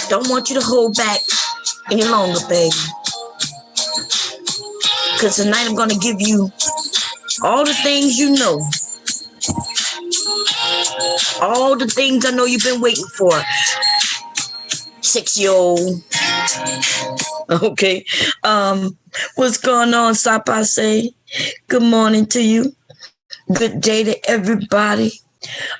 Don't want you to hold back any longer, baby. Because tonight I'm going to give you all the things you know. All the things I know you've been waiting for. 6-year-old. Okay. What's going on, Sapase? Good morning to you. Good day to everybody.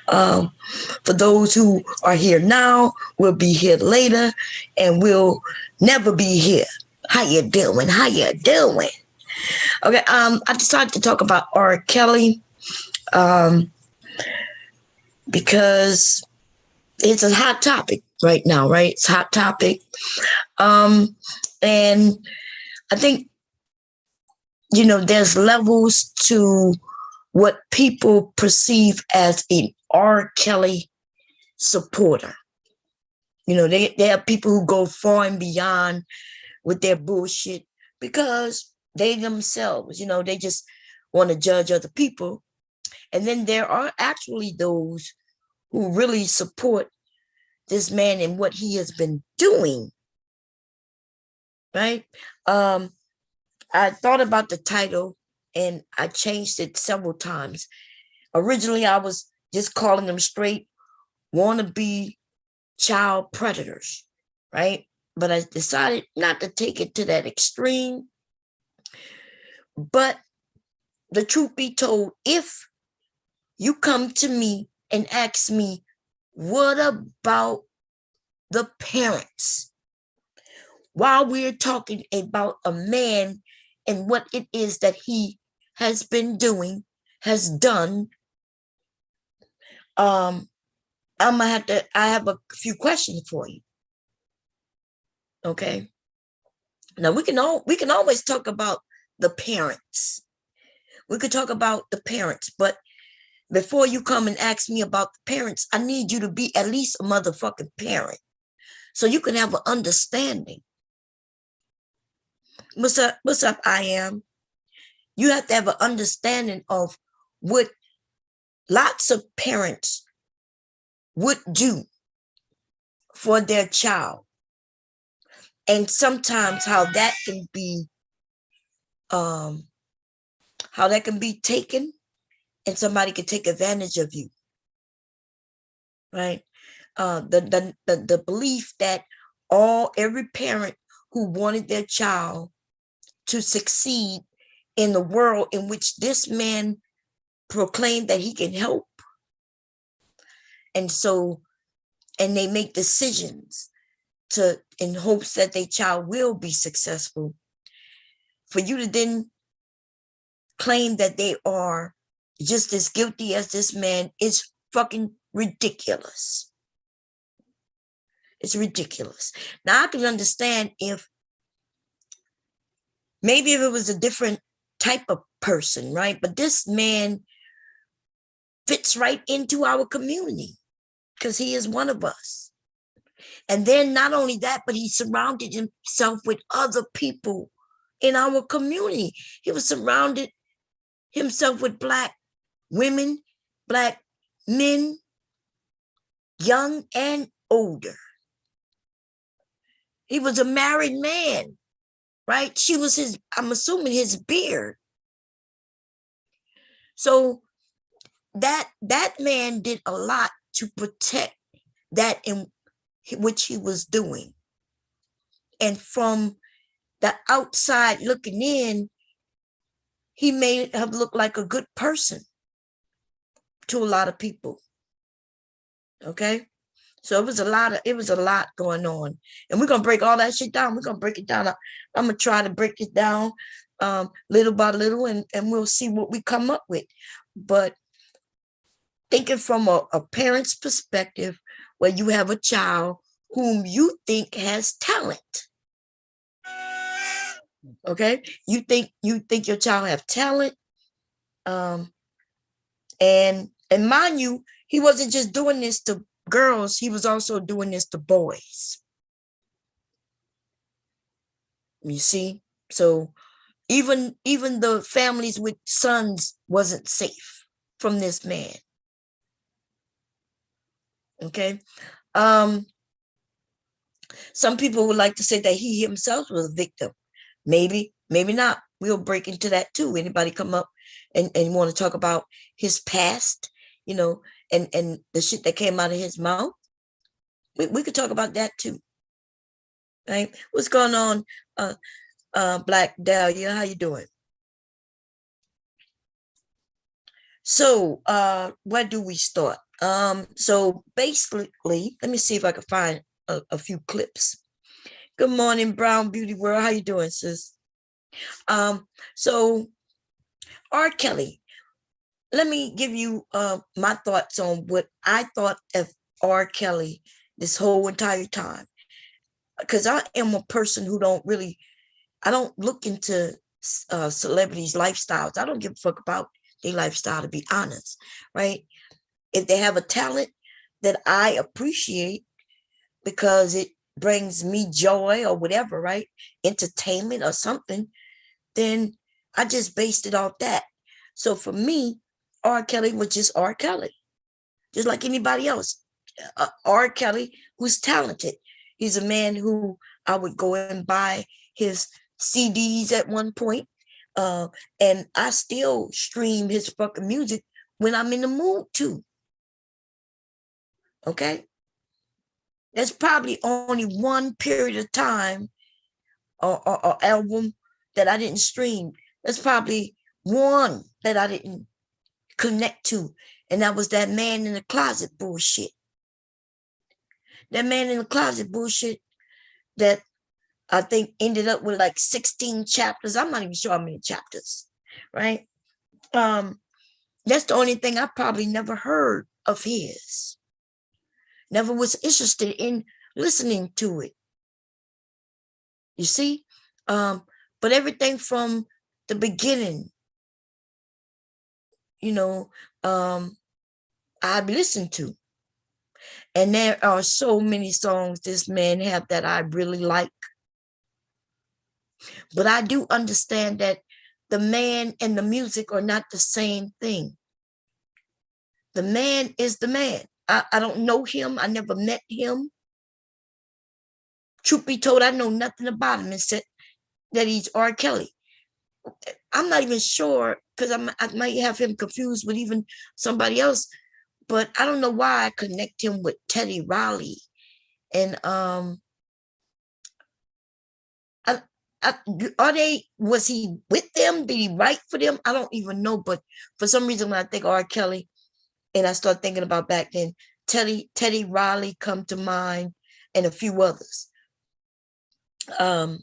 For those who are here now, we'll be here later, and we'll never be here. How you doing? How you doing? Okay. I decided to talk about R. Kelly, because it's a hot topic right now, right? It's a hot topic. And I think, there's levels to what people perceive as an R. Kelly supporter. They have people who go far and beyond with their bullshit because they themselves, they just want to judge other people. And then there are actually those who really support this man and what he has been doing. Right? I thought about the title and I changed it several times. Originally, I was just calling them straight wannabe child predators, right? But I decided not to take it to that extreme. But the truth be told, if you come to me and ask me, what about the parents? While we're talking about a man and what it is that he has been doing, has done, I have a few questions for you. Okay. Now we can always talk about the parents. We could talk about the parents, but before you come and ask me about the parents, I need you to be at least a motherfucking parent so you can have an understanding. What's up, I am? You have to have an understanding of what lots of parents would do for their child. And sometimes how that can be taken and somebody can take advantage of you. Right? The belief that every parent who wanted their child to succeed in the world in which this man proclaimed that he can help. And they make decisions in hopes that their child will be successful. For you to then claim that they are just as guilty as this man is fucking ridiculous. It's ridiculous. Now I can understand if it was a different type of person, right? But this man fits right into our community because he is one of us. And then not only that, but he surrounded himself with other people in our community. He was surrounded himself with Black women, Black men, young and older. He was a married man, right? She was I'm assuming his beard. So that man did a lot to protect that in which he was doing. And from the outside looking in, he may have looked like a good person to a lot of people. Okay? So it was a lot going on. And we're going to break all that shit down. We're going to break it down. I'm going to try to break it down little by little, and we'll see what we come up with. But thinking from a parent's perspective, where you have a child whom you think has talent. Okay? You think your child have talent. And mind you, he wasn't just doing this to girls, he was also doing this to boys. You see? So even the families with sons wasn't safe from this man. Okay? Some people would like to say that he himself was a victim. Maybe, maybe not. We'll break into that too. Anybody come up and want to talk about his past, you know, and the shit that came out of his mouth? We could talk about that too. Right? What's going on, Black Dahlia? How you doing? So where do we start? So basically, let me see if I can find a few clips. Good morning, Brown Beauty World. How you doing, sis? So R. Kelly, let me give you my thoughts on what I thought of R. Kelly this whole entire time. Because I am a person who I don't look into celebrities' lifestyles. I don't give a fuck about their lifestyle, to be honest, right? If they have a talent that I appreciate because it brings me joy or whatever, right? Entertainment or something, then I just based it off that. So for me, R. Kelly was just R. Kelly, just like anybody else. R. Kelly, who's talented. He's a man who I would go and buy his CDs at one point, and I still stream his fucking music when I'm in the mood to. Okay, there's probably only one period of time or album that I didn't stream. There's probably one that I didn't connect to, and that was that Man in the Closet bullshit. That Man in the Closet bullshit that I think ended up with like 16 chapters. I'm not even sure how many chapters, right? That's the only thing I probably never heard of his. Never was interested in listening to it. You see? But everything from the beginning, you know, I've listened to. And there are so many songs this man have that I really like. But I do understand that the man and the music are not the same thing. The man is the man. I don't know him. I never met him. Truth be told, I know nothing about him except that he's R. Kelly. I'm not even sure because I might have him confused with even somebody else, but I don't know why I connect him with Teddy Riley. And was he with them? Did he write for them? I don't even know. But for some reason, when I think R. Kelly and I start thinking about back then, Teddy Riley come to mind and a few others. I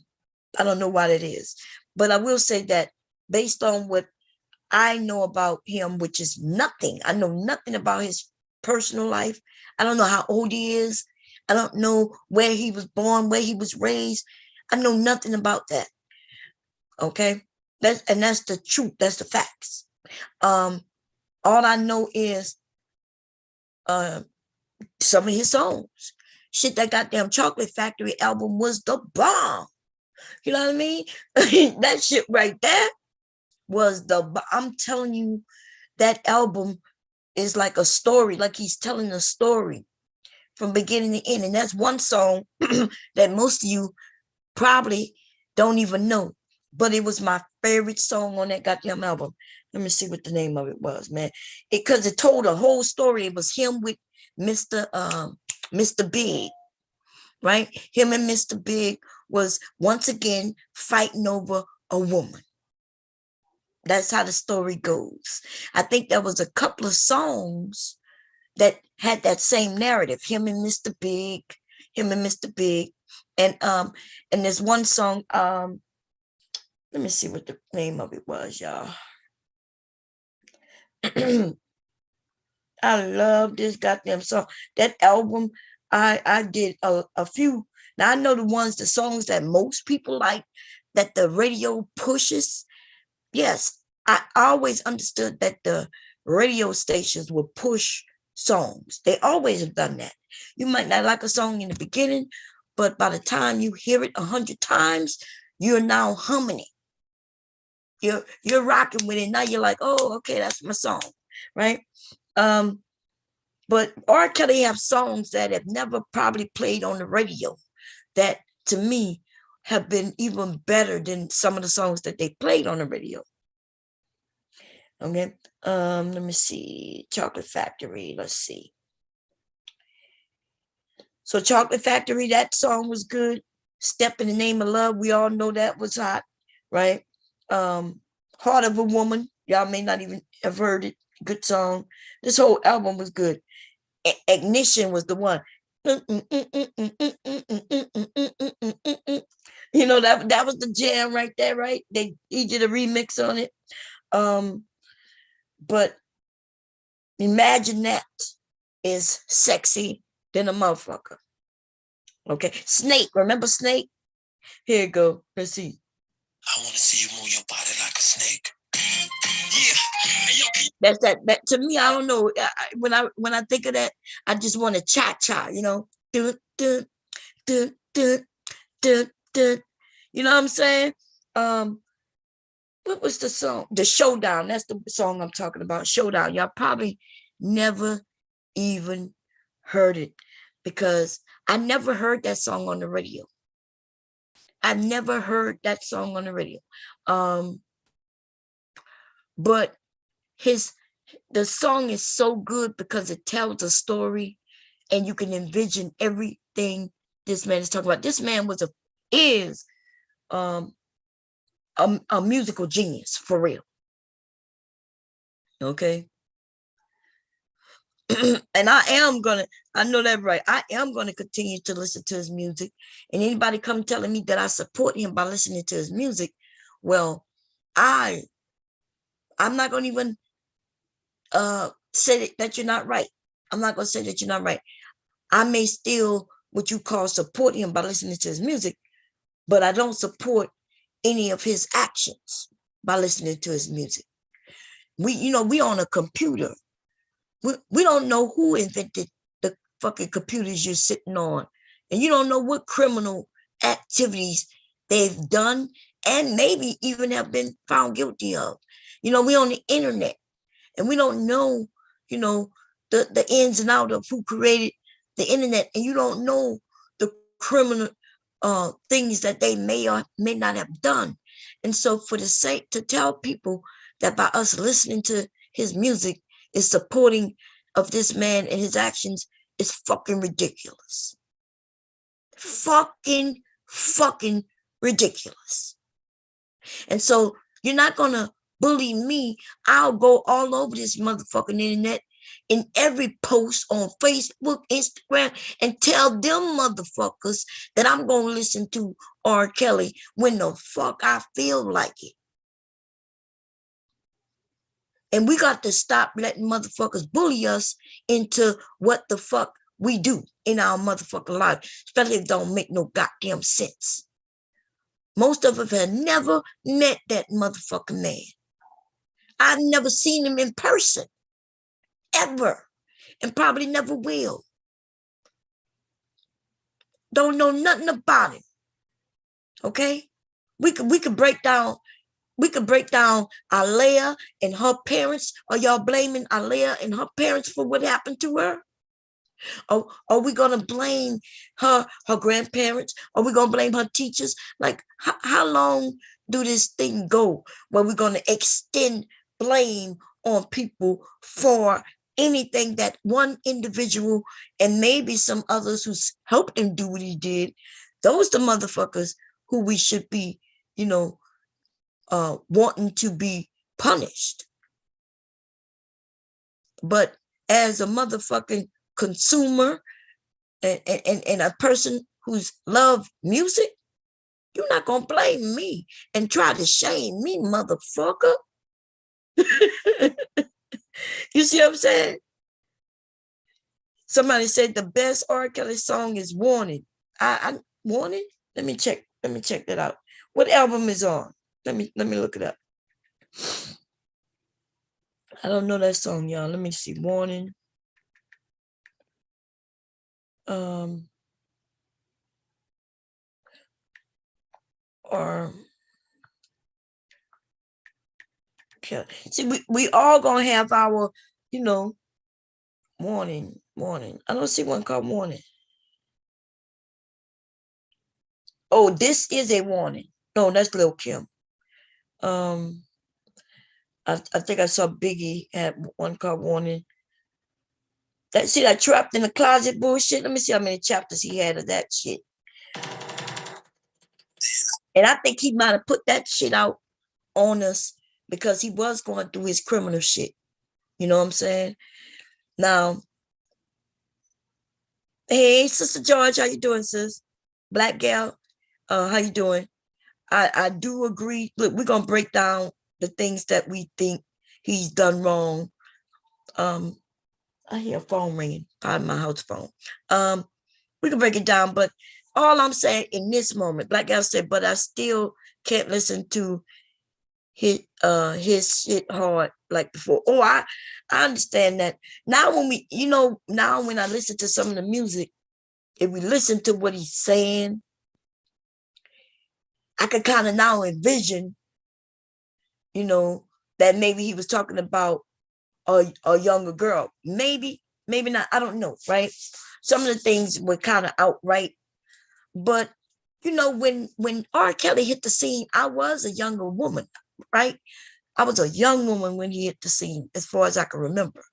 don't know why that is, but I will say that based on what I know about him, which is nothing, I know nothing about his personal life. I don't know how old he is. I don't know where he was born, where he was raised. I know nothing about that. Okay. That's the truth. That's the facts. All I know is some of his songs. Shit, that goddamn Chocolate Factory album was the bomb. You know what I mean? That shit right there was I'm telling you, that album is like a story, like he's telling a story from beginning to end. And that's one song that most of you probably don't even know, but it was my favorite song on that goddamn album. Let me see what the name of it was, man. Because it told a whole story. It was him with Mr. Big, right? Him and Mr. Big was once again fighting over a woman. That's how the story goes. I think there was a couple of songs that had that same narrative. Him and Mr. Big, and there's one song. Let me see what the name of it was, y'all. I love this goddamn song. That album, I did a few. Now I know the songs that most people like, that the radio pushes. Yes, I always understood that the radio stations would push songs. They always have done that. You might not like a song in the beginning, but by the time you hear it 100 times, you're now humming it. You're rocking with it. Now you're like, oh, okay, that's my song, right? But R. Kelly have songs that have never probably played on the radio. that to me have been even better than some of the songs that they played on the radio. Okay. Let me see. Chocolate Factory. Let's see. So Chocolate Factory, that song was good. Step in the Name of Love, we all know that was hot, right? Heart of a Woman, y'all may not even have heard it. Good song. This whole album was good. Ignition was the one. You know, that was the jam right there, right? He did a remix on it. But Imagine That is sexy than a motherfucker. Okay. Snake, remember Snake? Here you go. Let's see. I want to see you move your body like a snake. Yeah. That's that to me, I don't know. When I think of that, I just want to cha-cha, you know. Dun, dun, dun, dun, dun, dun. You know what I'm saying? What was the song? The Showdown. That's the song I'm talking about. Showdown. Y'all probably never even heard it because I never heard that song on the radio. I never heard that song on the radio. But the song is so good because it tells a story and you can envision everything this man is talking about. This man is a musical genius for real. Okay. And I know that right. I am gonna continue to listen to his music. And anybody come telling me that I support him by listening to his music, well, I'm not gonna even say that you're not right. I'm not gonna say that you're not right. I may still what you call support him by listening to his music, but I don't support any of his actions by listening to his music. We on a computer. We don't know who invented the fucking computers you're sitting on. And you don't know what criminal activities they've done and maybe even have been found guilty of. We on the internet and we don't know, the ins and outs of who created the internet. And you don't know the criminal things that they may or may not have done. And so for the sake to tell people that by us listening to his music is supporting of this man and his actions is fucking ridiculous. Fucking ridiculous. And so you're not gonna bully me. I'll go all over this motherfucking internet in every post on Facebook, Instagram, and tell them motherfuckers that I'm gonna listen to R. Kelly when the fuck I feel like it. And we got to stop letting motherfuckers bully us into what the fuck we do in our motherfucking life, especially if it don't make no goddamn sense. Most of us have never met that motherfucking man. I've never seen him in person, ever, and probably never will. Don't know nothing about him. Okay? We could break down Alea and her parents. Are y'all blaming Alea and her parents for what happened to her? Or are we going to blame her grandparents? Are we going to blame her teachers? Like, how long do this thing go where we're going to extend blame on people for anything that one individual and maybe some others who's helped him do what he did? Those the motherfuckers who we should be, wanting to be punished. But as a motherfucking consumer and a person who's loved music, you're not gonna blame me and try to shame me, motherfucker. You see what I'm saying? Somebody said the best R. Kelly song is Warning. I Warning? Let me check that out. What album is on? Let me look it up. I don't know that song, y'all. Let me see. Warning. Or okay. See, we all gonna have our, warning. I don't see one called Warning. Oh, this is a warning. No, that's Lil Kim. Um, I think I saw Biggie had one called Warning. That see that trapped in the closet bullshit. Let me see how many chapters he had of that shit. And I think he might have put that shit out on us because he was going through his criminal shit. You know what I'm saying? Now, hey, Sister George, how you doing, sis? Black gal, how you doing? I do agree. Look, we're gonna break down the things that we think he's done wrong. I hear a phone ringing, probably my house phone. We can break it down, but all I'm saying in this moment, Black gal said, but I still can't listen to his shit hard like before. Oh, I understand that. Now when we, now when I listen to some of the music, if we listen to what he's saying, I could kind of now envision, that maybe he was talking about a younger girl. Maybe not. I don't know, right? Some of the things were kind of outright, but when R. Kelly hit the scene, I was a younger woman, right? I was a young woman when he hit the scene, as far as I can remember.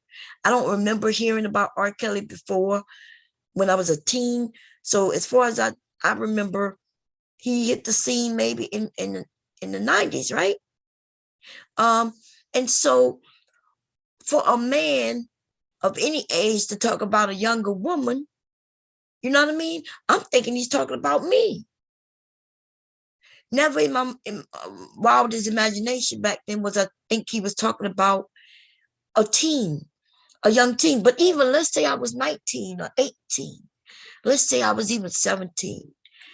I don't remember hearing about R. Kelly before when I was a teen. So as far as I remember, he hit the scene maybe in the 90s, right? And so for a man of any age to talk about a younger woman, you know what I mean? I'm thinking he's talking about me. Never in my wildest imagination back then was I think he was talking about a teen, a young teen. But even let's say I was 19 or 18. Let's say I was even 17.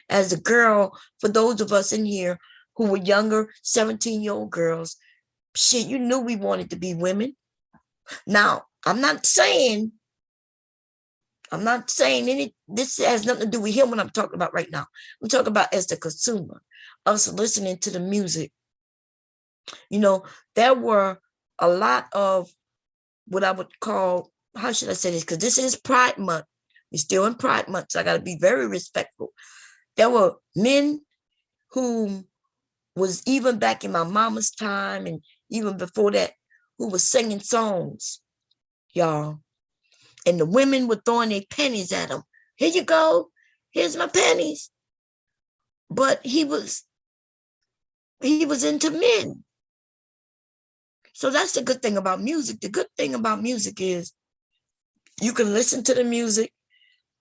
As a girl, for those of us in here who were younger, 17-year-old girls, shit, you knew we wanted to be women. Now, I'm not saying this has nothing to do with him when I'm talking about right now. I'm talking about as the consumer, us listening to the music. There were a lot of what I would call, how should I say this? Because this is Pride Month. We're still in Pride Month, so I got to be very respectful. There were men who was even back in my mama's time and even before that, who was singing songs, y'all. And the women were throwing their pennies at him. Here you go. Here's my pennies. But he was into men. So that's the good thing about music. The good thing about music is you can listen to the music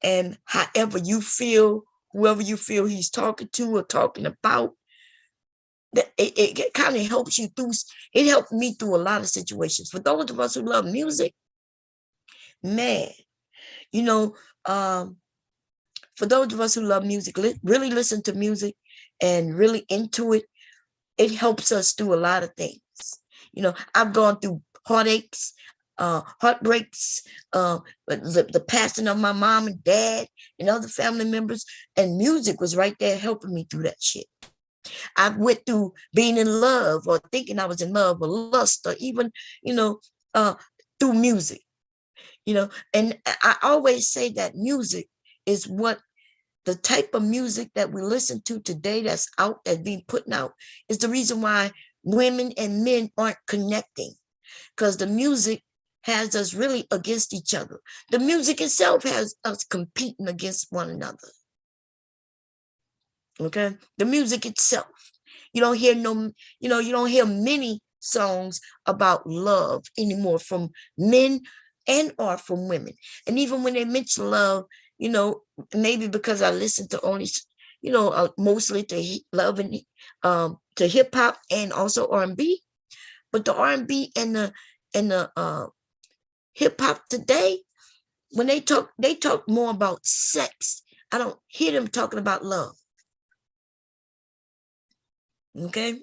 and however you feel, whoever you feel he's talking to or talking about, it kind of helps you through. It helped me through a lot of situations. For those of us who love music, man, for those of us who love music, really listen to music and really into it, it helps us through a lot of things. I've gone through heartaches, heartbreaks, the passing of my mom and dad and other family members, and music was right there helping me through that shit. I went through being in love or thinking I was in love or lust or even, through music, and I always say that music is what the type of music that we listen to today that's out, that's being put out, is the reason why women and men aren't connecting, because the music has us really against each other. The music itself has us competing against one another. Okay, the music itself. You don't hear you don't hear many songs about love anymore from men and or from women. And even when they mention love, maybe because I listen to only, mostly to love and to hip hop and also R&B, but the R&B and the hip hop today, when they talk more about sex. I don't hear them talking about love. Okay.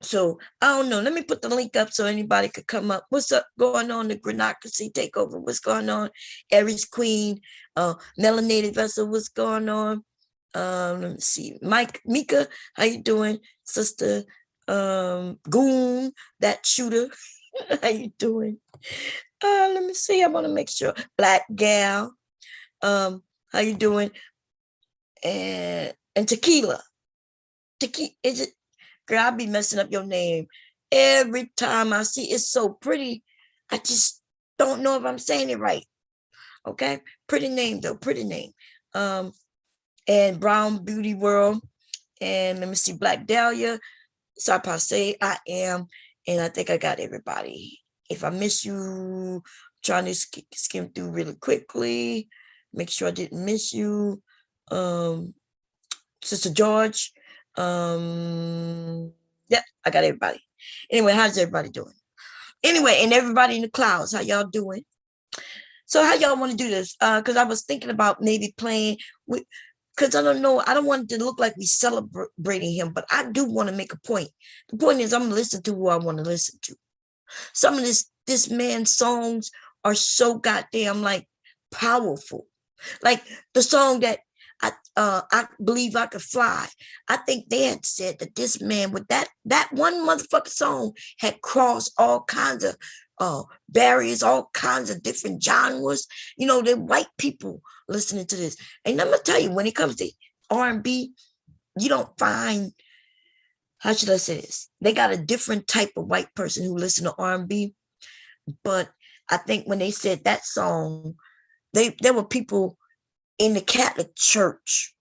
So I don't know. Let me put the link up so anybody could come up. What's up going on? The Granocracy takeover. What's going on? Aries Queen, Melanated Vessel. What's going on? Let me see. Mika, how you doing? Sister Goon, that shooter. How you doing? Let me see. I want to make sure. Black Gal. How you doing? and tequila. Tequila, is it? Girl, I be messing up your name every time I see it's so pretty. I just don't know if I'm saying it right. Okay, pretty name though, pretty name. Um, and Brown Beauty World, and let me see, Black Dahlia. So Passe, I am, and I think I got everybody. If I miss you, I'm trying to skim through really quickly, make sure I didn't miss you. Sister George. Yeah, I got everybody. Anyway, how's everybody doing? Anyway, and everybody in the clouds, how y'all doing? So how y'all want to do this? Because I was thinking about maybe playing with, because I don't know, I don't want it to look like we celebrating him, but I do want to make a point. The point is I'm gonna listen to who I want to listen to. Some of this man's songs are so goddamn like powerful. Like the song that I believe I could fly. I think they had said that this man with that one motherfucking song had crossed all kinds of barriers, all kinds of different genres. You know, the white people listening to this. And I'm gonna tell you, when it comes to R&B, you don't find, how should I say this? They got a different type of white person who listen to R&B. But I think when they said that song, there were people in the Catholic Church,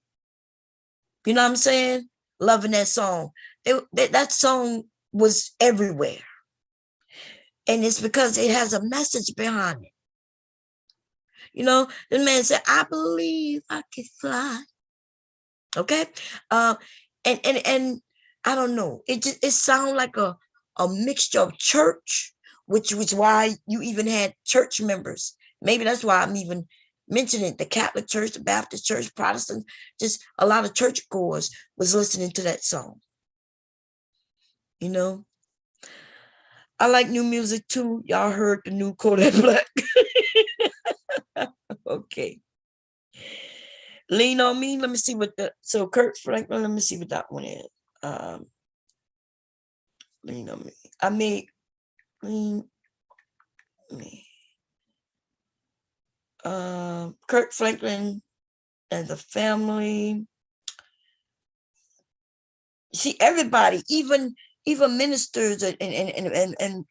you know what I'm saying, loving that song. That song was everywhere. And it's because it has a message behind it. You know, the man said, I believe I can fly. Okay. And I don't know. It sounds like a mixture of church, which was why you even had church members. Maybe that's why I'm even mentioning the Catholic Church, the Baptist Church, Protestant, just a lot of churchgoers was listening to that song. You know, I like new music too. Y'all heard the new Kodak Black. Okay. Lean on Me. Let me see what so Kurt Franklin, let me see what that one is. Lean on Me. I made Lean Me. Kurt Franklin and the Family. See, everybody, even ministers and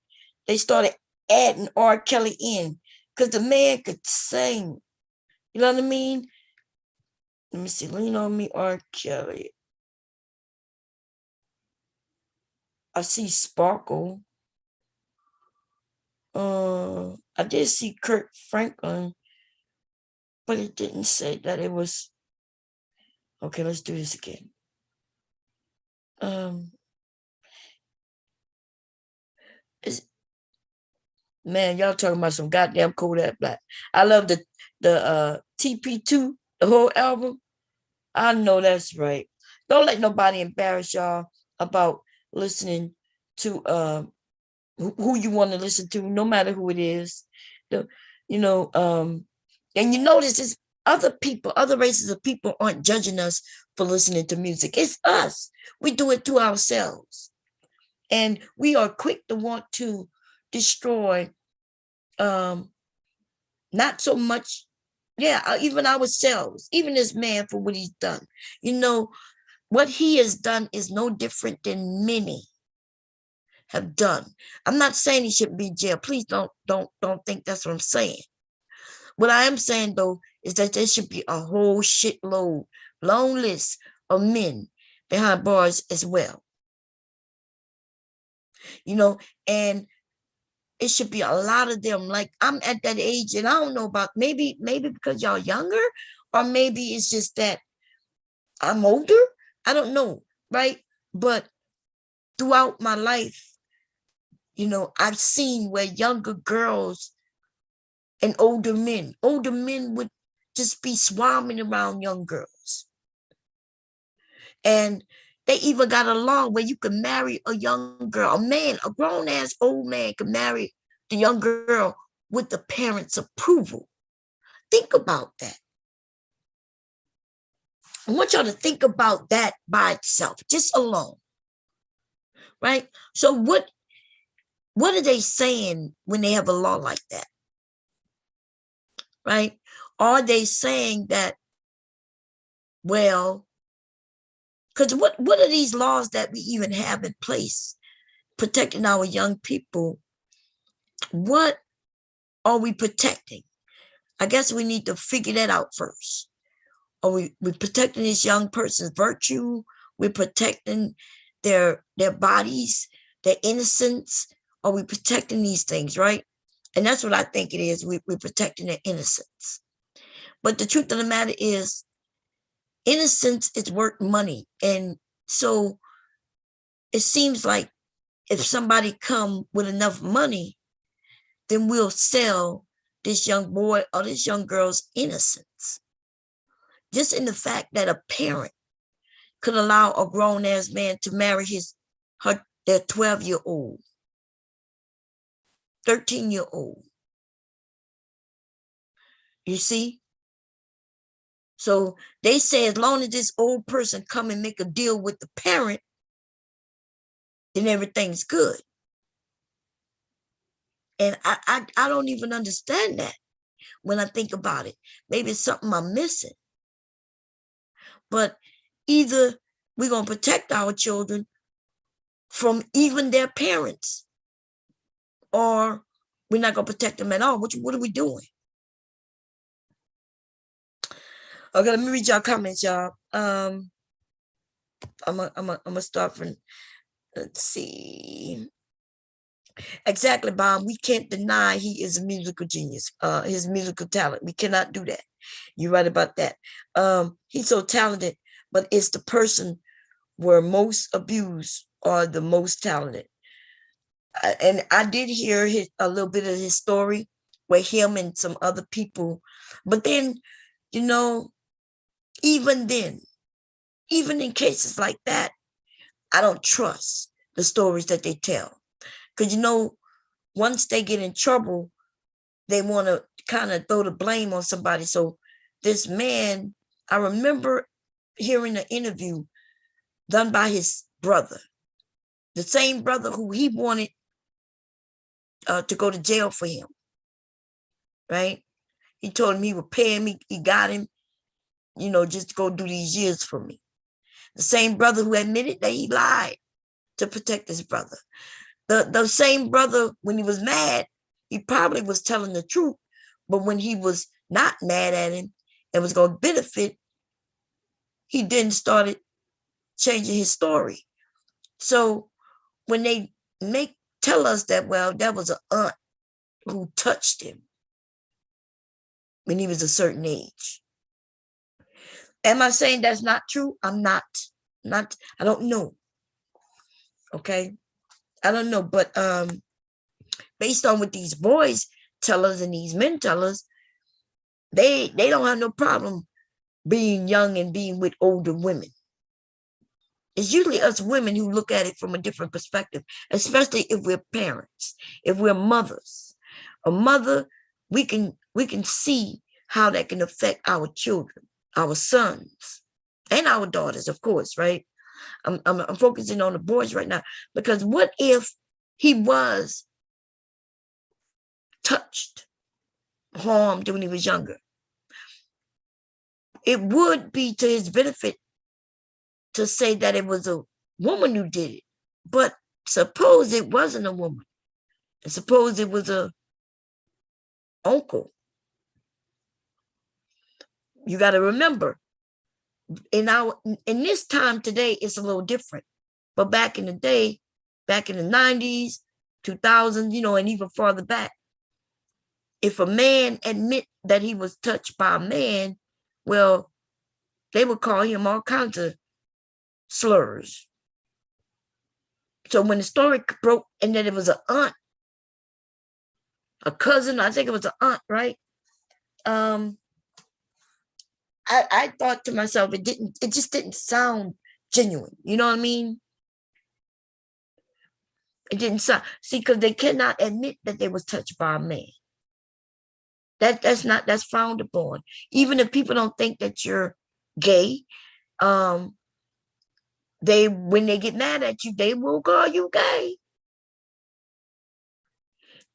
they started adding R. Kelly in because the man could sing. You know what I mean? Let me see. Lean on Me, R. Kelly. I see Sparkle. I did see Kurt Franklin, but it didn't say that it was. Okay, let's do this again. Man, y'all talking about some goddamn Kodak Black. I love the TP2, the whole album. I know that's right. Don't let nobody embarrass y'all about listening to who you want to listen to, no matter who it is. The, you know, and you notice is other people, other races of people aren't judging us for listening to music. It's us. We do it to ourselves. And we are quick to want to destroy not so much, even ourselves, even this man for what he's done. You know, what he has done is no different than many have done. I'm not saying he should be jailed. Please don't think that's what I'm saying. What I am saying though is that there should be a whole shitload, long list of men behind bars as well. You know, and it should be a lot of them. Like I'm at that age, and I don't know about maybe because y'all younger, or maybe it's just that I'm older. I don't know, right? But throughout my life, you know, I've seen where younger girls and older men would just be swarming around young girls. And they even got along where you could marry a young girl, a man, a grown ass old man could marry the young girl with the parents' approval. Think about that. I want y'all to think about that by itself, just alone. Right? So what are they saying when they have a law like that? Right? Are they saying that Well, because what are these laws that we even have in place protecting our young people? What are we protecting? I guess we need to figure that out first. Are we protecting this young person's virtue? We're protecting their bodies, their innocence. Are we protecting these things, right? And that's what I think it is. We're protecting their innocence. But the truth of the matter is, innocence is worth money. And so it seems like if somebody come with enough money, then we'll sell this young boy or this young girl's innocence. Just in the fact that a parent could allow a grown-ass man to marry their 12-year-old, 13-year-old. You see? So they say as long as this old person come and make a deal with the parent, then everything's good. And I don't even understand that when I think about it. Maybe it's something I'm missing. But either we're going to protect our children from even their parents, or we're not going to protect them at all. What are we doing? Okay, let me read y'all comments, y'all. I'm gonna start from, let's see. Exactly, Bob. We can't deny he is a musical genius, his musical talent. We cannot do that. You're right about that. He's so talented, but it's the person where most abused are the most talented. And I did hear a little bit of his story with him and some other people. But then, you know, even then, even in cases like that, I don't trust the stories that they tell. Because, you know, once they get in trouble, they want to kind of throw the blame on somebody. So this man, I remember hearing an interview done by his brother, the same brother who he wanted to go to jail for him, right? He told him he would pay him. He got him, you know, just to go do these years for me. The same brother who admitted that he lied to protect his brother. The same brother, when he was mad, he probably was telling the truth. But when he was not mad at him and was going to benefit, he then started changing his story. So when they tell us that, well, that was an aunt who touched him when he was a certain age. Am I saying that's not true? I'm not. I don't know. Okay. I don't know. But based on what these boys tell us and these men tell us, they don't have no problem being young and being with older women. It's usually us women who look at it from a different perspective, especially if we're parents, if we're mothers. A mother, we can see how that can affect our children, our sons, and our daughters, of course, right? I'm focusing on the boys right now, because what if he was touched, harmed when he was younger? It would be to his benefit to say that it was a woman who did it. But suppose it wasn't a woman. And suppose it was a uncle. You got to remember, in this time today, it's a little different. But back in the day, back in the 90s, 2000s, you know, and even farther back, if a man admit that he was touched by a man, well, they would call him all kinds of slurs. So when the story broke and that it was an aunt, a cousin, I think it was an aunt, right? I thought to myself, it just didn't sound genuine. You know what I mean? It didn't sound, see, because they cannot admit that they was touched by a man. That's frowned upon. Even if people don't think that you're gay, when they get mad at you, they will call you gay.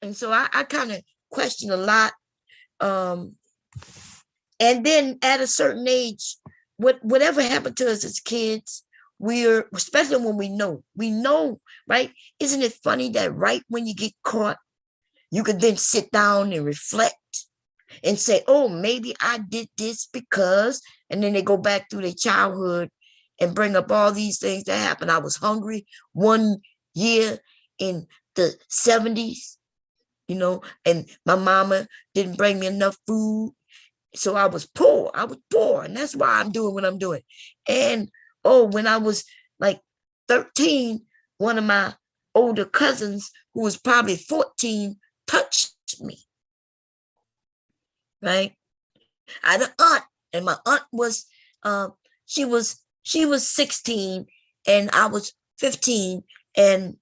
And so I kind of question a lot. And then at a certain age, whatever happened to us as kids, we're, especially when we know, right? Isn't it funny that right when you get caught, you could then sit down and reflect and say, oh, maybe I did this because, and then they go back through their childhood and bring up all these things that happened. I was hungry one year in the 70s, and my mama didn't bring me enough food. So I was poor. And that's why I'm doing what I'm doing. And when I was like 13, one of my older cousins, who was probably 14, touched me. Right? I had an aunt, and my aunt was she was 16 and I was 15, and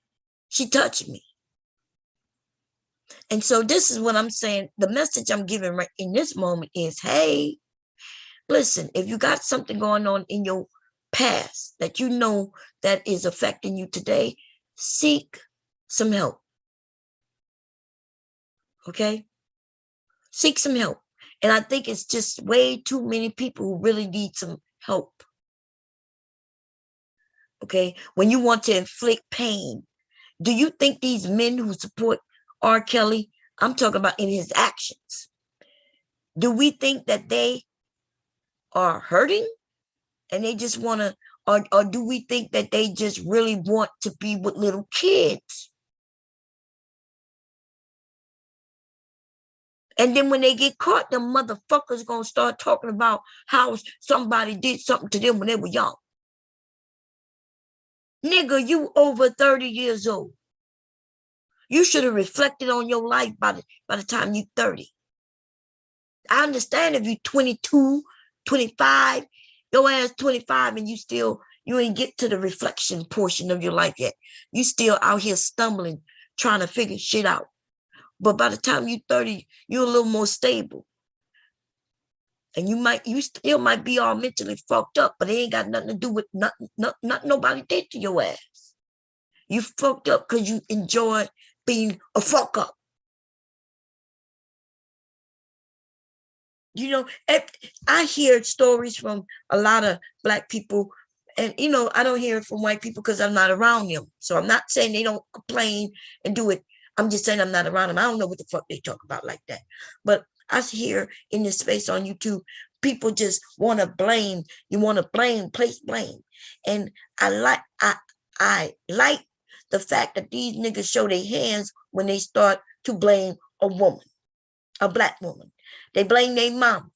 she touched me. And so this is what I'm saying. The message I'm giving right in this moment is, hey, listen, if you got something going on in your past that you know that is affecting you today, seek some help. Okay? Seek some help. And I think it's just way too many people who really need some help. Okay? When you want to inflict pain, do you think these men who support R. Kelly, I'm talking about in his actions, do we think that they are hurting and they just want to, or do we think that they just really want to be with little kids? And then when they get caught, the motherfuckers gonna start talking about how somebody did something to them when they were young. Nigga, you over 30 years old. You should have reflected on your life by the time you're 30. I understand if you're 22, 25, your ass 25, and you ain't get to the reflection portion of your life yet. You still out here stumbling, trying to figure shit out. But by the time you're 30, you're a little more stable. And you still might be all mentally fucked up, but it ain't got nothing to do with nothing nobody did to your ass. You fucked up because you enjoy being a fuck up. I hear stories from a lot of Black people, and I don't hear it from white people because I'm not around them. So I'm not saying they don't complain and do it. I'm just saying I'm not around them. I don't know what the fuck they talk about like that. But I hear in this space on YouTube, people just want to blame. You want to place blame. And I like the fact that these niggas show their hands when they start to blame a woman, a Black woman. They blame their mom.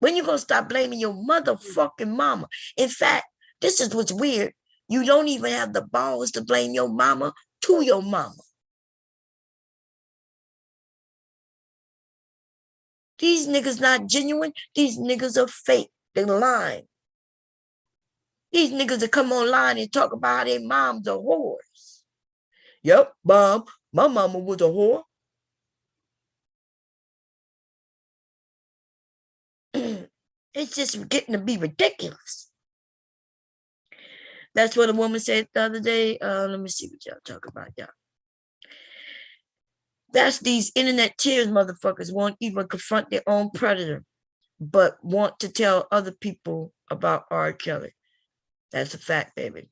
When you gonna stop blaming your motherfucking mama? In fact, this is what's weird. You don't even have the balls to blame your mama to your mama. These niggas not genuine. These niggas are fake. They're lying. These niggas that come online and talk about how their moms are whores. Yep, mom, my mama was a whore. It's just getting to be ridiculous. That's what a woman said the other day. Let me see what y'all talk about, y'all. That's these internet tears motherfuckers won't even confront their own predator, but want to tell other people about R. Kelly. That's a fact, baby.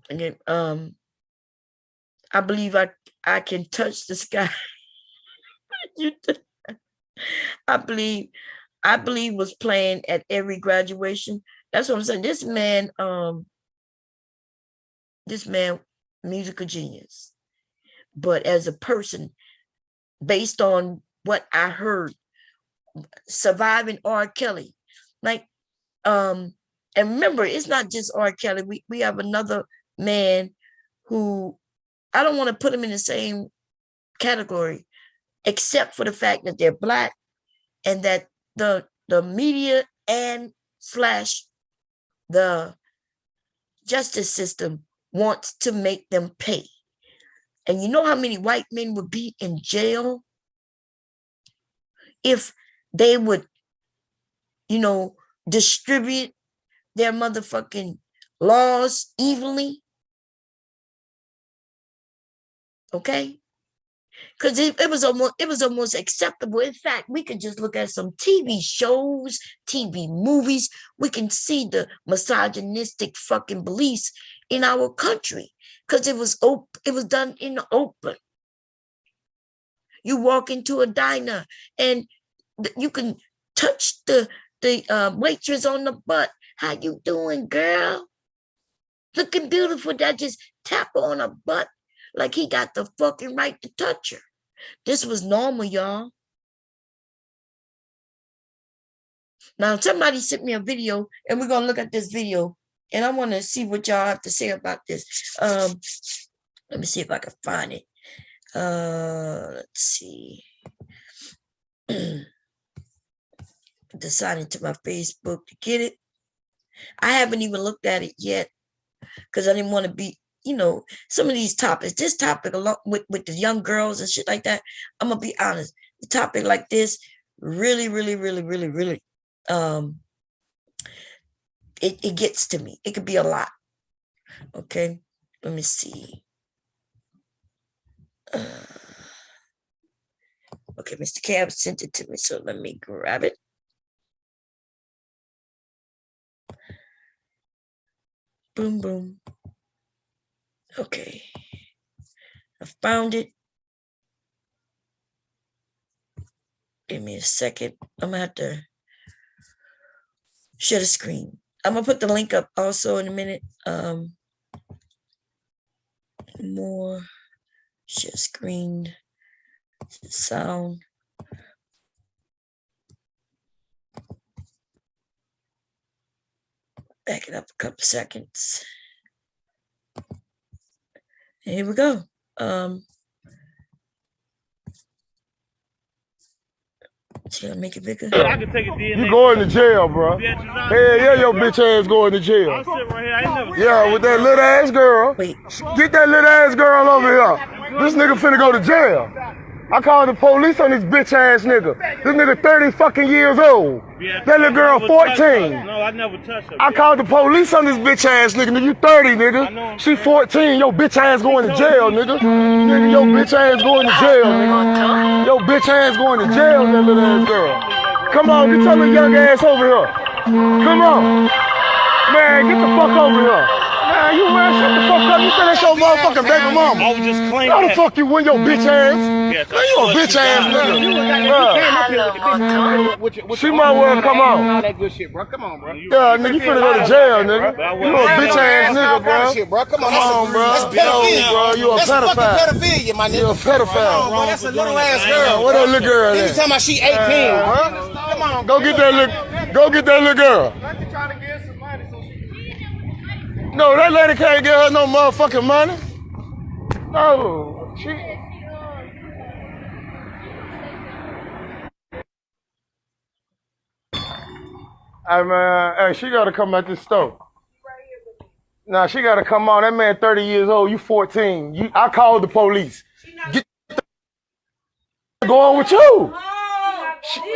And then I believe I can touch the sky. I believe was playing at every graduation. That's what I'm saying. This man, musical genius. But as a person, based on what I heard, surviving R. Kelly, like, and remember, it's not just R. Kelly. We have another man who I don't want to put him in the same category, except for the fact that they're Black and that the media and / the justice system wants to make them pay. And you know how many white men would be in jail if they would, distribute their motherfucking laws evenly? Okay? Because it was almost acceptable. In fact, we could just look at some TV shows, TV movies. We can see the misogynistic fucking beliefs in our country because it was done in the open. You walk into a diner and you can touch the waitress on the butt. How you doing, girl? Looking beautiful. That just tap her on her butt like he got the fucking right to touch her. This was normal, y'all. Now, somebody sent me a video, and we're going to look at this video, and I want to see what y'all have to say about this. Let me see if I can find it. Let's see. Decided to my Facebook to get it. I haven't even looked at it yet because I didn't want to be, some of these topics. This topic along with the young girls and shit like that. I'm gonna be honest. The topic like this really, it gets to me. It could be a lot. Okay, let me see. Okay, Mr. Cab sent it to me, so let me grab it. Boom, boom. Okay, I found it. Give me a second. I'm gonna have to share the screen. I'm gonna put the link up also in a minute. More share screen, sound. Back it up a couple seconds. And here we go. Should I make it bigger? I can take a DNA. You going to jail, bro. Hell yeah, your bitch ass going to jail. I'm sitting right here. I ain't never. Yeah, with that little ass girl. Wait. Get that little ass girl over here. This nigga finna go to jail. I called the police on this bitch ass nigga. This nigga 30 fucking years old. That little girl 14. No, I never touched her. I called the police on this bitch ass nigga. Nigga, you 30, nigga. She 14. Your bitch ass going to jail, nigga. Nigga, your bitch ass going to jail, nigga. Your bitch ass going to jail, that little ass girl. Come on, get your little young ass over here. Come on. Man, get the fuck over here. Man, you man, shut the fuck up. You said that's your motherfucking baby mama. I was just claiming How the fuck you win your bitch ass? Yes, Man, you a bitch ass nigga. She might well come on. All that good shit, bro. Come on, bro. Yeah, nigga, you finna go to jail, nigga. You a bitch ass nigga, bro. Come on, bro. That's pedophilia. Bro, you a That's pedophile. fucking pedophilia, my nigga. You a pedophile. Bro, that's a little ass girl. What that little girl Then you is? talking about she 18. Come on. Go get that little girl. No, that lady can't get her no motherfucking money. No, she. Hey man, hey, she gotta come at this store. Nah, she gotta come on. That man 30 years old, you 14. I called the police. Get going with you.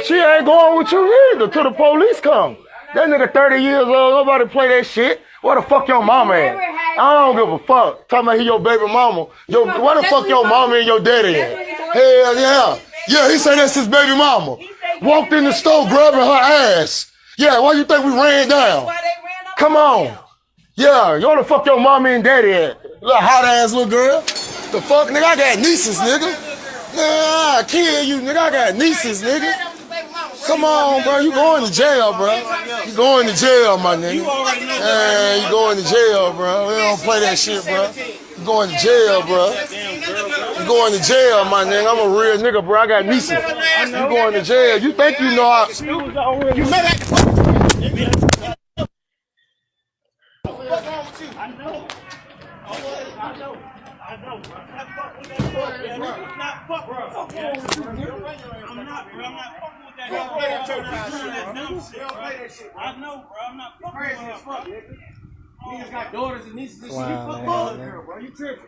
She ain't going with you either till the police come. That nigga 30 years old, nobody play that shit. Where the fuck your mama at? I don't give a fuck. Talking about he your baby mama. Where the fuck your mama and your daddy at? Hell yeah. Yeah, he said that's his baby mama. Walked in the store grabbing her ass. Yeah, why you think we ran down? Come on. Yeah, you wanna fuck your mama and daddy at? Little hot ass little girl. The fuck, nigga, I got nieces, nigga. Nah, I kill you, nigga, I got nieces, nigga. Come on, bro. You going to jail, bro. You going to jail, my nigga. Man, you going to jail, bro. We don't play that shit, bro. You going to jail, bro. You going to jail, my nigga. I'm a real nigga, bro. I got nieces. You going to jail. You think you know how... You met at the I know, bro. I'm not fucking with that. I'm not fucking with that. I know, bro. I'm not fucking with that. Niggas got daughters and nieces and shit. You fuck all of them, bro. You tripping.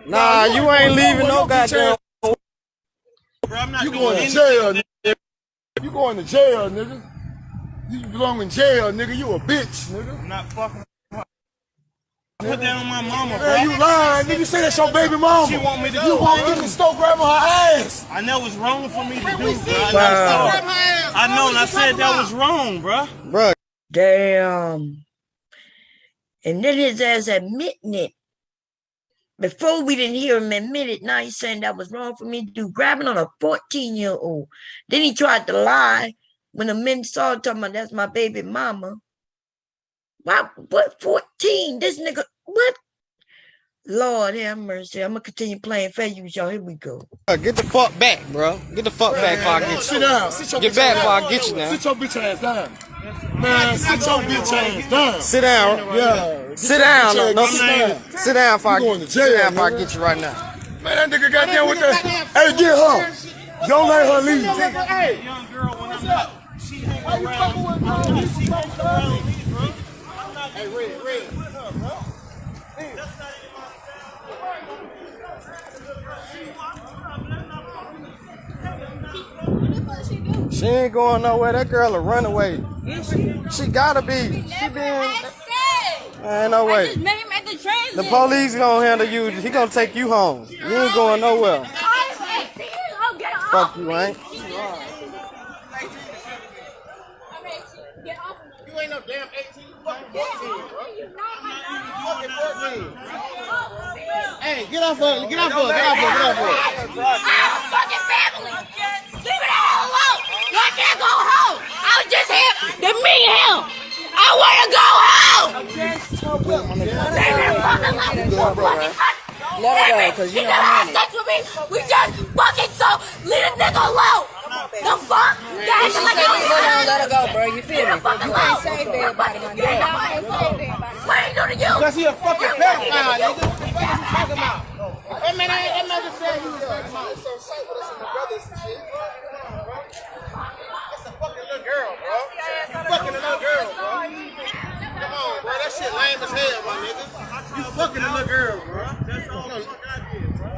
Nah, you ain't leaving no goddamn. You going to jail, nigga. You going to jail, nigga. You belong in jail, nigga. You a bitch, nigga. I'm not fucking. put that on my mama, bro. Man, you lying, nigga. Say that's your baby mama. She want me to You go, want bro. me to start grabbing her ass. I know it's wrong for me to do, bro. Wow. I know, and I said that was wrong, bro. Bro. Damn. And then his ass admitting it. Before we didn't hear him admit it. Now he's saying that was wrong for me to do, grabbing on a 14-year-old. Then he tried to lie when the men saw him talking about that's my baby mama. Why, what 14? This nigga, what? Lord have mercy. I'm gonna continue playing fair use, y'all. Here we go. Get the fuck back, bro. Get the fuck back before I get you. Sit down. Sit your Get bitch back ass before I down. get you now. Sit your bitch ass down. Man, sit your bitch ass down. Sit down. Yeah. Sit down. No, Sit down. sit down before I You going to get jail, sit down before I nigga. get you right now. Man, that nigga got there with that. Hey, get her. Don't let her leave. Hey, young girl, when I'm not, she hang around. She hang around me, bro. I'm not. Hey, Red. With her, bro. That's not even my style. She ain't going nowhere. That girl a runaway. She gotta be. She been. Ain't no way. The police gonna handle you. He gonna take you home. You ain't going nowhere. Fuck you, ain't. You ain't no damn 18. You fucking 14, bro. Fucking 14. Hey, get off her. Get off her. Get off her. Get off her. Fucking family. Leave it all alone. I can't go home. I was just here to meet him. I want to go home. Leave it fucking alone. Let her go, because you know I'm in it. Sex with me. We just fucking so. Leave the nigga alone. The fuck? That's like Let her go, bro. You feel me? You fucking ain't alone. saved everybody, my nigga. I ain't saved everybody. What ain't do to you? Because he a fucking pedophile, nigga. What the fuck is you talking about? That man, that man just said he was a pedophile. He's so sick with us and the brothers and shit. That's a fucking little girl, bro. Fucking a little girl, bro. Come on, bro. That shit lame as hell, my nigga. You fucking a little girl, bro. That's all the fuck I did, bro.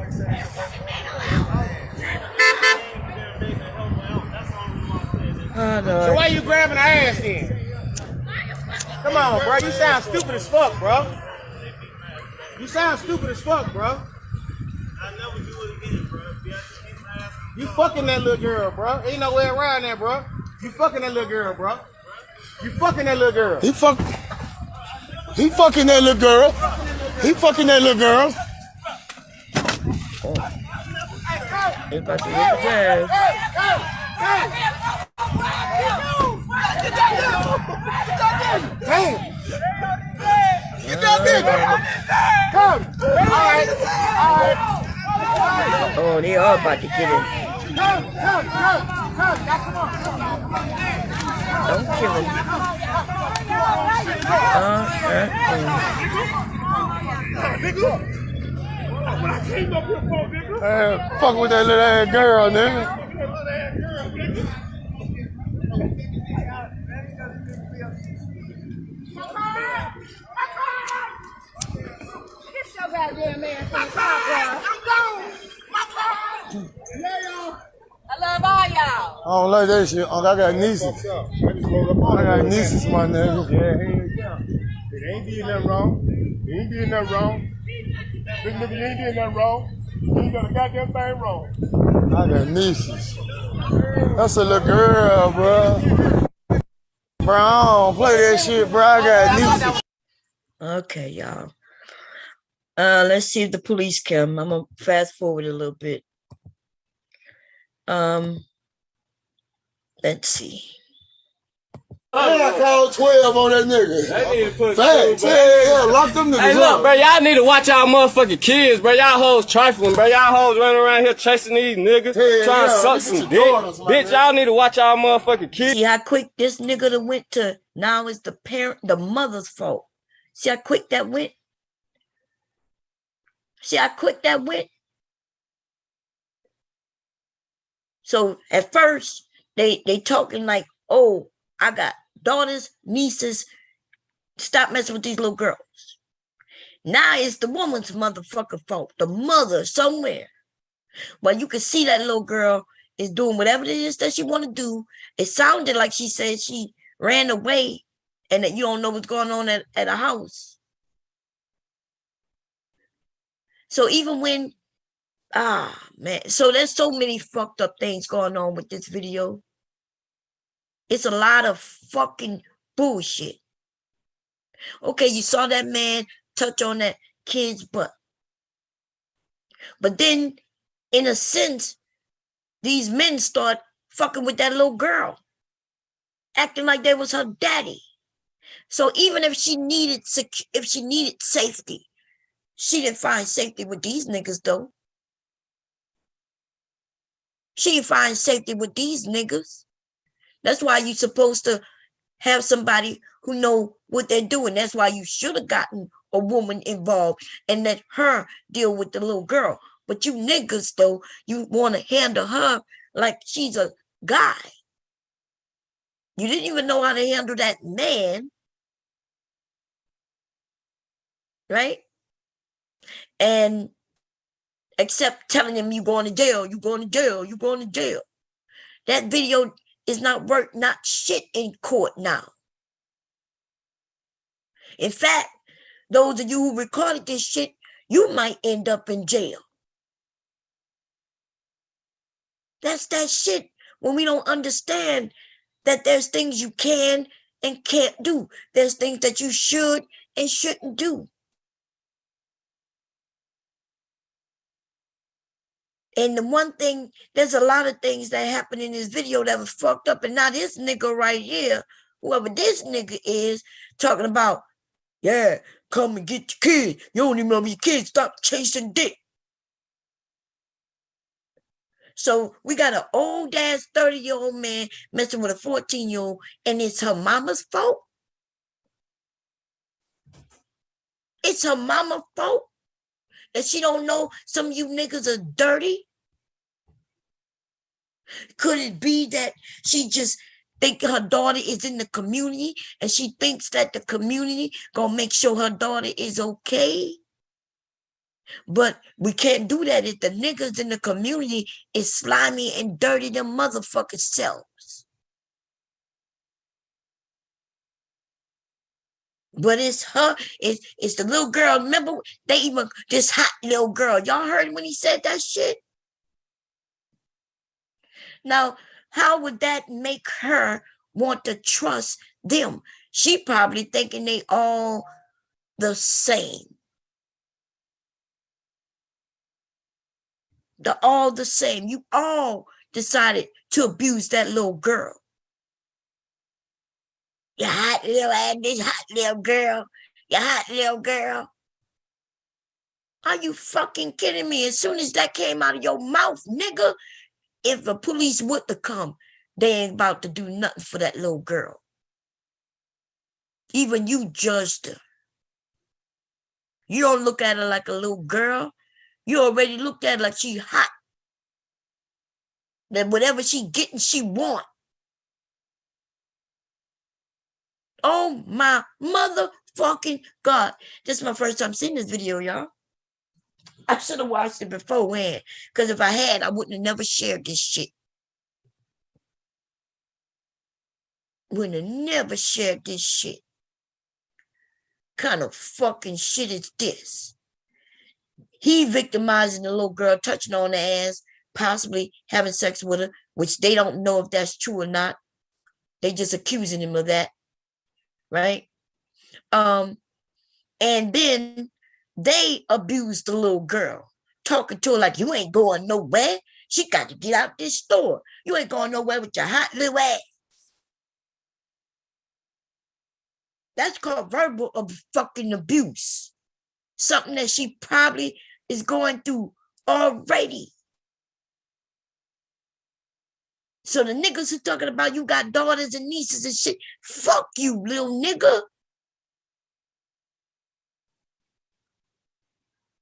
So why you grabbing her ass then? Come on, bro. You sound stupid as fuck, bro. You sound stupid as fuck, bro. I never do it again, bro. You fucking that little girl, bro. Ain't no way around that, bro. You fucking that little girl, bro. You fucking that little girl. He fucking that little girl. He fucking that little girl. He about to whip his ass. Damn. Get that nigga. Come. All right. Oh, they all about to get it. Come. Don't kill him. Fuck with that little ass girl, nigga. I love all y'all. I don't like that shit. I got nieces. I got nieces, my nigga. Yeah. It ain't did nothing wrong. He ain't did nothing wrong. This nigga ain't did nothing wrong. He ain't done a goddamn thing wrong. I got nieces. That's a little girl, bro. Bro, I don't play that shit, bro. I got nieces. Okay, y'all. Let's see if the police come. I'm gonna fast forward a little bit. Let's see. I called 12 on that nigga. Facts. Yeah, lock them niggas Hey, look, up. bro, y'all need to watch y'all motherfucking kids, bro. Y'all hoes trifling, bro. Y'all hoes running around here chasing these niggas, trying to suck look at some your dick. daughters, my Bitch, nigga. y'all need to watch y'all motherfucking kids. See how quick this nigga that went to now it's the mother's fault. See how quick that went? See how quick that went? So at first they talking like, oh, I got daughters, nieces, stop messing with these little girls. Now it's the woman's motherfucking fault. The mother somewhere. Well, you can see that little girl is doing whatever it is that she want to do. It sounded like she said she ran away and that you don't know what's going on at a house. So even when, man, so there's so many fucked up things going on with this video. It's a lot of fucking bullshit. Okay, you saw that man touch on that kid's butt. But then, in a sense, these men start fucking with that little girl, acting like they was her daddy. So even if she needed safety, she didn't find safety with these niggas though. She didn't find safety with these niggas. That's why you supposed to have somebody who know what they're doing. That's why you should have gotten a woman involved and let her deal with the little girl. But you niggas though, you want to handle her like she's a guy. You didn't even know how to handle that man, right? And except telling him you going to jail, you going to jail, you going to jail. That video is not worth not shit in court now. In fact, those of you who recorded this shit, you might end up in jail. That's that shit when we don't understand that there's things you can and can't do. There's things that you should and shouldn't do. And the one thing, there's a lot of things that happened in this video that was fucked up. And now this nigga right here, whoever this nigga is, talking about, yeah, come and get your kid. You don't even love your kids. Stop chasing dick. So we got an old ass 30-year-old man messing with a 14-year-old, and it's her mama's fault. It's her mama's fault that she don't know some of you niggas are dirty. Could it be that she just think her daughter is in the community and she thinks that the community gonna make sure her daughter is okay? But we can't do that if the niggas in the community is slimy and dirty them motherfuckers selves. But it's her, it's the little girl. Remember, they even, this hot little girl. Y'all heard when he said that shit? Now, how would that make her want to trust them? She probably thinking they all the same. They're all the same. You all decided to abuse that little girl. You hot little ass, this hot little girl. You hot little girl. Are you fucking kidding me? As soon as that came out of your mouth, nigga, if the police would have come, they ain't about to do nothing for that little girl. Even you judged her. You don't look at her like a little girl. You already looked at her like she hot. That whatever she getting, she want. Oh my motherfucking God. This is my first time seeing this video, y'all. I should have watched it beforehand. Because if I had, I wouldn't have never shared this shit. Wouldn't have never shared this shit. Kind of fucking shit is this? He victimizing the little girl, touching on the ass, possibly having sex with her, which they don't know if that's true or not. They just accusing him of that, right? And then they abused the little girl, talking to her like, you ain't going nowhere. She got to get out this store. You ain't going nowhere with your hot little ass. That's called verbal fucking abuse. Something that she probably is going through already. So the niggas who talking about you got daughters and nieces and shit, fuck you, little nigga.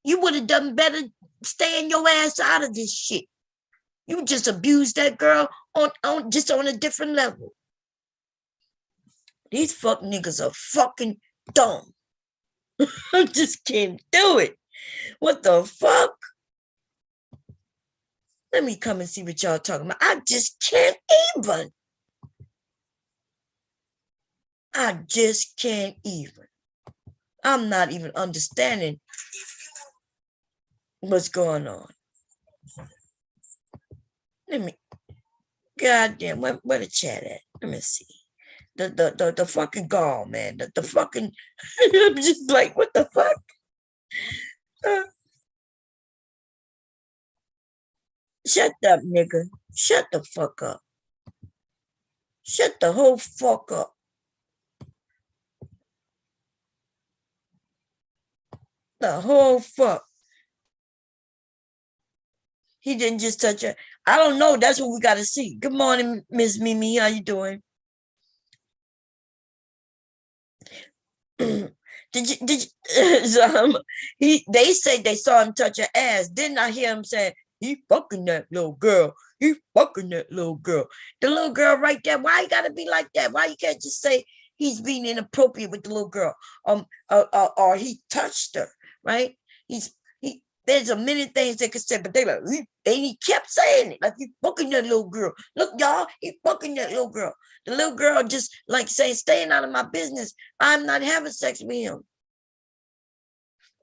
You would have done better staying your ass out of this shit. You just abused that girl on just on a different level. These fuck niggas are fucking dumb. I just can't do it. What the fuck? Let me come and see what y'all talking about. I just can't even. I just can't even. I'm not even understanding. What's going on? Let me, goddamn, where the chat at? Let me see. The fucking gall, man. The fucking, I'm just like, what the fuck? Shut up, nigga. Shut the fuck up. Shut the whole fuck up. The whole fuck. He didn't just touch her. I don't know. That's what we got to see. Good morning, Miss Mimi. How you doing? Did you, they say they saw him touch her ass. Didn't I hear him say, he fucking that little girl. He fucking that little girl. The little girl right there. Why you gotta be like that? Why you can't just say he's being inappropriate with the little girl? Or he touched her, right? There's a million things they could say, but he kept saying it, like he fucking that little girl. Look, y'all, he fucking that little girl. The little girl just like saying, staying out of my business. I'm not having sex with him.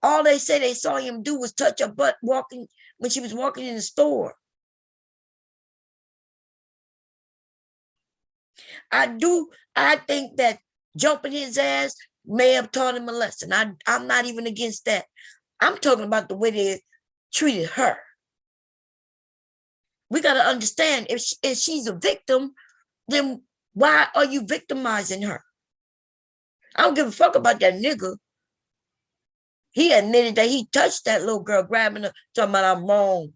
All they say they saw him do was touch her butt walking when she was walking in the store. I think that jumping his ass may have taught him a lesson. I'm not even against that. I'm talking about the way they treated her. We got to understand, if she's a victim, then why are you victimizing her? I don't give a fuck about that nigga. He admitted that he touched that little girl, grabbing her, talking about I'm wrong.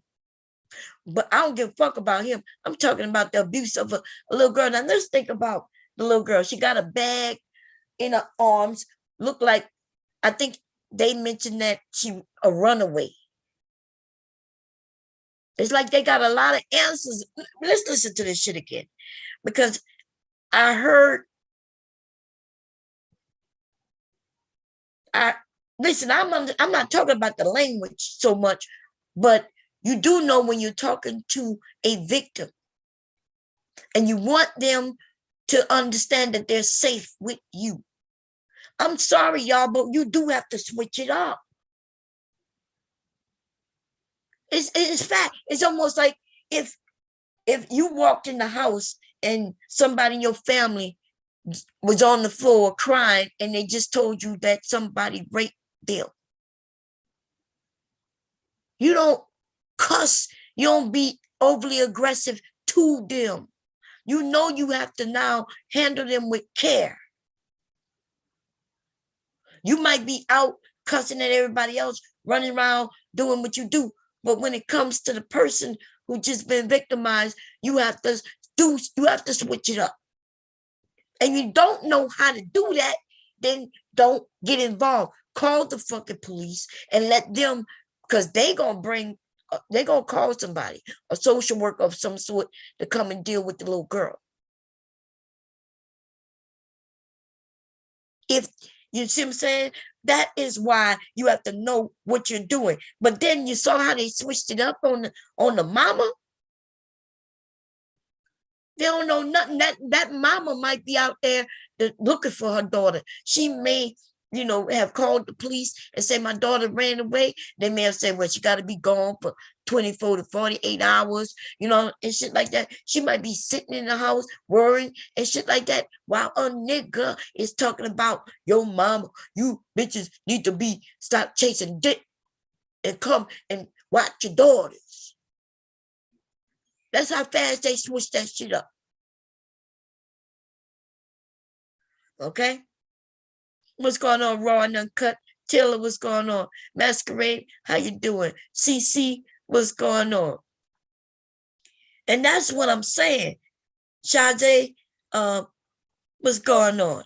But I don't give a fuck about him. I'm talking about the abuse of a little girl. Now let's think about the little girl. She got a bag in her arms, looked like, I think they mentioned that she a runaway. It's like they got a lot of answers. Let's listen to this shit again, because I heard. Listen. I'm not talking about the language so much, but you do know when you're talking to a victim, and you want them to understand that they're safe with you. I'm sorry, y'all, but you do have to switch it up. It's fact. It's almost like if you walked in the house and somebody in your family was on the floor crying and they just told you that somebody raped them. You don't cuss. You don't be overly aggressive to them. You know you have to now handle them with care. You might be out cussing at everybody else, running around doing what you do. But when it comes to the person who just been victimized, you have to switch it up. And you don't know how to do that, then don't get involved. Call the fucking police and let them, because they're gonna call somebody, a social worker of some sort, to come and deal with the little girl. If you see what I'm saying, that is why you have to know what you're doing. But then you saw how they switched it up on the mama. They don't know nothing. That mama might be out there looking for her daughter. She may, have called the police and say, my daughter ran away. They may have said, well, she got to be gone for 24 to 48 hours, and shit like that. She might be sitting in the house worrying and shit like that while a nigga is talking about your mama. You bitches need to stop chasing dick and come and watch your daughters. That's how fast they switch that shit up. Okay? What's going on, Raw and Uncut? Taylor, what's going on? Masquerade, how you doing? CC, what's going on? And that's what I'm saying. Sade, what's going on?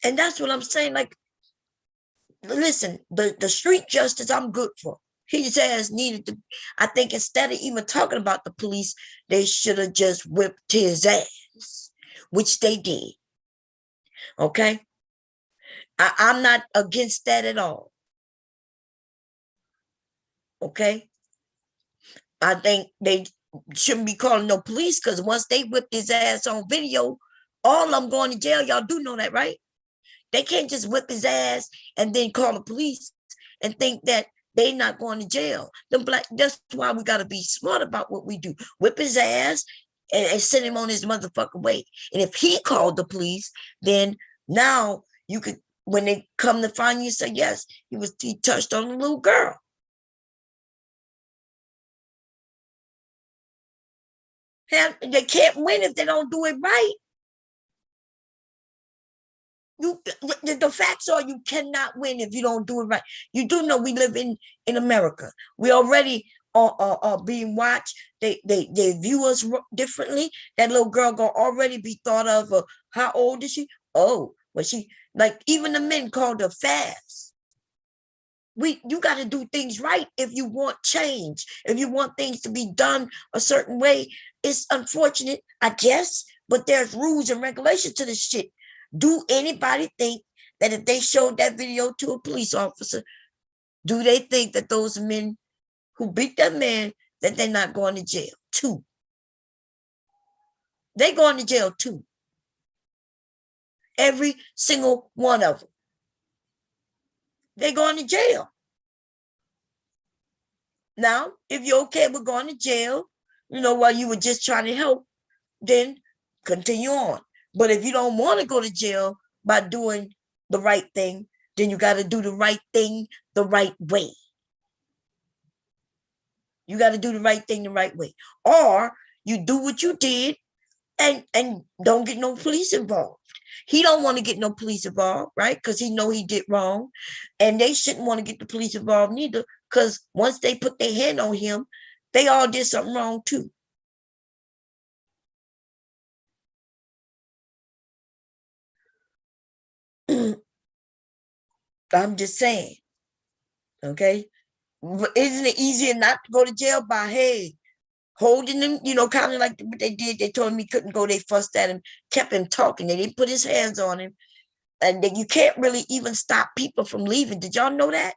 And that's what I'm saying. Like, listen, the street justice I'm good for. His ass needed to, I think instead of even talking about the police, they should have just whipped his ass, which they did. Okay? I'm not against that at all. Okay? I think they shouldn't be calling no police, because once they whipped his ass on video, all of them going to jail. Y'all do know that, right? They can't just whip his ass and then call the police and think that they not going to jail. That's why we got to be smart about what we do. Whip his ass and send him on his motherfucking way. And if he called the police, then now you could, when they come to find you, say, yes, he touched on a little girl. And they can't win if they don't do it right. The facts are you cannot win if you don't do it right. You do know we live in America. We already are being watched. They view us differently. That little girl gonna already be thought of. How old is she? Oh, well, she, like, even the men called her fast. You got to do things right if you want change. If you want things to be done a certain way, it's unfortunate, I guess, but there's rules and regulations to this shit. Do anybody think that if they showed that video to a police officer, do they think that those men who beat that man, that they're not going to jail too? They're going to jail too. Every single one of them. They're going to jail. Now, if you're okay with going to jail, while you were just trying to help, then continue on. But if you don't want to go to jail by doing the right thing, then you got to do the right thing the right way. You got to do the right thing the right way. Or you do what you did and don't get no police involved. He don't want to get no police involved, right? Because he know he did wrong. And they shouldn't want to get the police involved neither, because once they put their hand on him, they all did something wrong too. I'm just saying, okay? Isn't it easier not to go to jail by, hey, holding him, kind of like what they did? They told him he couldn't go. They fussed at him, kept him talking. They didn't put his hands on him. And then you can't really even stop people from leaving. Did y'all know that?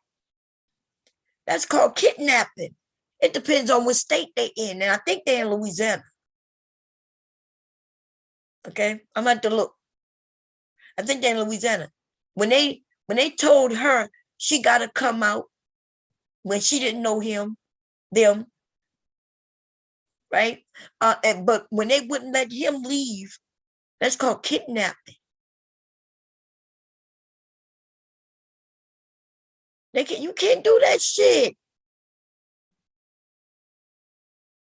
That's called kidnapping. It depends on what state they're in. And I think they're in Louisiana. Okay? I'm going to have to look. I think they're in Louisiana. When they told her she got to come out when she didn't know them, right? But when they wouldn't let him leave, that's called kidnapping. You can't do that shit.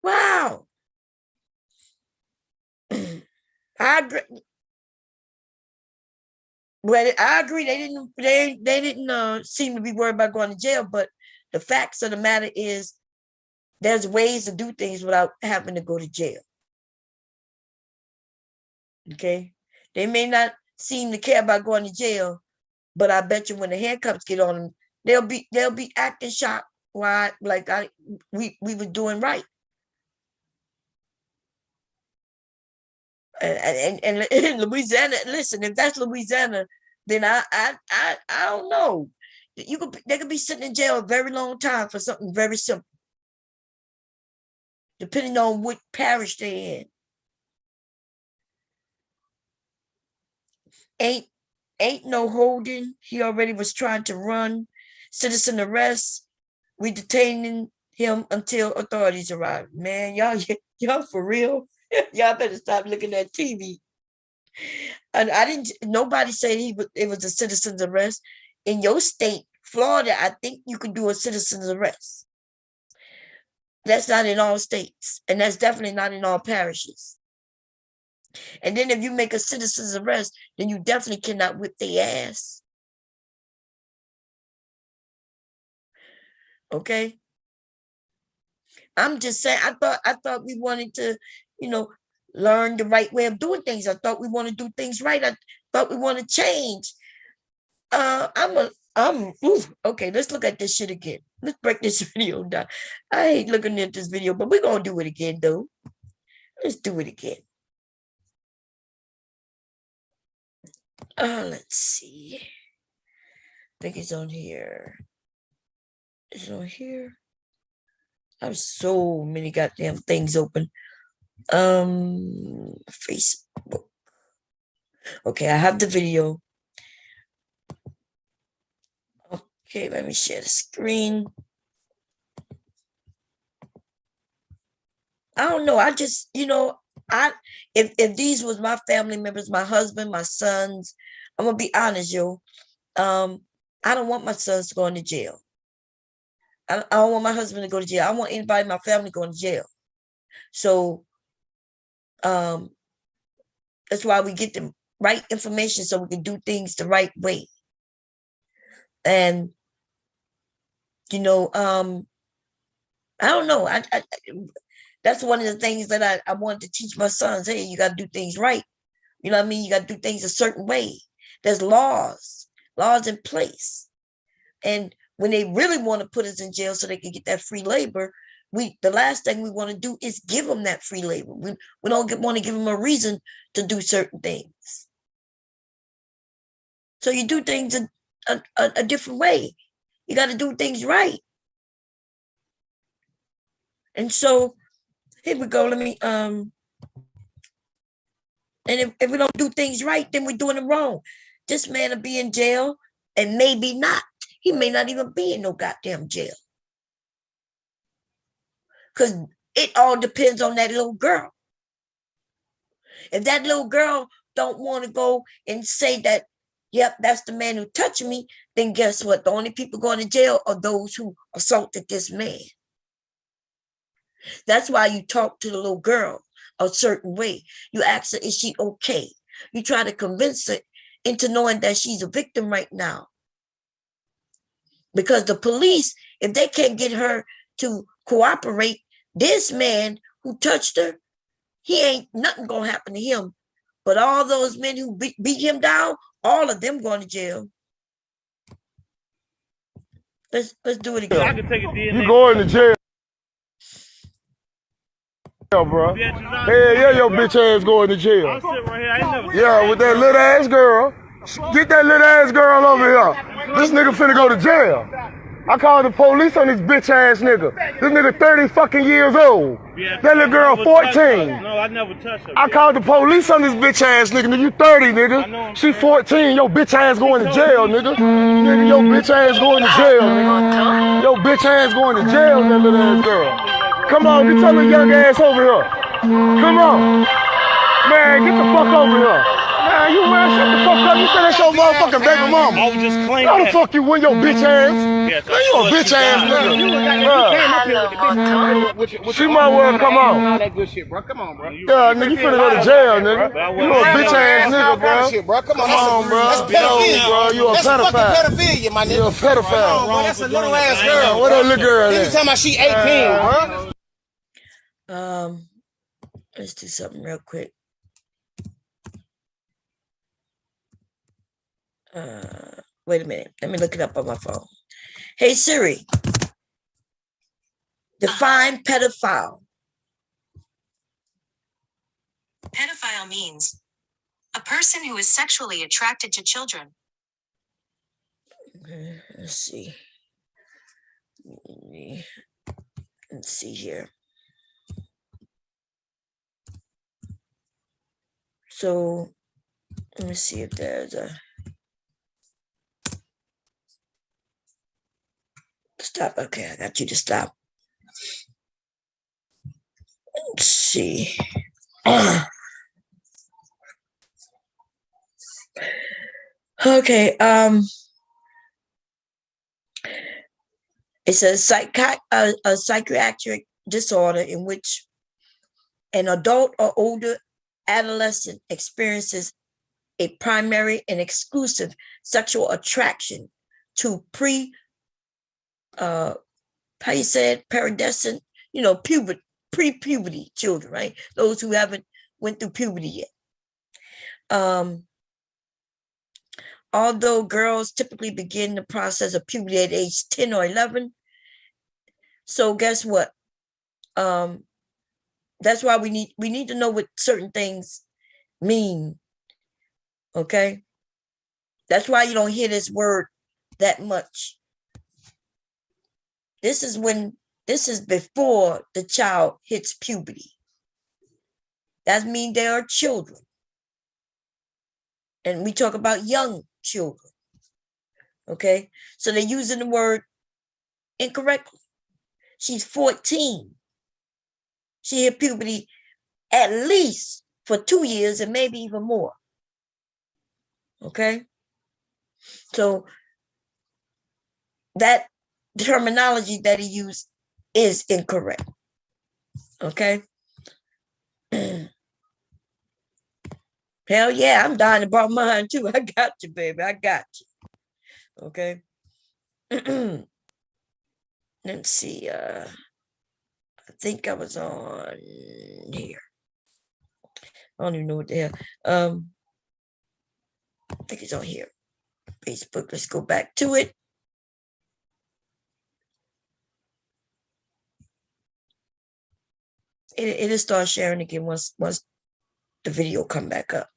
Wow. I agree. Well, I agree. They didn't seem to be worried about going to jail, but the facts of the matter is there's ways to do things without having to go to jail. Okay? They may not seem to care about going to jail, but I bet you when the handcuffs get on them, they'll be acting shocked. Why? Like we were doing right. And in Louisiana, listen, if that's Louisiana, then I don't know. They could be sitting in jail a very long time for something very simple, depending on what parish they're in. Ain't no holding. He already was trying to run. Citizen arrest. We detaining him until authorities arrive. Man, y'all for real? Y'all better stop looking at TV. And nobody said it was a citizen's arrest. In your state, Florida, I think you can do a citizen's arrest. That's not in all states. And that's definitely not in all parishes. And then if you make a citizen's arrest, then you definitely cannot whip their ass. Okay? I'm just saying, I thought we wanted to, learn the right way of doing things. I thought we want to do things right. I thought we want to change. Okay, let's look at this shit again. Let's break this video down. I hate looking at this video, but we're gonna do it again though. Let's do it again. Let's see. I think it's on here. Is it on here? I have so many goddamn things open. Facebook. Okay, I have the video. Okay, let me share the screen. I don't know. I just, if these was my family members, my husband, my sons, I'm gonna be honest, yo. I don't want my sons to go into jail. I don't want my husband to go to jail. I don't want anybody in my family going to jail. So that's why we get the right information so we can do things the right way. And I don't know. That's one of the things that I wanted to teach my sons. Hey, you got to do things right. You know what I mean? You got to do things a certain way. There's laws in place. And when they really want to put us in jail so they can get that free labor, the last thing we want to do is give them that free labor. We don't want to give them a reason to do certain things. So you do things a different way. You got to do things right. And so here we go. Let me and if we don't do things right, then we're doing it wrong. This man will be in jail and maybe not. He may not even be in no goddamn jail. Because it all depends on that little girl. If that little girl don't want to go and say that, yep, that's the man who touched me, then guess what? The only people going to jail are those who assaulted this man. That's why you talk to the little girl a certain way. You ask her, is she okay? You try to convince her into knowing that she's a victim right now. Because the police, if they can't get her to cooperate, this man who touched her, he ain't nothing gonna happen to him. But all those men who beat him down, all of them going to jail. Let's do it again. I can take a DNA. You going to jail, bro. Hell yeah, your bitch ass going to jail. I'm sitting right here. I ain't never. Yeah, with that little ass girl. Get that little ass girl over here. This nigga finna go to jail. I called the police on this bitch ass nigga. This nigga 30 fucking years old. That little girl 14. No, I never touched her. I called the police on this bitch ass nigga. Nigga, you 30, nigga. She 14. Your bitch ass going to jail, nigga. Nigga, your bitch ass going to jail, nigga. Your bitch ass going to jail, that little ass girl. Come on, get your little young ass over here. Come on. Man, get the fuck over here. Man, you man, shut the fuck up. You said that's your motherfucking baby mama. I was just claiming How the that. fuck you win your bitch ass? Yes, Man, you a bitch ass nigga. She might well come on. All that good shit, bro. Come on, bro. Yeah, nigga, you finna go to jail, nigga. You a bitch ass nigga, bro. Shit, bro. Come on, bro. that's pedophilia, bro. You a that's fucking pedophile. pedophilia, my nigga. You a pedophile. Bro, that's a little ass girl. What that little girl Then you is? talking about she 18, bro? Let's do something real quick. Wait a minute. Let me look it up on my phone. Hey Siri, define pedophile. Pedophile means a person who is sexually attracted to children. Okay, let's see. Let's see here. So let me see if there's a stop. Okay, I got you to stop. Let's see. Okay, it's a psychiatric disorder in which an adult or older adolescent experiences a primary and exclusive sexual attraction to peridescent, pre-puberty children, right? Those who haven't went through puberty yet. Although girls typically begin the process of puberty at age 10 or 11. So guess what? That's why we need to know what certain things mean. Okay? That's why you don't hear this word that much. This is before the child hits puberty. That means they are children. And we talk about young children. Okay? So they're using the word incorrectly. She's 14. She hit puberty at least for 2 years and maybe even more. Okay? So that terminology that he used is incorrect. Okay? Hell yeah, I'm dying to borrow mine too. I got you, baby. I got you. Okay? Let's see. I think I was on here. I don't even know what the hell. I think it's on here. Facebook. Let's go back to it. It'll start sharing again once the video come back up.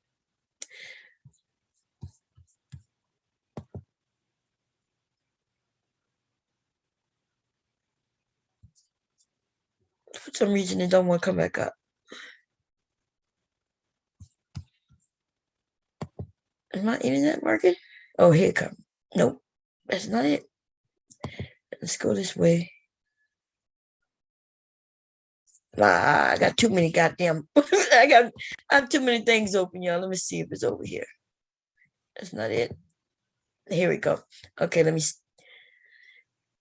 For some reason, it don't want to come back up. Is my internet working? Oh, here it comes. Nope, that's not it. Let's go this way. I got too many goddamn. I have too many things open, y'all. Let me see if it's over here. That's not it. Here we go. Okay, let me.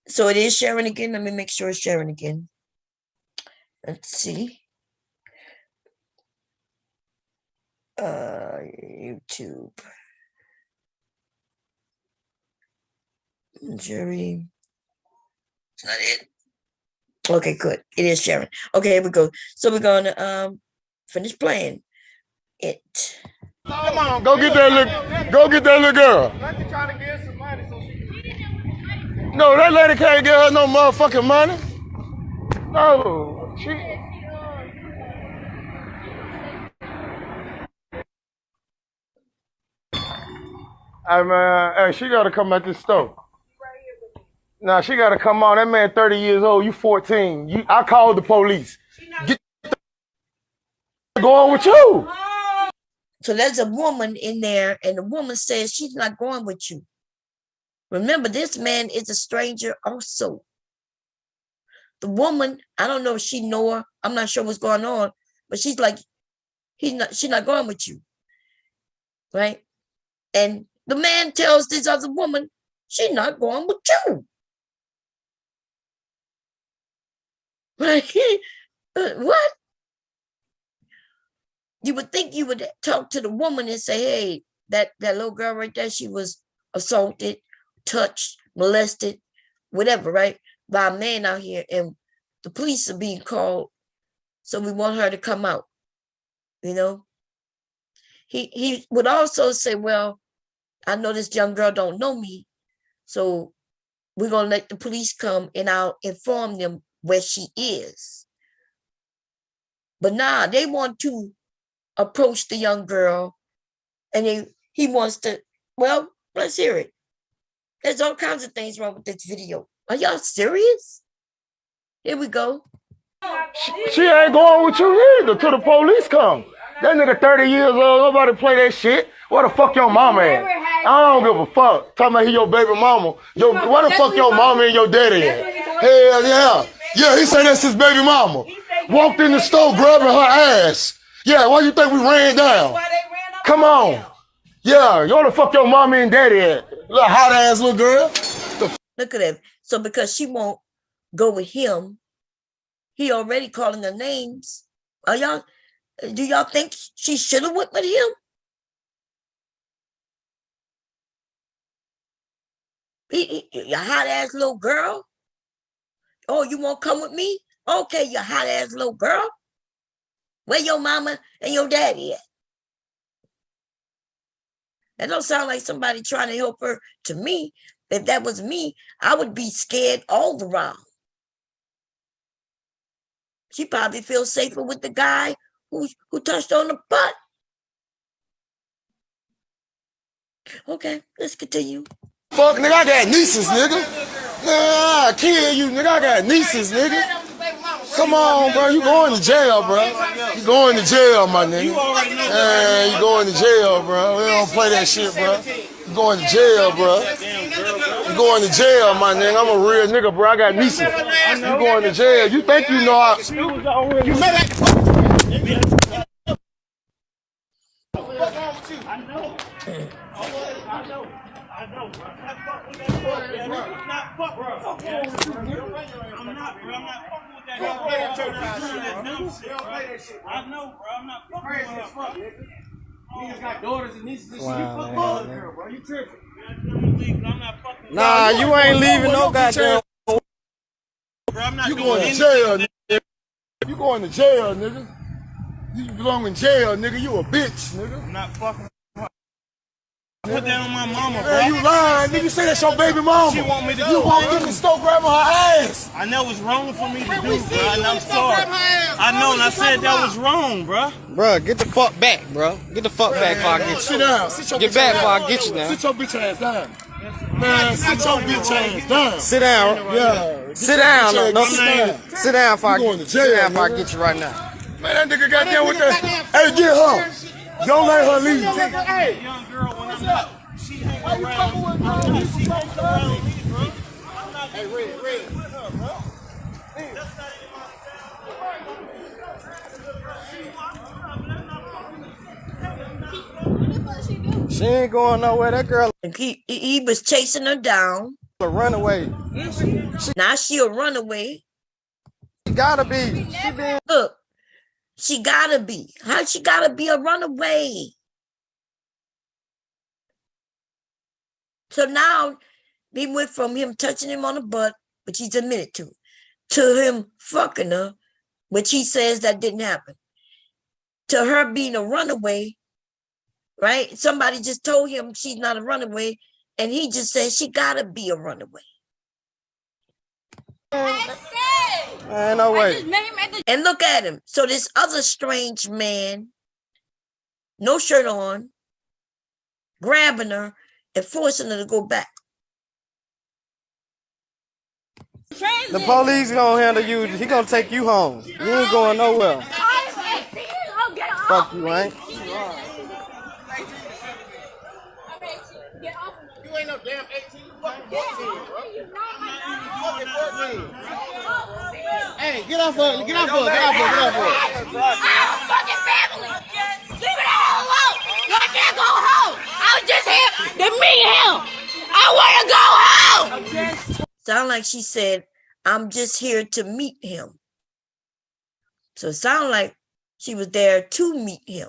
So it is sharing again. Let me make sure it's sharing again. Let's see. YouTube. Jerry. It's not it. Okay, good. It is sharing. Okay, here we go. So we're gonna finish playing it. Come on, go get that little girl. No, that lady can't get her no motherfucking money. No, she. Hey man, hey, she gotta come at this store. Nah, she gotta come on. That man 30 years old, you 14. I called the police. Get going with you. So there's a woman in there, and the woman says she's not going with you. Remember, this man is a stranger also. The woman, I don't know if she know her. I'm not sure what's going on, but she's like, she's not going with you. Right? And the man tells this other woman, she's not going with you. Right? What? You would think you would talk to the woman and say, hey, that little girl right there, she was assaulted, touched, molested, whatever, right? By a man out here. And the police are being called. So we want her to come out. You know? He would also say, well, I know this young girl don't know me. So we're going to let the police come and I'll inform them where she is. But nah, they want to approach the young girl and he wants to, well, let's hear it. There's all kinds of things wrong with this video. Are y'all serious? Here we go. She ain't going with you either till the police come. That nigga 30 years old, nobody play that shit. Where the fuck your mama at? I don't give a fuck. Talking about he your baby mama. Where the fuck your mama and your daddy at? Hell yeah. Yeah, he said that's his baby mama. Walked in the store grabbing her ass. Yeah, why you think we ran down? Come on. Yeah, where the fuck your mama and daddy at? Little hot ass little girl. Look at that. So because she won't go with him, he already calling her names. Do y'all think she should have went with him? You hot ass little girl. Oh, you won't come with me? Okay, you hot ass little girl. Where your mama and your daddy at? That don't sound like somebody trying to help her to me. If that was me, I would be scared all around. She probably feels safer with the guy who touched on the butt. Okay, let's continue. Fuck, nigga, I got nieces, nigga. Nah, I kill you, nigga. I got nieces, nigga. Come on, bro. You going to jail, bro. You going to jail, my nigga. You going to jail, bro. We don't play that shit, bro. You going to jail, bro. You going to jail, my nigga. I'm a real nigga, bro. I got nieces. You going to jail. You think you know how. You met at the fucking train. What's wrong with you? I know. I know, bro. I'm not fucking with that shit, man. I'm not fucking with that. I'm not, bro. I'm not fucking with that. You don't play that church That shit, dumb bro. shit, You don't bro. play that shit, bro. I know, bro. I'm not fucking Crazy with as her, fuck, bro. nigga. Niggas got daughters and nieces and shit. You Wow, fuck man, with girl, bro. You tripping. I'm not fucking with Nah, you ain't leaving no goddamn. bro. I'm not You doing going to anything. jail, nigga. You going to jail, nigga. You belong in jail, nigga. You a bitch, nigga. I'm not fucking. Put that on my mama, bro. Man, you lying, nigga. You say that's your baby mama. She want me to You do, walked bro. in the store grabbing her ass. I know it's wrong for me to do, we bro, see you and in I'm the store sorry. grab her ass, I bro. know, What and I you said talking that about? was wrong, bro. Bruh, get the fuck back, bro. Get the fuck back before I get you. Sit down. Sit your Get bitch back ass before I down. get you now. Sit your bitch ass down. Man, sit your bitch ass down. Sit down. Yeah. Sit down. Sit No, down. sit down before I You going get to sit jail, down before I nigga. get you right now. Man, that nigga got down with that. Hey, get her. Don't let her leave. Hey, Young girl, when what's I'm up? not, she hang Why you around. fucking with girl? She You hang fucking around with me, bro. I'm not Hey, Red. with her, bro. Damn. That's not even my style. She ain't going nowhere. That girl And he was chasing her down. a runaway. Now she a runaway. She gotta be. She been. Look, she gotta be. How she gotta be a runaway? So now we went from him touching him on the butt, which he's admitted to him fucking her, which he says that didn't happen, to her being a runaway, right? Somebody just told him she's not a runaway, and he just says she gotta be a runaway. Man, no way. And look at him. So this other strange man, no shirt on, grabbing her and forcing her to go back. The police gonna handle you. He gonna take you home. You ain't going nowhere. Fuck you, ain't. You ain't no damn 18. You fucking 14, bro. You fucking 14. Hey, get off her. Get off her. Get off her. Get off her. I have a fucking family. Leave me the hell alone. I can't go home. I was just here to meet him. I want to go home. Sound like she said, I'm just here to meet him. So it sounded like she was there to meet him.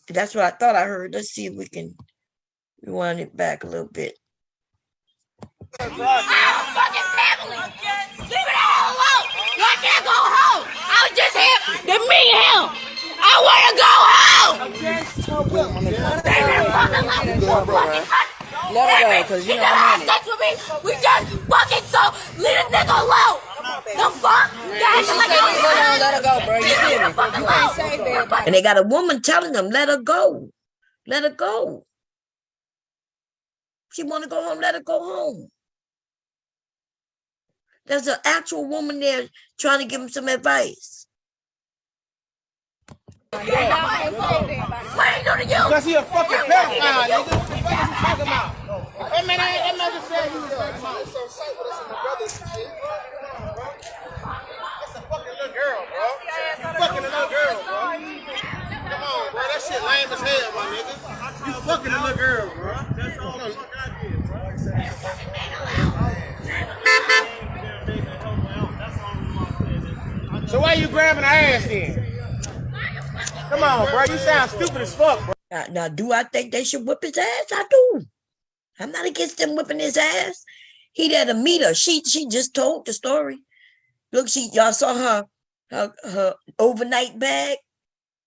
That's what I thought I heard. Let's see if we can rewind it back a little bit. I have a fucking family. Leave me the hell alone. I can't go home. I was just here to meet him. I want to go home. Leave me the fuck alone. Let her go, because you know I'm in it. Sex with me. We just fucking so. Leave the nigga alone. The fuck? Guys, like Let her go, bro. You feel me? You can't save everybody. And they got a woman telling them, let her go. Let her go. She want to go home, let her go home. There's an actual woman there trying to give him some advice. what are you doing to you? Because he a fucking pedophile, nigga. What the fuck is you talking about? That man just said he was talking about. He's so sick with us and the brothers and shit. That's a fucking little girl, bro. Fucking a little girl, bro. Come on, bro. That shit lame as hell, my nigga. You fucking a little girl, bro. That's all the fuck I did, bro. That's all the So why you grabbing her ass then? Come on, bro. You sound stupid as fuck, bro. Now, do I think they should whip his ass? I do. I'm not against them whipping his ass. He there to meet her. She just told the story. Look, y'all saw her overnight bag.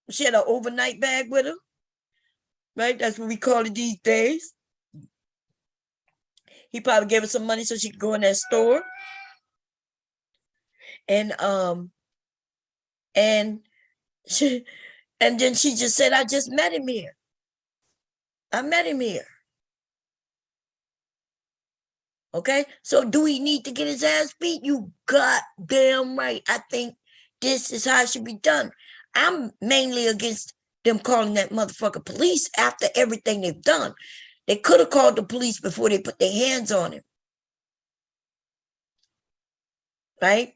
She had an overnight bag with her. Right? That's what we call it these days. He probably gave her some money so she could go in that store. And then she just said, I just met him here. I met him here. Okay, so do we need to get his ass beat? You goddamn right. I think this is how it should be done. I'm mainly against them calling that motherfucker police after everything they've done. They could have called the police before they put their hands on him. right?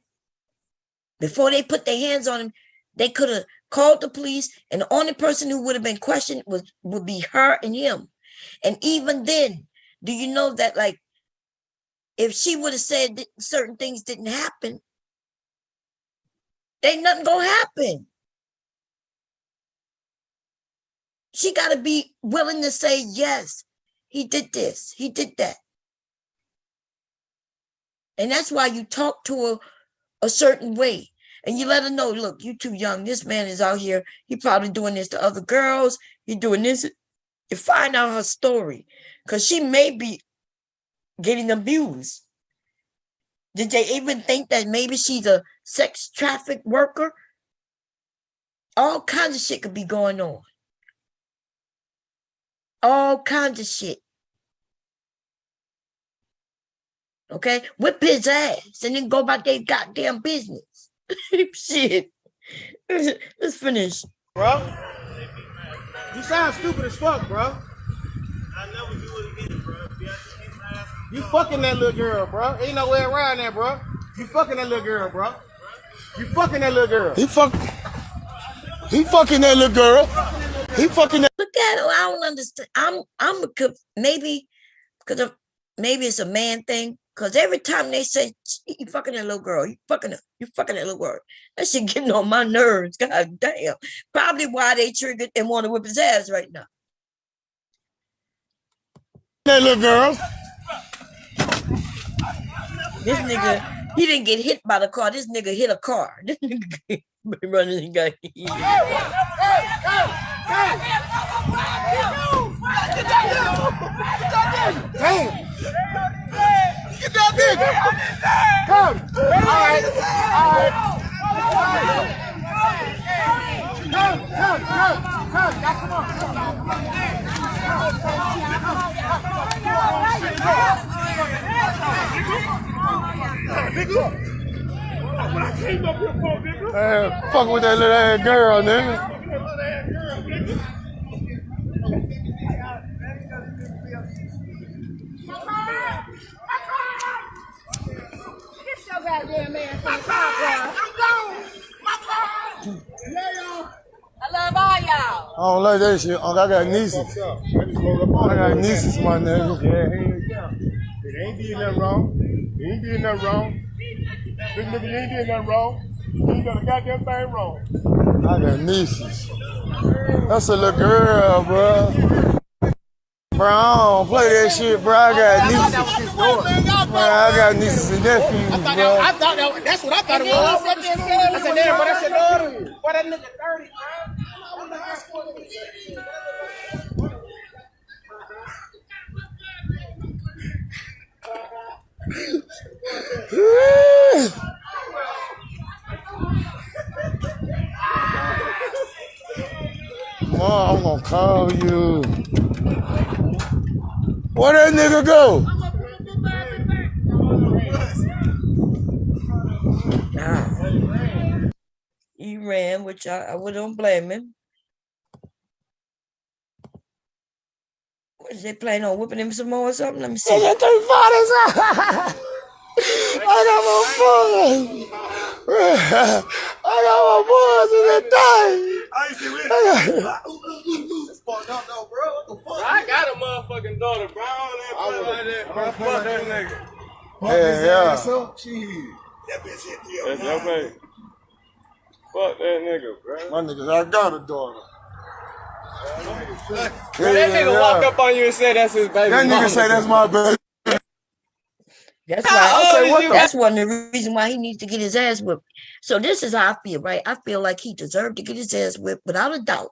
Before they put their hands on him, they could have called the police, and the only person who would have been questioned would be her and him. And even then, do you know that, like, if she would have said that certain things didn't happen, ain't nothing gonna happen. She got to be willing to say, yes, he did this, he did that. And that's why you talk to her a certain way. And you let her know, look, you too young. This man is out here. He probably doing this to other girls. He doing this. You find out her story. Because she may be getting abused. Did they even think that maybe she's a sex traffic worker? All kinds of shit could be going on. All kinds of shit. Okay? Whip his ass and then go about their goddamn business. Shit. Let's finish. Bro, you sound stupid as fuck, bro. I never do it again, bro. You fucking that little girl, bro. Ain't no way around that, bro. You fucking that little girl, bro. You fucking that little girl. He fucking that little girl. He fucking that. Look at it. I don't understand. Maybe because maybe it's a man thing. Because every time they say you fucking that little girl, you fucking that little girl, that shit getting on my nerves. God damn. Probably why they triggered and want to whip his ass right now. That little girl. This nigga, he didn't get hit by the car. This nigga hit a car. This nigga running and got hit. Damn. Get that nigga. Come. All right. Come. When I came up here for, nigga. Man, fuck with that little ass girl, nigga. Get your goddamn man from the car, bro. I'm gone. My car. Yeah, y'all. I love all y'all. I don't like that shit. I got nieces. I got nieces, my nigga. Yeah. It ain't did nothing wrong. It ain't did nothing wrong. Big nigga, you ain't did nothing wrong. You ain't done a goddamn thing wrong. I got nieces. That's a little girl, bro. Bro, I don't play that shit, bro. I got nieces. Bro, I got nieces and nephews, bro. I thought that's what I thought it was. I said, damn, but that's your daughter. Boy, that nigga 30, Mom, I'm gonna call you. Where that nigga go? Nah. He ran, which I wouldn't blame him. What is they planning on whipping him some more or something? Let me see. I got my boys. I got my boys in that thing. It's fucked up though, bro. What the fuck? I got a motherfucking daughter, bro. I don't like that, bro. Fuck that nigga. Yeah. That bitch hit you. That's your baby. Fuck that nigga, bro. My niggas, I got a daughter. That nigga walked up on you and said that's his baby. That nigga say that's my baby. That's why. That's one of the reasons why he needs to get his ass whipped. So this is how I feel, right? I feel like he deserved to get his ass whipped without a doubt,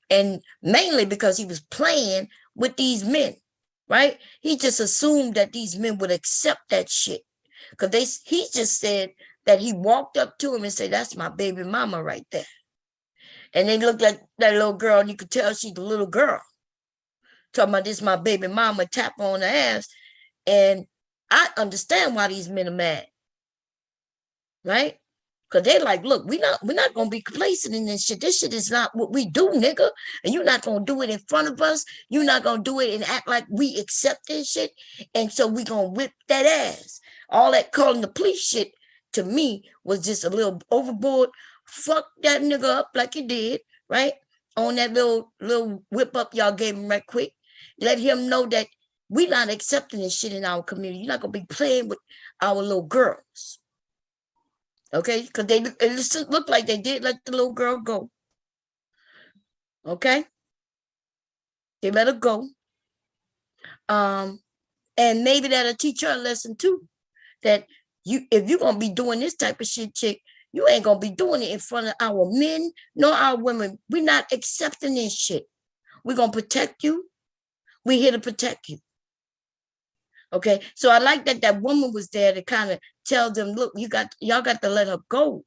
and mainly because he was playing with these men, right? He just assumed that these men would accept that shit because he just said that he walked up to him and said, "That's my baby mama right there," and they looked at that little girl, and you could tell she's a little girl. Talking about this, my baby mama, tap on the ass, and I understand why these men are mad, right? Because they're like, look, we're not gonna be complacent in this shit. This shit is not what we do, nigga. And you're not gonna do it in front of us. You're not gonna do it and act like we accept this shit. And so we gonna whip that ass. All that calling the police shit to me was just a little overboard. Fuck that nigga up like he did, right? On that little whip up y'all gave him right quick. Let him know that we not accepting this shit in our community. You're not gonna be playing with our little girls. Okay? Because it looked like they did let the little girl go. Okay? They let her go. And maybe that'll teach her a lesson too. That if you're gonna be doing this type of shit, chick, you ain't gonna be doing it in front of our men nor our women. We're not accepting this shit. We're gonna protect you. We're here to protect you. Okay, so I like that woman was there to kind of tell them, look, y'all got to let her go.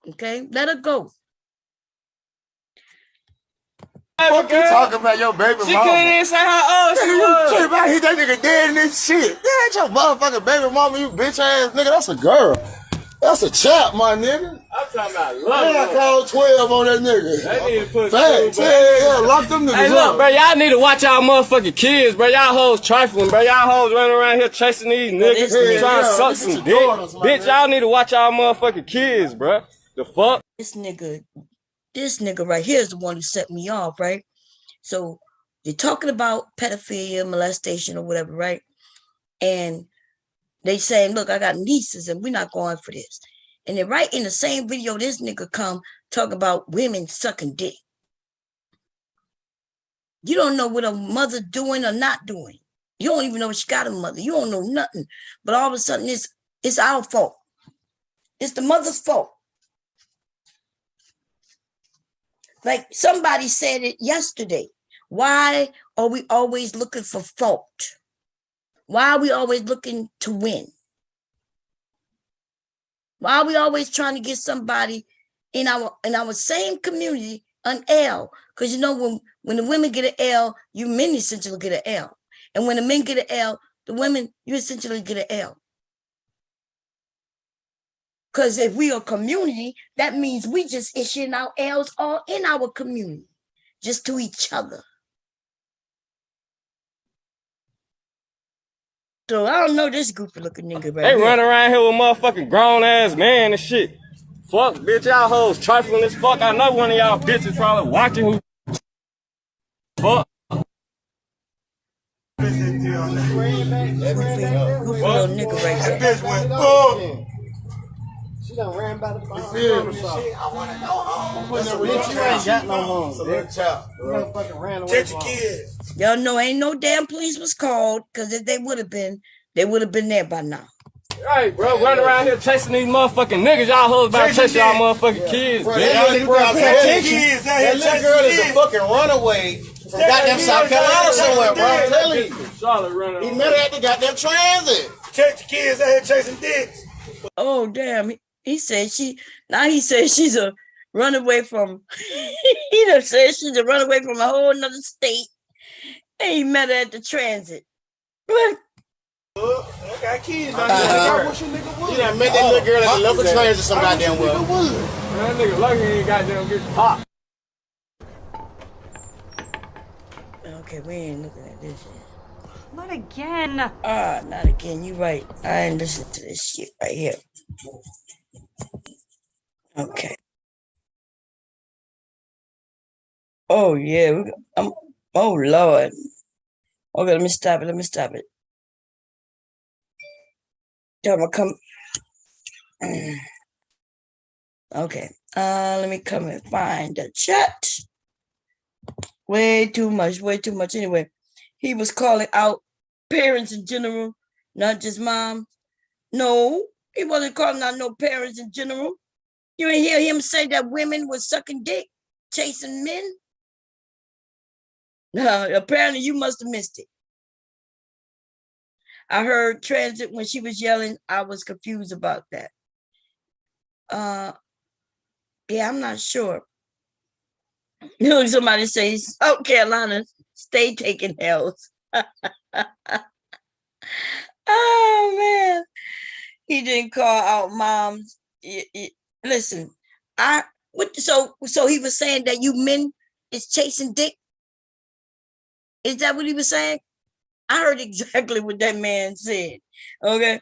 Okay, let her go. Fuck you talking about your baby mama? She couldn't even say how old she was. Shit about hit that nigga dead in this shit. That ain't your motherfucking baby mama, you bitch ass nigga. That's a girl. That's a chap, my nigga. I'm talking about love. I called 12 on that nigga. They need to put facts. Yeah, lock them niggas Hey, look, up. bro, y'all need to watch y'all motherfucking kids, bro. Y'all hoes trifling, bro. Y'all hoes running around here chasing these niggas, trying to suck some dick. Bitch, y'all need to watch y'all motherfucking kids, bro. The fuck? This nigga right here is the one who set me off, right? So they're talking about pedophilia, molestation, or whatever, right? And they saying, look, I got nieces and we're not going for this. And then right in the same video, this nigga come talk about women sucking dick. You don't know what a mother doing or not doing. You don't even know if she got a mother. You don't know nothing. But all of a sudden, it's our fault. It's the mother's fault. Like somebody said it yesterday. Why are we always looking for fault? Why are we always looking to win? Why are we always trying to get somebody in our same community an L? Because you know when the women get an L, you men essentially get an L. And when the men get an L, the women, you essentially get an L. Because if we are community, that means we just issuing our L's all in our community, just to each other. So I don't know this goofy looking nigga right They here. run around here with motherfucking grown ass man and shit. Fuck, bitch, y'all hoes trifling as fuck. I know one of y'all bitches probably watching who. Fuck. Goofy little nigga right there. That bitch went, oh. She done ran by the phone. I want to go home. Bitch, you ain't got no home. It's a little child. You done fucking ran away. Check your kids. Y'all know ain't no damn police was called, because if they would have been there by now. Right, bro, running around here chasing these motherfucking niggas. Y'all hoes about to chase y'all motherfucking kids, Bro, bitch. that little girl is a fucking runaway from goddamn South Carolina somewhere, bro. I'm telling you. Charlotte running. He met her at the goddamn transit. Check your kids out here chasing dicks. Oh damn! He said she's a runaway from. He done said she's a runaway from a whole nother state. And he met her at the transit. What? I got kids. I wish a nigga would. You done met that little girl at the local transit some goddamn well. That nigga lucky he ain't goddamn get popped. Okay, we ain't looking at this shit. Not again. Not again. You right. I ain't listening to this shit right here. Okay. Oh yeah. Oh Lord. Okay, let me stop it. I'm gonna come. Okay. Let me come and find the chat. Way too much. Anyway, he was calling out parents in general, not just mom. No, he wasn't calling out no parents in general. You ain't hear him say that women were sucking dick, chasing men? No, apparently you must have missed it. I heard transit when she was yelling. I was confused about that. Yeah, I'm not sure. You know, somebody says, South Carolina, stay taking L's. Oh man, he didn't call out moms. Listen, so he was saying that you men is chasing dick. Is that what he was saying? I heard exactly what that man said. Okay,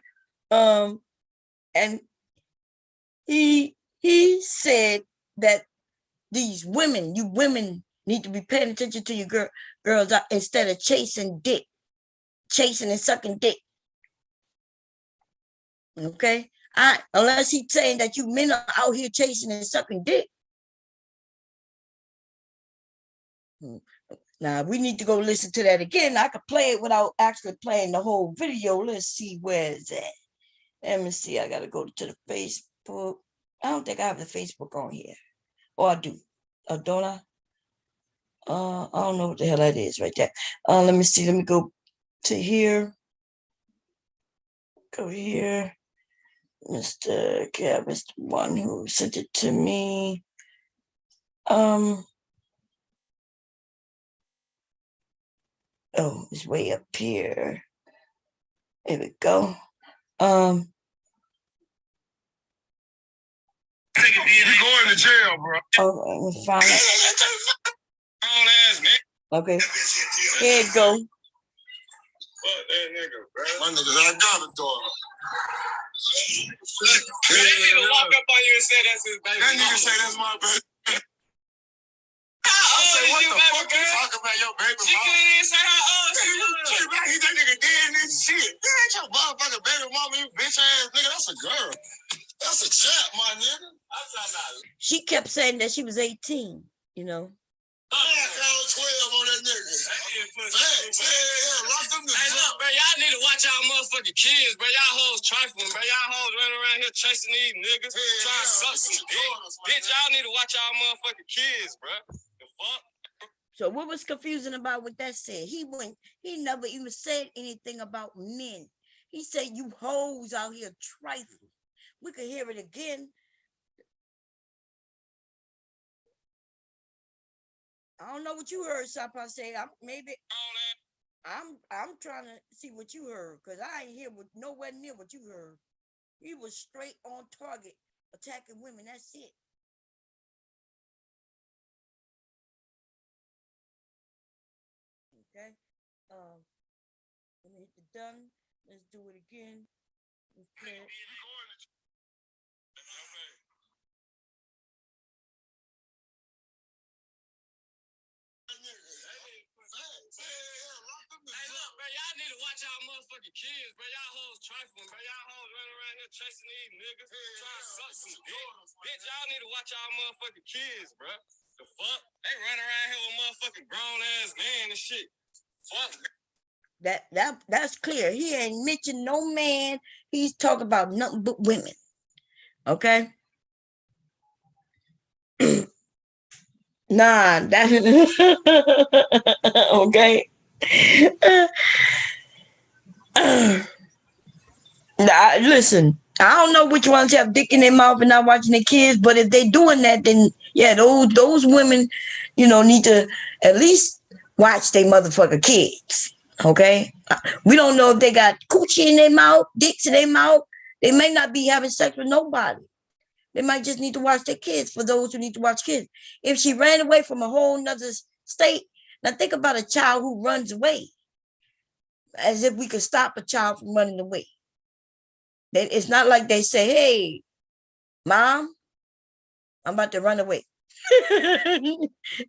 And he said that these women, you women need to be paying attention to your girls instead of chasing and sucking dick. Okay, unless he's saying that you men are out here chasing and sucking dick. Now we need to go listen to that again. I could play it without actually playing the whole video. Let's see where it's at. Let me see. I gotta go to the Facebook. I don't think I have the Facebook on here. Or I do. Don't I? I don't know what the hell that is right there. Let me see. Let me go to here. Go here. Mr. Gab is the one who sent it to me. Oh, it's way up here. There we go. You're going to jail, bro. Oh, let me find it. Okay. Here it go. Fuck that nigga, bro. My nigga, I got a daughter. That nigga walk up on you and say that's his baby. That nigga say that's my baby. How old is you, baby girl? You talking about your baby mama? She couldn't even say how old she was. That nigga dead in this shit. That ain't your motherfucking baby mama, you bitch ass nigga. That's a girl. That's a chap, my nigga. She kept saying that she was 18, you know. I 12 on that nigga. Lock them niggas. Hey, look, bro, y'all need to watch y'all motherfucking kids, bro. Y'all hoes trifling, bro. Y'all hoes running around here chasing these niggas, trying to suck some dick. Bitch, y'all need to watch y'all motherfucking kids, bro. The fuck? So what was confusing about what that said? He never even said anything about men. He said you hoes out here trifling. We could hear it again. I don't know what you heard, Sapa say. I'm trying to see what you heard, because I ain't hear nowhere near what you heard. He was straight on target, attacking women. That's it. Okay. Let me hit the done. Let's do it again. Let's play it. Hey, look, bro, y'all need to watch y'all motherfucking kids, bro. Y'all hoes trifling, bro. Y'all hoes running around here chasing these niggas, trying to suck some dick. Bitch, y'all need to watch y'all motherfucking kids, bro. The fuck? They run around here with motherfucking grown ass man and shit. Fuck. That's clear. He ain't mentioned no man. He's talking about nothing but women. Okay. Nah, that okay. Nah, listen, I don't know which ones have dick in their mouth and not watching their kids, but if they doing that, then yeah, those women, need to at least watch their motherfucker kids. Okay, we don't know if they got coochie in their mouth, dicks in their mouth. They may not be having sex with nobody. They might just need to watch their kids. For those who need to watch kids, if she ran away from a whole nother state, now think about a child who runs away. As if we could stop a child from running away. It's not like they say, "Hey, mom, I'm about to run away."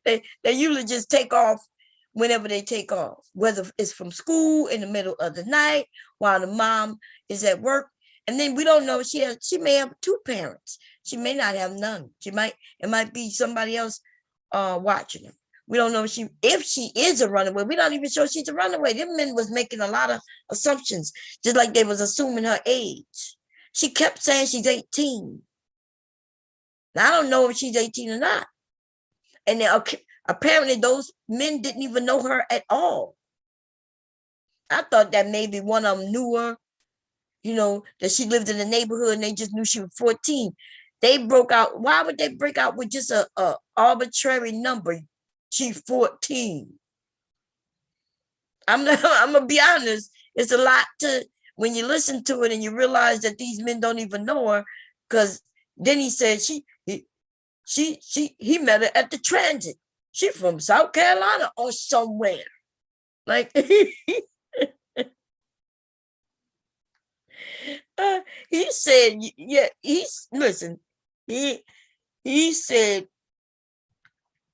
they usually just take off whenever they take off, whether it's from school in the middle of the night while the mom is at work. And then we don't know, she may have two parents. She may not have none. It might be somebody else watching her. We don't know if she is a runaway. We're not even sure she's a runaway. Them men was making a lot of assumptions, just like they was assuming her age. She kept saying she's 18. Now, I don't know if she's 18 or not. And apparently those men didn't even know her at all. I thought that maybe one of them knew her, that she lived in the neighborhood and they just knew she was 14. They broke out. Why would they break out with just a arbitrary number? She's 14. I'm gonna be honest. It's a lot when you listen to it and you realize that these men don't even know her. Because then he said he met her at the transit. She from South Carolina or somewhere. Like He said, yeah, listen, he said,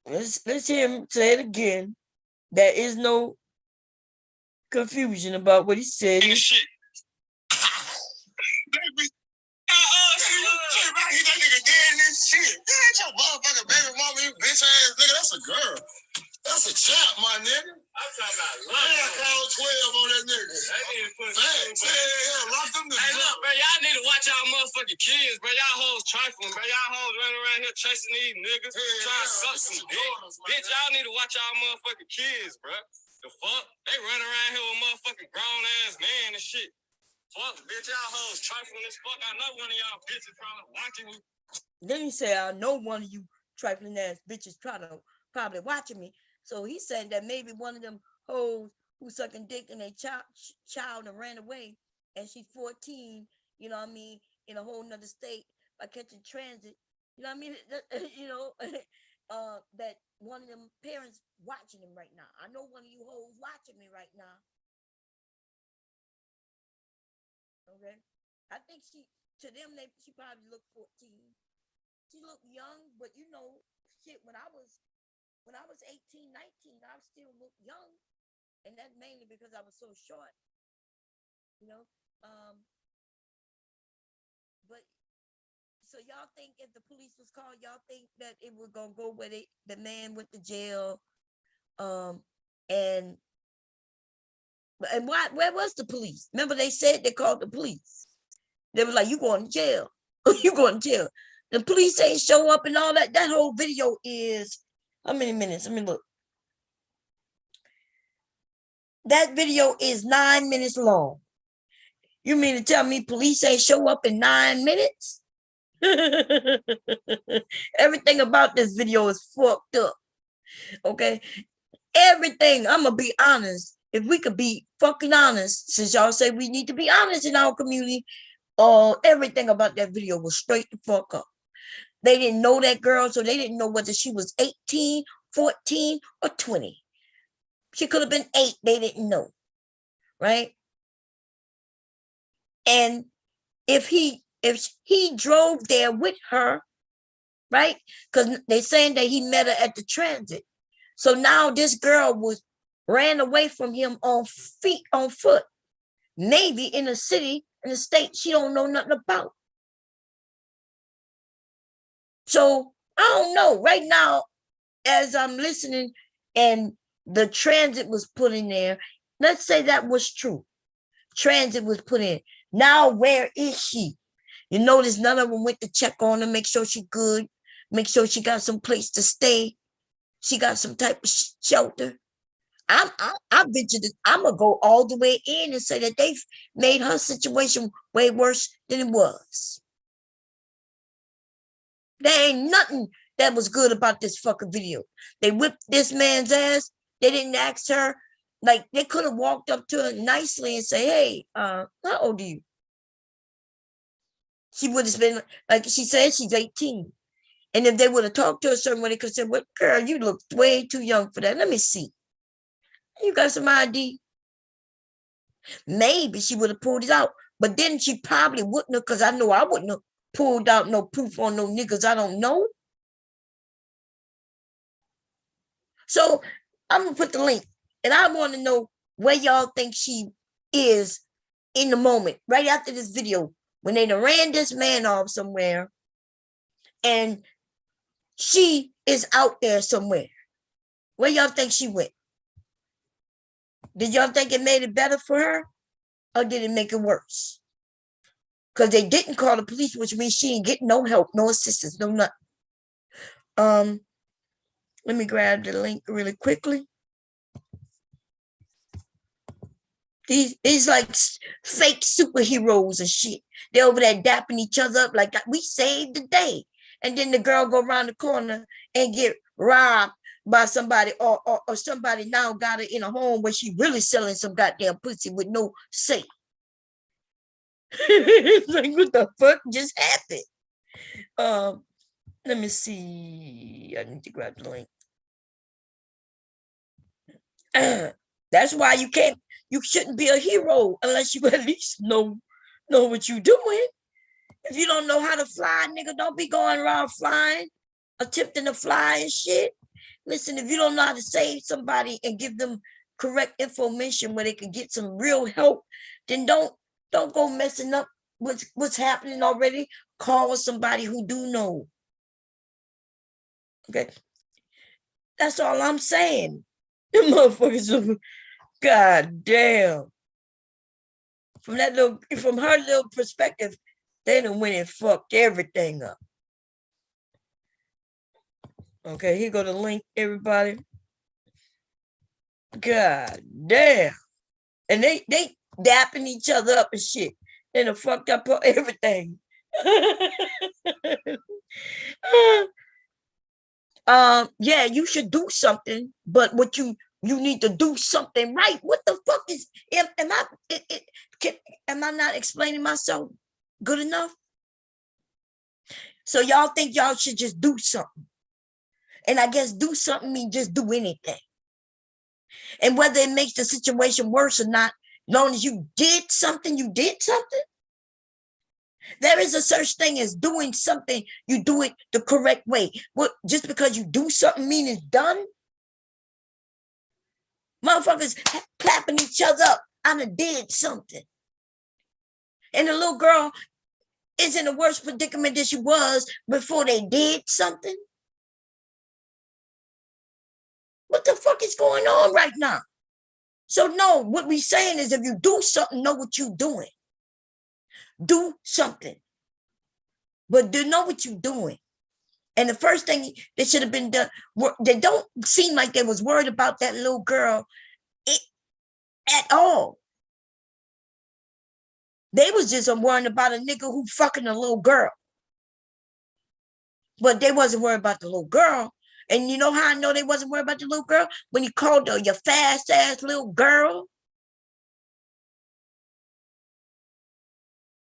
let's hear him say it again. There is no confusion about what he said. Shit. That nigga dead in this shit. That's your motherfucking baby mama, you bitch ass nigga. That's a girl. That's a chap, my nigga. I'm talking about love. Yeah, call 12 on that nigga. Facts. Yeah, lock them to hey, look, man, y'all need to watch y'all motherfucking kids, bro. Y'all hoes trifling, bro. Y'all hoes running around here chasing these niggas, trying to suck some dick. Bitch, y'all need to watch y'all motherfucking kids, bro. The fuck? They running around here with motherfucking grown ass man and shit. Fuck, bitch, y'all hoes trifling as fuck. I know one of y'all bitches probably watching me. Then he said, I know one of you trifling ass bitches probably watching me. So he's saying that maybe one of them hoes who sucking dick in a child and ran away, and she's 14, you know what I mean, in a whole nother state by catching transit, you know what I mean, you know, that one of them parents watching him right now. I know one of you hoes watching me right now. Okay, I think she probably looked 14. She looked young, but you know, shit. When I was 18, 19, I still looked young, and that's mainly because I was so short. You know, but so y'all think if the police was called, y'all think that it was gonna go where the man went to jail, and where was the police? Remember they said they called the police. They were like, you going to jail. You going to jail. The police ain't show up and all that. That whole video is, how many minutes? Let me look. That video is 9 minutes long. You mean to tell me police ain't show up in 9 minutes? Everything about this video is fucked up. Okay? Everything, I'm going to be honest. If we could be fucking honest, since y'all say we need to be honest in our community, everything about that video was straight the fuck up. They didn't know that girl, so they didn't know whether she was 18, 14, or 20. She could have been 8. They didn't know, right? And if he drove there with her, right? Because they're saying that he met her at the transit. So now this girl ran away from him on foot, maybe in a city, in a state she don't know nothing about. So I don't know. Right now, as I'm listening and the transit was put in there, let's say that was true. Transit was put in. Now, where is she? You notice none of them went to check on her, make sure she's good, make sure she got some place to stay. She got some type of shelter. I'm gonna go all the way in and say that they've made her situation way worse than it was. There ain't nothing that was good about this fucking video. They whipped this man's ass. They didn't ask her. Like, they could have walked up to her nicely and say, hey, how old are you? She would have been, like she said, she's 18. And if they would have talked to her a certain way, they could have said, well, girl, you look way too young for that. Let me see. You got some ID? Maybe she would have pulled it out. But then she probably wouldn't have, because I know I wouldn't have pulled out no proof on no niggas I don't know. So I'm going to put the link. And I want to know where y'all think she is in the moment, right after this video, when they ran this man off somewhere and she is out there somewhere. Where y'all think she went? Did y'all think it made it better for her? Or did it make it worse? Because they didn't call the police, which means she ain't getting no help, no assistance, no nothing. Let me grab the link really quickly. These like fake superheroes and shit. They're over there dapping each other up like we saved the day. And then the girl go around the corner and get robbed by somebody, or somebody now got her in a home where she really selling some goddamn pussy with no safe. It's like, what the fuck just happened? Let me see. I need to grab the link. That's why you shouldn't be a hero unless you at least know know what you doing. If you don't know how to fly, nigga, don't be going around flying, attempting to fly and shit. Listen, if you don't know how to save somebody and give them correct information where they can get some real help, then don't go messing up what's happening already. Call somebody who do know. Okay. That's all I'm saying. The motherfuckers, god damn. From her little perspective, they done went and fucked everything up. Okay, here go the link, everybody. God damn. And they dapping each other up and shit. They done fucked up everything. Yeah, you should do something, but what you need to do something right. What the fuck is am I not explaining myself good enough? So y'all think y'all should just do something. And I guess do something means just do anything. And whether it makes the situation worse or not, as long as you did something, you did something. There is a such thing as doing something, you do it the correct way. What, just because you do something mean it's done? Motherfuckers clapping each other up. I done did something. And the little girl is in a worse predicament than she was before they did something. What the fuck is going on right now? So no, what we saying is if you do something, know what you're doing. Do something. But do know what you're doing. And the first thing that should have been done, they don't seem like they was worried about that little girl at all. They was just worrying about a nigga who fucking a little girl. But they wasn't worried about the little girl. And you know how I know they wasn't worried about the little girl? When he called her your fast ass little girl.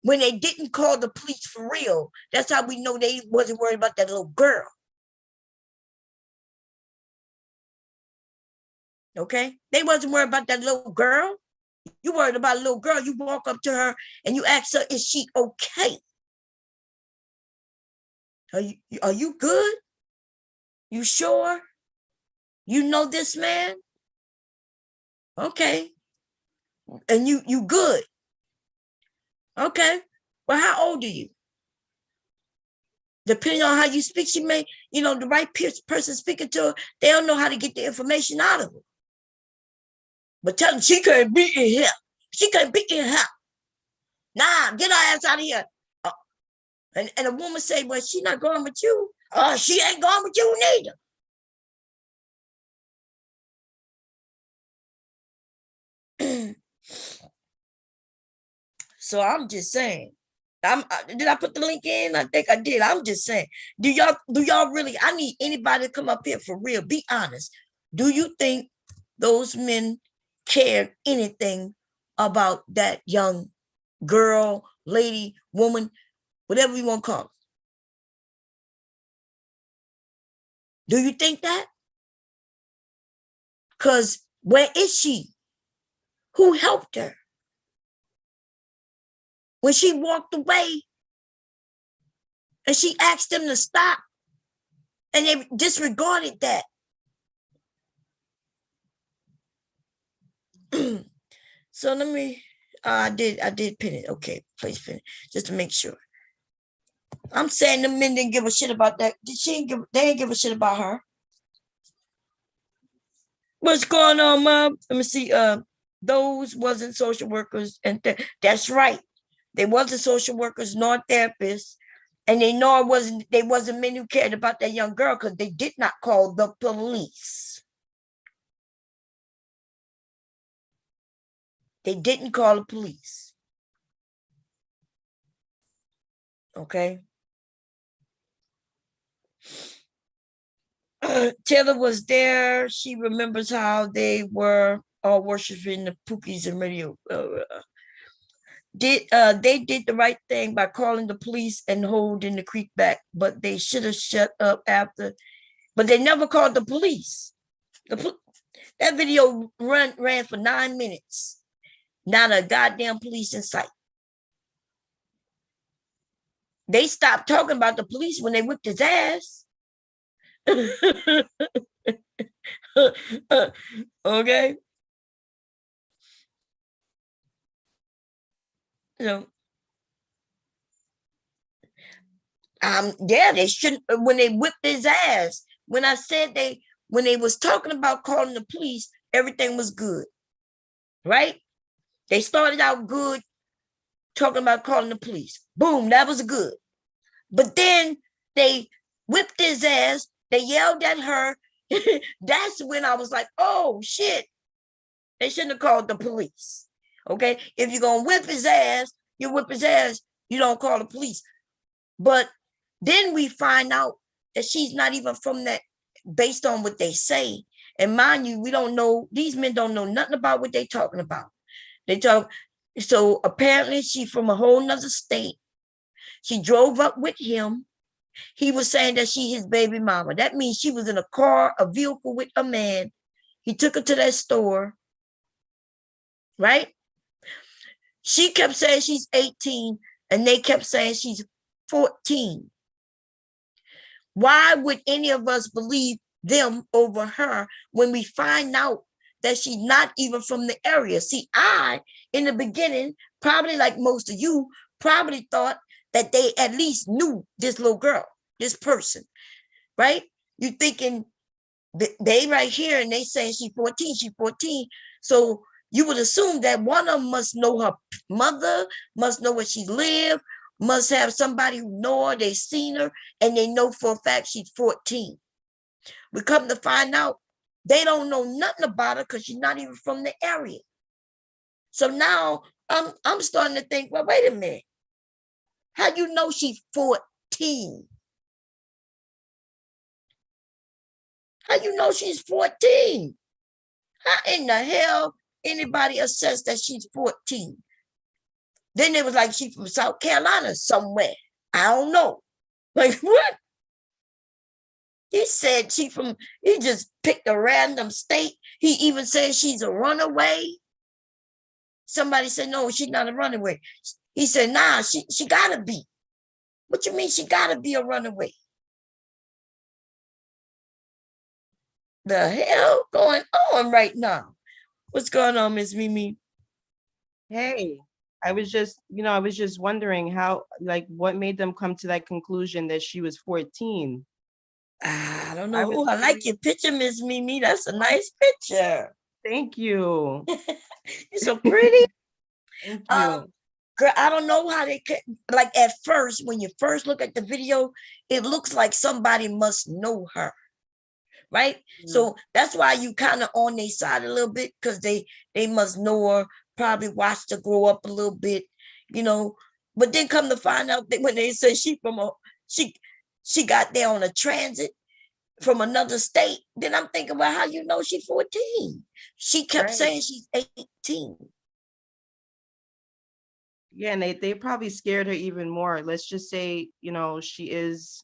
When they didn't call the police for real. That's how we know they wasn't worried about that little girl. Okay? They wasn't worried about that little girl. You worried about a little girl. You walk up to her and you ask her, is she okay? Are you good? You sure? You know this man? Okay. And you good. Okay. Well, how old are you? Depending on how you speak, she may, the right person speaking to her, they don't know how to get the information out of her. But tell them she can't be in here. She can't be in here. Nah, get her ass out of here. And a woman say, well, she not going with you. She ain't going with you neither. So I'm just saying. Did I put the link in? I think I did. I'm just saying. Do y'all really? I need anybody to come up here for real. Be honest. Do you think those men cared anything about that young girl, lady, woman, whatever you want to call it? Do you think that? Because where is she? Who helped her? When she walked away and she asked them to stop and they disregarded that. So let me, I did pin it. Okay, place pin it just to make sure. I'm saying the men didn't give a shit about that. They didn't give a shit about her. What's going on, Mom? Let me see. Those wasn't social workers, and that's right. They wasn't social workers nor therapists, and they wasn't men who cared about that young girl because they did not call the police. They didn't call the police. Okay. Taylor was there. She remembers how they were all worshiping the Pookies and radio. They did the right thing by calling the police and holding the creek back, but they should have shut up after. But they never called the police. That video ran for 9 minutes. Not a goddamn police in sight. They stopped talking about the police when they whipped his ass. Okay. So yeah, they shouldn't when they whipped his ass. When I said when they was talking about calling the police, everything was good. Right? They started out good talking about calling the police. Boom, that was good. But then they whipped his ass, they yelled at her. That's when I was like, oh shit, they shouldn't have called the police. Okay, if you're gonna whip his ass, you whip his ass, you don't call the police. But then we find out that she's not even from that, based on what they say. And mind you, we don't know, these men don't know nothing about what they're talking about. They talk, so apparently she's from a whole nother state. She drove up with him. He was saying that she his baby mama. That means she was in a car, a vehicle with a man. He took her to that store, right? She kept saying she's 18, and they kept saying she's 14. Why would any of us believe them over her when we find out that she's not even from the area? See, I, in the beginning, probably like most of you, probably thought that they at least knew this little girl, this person, right? You thinking they right here and they saying she's 14, she's 14. So you would assume that one of them must know her mother, must know where she lived, must have somebody who know her, they seen her, and they know for a fact she's 14. We come to find out they don't know nothing about her because she's not even from the area. So now I'm starting to think, well, wait a minute. How you know she's 14? How you know she's 14? How in the hell anybody assess that she's 14? Then it was like she's from South Carolina somewhere. I don't know. Like what? He said he just picked a random state. He even said she's a runaway. Somebody said, no, she's not a runaway. He said, nah, she gotta be. What you mean she gotta be a runaway? The hell going on right now? What's going on, Miss Mimi? Hey, I was just wondering how, like, what made them come to that conclusion that she was 14? I don't know. I like your picture, Miss Mimi. That's a nice picture. Thank you. You're so pretty. Thank you. Girl, I don't know how they could, like at first, when you first look at the video, it looks like somebody must know her. Right? So that's why you kind of on their side a little bit, because they must know her, probably watched her grow up a little bit, you know. But then come to find out that when they say she got there on a transit from another state, then I'm thinking, well, how you know she's 14? She kept saying she's 18. Yeah, and they probably scared her even more. Let's just say, she is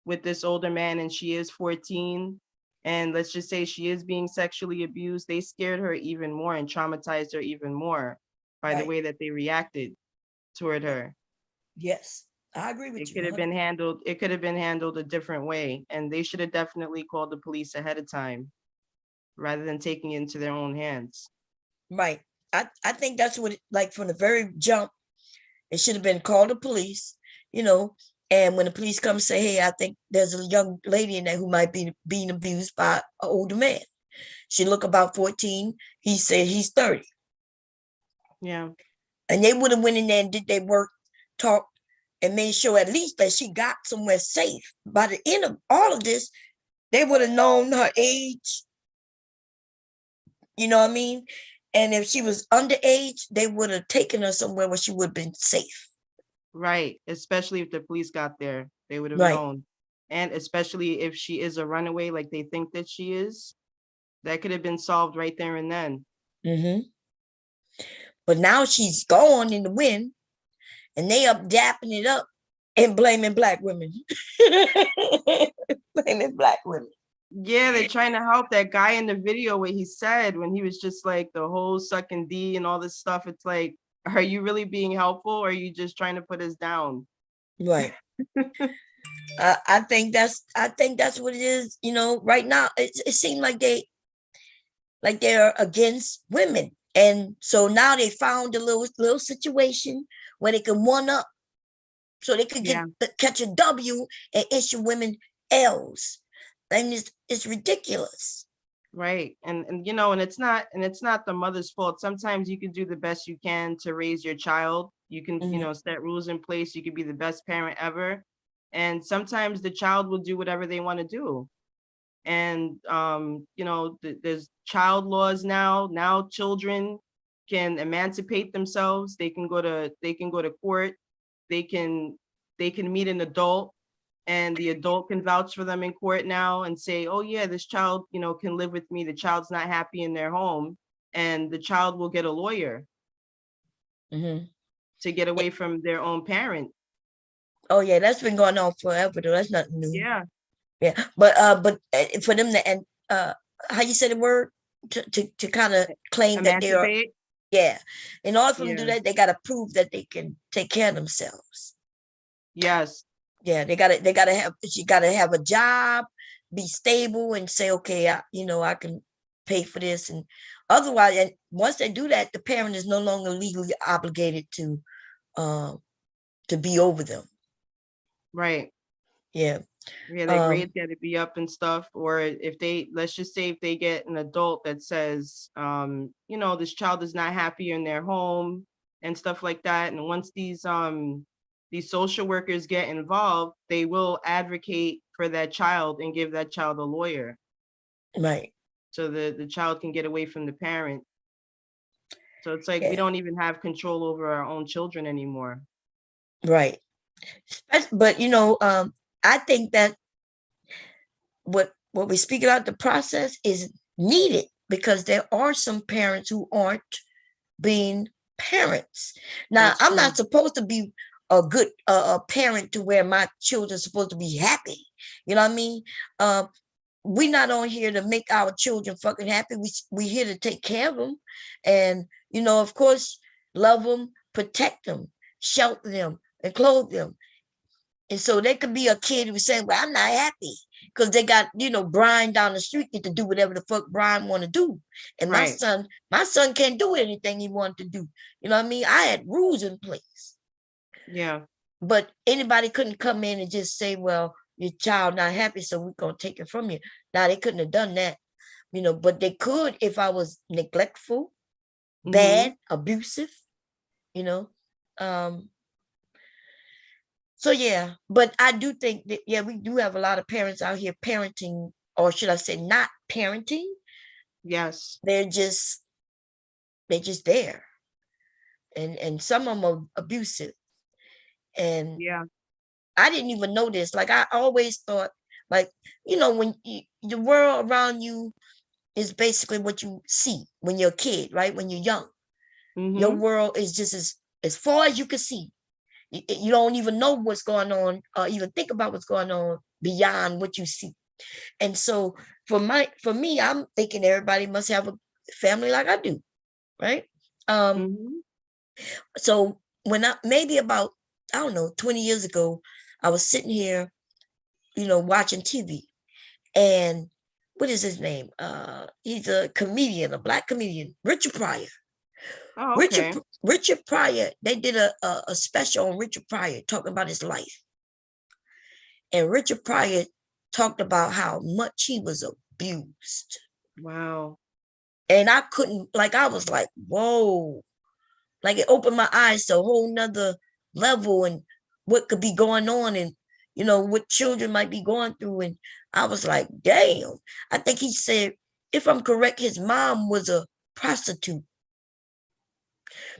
with this older man and she is 14. And let's just say she is being sexually abused. They scared her even more and traumatized her even more by the way that they reacted toward her. Yes, I agree with you. It could have been handled a different way. And they should have definitely called the police ahead of time rather than taking it into their own hands. Right. I think that's what, like from the very jump, it should have been called the police, and when the police come say, hey, I think there's a young lady in there who might be being abused by an older man. She look about 14. He said he's 30. Yeah. And they would have went in there and did their work, talked, and made sure at least that she got somewhere safe. By the end of all of this, they would have known her age. You know what I mean? And if she was underage, they would have taken her somewhere where she would have been safe. Right. Especially if the police got there, they would have known. And especially if she is a runaway, like they think that she is, that could have been solved right there and then. Mm-hmm. But now she's gone in the wind, and they up dapping it up and blaming black women. Blaming black women. Yeah, they're trying to help that guy in the video where he said when he was just like the whole sucking D and all this stuff. It's like, are you really being helpful or are you just trying to put us down? Right. I think that's what it is. Right now it seems like they're against women, and so now they found a little situation where they can one up, so they could catch a W and issue women L's, and it's ridiculous. Right. And it's not the mother's fault. Sometimes you can do the best you can to raise your child. You can, set rules in place. You can be the best parent ever. And sometimes the child will do whatever they want to do. And there's child laws now. Now children can emancipate themselves. They can go to court. They can meet an adult, and the adult can vouch for them in court now and say, oh yeah, this child, can live with me. The child's not happy in their home, and the child will get a lawyer to get away from their own parent. Oh yeah, that's been going on forever though. That's nothing new. Yeah. But for them to, and how you say the word, to kind of claim that they are, in order for them to do that, they got to prove that they can take care of themselves. Yes. Yeah, she got to have a job, be stable, and say, okay, I can pay for this. And otherwise, and once they do that, the parent is no longer legally obligated to be over them. Right. Yeah. Yeah, their grades got to be up and stuff. Or let's just say if they get an adult that says, this child is not happy in their home and stuff like that. And once these social workers get involved, they will advocate for that child and give that child a lawyer. Right. So the child can get away from the parent. So it's like we don't even have control over our own children anymore. Right. But I think that what we speak about, the process is needed, because there are some parents who aren't being parents. Now, I'm not supposed to be a good parent to where my children are supposed to be happy. You know what I mean? We're not on here to make our children fucking happy. We're here to take care of them, and of course, love them, protect them, shelter them, and clothe them. And so there could be a kid who's saying, well, I'm not happy because they got, Brian down the street get to do whatever the fuck Brian want to do. And my son can't do anything he wanted to do. You know what I mean? I had rules in place. Yeah. But anybody couldn't come in and just say, well, your child not happy, so we're going to take it from you. Now, they couldn't have done that, but they could if I was neglectful, bad, abusive, So yeah, but I do think that, we do have a lot of parents out here parenting, or should I say not parenting? Yes. They're just there. And some of them are abusive. And I didn't even know this. Like, I always thought, like, when the world around you is basically what you see when you're a kid, right? When you're young, your world is just as far as you can see. You don't even know what's going on, or even think about what's going on beyond what you see. And so for me, I'm thinking everybody must have a family like I do, right? So when maybe about, I don't know, 20 years ago, I was sitting here, watching TV, and what is his name? He's a comedian, a Black comedian, Richard Pryor. Oh, okay. Richard Pryor, they did a special on Richard Pryor talking about his life. And Richard Pryor talked about how much he was abused. Wow. And I couldn't, I was like, whoa. Like, it opened my eyes to a whole nother level and what could be going on, and, what children might be going through. And I was like, damn. I think he said, if I'm correct, his mom was a prostitute.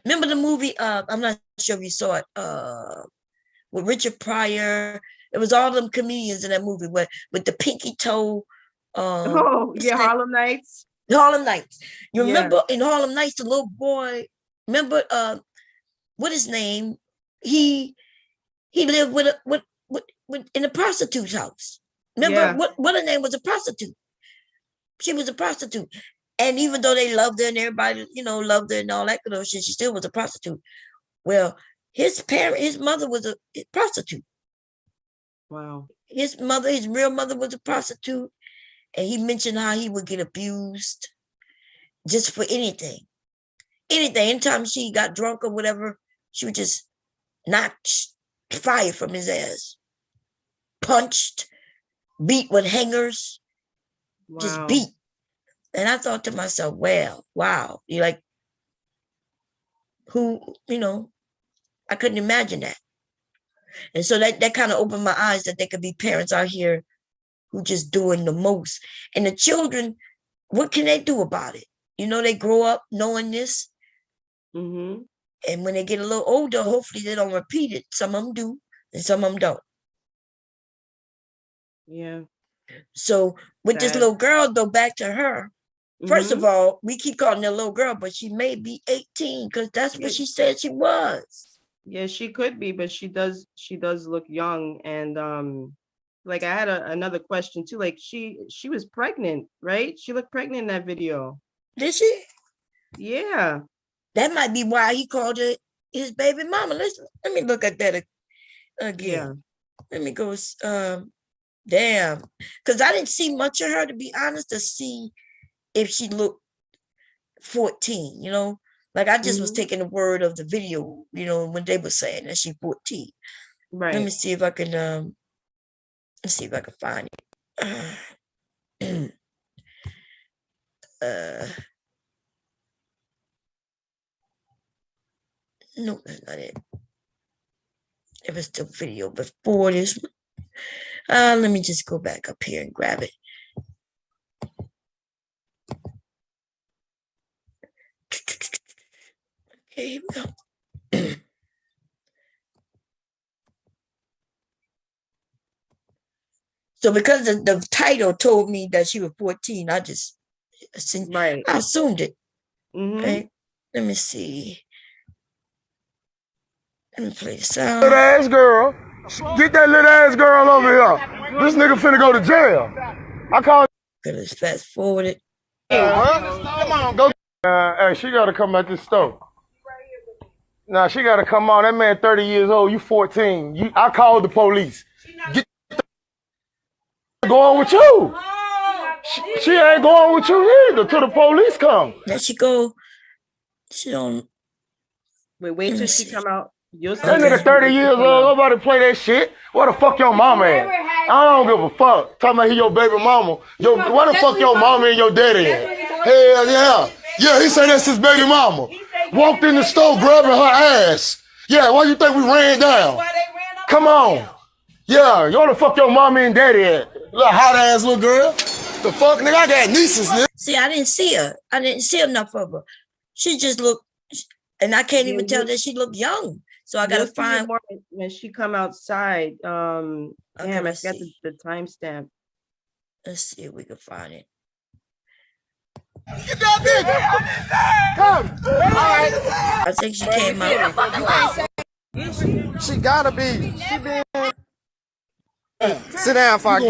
Remember the movie? I'm not sure if you saw it. With Richard Pryor, it was all them comedians in that movie with the pinky toe. Harlem Nights. Harlem Nights. You remember in Harlem Nights, the little boy? Remember what his name? He lived with in a prostitute's house. Remember what her name was? A prostitute. She was a prostitute. And even though they loved her and everybody, loved her and all that kind of shit, she still was a prostitute. Well, his mother was a prostitute. Wow. His real mother was a prostitute. And he mentioned how he would get abused just for anything. Anything. Anytime she got drunk or whatever, she would just knock fire from his ass. Punched, beat with hangers, just beat. And I thought to myself, well, wow. You're like, who, I couldn't imagine that. And so that kind of opened my eyes that there could be parents out here who just doing the most. And the children, what can they do about it? They grow up knowing this. Mm-hmm. And when they get a little older, hopefully they don't repeat it. Some of them do, and some of them don't. Yeah. So with this little girl, though, back to her, first of all, we keep calling her a little girl, but she may be 18 because that's what she said she was. Yeah, she could be, but she does look young. And like I had another question too. Like she was pregnant, right? She looked pregnant in that video. Did she? Yeah. That might be why he called her his baby mama. Let me look at that again. Yeah. Let me go. Damn, because I didn't see much of her, to be honest, to see if she looked 14. Like I just was taking the word of the video. When they were saying that she's 14. Right. Let me see if I can. Let's see if I can find it. No, that's not it. It was the video before this one. Let me just go back up here and grab it. Okay, here we go. So because the title told me that she was 14, I just assumed it. Okay, let me see. Let me play the sound. Little ass girl. Get that little ass girl over here. This nigga finna go to jail. I call. Let's fast forward it. Come on, go. Hey, she gotta come at this store. Nah, she gotta come on. That man 30 years old. You 14. I called the police. Get going with you. She ain't going with you either till the police come. There she go. She don't. Wait till she come out. That nigga 30 years old, nobody play that shit. Where the fuck your mama at? I don't give a fuck. Talking about he your baby mama. Where the fuck your mama and your daddy at? Hell yeah. Yeah, he said that's his baby mama. Walked in the store grabbing her ass. Yeah, why you think we ran down? Come on. Yeah, where the fuck your mama and daddy at? Little hot ass little girl. The fuck, nigga, I got nieces, nigga. See, I didn't see her. I didn't see enough of her. She just looked, and I can't even tell that she looked young. So I gotta find more when she come outside. Damn, I got the timestamp. Let's see if we can find it. Get that bitch! Come! All right. I think she came out. She gotta be. She been. Sit down before I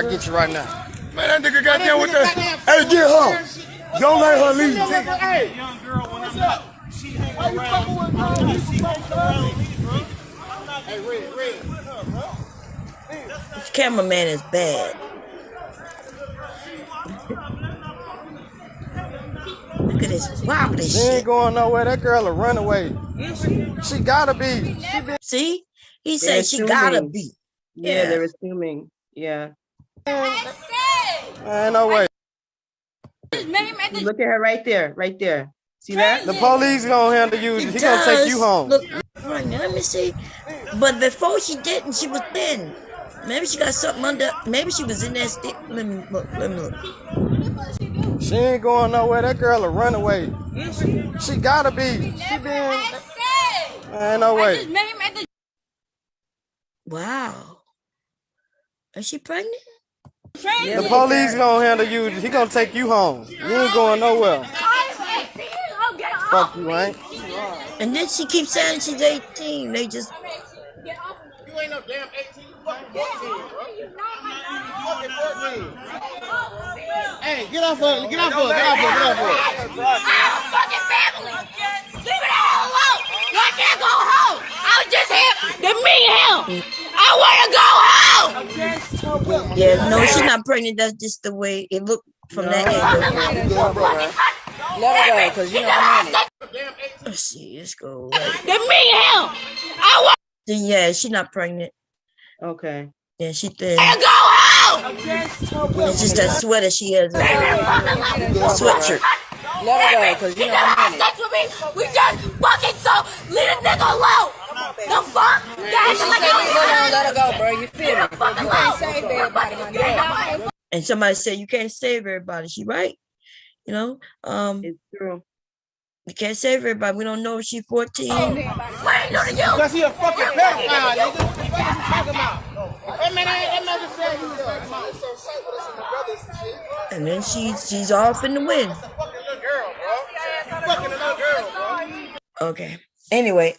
get you right now. Man, that nigga got down with that. Hey, get her. Don't let her leave. Hey, young girl, when I'm out, she hang around. She hang around me, bro. Hey, Red. This cameraman is bad. Look at this wobbly shit. She ain't going nowhere. That girl a runaway. She gotta be. See? He said she gotta be. Yeah, they're assuming. Yeah. No way. Look at her right there. See that? The police gonna handle you. He gonna take you home. Look, right now, let me see. But before she didn't, she was thin. Maybe she got something under. Maybe she was in that stick. Let me look. She ain't going nowhere. That girl a runaway. She gotta be. She been. No way. Wow. Is she pregnant? The police gonna handle you. He gonna take you home. You ain't going nowhere. Fuck you, ain't. And then she keeps saying she's 18. They just. You ain't no damn 18. You fucking 14, bro. You fucking 14. Hey, get off her. Get off her. I have a fucking family. Leave me the hell alone. I can't go home. than me and him. I want to go home. Yeah, no, she's not pregnant. That's just the way it looked from that angle. Let her go, because you know I'm in it. Let's see, let's go right. Than me and him. I want Yeah, she's not pregnant. Okay. Yeah, she thin. to go home. It's just that sweater she has. A sweatshirt. Let her go, because you know I'm in it. Sex with me. We just fucking so leave a nigga alone. The fuck? Guys, like Let her go, bro. You feel me? You can't save everybody, my nigga. And somebody said you can't save everybody. She right. You know, It's true. you can't save everybody. We don't know if she's 14. Because he a fucking pedophile, nigga. What the fuck is you talking about? That man just said he was And then she's off in the wind. That's a fucking little girl, bro. Fucking little girl, bro. Okay. Anyway,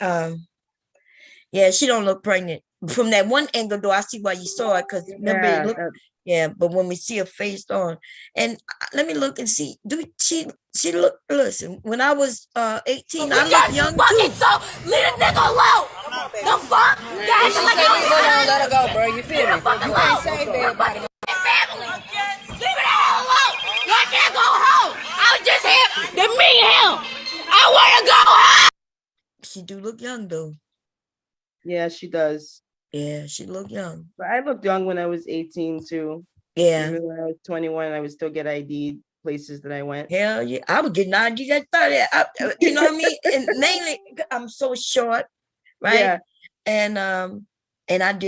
yeah, she don't look pregnant. From that one angle, though, I see why you saw it, because remember, it looked, yeah, but when we see her face on, and let me look and see, she look, listen, when I was 18, I looked young too. So leave a nigga alone. The fuck? Guys, like Let her go, bro. You feel me? You can't save everybody. family. Leave it alone. I can't go home. I was just here to meet him. I want to go home. She do look young though. Yeah, she does. Yeah, she look young. But I looked young when I was 18 too. Yeah. Even when I was 21, I would still get ID places that I went. Hell yeah, I would get 90 at 30. You know what I mean? And mainly, I'm so short, right? Yeah. And I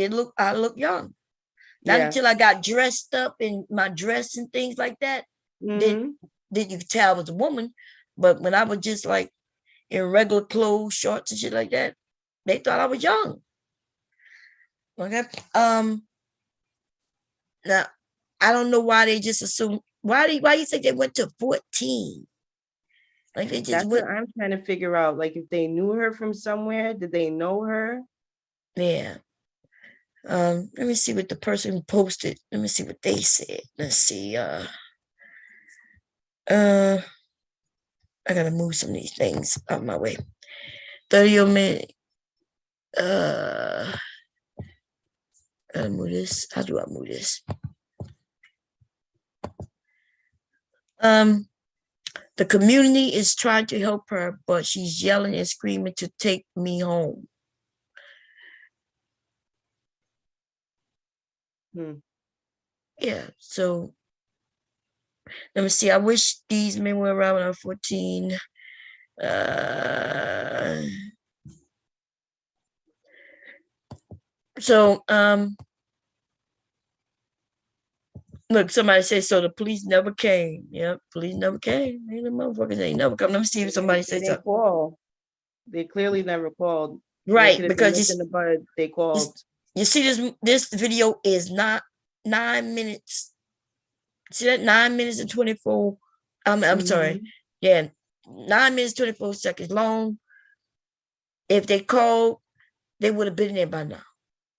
look young. Not until I got dressed up in my dress and things like that, did you could tell I was a woman. But when I was just like in regular clothes, shorts and shit like that, they thought I was young. Okay. Now I don't know why they just assume. Why you think they went to 14? Like they just went. What I'm trying to figure out. Like if they knew her from somewhere, did they know her? Yeah. Let me see what the person who posted. Let me see what they said. Let's see. I gotta move some of these things out of my way. 30 minutes. I gotta move this. How do I move this? The community is trying to help her, but she's yelling and screaming to take me home. Yeah, so let me see. I wish these men were around when I was 14. Look, somebody says so the police never came. Yep, police never came. The motherfuckers ain't never come. Let me see if somebody says something. Call. They clearly never called. Right, because they called. You see this video is not 9 minutes. See that 9 minutes and 24. I'm sorry. Yeah, 9 minutes 24 seconds long. If they called, they would have been there by now.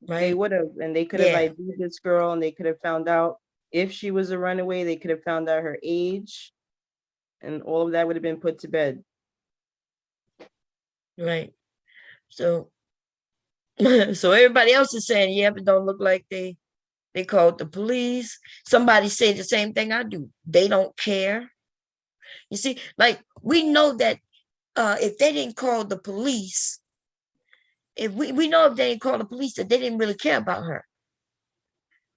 Right? They would have, and they could have ID'd this girl, and they could have found out if she was a runaway. They could have found out her age, and all of that would have been put to bed. Right. So everybody else is saying, yeah, but don't look like they called the police. Somebody say the same thing I do. They don't care. You see, like we know that if they didn't call the police, if we know if they didn't call the police, that they didn't really care about her.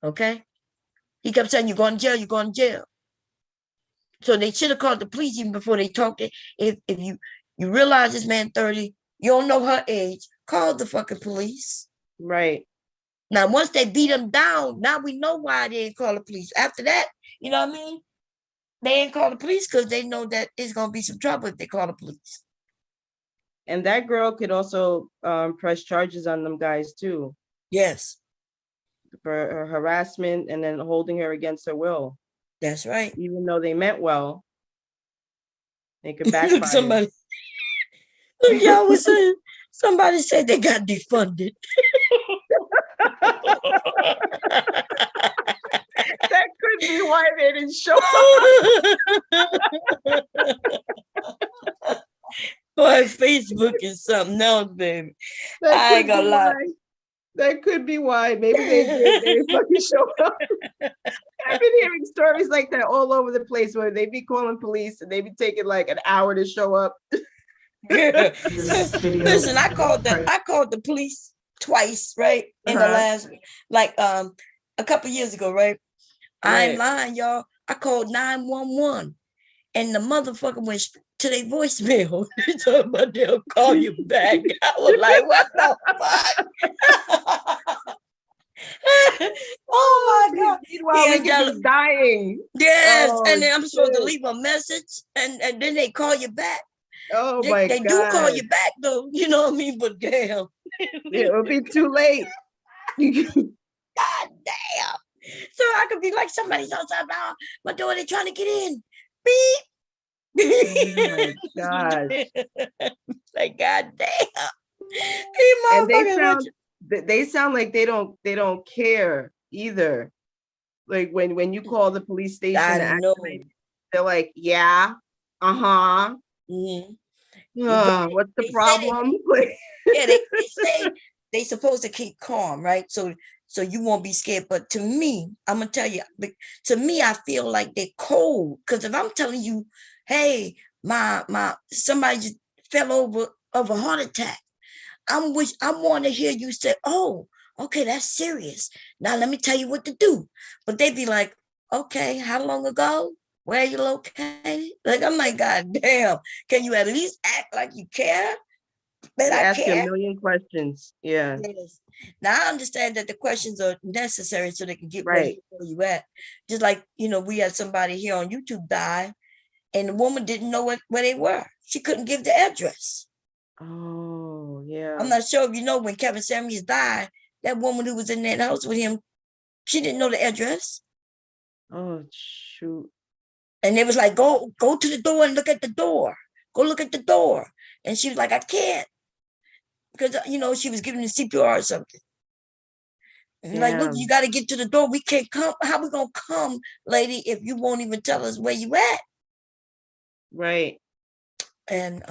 Okay? He kept saying, you're going to jail, you're going to jail. So they should have called the police even before they talked. If you realize this man 30, you don't know her age, call the fucking police. Right. Now, once they beat him down, now we know why they didn't call the police. After that, you know what I mean? They ain't call the police because they know that it's going to be some trouble if they call the police. And that girl could also press charges on them guys too. Yes. For her harassment and then holding her against her will. That's right. Even though they meant well, they could backfire. Look, y'all was saying, somebody said they got defunded. That could be why they didn't show up. Boy, Facebook is something else, baby. I ain't gonna lie. That could be why. Maybe they fucking show up. I've been hearing stories like that all over the place where they be calling police and they be taking like an hour to show up. Listen, I called the police twice, right? In the last, like, a couple years ago, right? I ain't lying, y'all. I called 911 and the motherfucker went to their voicemail. They talking about they'll call you back. I was like, what the fuck? Oh my God. Meanwhile, we could be dying. Yes. Oh, and then I'm supposed to shit. leave a message and then they call you back. Oh my They God. do call you back though, you know what I mean? But damn. It'll be too late. God damn. So I could be like, somebody's outside now. My door, they trying to get in. Beep. Oh my God. Like, God damn. And they sound like they don't care either. Like when you call the police station, I know. they're like, yeah, uh-huh. Mm-hmm. What's the problem? Yeah, they say they supposed to keep calm, right? So you won't be scared. But to me, I'm gonna tell you, to me, I feel like they're cold. Because if I'm telling you, hey, my somebody just fell over of a heart attack, I want to hear you say, oh, okay, that's serious. Now let me tell you what to do. But they'd be like, okay, how long ago? Where are you located? Like, I'm like, God damn, can you at least act like you care? But I ask you a care. million questions. Yeah. Yes. Now I understand that the questions are necessary so they can get where Right. you at. Just like, we had somebody here on YouTube die and the woman didn't know where they were. She couldn't give the address. Oh, yeah. I'm not sure if you know, when Kevin Samuels died, that woman who was in that house with him, she didn't know the address. Oh, shoot. And it was like, go to the door and look at the door. Go look at the door. And she was like, I can't. Because, she was giving the CPR or something. And like, look, you got to get to the door. We can't come. How we going to come, lady, if you won't even tell us where you at? Right. And,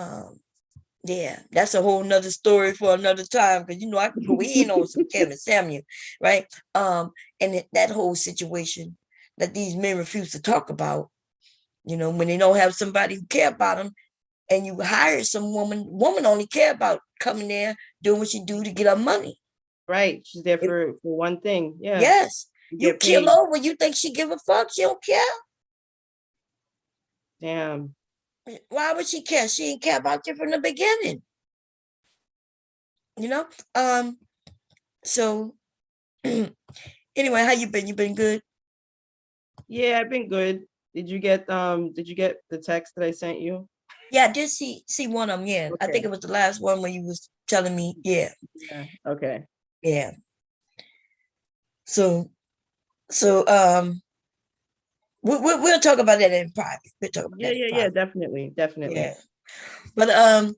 yeah, that's a whole nother story for another time. Because, I can go in on some Kevin Samuel, right? And that whole situation that these men refuse to talk about, when they don't have somebody who care about them, and you hire some woman only care about coming there, doing what she do to get her money. Right. She's there for one thing. Yeah. Yes. You kill over, you think she give a fuck? She don't care. Damn. Why would she care? She didn't care about you from the beginning. So anyway, how you been? You been good? Yeah, I've been good. Did you get the text that I sent you? Yeah, I did see one of them. Yeah. Okay. I think it was the last one where you was telling me. Yeah. Yeah. Okay. Yeah. So we'll talk about that in private. We'll talk about that. Yeah, definitely. Yeah. But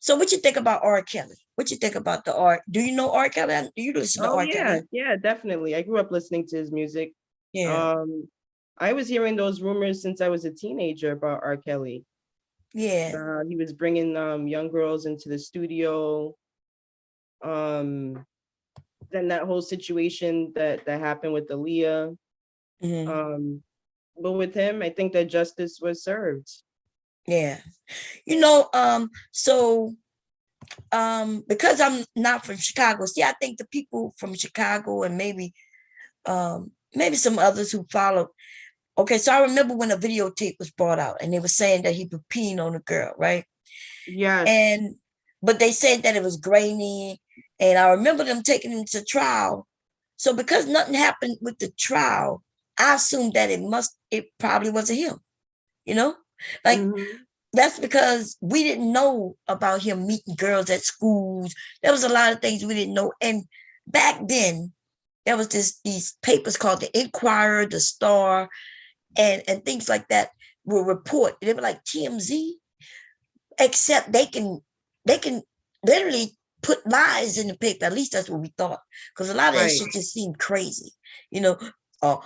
so what you think about R. Kelly? What you think about the art? Do you know R. Kelly? Do you listen to R. Kelly? Yeah, definitely. I grew up listening to his music. Yeah. I was hearing those rumors since I was a teenager about R. Kelly. Yeah. He was bringing young girls into the studio. Then that whole situation that happened with Aaliyah. Mm-hmm. But with him, I think that justice was served. Yeah. So because I'm not from Chicago, see, I think the people from Chicago and maybe some others who followed. Okay, so I remember when a videotape was brought out and they were saying that he was peeing on a girl, right? Yes. But they said that it was grainy, and I remember them taking him to trial. So because nothing happened with the trial, I assumed that it probably wasn't him, like. Mm-hmm. That's because we didn't know about him meeting girls at schools. There was a lot of things we didn't know. And back then, there was these papers called the Inquirer, the Star, and things like that will report. They were like TMZ, except they can literally put lies in the paper. At least that's what we thought. Because a lot of that shit just seemed crazy. A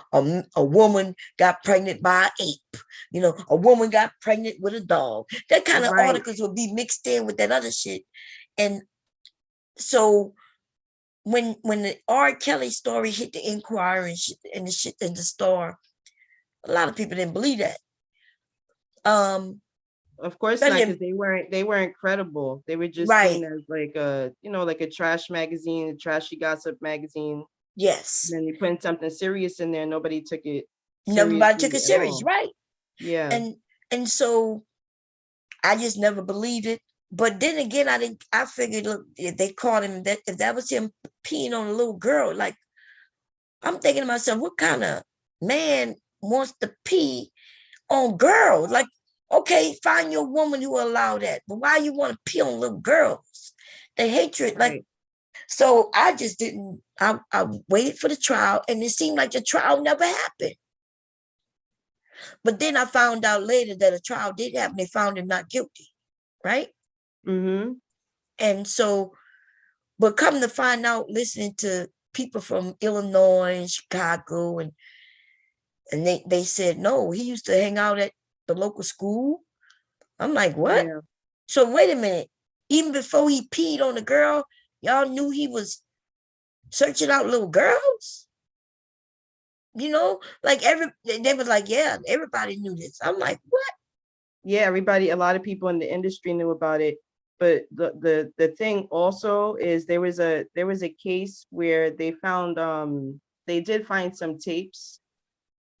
woman got pregnant by an ape. A woman got pregnant with a dog. That kind of articles would be mixed in with that other shit. And so when the R. Kelly story hit the Inquirer and the shit in the Star, a lot of people didn't believe that. Of course not, because they weren't credible. They were just seen as like a, you know, like a trash magazine, a trashy gossip magazine. Yes. And then you put something serious in there, nobody took it seriously. Nobody took it serious, all. right? Yeah. And so I just never believed it. But then again, I figured, look, if they caught him, that if that was him peeing on a little girl, like, I'm thinking to myself, what kind of man wants to pee on girls? Like, okay, find your woman who will allow that, but why you want to pee on little girls? The hatred, like, so I just didn't. I waited for the trial, and it seemed like the trial never happened. But then I found out later that a trial did happen. They found him not guilty, right? Mm-hmm. And so, but come to find out, listening to people from Illinois and Chicago, and they said, no, he used to hang out at the local school. I'm like, what? Yeah. So wait a minute. Even before he peed on the girl, y'all knew he was searching out little girls? You know, like they was like, yeah, everybody knew this. I'm like, what? Yeah, a lot of people in the industry knew about it. But the thing also is there was a case where they found they did find some tapes.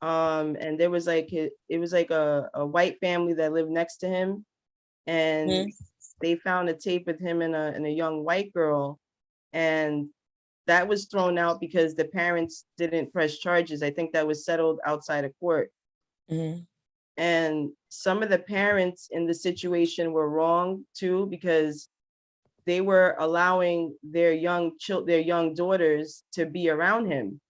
And there was like it was like a white family that lived next to him, and they found a tape with him and a young white girl, and that was thrown out because the parents didn't press charges. I think that was settled outside of court. And some of the parents in the situation were wrong too, because they were allowing their young daughters to be around him.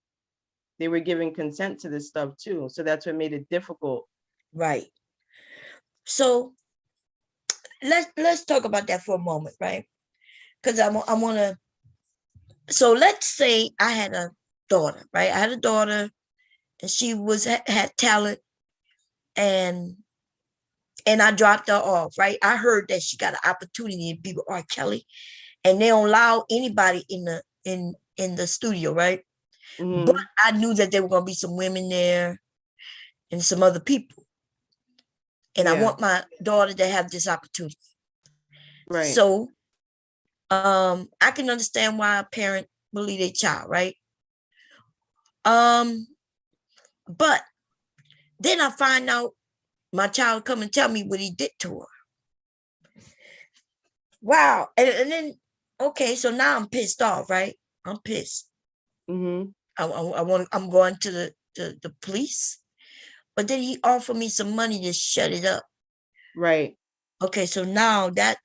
They were giving consent to this stuff too. So that's what made it difficult. Right. So let's talk about that for a moment, right? Because I want to. So let's say I had a daughter, right? I had a daughter, and she had talent, and I dropped her off, right? I heard that she got an opportunity to be with R. Kelly, and they don't allow anybody in the studio, right? But I knew that there were going to be some women there and some other people, and I want my daughter to have this opportunity. Right. So, I can understand why a parent will leave their child, right? But then I find out my child come and tell me what he did to her. Wow. And then, okay, so now I'm pissed off, right? I'm pissed. I'm going to the police, but then he offered me some money to shut it up. Right. Okay, so now that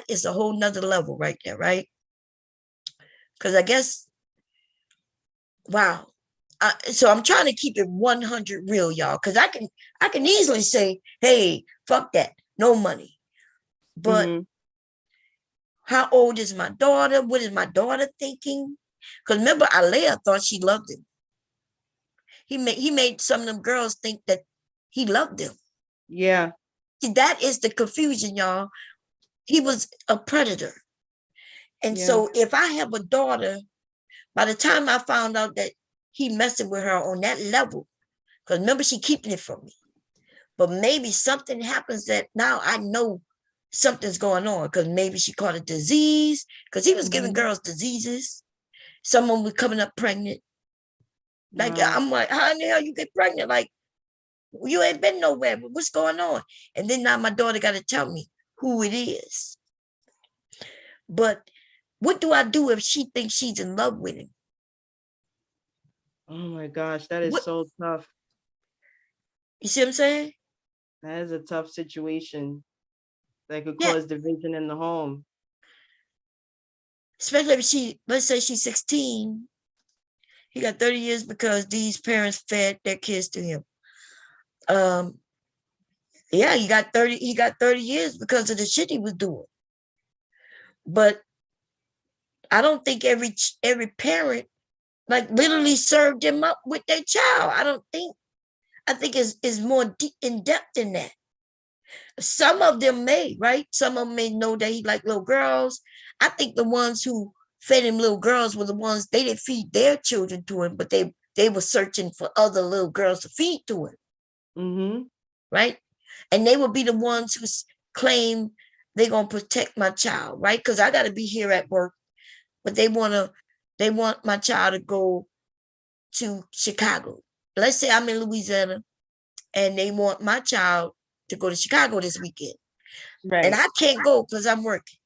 is a whole nother level right there, right? Because I guess, wow. So I'm trying to keep it 100 real, y'all, because I can easily say, hey, fuck that, no money. But how old is my daughter? What is my daughter thinking? Because remember, Alea thought she loved him. He made some of them girls think that he loved them. Yeah. See, that is the confusion, y'all. He was a predator. And so if I have a daughter, by the time I found out that he messing with her on that level, because remember, she keeping it from me. But maybe something happens that now I know something's going on, because maybe she caught a disease, because he was giving girls diseases. Someone was coming up pregnant. Like, I'm like, how in the hell you get pregnant? Like, you ain't been nowhere. What's going on? And then now my daughter got to tell me who it is. But what do I do if she thinks she's in love with him? Oh my gosh, that is so tough. You see what I'm saying? That is a tough situation that could cause division in the home. Especially if let's say she's 16. He got 30 years because these parents fed their kids to him. Yeah, he got 30 years because of the shit he was doing. But I don't think every parent like literally served him up with their child. I think it's more deep in depth than that. Some of them may, right? Some of them may know that he like little girls. I think the ones who fed him little girls were the ones they didn't feed their children to him, but they were searching for other little girls to feed to him. Mm-hmm. Right? And they would be the ones who claim they're gonna protect my child, right? Because I gotta be here at work, but they want my child to go to Chicago. Let's say I'm in Louisiana and they want my child to go to Chicago this weekend. Right. And I can't go because I'm working.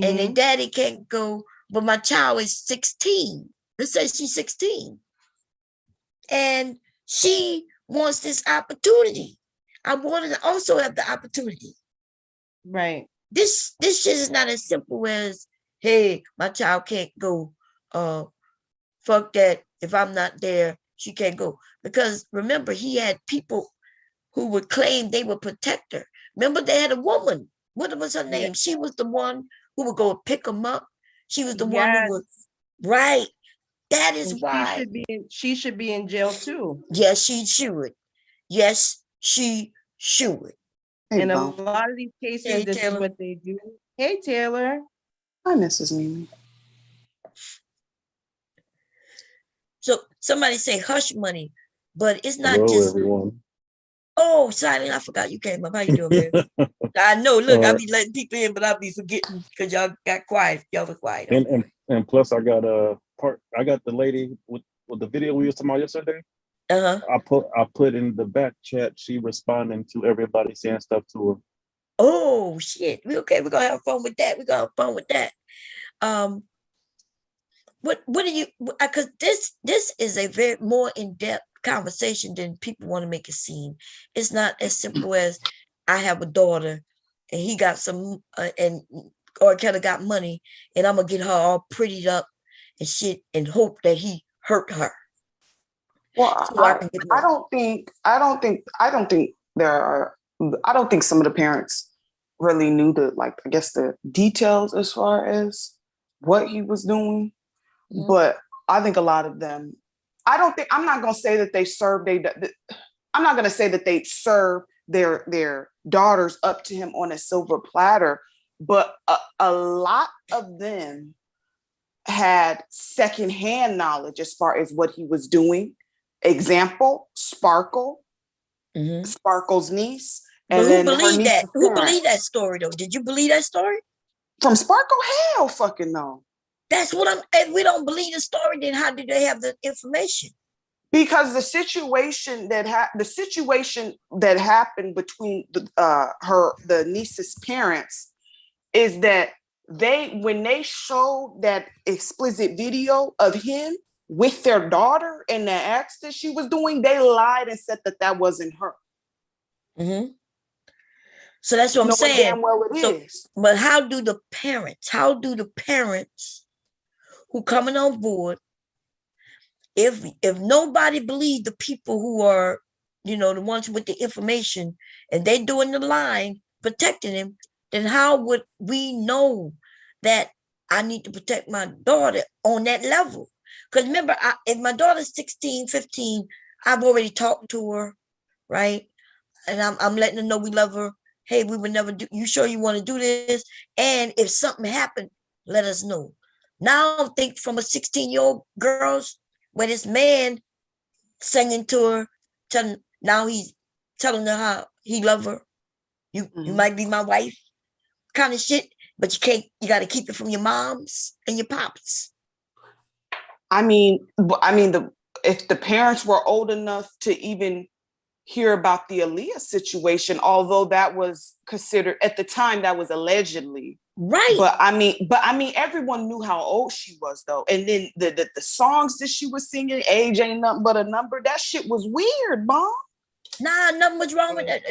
And their Mhm. daddy can't go, but my child is 16. Let's say she's 16. And she wants this opportunity. I wanted to also have the opportunity. Right. This shit is not as simple as, hey, my child can't go. Fuck that. If I'm not there, she can't go. Because remember, he had people who would claim they would protect her. Remember, they had a woman. What was her name? Yeah. She was the one who would go pick him up. She was the one who Yes. would, right. That is And why. she should be in jail too. Yes, she should. Yes, she should. In a lot of these cases, Hey, this is Taylor. what they do. Hey, Taylor. Hi, Mrs. Mimi. So somebody say hush money, but it's not Hello, just. everyone. Oh, Silent, I forgot you came up. How you doing, man? I know. Look, I be letting people in, but I be forgetting because y'all got quiet. Y'all was quiet. And plus, I got I got the lady with the video we was talking about yesterday. I put in the back chat. She responding to everybody saying stuff to her. Oh shit. Okay, we're gonna have fun with that. We're gonna have fun with that. What do you? Because this is a very more in-depth conversation than people want to make it seem. It's not as simple as I have a daughter and he got some or Kelly got money and I'm gonna get her all prettied up and shit and hope that he hurt her. Well, So I don't think some of the parents really knew the details as far as what he was doing. Mm-hmm. But I think a lot of them, I'm not going to say that they serve their daughters up to him on a silver platter, but a lot of them had secondhand knowledge as far as what he was doing. Example, Sparkle, Sparkle's niece. But and who then believed that? Parents. Who believed that story though? Did you believe that story? From Sparkle? Hell fucking no. That's what if we don't believe the story, then how did they have the information? Because the situation that happened between the niece's parents is that when they showed that explicit video of him with their daughter and the acts that she was doing, they lied and said that wasn't her. Mm-hmm. So that's what I'm saying. Damn well it is. But how do the parents who coming on board, if nobody believes the people who are, the ones with the information and they doing the line protecting him, then how would we know that I need to protect my daughter on that level? Because remember, if my daughter's 16, 15, I've already talked to her, right? And I'm letting her know we love her. Hey, we would never do. You sure you want to do this? And if something happened, let us know. Now think from a 16-year-old girls where this man singing to her, now he's telling her how he love her. You might be my wife, kind of shit, but you got to keep it from your moms and your pops. I mean, if the parents were old enough to even hear about the Aaliyah situation, although that was considered at the time, that was allegedly right. But I mean, everyone knew how old she was though, and then the songs that she was singing, "Age Ain't Nothing But a Number," that shit was weird, Mom. Nah, nothing was wrong with that.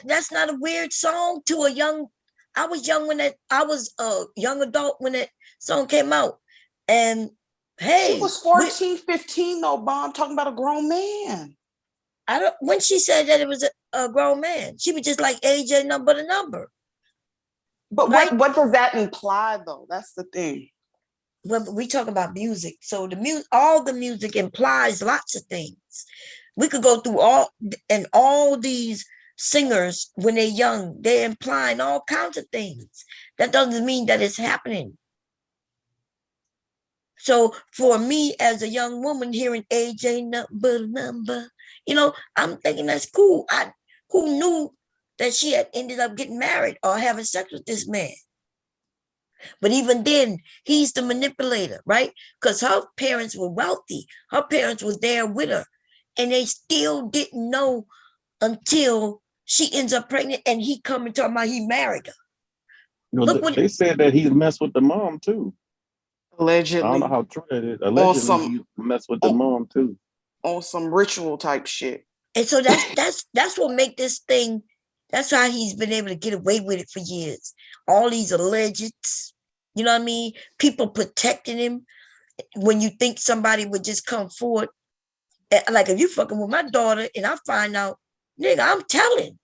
That's not a weird song to a young. I was young when I was a young adult when that song came out, and hey, she was 14, 15 though, Mom. Talking about a grown man. When she said that it was a grown man, she was just like, age ain't nothing but a number. But right? what does that imply though? That's the thing. Well, we talk about music. So all the music implies lots of things. We could go through all these singers when they're young, they're implying all kinds of things. That doesn't mean that it's happening. So for me as a young woman hearing age ain't nothing but a number, I'm thinking that's cool. Who knew that she had ended up getting married or having sex with this man? But even then, he's the manipulator, right? Because her parents were wealthy. Her parents were there with her. And they still didn't know until she ends up pregnant and he come and talking about he married her. Look what they said that he messed with the mom too. Allegedly. I don't know how true that is. Allegedly, he messed with the mom too. On some ritual type shit. And so that's what make this thing. That's why he's been able to get away with it for years. All these allegeds, you know what I mean? People protecting him. When you think somebody would just come forward, like if you fucking with my daughter and I find out, nigga, I'm telling,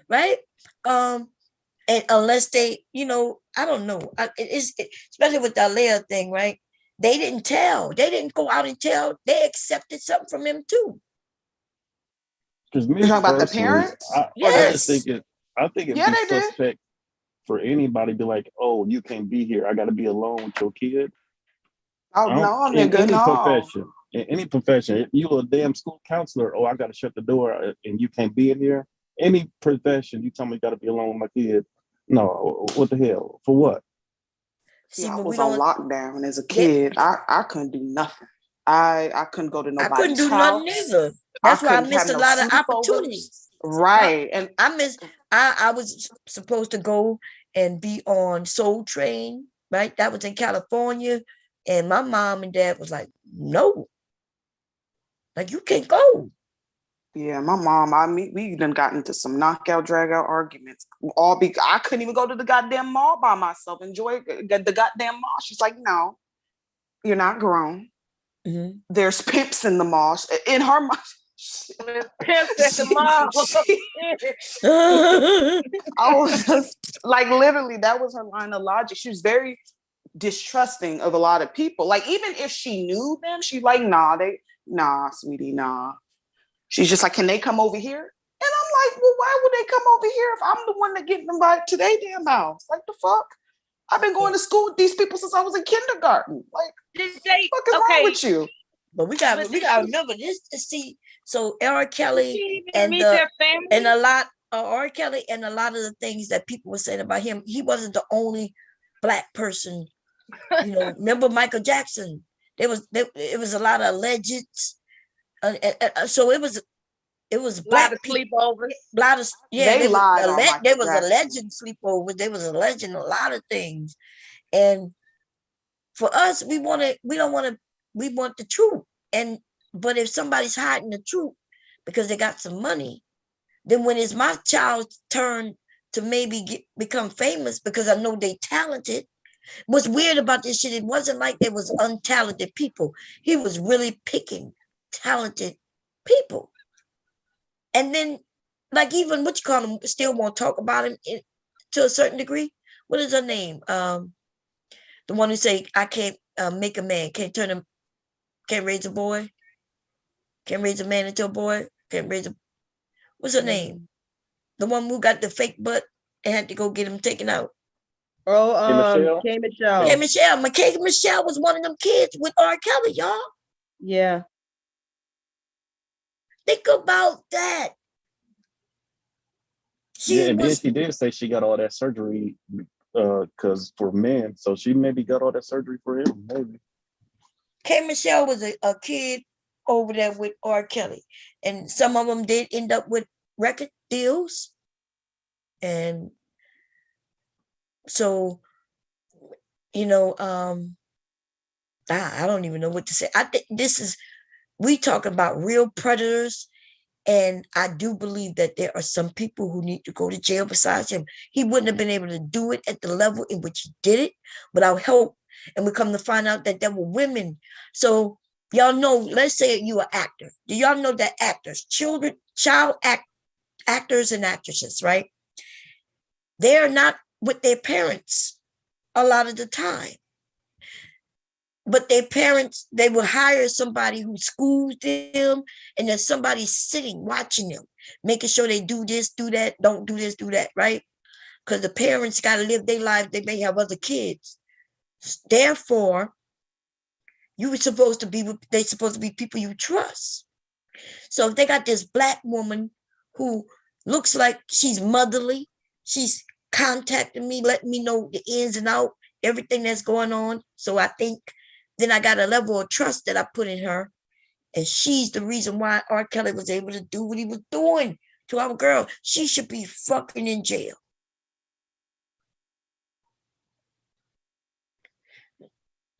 right? And unless they, I don't know. It's especially with the Alea thing, right? They didn't tell. They didn't go out and tell. They accepted something from him too. Because me, you're talking about the parents? Yes. I think it'd be suspect for anybody to be like, oh, you can't be here. I got to be alone with your kid. Oh no, in nigga, any profession, if you a damn school counselor, I got to shut the door and you can't be in here. Any profession, you tell me you got to be alone with my kid. No, what the hell? For what? See, I was on lockdown as a kid. I couldn't do nothing. I couldn't go to nobody's house. I couldn't do nothing either. That's why I missed a lot of opportunities. Right. And I was supposed to go and be on Soul Train, right? That was in California. And my mom and dad was like, no. Like, you can't go. Yeah, my mom, we done got into some knockout, drag out arguments. I couldn't even go to the goddamn mall by myself, enjoy the goddamn mall. She's like, no, you're not grown. Mm-hmm. There's pimps in the mall. In her mind. Pimps at the mall. I was just, like, literally, that was her line of logic. She was very distrusting of a lot of people. Like, even if she knew them, she's like, nah, sweetie, nah. She's just like, can they come over here? And I'm like, well, why would they come over here if I'm the one that getting invited to their damn house? Like, the fuck? I've been going to school with these people since I was in kindergarten. Like, what the fuck is wrong with you? But we got to remember this to see. So R. Kelly and a lot of R. Kelly and a lot of the things that people were saying about him, he wasn't the only Black person. Remember Michael Jackson? It was a lot of alleged. So it was Black sleepovers. They lied. There was alleged sleepovers. There was alleged a lot of things, and for us, we want the truth. But if somebody's hiding the truth because they got some money, then when it's my child's turn to maybe become famous because I know they talented. What's weird about this shit? It wasn't like there was untalented people. He was really picking talented people. And then, like, even what you call him, still won't talk about him to a certain degree. What is her name? The one who say, I can't make a man, can't raise a boy, can't raise a man into a boy, what's her name? The one who got the fake butt and had to go get him taken out. Oh, K. Michelle. K. Michelle. K. Michelle was one of them kids with R. Kelly, y'all. Yeah. Think about that. Then she did say she got all that surgery because for men, so she maybe got all that surgery for him, maybe. K. Michelle was a kid over there with R. Kelly, and some of them did end up with record deals, and so I don't even know what to say. I think we talk about real predators. And I do believe that there are some people who need to go to jail besides him. He wouldn't have been able to do it at the level in which he did it without help. And we come to find out that there were women. So y'all know, let's say you're an actor. Do y'all know that actors, actors and actresses, right? They're not with their parents a lot of the time. But their parents, they will hire somebody who schools them, and there's somebody sitting watching them, making sure they do this, do that, don't do this, do that, right? Because the parents got to live their life. They may have other kids. Therefore, You were supposed to be with, they supposed to be people you trust. So if they got this black woman who looks like she's motherly, she's contacting me, letting me know the ins and out, everything that's going on. So I think then I got a level of trust that I put in her. And she's the reason why R. Kelly was able to do what he was doing to our girl. She should be fucking in jail.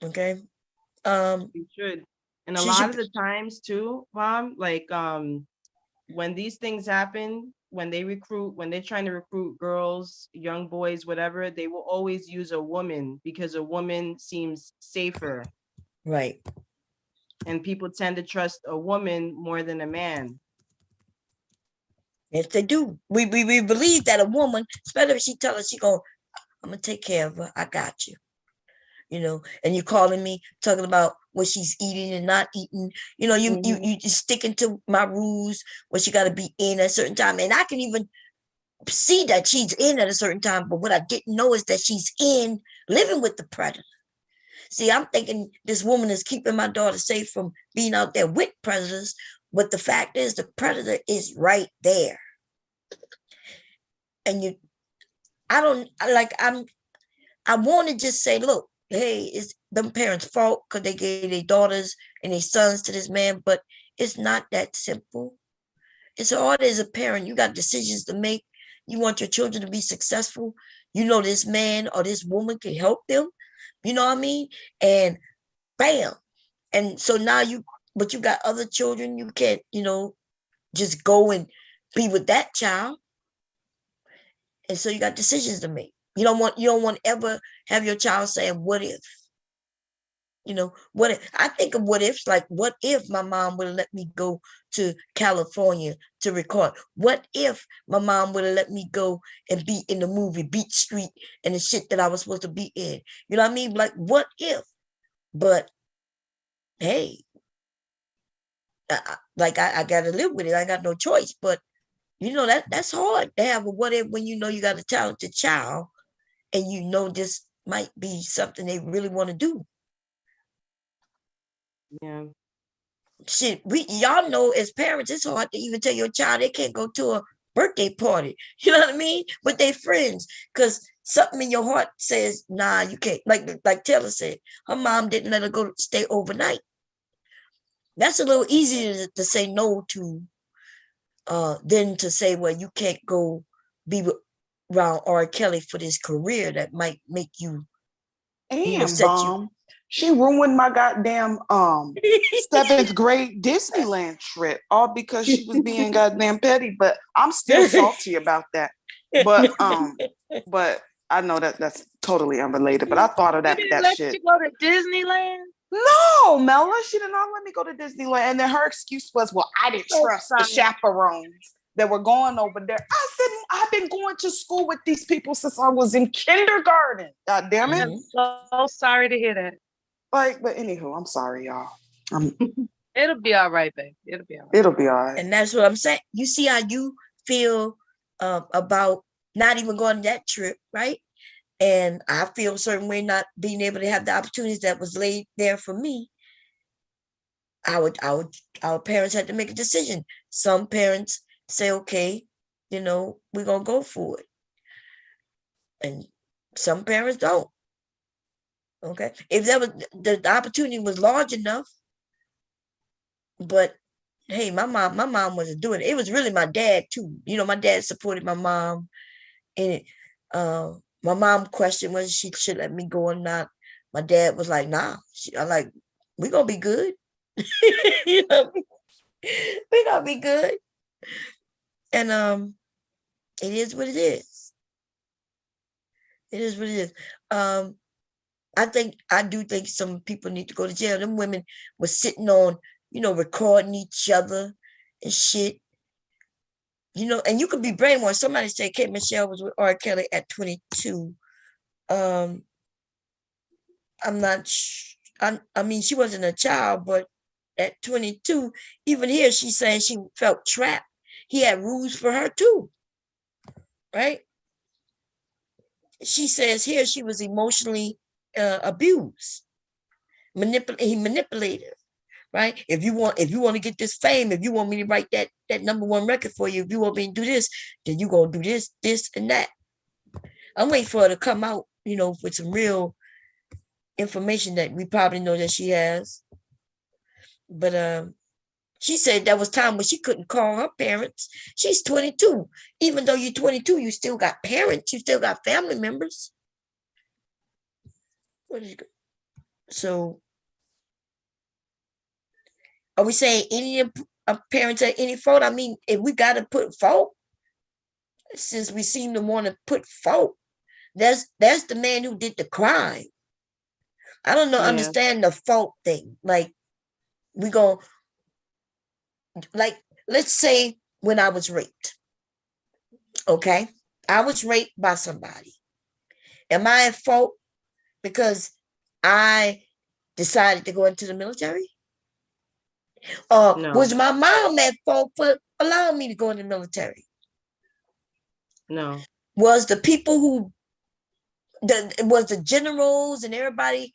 Okay. You should. And a She lot should of the times too, Mom, like when these things happen, when they're trying to recruit girls, young boys, whatever, they will always use a woman because a woman seems safer. Right. And people tend to trust a woman more than a man. Yes, they do. We believe that a woman, especially if she tell us I'm gonna take care of her. I got you. You know, and you calling me talking about what she's eating and not eating. You know, you just sticking to my rules where she got to be in at a certain time, and I can even see that she's in at a certain time. But what I didn't know is that she's in living with the predator. See, I'm thinking this woman is keeping my daughter safe from being out there with predators, but the fact is the predator is right there. And I want to just say, look, hey, it's them parents' fault because they gave their daughters and their sons to this man, but it's not that simple. It's hard as a parent. You got decisions to make. You want your children to be successful. You know this man or this woman can help them. You know what I mean? And bam. And so now but you got other children. You can't, just go and be with that child. And so you got decisions to make. You don't want to ever have your child saying, what if? What if? I think of what ifs, like what if my mom would have let me go to California to record? What if my mom would have let me go and be in the movie Beach Street and the shit that I was supposed to be in? You know what I mean? Like, what if? But hey, I got to live with it. I got no choice. But that's hard to have a what if when you got a talented child and this might be something they really want to do. Yeah. Shit, y'all know as parents, it's hard to even tell your child they can't go to a birthday party. You know what I mean? With their friends, because something in your heart says, nah, you can't. Like Taylor said, her mom didn't let her go stay overnight. That's a little easier to say no to than to say, well, you can't go be around R. Kelly for this career that might make you, And set you. Mom, she ruined my goddamn 7th grade Disneyland trip, all because she was being goddamn petty. But I'm still salty about that. But I know that's totally unrelated. But I thought of that shit. You go to Disneyland? No, Mella, she did not let me go to Disneyland. And then her excuse was, well, I didn't trust the chaperones that were going over there. I said, I've been going to school with these people since I was in kindergarten. God damn it. I'm so sorry to hear that. But anywho, I'm sorry, y'all. It'll be all right, babe. It'll be all right. It'll be all right. And that's what I'm saying. You see how you feel about not even going on that trip, right? And I feel a certain way not being able to have the opportunities that was laid there for me. Our parents had to make a decision. Some parents say, okay, we're gonna go for it. And some parents don't. Okay. If that was the opportunity was large enough, but hey, my mom wasn't doing it. It was really my dad too. My dad supported my mom in it. My mom questioned whether she should let me go or not. My dad was like, nah. I'm like, we're gonna be good. We're gonna be good. And it is what it is. It is what it is. I do think some people need to go to jail. Them women were sitting on, recording each other and shit. And you could be brainwashed. Somebody said Kate Michelle was with R. Kelly at 22. I'm not. I mean, she wasn't a child, but at 22, even here, she's saying she felt trapped. He had rules for her too, right? She says here she was emotionally abused. He manipulated her, right? If you want to get this fame, if you want me to write that #1 record for you, if you want me to do this, then you gonna do this, and that. I'm waiting for her to come out, with some real information that we probably know that she has. But she said there was time when she couldn't call her parents. She's 22. Even though you're 22, you still got parents. You still got family members. So, are we saying any parents at any fault? I mean, if we got to put fault, since we seem to want to put fault, that's the man who did the crime. I don't know, understand the fault thing. Like, let's say when I was raped. Okay? I was raped by somebody. Am I at fault because I decided to go into the military? Or was my mom at fault for allowing me to go in the military? No. Was the people was the generals and everybody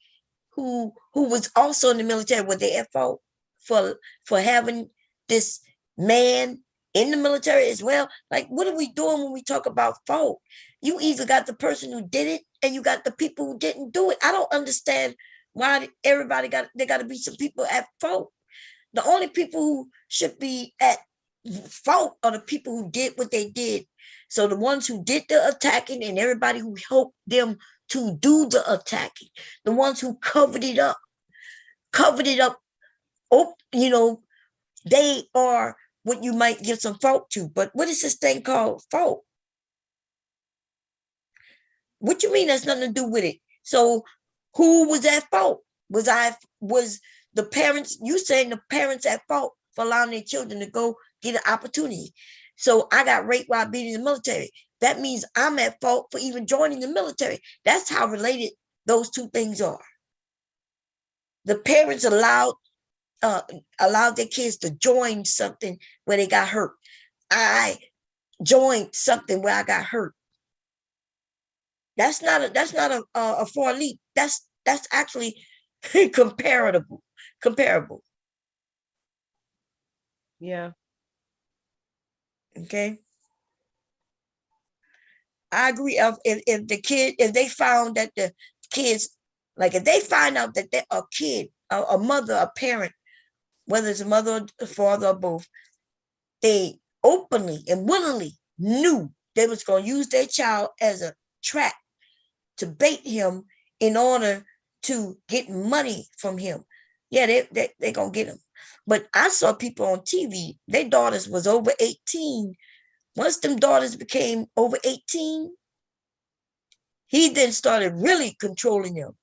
who was also in the military, were they at fault for having this man in the military as well? Like, what are we doing when we talk about fault? You either got the person who did it and you got the people who didn't do it. I don't understand why everybody got to be some people at fault. The only people who should be at fault are the people who did what they did. So the ones who did the attacking and everybody who helped them to do the attacking, the ones who covered it up. Oh, they are what you might give some fault to. But what is this thing called fault? What you mean that's nothing to do with it? So who was at fault? Was the parents, you saying the parents at fault for allowing their children to go get an opportunity? So I got raped while being in the military. That means I'm at fault for even joining the military. That's how related those two things are. The parents allowed their kids to join something where they got hurt. I joined something where I got hurt. That's not a far leap. That's actually comparable. Yeah. Okay. I agree. If they found that the kids, like if they find out that they're a kid, a mother, a parent, whether it's a mother, a father, or both, they openly and willingly knew they was going to use their child as a trap to bait him in order to get money from him. Yeah, they're going to get him. But I saw people on TV, their daughters was over 18. Once them daughters became over 18, he then started really controlling them.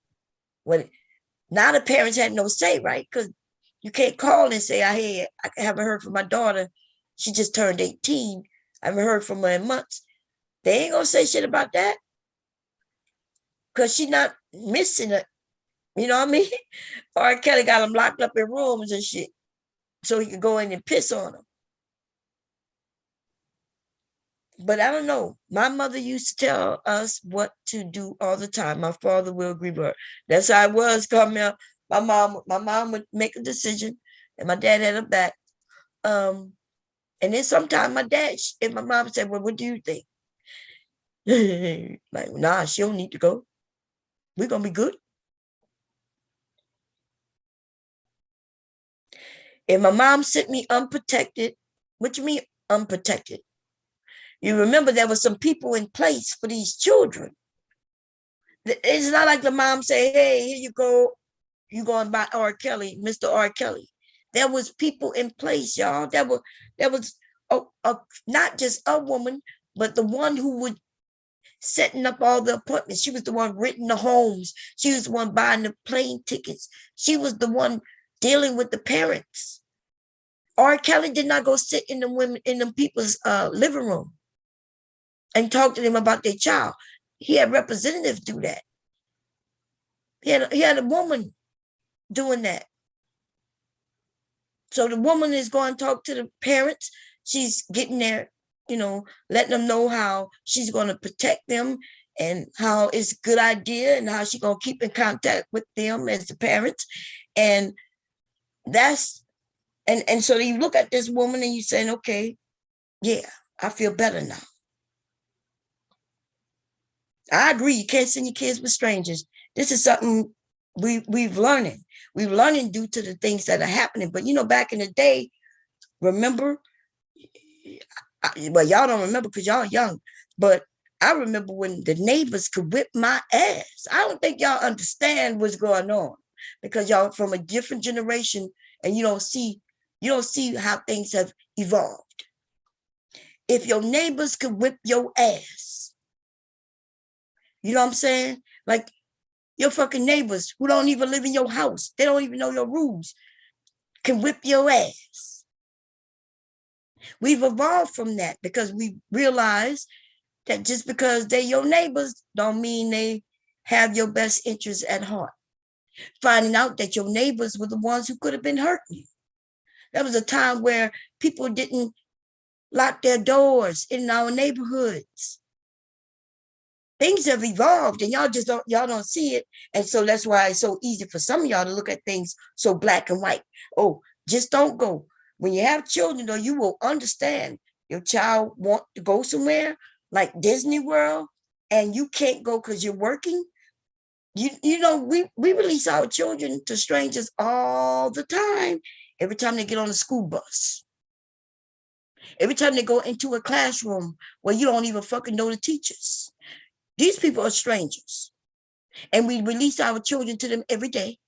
Now the parents had no say, right? Because you can't call and say, I haven't heard from my daughter. She just turned 18. I haven't heard from her in months. They ain't going to say shit about that. Because she's not missing it. You know what I mean? R. Kelly got him locked up in rooms and shit so he could go in and piss on them. But I don't know. My mother used to tell us what to do all the time. My father will agree with her. That's how it was coming out. My mom would make a decision and my dad had her back. And then sometimes my dad and my mom said, well, what do you think? Like, nah, she don't need to go. We're going to be good. If my mom sent me unprotected, what you mean unprotected? You remember there were some people in place for these children. It's not like the mom say, hey, here you go. You going by R. Kelly, Mr. R. Kelly. There was people in place, y'all. There was not just a woman, but the one who would setting up all the appointments. She was the one renting the homes. She was the one buying the plane tickets. She was the one dealing with the parents. R. Kelly did not go sit in them people's living room and talk to them about their child. He had representatives do that. He had a woman doing that. So the woman is going to talk to the parents. She's getting there, letting them know how she's going to protect them and how it's a good idea and how she's going to keep in contact with them as the parents. And that's, and so you look at this woman and you're saying, okay, yeah, I feel better now. I agree. You can't send your kids with strangers. This is something we've learning. We've learning due to the things that are happening. But back in the day, remember, well, y'all don't remember because y'all young, but I remember when the neighbors could whip my ass. I don't think y'all understand what's going on because y'all from a different generation and you don't see how things have evolved. If your neighbors could whip your ass, you know what I'm saying? Like your fucking neighbors who don't even live in your house, they don't even know your rules, can whip your ass. We've evolved from that because we realize that just because they're your neighbors don't mean they have your best interests at heart. Finding out that your neighbors were the ones who could have been hurting you. There was a time where people didn't lock their doors in our neighborhoods. Things have evolved and y'all don't see it. And so that's why it's so easy for some of y'all to look at things so black and white. Oh, just don't go. When you have children, though, you will understand your child want to go somewhere like Disney World and you can't go because you're working. We release our children to strangers all the time. Every time they get on a school bus. Every time they go into a classroom where you don't even fucking know the teachers. These people are strangers. And we release our children to them every day.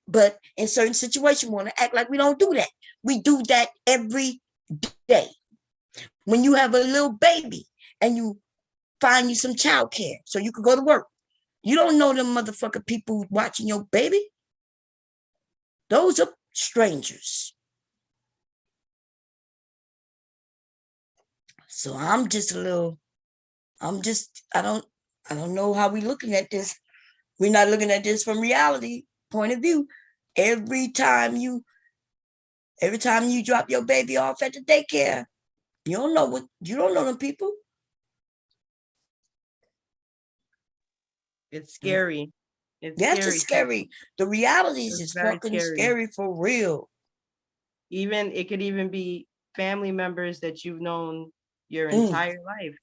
But in certain situations, we want to act like we don't do that. We do that every day. When you have a little baby and you find you some childcare so you can go to work, you don't know them motherfucker people watching your baby. Those are strangers. So I don't know how we're looking at this. We're not looking at this from reality point of view. Every time you drop your baby off at the daycare, you don't know them people. It's scary. It's scary. The realities is fucking scary for real. It could even be family members that you've known your entire life.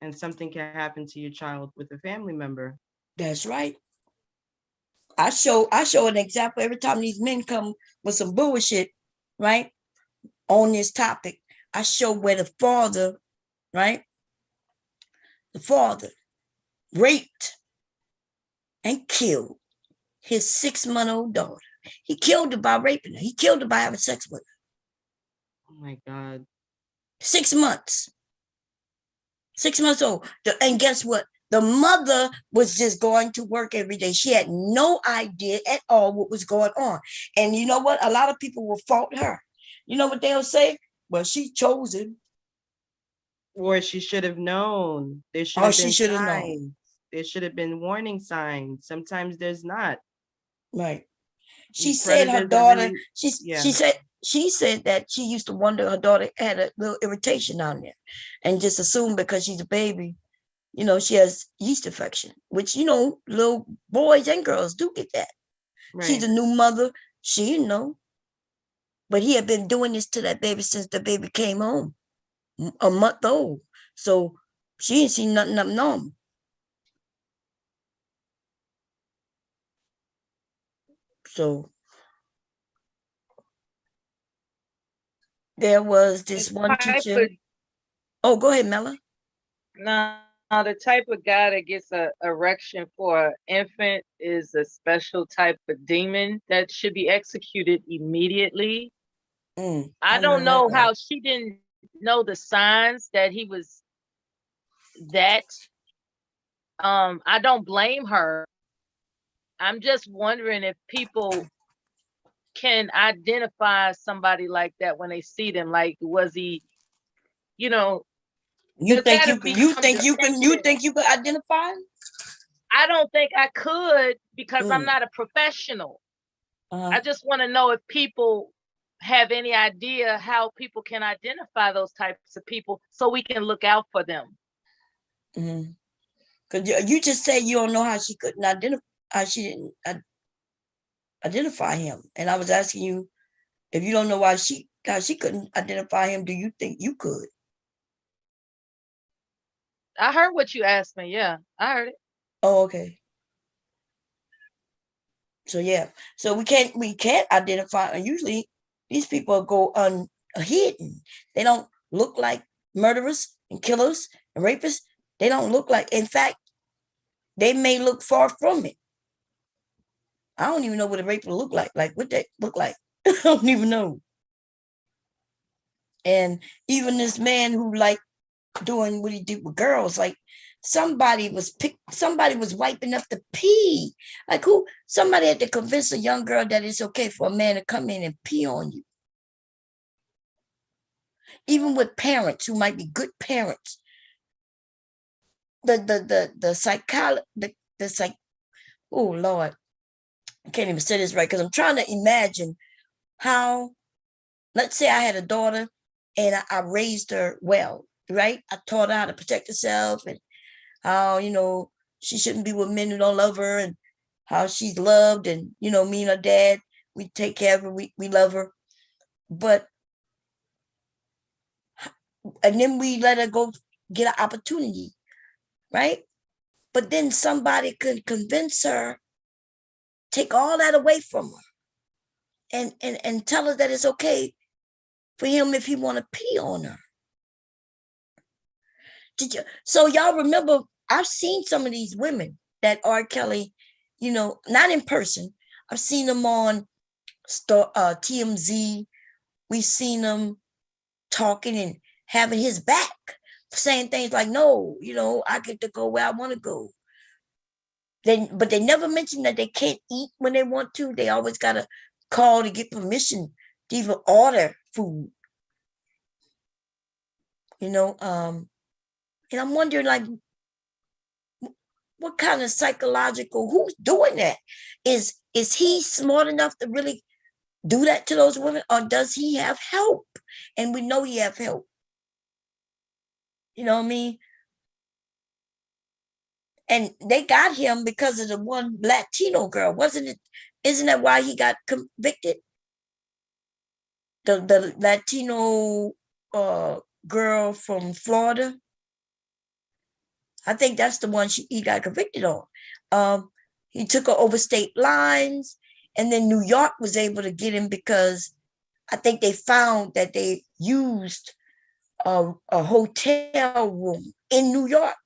And something can happen to your child with a family member. That's right. I show an example every time these men come with some bullshit, right? On this topic, I show where the father, right? The father raped and killed his 6-month-old daughter. He killed her by raping her. He killed her by having sex with her. Oh my God. 6 months. 6 months old. And guess what? The mother was just going to work every day. She had no idea at all what was going on. And you know what? A lot of people will fault her. You know what they'll say? Well, she chose him. Or she should have known. There should have been signs. There should have been warning signs. Sometimes there's not. Right. She said her daughter, she said that she used to wonder her daughter had a little irritation on there and just assumed because she's a baby, she has yeast infection, which, little boys and girls do get that. Right. She's a new mother. She didn't know. But he had been doing this to that baby since the baby came home, a month old. So she didn't see nothing abnormal. So there was this one teacher. Oh, go ahead, Mella. No, the type of guy that gets an erection for an infant is a special type of demon that should be executed immediately. I don't know how she didn't know the signs that he was that. I don't blame her. I'm just wondering if people can identify somebody like that when they see them. Like, was he, you think you could identify him? I don't think I could because I'm not a professional. I just want to know if people have any idea how people can identify those types of people so we can look out for them. Because you just said you don't know how she couldn't identify, how she didn't identify him. And I was asking you, if you don't know how she couldn't identify him, do you think you could? I heard what you asked me. Yeah, I heard it. Oh, okay. So yeah, so we can't identify, and usually these people go unhidden. They don't look like murderers and killers and rapists. They don't look like, in fact, they may look far from it. I don't even know what a rapist look like. Like what they look like. I don't even know. And even this man who like doing what he did with girls, like somebody was wiping up the pee. Like who? Somebody had to convince a young girl that it's okay for a man to come in and pee on you. Even with parents who might be good parents, the psychology, the psych. Oh Lord, I can't even say this right because I'm trying to imagine how. Let's say I had a daughter and I raised her well, right? I taught her how to protect herself and how, she shouldn't be with men who don't love her and how she's loved. And, me and her dad, we take care of her. We love her. And then we let her go get an opportunity, right? But then somebody could convince her, take all that away from her and tell her that it's okay for him if he want to pee on her. So y'all remember, I've seen some of these women that R. Kelly, not in person. I've seen them on TMZ. We've seen them talking and having his back, saying things like, no, I get to go where I want to go. But they never mention that they can't eat when they want to. They always got to call to get permission to even order food. And I'm wondering, like, what kind of psychological, who's doing that? Is he smart enough to really do that to those women, or does he have help? And we know he have help. You know what I mean? And they got him because of the one Latino girl, wasn't it? Isn't that why he got convicted? The Latino girl from Florida. I think that's the one he got convicted on. He took her over state lines, and then New York was able to get him because I think they found that they used a hotel room in New York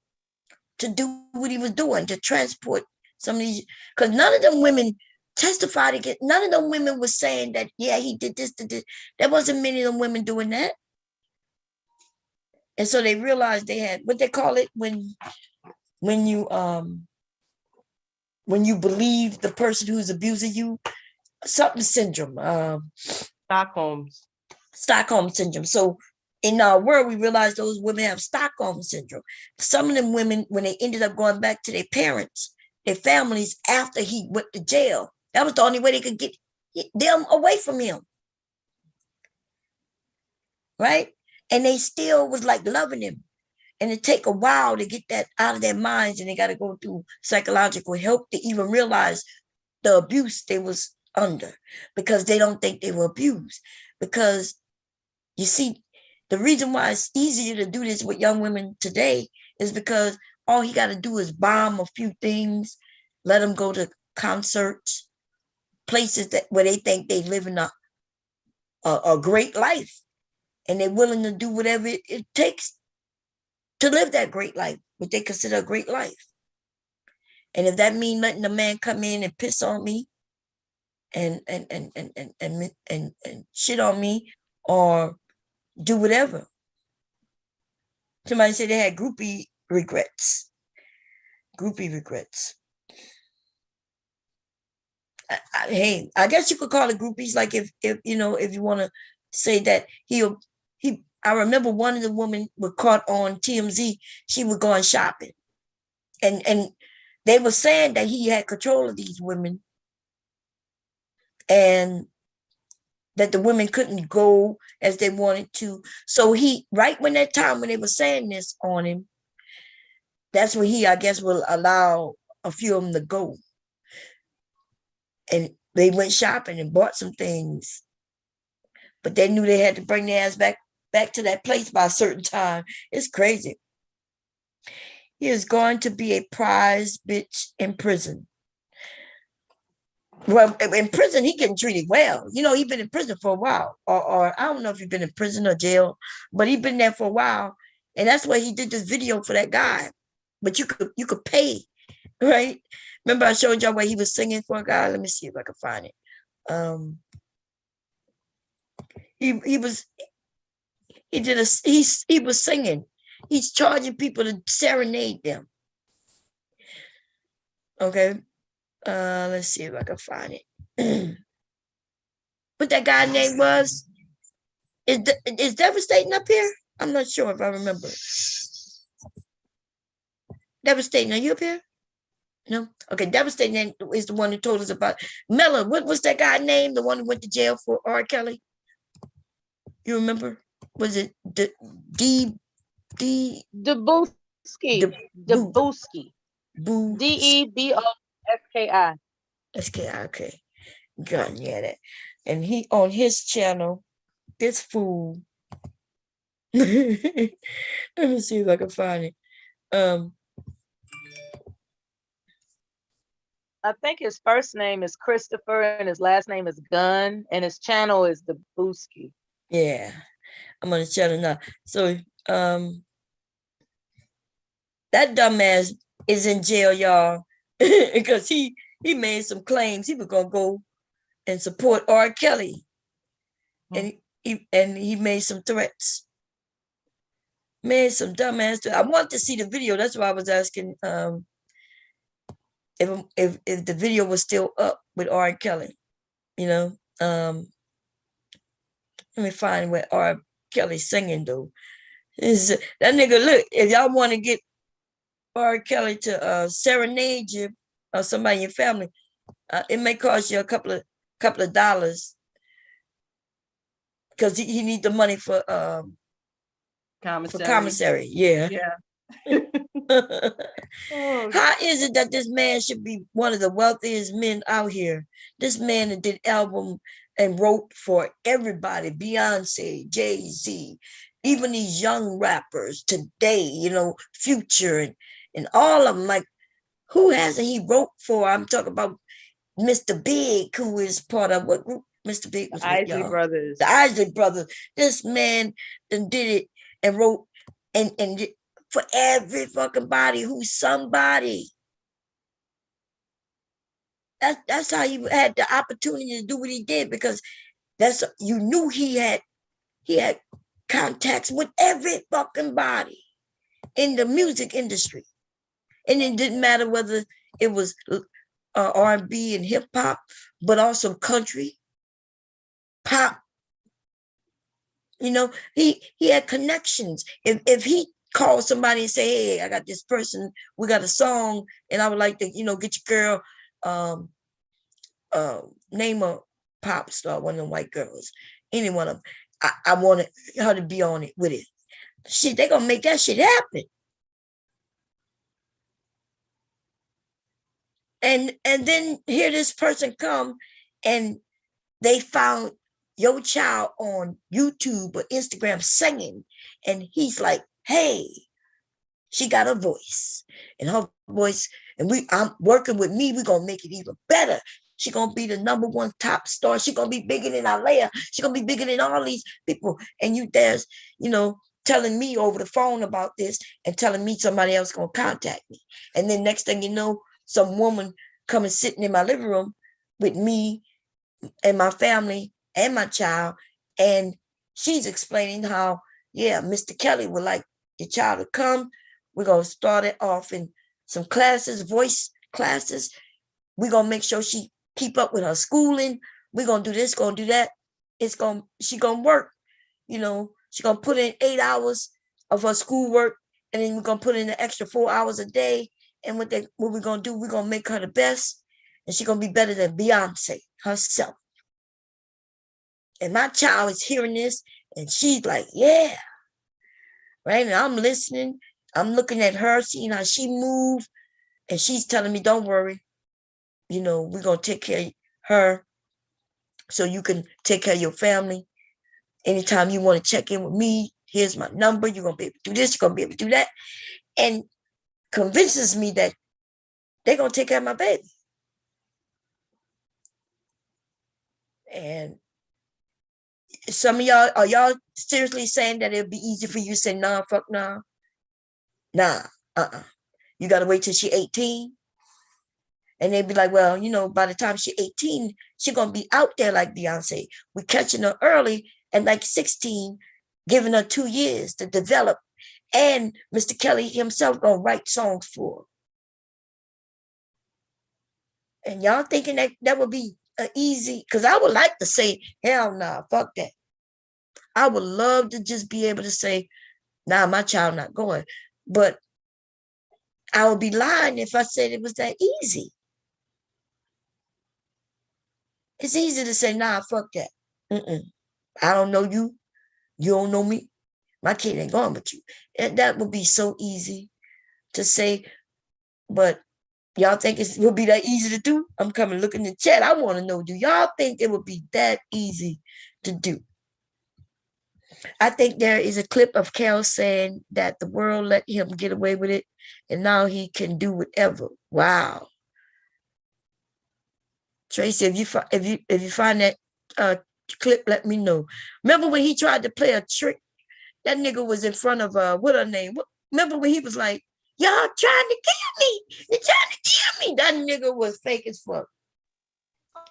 to do what he was doing, to transport some of these, because none of them women testified against, none of them women was saying that, yeah, he did this, did this. There wasn't many of them women doing that. And so they realized they had, what they call it when you believe the person who's abusing you, something syndrome, Stockholm syndrome. So in our world, we realize those women have Stockholm syndrome. Some of them women, when they ended up going back to their parents, their families, after he went to jail, that was the only way they could get them away from him, right? And they still was like loving him. And it take a while to get that out of their minds, and they got to go through psychological help to even realize the abuse they was under, because they don't think they were abused. Because you see, the reason why it's easier to do this with young women today is because all he got to do is bomb a few things, let them go to concerts, places where they think they live in a great life, and they're willing to do whatever it takes to live that great life, what they consider a great life. And if that means letting a man come in and piss on me and shit on me, or do whatever. Somebody said they had groupie regrets. Hey, I guess you could call it groupies. Like if you want to say that he. I remember one of the women was caught on TMZ. She was going shopping, and they were saying that he had control of these women, and that the women couldn't go as they wanted to. So he, right when that time when they were saying this on him, that's when he, I guess, will allow a few of them to go. And they went shopping and bought some things. But they knew they had to bring their ass back to that place by a certain time. It's crazy. He is going to be a prize bitch in prison. Well, in prison, he getting treated well. You know, he's been in prison for a while. Or I don't know if he's been in prison or jail, but he's been there for a while. And that's why he did this video for that guy. But you could pay, right? Remember I showed y'all where he was singing for a guy? Let me see if I can find it. He was singing. He's charging people to serenade them. Okay. Let's see if I can find it. What that guy's name was? Is Devastating up here? I'm not sure if I remember. Devastating, are you up here? No? Okay, Devastating is the one who told us about Mella. What was that guy's name? The one who went to jail for R. Kelly? You remember? Was it Debowski? Debowski. DEBOSKI. SKI, okay. God, yeah, that. And he on his channel, this fool. Let me see if I can find it. I think his first name is Christopher and his last name is Gunn, and his channel is Debowski. Yeah, I'm on the channel now. So that dumbass is in jail, y'all, because he made some claims he was gonna go and support R. Kelly, and he made some threats. Made some dumbass. I want to see the video. That's why I was asking if the video was still up with R. Kelly. You know, let me find where R. Kelly's singing though. Is that nigga? Look, if y'all want to get R. Kelly to serenade you or somebody in your family, it may cost you a couple of dollars because he need the money for commissary. Yeah. How is it that this man should be one of the wealthiest men out here? This man that did album and wrote for everybody, Beyonce, Jay-Z, even these young rappers today, you know, Future and all of them. Like, who hasn't he wrote for? I'm talking about Mr. Big, who is part of what group? Mr. Big was the Isley Brothers. The Isley Brothers. This man then did it and wrote and for every fucking body who's somebody. That's how he had the opportunity to do what he did, because you knew he had contacts with every fucking body in the music industry. And it didn't matter whether it was R&B and hip hop, but also country, pop. You know, he had connections. If he called somebody and say, "Hey, I got this person, we got a song, and I would like to, you know, get your girl, name a pop star, one of them white girls, any one of them. I wanted her to be on it with it." Shit, they gonna make that shit happen. And then here this person come and they found your child on YouTube or Instagram singing, and he's like, "Hey, she got a voice, and her voice, and I'm working with me, we're gonna make it even better. She's gonna be the #1 top star. She's gonna be bigger than Alea. She's gonna be bigger than all these people." And you there's, you know, telling me over the phone about this and telling me somebody else gonna contact me. And then next thing you know, some woman coming sitting in my living room with me and my family and my child, and she's explaining how, yeah, Mr. Kelly would like your child to come. We're gonna start it off in some classes, voice classes. We're gonna make sure she keep up with her schooling. We're gonna do this, gonna do that. She gonna work, you know, she gonna put in 8 hours of her schoolwork, and then we're gonna put in the extra 4 hours a day. And what we're gonna do, we're gonna make her the best, and she's gonna be better than Beyonce herself. And my child is hearing this, and she's like, yeah. Right? And I'm listening. I'm looking at her, seeing how she moves, and she's telling me, don't worry. You know, we're going to take care of her so you can take care of your family. Anytime you want to check in with me, here's my number. You're going to be able to do this. You're going to be able to do that. And convinces me that they're going to take care of my baby. And some of y'all, are y'all seriously saying that it'd be easy for you to say, nah, fuck nah? Nah, You got to wait till she's 18. And they'd be like, well, you know, by the time she's 18, she's going to be out there like Beyonce. We're catching her early and like 16, giving her 2 years to develop. And Mr. Kelly himself going to write songs for her. And y'all thinking that would be easy? Because I would like to say, hell nah, fuck that. I would love to just be able to say, nah, my child not going. But I would be lying if I said it was that easy. It's easy to say, nah, fuck that. I don't know you. You don't know me. My kid ain't going with you. And that would be so easy to say, but y'all think it would be that easy to do? I'm coming looking in the chat. I want to know, do y'all think it would be that easy to do? I think there is a clip of Kel saying that the world let him get away with it, and now he can do whatever. Wow. Tracy, if you find that clip, let me know. Remember when he tried to play a trick? That nigga was in front of what her name? Remember when he was like, y'all trying to kill me? You're trying to kill me. That nigga was fake as fuck.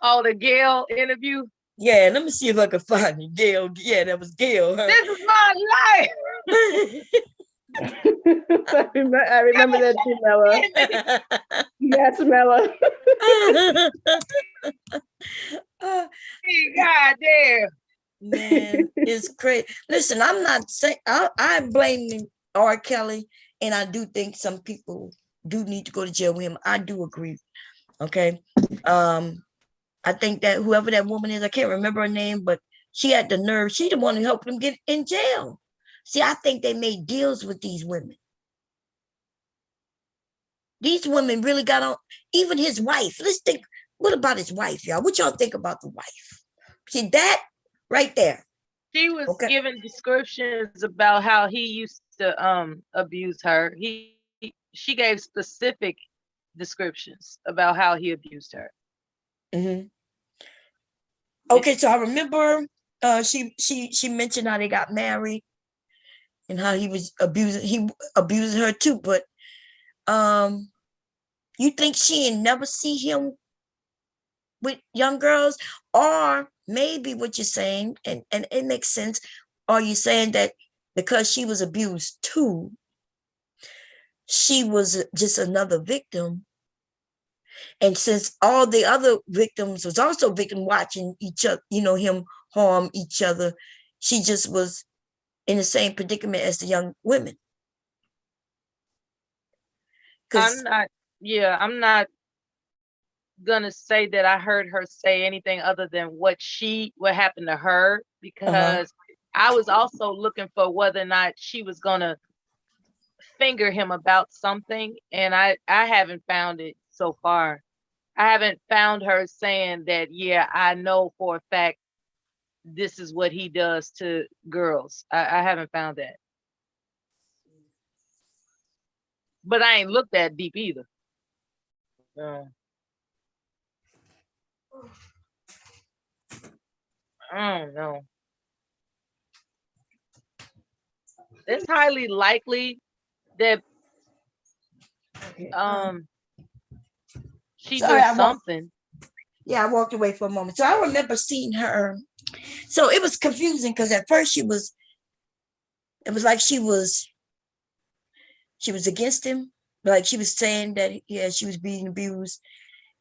Oh, the Gail interview? Yeah, let me see if I can find it. Gail, yeah, that was Gail. Huh? This is my life. I remember that too, Mella. Yes, Mella. God damn. Man, it's crazy. Listen, I'm not saying I'm blaming R. Kelly, and I do think some people do need to go to jail with him. I do agree. Okay. I think that whoever that woman is, I can't remember her name, but she had the nerve. She the one who helped him get in jail. See, I think they made deals with these women. These women really got on, even his wife. Let's think, what about his wife, y'all? What y'all think about the wife? See, that right there. She was giving descriptions about how he used to abuse her. She gave specific descriptions about how he abused her. Mm-hmm. Okay, so I remember she mentioned how they got married and how he abused her too, but you think she ain't never see him with young girls? Or maybe what you're saying, and it makes sense, are you saying that because she was abused too, she was just another victim? And since all the other victims was also victim watching each other, you know, him harm each other, she just was in the same predicament as the young women. I'm not gonna say that I heard her say anything other than what happened to her, because I was also looking for whether or not she was gonna finger him about something, and I haven't found it so far. I haven't found her saying that, yeah, I know for a fact this is what he does to girls. I haven't found that. But I ain't looked that deep either. I don't know. It's highly likely that she did something. I walked away for a moment. So I remember seeing her. So it was confusing because at first it was like she was against him. Like she was saying that, yeah, she was being abused.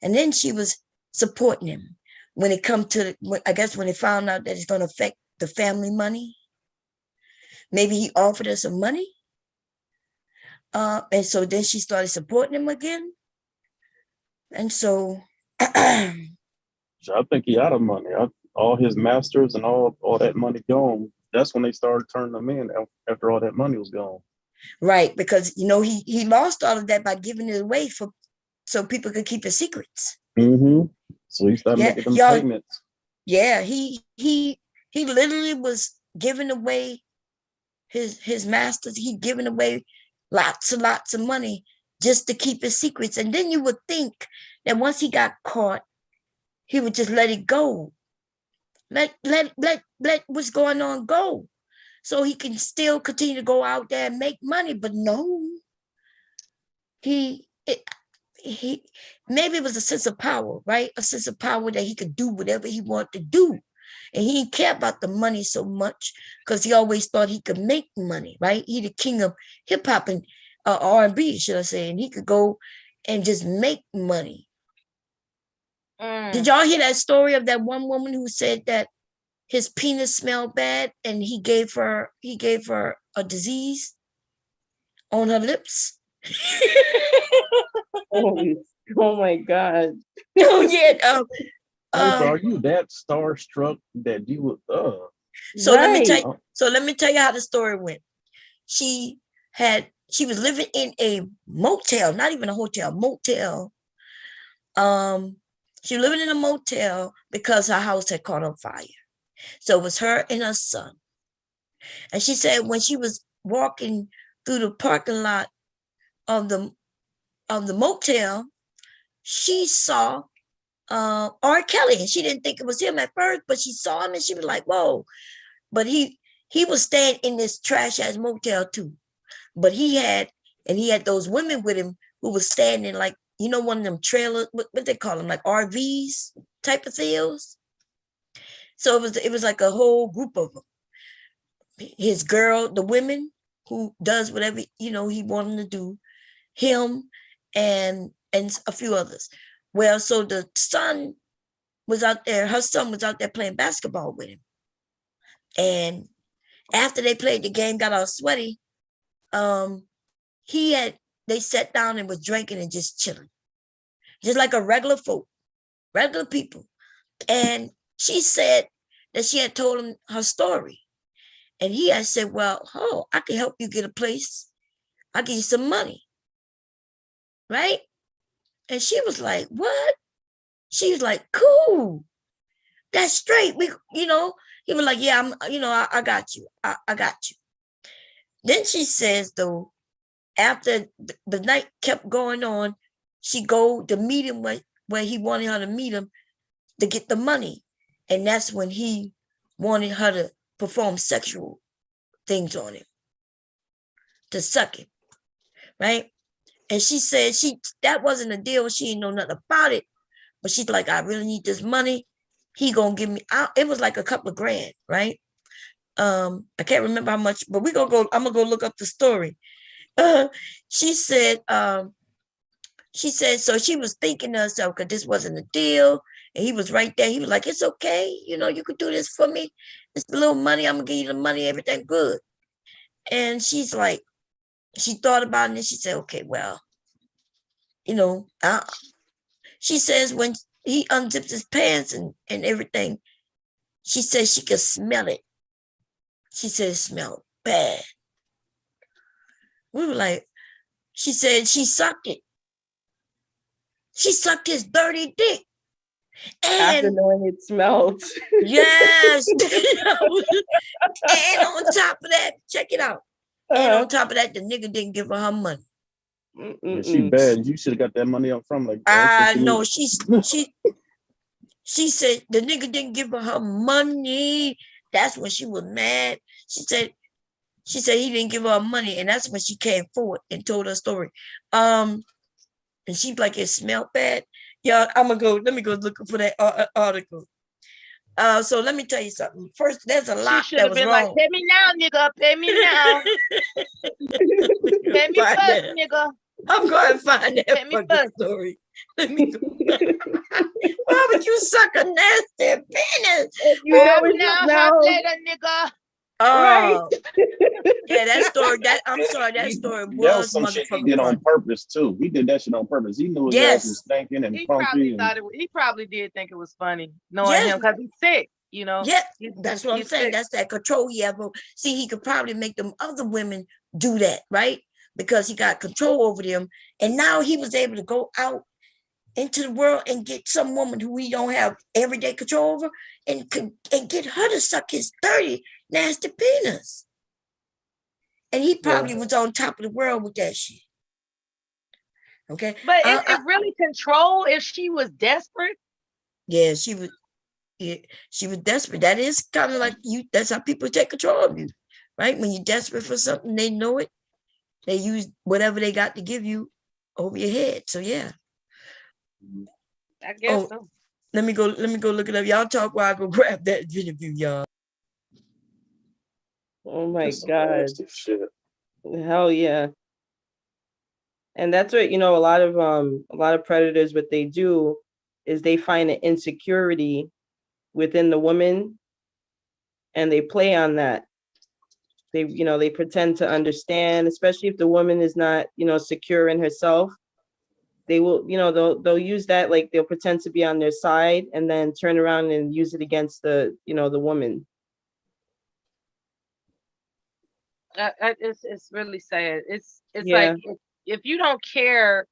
And then she was supporting him when it come to, I guess when they found out that it's going to affect the family money. Maybe he offered her some money. And so then she started supporting him again. And so I think he out of money. all his masters and all that money gone. That's when they started turning them in after all that money was gone. Right, because he lost all of that by giving it away so people could keep his secrets. Mm-hmm. So he started making them payments. Yeah, he literally was giving away his masters. He giving away lots and lots of money just to keep his secrets. And then you would think that once he got caught, he would just let it go. Let what's going on go. So he can still continue to go out there and make money. But no, he maybe it was a sense of power, right? A sense of power that he could do whatever he wanted to do. And he didn't care about the money so much because he always thought he could make money, right? He the king of hip hop and R&B, should I say, and he could go and just make money. Did y'all hear that story of that one woman who said that his penis smelled bad and he gave her a disease on her lips? Oh my God. Oh yeah. Are you that starstruck that you would So let me tell you how the story went. She was living in a motel, not even a hotel, motel. She was living in a motel because her house had caught on fire. So it was her and her son. And she said when she was walking through the parking lot of the motel, she saw R. Kelly, and she didn't think it was him at first, but she saw him and she was like, whoa. But he was staying in this trash ass motel too. But he had those women with him who was staying in like, one of them trailers, what they call them, like RVs type of deals. So it was like a whole group of them. His girl, the women who does whatever, he wanted to do, him and a few others. Well, so the son was out there, her son was out there playing basketball with him. And after they played the game, got all sweaty, they sat down and was drinking and just chilling. Just like a regular people. And she said that she had told him her story. And he had said, well, I can help you get a place. I'll give you some money. Right? And she was like, what? She was like, cool. That's straight. He was like, yeah, I got you. I got you. Then she says, though, after the night kept going on, she go to meet him where he wanted her to meet him to get the money. And that's when he wanted her to perform sexual things on him, to suck him, right? And she said that wasn't a deal. She didn't know nothing about it. But she's like, I really need this money. He gonna give me it was like a couple of grand, right? I can't remember how much, but I'm gonna go look up the story. She said, so she was thinking to herself, because this wasn't a deal. And he was right there. He was like, it's okay. You could do this for me. It's a little money. I'm going to give you the money. Everything good. And she's like, she thought about it and she said, okay, well, she says when he unzips his pants and everything, she says she could smell it. She said it smelled bad. We were like, she said she sucked it. She sucked his dirty dick. And after knowing it smelled. Yes. And on top of that, check it out. And on top of that, the nigga didn't give her money. Yeah, she bad. You should have got that money up from like. No, she said the nigga didn't give her money. That's when she was mad. She said he didn't give her money, and that's when she came forward and told her story. And she's like, it smelled bad. Yeah, let me go look for that article. So let me tell you something. First, there's a lot that was wrong. Like, pay me now, nigga. Pay me now. Pay me first, nigga. I'm going to find that fucking story. Let me go. Why would you suck a nasty penis? You know it now, later, nigga. Right. Yeah, that story. I'm sorry. That story was some shit he did on purpose too. He did that shit on purpose. He knew his ass was stinking and funky. He probably did think it was funny, knowing him, because he's sick. You know? Yeah, that's what I'm saying. sick. That's that control he have. See, he could probably make them other women do that, right? Because he got control over them. And now he was able to go out into the world and get some woman who we don't have everyday control over and get her to suck his dirty, nasty penis. And he probably was on top of the world with that shit. Okay. But is it really control if she was desperate? Yeah, she was. Yeah, she was desperate. That is kind of like you. That's how people take control of you, right? When you're desperate for something, they know it. They use whatever they got to give you over your head. So yeah. I guess so. Let me go look it up. Y'all talk while I go grab that interview, y'all. Oh my God. Hell yeah. And that's what, a lot of predators, what they do is they find an insecurity within the woman and they play on that. They pretend to understand, especially if the woman is not, secure in herself. They will, they'll use that, like they'll pretend to be on their side and then turn around and use it against the woman. It's really sad. It's like if you don't care,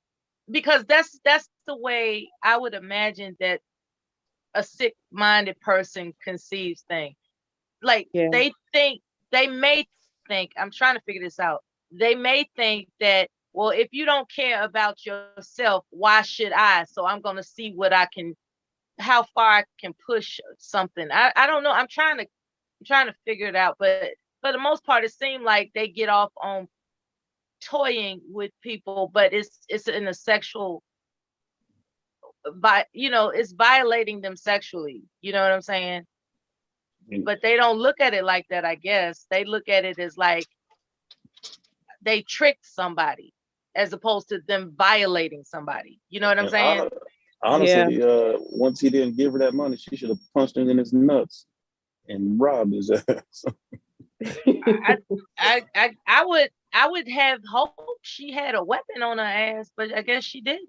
because that's the way I would imagine that a sick-minded person conceives things. Like they may think, I'm trying to figure this out. They may think that, well, if you don't care about yourself, why should I? So I'm going to see how far I can push something. I don't know. I'm trying to figure it out, but for the most part, it seemed like they get off on toying with people, but it's in a sexual, it's violating them sexually. You know what I'm saying? But they don't look at it like that, I guess. They look at it as like they tricked somebody as opposed to them violating somebody. You know what I'm saying? Honestly, once he didn't give her that money, she should have punched him in his nuts and robbed his ass. I would have hoped she had a weapon on her ass, but I guess she didn't.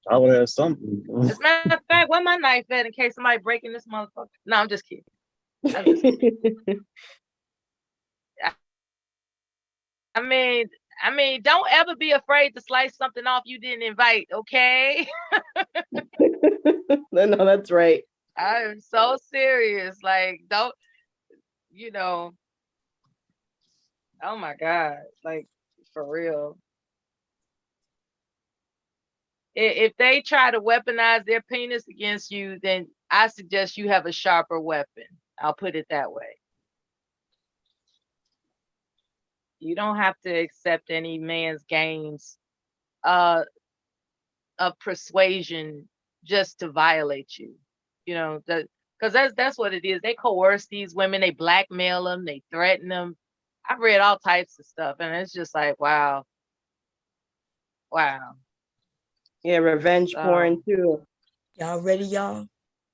I would have something. As a matter of fact, where my knife at in case somebody breaking this motherfucker? No, I'm just kidding. I mean, don't ever be afraid to slice something off you didn't invite, okay? No, that's right. I am so serious. Like, don't, oh my God, like, for real. If they try to weaponize their penis against you, then I suggest you have a sharper weapon. I'll put it that way. You don't have to accept any man's games of persuasion just to violate you. Because that's what it is. They coerce these women, they blackmail them, they threaten them. I've read all types of stuff, and it's just like, wow. Yeah, revenge porn too. Y'all ready, y'all?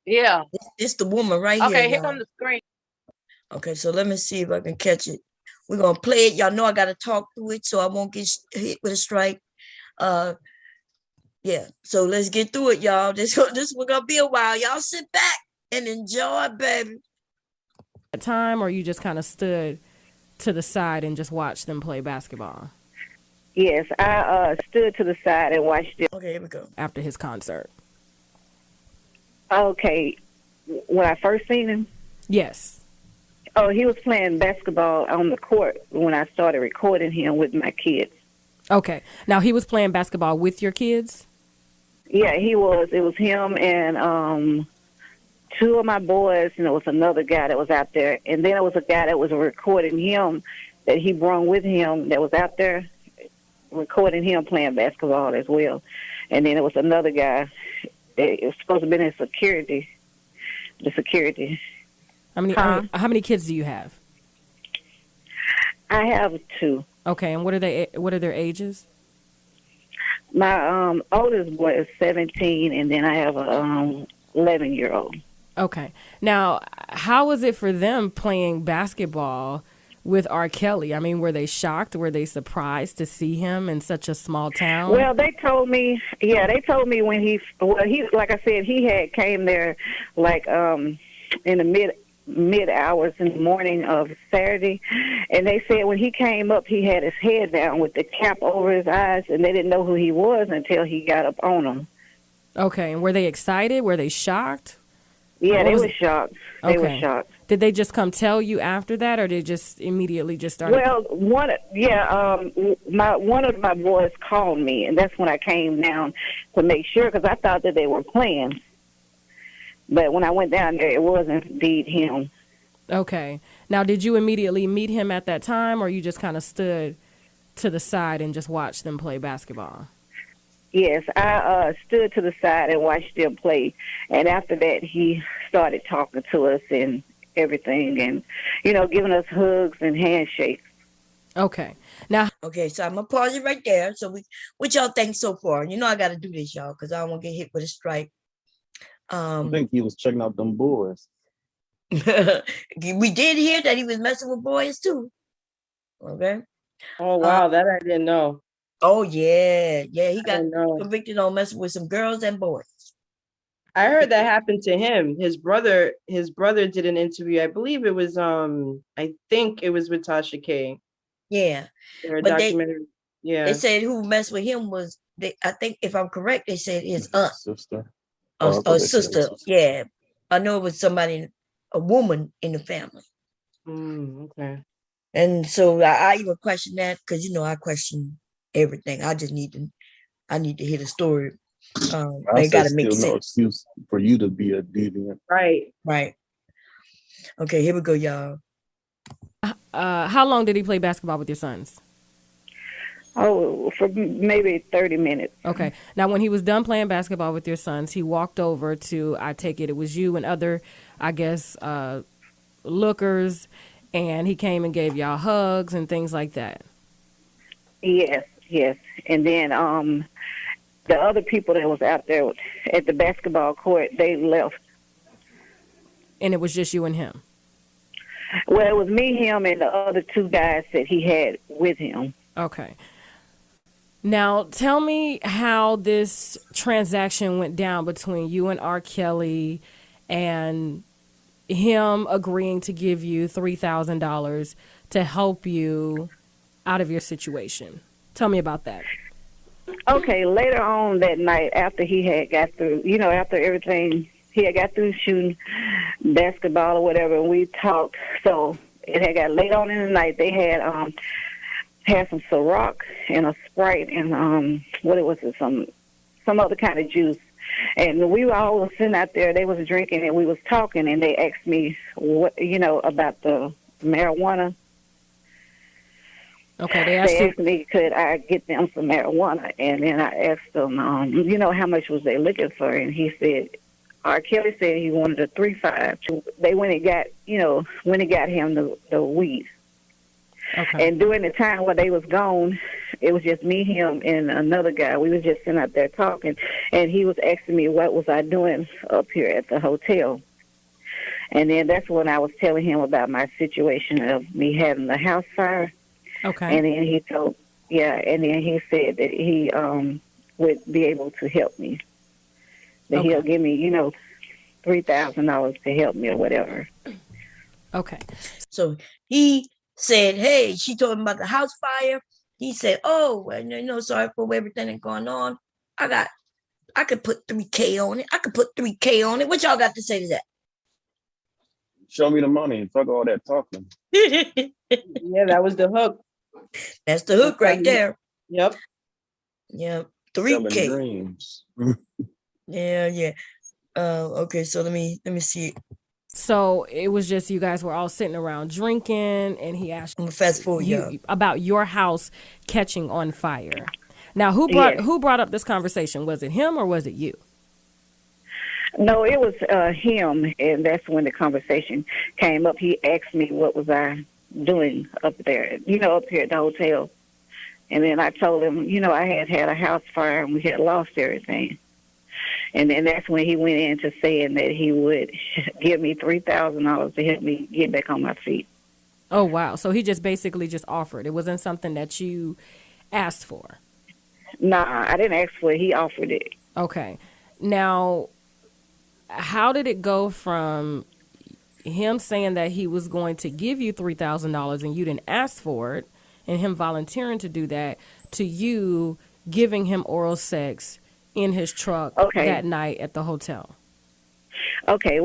Yeah. It's the woman right here. Okay, here comes the screen. Okay, so let me see if I can catch it. We're gonna play it. Y'all know I gotta talk through it so I won't get hit with a strike. Yeah, so let's get through it, y'all. This we're gonna be a while. Y'all sit back and enjoy, baby. At time, or you just kind of stood to the side and just watched them play basketball? Yes, I stood to the side and watched it. Okay, here we go. After his concert. Okay, when I first seen him? Yes. Oh, he was playing basketball on the court when I started recording him with my kids. Okay. Now, he was playing basketball with your kids? Yeah, he was. It was him and two of my boys, and it was another guy that was out there. And then it was a guy that was recording him that he brought with him that was out there recording him playing basketball as well. And then it was another guy that was supposed to be in security. The security. How many kids do you have? I have two. Okay, and what are their ages? My oldest boy is 17, and then I have a 11-year-old. Okay. Now, how was it for them playing basketball with R. Kelly? I mean, were they shocked? Were they surprised to see him in such a small town? Well, they told me when he like I said, he had came there like in the mid hours in the morning of Saturday, and they said when he came up, he had his head down with the cap over his eyes, and they didn't know who he was until he got up on them. Okay, and were they excited? Were they shocked? Yeah, they were shocked. They were Okay. shocked. Did they just come tell you after that, or they just immediately just started? Well, one of my boys called me, and that's when I came down to make sure, because I thought that they were playing. But when I went down there, it was indeed him. Okay. Now, did you immediately meet him at that time, or you just kind of stood to the side and just watched them play basketball? Yes, I stood to the side and watched them play, and after that, he started talking to us and everything, and giving us hugs and handshakes. Okay. Now, okay, so I'm gonna pause it right there. So what y'all think so far? I got to do this, y'all, because I don't want to get hit with a strike. I think he was checking out them boys. We did hear that he was messing with boys too. Okay. Oh wow, that I didn't know. Oh yeah, he got convicted on messing with some girls and boys. I heard that happened to him. His brother did an interview. I believe it was I think it was with Tasha K. Yeah. Or but documentary. They said who messed with him was I think if I'm correct, they said his aunt. Sister. Or sister. Yeah. I know it was somebody, a woman in the family. Okay. And so I even question that because I question everything. I just need to hear the story. It got to make sense. No excuse for you to be a deviant. Right. Okay, here we go, y'all. How long did he play basketball with your sons? Oh, for maybe 30 minutes. Okay. Now, when he was done playing basketball with your sons, he walked over to, I take it was you and other, I guess, lookers, and he came and gave y'all hugs and things like that. Yes. And then the other people that was out there at the basketball court, they left. And it was just you and him? Well, it was me, him, and the other two guys that he had with him. Okay. Now, tell me how this transaction went down between you and R. Kelly and him agreeing to give you $3,000 to help you out of your situation. Tell me about that. Okay, later on that night, after he had got through, after everything, he had got through shooting basketball or whatever, and we talked. So it had got late on in the night. They had some Ciroc and a Sprite and some other kind of juice. And we were all sitting out there. They was drinking and we was talking, and they asked me what about the marijuana. Okay, they asked me could I get them some marijuana, and then I asked them, how much was they looking for, and he said, R. Kelly said he wanted a 3.5. They went and got him the weed. Okay. And during the time when they was gone, it was just me, him, and another guy. We was just sitting out there talking, and he was asking me what was I doing up here at the hotel. And then that's when I was telling him about my situation of me having the house fire. Okay. And then he said that he would be able to help me. That he'll give me, $3,000 to help me or whatever. Okay. So he said, hey, she told him about the house fire. He said, oh, well, sorry for everything that's going on. I could put $3,000 on it. I could put $3,000 on it. What y'all got to say to that? Show me the money and fuck all that talking. Yeah, that was the hook. That's the hook right there. Yep. Yeah. $3,000. Dreams. Yeah. Okay, so let me see. So it was just you guys were all sitting around drinking, and he asked fast forward you about your house catching on fire. Now, who brought up this conversation? Was it him or was it you? No, it was him, and that's when the conversation came up. He asked me what was I doing up there, up here at the hotel. And then I told him, I had a house fire and we had lost everything. And then that's when he went into saying that he would give me $3,000 to help me get back on my feet. Oh, wow. So he just basically just offered. It wasn't something that you asked for. Nah, I didn't ask for it. He offered it. Okay. Now, how did it go from him saying that he was going to give you $3,000 and you didn't ask for it, and him volunteering to do that, to you giving him oral sex in his truck that night at the hotel. Okay,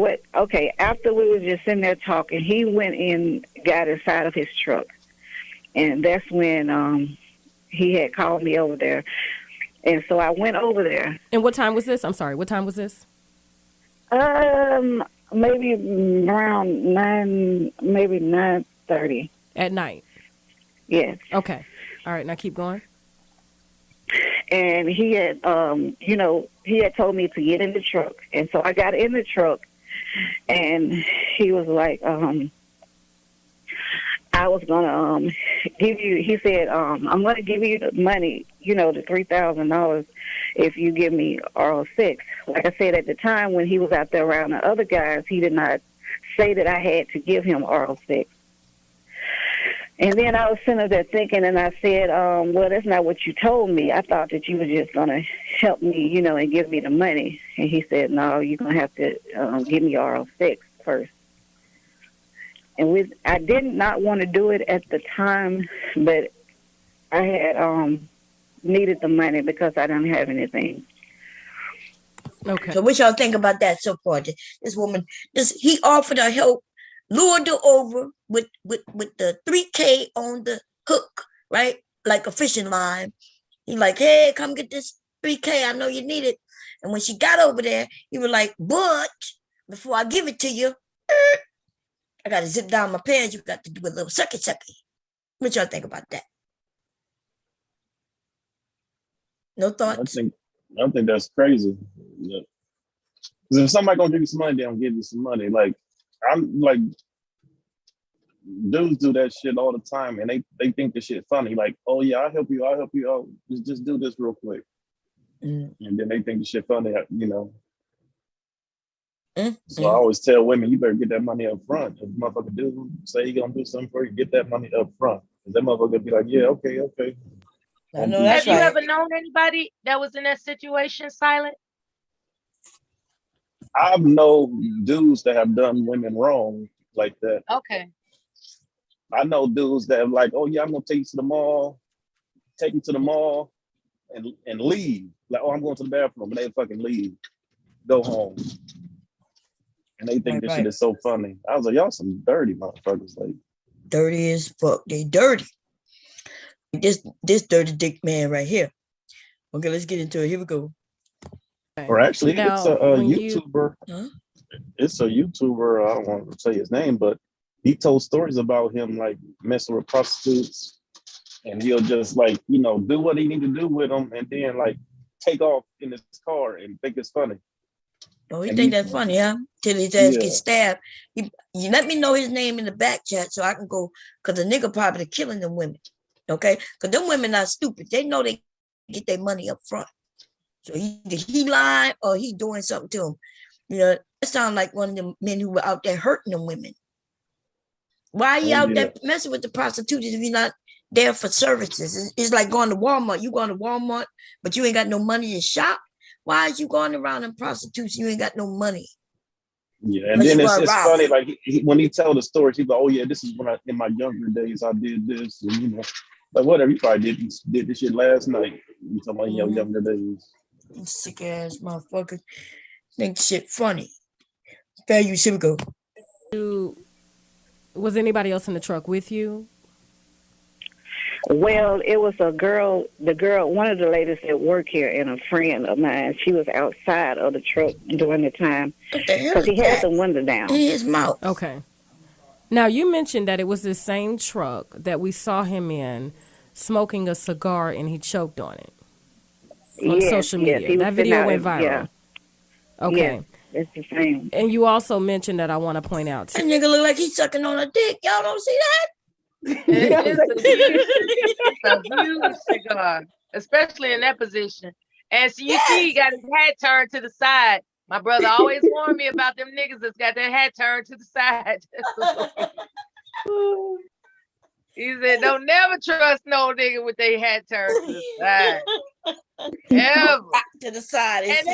after we was just sitting there talking, he went in, got inside of his truck. And that's when he had called me over there. And so I went over there. And what time was this? I'm sorry, what time was this? Maybe around 9:30. At night? Yes. Okay. All right, now keep going. And he had, he had told me to get in the truck. And so I got in the truck, and he was like, I was going to give you, he said, I'm going to give you the money, the $3,000 if you give me oral sex. Like I said, at the time when he was out there around the other guys, he did not say that I had to give him oral sex. And then I was sitting there thinking, and I said, well, that's not what you told me. I thought that you were just going to help me, and give me the money. And he said, no, you're going to have to give me oral sex first. And I did not want to do it at the time, but I had needed the money because I didn't have anything. Okay. So what y'all think about that so far? This woman, he offered her help, lured her over with the $3K on the hook, right? Like a fishing line. He like, hey, come get this $3K. I know you need it. And when she got over there, he was like, but before I give it to you, I got to zip down my pants. You got to do a little sucky. What y'all think about that? No thoughts? I think that's crazy. Yeah. Because if somebody gonna give you some money, they don't give you some money. Like, I'm like, dudes do that shit all the time, and they think the shit funny. Like, oh yeah, I'll help you. Oh, just do this real quick. And then they think the shit funny, So I always tell women, you better get that money up front. If the motherfucker do say he gonna do something for you, get that money up front. Because that motherfucker be like, yeah, okay. I know that's Have you ever known anybody that was in that situation, Silent? I've known dudes that have done women wrong like that. Okay. I know dudes that are like, oh yeah, I'm gonna take you to the mall, and leave. Like, oh, I'm going to the bathroom, and they fucking leave, go home. And they think this shit is so funny. I was like, y'all some dirty motherfuckers. Like, dirty as fuck. They dirty. This dirty dick man right here. Okay, let's get into it. Here we go. Or actually, now, it's a YouTuber. It's a YouTuber. I don't want to say his name, but he told stories about him like messing with prostitutes, and he'll just like do what he need to do with them, and then like take off in his car and think it's funny. Oh, he think that's funny, huh? Till his ass gets stabbed. You let me know his name in the back chat so I can go, because the nigga probably killing them women. Okay? Because them women not stupid. They know they get their money up front. So either he lying or he doing something to them. That sounds like one of them men who were out there hurting them women. Why are you out there messing with the prostitutes if you're not there for services? It's like going to Walmart. You going to Walmart, but you ain't got no money to shop. Why is you going around in prostitutes? You ain't got no money. Yeah, and then it's funny. Like when he tell the stories, he's like, "Oh yeah, this is when in my younger days I did this," and like whatever. You probably did this shit last night. You talking about your younger days? Sick ass motherfucker. Think shit funny. Value go. Was anybody else in the truck with you? Well, it was one of the ladies that work here and a friend of mine. She was outside of the truck during the time because he had the window down. In his mouth. Okay. Now, you mentioned that it was the same truck that we saw him in smoking a cigar and he choked on it on social media. That video went viral. Yeah. Okay. Yeah, it's the same. And you also mentioned that I want to point out. That nigga look like he's sucking on a dick. Y'all don't see that? It's a huge cigar, especially in that position. And so you see, he got his hat turned to the side. My brother always warned me about them niggas that's got their hat turned to the side. He said, "Don't never trust no nigga with their hat turned to the side, ever to the side." And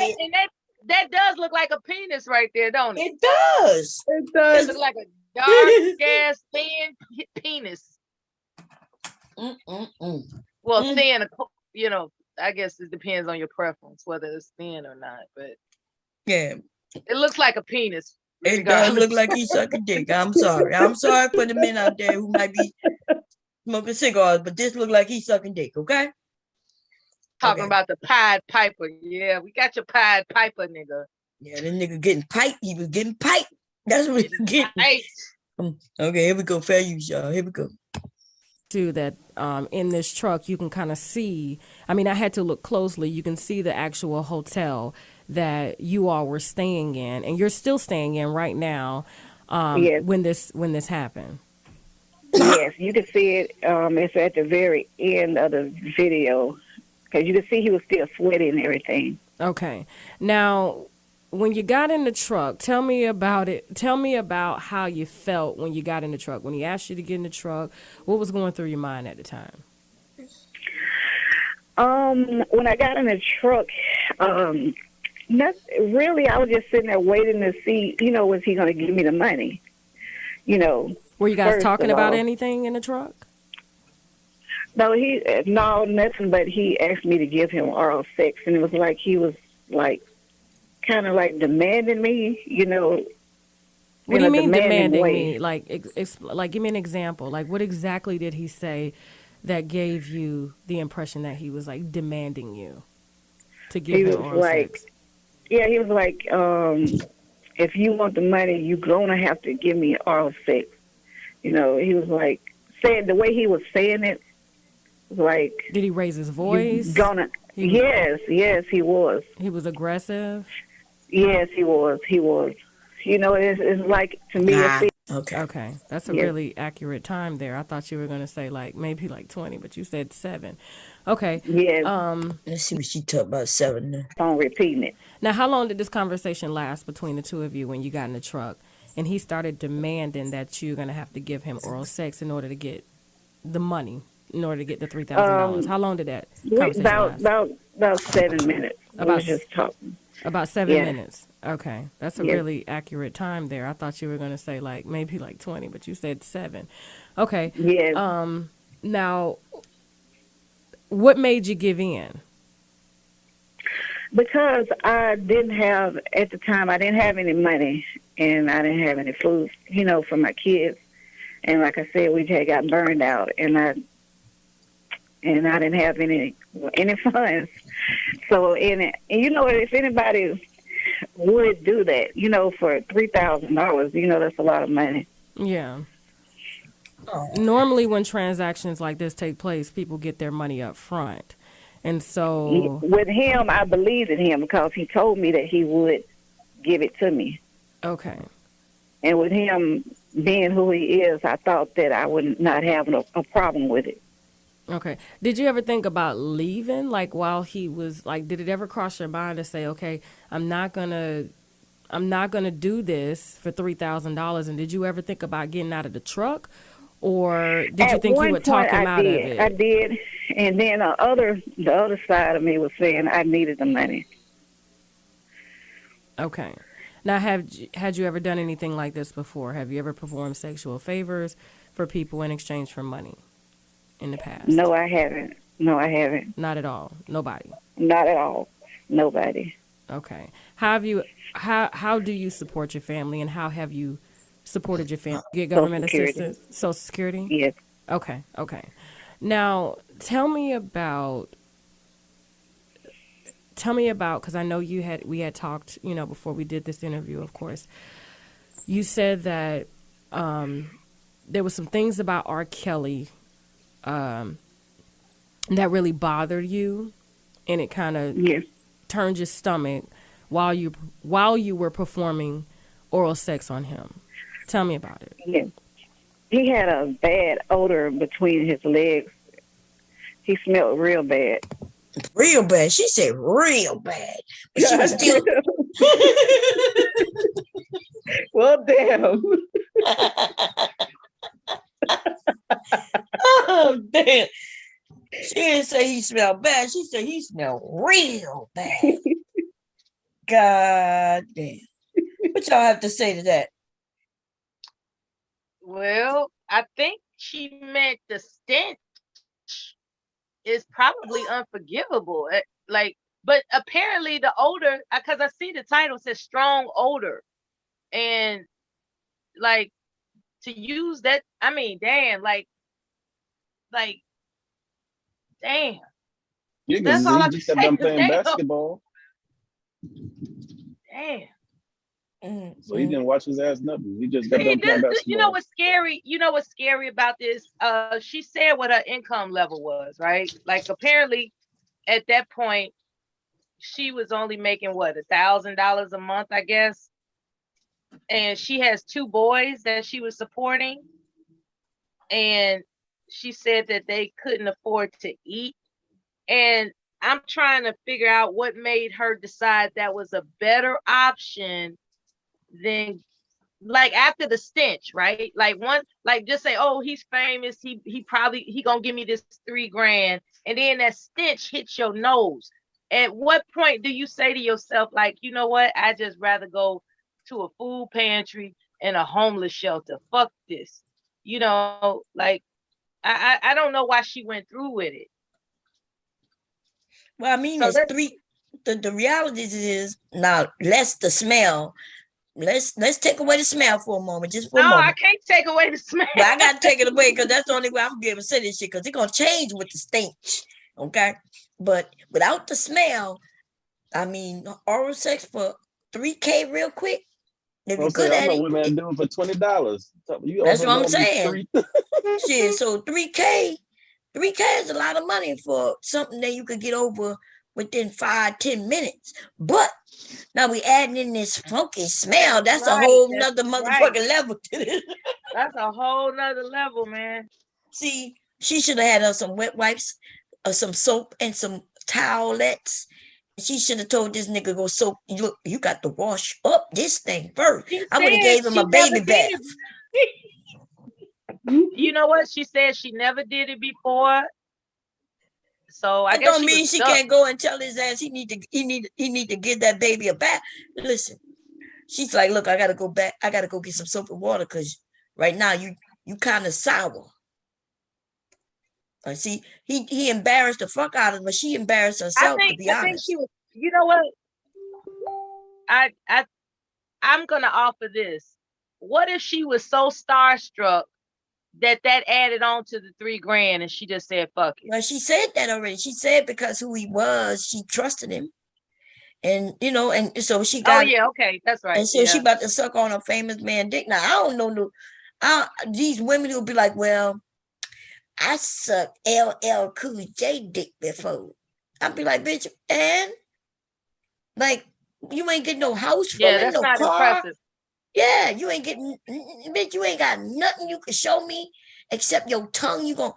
that does look like a penis right there, don't it? It does. It It does. looks like a dark ass thin penis. Well, thin, you know, I guess it depends on your preference whether it's thin or not, but Yeah, it looks like a penis. it does look like he's sucking dick. I'm sorry. I'm sorry for the men out there who might be smoking cigars, but this look like he's sucking dick, okay? Talking Okay. about the Pied Piper. Yeah, we got your Pied Piper, nigga. Yeah, this nigga getting piped. He was getting piped. That's what he was getting. Okay, here we go. Fair use, y'all. Here we go. Too, that in this truck you can kind of see, I mean, I had to look closely, you can see the actual hotel that you all were staying in, and you're still staying in right now. Yes. When this happened. Yes, you can see it. It's at the very end of the video because you can see he was still sweaty and everything. Okay. Now, when you got in the truck, tell me about it. Tell me about how you felt when you got in the truck. When he asked you to get in the truck, what was going through your mind at the time? When I got in the truck, not really. I was just sitting there waiting to see, you know, was he going to give me the money? You know. Were you guys first talking of about all. anything in the truck? No, nothing. But he asked me to give him oral sex, and it was like he was like kind of like demanding me, you know. What do you mean demanding way. me? Like, like, give me an example. Like, what exactly did he say that gave you the impression that he was like demanding you to give him oral sex? Yeah, he was like, if you want the money, you're gonna have to give me oral sex. You know, he was like saying the way he was saying it, like. Did he raise his voice? Yes, he was. He was aggressive. Yes, he was. You know, it's like to me. Okay, that's a really accurate time there. I thought you were gonna say like maybe like 20, but you said 7. Okay. Yeah. Let's see what she talked about 7. I'm repeating it. Now, how long did this conversation last between the two of you when you got in the truck and he started demanding that you're gonna have to give him oral sex in order to get the money, in order to get the $3,000? How long did that conversation last? About 7 minutes. We was just talking. About 7 minutes. Okay, that's a really accurate time there. I thought you were going to say like maybe like 20, but you said 7. Okay. Yeah. Now, what made you give in? Because I didn't have at the time. I didn't have any money, and I didn't have any food, you know, for my kids. And like I said, we had got burned out, and I didn't have any funds. So, you know, if anybody would do that, you know, for $3,000, you know, that's a lot of money. Yeah. Normally when transactions like this take place, people get their money up front. And so with him, I believed in him because he told me that he would give it to me. Okay. And with him being who he is, I thought that I would not have a problem with it. Okay. Did you ever think about leaving? Like while he was like, did it ever cross your mind to say, okay, I'm not gonna do this for $3,000? And did you ever think about getting out of the truck, or did you think you would talk him out of it? I did, and then the other side of me was saying I needed the money. Okay. Now, had you ever done anything like this before? Have you ever performed sexual favors for people in exchange for money in the past? No, I haven't. Not at all. Nobody. Not at all. Nobody. Okay. How do you support your family, and how have you supported your family? Get government assistance? Social Security? Yes. Okay. Now, tell me about, because I know we had talked, you know, before we did this interview, of course. You said that there was some things about R. Kelly that really bothered you, and it kind of turned your stomach while you were performing oral sex on him. Tell me about it. Yes. He had a bad odor between his legs. He smelled real bad. Real bad. She said real bad. But she was still. Well, damn. Oh, damn. She didn't say he smelled bad. She said he smelled real bad. God damn. What y'all have to say to that? Well, I think she meant the stench is probably unforgivable. Like, but apparently the odor, because I see the title says strong odor, and like to use that, I mean, damn, like, damn. Yeah, That's because all he I can just got say done is playing damn. basketball, Damn. so he didn't watch his ass nothing. He just got See, done playing you know basketball. what's scary? You know what's scary about this? She said what her income level was, right? Like apparently at that point, she was only making what, $1,000 a month, I guess. And she has 2 boys that she was supporting. And she said that they couldn't afford to eat. And I'm trying to figure out what made her decide that was a better option than, like, after the stench, right? Like like just say, oh, he's famous. He gonna give me this $3,000, and then that stench hits your nose. At what point do you say to yourself, like, you know what? I just rather go to a food pantry and a homeless shelter. Fuck this. You know, like I don't know why she went through with it. Well, I mean, it's three. The reality is now less the smell. Let's take away the smell for a moment, just for a moment. No, I can't take away the smell. Well, I gotta take it away because that's the only way I'm gonna be able to say this shit. Because it's gonna change with the stench, okay? But without the smell, I mean, oral sex for $3,000 real quick. If you're good I at know it, women that do it for $20. That's what I'm saying. Shit, so $3,000 is a lot of money for something that you could get over within 5-10 minutes. But now we adding in this funky smell. That's a whole nother motherfucking level to this. That's a whole nother level, man. See, she should have had her some wet wipes, some soap, and some towelettes. She should have told this nigga go soak. Look, you got to wash up this thing first. I would have gave him a baby bath. You know what? She said she never did it before. So I That guess don't mean she can't go and tell his ass he need to give that baby a bath. Listen, she's like, look, I gotta go back. I gotta go get some soap and water because right now you kind of sour. See, he embarrassed the fuck out of her, but she embarrassed herself, to be honest. I think she was, you know what? I'm gonna offer this. What if she was so starstruck that added on to the $3,000 and she just said fuck it? Well, she said that already. She said because who he was, she trusted him. And and so she got. Oh yeah, okay, that's right. And so she about to suck on a famous man dick. Now I don't know these women will be like, well, I sucked LL Cool J dick before. I'd be like, bitch, and like you ain't getting no house from it, that's no not car. impressive. Yeah, you ain't getting, bitch, you ain't got nothing you can show me except your tongue. You gonna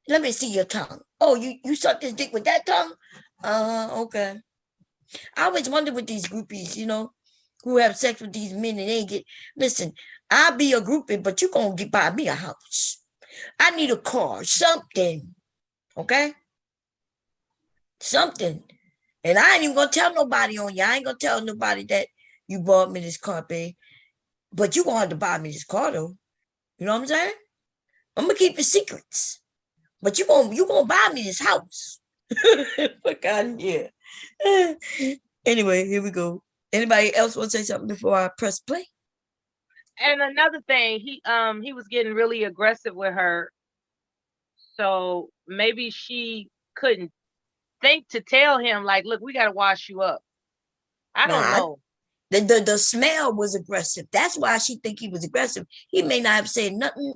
let me see your tongue. Oh, you suck this dick with that tongue? Okay. I always wonder with these groupies, who have sex with these men and they get. Listen, I'll be a groupie, but you gonna buy me a house. I need a car, something. Okay? Something. And I ain't even gonna tell nobody on you. I ain't gonna tell nobody that you bought me this car, babe. But you gonna have to buy me this car though. You know what I'm saying? I'm gonna keep the secrets. But you gonna buy me this house. Fuck out of here. Anyway, here we go. Anybody else want to say something before I press play? And another thing, he was getting really aggressive with her. So maybe she couldn't think to tell him, like, look, we gotta wash you up. I don't know. The smell was aggressive. That's why she think he was aggressive. He may not have said nothing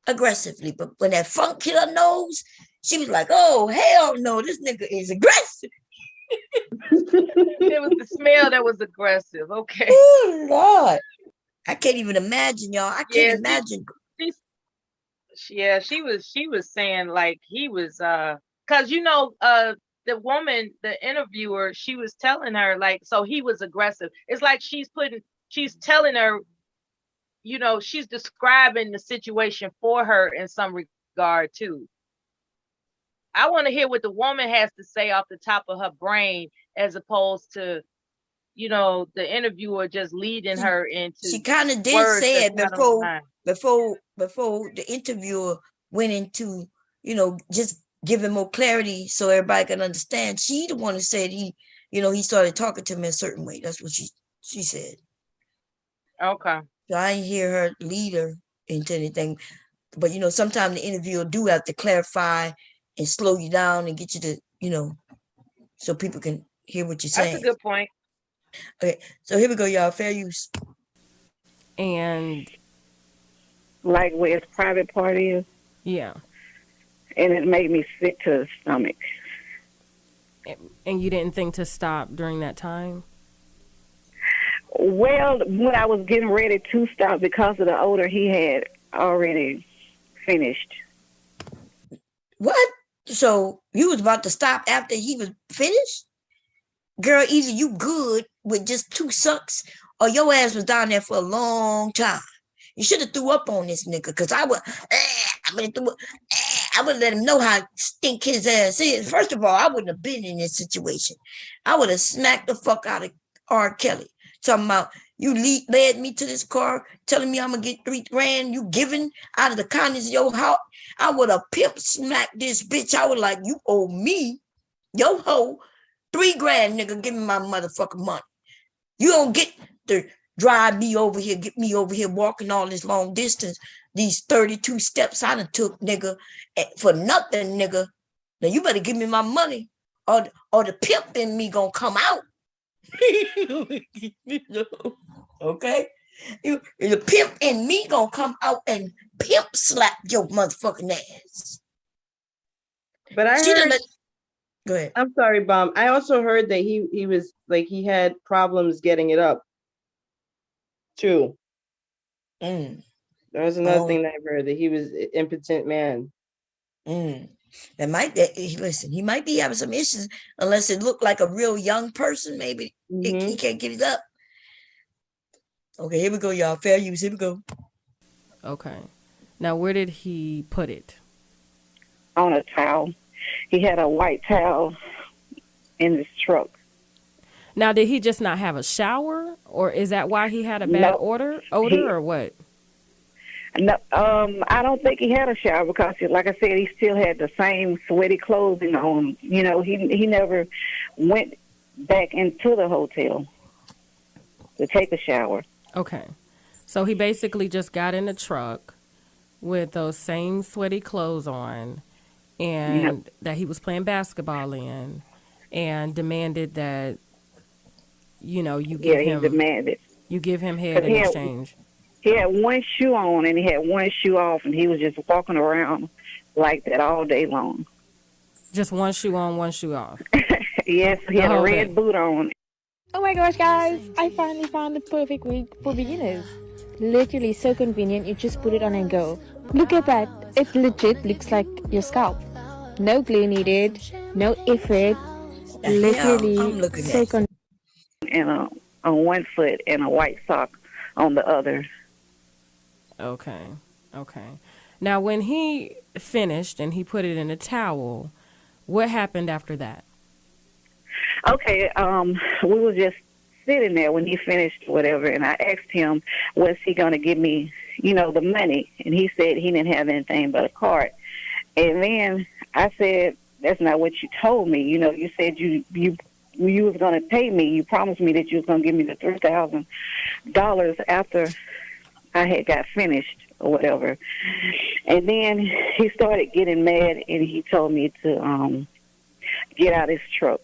aggressively, but when that funk hit her nose, she was like, oh, hell no, this nigga is aggressive. It was the smell that was aggressive. Okay. Oh, Lord. I can't even imagine, y'all. I can't imagine. She was saying like he was, because the woman, the interviewer, she was telling her like, so he was aggressive. It's like she's telling her, she's describing the situation for her in some regard too. I want to hear what the woman has to say off the top of her brain as opposed to you know, the interviewer just leading her into she kind of did words say that's it not on the line. before the interviewer went into, you know, just giving more clarity so everybody can understand. She the one who said he started talking to me a certain way. That's what she said. Okay. So I didn't hear her lead her into anything. But you know, sometimes the interviewer do have to clarify and slow you down and get you to, you know, so people can hear what you're saying. That's a good point. Okay, so here we go, y'all. Fair use. And like where his private part is. Yeah. And it made me sick to the stomach. And you didn't think to stop during that time? Well, when I was getting ready to stop because of the odor, he had already finished. What? So you was about to stop after he was finished? Girl, either you good with just 2 sucks or your ass was down there for a long time. You should have threw up on this nigga, because I would let him know how stink his ass is. First of all, I wouldn't have been in this situation. I would have smacked the fuck out of R. Kelly. Talking about, you led me to this car, telling me I'm going to get $3,000, you giving out of the kindness of your heart. I would have pimp smacked this bitch. I would like, you owe me, yo ho, $3,000, nigga, give me my motherfucking money. You don't get to drive me over here, get me over here walking all this long distance, these 32 steps I done took, nigga, for nothing, nigga. Now you better give me my money, or the pimp in me gonna come out. Okay? The pimp in me gonna come out and pimp slap your motherfucking ass. But I heard. Go ahead. I'm sorry, Bomb. I also heard that he was like, he had problems getting it up too. There was another thing that I heard, that he was an impotent man. That might listen. He might be having some issues, unless it looked like a real young person. Maybe he can't get it up. Okay, here we go, y'all. Fair use. Here we go. Okay. Now, where did he put it? On a towel. He had a white towel in his truck. Now, did he just not have a shower, or is that why he had a bad odor, or what? No, I don't think he had a shower, because, like I said, he still had the same sweaty clothing on. You know, he never went back into the hotel to take a shower. Okay. So he basically just got in the truck with those same sweaty clothes on, and that he was playing basketball in, and demanded that, you know, you give him head in exchange. He had one shoe on and he had one shoe off, and he was just walking around like that all day long. Just one shoe on, one shoe off. Yes, he had a red boot on. Oh my gosh, guys, I finally found the perfect wig for beginners. Literally so convenient, you just put it on and go. Look at that, it legit looks like your scalp. No glue needed, no effort. Literally so convenient. And on one foot and a white sock on the other. Okay. Now, when he finished and he put it in a towel, what happened after that? Okay, we were just sitting there when he finished whatever, and I asked him, was he going to give me, you know, the money? And he said he didn't have anything but a card. And then I said, that's not what you told me. You know, you said you was going to pay me. You promised me that you was going to give me the $3,000 after I had got finished or whatever. And then he started getting mad, and he told me to get out his truck.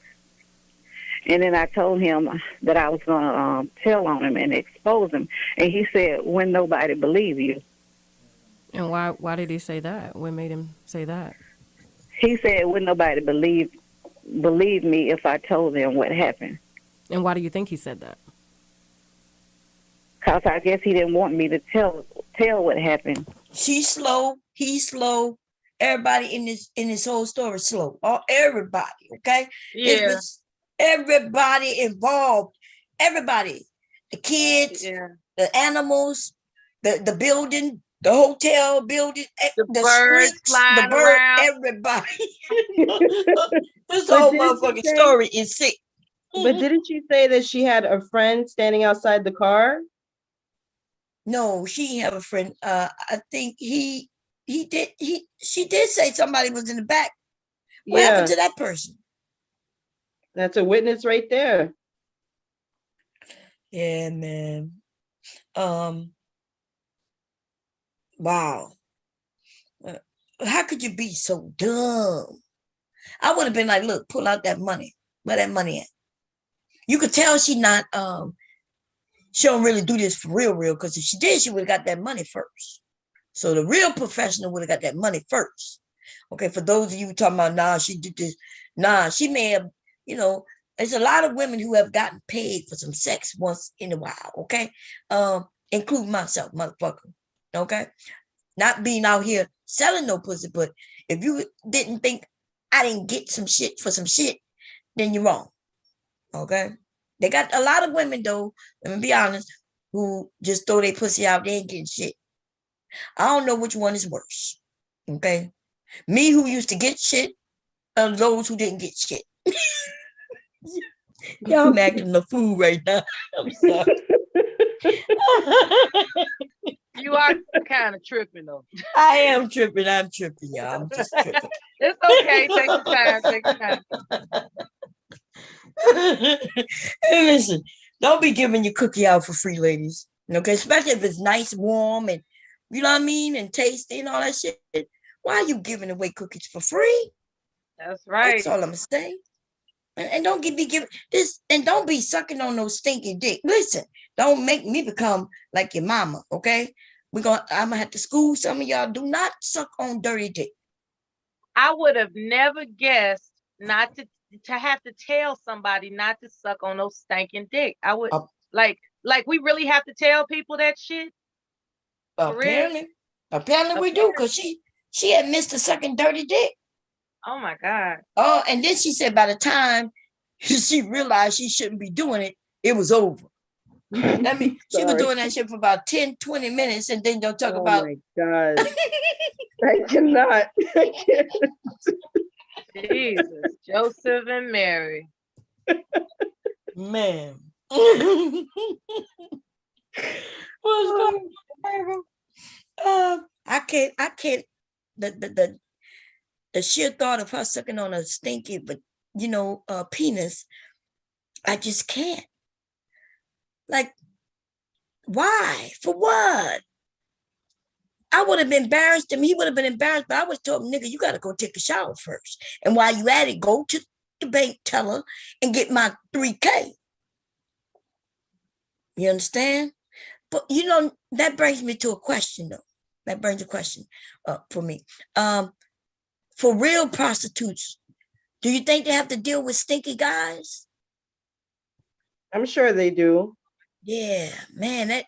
And then I told him that I was going to tell on him and expose him. And he said, "When nobody believe you." And why did he say that? What made him say that? He said, "Would nobody believe me if I told them what happened?" And why do you think he said that? Because I guess he didn't want me to tell what happened. She's slow. He's slow. Everybody in this whole story is slow. Everybody, okay? Yeah. It was everybody involved. Everybody. The kids, the animals, the building, the hotel building, the birds streets, the bird, around. everybody. This whole motherfucking story is sick. But didn't you say that she had a friend standing outside the car? No, she didn't have a friend. I think she did say somebody was in the back. What happened to that person? That's a witness right there. Yeah, man. Wow. How could you be so dumb? I would have been like, look, pull out that money. Where that money at? You could tell she not she don't really do this for real, because if she did, she would have got that money first. So the real professional would have got that money first. Okay, for those of you talking about, nah, she did this. Nah, she may have, there's a lot of women who have gotten paid for some sex once in a while, okay? Including myself, motherfucker. Okay? Not being out here selling no pussy, but if you didn't think I didn't get some shit for some shit, then you're wrong. Okay? They got a lot of women, though, let me be honest, who just throw their pussy out there and getting shit. I don't know which one is worse. Okay? Me, who used to get shit, and those who didn't get shit. Y'all, I'm acting a fool right now. I'm sorry. You are kind of tripping, though. I am tripping. I'm tripping, y'all. I'm just tripping. It's okay. Take your time. Take your time. Hey, listen, don't be giving your cookie out for free, ladies. Okay, especially if it's nice, warm, and you know what I mean, and tasty and all that shit. Why are you giving away cookies for free? That's right. That's all I'm saying. And don't be giving this, and don't be sucking on no stinky dick. Listen, don't make me become like your mama. Okay, I'm gonna have to school some of y'all. Do not suck on dirty dick. I would have never guessed not to have to tell somebody not to suck on those stinking dick. I would like we really have to tell people that shit. Apparently we do, because she admits to sucking dirty dick. Oh my God. Oh, and then she said by the time she realized she shouldn't be doing it, it was over. I mean, she was doing that shit for about 10, 20 minutes, and then they'll talk about. Oh my God. I cannot. I can't. Jesus, Joseph and Mary. Man. I can't. The sheer thought of her sucking on a stinky, but penis, I just can't. Like, why? For what? I would have been embarrassed him. He would have been embarrassed, but I would have told him, nigga, you got to go take a shower first. And while you at it, go to the bank teller and get my $3K. You understand? But, that brings me to a question, though. That brings a question for me. For real prostitutes, do you think they have to deal with stinky guys? I'm sure they do. Yeah, man, I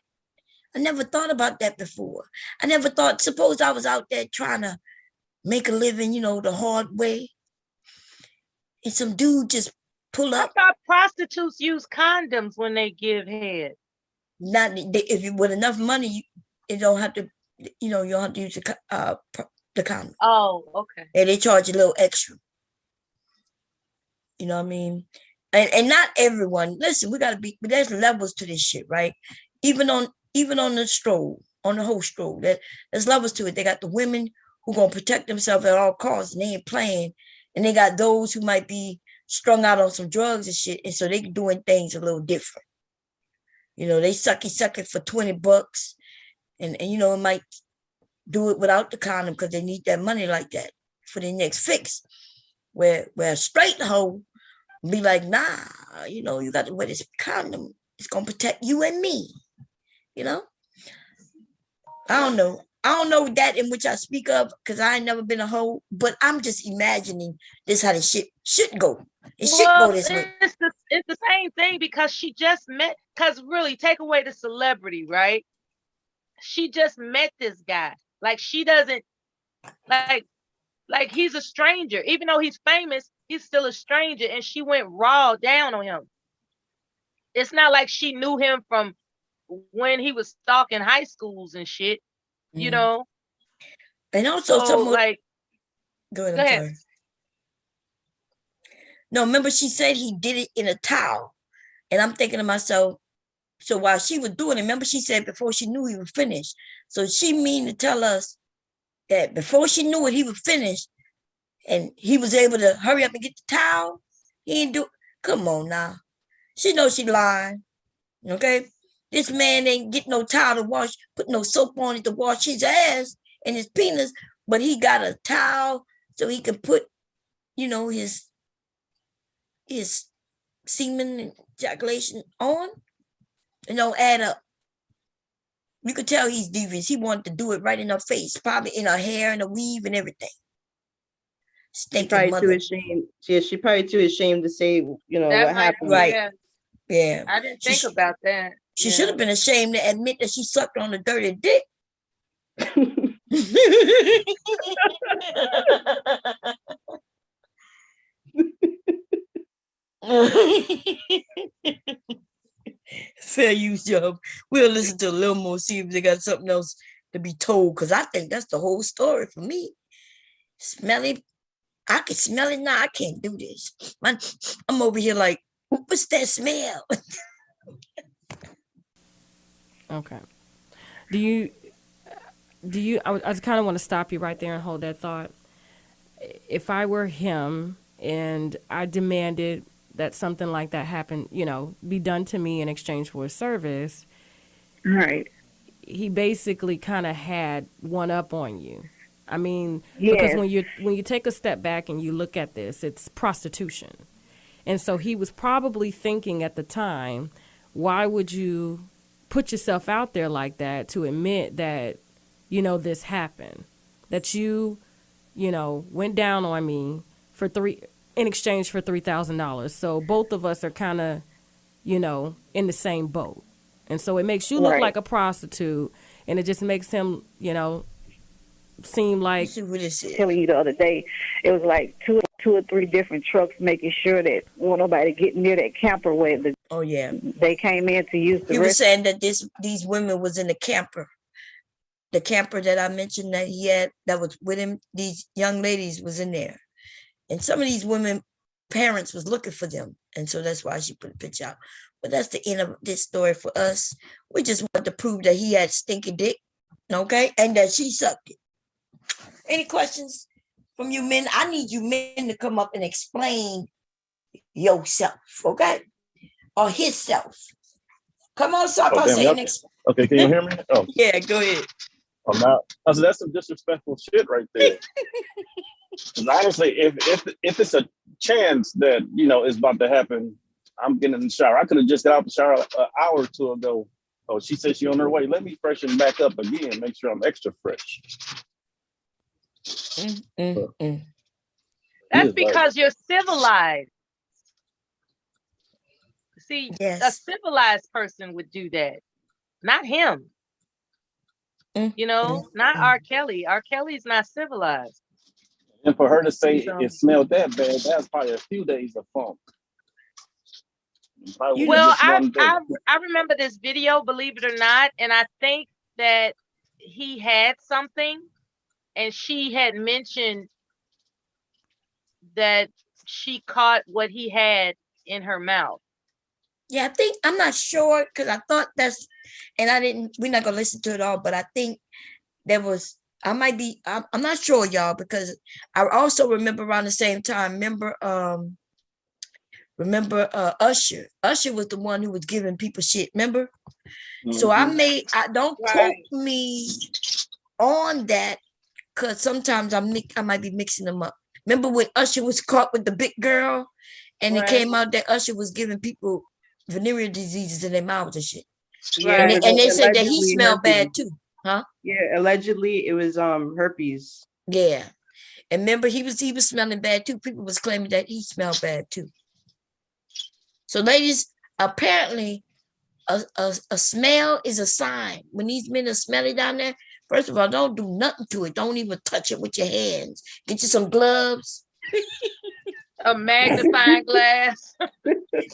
never thought about that before. I never thought, suppose I was out there trying to make a living, the hard way, and some dude just pull up. I thought prostitutes use condoms when they give head. Not if you with enough money, you don't have to, you don't have to use the condom. Oh, okay. And they charge a little extra. You know what I mean? And not everyone. Listen, there's levels to this shit, right? Even on the stroll, on the whole stroll, there's levels to it. They got the women who gonna protect themselves at all costs, and they ain't playing. And they got those who might be strung out on some drugs and shit, and so they doing things a little different. They sucky for $20, and it might do it without the condom because they need that money like that for their next fix. Where a straight hoe be like, nah, you got to wear this condom. It's gonna protect you and me. I don't know. I don't know that in which I speak of because I ain't never been a hoe, but I'm just imagining this how the shit should go. It should go this way. It's the same thing because she just met, because really, take away the celebrity, right? She just met this guy. Like, she doesn't, like he's a stranger. Even though he's famous, he's still a stranger, and she went raw down on him. It's not like she knew him from when he was stalking high schools and shit, And also, so, like, go ahead. I'm sorry. No, remember she said he did it in a towel. And I'm thinking to myself, so while she was doing it, remember she said before she knew he was finished. So she mean to tell us that before she knew it, he was finished and he was able to hurry up and get the towel. He ain't do, come on now. She knows she lying, okay? This man ain't get no towel to wash, put no soap on it to wash his ass and his penis, but he got a towel so he can put, you know, his semen and ejaculation on. It don't add up. You could tell he's devious. He wanted to do it right in her face, probably in her hair and a weave and everything. She's probably too ashamed. Yeah, she probably too ashamed to say, you know, That what might- happened. Right. Yeah. I didn't think about that. She should have been ashamed to admit that she sucked on a dirty dick. Fair use job. We'll listen to a little more, see if they got something else to be told, because I think that's the whole story for me. Smelly, I can smell it now. I can't do this. I'm over here like, what's that smell? Okay. Do you? I kind of want to stop you right there and hold that thought. If I were him and I demanded that something like that happen, you know, be done to me in exchange for a service, right? He basically kind of had one up on you. I mean, Yes. because when you take a step back and you look at this, it's prostitution, and so he was probably thinking at the time, why would you put yourself out there like that to admit that, you know, this happened, that you know, went down on me in exchange for $3,000. So both of us are kind of, you know, in the same boat. And so it makes you look like a prostitute, and it just makes him, you know, seem like. Telling you the other day, it was like two or three different trucks making sure that won't nobody get near that camper where they came in to use the. He was saying that these women was in the camper. The camper that I mentioned that he had, that was with him, these young ladies was in there. And some of these women, parents was looking for them. And so that's why she put a picture out. But that's the end of this story for us. We just want to prove that he had stinky dick, okay? And that she sucked it. Any questions from you men? I need you men to come up and explain yourself, okay? Or himself. Come on, start saying. Okay, can you hear me? Oh. Yeah, go ahead. I'm not. So that's some disrespectful shit right there. Honestly, if it's a chance that, you know, it's about to happen, I'm getting in the shower. I could have just got out the shower an hour or two ago. Oh, she said she on her way. Let me freshen back up again. Make sure I'm extra fresh. That's because you're civilized. See, a civilized person would do that, not him. You know, not R. Kelly. R. Kelly's not civilized. And for her to say it smelled that bad, that's probably a few days of funk. Well, I remember this video, believe it or not, and I think that he had something, and she had mentioned that she caught what he had in her mouth. Yeah, I'm not sure, because I thought we're not going to listen to it all, but I think there was, I'm not sure, y'all, because I also remember around the same time, remember Usher. Usher was the one who was giving people shit, remember? Mm-hmm. So don't quote me on that, because sometimes I might be mixing them up. Remember when Usher was caught with the big girl, and it came out that Usher was giving people venereal diseases in their mouths and shit. Yeah, and they said that he smelled bad too, huh? Yeah, allegedly it was herpes. Yeah, and remember he was smelling bad too. People was claiming that he smelled bad too. So, ladies, apparently, a smell is a sign. When these men are smelly down there, first of all, don't do nothing to it. Don't even touch it with your hands. Get you some gloves. A magnifying glass.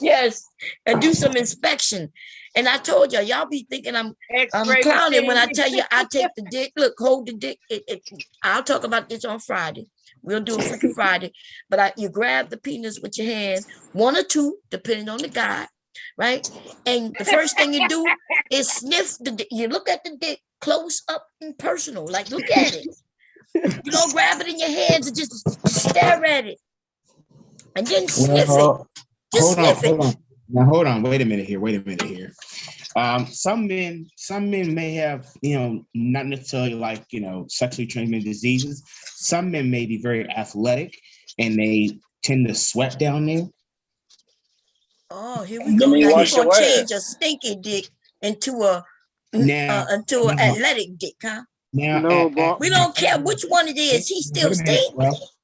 Yes, and do some inspection. And I told y'all be thinking I'm clowning when I tell you I take the dick. Look, hold the dick. I'll talk about this on Friday. We'll do a Freaky Friday. But you grab the penis with your hands, 1 or 2, depending on the guy, right? And the first thing you do is sniff the dick. You look at the dick close up and personal. Like, look at it. You don't grab it in your hands and just stare at it. And then sniff it. Just sniff it. Now hold on. Wait a minute here. Some men may have, not necessarily like, sexually transmitted diseases. Some men may be very athletic and they tend to sweat down there. Oh, here we go. Now you're gonna change a stinky dick into an athletic dick, huh? Now, we don't care which one it is. He still stinks.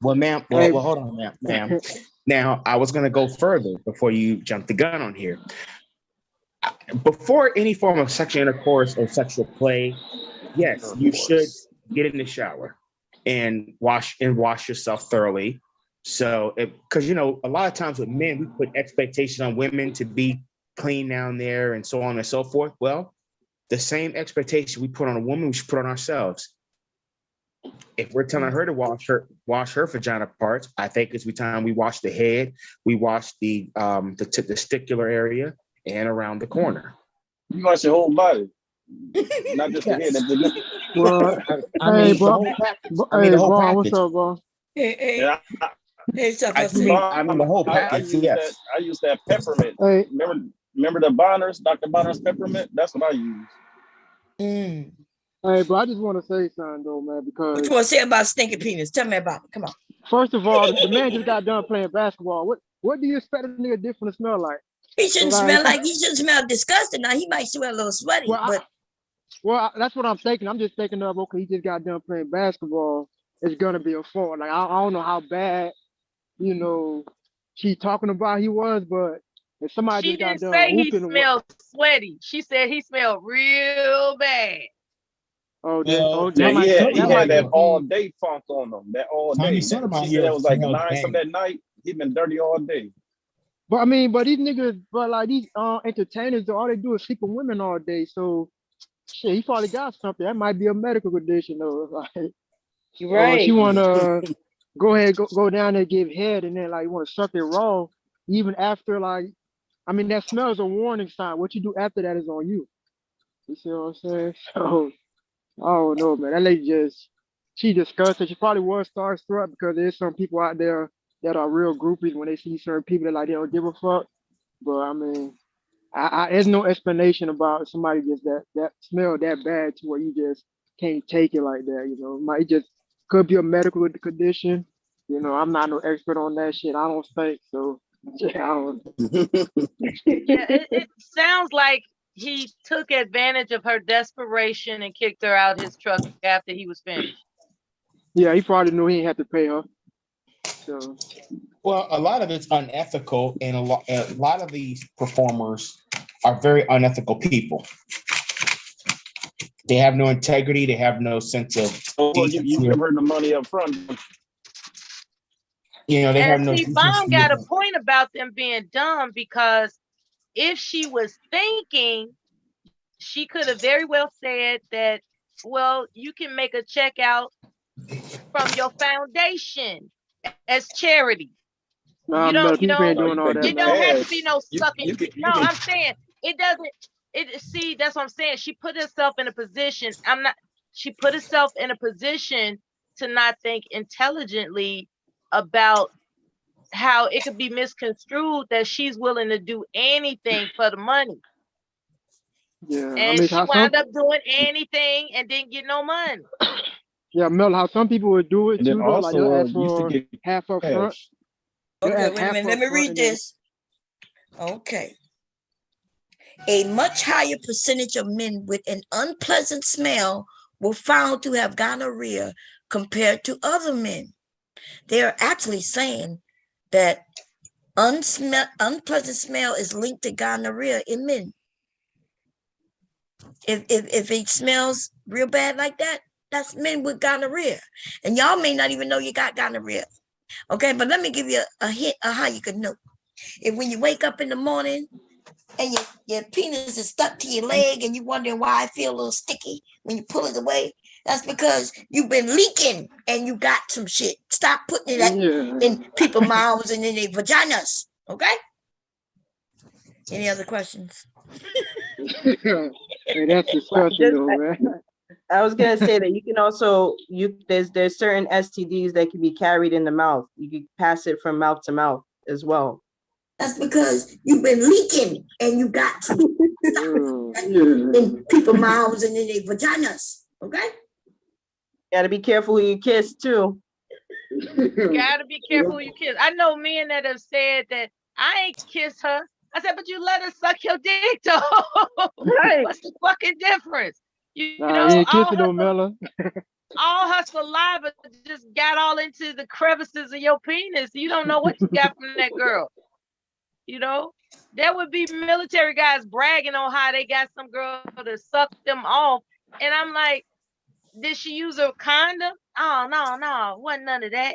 Well, ma'am. Well, hold on, ma'am. Now, I was going to go further before you jump the gun on here. Before any form of sexual intercourse or sexual play, yes, you should get in the shower and wash yourself thoroughly. So, because a lot of times with men, we put expectations on women to be clean down there and so on and so forth. Well, the same expectation we put on a woman, we should put on ourselves. If we're telling her to wash her vagina parts, I think it's time we wash the head, we wash the testicular area and around the corner. You wash your whole body, not just the head. Well, the whole package. What's up, bro? Hey, the whole package. I use that peppermint. Hey. Remember the Bonners, Dr. Bonner's peppermint? That's what I use. Hey, but I just want to say something though, man, because what you want to say about stinky penis? Tell me about it. Come on. First of all, the man just got done playing basketball. What do you expect a nigga different to smell like? He shouldn't smell like he shouldn't smell disgusting. Now he might smell a little sweaty, Well, that's what I'm thinking. I'm just thinking of, okay, he just got done playing basketball. It's gonna be a fault. Like I don't know how bad, she talking about he was, but if somebody She just got didn't done say he hooping, smelled sweaty. She said he smelled real bad. He had that all day funk on him. That all day. She said that was like 9 something that night. He been dirty all day. But I mean, these niggas, these entertainers, all they do is sleep with women all day. So shit, he probably got something. That might be a medical condition though. Like, right. She wanna go ahead, go down there, give head, and then you wanna suck it raw, even after that smell is a warning sign. What you do after that is on you. You see what I'm saying? So I don't know, man. That lady she disgusted. She probably was starstruck because there's some people out there that are real groupies when they see certain people that they don't give a fuck. But I mean, there's no explanation about somebody just that smell that bad to where you just can't take it like that. It just could be a medical condition. I'm not no expert on that shit. I don't think so. I don't. It sounds like he took advantage of her desperation and kicked her out his truck after he was finished. Yeah, he probably knew he didn't have to pay her. So, well, a lot of it's unethical, and a lot of these performers are very unethical people. They have no integrity. They have no sense of. You give her the money up front. They have no. Vaughn got a point about them being dumb, because if she was thinking, she could have very well said that, well, you can make a check out from your foundation as charity. Nah, you don't doing all that, it don't have to be no sucking. I'm saying it doesn't. See, that's what I'm saying. She put herself in a position. She put herself in a position to not think intelligently about how it could be misconstrued that she's willing to do anything for the money. Yeah, and she wound up doing anything and didn't get no money. Yeah, Mel, how some people would do it too, though. Also, they'll ask used to for get half up front. Okay, wait a minute. Let me read this. Okay. A much higher percentage of men with an unpleasant smell were found to have gonorrhea compared to other men. They are actually saying that unpleasant smell is linked to gonorrhea in men. If it smells real bad like that, that's men with gonorrhea. And y'all may not even know you got gonorrhea. Okay, but let me give you a hint of how you could know. If when you wake up in the morning and your penis is stuck to your leg and you're wondering why I feel a little sticky when you pull it away, That's because you've been leaking and you got some shit. Stop putting it in people's mouths and in their vaginas. Okay? Any other questions? Hey, that's disgusting, though, man. I was gonna say that you can also there's certain STDs that can be carried in the mouth. You can pass it from mouth to mouth as well. That's because you've been leaking and you got some in people's mouths and in their vaginas. Okay? Gotta be careful who you kiss too. You gotta be careful who you kiss. I know men that have said that I ain't kiss her. I said, but you let her suck your dick, though. Right. What's the fucking difference? You know, all her saliva just got all into the crevices of your penis. You don't know what you got from that girl. You know, there would be military guys bragging on how they got some girl to suck them off. And I'm like, did she use a condom? Oh, no, wasn't none of that.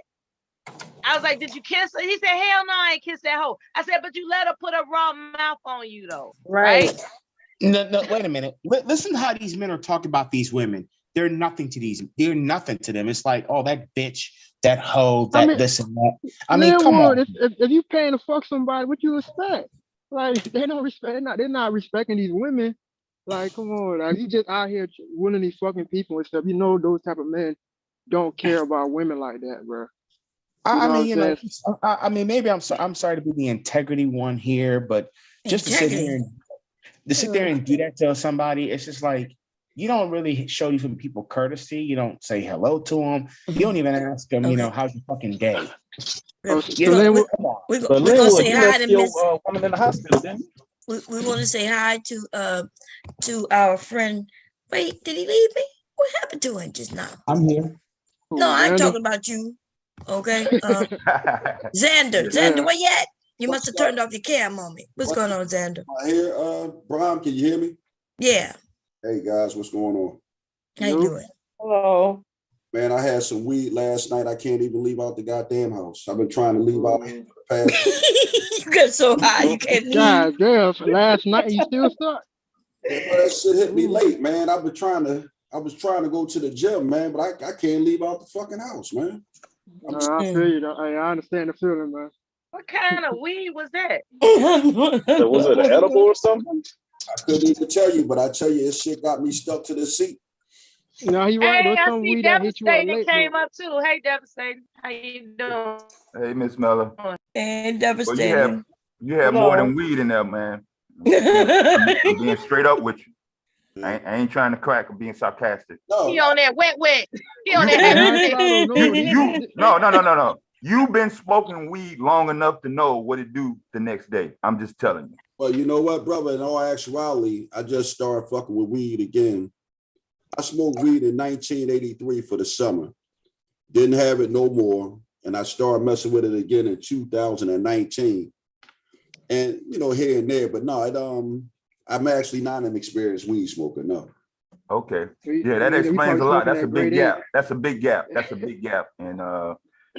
I was like, did you kiss her? He said, hell no, I ain't kiss that hoe. I said, but you let her put a raw mouth on you, though. Right? No, wait a minute. Listen to how these men are talking about these women. They're nothing to these. They're nothing to them. It's like, oh, that bitch, that hoe, this and that. I mean, come on. If you paying to fuck somebody, what you expect? Like, they don't respect. They're not respecting these women. Like, come on. Like, you just out here winning these fucking people and stuff. You know, those type of men don't care about women like that, bro. I mean, maybe I'm sorry to be the integrity one here, but just to sit there and do that to somebody, it's just like you don't really show these people courtesy. You don't say hello to them. You don't even ask them, you know, how's your fucking day? We're gonna say hi to Miss woman in the hospital. Then we want to say hi to our friend. Wait, did he leave me? What happened to him just now? I'm here. No, I'm talking about you. Okay. Xander, where you at? You must have turned off your cam on me. What's going on, Xander? Here, Brian, can you hear me? Yeah. Hey guys, what's going on? How you doing? Hello. Man, I had some weed last night. I can't even leave out the goddamn house. I've been trying to leave out for the past. You got so high, you can't leave. God damn, last night you still stuck? Yeah, that shit hit me late, man. I was trying to go to the gym, man, but I can't leave out the fucking house, man. I feel you. I understand the feeling, man. What kind of weed was that? Was it an edible or something? I couldn't even tell you, but I tell you, this shit got me stuck to the seat. You know, he right. There's some weed that hit you up late. Came up too. Hey, Devastating. How you doing? Hey, Miss Miller. Hey, Devastating. Well, you have more than weed in there, man. I'm being straight up with you. I ain't trying to crack or being sarcastic. No. He on that wet. He on that No. You've been smoking weed long enough to know what it do the next day. I'm just telling you. Well, you know what, brother? In all actuality, I just started fucking with weed again. I smoked weed in 1983 for the summer. Didn't have it no more. And I started messing with it again in 2019. And, you know, here and there, but no, I'm actually not an experienced weed smoker, no. Okay. Yeah, that explains a lot. That's a big gap. That's a big gap. And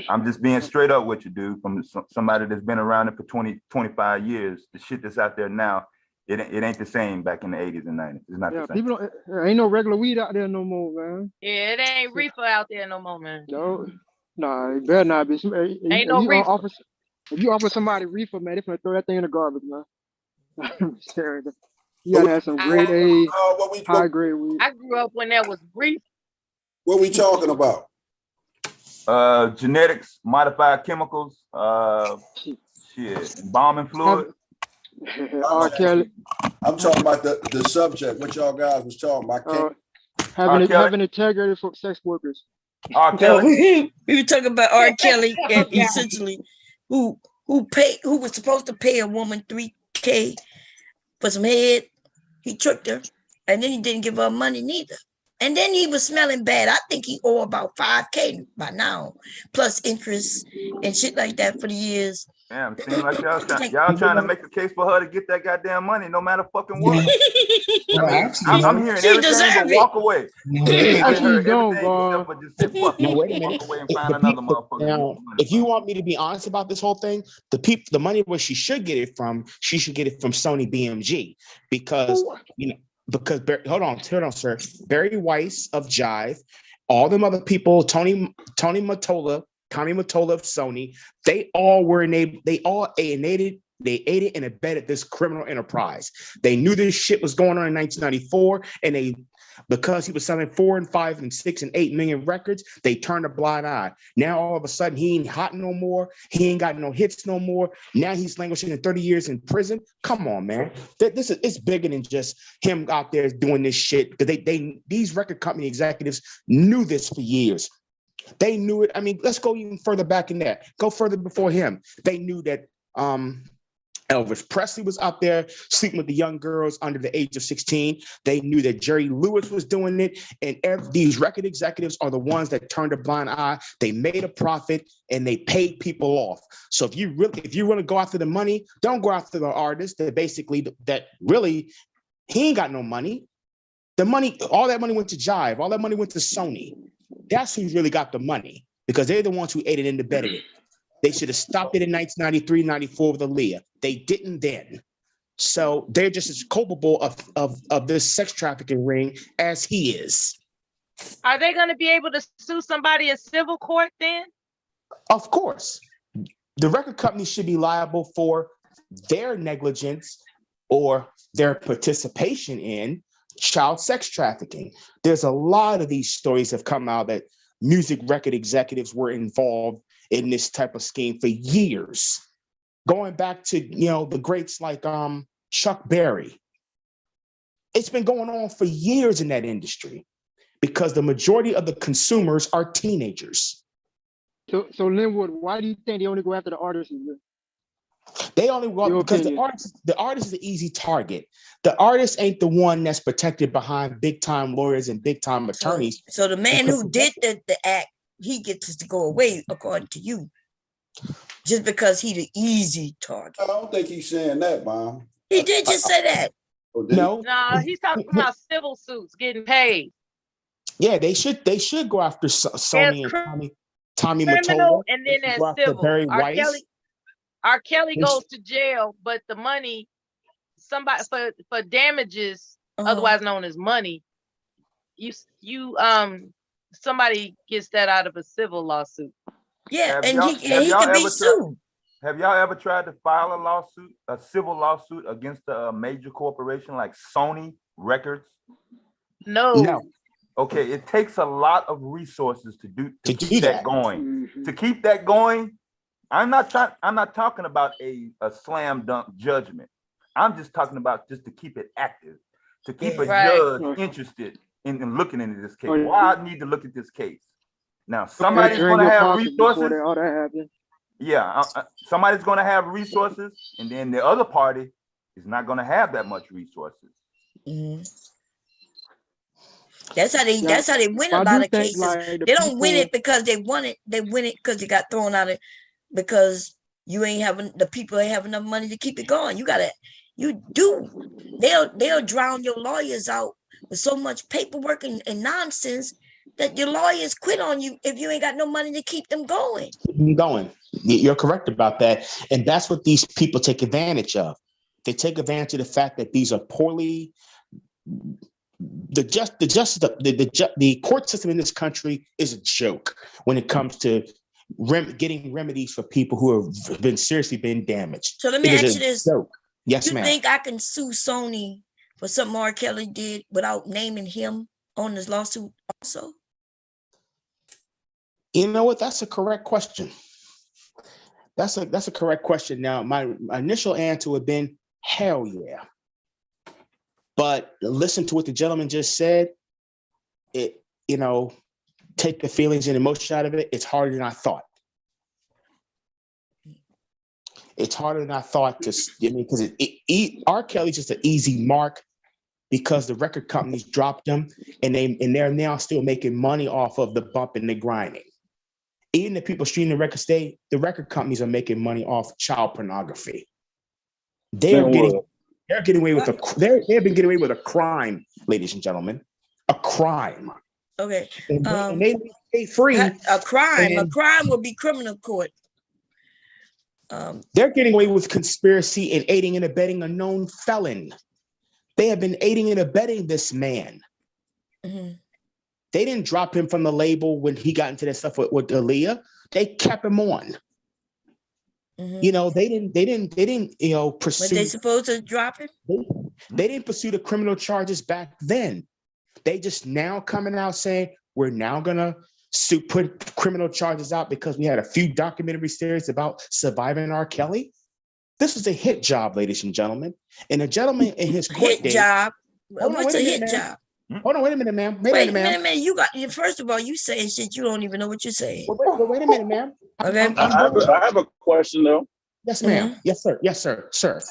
I'm just being straight up with you, dude, from somebody that's been around it for 20, 25 years. The shit that's out there now, it ain't the same back in the 80s and 90s. It's not the same. People ain't no regular weed out there no more, man. Yeah, it ain't reefer out there no more, man. No, nah, it better not be. Ain't no reefer. If you offer somebody reefer, man, they're gonna throw that thing in the garbage, man. You gotta have some grade A, high grade weed. I grew up when there was reefer. What we talking about? Genetics, modified chemicals, embalming fluid. R. Kelly. I'm talking about the subject. What y'all guys was talking about? Having integrity for sex workers. R. Kelly. We were talking about R. Kelly, and essentially, who was supposed to pay a woman $3,000 for some head. He tricked her, and then he didn't give her money neither. And then he was smelling bad. I think he owe about $5,000 by now, plus interest and shit like that for the years. Damn, seems like y'all trying to make a case for her to get that goddamn money, no matter fucking what. I'm hearing everything but walk away. Wait a minute. Now, if you want me to be honest about this whole thing, the money where she should get it from Sony BMG, because because hold on, sir. Barry Weiss of Jive, all them other people, Tommy Mottola of Sony, they all aided and abetted this criminal enterprise. They knew this shit was going on in 1994, and because he was selling 4 and 5 and 6 and 8 million records, they turned a blind eye. Now all of a sudden he ain't hot no more. He ain't got no hits no more. Now he's languishing in 30 years in prison. Come on, man. It's bigger than just him out there doing this shit. Because these record company executives knew this for years. They knew it. I mean, let's go even further back in that. Go further before him. They knew that Elvis Presley was out there sleeping with the young girls under the age of 16. They knew that Jerry Lewis was doing it. And these record executives are the ones that turned a blind eye. They made a profit and they paid people off. So if you want to go after the money, don't go after the artist that really he ain't got no money. The money, all that money went to Jive. All that money went to Sony. That's who's really got the money because they're the ones who aided and abetted it. They should have stopped it in 1993, 94 with Aaliyah. They didn't then. So they're just as culpable of this sex trafficking ring as he is. Are they going to be able to sue somebody in civil court then? Of course. The record company should be liable for their negligence or their participation in child sex trafficking. There's a lot of these stories have come out that music record executives were involved in this type of scheme for years, going back to the greats like Chuck Berry. It's been going on for years in that industry because the majority of the consumers are teenagers. So Linwood, why do you think they only go after the artists? They only go because the artist is an easy target. The artist ain't the one that's protected behind big time lawyers and big time attorneys. So the man who did the act, he gets to go away, according to you, just because he the easy target. I don't think he's saying that, Mom. He did just say that. No, he's talking about civil suits getting paid. Yeah, they should go after Sony and Tommy Mottola, Mottola, and then there's civil. Barry Weiss. R. Kelly goes to jail, but the money, somebody for damages, otherwise known as money, somebody gets that out of a civil lawsuit. Yeah, and he can be sued. Have y'all ever tried to file a civil lawsuit against a major corporation like Sony Records? No. Okay, it takes a lot of resources to keep that going. Mm-hmm. To keep that going, I'm not talking about a slam dunk judgment. I'm just talking about just to keep it active, to keep a judge interested in looking into this case. Why I need to look at this case. Now, somebody's going to have resources. Yeah, somebody's going to have resources, and then the other party is not going to have that much resources. Mm-hmm. That's how they win a lot of cases. Like they don't win it because they won it. They win it because they got thrown out of because the people ain't have enough money to keep it going. They'll drown your lawyers out with so much paperwork and nonsense that your lawyers quit on you if you ain't got no money to keep them going. You're correct about that. And that's what these people take advantage of. They take advantage of the fact that these are poorly the court system in this country is a joke when it comes to getting remedies for people who have been seriously damaged. So let me ask you this. Yes, ma'am. You think I can sue Sony for something R. Kelly did without naming him on this lawsuit also? You know what? That's a correct question. That's a correct question. Now, my initial answer would have been, hell yeah. But listen to what the gentleman just said. Take the feelings and emotion out of it. It's harder than I thought. It's harder than I thought because R. Kelly's just an easy mark because the record companies dropped him and they're now still making money off of the bump and the grinding. Even the people streaming the record companies are making money off child pornography. They've been getting away with a crime, ladies and gentlemen, a crime. Okay, and they stay free. A crime would be criminal court. They're getting away with conspiracy and aiding and abetting a known felon. They have been aiding and abetting this man. Mm-hmm. They didn't drop him from the label when he got into that stuff with Aaliyah. They kept him on. Mm-hmm. You know, they didn't, you know, pursue. But they supposed to drop him? They didn't pursue the criminal charges back then. They just now coming out saying, we're now gonna put criminal charges out because we had a few documentary series about surviving R. Kelly. This was a hit job, ladies and gentlemen. And a gentleman in his court hit job. What's a hit job? Hold on, wait a minute, ma'am. Wait a minute. You got, first of all, you saying shit you don't even know what you're saying. Wait a minute, ma'am. Okay. I have a question though. Yes, ma'am. Yes, sir. Yes, sir. Sir.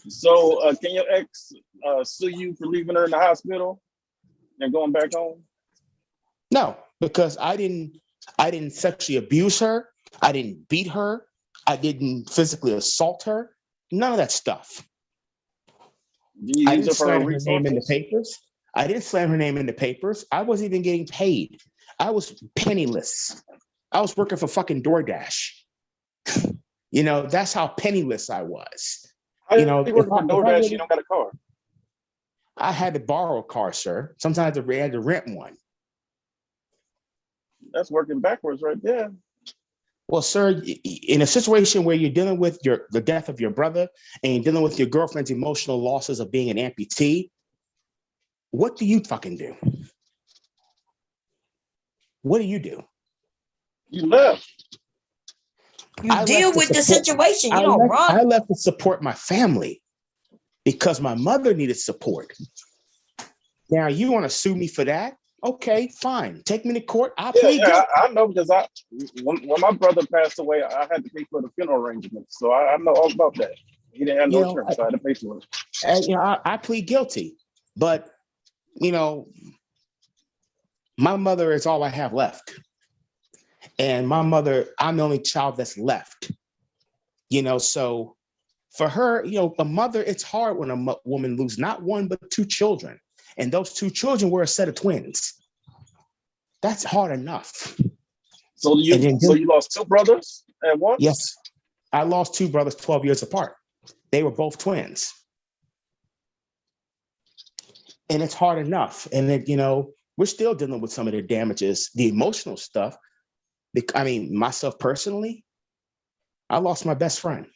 So, can your ex sue you for leaving her in the hospital and going back home? No, because I didn't sexually abuse her. I didn't beat her. I didn't physically assault her. None of that stuff. I didn't slam her name in the papers. I didn't slam her name in the papers. I wasn't even getting paid. I was penniless. I was working for fucking DoorDash. You know, that's how penniless I was. You know, you working for DoorDash, you don't got a car. I had to borrow a car, sir. Sometimes I had to rent one. That's working backwards right there. Well, sir, in a situation where you're dealing with the death of your brother and you're dealing with your girlfriend's emotional losses of being an amputee, what do you fucking do? What do? You left. You deal with the situation. You don't run. I left to support my family because my mother needed support. Now, you want to sue me for that? Okay, fine. Take me to court. I'll plead guilty. I know because when my brother passed away, I had to pay for the funeral arrangements. So I know all about that. He didn't have no insurance, so I had to pay for it. I plead guilty. But, you know, my mother is all I have left. And my mother, I'm the only child that's left. You know, so for her, you know, a mother, it's hard when a woman loses not one, but two children. And those two children were a set of twins. That's hard enough. So you lost two brothers at once? Yes. I lost two brothers 12 years apart. They were both twins. And it's hard enough. And then, you know, we're still dealing with some of the damages, the emotional stuff. I mean, myself personally, I lost my best friend.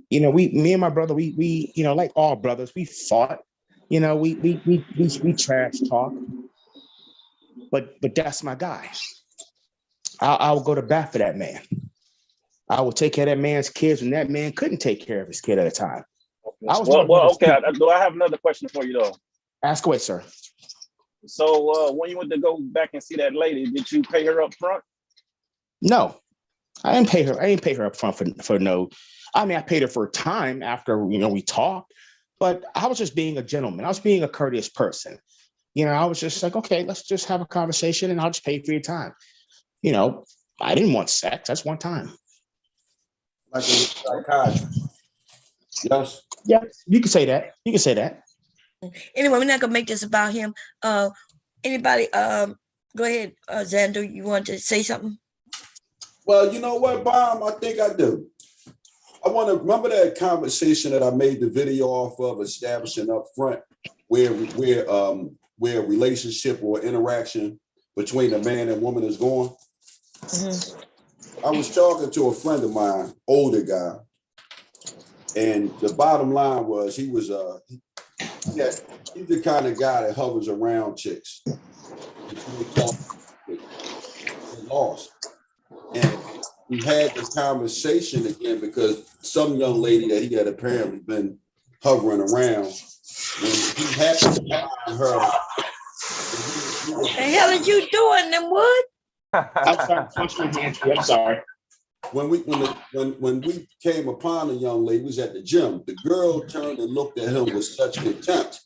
You know, me and my brother, we, you know, like all brothers, we fought. You know, we trash talk. But that's my guy. I'll go to bat for that man. I will take care of that man's kids when that man couldn't take care of his kid at a time. Okay. Do I have another question for you though? Ask away, sir. So when you went to go back and see that lady, did you pay her up front? No, I didn't pay her. I didn't pay her up front for no. I mean, I paid her for time after, you know, we talked, but I was just being a gentleman. I was being a courteous person. You know, I was just like, okay, let's just have a conversation and I'll just pay for your time. You know, I didn't want sex. That's one time. Like a psychiatrist. Yes. Yeah, you can say that. You can say that. Anyway, we're not gonna make this about him. Anybody? Go ahead, Xander. You want to say something? Well, you know what, Bob? I think I do. I want to remember that conversation that I made the video off of, establishing up front where a relationship or interaction between a man and woman is going. Mm-hmm. I was talking to a friend of mine, older guy, and the bottom line was he's the kind of guy that hovers around chicks. Lost. And we had this conversation again because some young lady that he had apparently been hovering around, when he happened to find her. What the hell are you doing, them Wood? I'm sorry. When we came upon the young lady, we was at the gym. The girl turned and looked at him with such contempt.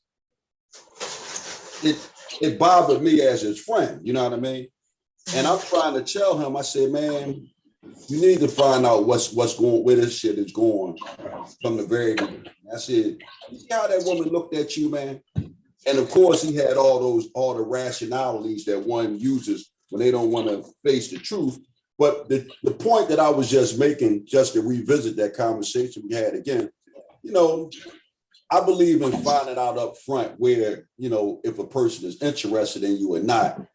It bothered me as his friend, you know what I mean? And I'm trying to tell him, I said, man, you need to find out what's going, where this shit is going from the very beginning. I said, you see how that woman looked at you, man? And of course, he had all the rationalities that one uses when they don't want to face the truth. But the point that I was just making, just to revisit that conversation we had again, you know, I believe in finding out up front where, you know, if a person is interested in you or not.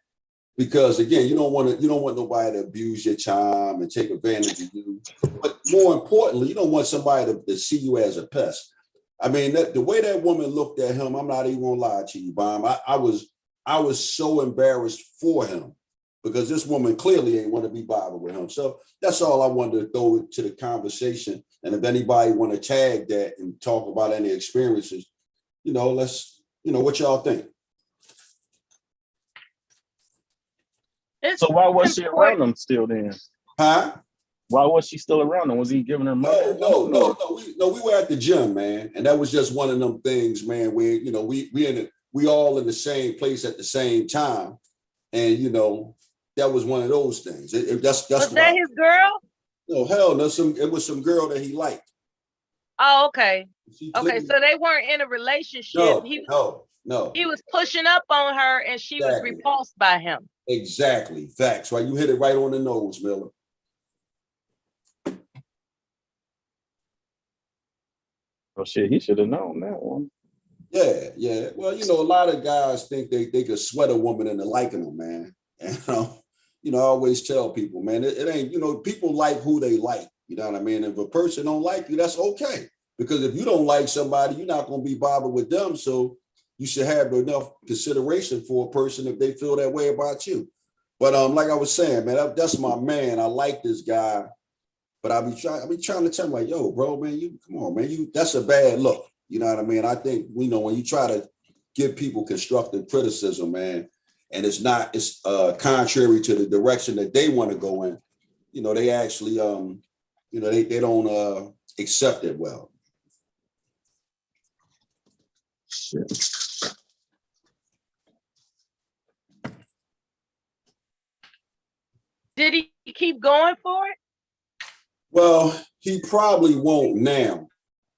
Because again, you don't want nobody to abuse your charm and take advantage of you. But more importantly, you don't want somebody to see you as a pest. I mean, the way that woman looked at him, I'm not even gonna lie to you, Bomb. I was so embarrassed for him because this woman clearly ain't want to be bothered with him. So that's all I wanted to throw to the conversation. And if anybody want to tag that and talk about any experiences, you know, what y'all think? So why was she around him still then? Huh? Why was she still around him? Was he giving her money? No. We were at the gym, man, and that was just one of them things, man. Where you know we all in the same place at the same time, and you know that was one of those things. That's was that his girl? No, hell no. It was some girl that he liked. Oh, okay. Okay, so they weren't in a relationship. No. He was pushing up on her, and she was repulsed by him. Exactly. Facts. Right. You hit it right on the nose, Miller. Oh shit, he should have known that one. Yeah. Well, you know, a lot of guys think they could sweat a woman into liking them, man. And you know, I always tell people, man, it ain't, you know, people like who they like. You know what I mean? If a person don't like you, that's okay. Because if you don't like somebody, you're not going to be bothered with them. So you should have enough consideration for a person if they feel that way about you. But like I was saying, man, that's my man. I like this guy, but I be trying to tell him like, yo, bro, man, you come on, man, that's a bad look. You know what I mean? I think, you know, when you try to give people constructive criticism, man, and it's contrary to the direction that they want to go in, you know, they actually, you know, they don't accept it well. Shit. Did he keep going for it? Well, he probably won't now.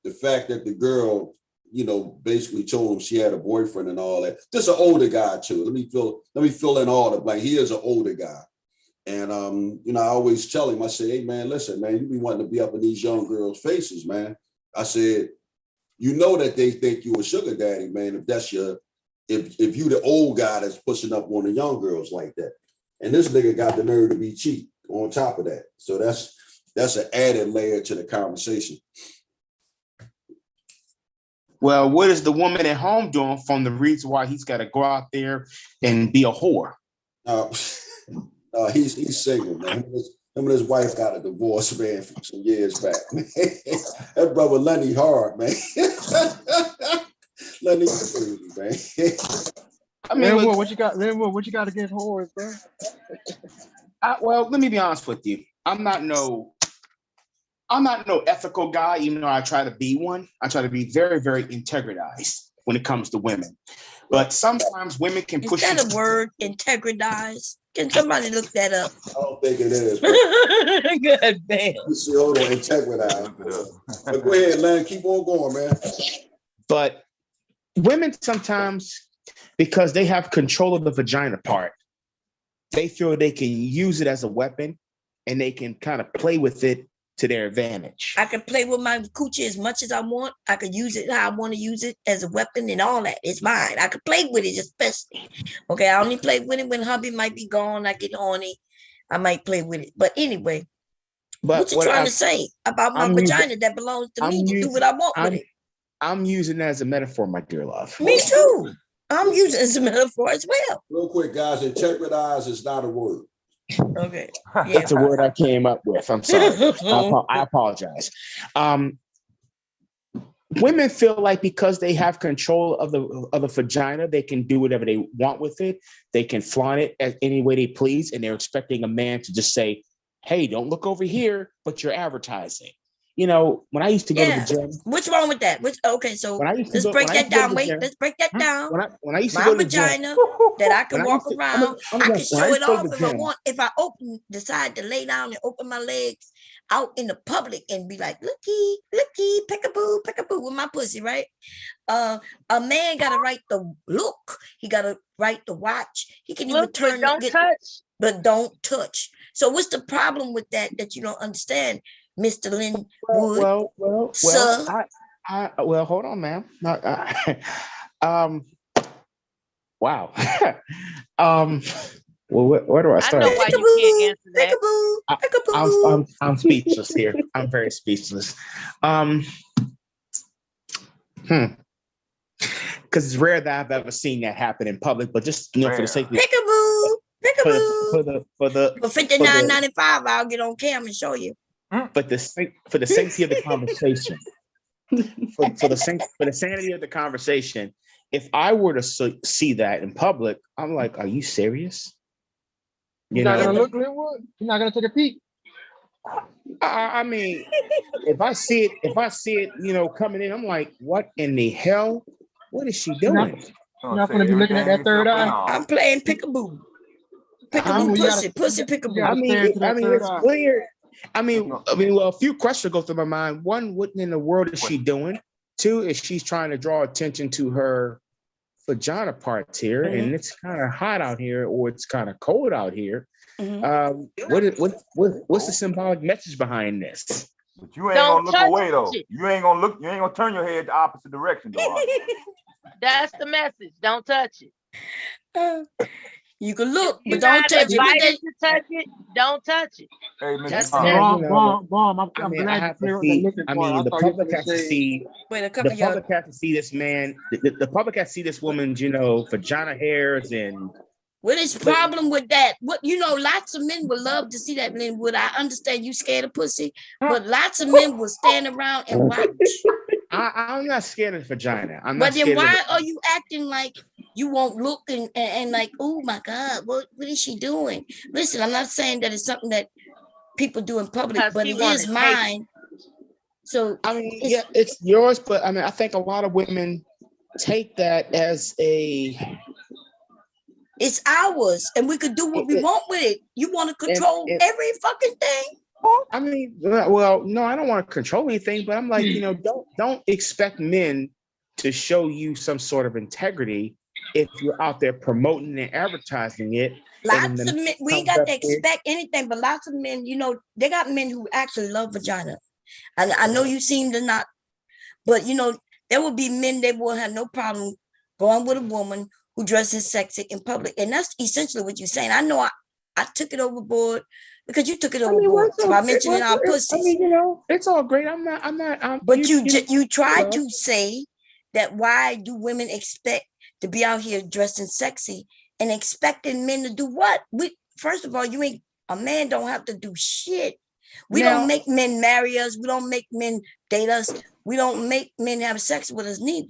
The fact that the girl, you know, basically told him she had a boyfriend and all that. This is an older guy too. Let me fill in all the blank. He is an older guy. And you know, I always tell him, I say, hey man, listen, man, you be wanting to be up in these young girls' faces, man. I said, you know that they think you a sugar daddy, man, if that's if you the old guy that's pushing up on the young girls like that. And this nigga got the nerve to be cheap on top of that. So that's an added layer to the conversation. Well, what is the woman at home doing from the reason why he's got to go out there and be a whore? He's single, man. Him and his wife got a divorce, man, from some years back. That brother Lenny hard, man. Lenny crazy, man. I mean, what you got against whores, bro? Well, let me be honest with you. I'm not no ethical guy, even though I try to be one. I try to be very, very integritized when it comes to women. But sometimes women can push. Is that a word, integritized? Can somebody look that up? I don't think it is. Good damn. Let's see, hold on, integritized. But go ahead, Len, keep on going, man. But women sometimes, because they have control of the vagina part, they feel they can use it as a weapon and they can kind of play with it to their advantage. I can play with my coochie as much as I want. I can use it how I want to use it as a weapon and all that. It's mine. I can play with it, especially. Okay, I only play with it when hubby might be gone. I get horny. I might play with it. But anyway, what you trying to say about my vagina that belongs to me to do what I want with it? I'm using it as a metaphor, my dear love. Me too. I'm using it as a metaphor as well. Real quick, guys, integritize is not a word. Okay. Yeah, it's a word I came up with. I'm sorry. I apologize. Women feel like because they have control of the vagina, they can do whatever they want with it. They can flaunt it as any way they please, and they're expecting a man to just say, "Hey, don't look over here," but you're advertising. you know, when I used to go to the gym. What's wrong with that? Okay, so let's break that down. Wait, let's break that down. When I used to My go to the vagina gym, that I can walk around, I can show it off if I gym. want. If I decide to lay down and open my legs out in the public and be like, looky, peekaboo, with my pussy, right? A man gotta write the look. He gotta write the watch. He can even turn. But don't touch. But don't touch. So what's the problem with that you don't understand, Mr. Linwood? Well, well, hold on, ma'am. Wow. Well, where do I start? I know why you can't answer that. I'm speechless here. I'm very speechless. Because it's rare that I've ever seen that happen in public, but just for the sake of peekaboo. For $59.95, I'll get on cam and show you. But for the safety of the conversation, for the sanity of the conversation, if I were to see that in public, I'm like, are you serious? You're not gonna look, Linwood? You're not gonna take a peek? I mean, if I see it, you know, coming in, I'm like, what in the hell? What is she doing? You're not gonna be looking at that third eye. I'm playing peekaboo. Peekaboo pussy peekaboo. I mean, it's clear. I mean, well, a few questions go through my mind. One, what in the world is she doing? Two, is she's trying to draw attention to her vagina parts here, and it's kind of hot out here, or it's kind of cold out here. What's the symbolic message behind this? But you ain't gonna look away though. You ain't gonna turn your head the opposite direction though. That's the message. Don't touch it. You can look, but don't touch it. Don't touch it. Hey, Bomb. I'm glad I have to see. I mean, the public has to see. The public has to see this man. The public has to see this woman's, you know, vagina hairs and. What is problem with that? What, you know, lots of men would love to see that. Linwood, I understand you scared of pussy, but lots of men will stand around and watch. I'm not scared of vagina. But then why are you acting like you won't look and like, oh my God, what is she doing? Listen, I'm not saying that it's something that people do in public, but it is mine. So I mean, yeah, it's yours, but I mean, I think a lot of women take that as it's ours, and we could do what we want with it. You want to control every fucking thing? I mean, well, no, I don't want to control anything, but I'm like, you know, don't expect men to show you some sort of integrity if you're out there promoting and advertising it. Lots of men, we ain't got to expect anything, but lots of men, you know, they got men who actually love vagina. And I know you seem to not, but you know, there will be men that will have no problem going with a woman who dresses sexy in public. And that's essentially what you're saying. I know I took it overboard because you took it overboard by mentioning our pussies. I mean, you know, it's all great. I'm not. But you tried to say that why do women expect to be out here dressing sexy and expecting men to do what? First of all, a man don't have to do shit. We don't make men marry us. We don't make men date us. We don't make men have sex with us neither.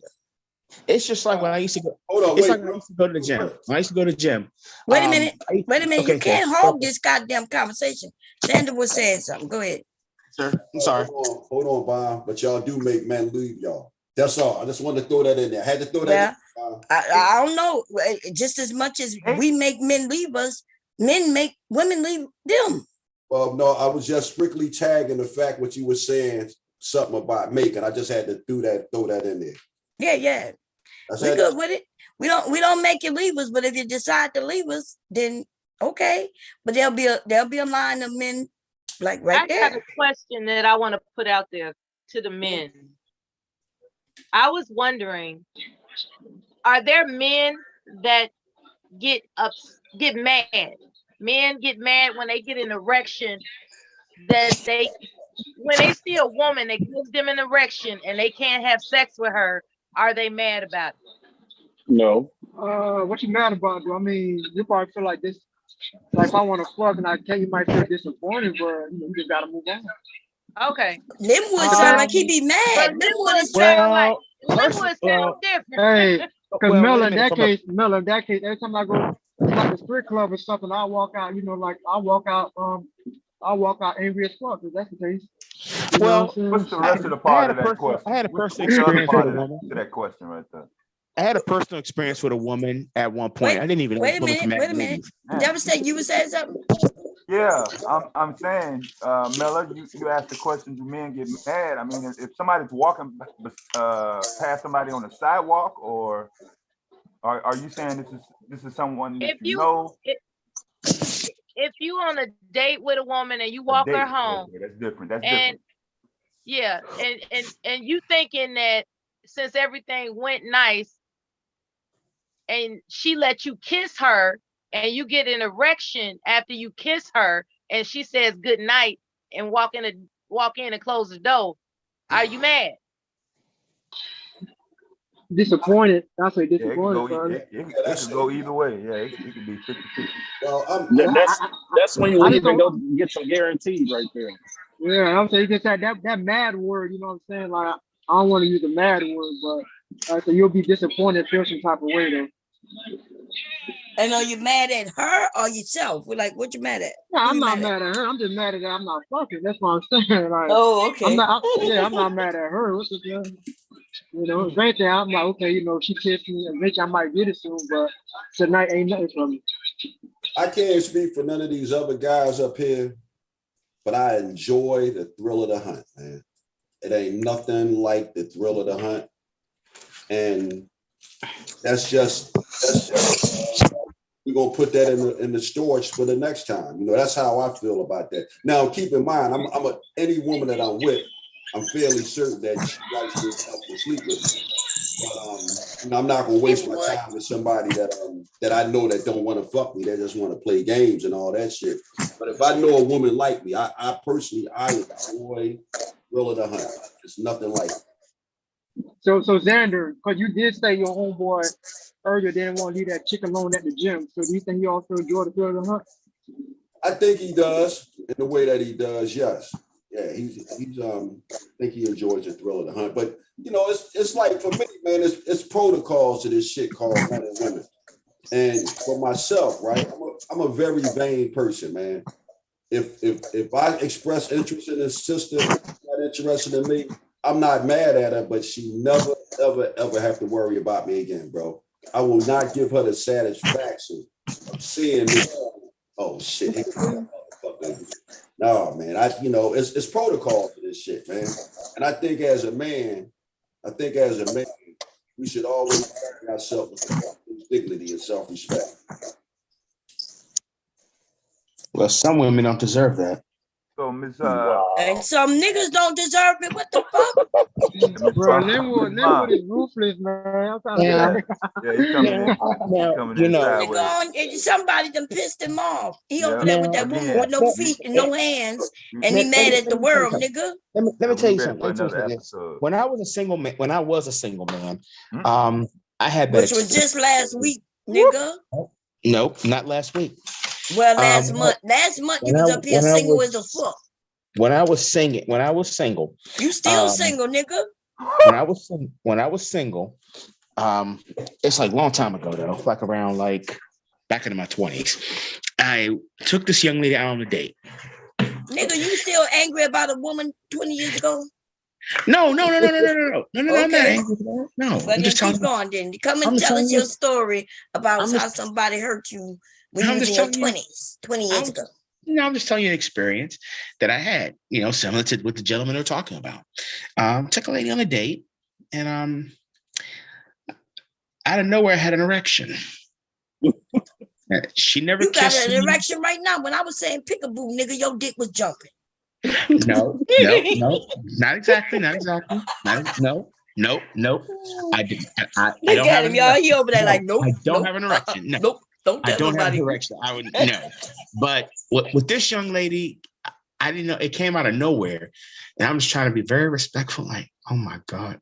It's just like when I used to go. Hold on, like when I used to go to the gym. When I used to go to the gym. Wait a minute. Okay, you can't hold this goddamn conversation. Sandra was saying something. Go ahead. Sir, I'm sorry. Hold on, Bob. But y'all do make men leave y'all. That's all. I just wanted to throw that in there. I had to throw that in. I don't know. Just as much as we make men leave us, men make women leave them. Well, no, I was just strictly tagging the fact what you were saying, something about making. I just had to throw that in there. Yeah. We good with it. We don't make you leave us, but if you decide to leave us, then okay. But there'll be a line of men like right there. I have a question that I want to put out there to the men. I was wondering, are there men that get mad? Men get mad when they get an erection that when they see a woman that gives them an erection and they can't have sex with her. Are they mad about it? No. What you mad about? I mean, you probably feel like this. Like if I want to fuck and I can't, you might feel disappointed, but you just gotta move on. Okay. Linwood sound like he be mad. Linwood is sound different. Hey, because Mel, in that case, every time I go to like a strip club or something, I walk out. You know, like I walk out angry as fuck. If that's the case. Well, what's the rest of the part of that question? I had a What's personal the other experience with part a of woman. to that question right there? I had a personal experience with a woman at one point. I didn't even know Wait a women could minute. marry movies. Devastate, you were saying something? Yeah, I'm saying, Mella, you asked the question, do men get mad? I mean, if somebody's walking past somebody on the sidewalk, or are you saying this is someone that you know? If you on a date with a woman and you walk her home, that's different. That's and different. yeah, and you thinking that since everything went nice and she let you kiss her and you get an erection after you kiss her and she says good night and walk in and close the door, are you mad? Disappointed. I say Yeah, it could disappointed. go either way. Yeah, it could be 50-50. Well, that's when you I leave just and don't- go get some guarantees right there. Yeah, I'm saying just that mad word. You know what I'm saying? Like I don't want to use the mad word, but so you'll be disappointed, feel some type of way though. And are you mad at her or yourself? We're like, what you mad at? No, I'm not mad at her. I'm just mad at that I'm not fucking. That's what I'm saying. Like, oh, okay. I'm not mad at her. What's the deal? You know, if anything, I'm like, okay, you know, she kissed me. Eventually, I might get it soon, but tonight ain't nothing for me. I can't speak for none of these other guys up here, but I enjoy the thrill of the hunt, man. It ain't nothing like the thrill of the hunt. And that's just we're gonna put that in the storage for the next time. You know, that's how I feel about that. Now, keep in mind, any woman that I'm with, I'm fairly certain that she likes me to sleep with me. But, you know, I'm not gonna waste my time with somebody that I know that don't want to fuck me. They just want to play games and all that shit. But if I know a woman like me, I personally enjoy thrill of the hunt. It's nothing like it. So Xander, because you did say your homeboy earlier didn't want to leave that chick alone at the gym. So do you think he also enjoyed the thrill of the hunt? I think he does in the way that he does. Yes. Yeah, he's I think he enjoys the thrill of the hunt. But you know, it's like for me, man, it's protocols to this shit called men and women. And for myself, right, I'm a very vain person, man. If I express interest in his sister, not interested in me, I'm not mad at her, but she never, ever have to worry about me again, bro. I will not give her the satisfaction of seeing me. Oh shit. No, man. It's protocol for this shit, man. And I think as a man, we should always carry ourselves with dignity and self-respect. Well, some women don't deserve that. So, Miss and some niggas don't deserve it. What the fuck? Bro, Linwood is ruthless, man. I'm trying to he's coming in. You know, and somebody done pissed him off. He over there Now, with that woman with no feet and no hands, and he mad at the world, nigga. Let me tell you something. When I was a single man, I had Which was just last week, nigga. Nope, not last week. Well, last month. Last month you was up here single as a fuck. When I was single. You still single, nigga. When I was single, it's like a long time ago though, like around back into my 20s. I took this young lady out on a date. Nigga, you still angry about a woman 20 years ago? No, I'm not angry. No, but I'm just keep going then. Come and tell us your story about how somebody hurt you when you was in your 20s, 20 years ago. No, I'm just telling you an experience that I had, similar to what the gentlemen are talking about. Took a lady on a date, and out of nowhere I had an erection. She never kissed me. You got an erection right now. When I was saying peekaboo, nigga, your dick was jumping. No, not exactly. No. I didn't. I don't have an y'all. He over there like, nope. I don't have an erection. No. Nope. Don't tell I don't nobody. have an erection. I would no. But with this young lady, I didn't know. It came out of nowhere, and I'm just trying to be very respectful. Like, oh my God,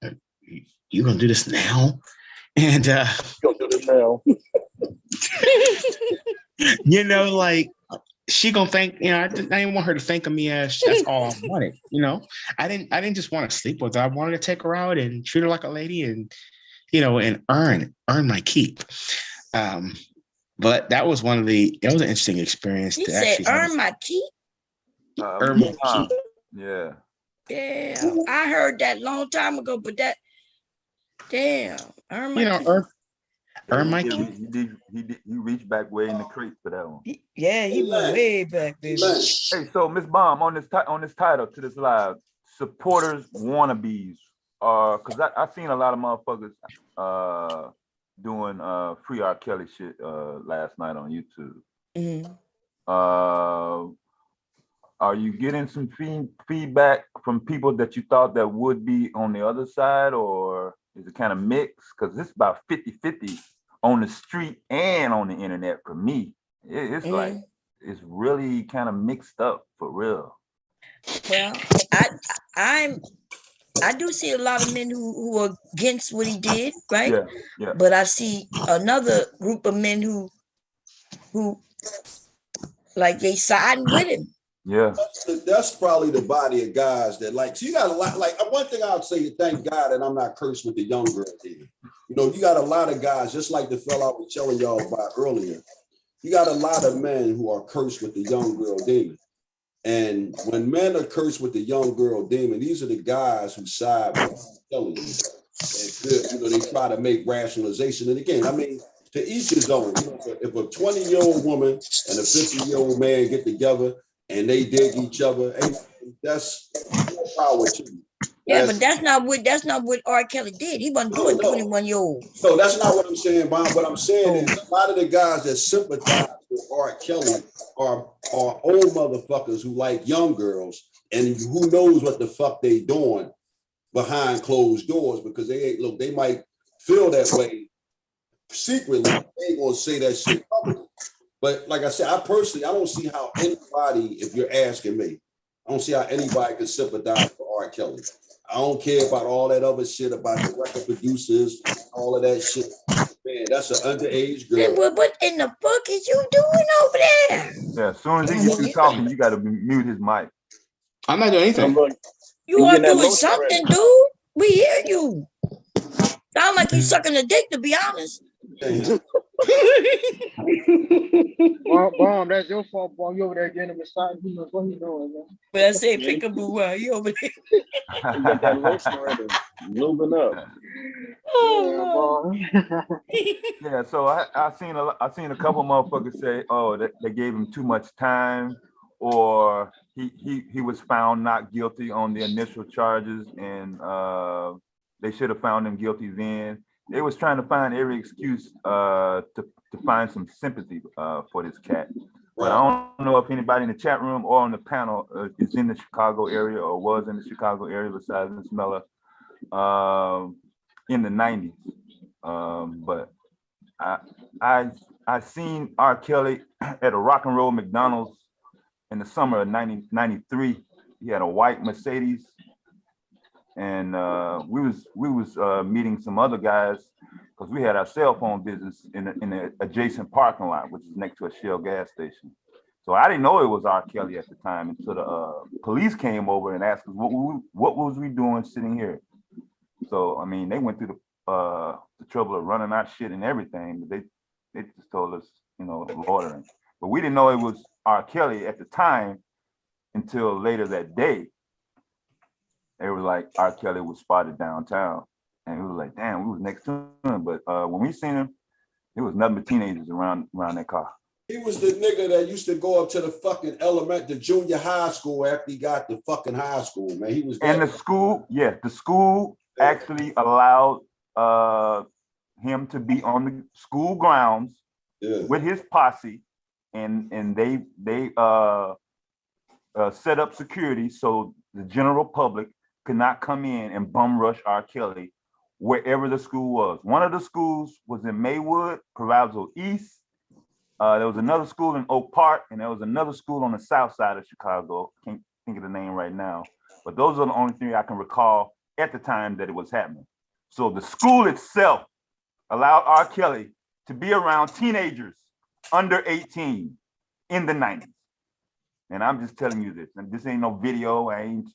you gonna do this now? And gonna do this now. She gonna thank, I didn't want her to think of me as that's all I wanted. I didn't just want to sleep with her. I wanted to take her out and treat her like a lady and, and earn my keep. But that was an interesting experience. You said earn my keep? Earn my keep. Yeah. Yeah, I heard that long time ago, but that damn, earn my You know, keep. He reached back way in the creek for that one. Yeah, he went way back, baby. Hey, so Miss Bomb, on this title to this live, supporters wannabes. Cause I seen a lot of motherfuckers doing free R. Kelly shit last night on YouTube. Mm-hmm. Are you getting some feedback from people that you thought that would be on the other side, or is it kind of mixed? Because it's about 50-50 on the street and on the internet for me. It's like, it's really kind of mixed up for real. Well, I do see a lot of men who are against what he did, right? Yeah. But I see another group of men who like they siding with him. Yeah. That's probably the body of guys that like, so you got a lot, like one thing I would say, thank God that I'm not cursed with the young girl thing. You know, you got a lot of guys, just like the fella I was telling y'all about earlier. You got a lot of men who are cursed with the young girl demon. And when men are cursed with the young girl demon, these are the guys who side with telling you. And, you know, they try to make rationalization. And again, I mean, to each his own. You know, if a 20-year-old woman and a 50-year-old man get together and they dig each other, hey, that's more power to you. Yeah, but that's not what R. Kelly did. He wasn't doing 21-year-olds. No, that's not what I'm saying, Bob. What I'm saying is a lot of the guys that sympathize with R. Kelly are old motherfuckers who like young girls and who knows what the fuck they doing behind closed doors, because they might feel that way secretly. They ain't gonna say that shit publicly. But like I said, I don't see how anybody, if you're asking me, I don't see how anybody can sympathize for R. Kelly. I don't care about all that other shit about the record producers, all of that shit. Man, that's an underage girl. What in the fuck is you doing over there? Yeah, as soon as he gets through talking, you got to mute his mic. I'm not doing anything. You are doing something, dude. We hear you. Sound like you sucking a dick, to be honest. Bomb, that's your fault, Bomb. You over there getting him beside you. Know what you doing, man. But I said, peekaboo, while you over there. You got that lotion already. Moving up. Oh, yeah, so I seen a couple motherfuckers say, oh, they gave him too much time, or he was found not guilty on the initial charges, and they should have found him guilty then. They was trying to find every excuse to find some sympathy for this cat. But I don't know if anybody in the chat room or on the panel is in the Chicago area or was in the Chicago area besides Miss Miller in the 90s. But I seen R. Kelly at a Rock and Roll McDonald's in the summer of 1993. He had a white Mercedes, and we was meeting some other guys because we had our cell phone business in the adjacent parking lot, which is next to a Shell gas station. So I didn't know it was R. Kelly at the time until the police came over and asked us what was we doing sitting here. So I mean, they went through the trouble of running our shit and everything, but they just told us, you know, loitering. But we didn't know it was R. Kelly at the time until later that day. They were like, R. Kelly was spotted downtown, and we was like, damn, we was next to him. But when we seen him, it was nothing but teenagers around that car. He was the nigga that used to go up to the fucking the junior high school after he got to fucking high school, man. He was that. And the school actually allowed him to be on the school grounds with his posse, and they set up security so the general public could not come in and bum rush R. Kelly wherever the school was. One of the schools was in Maywood, Carazzo East. There was another school in Oak Park, and there was another school on the south side of Chicago. Can't think of the name right now, but those are the only three I can recall at the time that it was happening. So the school itself allowed R. Kelly to be around teenagers under 18 in the 90s. And I'm just telling you this, and this ain't no video. I ain't,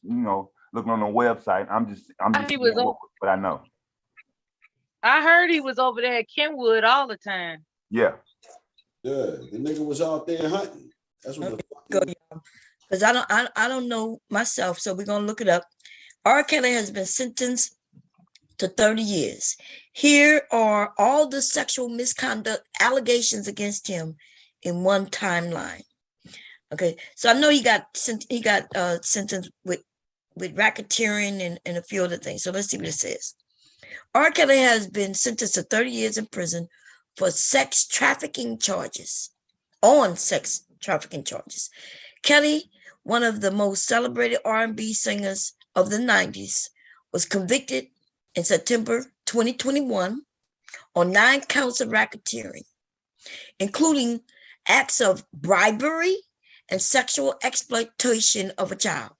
looking on the website. I'm just what I know. I heard he was over there at Kenwood all the time. Yeah, the nigga was out there hunting. That's what the fuck. because I don't know myself, so we're gonna look it up. R. Kelly has been sentenced to 30 years. Here are all the sexual misconduct allegations against him in one timeline. Okay, so I know he got sentenced with racketeering and a few other things. So let's see what it says. R. Kelly has been sentenced to 30 years in prison for sex trafficking charges. Kelly, one of the most celebrated R&B singers of the 90s, was convicted in September 2021 on 9 counts of racketeering, including acts of bribery and sexual exploitation of a child.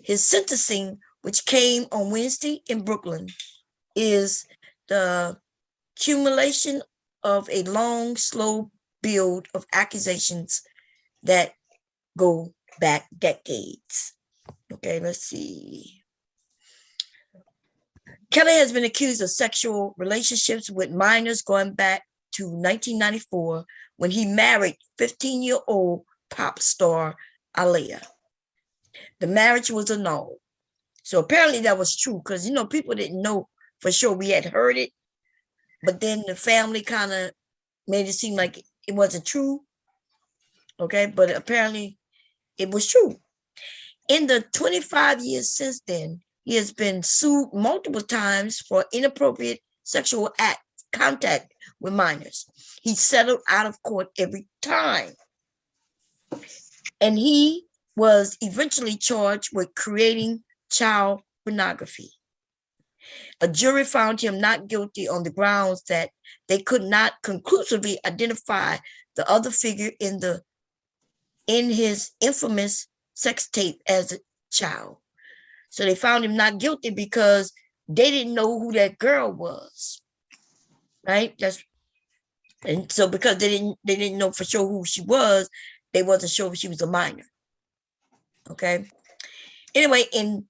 His sentencing, which came on Wednesday in Brooklyn, is the accumulation of a long, slow build of accusations that go back decades. Okay, let's see. Kelly has been accused of sexual relationships with minors going back to 1994 when he married 15-year-old pop star Aaliyah. The marriage was annulled. So apparently that was true because, you know, people didn't know for sure. We had heard it, but then the family kind of made it seem like it wasn't true. Okay, but apparently it was true. In the 25 years since then, he has been sued multiple times for inappropriate sexual contact with minors. He settled out of court every time. And he was eventually charged with creating child pornography. A jury found him not guilty on the grounds that they could not conclusively identify the other figure in his infamous sex tape as a child. So they found him not guilty because they didn't know who that girl was. Right? And so because they didn't know for sure who she was, they wasn't sure if she was a minor. Okay. Anyway, in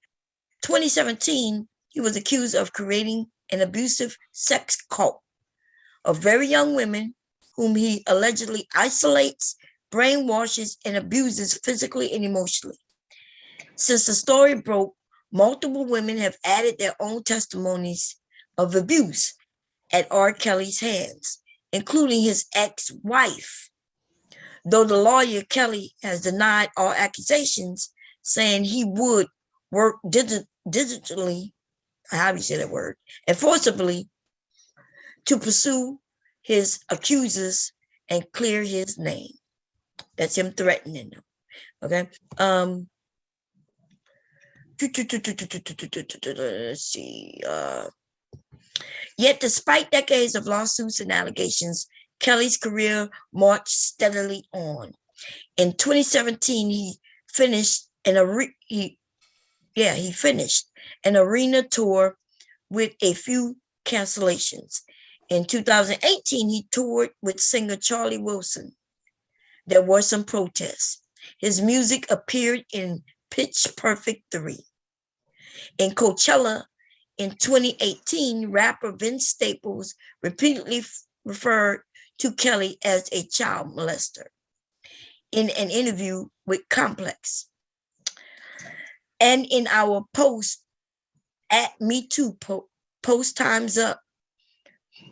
2017, he was accused of creating an abusive sex cult of very young women whom he allegedly isolates, brainwashes, and abuses physically and emotionally. Since the story broke, multiple women have added their own testimonies of abuse at R. Kelly's hands, including his ex-wife. Though the lawyer Kelly has denied all accusations, saying he would work digitally, how do you say that word, and forcibly to pursue his accusers and clear his name. That's him threatening them. Okay. Let's see. Yet, despite decades of lawsuits and allegations, Kelly's career marched steadily on. In 2017, he finished an arena tour with a few cancellations. In 2018, he toured with singer Charlie Wilson. There were some protests. His music appeared in Pitch Perfect 3. In Coachella in 2018, rapper Vince Staples repeatedly referred to Kelly as a child molester in an interview with Complex. And in our post at Me Too, post Time's Up,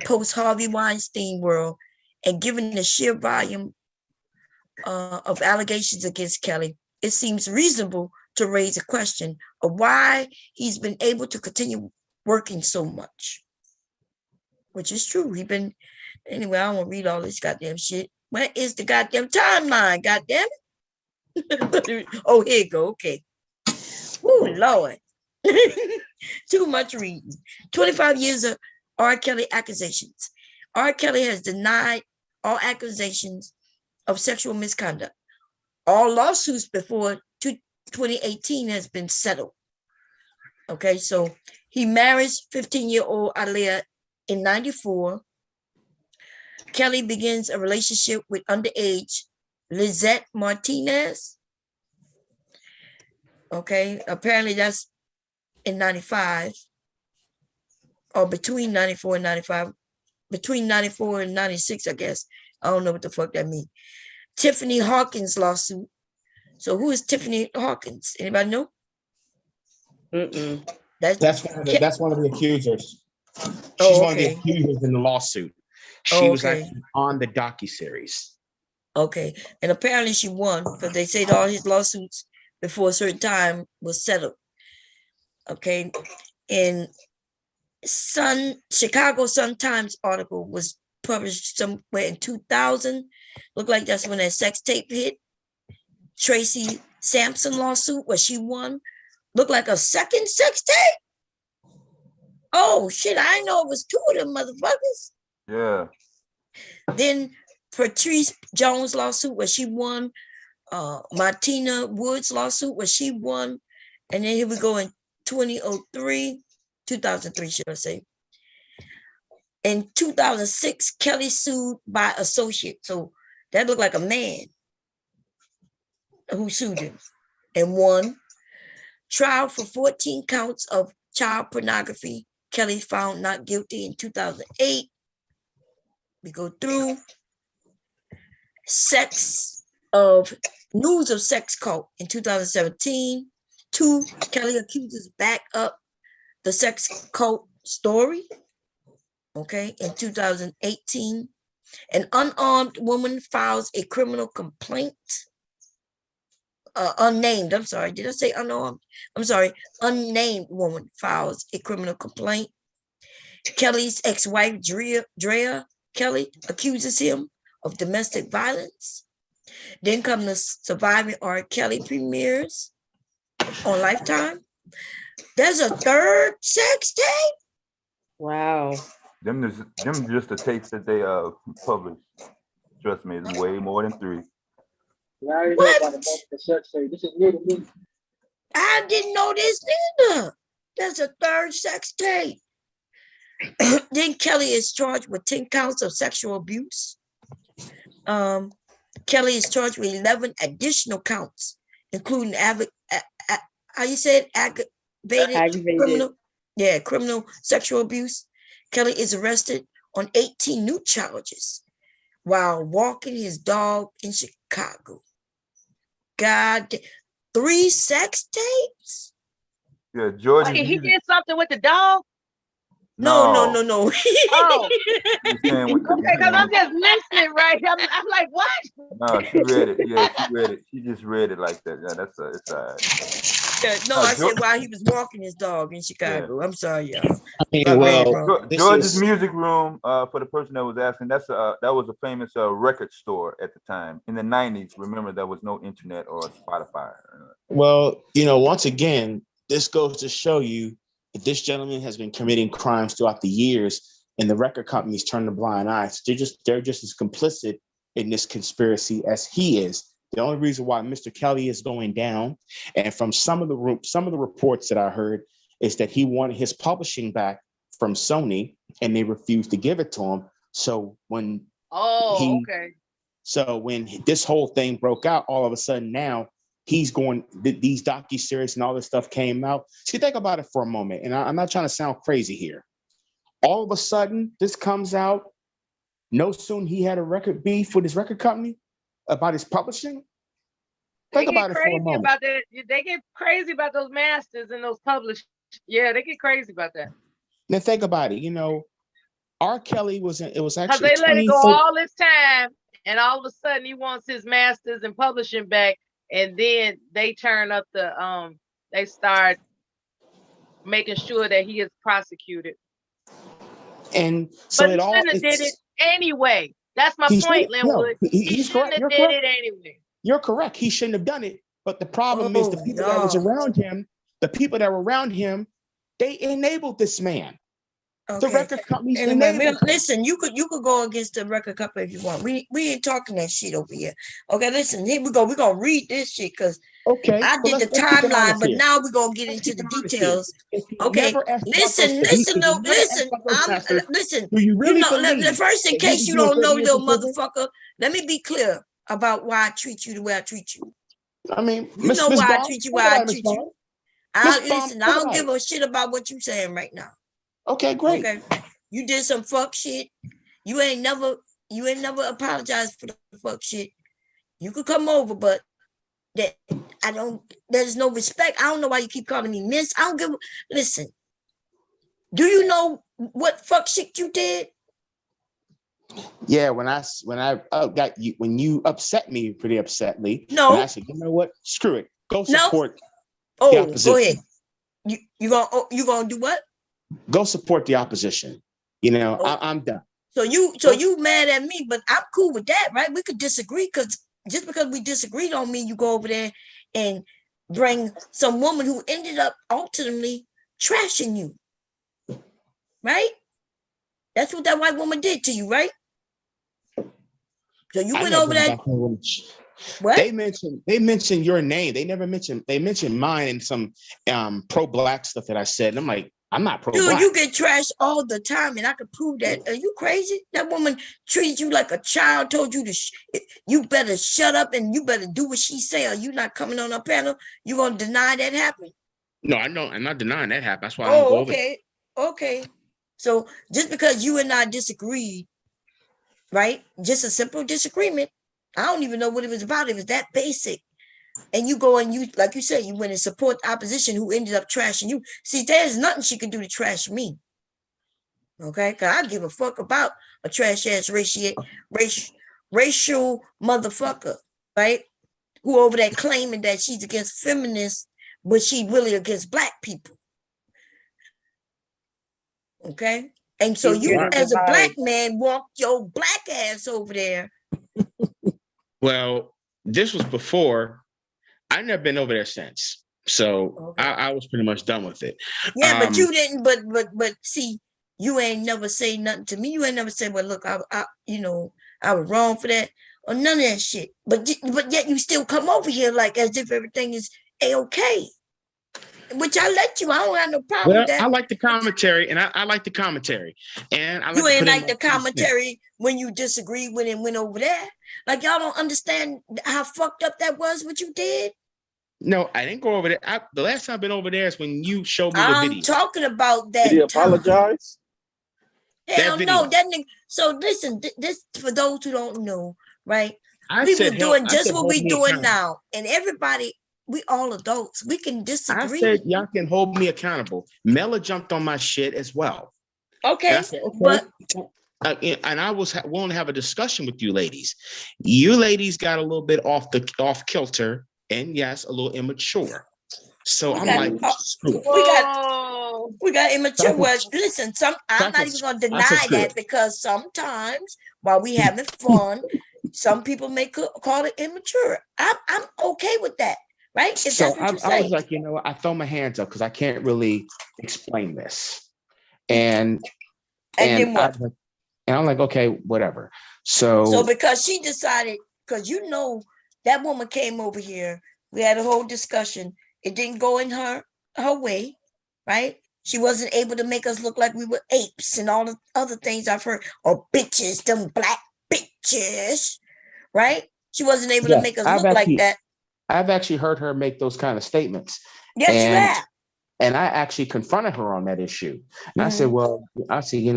post Harvey Weinstein World, and given the sheer volume of allegations against Kelly, it seems reasonable to raise a question of why he's been able to continue working so much, which is true. Anyway, I don't want to read all this goddamn shit. Where is the goddamn timeline? Goddamn it. Oh, here you go. Okay. Oh, Lord. Too much reading. 25 years of R. Kelly accusations. R. Kelly has denied all accusations of sexual misconduct. All lawsuits before 2018 has been settled. Okay, so he marries 15-year-old Aaliyah in 94. Kelly begins a relationship with underage Lizette Martinez. Okay, apparently that's in 95, or between 94 and 95, between 94 and 96, I guess. I don't know what the fuck that means. Tiffany Hawkins' lawsuit So who is Tiffany Hawkins? Anybody know? That's one of the accusers. Oh, She's one of the okay. accusers in the lawsuit. She was actually on the docuseries. Okay, and apparently she won because they said all his lawsuits before a certain time was settled. Okay, and Chicago Sun-Times article was published somewhere in 2000. Looked like that's when that sex tape hit. Tracy Sampson lawsuit where she won. Looked like a second sex tape. Oh shit! I know it was two of them motherfuckers. Yeah. Then Patrice Jones lawsuit where she won. Martina Woods lawsuit where she won. And then here we go in 2003, should I say. In 2006, Kelly sued by associate. So that looked like a man who sued him and won. Trial for 14 counts of child pornography. Kelly found not guilty in 2008. We go through news of sex cult in 2017. 2, Kelly accuses back up the sex cult story. Okay, in 2018, an unarmed woman files a criminal complaint. Unnamed, I'm sorry, did I say unarmed? I'm sorry, unnamed woman files a criminal complaint. Kelly's ex-wife, Drea Kelly, accuses him of domestic violence. Then come the Surviving R. Kelly premieres on Lifetime. There's a third sex tape. Wow. Them just the tapes that they published. Trust me, it's way more than 3. What? This is new to me. I didn't know this either. There's a third sex tape. Then Kelly is charged with 10 counts of sexual abuse. Kelly is charged with 11 additional counts, including aggravated criminal sexual abuse. Kelly is arrested on 18 new charges while walking his dog in Chicago. God, 3 sex tapes? Yeah, George. He did something with the dog? No. Oh. Okay, because I'm just listening, right? I'm like, what? No, she read it. Yeah, she read it. She just read it like that. Yeah, it's I said while he was walking his dog in Chicago. Yeah. I'm sorry, y'all. George's Music Room, for the person that was asking, that was a famous record store at the time. In the 90s, remember, there was no internet or Spotify. Well, once again, this goes to show you that this gentleman has been committing crimes throughout the years, and the record companies turn a blind eye. So they're just as complicit in this conspiracy as he is. The only reason why Mr. Kelly is going down, and from some of the reports that I heard, is that he wanted his publishing back from Sony, and they refused to give it to him. So when when this whole thing broke out, all of a sudden now he's going. These docuseries and all this stuff came out. See, think about it for a moment, and I'm not trying to sound crazy here. All of a sudden, this comes out. No sooner he had a record beef with his record company about his publishing. Think about it for a moment. They get crazy about those masters and those publishers. Yeah, they get crazy about that. Then think about it. R. Kelly was actually because they let it go all this time, and all of a sudden he wants his masters and publishing back, and then they turn up they start making sure that he is prosecuted. And so but he shouldn't have did it anyway. That's my point, Linwood. He shouldn't have did it anyway. You're correct. He shouldn't have done it. But the problem is the people that was around him, they enabled this man. Okay. The record companies enabled. Listen, you could go against the record company if you want. We ain't talking that shit over here. Okay, listen, here we go. We're gonna read this shit because I did the timeline, but now we're gonna get into the details. Okay, listen. Do you really believe? First, in case you don't know, little motherfucker, let me be clear about why I treat you the way I treat you. I mean, you know why I treat you, why I treat you. Listen, I don't give a shit about what you're saying right now. Okay, great. Okay, you did some fuck shit. You ain't never apologized for the fuck shit. You could come over, but that I don't, there's no respect. I don't know why you keep calling me miss. I don't give, listen, do you know what fuck shit you did? Yeah, when I got you, when you upset me pretty upsetly, No. and I said, you know what, screw it, go support the opposition. Go ahead. You gonna do what? Go support the opposition. You know, I'm done. So you mad at me, but I'm cool with that, right? We could disagree, because just because we disagree don't mean you go over there and bring some woman who ended up ultimately trashing you, right? That's what that white woman did to you, right? So you went over there. What? They mentioned your name. They mentioned mine and some pro-black stuff that I said. And I'm like, I'm not pro-black. Dude, you get trashed all the time, and I could prove that. Are you crazy? That woman treated you like a child, told you to you better shut up and you better do what she say, or you not coming on her panel. You gonna deny that happened? No, I know. I'm not denying that happened. That's why I don't go over it. Okay. So just because you and I disagreed, right? Just a simple disagreement. I don't even know what it was about. It was that basic. And you go and you, like you said, you went and support the opposition who ended up trashing you. See, there's nothing she could do to trash me. Okay? Because I give a fuck about a trash ass racial motherfucker, right? Who over there claiming that she's against feminists, but she really against black people. Okay? And so you, as a black man, walk your black ass over there. Well, this was before. I've never been over there since. So I was pretty much done with it. Yeah, but you didn't, but see, you ain't never say nothing to me. You ain't never say, well, look, I I was wrong for that, or none of that shit. But yet you still come over here like as if everything is A-okay. Which I let you. I don't have no problem with that. I like the commentary, and I like the commentary. And I like you ain't like the commentary when you disagree with and went over there. Like y'all don't understand how fucked up that was what you did. No, I didn't go over there. The last time I've been over there is when you showed me the video. I'm talking about that. Did he apologize? Hell no, that nigga. So listen, this for those who don't know, right? We were doing just what we doing now, and everybody. We all adults. We can disagree. I said y'all can hold me accountable. Mela jumped on my shit as well. Okay, and I said, okay. But and I was willing to have a discussion with you ladies. You ladies got a little bit off kilter, and yes, a little immature. So I'm like, screw it. We got immature words. Listen, I'm not even gonna deny that, because sometimes while we having fun, some people may call it immature. I'm okay with that. Right? If so I was like, I throw my hands up because I can't really explain this. And then what? I'm like, okay, whatever. So because she decided, because that woman came over here, we had a whole discussion. It didn't go in her way, right? She wasn't able to make us look like we were apes and all the other things I've heard, or bitches, them black bitches, right? She wasn't able to make us look like that. I've actually heard her make those kind of statements. Yes, you have. And I actually confronted her on that issue. And I said, well, watch your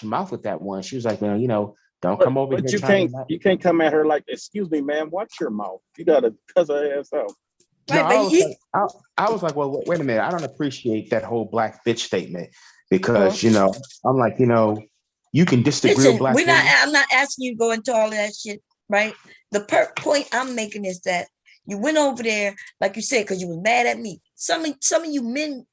mouth with that one. She was like, well, don't come over here. But you can't come at her like, excuse me, man, watch your mouth. You gotta cuss her ass out. Right, I was like, well, wait a minute. I don't appreciate that whole black bitch statement because, I'm like, you can disagree with black women. I'm not asking you to go into all of that shit, right? The point I'm making is that you went over there, like you said, because you was mad at me. Some of you men,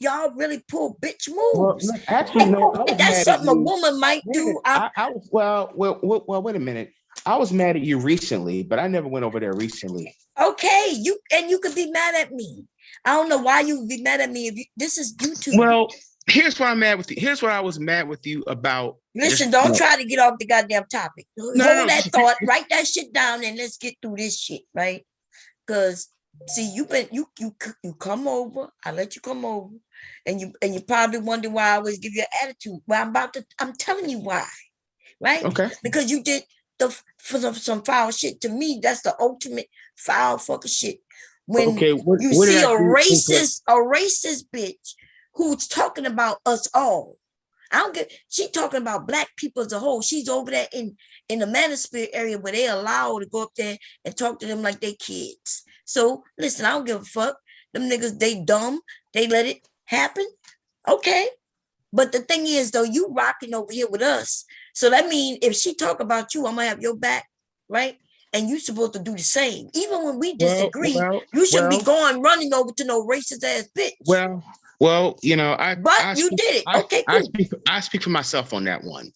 y'all really pull bitch moves. Well, actually, no. That's something a woman might do. Wait a minute. I was mad at you recently, but I never went over there recently. Okay, you could be mad at me. I don't know why you would be mad at me if this is YouTube. Well, here's what I'm mad with you. Here's what I was mad with you about. Listen, don't try to get off the goddamn topic. Hold that thought, write that shit down, and let's get through this shit, right? Because see, you come over, I let you come over, and you probably wonder why I always give you an attitude. Well, I'm telling you why, right? Okay. Because you did some foul shit. To me, that's the ultimate foul fucking shit. When you see a racist bitch who's talking about us all. I don't get. She talking about black people as a whole. She's over there in the manosphere area where they allow her to go up there and talk to them like they kids. So listen, I don't give a fuck. Them niggas, they dumb. They let it happen. Okay. But the thing is, though, you rocking over here with us. So that means if she talk about you, I'm gonna have your back, right? And you supposed to do the same. Even when we disagree, you shouldn't be going running over to no racist ass bitch. Well, you know, you did it. Okay, cool. I speak for myself on that one.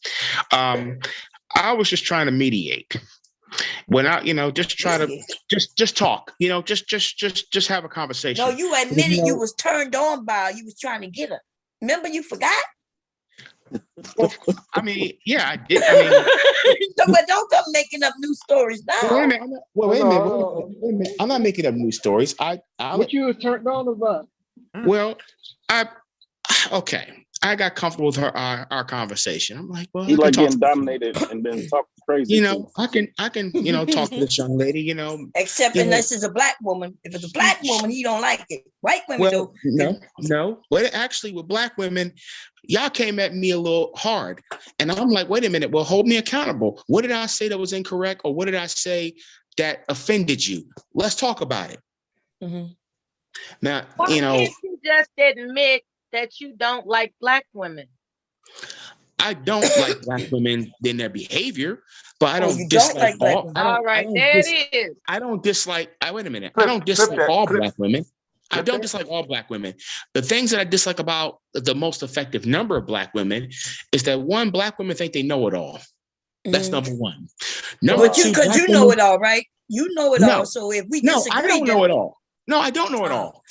I was just trying to mediate. When I, you know, just try to just talk, you know, just have a conversation. No, you admitted you was turned on by her. You was trying to get her. Remember, you forgot? Well, I mean, yeah, I did. I mean, but don't come making up new stories now. Wait a minute. I'm not making up new stories. What you was turned on about? Well, okay. I got comfortable with our conversation. I'm like, well, he like getting dominated and then talk crazy. You know, I can, you know, talk to this young lady, you know. Except unless it's a black woman. If it's a black woman, he don't like it. White women do. No. But actually, with black women, y'all came at me a little hard. And I'm like, wait a minute, well, hold me accountable. What did I say that was incorrect? Or what did I say that offended you? Let's talk about it. Mm-hmm. Now, Why you know. can't you just admit that you don't like black women? I don't like black women in their behavior, but I don't dislike black women. All right, there it is. I don't dislike. Wait a minute. I don't dislike all black women. I don't dislike all black women. The things that I dislike about the most effective number of black women is that one, black women think they know it all. That's number one. Number two, because you know it all, right? You know it all. So if we disagree, I don't know it all. No, I don't know it all.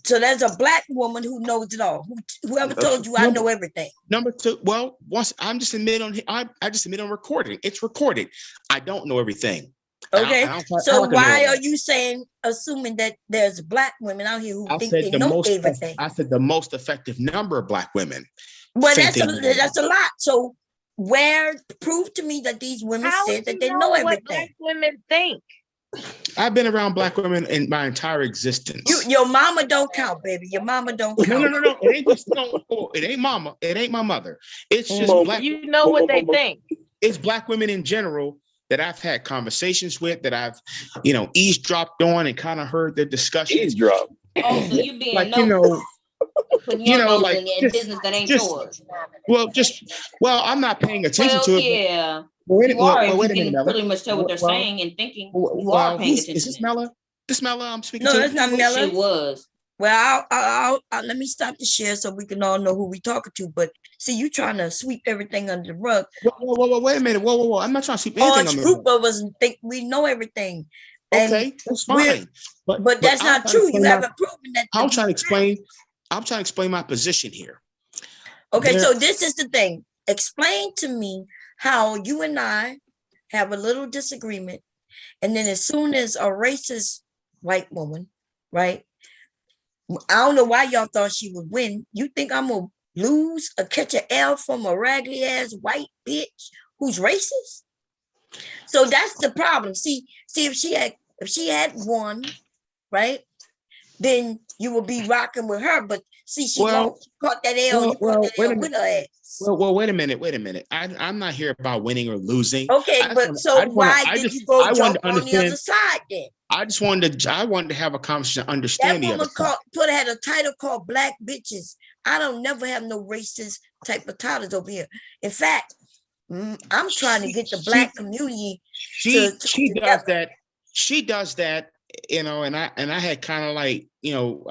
So there's a black woman who knows it all. Whoever told you I know everything. Number two, well, once I'm just admit on I just admit on recording. It's recorded. I don't know everything. Okay. So why are you assuming that there's black women out here who think they know everything? I said the most effective number of black women. Well, that's a lot. So prove to me that these women said that they know everything. What black women think. I've been around black women in my entire existence. Your mama don't count, baby. Your mama don't count. No. It ain't just it ain't mama. It ain't my mother. It's just black. You know what they think. It's black women in general that I've had conversations with, that I've, you know, eavesdropped on and kind of heard their discussions. Eavesdrop. Oh, so you being like, you know, putting your nose in business that ain't yours. Well, I'm not paying attention to it. Yeah. Wait a minute, pretty much tell what they're saying and thinking. You are paying attention. Is this Mella? This Mella I'm speaking to? No, that's not Mella. She was. Well, I'll let me stop the share so we can all know who we talking to. But see, you trying to sweep everything under the rug. Whoa, wait a minute. Whoa. I'm not trying to sweep anything under the rug. Group of us think we know everything. Okay, that's fine. But that's not true. You haven't proven that. I'm trying to explain my position here. Okay, so this is the thing. Explain to me how you and I have a little disagreement, and then as soon as a racist white woman, right? I don't know why y'all thought she would win. You think I'm gonna lose or catch an L from a raggedy ass white bitch who's racist? So that's the problem. See if she had won, right? Then you will be rocking with her. But see, she caught that L. With her ass. Well, wait a minute. I'm not here about winning or losing. Okay, why did you go jump on the other side then? I wanted to have a conversation to understand that woman had a title called Black Bitches. I don't never have no racist type of titles over here. In fact, I'm trying to get the black community. She does that, you know, and I had kind of like, you know,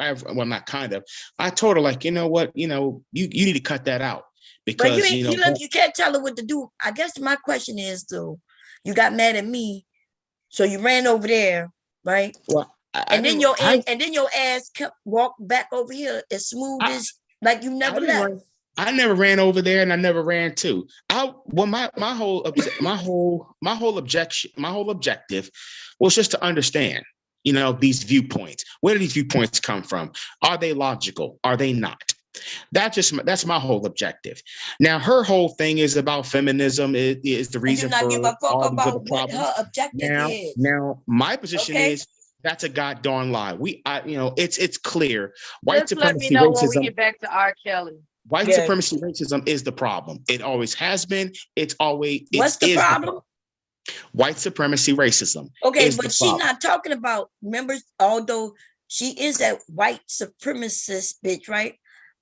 not kind of. I told her like, you know what, you know, you need to cut that out. Because but you can't tell her what to do. I guess my question is, though, you got mad at me, so you ran over there, right? Well, and then your ass kept walking back over here as smooth as like you never left. I never ran over there, and I never ran too. My whole objective was just to understand, you know, these viewpoints. Where do these viewpoints come from? Are they logical? Are they not? That's my whole objective. Now, her whole thing is about feminism. Is the reason for all the problems. Her objective is. Now, my position is that's a goddamn lie. You know, it's clear. White Just supremacy, let me know racism. when we get back to R. Kelly. White supremacy racism is the problem. It always has been. What's the problem? White supremacy racism. Okay, but she's not talking about, remember, although she is that white supremacist bitch, right?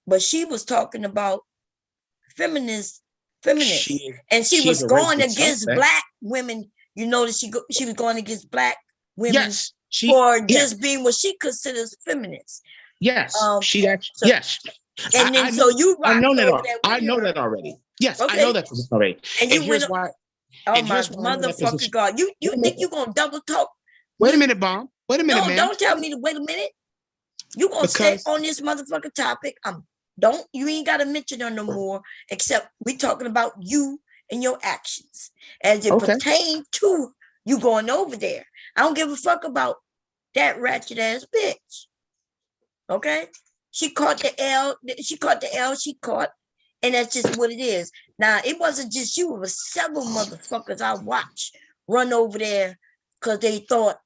But she was talking about feminists, and she was going against black women. You notice she was going against black women for just being what she considers feminists. Yes, And then I know that already. Yes, okay. I know that already. And here's why. Oh my motherfucking God! You think you gonna double talk? Wait a minute, Bomb. Wait a minute, no, man. Don't tell me to wait a minute. You gonna stay on this motherfucking topic? You ain't gotta mention her no more. Except we talking about you and your actions as it pertains to you going over there. I don't give a fuck about that ratchet ass bitch. Okay, she caught the L. And that's just what it is. Now, it wasn't just you. It was several motherfuckers I watched run over there because they thought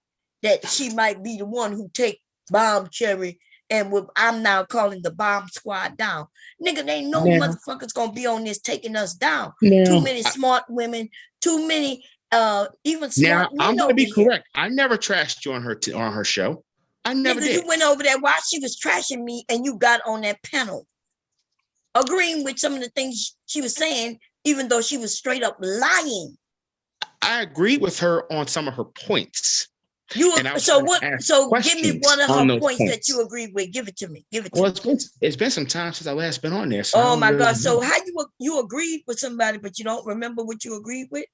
that she might be the one who take Bomb Cherry and I'm now calling the bomb squad down. Nigga, there ain't no motherfuckers gonna be on this taking us down. Too many smart women, too many even smart men. I'm gonna be correct. I never trashed you on her show. I never did. You went over there while she was trashing me and you got on that panel, agreeing with some of the things she was saying, even though she was straight up lying. I agree with her on some of her points. So give me one of her points that you agreed with. Give it to me. It's been some time since I last been on there. So oh my God. So how you agreed with somebody, but you don't remember what you agreed with?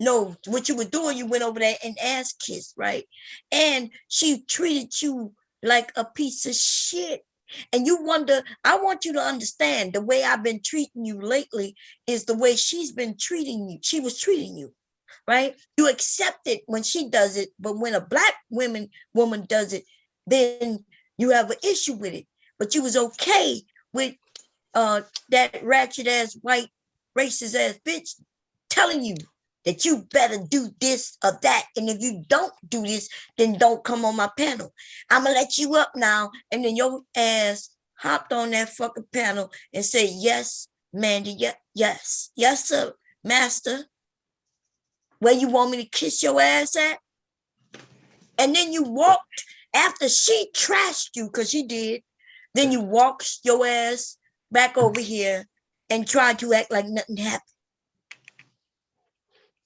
No, what you were doing, you went over there and ass kissed, right? And she treated you like a piece of shit. And you wonder, I want you to understand the way I've been treating you lately is the way she's been treating you. She was treating you, right? You accept it when she does it, but when a black woman does it, then you have an issue with it. But you was okay with that ratchet ass white racist ass bitch telling you that you better do this or that. And if you don't do this, then don't come on my panel. I'm going to let you up now. And then your ass hopped on that fucking panel and said, yes, Mandy, yes, sir, master. Where you want me to kiss your ass at? And then you walked after she trashed you, because she did. Then you walked your ass back over here and tried to act like nothing happened.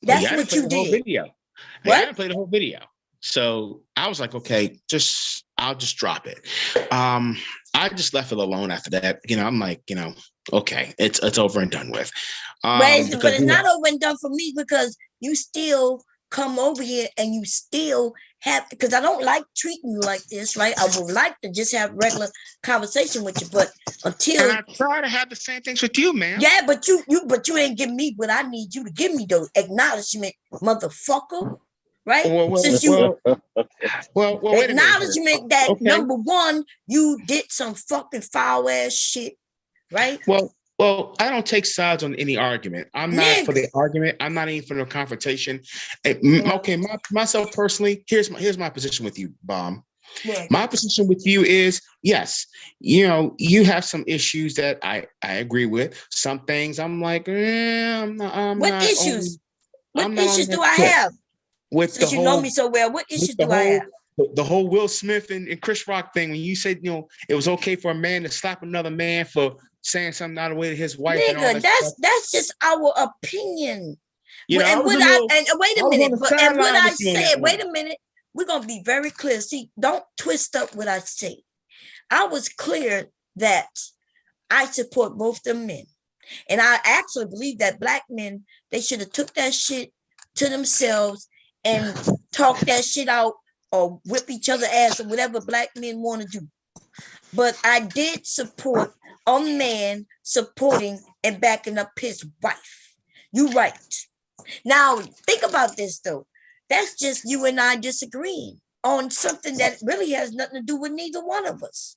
That's what you did. I didn't play the whole video. So I was like, okay, I'll just drop it. I just left it alone after that. I'm like, okay, it's over and done with. But it's not over and done for me, because you still come over here and you still have, because I don't like treating you like this, right? I would like to just have regular conversation with you, but until and I try to have the same things with you, man. Yeah, but you ain't giving me what I need you to give me, though. Acknowledgement, motherfucker. Right? Well, acknowledgement that number one, you did some fucking foul ass shit, right? Well, I don't take sides on any argument. I'm not for the argument. I'm not even for the confrontation. Okay, myself personally, here's my position with you, Bomb. My position with you is, yes, you have some issues that I agree with. Some things I'm like, what issues? What issues do I have? Since you know me so well, what issues do I have? The whole Will Smith and Chris Rock thing, when you said, it was okay for a man to slap another man for saying something out of the way to his wife. Nigga, that's just our opinion. Wait a minute. Wait a minute. We're gonna be very clear. See, don't twist up what I say. I was clear that I support both the men. And I actually believe that black men, they should have took that shit to themselves and talk that shit out or whip each other ass or whatever black men want to do. But I did support a man supporting and backing up his wife. You right. Now, think about this, though. That's just you and I disagreeing on something that really has nothing to do with neither one of us.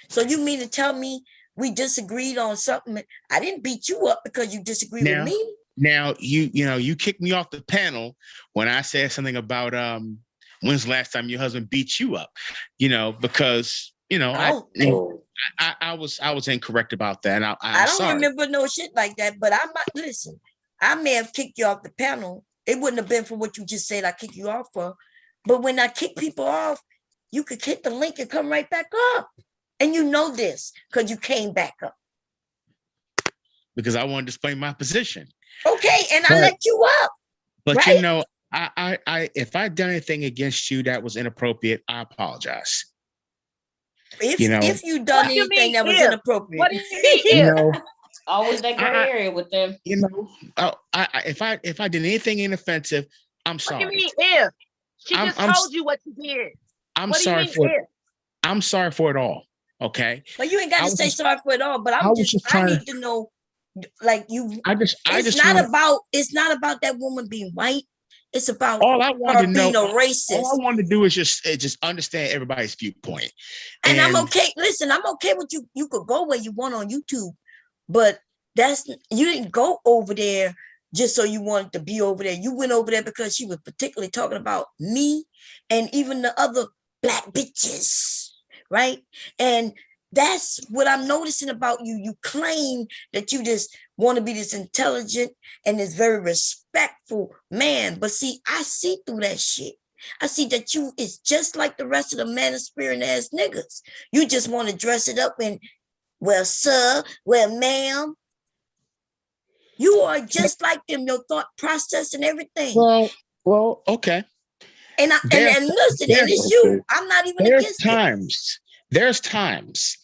So you mean to tell me we disagreed on something? I didn't beat you up because you disagreed with me. Now, you kicked me off the panel when I said something about when's the last time your husband beat you up? Because I was incorrect about that. And I don't sorry. remember no shit like that, but I might listen. I may have kicked you off the panel. It wouldn't have been for what you just said I kicked you off for. But when I kick people off, you could hit the link and come right back up. And you know this because you came back up. Because I wanted to explain my position. Okay, and I let you up. But right? you know, I if I done anything against you that was inappropriate, I apologize. If you done anything that was inappropriate, what do you mean? You know, always that gray area with them. You know, if I did anything inoffensive, I'm sorry. What do you mean if? She just told you what you did. I'm what sorry do you mean for it. I'm sorry for it all. Okay. But you ain't got to say sorry for it all. But I need to know, like you. It's not about that woman being white. It's about all I want to know. Being a racist. All I want to do is just understand everybody's viewpoint. And I'm okay. Listen, I'm okay with you. You could go where you want on YouTube, but you didn't go over there just so you wanted to be over there. You went over there because she was particularly talking about me and even the other black bitches, right? And that's what I'm noticing about you. You claim that you just want to be this intelligent and this very respectful man. But see, I see through that shit. I see that you is just like the rest of the manosphere ass niggas. You just want to dress it up and, well, sir, well, ma'am. You are just like them, your thought process and everything. Well, okay. And listen, and it's you. I'm not even against it. There's times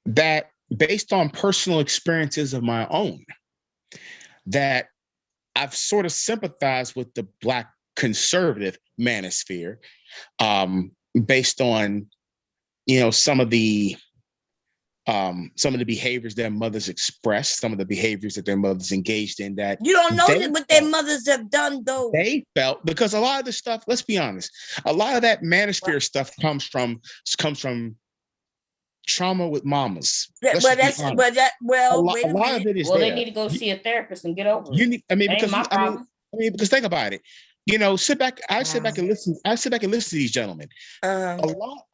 that, based on personal experiences of my own, that I've sort of sympathized with the Black conservative manosphere, based on, some of the behaviors their mothers expressed, some of the behaviors that their mothers engaged in. That you don't know what their mothers have done, though. They felt, because a lot of the stuff, let's be honest, a lot of that manosphere stuff comes from trauma with mamas. A lot of it is they need to go see a therapist and get over it. Because think about it. Sit back and listen. I sit back and listen to these gentlemen. A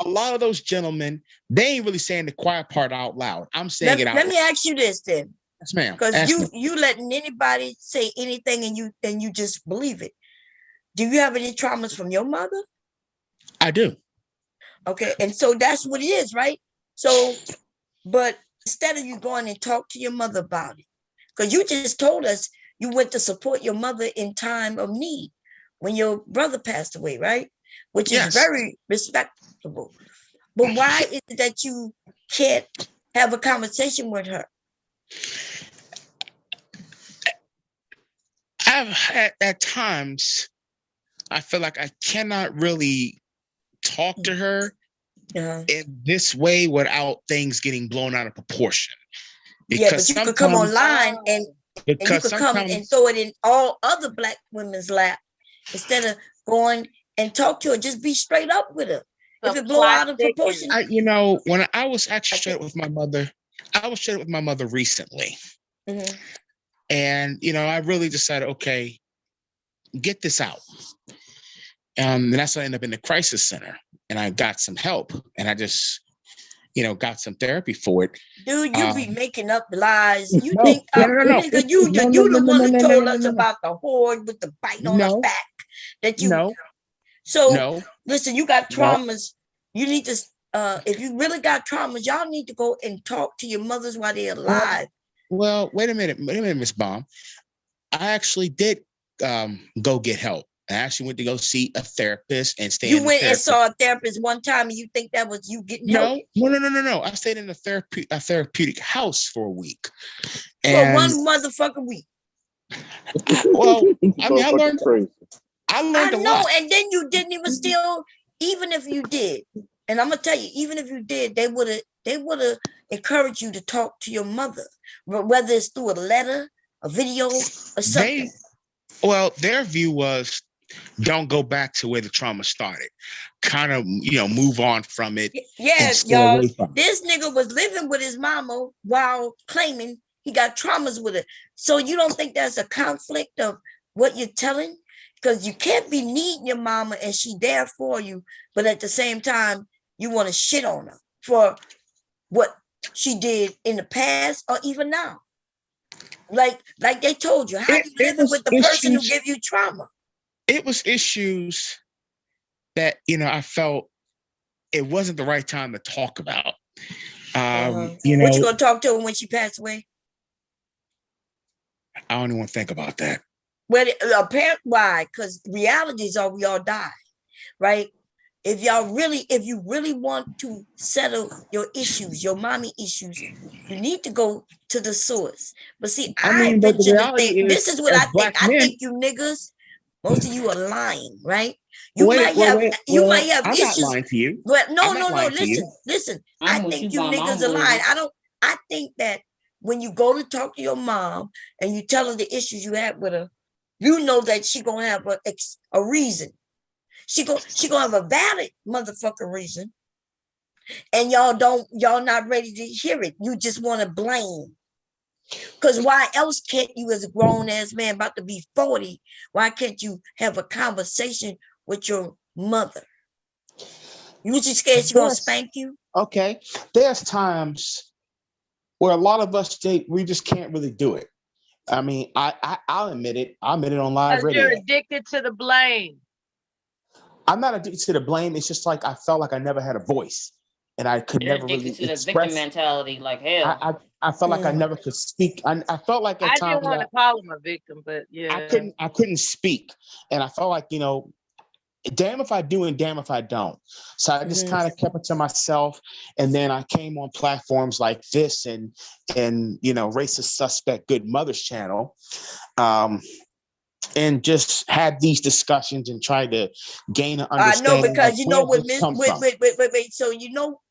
lot of those gentlemen, they ain't really saying the quiet part out loud. I'm saying it out loud. Let me ask you this then. Yes, ma'am. Because you letting anybody say anything and you just believe it. Do you have any traumas from your mother? I do. Okay, and so that's what it is, right? So, but instead of you going and talk to your mother about it, because you just told us you went to support your mother in time of need when your brother passed away, right? Which is very respectable. But why is it that you can't have a conversation with her? I've had at times, I feel like I cannot really talk to her in this way without things getting blown out of proportion. Because but you could come online and you could come and throw it in all other Black women's lap instead of going and talk to her. Just be straight up with her. If it blow out of proportion. When I was actually straight with my mother, I was straight with my mother recently. Mm-hmm. And, I really decided, okay, get this out. And that's how I ended up in the crisis center. And I got some help. And I just, got some therapy for it. Dude, you be making up lies. You think you the one who told us about the horde with the bite on the back. That you listen, you got traumas. You need to if you really got traumas, y'all need to go and talk to your mothers while they're alive. Well, wait a minute, Miss Baum. I actually did go get help. I actually went to go see a therapist and stay. You went and saw a therapist one time, and you think that was you getting help? No. I stayed in a therapeutic house for a week. For one motherfucking week. Well, I mean, I learned a lot. And then you didn't even still, even if you did, and I'm gonna tell you, even if you did, they would have encouraged you to talk to your mother, whether it's through a letter, a video, or something. Their view was, don't go back to where the trauma started. Kind of, move on from it. Yes, y'all. This nigga was living with his mama while claiming he got traumas with it. So you don't think there's a conflict of what you're telling? Because you can't be needing your mama and she there for you, but at the same time, you want to shit on her for what she did in the past or even now. Like they told you, how you living with the person who gave you trauma? It was issues that, I felt it wasn't the right time to talk about. What you gonna talk to her when she passed away? I don't even want to think about that. Well, apparently, why? Because realities are we all die, right? If you really want to settle your issues, your mommy issues, you need to go to the source. But see, I but the venture to reality think, this is, is what as I think. black I men, think you niggas, most of you are lying, right? You might have I'm not issues. lying to you. But no. Listen. I think you niggas are lying. I think that when you go to talk to your mom and you tell her the issues you had with her, you know that she gonna have a reason. She gonna have a valid motherfucking reason. And y'all not ready to hear it. You just want to blame. Because why else can't you, as a grown-ass man about to be 40, why can't you have a conversation with your mother? You just scared she's going to spank you? Okay. There's times where a lot of us think we just can't really do it. I mean, I'll admit it. I'll admit it on live radio. You're addicted to the blame. I'm not addicted to the blame. It's just like I felt like I never had a voice. And I could never really to the express. victim mentality, like hell. I felt like I never could speak. I felt like at I times didn't want to call him a victim, but yeah, I couldn't speak, and I felt like damn if I do and damn if I don't. So I just kind of kept it to myself, and then I came on platforms like this and Racist Suspect Good Mothers channel, and just had these discussions and tried to gain an understanding. I know, because you know what, wait. So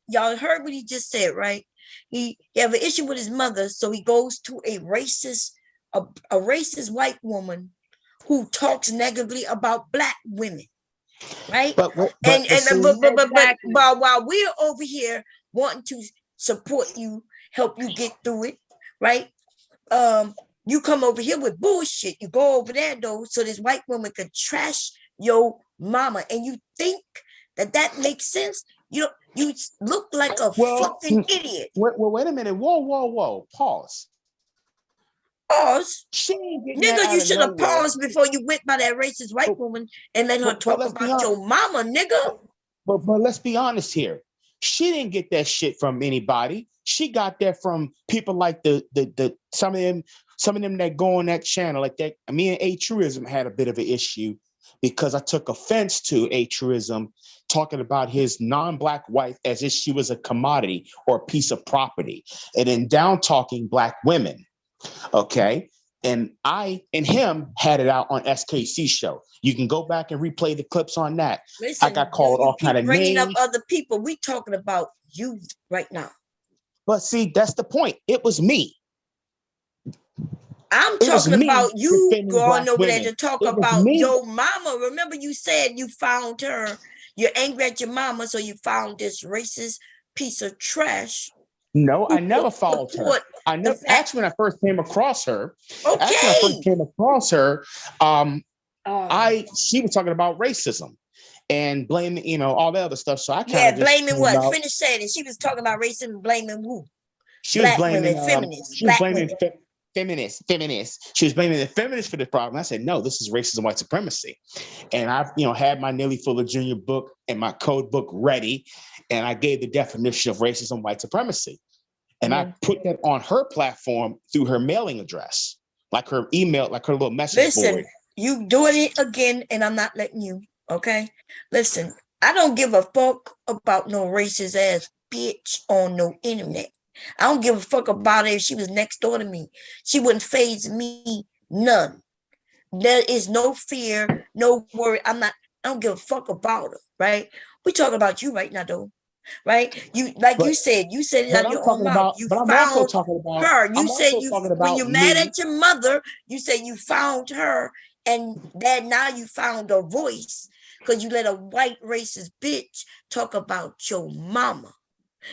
y'all heard what he just said, right? He have an issue with his mother, so he goes to a racist white woman who talks negatively about black women, right? But while we're over here wanting to support you, help you get through it, right? You come over here with bullshit. You go over there though, so this white woman could trash your mama, and you think that makes sense? You look like a fucking idiot. Wait a minute. Whoa. Pause. Pause. Nigga, you should have paused before you went by that racist white woman and let her talk about your mama, nigga. But let's be honest here. She didn't get that shit from anybody. She got that from people like the some of them that go on that channel like that. Me and A Truism had a bit of an issue because I took offense to A Truism talking about his non-black wife as if she was a commodity or a piece of property, and then down talking black women. Okay. And I and him had it out on SKC show. You can go back and replay the clips on that. Listen, I got called all kind of bringing names. up other people. We talking about you right now. But see, that's the point. It was me. I'm talking about you going over there to talk about your mama. Remember, you said you found her. You're angry at your mama, so you found this racist piece of trash. No, I never followed her. I never. Actually, when I first came across her, she was talking about racism and blaming, all the other stuff. So I kind of blaming what? Finish saying it. She was talking about racism, blaming who? She was blaming feminists. She was blaming feminists. She was blaming the feminists for the problem. I said, no, this is racism, white supremacy. And I've, had my Nearly Fuller Jr. book and my code book ready. And I gave the definition of racism, white supremacy. And I put that on her platform through her mailing address, like her email, like her little message board. Listen, you doing it again, and I'm not letting you, okay? Listen, I don't give a fuck about no racist ass bitch on no internet. I don't give a fuck about her if she was next door to me. She wouldn't faze me none. There is no fear, no worry. I don't give a fuck about her, right? We talking about you right now, though, right? You said it out of your own mouth. You found her. You said when you're mad at your mother, you said you found her, and that now you found a voice because you let a white racist bitch talk about your mama.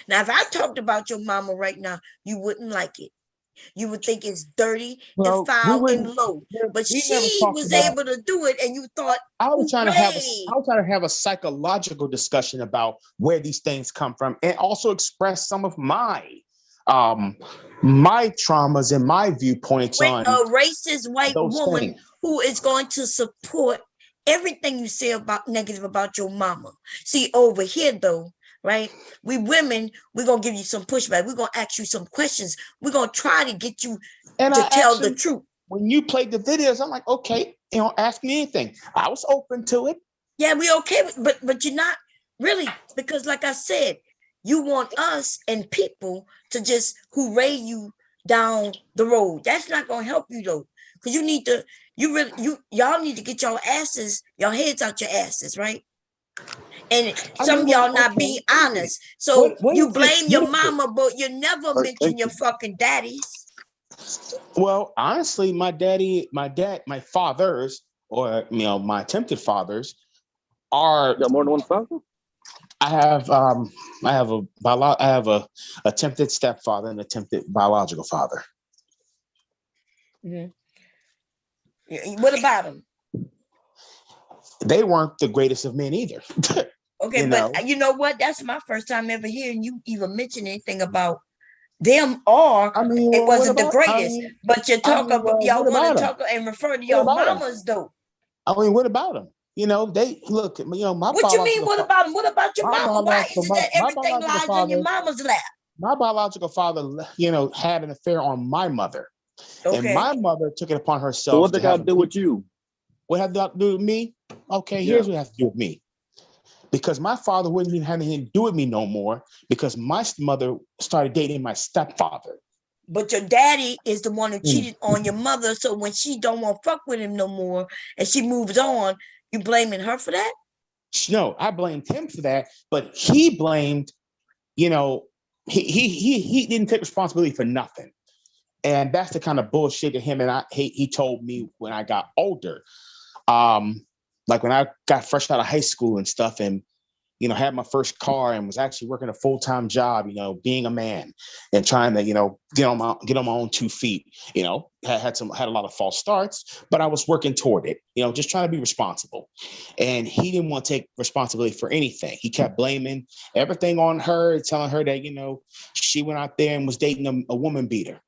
Now, if I talked about your mama right now, you wouldn't like it. You would think it's dirty and Well, foul and low. But we never she talked was about. able to do it, and you thought, I was trying to have hooray. a psychological discussion about where these things come from, and also express some of my traumas and my viewpoints With on a racist white those woman things. who is going to support everything you say about negative about your mama. See, over here though, right? We women, we're gonna give you some pushback. We're gonna ask you some questions. We're gonna try to get you to tell the truth. When you played the videos, I'm like, okay, ask me anything. I was open to it. Yeah, we okay, but you're not really, because like I said, you want us and people to just hooray you down the road. That's not gonna help you though, because you need to, y'all need to get your heads out your asses, right? And some of y'all not being honest. So you blame your mama, but you never mention your fucking daddies. Well, honestly, my fathers, or my attempted fathers, are. You got more than one father? I have a attempted stepfather and attempted biological father. Mm-hmm. What about them? They weren't the greatest of men either. Okay, but you know what? That's my first time ever hearing you even mention anything about them, or it wasn't the greatest. But you talk about y'all want to talk and refer to your mamas though. I mean, what about them? They look. My. What you mean? What about them? What about your mama? Why is it that everything lies on your mama's lap? My biological father, had an affair on my mother, and my mother took it upon herself. So what they got to do with you? What have that to do with me? Okay, here's what has to do with me. Because my father wouldn't even have anything to do with me no more, because my mother started dating my stepfather. But your daddy is the one who cheated on your mother. So when she don't want to fuck with him no more and she moves on, you blaming her for that? No, I blamed him for that. But he blamed, he didn't take responsibility for nothing. And that's the kind of bullshit that him and he told me when I got older. Like when I got fresh out of high school and stuff, and had my first car and was actually working a full-time job, being a man and trying to, get on my own 2 feet, had a lot of false starts, but I was working toward it, just trying to be responsible. And he didn't want to take responsibility for anything. He kept blaming everything on her, telling her that, she went out there and was dating a woman beater.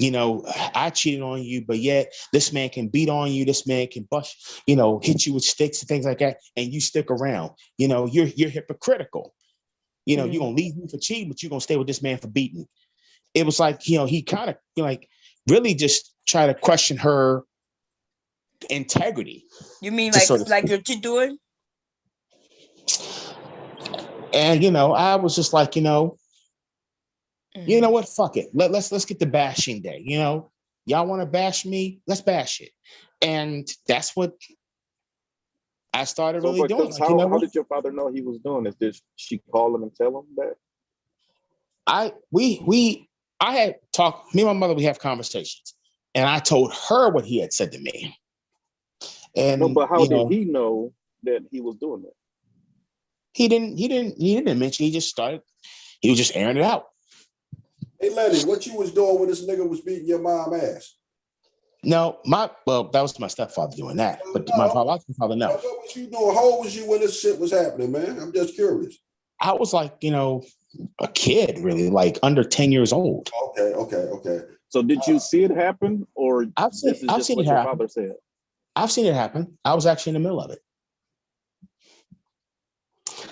I cheated on you, but yet this man can beat on you. This man can bust, hit you with sticks and things like that. And you stick around, you're hypocritical. You're going to leave me for cheating, but you're going to stay with this man for beating. It was like, he kind of really just tried to question her integrity. You mean like what you're doing? And, I was just like, you know what? Fuck it. Let's get the bashing day. Y'all want to bash me? Let's bash it. And that's what I started really doing. Like, how did your father know he was doing this? Did she call him and tell him that? I had talked. Me and my mother, we have conversations, and I told her what he had said to me. And no, but how did he know that he was doing that? He didn't mention. He was just airing it out. Hey, Lenny, what you was doing when this nigga was beating your mom ass? No, that was my stepfather doing that, but my biological father, no. What was you doing? How old was you when this shit was happening, man? I'm just curious. I was like, a kid, really, like under 10 years old. Okay. So did you see it happen, or I've seen it happen. Father said? I've seen it happen. I was actually in the middle of it.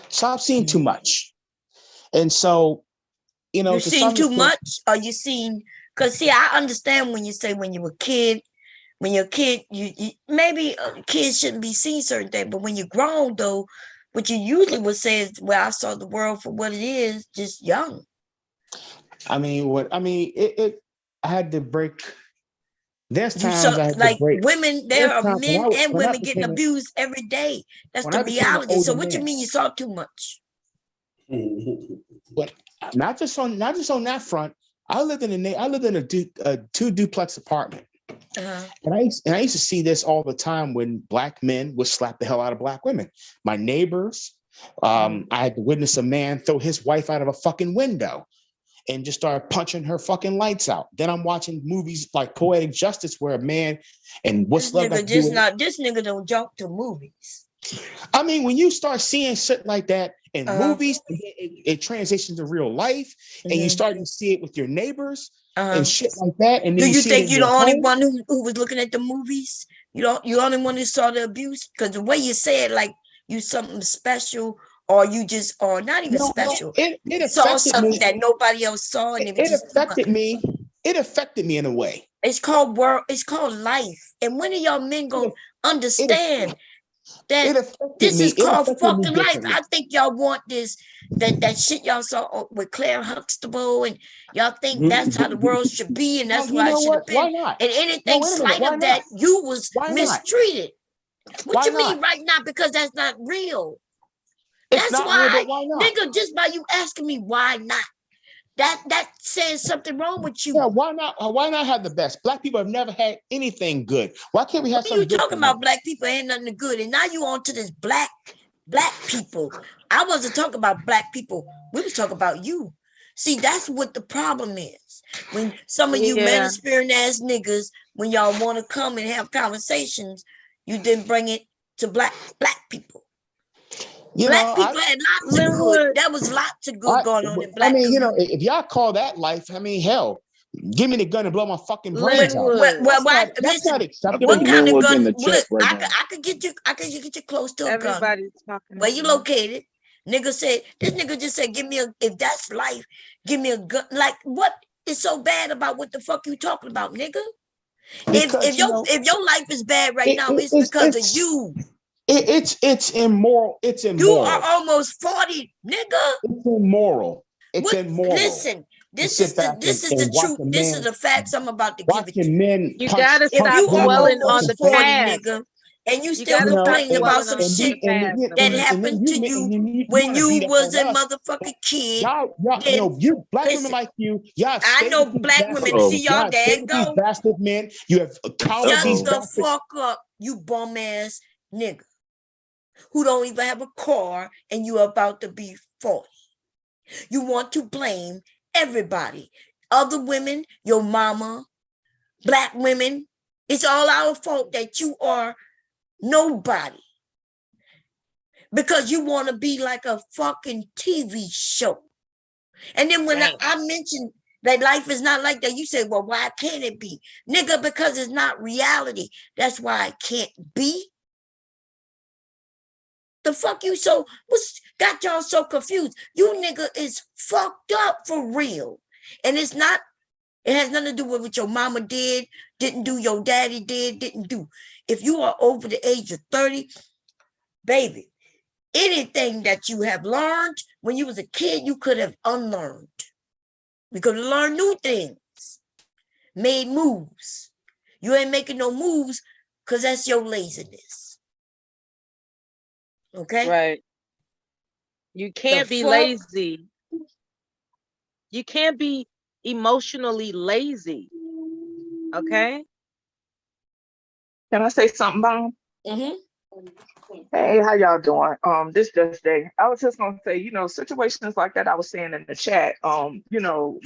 So I've seen too much. And so, you've seen too much, or you seen, because see, I understand when you say when you're a kid, you maybe kids shouldn't be seeing certain things, but when you're grown though, what you usually would say is, well, I saw the world for what it is, just young. I had to break. There's times I had to break. Women, there are men and women getting abused every day. That's the reality. So what you mean you saw too much? But not just on that front. I lived in a 2-duplex apartment, and I used to see this all the time when black men would slap the hell out of black women. My neighbors, I had to witness a man throw his wife out of a fucking window, and just started punching her fucking lights out. Then I'm watching movies like Poetic Justice where a man and what's love got to do with it. This nigga don't jump to movies. I mean, when you start seeing shit like that in movies, it transitions to real life, and you start to see it with your neighbors and shit like that. And then do you see think it in you're the your only home. one who was looking at the movies? You're the only one who saw the abuse? Because the way you say it, like you something special, or you just, or not even special. It saw affected something me. that nobody else saw, and It affected me. It affected me in a way. It's called world. It's called life. And when are y'all men gonna understand that this is called fucking life? I think y'all want this, that shit y'all saw with Claire Huxtable, and y'all think that's how the world should be, and that's why it should have been. Why not? And anything slight of that, you was mistreated. What you mean right now? Because that's not real. That's why, nigga, just by you asking me why not, that says something wrong with you. Yeah, why not? Why not have the best? Black people have never had anything good. Why can't we have something good? You talking about black people ain't nothing good, and now you on to this black people. I wasn't talking about black people. We was talking about you. See, that's what the problem is. When some of you manosphere ass niggas, when y'all want to come and have conversations, you didn't bring it to black people. Black people had lots of good. There was lots of good going on in black community. You know, if y'all call that life, I mean, hell, give me the gun and blow my fucking brains out. That's not acceptable. What kind of gun? I could get you close to a gun. Everybody's talking. Where you located? Nigga said, this nigga just said, if that's life, give me a gun. Like, what is so bad about what the fuck you talking about, nigga? If your life is bad right now, it's because of you. It's immoral. It's immoral. You are almost 40, nigga. It's immoral. It's immoral. Listen, this is the truth. This is the facts I'm about to give it to you. You gotta stop dwelling on the 40, past, nigga, and you still complaining about some shit that happened to you when you was a motherfucking kid. You black women like you. I know black women. See y'all dad go. Bastard men. You have collared Shut the fuck up, you bum ass nigga who don't even have a car, and you about to be 40. You want to blame everybody, other women, your mama, black women. It's all our fault that you are nobody because you want to be like a fucking TV show. And then when I mentioned that life is not like that, you say, well, why can't it be? Nigga, because it's not reality. That's why it can't be. The fuck you what's got y'all so confused? You nigga is fucked up for real. And it has nothing to do with what your mama didn't do, your daddy didn't do. If you are over the age of 30, baby, anything that you have learned when you was a kid, you could have unlearned. We could have learned new things, made moves. You ain't making no moves because that's your laziness. Okay? Right. You can't be lazy. You can't be emotionally lazy. Okay? Can I say something, Mom? Mm-hmm. Hey, how y'all doing? This just day. I was just gonna say, situations like that I was saying in the chat,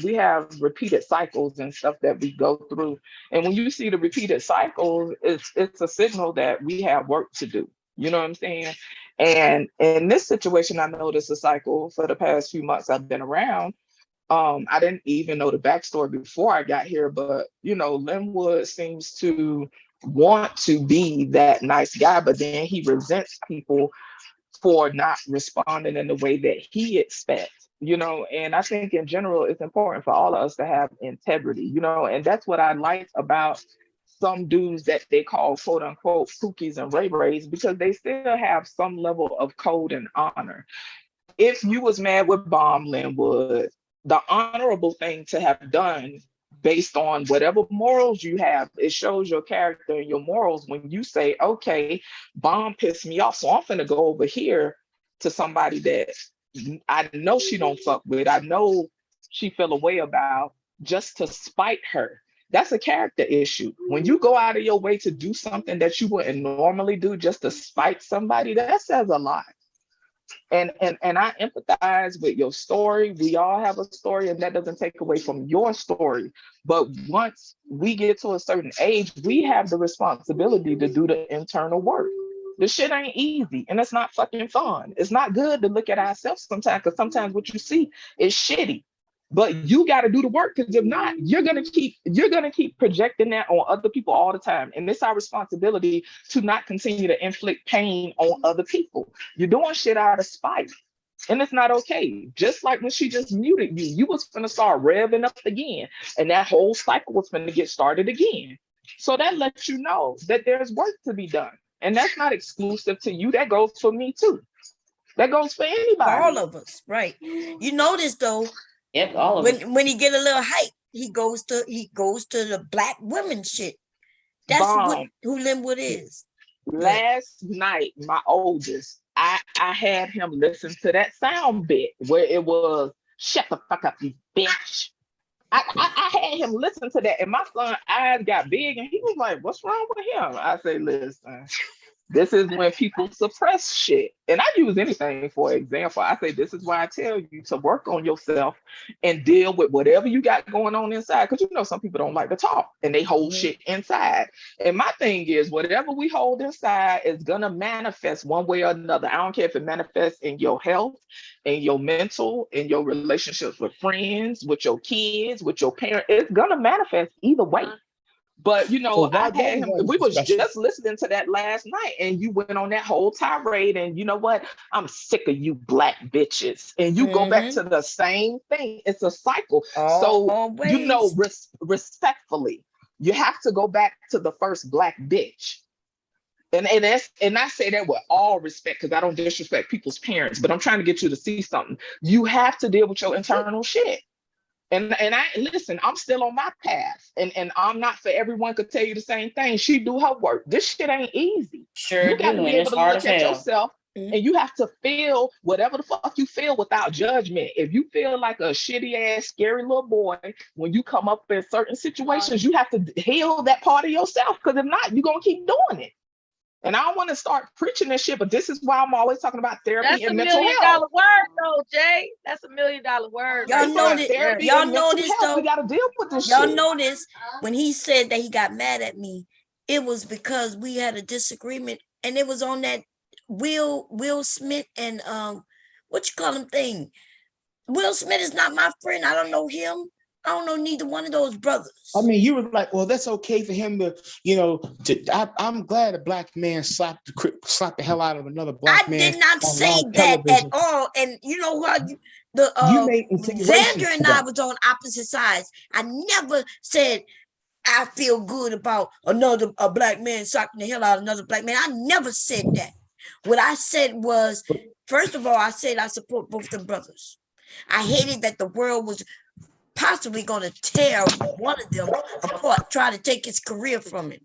we have repeated cycles and stuff that we go through. And when you see the repeated cycles, it's a signal that we have work to do. You know what I'm saying? And in this situation, I noticed a cycle for the past few months I've been around. I didn't even know the backstory before I got here, but Linwood seems to want to be that nice guy, but then he resents people for not responding in the way that he expects, and I think in general, it's important for all of us to have integrity, and that's what I like about some dudes that they call quote unquote Pookies and Ray Rays, because they still have some level of code and honor. If you was mad with Bomb Linwood, the honorable thing to have done based on whatever morals you have, it shows your character and your morals when you say, okay, Bomb pissed me off, so I'm finna go over here to somebody that I know she don't fuck with, I know she feel a way about, just to spite her. That's a character issue. When you go out of your way to do something that you wouldn't normally do just to spite somebody, that says a lot. And I empathize with your story. We all have a story, and that doesn't take away from your story. But once we get to a certain age, we have the responsibility to do the internal work. The shit ain't easy, and it's not fucking fun. It's not good to look at ourselves sometimes, because sometimes what you see is shitty. But you got to do the work, because if not, you're gonna keep projecting that on other people all the time. And it's our responsibility to not continue to inflict pain on other people. You're doing shit out of spite. And it's not okay. Just like when she just muted you, you was gonna start revving up again. And that whole cycle was gonna get started again. So that lets you know that there's work to be done. And that's not exclusive to you. That goes for me too. That goes for anybody. All of us, right? You notice though, Yep, all of us. when he get a little hype, he goes to the black women shit. That's what who Linwood is. Last night, my oldest, I had him listen to that sound bit where it was "shut the fuck up, you bitch." I had him listen to that, and my son eyes got big, and he was like, "What's wrong with him?" I say, "Listen, this is when people suppress shit." And I use anything for example. I say, this is why I tell you to work on yourself and deal with whatever you got going on inside. Because some people don't like to talk and they hold shit inside. And my thing is, whatever we hold inside is going to manifest one way or another. I don't care if it manifests in your health, in your mental, in your relationships with friends, with your kids, with your parents. It's going to manifest either way. But I had him. We was just listening to that last night, and you went on that whole tirade. And you know what? I'm sick of you black bitches. And you go back to the same thing. It's a cycle. So respectfully, you have to go back to the first black bitch. And I say that with all respect, because I don't disrespect people's parents, but I'm trying to get you to see something. You have to deal with your internal shit. And I listen, I'm still on my path, and I'm not for everyone could tell you the same thing. She do her work. This shit ain't easy. Sure, you got to be able to look at yourself, Mm-hmm. and you have to feel whatever the fuck you feel without judgment. If you feel like a shitty ass, scary little boy when you come up in certain situations, you have to heal that part of yourself. Because if not, you're gonna keep doing it. And I don't want to start preaching this shit, but this is why I'm always talking about therapy and mental health. That's $1 million word, though, Jay. That's $1 million word. Y'all know this. Y'all know this though. We gotta deal with this Y'all shit. know this. When he said that he got mad at me, it was because we had a disagreement, and it was on that Will Smith and what you call him thing. Will Smith is not my friend. I don't know him. I don't know neither one of those brothers. I mean, you were like, well, that's okay for him to, I'm glad a black man slapped the hell out of another black man. I did not say that at all. And you know what? You made insinuations. Xander and I was on opposite sides. I never said I feel good about a black man slapping the hell out of another black man. I never said that. What I said was, first of all, I said I support both the brothers. I hated that the world was possibly going to tear one of them apart, try to take his career from him.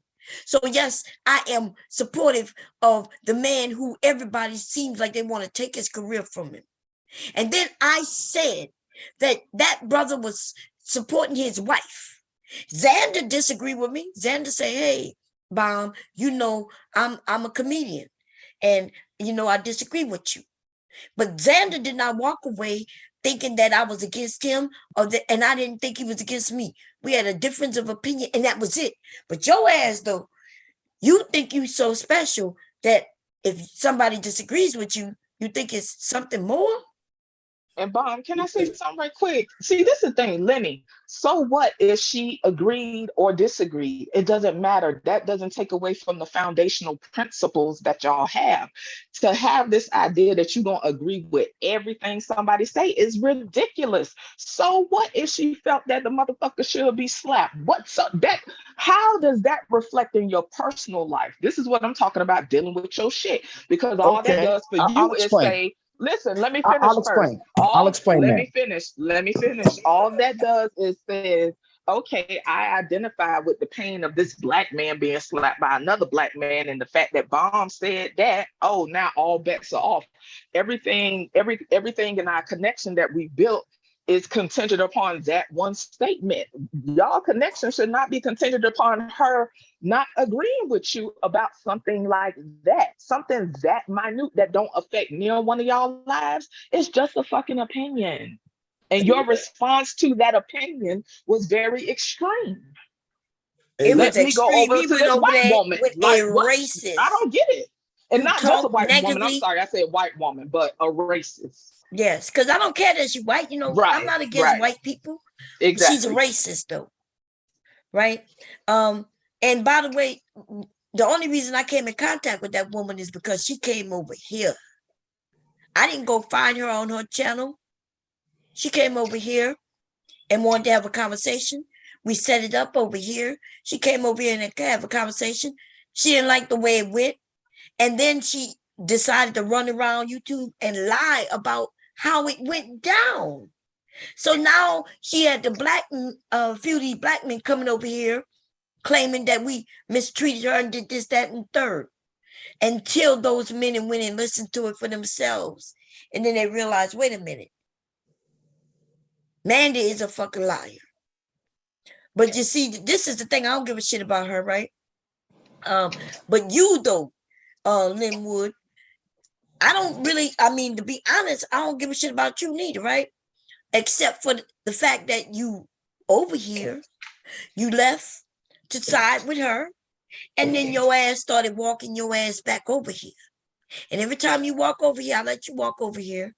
So yes, I am supportive of the man who everybody seems like they want to take his career from him. And then I said that brother was supporting his wife. Xander disagreed with me. Xander say, hey, Bomb, I'm a comedian, and I disagree with you. But Xander did not walk away thinking that I was against him, and I didn't think he was against me. We had a difference of opinion, and that was it. But your ass, though, you think you so special that if somebody disagrees with you, you think it's something more? And Bomb, can I say something right quick? See, this is the thing, Lenny. So what if she agreed or disagreed? It doesn't matter. That doesn't take away from the foundational principles that y'all have. To have this idea that you're going to agree with everything somebody say is ridiculous. So what if she felt that the motherfucker should be slapped? How does that reflect in your personal life? This is what I'm talking about, dealing with your shit. Because all that does for you is say, listen, let me finish first. I'll explain. Let me finish. All that does is says, okay, I identify with the pain of this black man being slapped by another black man, and the fact that Bomb said that, oh, now all bets are off. Everything in our connection that we built is contingent upon that one statement. Y'all connection should not be contingent upon her not agreeing with you about something like that. Something that minute that don't affect neither one of y'all lives. It's just a fucking opinion. And your response to that opinion was very extreme. Let me go over to this white woman. Like, what? I don't get it. And not just a white woman. I'm sorry, I said white woman, but a racist. Yes, because I don't care that she's white. You know, I'm not against white people. Exactly. She's a racist, though. Right? And by the way, the only reason I came in contact with that woman is because she came over here. I didn't go find her on her channel. She came over here and wanted to have a conversation. We set it up over here. She came over here and have a conversation. She didn't like the way it went. And then she decided to run around YouTube and lie about how it went down. So now she had the few of these black men coming over here claiming that we mistreated her and did this, that, and third. Until those men and women listened to it for themselves. And then they realized, wait a minute. Mandy is a fucking liar. But you see, this is the thing. I don't give a shit about her, right? But you, though, Linwood, to be honest, I don't give a shit about you neither, right? Except for the fact that you over here, you left to side with her, and then your ass started walking your ass back over here. And every time you walk over here, I let you walk over here.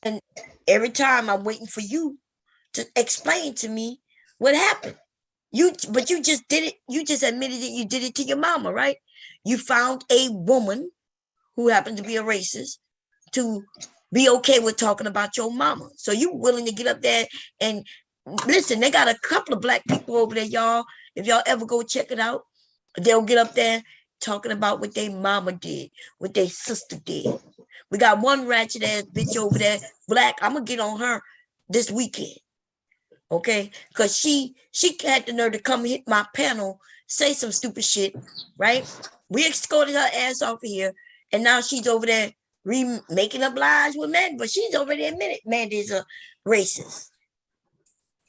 And every time I'm waiting for you to explain to me what happened. But you just did it. You just admitted that you did it to your mama, right? You found a woman who happened to be a racist to be okay with talking about your mama. So you willing to get up there and listen, they got a couple of black people over there, y'all. If y'all ever go check it out, they'll get up there talking about what their mama did, what their sister did. We got one ratchet ass bitch over there, black. I'm gonna get on her this weekend. Okay, because she had the nerve to come hit my panel, say some stupid shit, right? We escorted her ass off of here, and now she's over there making up lies with Mandy, but she's already admitted Mandy's a racist.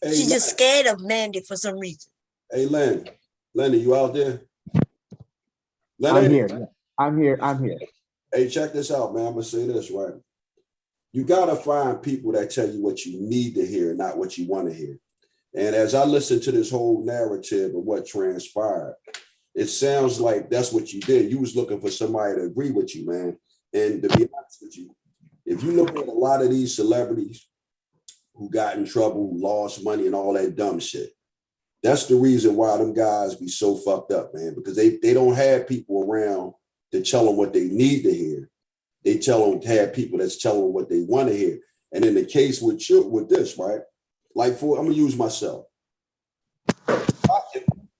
Hey, she's just scared of Mandy for some reason. Hey, Len, Lenny, you out there? Lenny? I'm here. Hey, check this out, man. I'm gonna say this, right? You gotta find people that tell you what you need to hear, not what you want to hear. And as I listen to this whole narrative of what transpired, it sounds like that's what you did. You was looking for somebody to agree with you, man. And to be honest with you, if you look at a lot of these celebrities who got in trouble, who lost money and all that dumb shit, that's the reason why them guys be so fucked up, man, because they don't have people around to tell them what they need to hear. They tell them to have people that's telling them what they want to hear. And in the case with this, right? Like I'm gonna use myself.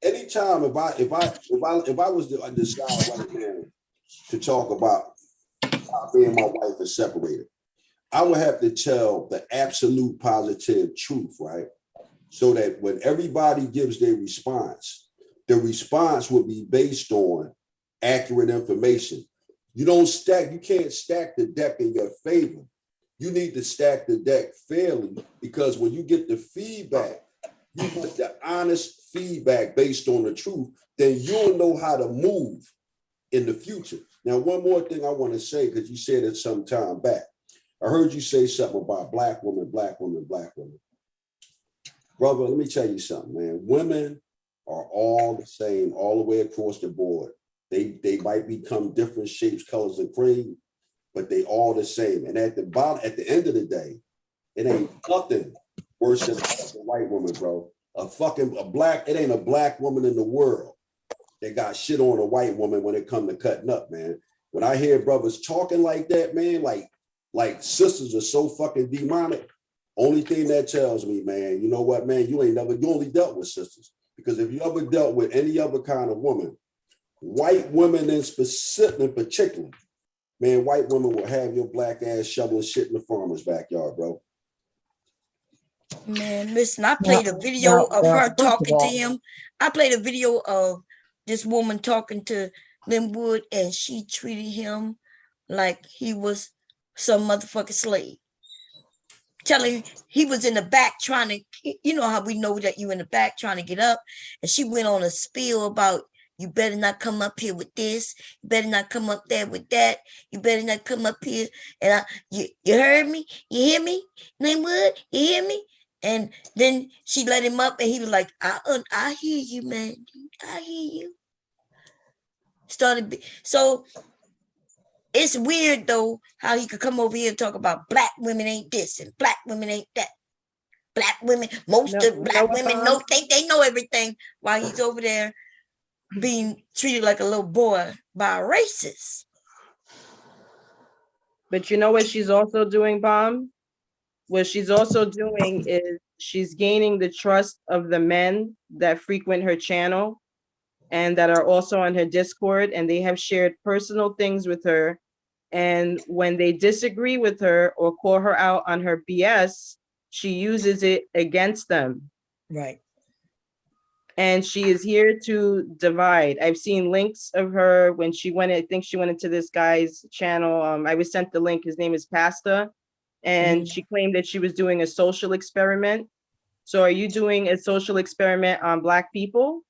Anytime if I was to decide right now to talk about me and my wife are separated, I would have to tell the absolute positive truth, right? So that when everybody gives their response, the response would be based on accurate information. You can't stack the deck in your favor. You need to stack the deck fairly, because when you get the feedback, you get the honest feedback based on the truth, then you'll know how to move in the future. Now, one more thing I want to say, because you said it some time back. I heard you say something about black women. Brother, let me tell you something, man. Women are all the same, all the way across the board. They might become different shapes, colors, and cream, but they all the same. And at the end of the day, it ain't nothing worse than a white woman, bro. It ain't a black woman in the world that got shit on a white woman when it come to cutting up, man. When I hear brothers talking like that, man, like sisters are so fucking demonic. Only thing that tells me, man, you know what, man, you only dealt with sisters. Because if you ever dealt with any other kind of woman, white women in particular, man, white women will have your black ass shoveling shit in the farmer's backyard, bro. Man, listen, I played a video of her talking to him. I played a video of this woman talking to Linwood, and she treated him like he was some motherfucking slave. telling he was in the back trying to, you know how we know that you in the back trying to get up, and she went on a spiel about, you better not come up here with this, you better not come up there with that, you better not come up here, and you heard me, you hear me, Linwood, you hear me? And then she let him up, and he was like, I hear you, man, I hear you. So it's weird though how he could come over here and talk about black women ain't this and black women ain't that. Black women, most of black women think they know everything, while he's over there being treated like a little boy by a racist. But you know what she's also doing, Bomb? What she's also doing is she's gaining the trust of the men that frequent her channel and that are also on her Discord, and they have shared personal things with her. And when they disagree with her or call her out on her BS, she uses it against them. Right. And she is here to divide. I've seen links of her when she went, I think she went into this guy's channel. I was sent the link. His name is Pasta. And she claimed that she was doing a social experiment. So are you doing a social experiment on Black people?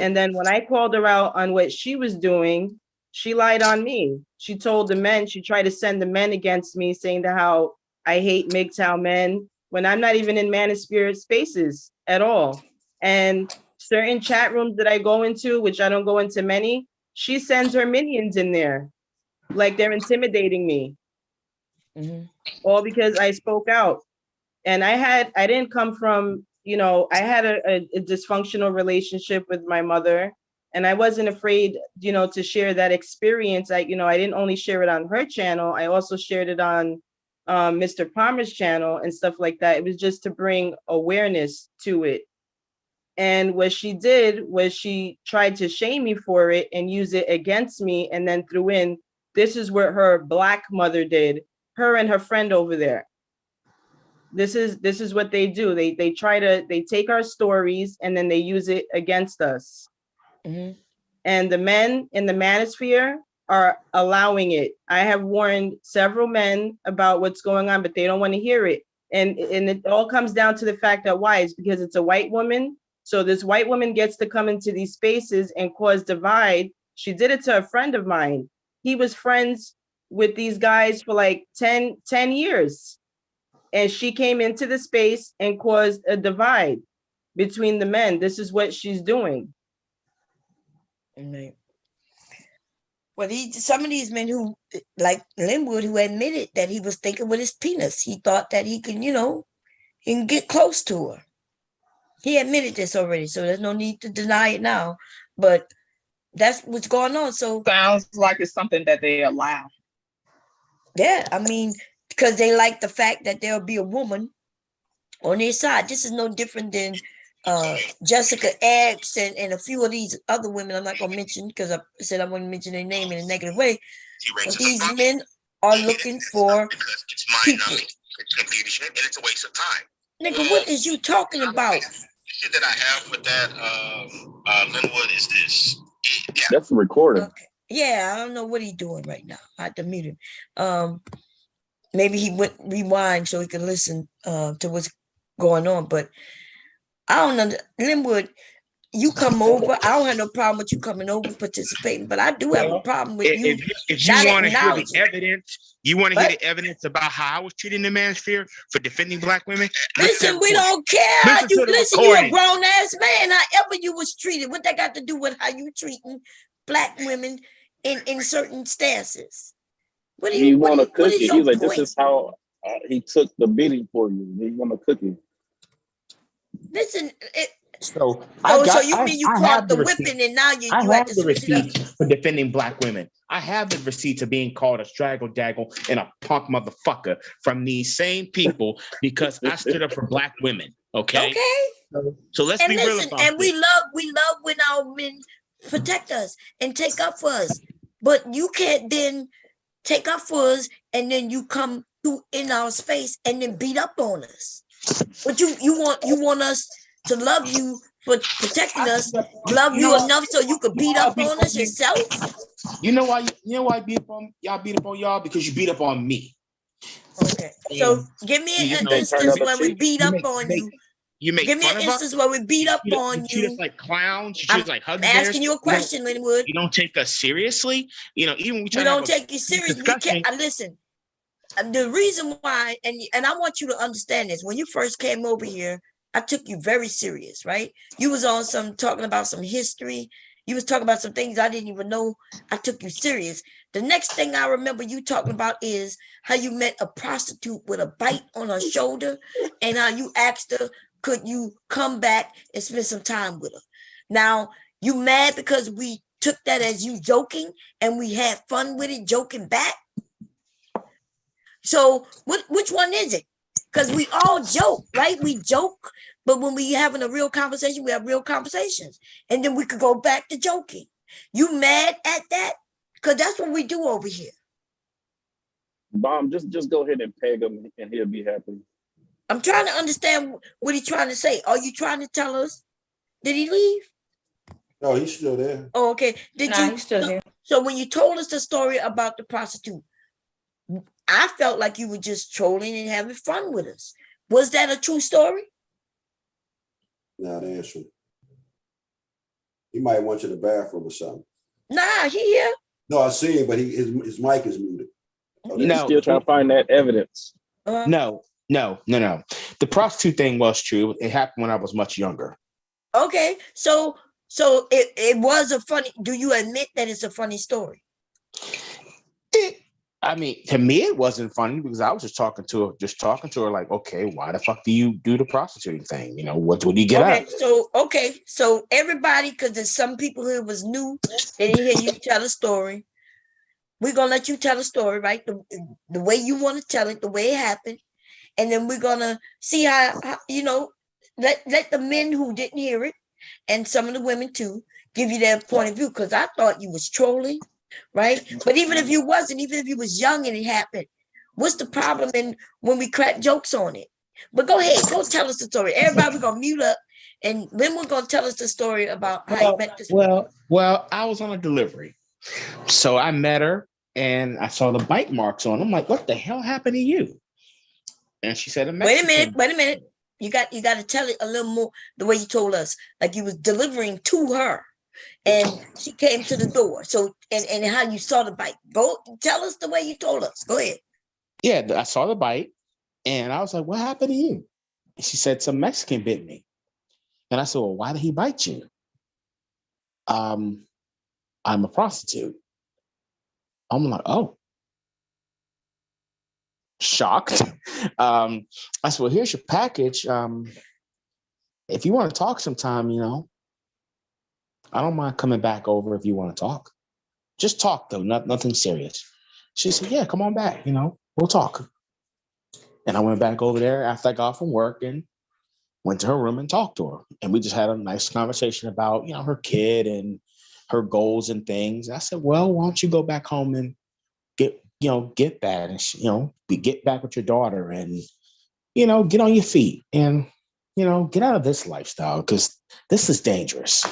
And then when I called her out on what she was doing, she lied on me. She told the men, she tried to send the men against me, saying that how I hate MGTOW men, when I'm not even in manosphere spaces at all. And certain chat rooms that I go into, which I don't go into many, she sends her minions in there, like they're intimidating me. All because I spoke out. And I didn't come from, you know, I had a dysfunctional relationship with my mother, and I wasn't afraid, you know, to share that experience. I didn't only share it on her channel, I also shared it on Mr. Palmer's channel and stuff like that. It was just to bring awareness to it. And what she did was she tried to shame me for it and use it against me, and then threw in, this is what her Black mother did, her and her friend over there. This is what they do. They take our stories and then they use it against us. And the men in the manosphere are allowing it. I have warned several men about what's going on, but they don't want to hear it. And it all comes down to the fact that why? It's because it's a white woman. So this white woman gets to come into these spaces and cause divide. She did it to a friend of mine. He was friends with these guys for like 10 years. And she came into the space and caused a divide between the men. This is what she's doing. Well, some of these men who, like Linwood, who admitted that he was thinking with his penis. He thought that he can, he can get close to her. He admitted this already, so there's no need to deny it now. But that's what's going on. So sounds like it's something that they allow. Yeah, I mean, because they like the fact that there'll be a woman on their side. This is no different than Jessica X and a few of these other women I'm not going to mention, because I said I wouldn't mention their name in a negative way. But these men are looking for people. And it's a waste of time. Nigga, what is you talking about? The shit that I have with that Linwood is this. That's a recording. Okay. Yeah, I don't know what he's doing right now. I had to mute him. Maybe he went rewind so he could listen to what's going on. But I don't know, Linwood. You come over. I don't have no problem with you coming over, participating. But I do have a problem with you. If you want to hear the evidence, hear the evidence about how I was treating the manosphere for defending Black women. Listen, we don't care how you listen. You a grown ass man. However you was treated, what that got to do with how you treating Black women in certain stances? What do you? He want a cookie. He's like, this is how he took the beating for you. He want a cookie. Listen. So you mean you caught the whipping and now you have the receipt for defending Black women. I have the receipts of being called a straggle daggle and a punk motherfucker from these same people because I stood up for Black women. Okay. So let's be real about and this. We love when our men protect us and take up for us. But you can't then take up for us and then you come through in our space and then beat up on us. But you want us to love you for protecting us, love you enough so you could beat up on us yourself? You know why beat up on y'all? Because you beat up on me. Okay. So give me an instance where we beat up on you. You make Give me fun an of us. instance where we beat up on You treat us you. like clowns. You treat us like I'm huggy bears. asking you a question, Linwood. You don't take us seriously. You know, even we don't take you serious. We can't. Listen. The reason why, and I want you to understand this. When you first came over here, I took you very serious, right? You was on talking about some history. You was talking about some things I didn't even know. I took you serious. The next thing I remember you talking about is how you met a prostitute with a bite on her shoulder, and how you asked her, could you come back and spend some time with her? Now, you mad because we took that as you joking and we had fun with it, joking back? So which one is it? Because we all joke, right? We joke, but when we having a real conversation, we have real conversations. And then we could go back to joking. You mad at that? Because that's what we do over here. Bomb, just go ahead and peg him and he'll be happy. I'm trying to understand what he's trying to say. Are you trying to tell us? Did he leave? No, he's still there. Oh, okay. He's still there. So when you told us the story about the prostitute, I felt like you were just trolling and having fun with us. Was that a true story? Not answering. He might want you in the bathroom or something. Nah, he here. No, I see him, but his mic is muted. No, still trying to find that evidence. No. The prostitute thing was true. It happened when I was much younger. Okay, so it was a funny. Do you admit that it's a funny story? I mean, to me, it wasn't funny because I was just talking to her like, okay, why the fuck do you do the prostituting thing? You know, what do you get out of it? So everybody, because there's some people who was new, they didn't hear you tell a story. We're gonna let you tell a story, right? The way you want to tell it, the way it happened, and then we're gonna see how let the men who didn't hear it and some of the women too give you their point of view, because I thought you was trolling, right? But even if you wasn't, even if you was young and it happened, what's the problem in when we crack jokes on it? But go ahead, go tell us the story. Everybody, we're gonna mute up, and then we're gonna tell us the story about how you met this woman. Well, I was on a delivery, so I met her and I saw the bite marks on. I'm like, what the hell happened to you? And she said, wait a minute. You got to tell it a little more the way you told us, like you was delivering to her, and she came to the door. So and how you saw the bite. Go tell us the way you told us. Go ahead. Yeah, I saw the bite, and I was like, what happened to you? And she said, some Mexican bit me. And I said, well, why did he bite you? I'm a prostitute. I'm like, oh. Shocked. I said, well, here's your package. If you want to talk sometime, I don't mind coming back over if you want to talk. Just talk, though, nothing serious. She said, yeah, come on back, we'll talk. And I went back over there after I got from work and went to her room and talked to her. And we just had a nice conversation about, her kid and her goals and things. I said, well, why don't you go back home and get that and, get back with your daughter and, get on your feet and, get out of this lifestyle because this is dangerous.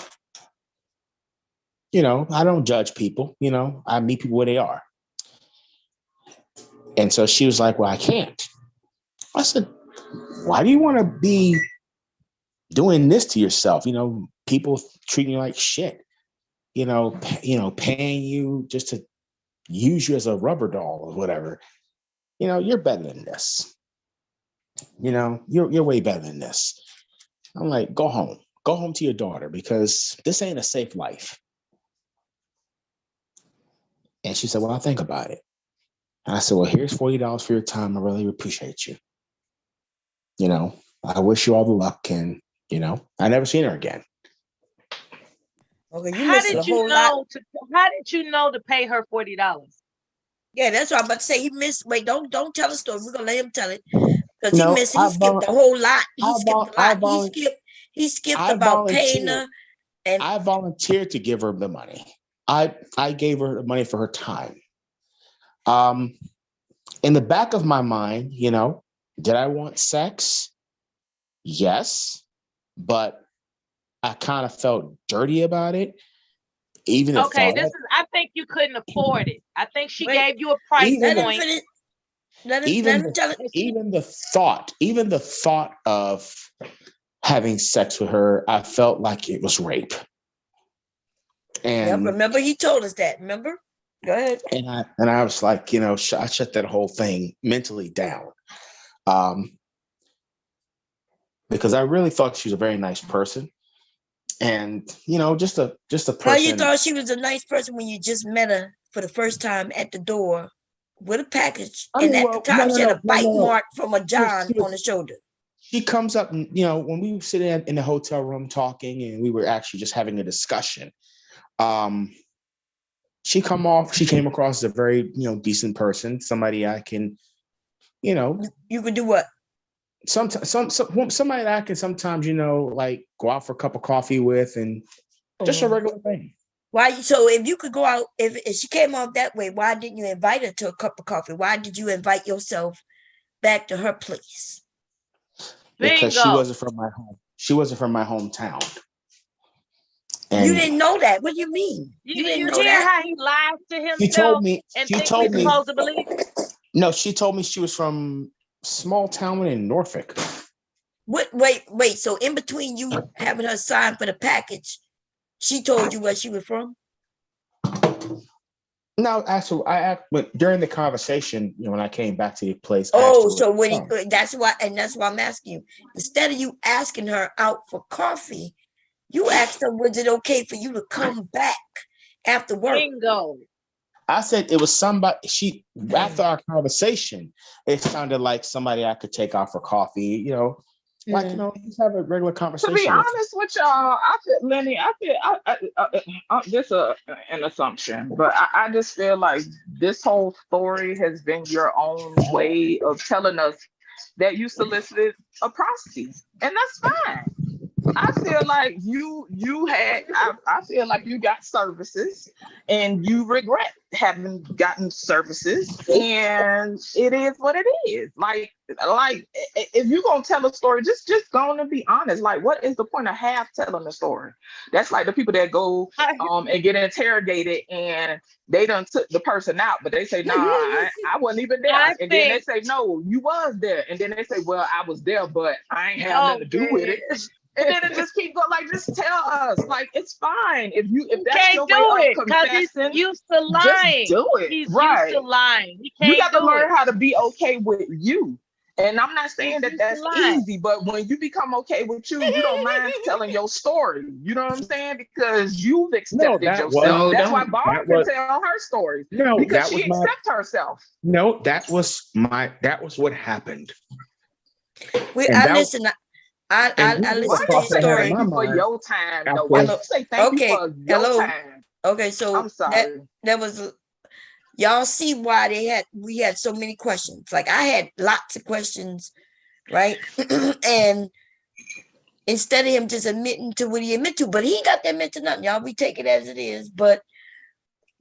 I don't judge people, I meet people where they are. And so she was like, well, I can't. I said, why do you want to be doing this to yourself? People treating you like shit, paying you just to use you as a rubber doll or whatever. You're better than this. You're way better than this. I'm like, go home to your daughter because this ain't a safe life. And she said, well, I'll think about it. And I said, well, here's $40 for your time. I really appreciate you. I wish you all the luck. And, I never seen her again. Okay, How did you know to pay her $40? Yeah, that's what I'm about to say. He missed. Wait, don't tell the story. We're gonna let him tell it because he missed. He skipped a whole lot. He skipped about paying her. And I volunteered to give her the money. I gave her the money for her time. In the back of my mind, did I want sex? Yes, but I kind of felt dirty about it. Even I think you couldn't afford it. I think she gave you a price point. even the thought of having sex with her, I felt like it was rape. And remember he told us that. Remember? Go ahead. And I was like, I shut that whole thing mentally down, because I really thought she was a very nice person, and just a person. How you thought she was a nice person when you just met her for the first time at the door with a package, and at the time she had a bite mark from a John on the shoulder. She comes up, and when we were sitting in the hotel room talking, and we were actually just having a discussion. She came across as a very, decent person, somebody I can, You could do what? Somebody that I can sometimes, like go out for a cup of coffee with, and just a regular thing. Why? So if you could go out, if she came off that way, why didn't you invite her to a cup of coffee? Why did you invite yourself back to her place? Because she wasn't from my home. She wasn't from my hometown. And you didn't know that. What do you mean? You didn't know that? How he lied to himself? She told me. Supposed to believe it? No, she told me she was from a small town in Norfolk. What? Wait. So in between you having her sign for the package, she told you where she was from? No, actually, but during the conversation, when I came back to the place. So that's why I'm asking you. Instead of you asking her out for coffee, you asked her, was it okay for you to come back after work? Bingo. I said it was somebody. After our conversation, it sounded like somebody I could take out for coffee. Just have a regular conversation. To be honest with y'all, Lenny, this is an assumption, but I just feel like this whole story has been your own way of telling us that you solicited a prostitute, and that's fine. I feel like I feel like you got services and you regret having gotten services, and it is what it is. Like if you're gonna tell a story, just go on and be honest. Like, what is the point of half telling the story? That's like the people that go and get interrogated and they done took the person out, but they say, nah, I wasn't even there. Then they say, no, you was there. And then they say, well, I was there, but I ain't have nothing to do with it. And then it just keep going. Like, just tell us. Like, it's fine if that's your way of confessing. He's used to lying. Just do it. He's right. used to lying. You got to learn how to be okay with you. And I'm not saying that that's easy, but when you become okay with you, you don't mind telling your story. You know what I'm saying? Because you've accepted yourself. That's why Barb can tell her story. No, because she accepts herself. No, that was what happened. Listen. I listened to his story. Thank you for your time, though. Why you say thank you for your time? Okay, so I'm sorry. That was y'all see why we had so many questions. Like, I had lots of questions, right? And instead of him just admitting to what he admitted to, but he got to admit to nothing. Y'all, we take it as it is. But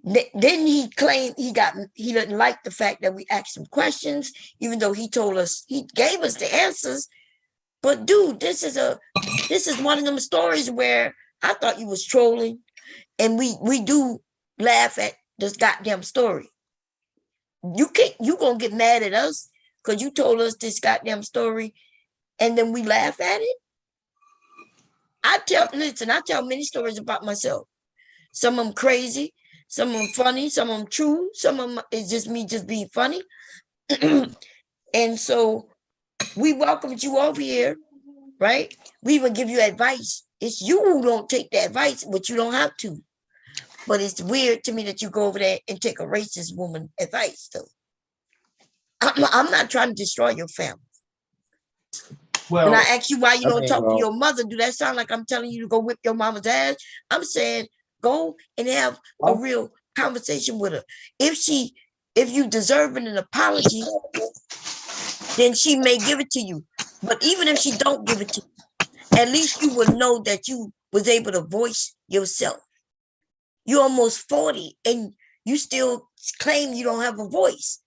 then he claimed he didn't like the fact that we asked him questions, even though he gave us the answers. But dude, this is one of them stories where I thought you was trolling, and we do laugh at this goddamn story. You gonna get mad at us because you told us this goddamn story, and then we laugh at it. I tell many stories about myself. Some of them crazy, some of them funny, some of them true, some of them is just me just being funny. And so we welcomed you over here, right? We even give you advice. It's you who don't take the advice, but you don't have to. But it's weird to me that you go over there and take a racist woman advice, though. I'm not trying to destroy your family. Well, when I ask you why you don't talk to your mother, do that sound like I'm telling you to go whip your mama's ass? I'm saying go and have a real conversation with her. If you deserving an apology, then she may give it to you. But even if she don't give it to you, at least you will know that you was able to voice yourself. You're almost 40 and you still claim you don't have a voice.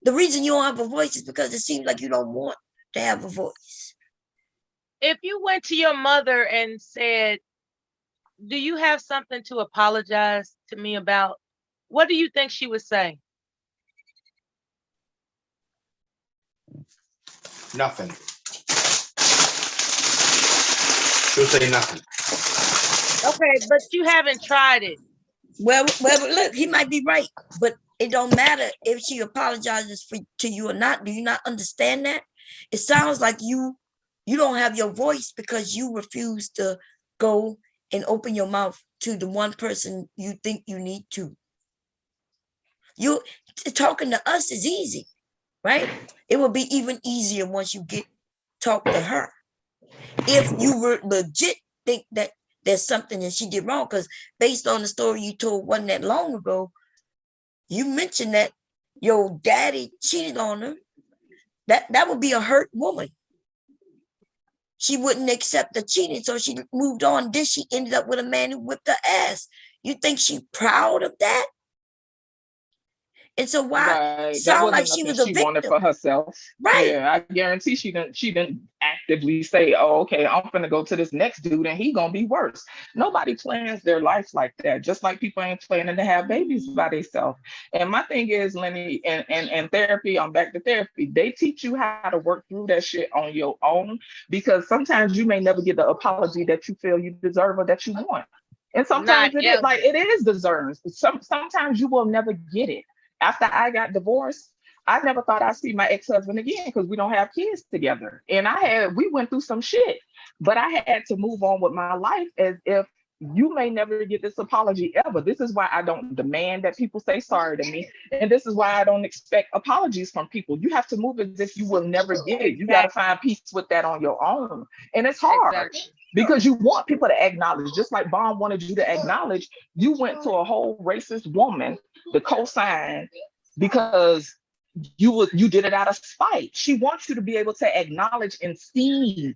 The reason you don't have a voice is because it seems like you don't want to have a voice. If you went to your mother and said, do you have something to apologize to me about? What do you think she would say? Nothing. She'll say nothing. Okay, but you haven't tried it. Well, look, he might be right, but it don't matter if she apologizes to you or not. Do you not understand that? It sounds like you don't have your voice because you refuse to go and open your mouth to the one person you think you need to. You talking to us is easy, right? It will be even easier once you talk to her. If you were legit think that there's something that she did wrong, because based on the story you told wasn't that long ago, you mentioned that your daddy cheated on her. That would be a hurt woman. She wouldn't accept the cheating, so she moved on. Then she ended up with a man who whipped her ass. You think she's proud of that? And so why sound like she was a victim? Wanted for herself. Right. Yeah, I guarantee she didn't actively say, oh, okay, I'm gonna go to this next dude and he gonna be worse. Nobody plans their life like that. Just like people ain't planning to have babies by themselves. And my thing is, Lenny, and therapy, I'm back to therapy. They teach you how to work through that shit on your own, because sometimes you may never get the apology that you feel you deserve or that you want. And sometimes it is deserved. Sometimes you will never get it. After I got divorced, I never thought I'd see my ex-husband again because we don't have kids together. And we went through some shit, but I had to move on with my life as if you may never get this apology ever. This is why I don't demand that people say sorry to me. And this is why I don't expect apologies from people. You have to move as if you will never get it. You got to find peace with that on your own. And it's hard. Because you want people to acknowledge, just like Bond wanted you to acknowledge, you went to a whole racist woman to co-sign because you did it out of spite. She wants you to be able to acknowledge and see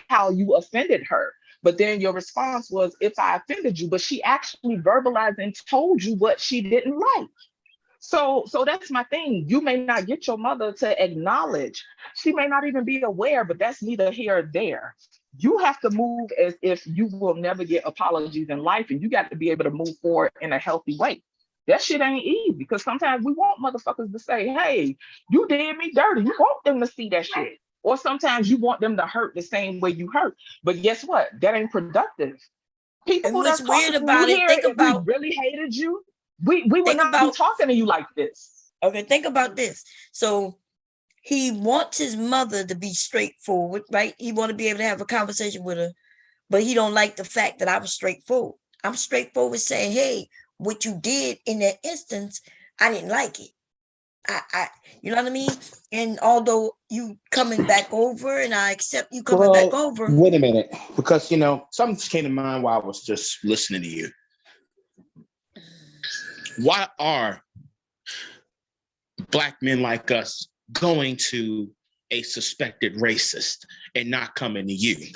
how you offended her. But then your response was, if I offended you, but she actually verbalized and told you what she didn't like. So that's my thing. You may not get your mother to acknowledge. She may not even be aware, but that's neither here or there. You have to move as if you will never get apologies in life, and you got to be able to move forward in a healthy way. That shit ain't easy, because sometimes we want motherfuckers to say, hey, you did me dirty. You want them to see that shit. Or sometimes you want them to hurt the same way you hurt. But guess what? That ain't productive. People that's weird about it, think about, we really hated you, we would not be talking to you like this. Okay, think about this. So he wants his mother to be straightforward, right? He want to be able to have a conversation with her, but he don't like the fact that I was straightforward. I'm straightforward saying, hey, what you did in that instance, I didn't like it. I you know what I mean? And although you coming back over and I accept you coming back over. Wait a minute, because something just came to mind while I was just listening to you. Why are Black men like us going to a suspected racist and not coming to you?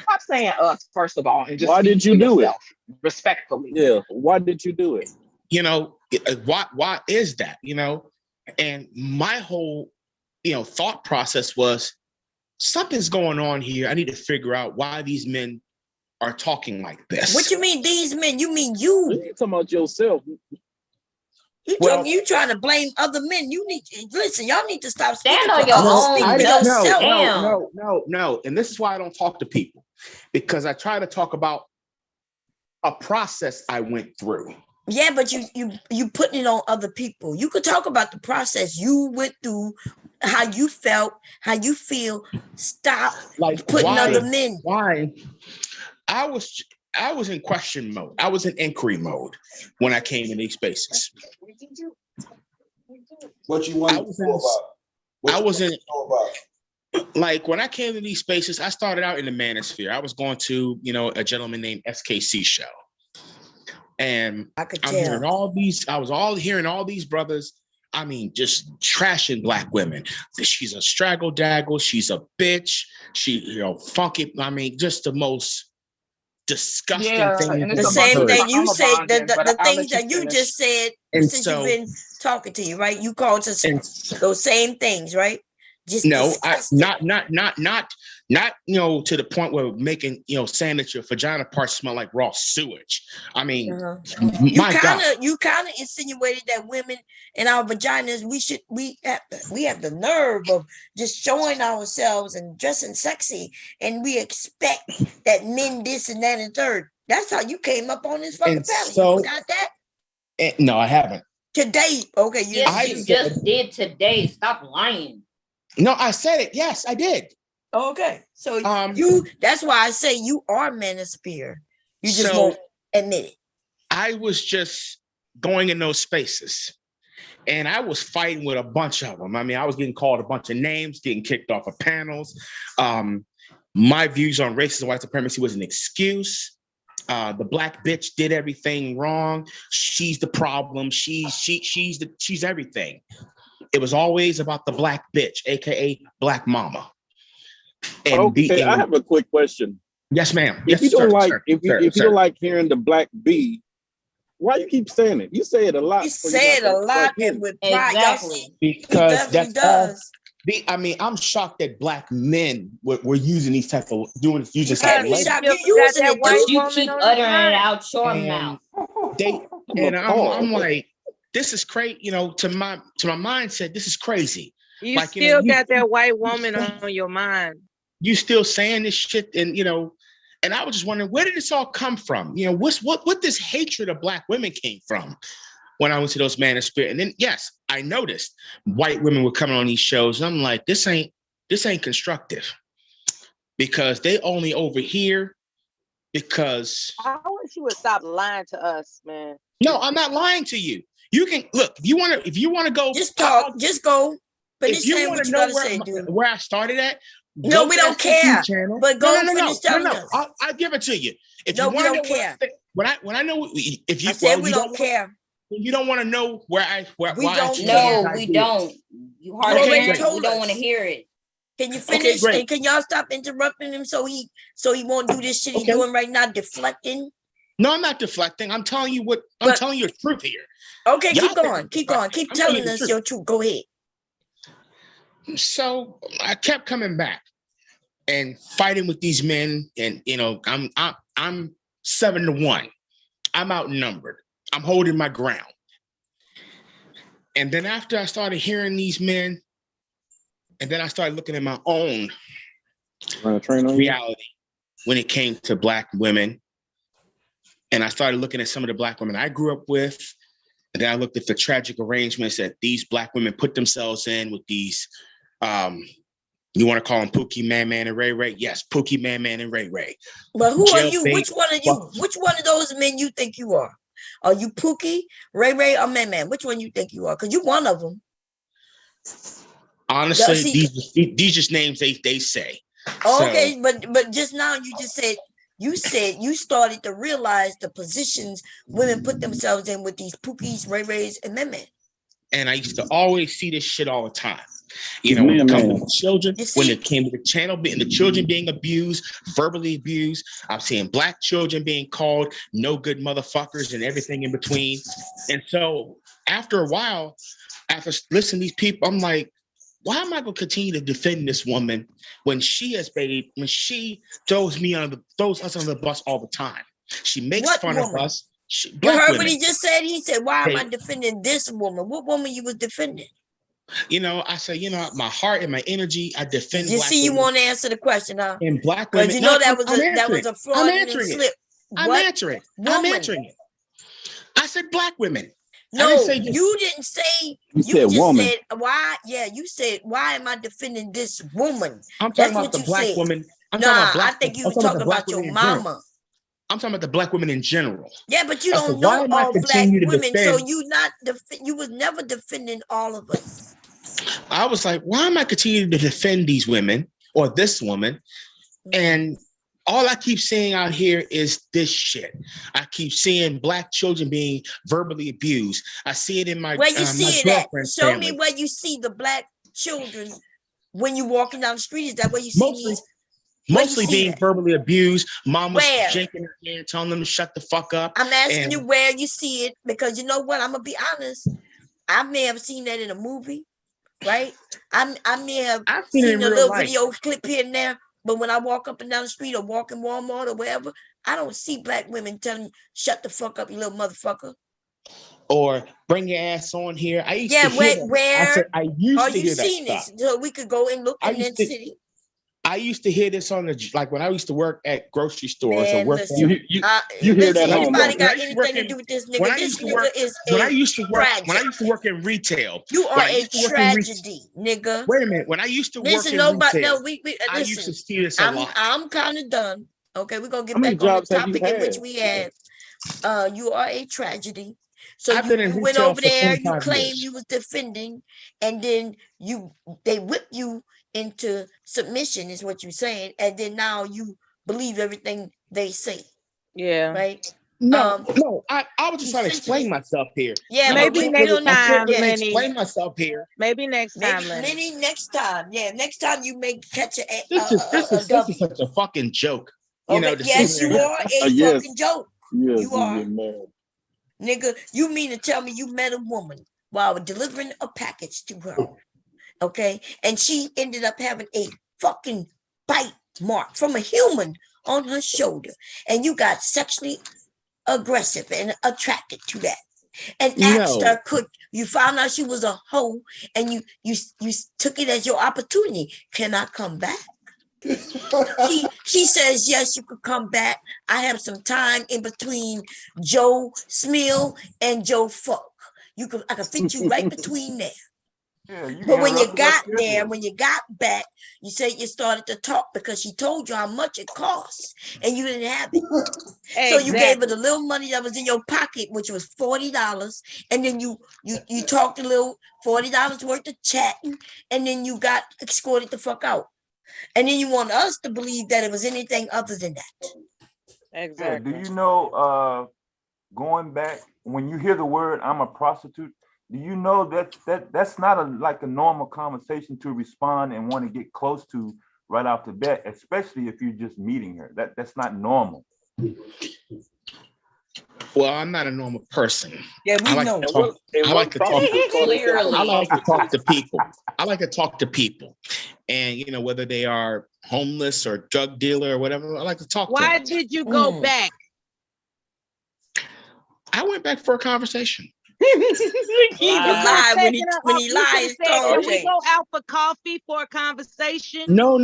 I'm saying us, first of all, and just why did you do it respectfully? Yeah, why did you do it? Why is that? And my whole thought process was, something's going on here. I need to figure out why these men are talking like this. What you mean these men? You mean you? You're talking about yourself. You trying to blame other men. You need to listen. Y'all need to stop speaking on for your others. own. Speak for yourself. No. And this is why I don't talk to people, because I try to talk about a process I went through. Yeah, but you putting it on other people. You could talk about the process you went through, how you felt, how you feel. Stop putting other men. Why? I was in question mode. I was in inquiry mode when I came in these spaces. What you want to know about? Like, when I came to these spaces, I started out in the manosphere. I was going to, a gentleman named SKC show. And I'm hearing all these, hearing all these brothers, just trashing Black women. She's a straggle daggle, she's a bitch, she, funky, just the most disgusting thing. The same thing you said, the things that you just said, since you've been talking to you, right? You called us those same things, right? Just no, disgusting. not to the point where making saying that your vagina parts smell like raw sewage. I mean, God. You kind of insinuated that women in our vaginas we have the nerve of just showing ourselves and dressing sexy, and we expect that men this and that and third. That's how you came up on this fucking panel. You forgot that? No, I haven't. Today, okay, you just did today. Stop lying. No, I said it. Yes, I did. Okay, so that's why I say you are manosphere. You just won't admit it. I was just going in those spaces, and I was fighting with a bunch of them. I mean, I was getting called a bunch of names, getting kicked off of panels. My views on racism and white supremacy was an excuse. The black bitch did everything wrong. She's the problem. She's everything. It was always about the black bitch, aka Black Mama. And I have a quick question. Yes, ma'am. If you don't like hearing the black B, why you keep saying it? You say it a lot. You say it a lot, and with pride, exactly. Because that's does. I mean, I'm shocked that black men were using these type of using this type of language. You keep uttering it out your mouth. I'm like, this is crazy. To my mindset, this is crazy. You like, still got that white woman on your mind. You still saying this shit, and and I was just wondering, where did this all come from? What this hatred of black women came from when I went to those manosphere. And then, yes, I noticed white women were coming on these shows, and I'm like, this ain't constructive, because they only over here because I wish you would stop lying to us, man. No, I'm not lying to you. You can look if you want to go. Just talk. Just go. If you want to know where I started at. No, we don't care. But go finish telling us. I'll give it to you. If no, you we don't care. When I know if you I said we don't care. You don't want to know where we don't. No, we don't. You hardly we don't want to hear it. Can you finish? Okay, and can y'all stop interrupting him so he won't do this shit he's doing right now, deflecting? No, I'm not deflecting. I'm telling you I'm telling you the truth here. Okay, keep going. Keep going. Keep telling us your truth. Go ahead. So I kept coming back and fighting with these men, and I'm 7-1. I'm outnumbered. I'm holding my ground. And then after I started hearing these men, and then I started looking at my own reality when it came to black women. And I started looking at some of the black women I grew up with. And then I looked at the tragic arrangements that these black women put themselves in with these, you want to call them Pookie, Man, and Ray Ray? Yes, Pookie, Man, and Ray Ray. But who are you? Which one are you? Which one of those men you think you are? Are you Pookie, Ray Ray, or Man? Which one you think you are? Because you're one of them. Honestly, these just names they say. Okay, so, but just now you just said you started to realize the positions women put themselves in with these Pookies, Ray Rays, and Men. And I used to always see this shit all the time. When it comes to children, when it came to the channel, the children being abused, verbally abused, I'm seeing black children being called no good motherfuckers and everything in between. And so after a while, after listening to these people, I'm like, why am I going to continue to defend this woman when she throws us under the bus all the time? She makes fun of us. You heard what he just said? He said, why am I defending this woman? What woman you was defending? I say, my heart and my energy, I defend black women. You want to answer the question, huh? And black women. Because that was a fraudulent slip. I'm answering it. I said black women. No, you didn't say. You said just woman. said why? Yeah, you said why am I defending this woman? I'm talking about the black woman. I think you were talking about your mama. I'm talking about the black women in general. Yeah, but you don't know all black women, so you was never defending all of us. I was like, why am I continuing to defend these women or this woman? And all I keep seeing out here is this shit. I keep seeing black children being verbally abused. I see it in my where you see it at? Show family. me where you see the black children when you're walking down the street. Is that where you see Mostly being verbally abused. Mama's shaking her hand, telling them to shut the fuck up. I'm asking you where you see it, because you know what? I'm gonna be honest. I may have seen that in a movie. right? I may have I've seen it seen in a real little life. video clip here and there, but when I walk up and down the street or walk in Walmart or wherever, I don't see black women telling me, shut the fuck up, you little motherfucker. Or bring your ass on here. I used Yeah, to hear where I used are to you hear that seeing stuff. this? So we could go and look in that city. I used to hear this on the, like when I used to work at grocery stores or Man, work listen, you hear that anybody got anything to do with this nigga? This nigga is when a I used to work in retail. You are a tragedy, nigga. Wait a minute. When I used to work in nobody, retail, no, we I used to see this a lot. I'm kind of done. Okay, we're gonna get How many back on the jobs have you topic in which had? we had. You are a tragedy. So I've been in you went retail over for there, you 25 claimed years. you was defending, and then they whipped you into submission, is what you're saying, and then now you believe everything they say. Yeah. Right? No, I was just trying to explain myself here. Yeah, maybe next time, Lenny. Explain myself here. Maybe next time, Lenny. Lenny, next time. Yeah, next time you may catch This is such a fucking joke. You know, yes, you are a fucking joke. Yes, you are. Nigga, you mean to tell me you met a woman while delivering a package to her, okay? And she ended up having a fucking bite mark from a human on her shoulder, and you got sexually aggressive and attracted to that, and asked her, you found out she was a hoe, and you took it as your opportunity. Can I come back? She says, yes, you could come back. I have some time in between Joe Smill and Joe Fuck. I could fit you right between there. Yeah, but when you got there, when you got back, you said you started to talk because she told you how much it costs and you didn't have it. So you gave her the little money that was in your pocket, which was $40, and then you talked a little $40 worth of chatting, and then you got escorted the fuck out. And then you want us to believe that it was anything other than that. Exactly. Yeah, do you know, going back, when you hear the word "I'm a prostitute," do you know that's not like a normal conversation to respond and want to get close to right off the bat, especially if you're just meeting her. That's not normal. Well, I'm not a normal person. Yeah, we know. I like to talk to people. I like to talk to people. And, you know, whether they are homeless or drug dealer or whatever, I like to talk to them. Why did you go back? I went back for a conversation. When he lies, can we go out for coffee for a conversation? No.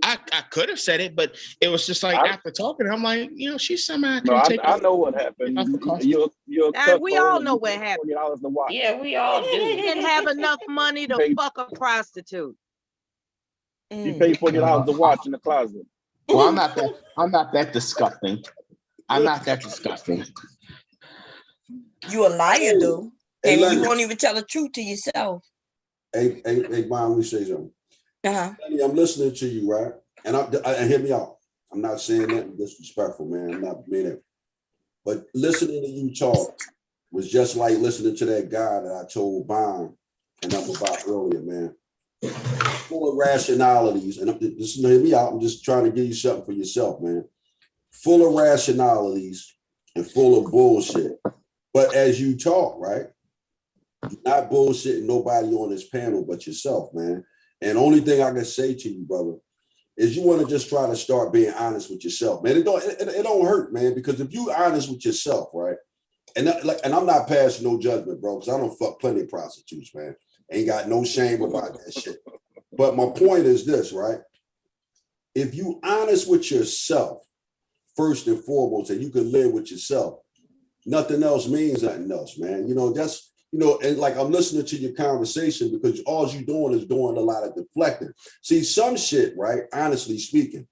I could have said it, but it was just like after talking, I'm like, you know, she's somehow. I know what happened. We all know what happened. Yeah, we all do. He didn't have enough money to fuck a prostitute. You pay $40 to watch in the closet. Well, I'm not that disgusting. I'm not that disgusting. You a liar, though. Hey, and you won't even tell the truth to yourself. Hey, Brian, let me say something. I'm listening to you, right? And hear me out. I'm not saying that disrespectful, man. I'm not being it. But listening to you talk was just like listening to that guy that I told Brian and I'm about earlier, man. Full of rationalities, and just hear me out. I'm just trying to give you something for yourself, man. Full of rationalities and full of bullshit. But as you talk, right? You're not bullshitting nobody on this panel but yourself, man. And only thing I can say to you, brother, is you want to just try to start being honest with yourself, man. It don't hurt, man, because if you honest with yourself, right? And I'm not passing no judgment, bro, because I don't fuck plenty of prostitutes, man. Ain't got no shame about that shit. But my point is this, right? If you honest with yourself, first and foremost, and you can live with yourself, nothing else means nothing else, man. You know, that's, you know, and like I'm listening to your conversation because all you're doing is doing a lot of deflecting. See, some shit, right? Honestly speaking,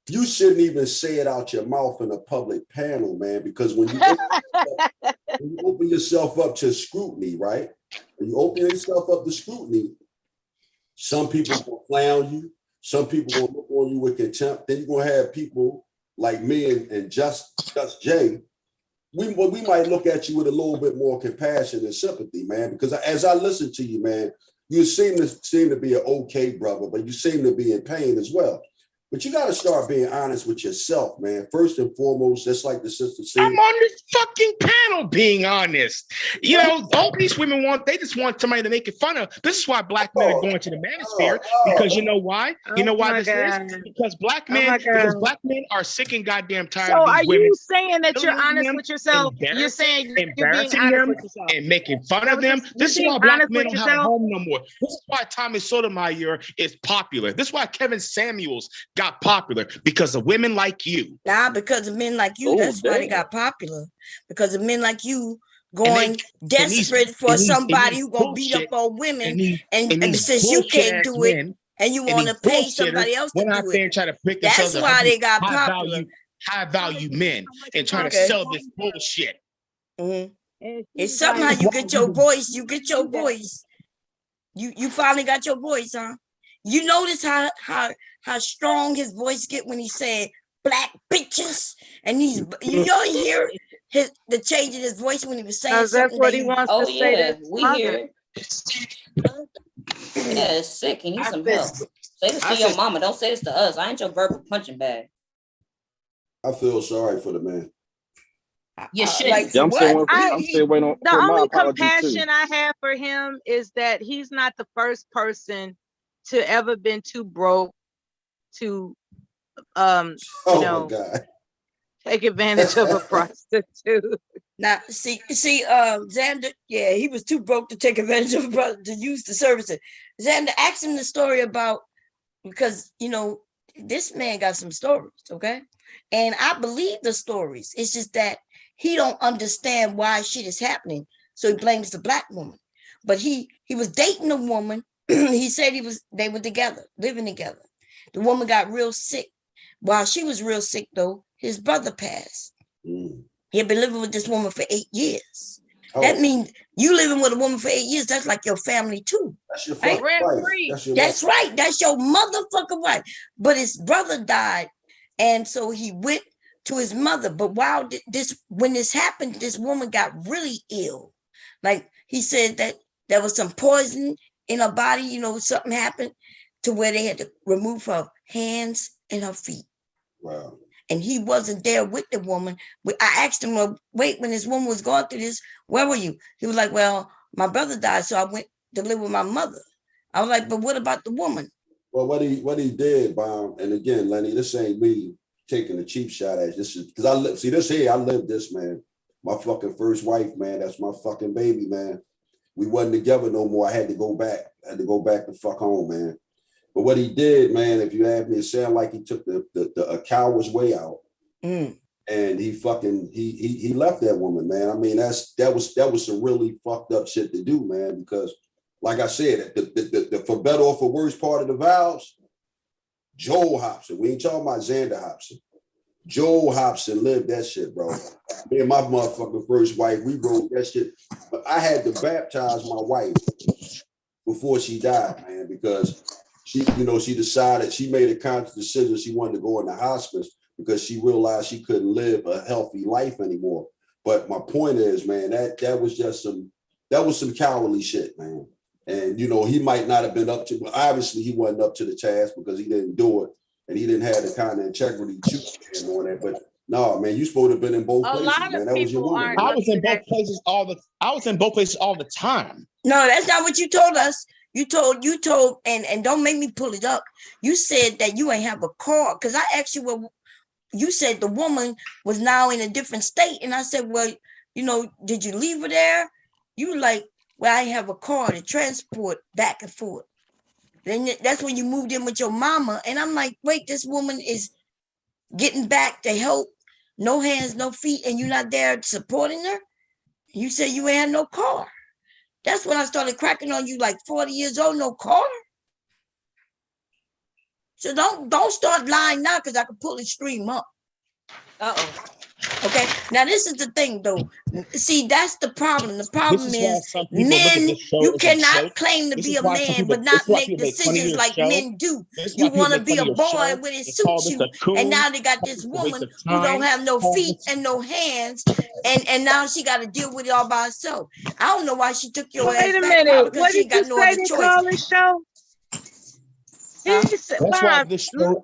you shouldn't even say it out your mouth in a public panel, man, because when you open yourself up to scrutiny, right? When you open yourself up to scrutiny, some people will clown you. Some people will look on you with contempt. Then you're going to have people like me and Just Jay. We might look at you with a little bit more compassion and sympathy, man, because as I listen to you, man, you seem to be an okay brother, but you seem to be in pain as well. But you got to start being honest with yourself, man. First and foremost, just like the sister said. I'm on this fucking panel being honest. You know, all these women they just want somebody to make it fun of. This is why black men are going to the manosphere, because you know why? You know why this is? Because black men are sick and goddamn tired of these are women. you saying that you're honest with yourself? You're saying you're being honest with yourself and making fun of them. This is why black men don't have a home no more. This is why Tommy Sotomayor is popular. This is why Kevin Samuels got popular, because of women like you. Nah, because of men like you. That's why they got popular. Because of men like you going desperate for somebody who gonna beat up on women, and since you can't do it, and you want to pay somebody else to do it. Try to pick That's why they got popular. High value men and trying to sell this bullshit. It's somehow you get your voice. You get your voice. You finally got your voice, huh? You notice how strong his voice get when he said black bitches, and you don't hear the change in his voice when he was saying something. That's what he wants to say. Yeah, we hear it. Yeah, it's sick. He needs some help. Say this to your mama. Don't say this to us. I ain't your verbal punching bag. I feel sorry for the man. You should. I'm still waiting on. The only compassion I have for him is that he's not the first person to ever been too broke to my God, take advantage of a prostitute. Now, see, Xander, yeah, he was too broke to take advantage of a prostitute to use the services. Xander, ask him the story about, because this man got some stories, okay, and I believe the stories. It's just that he don't understand why shit is happening, so he blames the black woman. But he was dating a woman. He said they were together, living together. The woman got real sick. While she was real sick, though, his brother passed. He had been living with this woman for 8 years. That means you living with a woman for 8 years, that's like your family too. That's your wife. That's right. That's your motherfucking wife. But his brother died, and so he went to his mother. But when this happened, this woman got really ill. Like he said that there was some poison in her body, something happened to where they had to remove her hands and her feet. Wow. And he wasn't there with the woman. I asked him, well, wait, when this woman was going through this, where were you? He was like, well, my brother died, so I went to live with my mother. I was like, but what about the woman? Well, what he did, Bob, and again, Lenny, this ain't me taking a cheap shot at this. Is because I lived this, man. My fucking first wife, man. That's my fucking baby, man. We wasn't together no more. I had to go back. To fuck home, man. But what he did, man, if you ask me, it sounded like he took a coward's way out. And he left that woman, man. I mean, that was some really fucked up shit to do, man, because like I said, the for better or for worse part of the vows, Joel Hobson. We ain't talking about Xander Hobson. Joel Hobson lived that shit, bro. Me and my motherfucking first wife, we wrote that shit. But I had to baptize my wife before she died, man, because she decided, she made a conscious decision she wanted to go into hospice because she realized she couldn't live a healthy life anymore. But my point is, man, that was just some cowardly shit, man. And he might not have been up to, but obviously he wasn't up to the task because he didn't do it. And he didn't have the kind of integrity to stand on that. But no, man, you supposed to have been in both places, man. That was your woman. I was in both places all the time. No, that's not what you told us. You told, and don't make me pull it up. You said that you ain't have a car. Because I asked you, well, you said the woman was now in a different state. And I said, well, did you leave her there? You were like, well, I have a car to transport back and forth. Then that's when you moved in with your mama. And I'm like, wait, this woman is getting back to help. No hands, no feet, and you're not there supporting her? You said you ain't had no car. That's when I started cracking on you, like 40 years old, no car. So don't start lying now, because I can pull the stream up. Uh-oh. Okay, now this is the thing, though. See, that's the problem. The problem is men, you cannot claim to be a man but not make decisions like men do. You want to be a boy when it suits you, and now they got this woman who don't have no feet and no hands, and now she got to deal with it all by herself. I don't know why she took your ass back. Wait a minute, because she got no other choice. Call this show? That's why this show.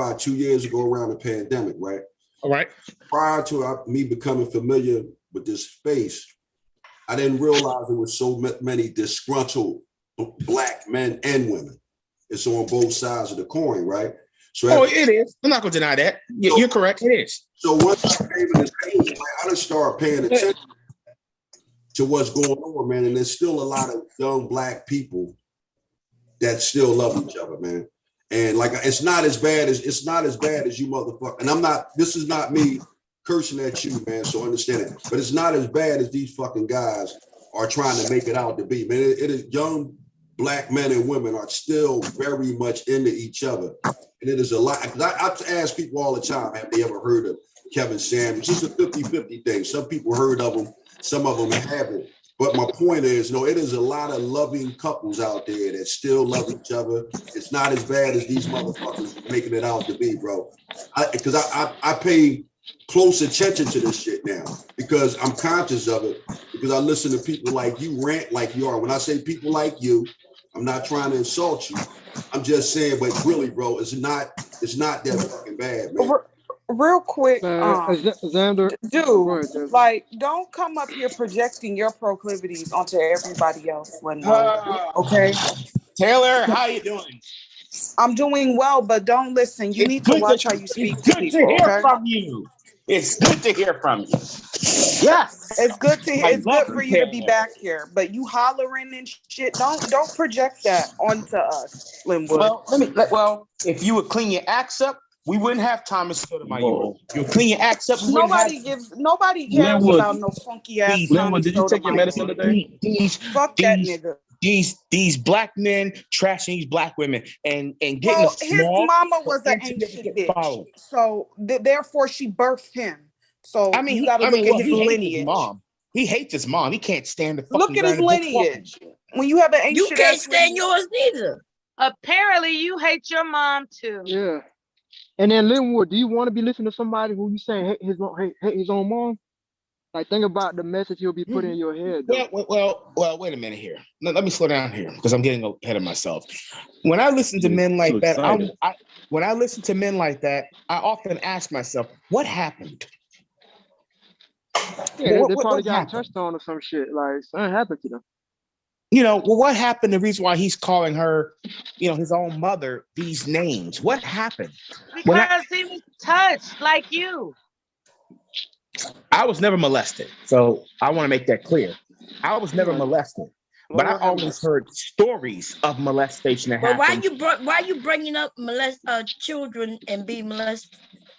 about 2 years ago around the pandemic, right? All right. Prior to me becoming familiar with this space, I didn't realize there were so many disgruntled Black men and women. It's on both sides of the coin, right? So it is. I'm not going to deny that. You're correct. It is. So once I came in this space, I just started paying attention to what's going on, man. And there's still a lot of young Black people that still love each other, man. And like, it's not as bad as you motherfucker. And this is not me cursing at you, man. So understand it. But it's not as bad as these fucking guys are trying to make it out to be, man. It is young Black men and women are still very much into each other. And it is a lot. I ask people all the time, have they ever heard of Kevin Samuels? It's a 50-50 thing. Some people heard of him, some of them haven't. But my point is, it is a lot of loving couples out there that still love each other. It's not as bad as these motherfuckers making it out to be, bro. Because I pay close attention to this shit now because I'm conscious of it, because I listen to people like you rant like you are. When I say people like you, I'm not trying to insult you. I'm just saying, but really, bro, it's not that fucking bad, man. Real quick, Xander, dude, like, don't come up here projecting your proclivities onto everybody else, okay? Taylor, how you doing? I'm doing well, but don't listen. You need to watch how you speak to people. It's good to hear from you. It's good to hear from you. Yes, it's good to hear. It's good for you to be back here, but you hollering and shit. Don't project that onto us, Linwood. Well, if you would clean your acts up, we wouldn't have Thomas Sotomayor. You clean your acts up. Nobody cares about no funky ass Tommy did you take your medicine today? Fuck that nigga. These Black men trashing these Black women and getting his mama was an ancient bitch, so therefore she birthed him. So you got to look at his lineage. He hates his mom. He can't stand the fucking. Look at his lineage. When you have an ancient, you can't stand yours neither. Apparently, you hate your mom too. Yeah. And then Linwood, do you want to be listening to somebody who you saying hate his own mom? Like, think about the message he'll be putting in your head. Well, wait a minute here. Let me slow down here because I'm getting ahead of myself. When I listen to men like that, when I listen to men like that, I often ask myself, what happened? Yeah, they probably got touched on or some shit. Like, something happened to them. What happened? The reason why he's calling her, his own mother, these names. What happened? Because he was touched like you. I was never molested, so I want to make that clear. I was never molested, but I always heard stories of molestation that happened. Why you bringing up children and being molested?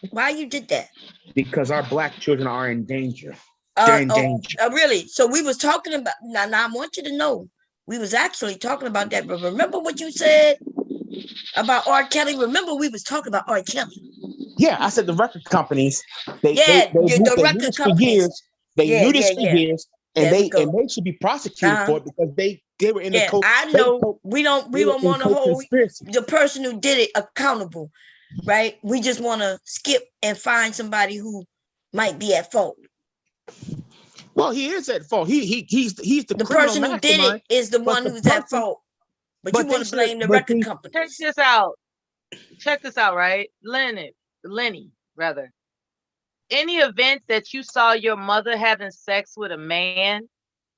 Why you did that? Because our Black children are in danger. They're in danger. Really? So we was talking about now. I want you to know we was actually talking about that. But remember what you said about R. Kelly? Remember we was talking about R. Kelly. Yeah, I said the record companies. They record companies. They knew this for years, and they should be prosecuted for it because they were in the code. I know we don't want to hold the person who did it accountable, right? We just want to skip and find somebody who might be at fault. Well, he is at fault. He's the person who did it is the one who's at fault. But you want to blame the record company. Check this out, right? Lenny, rather. Any event that you saw your mother having sex with a man,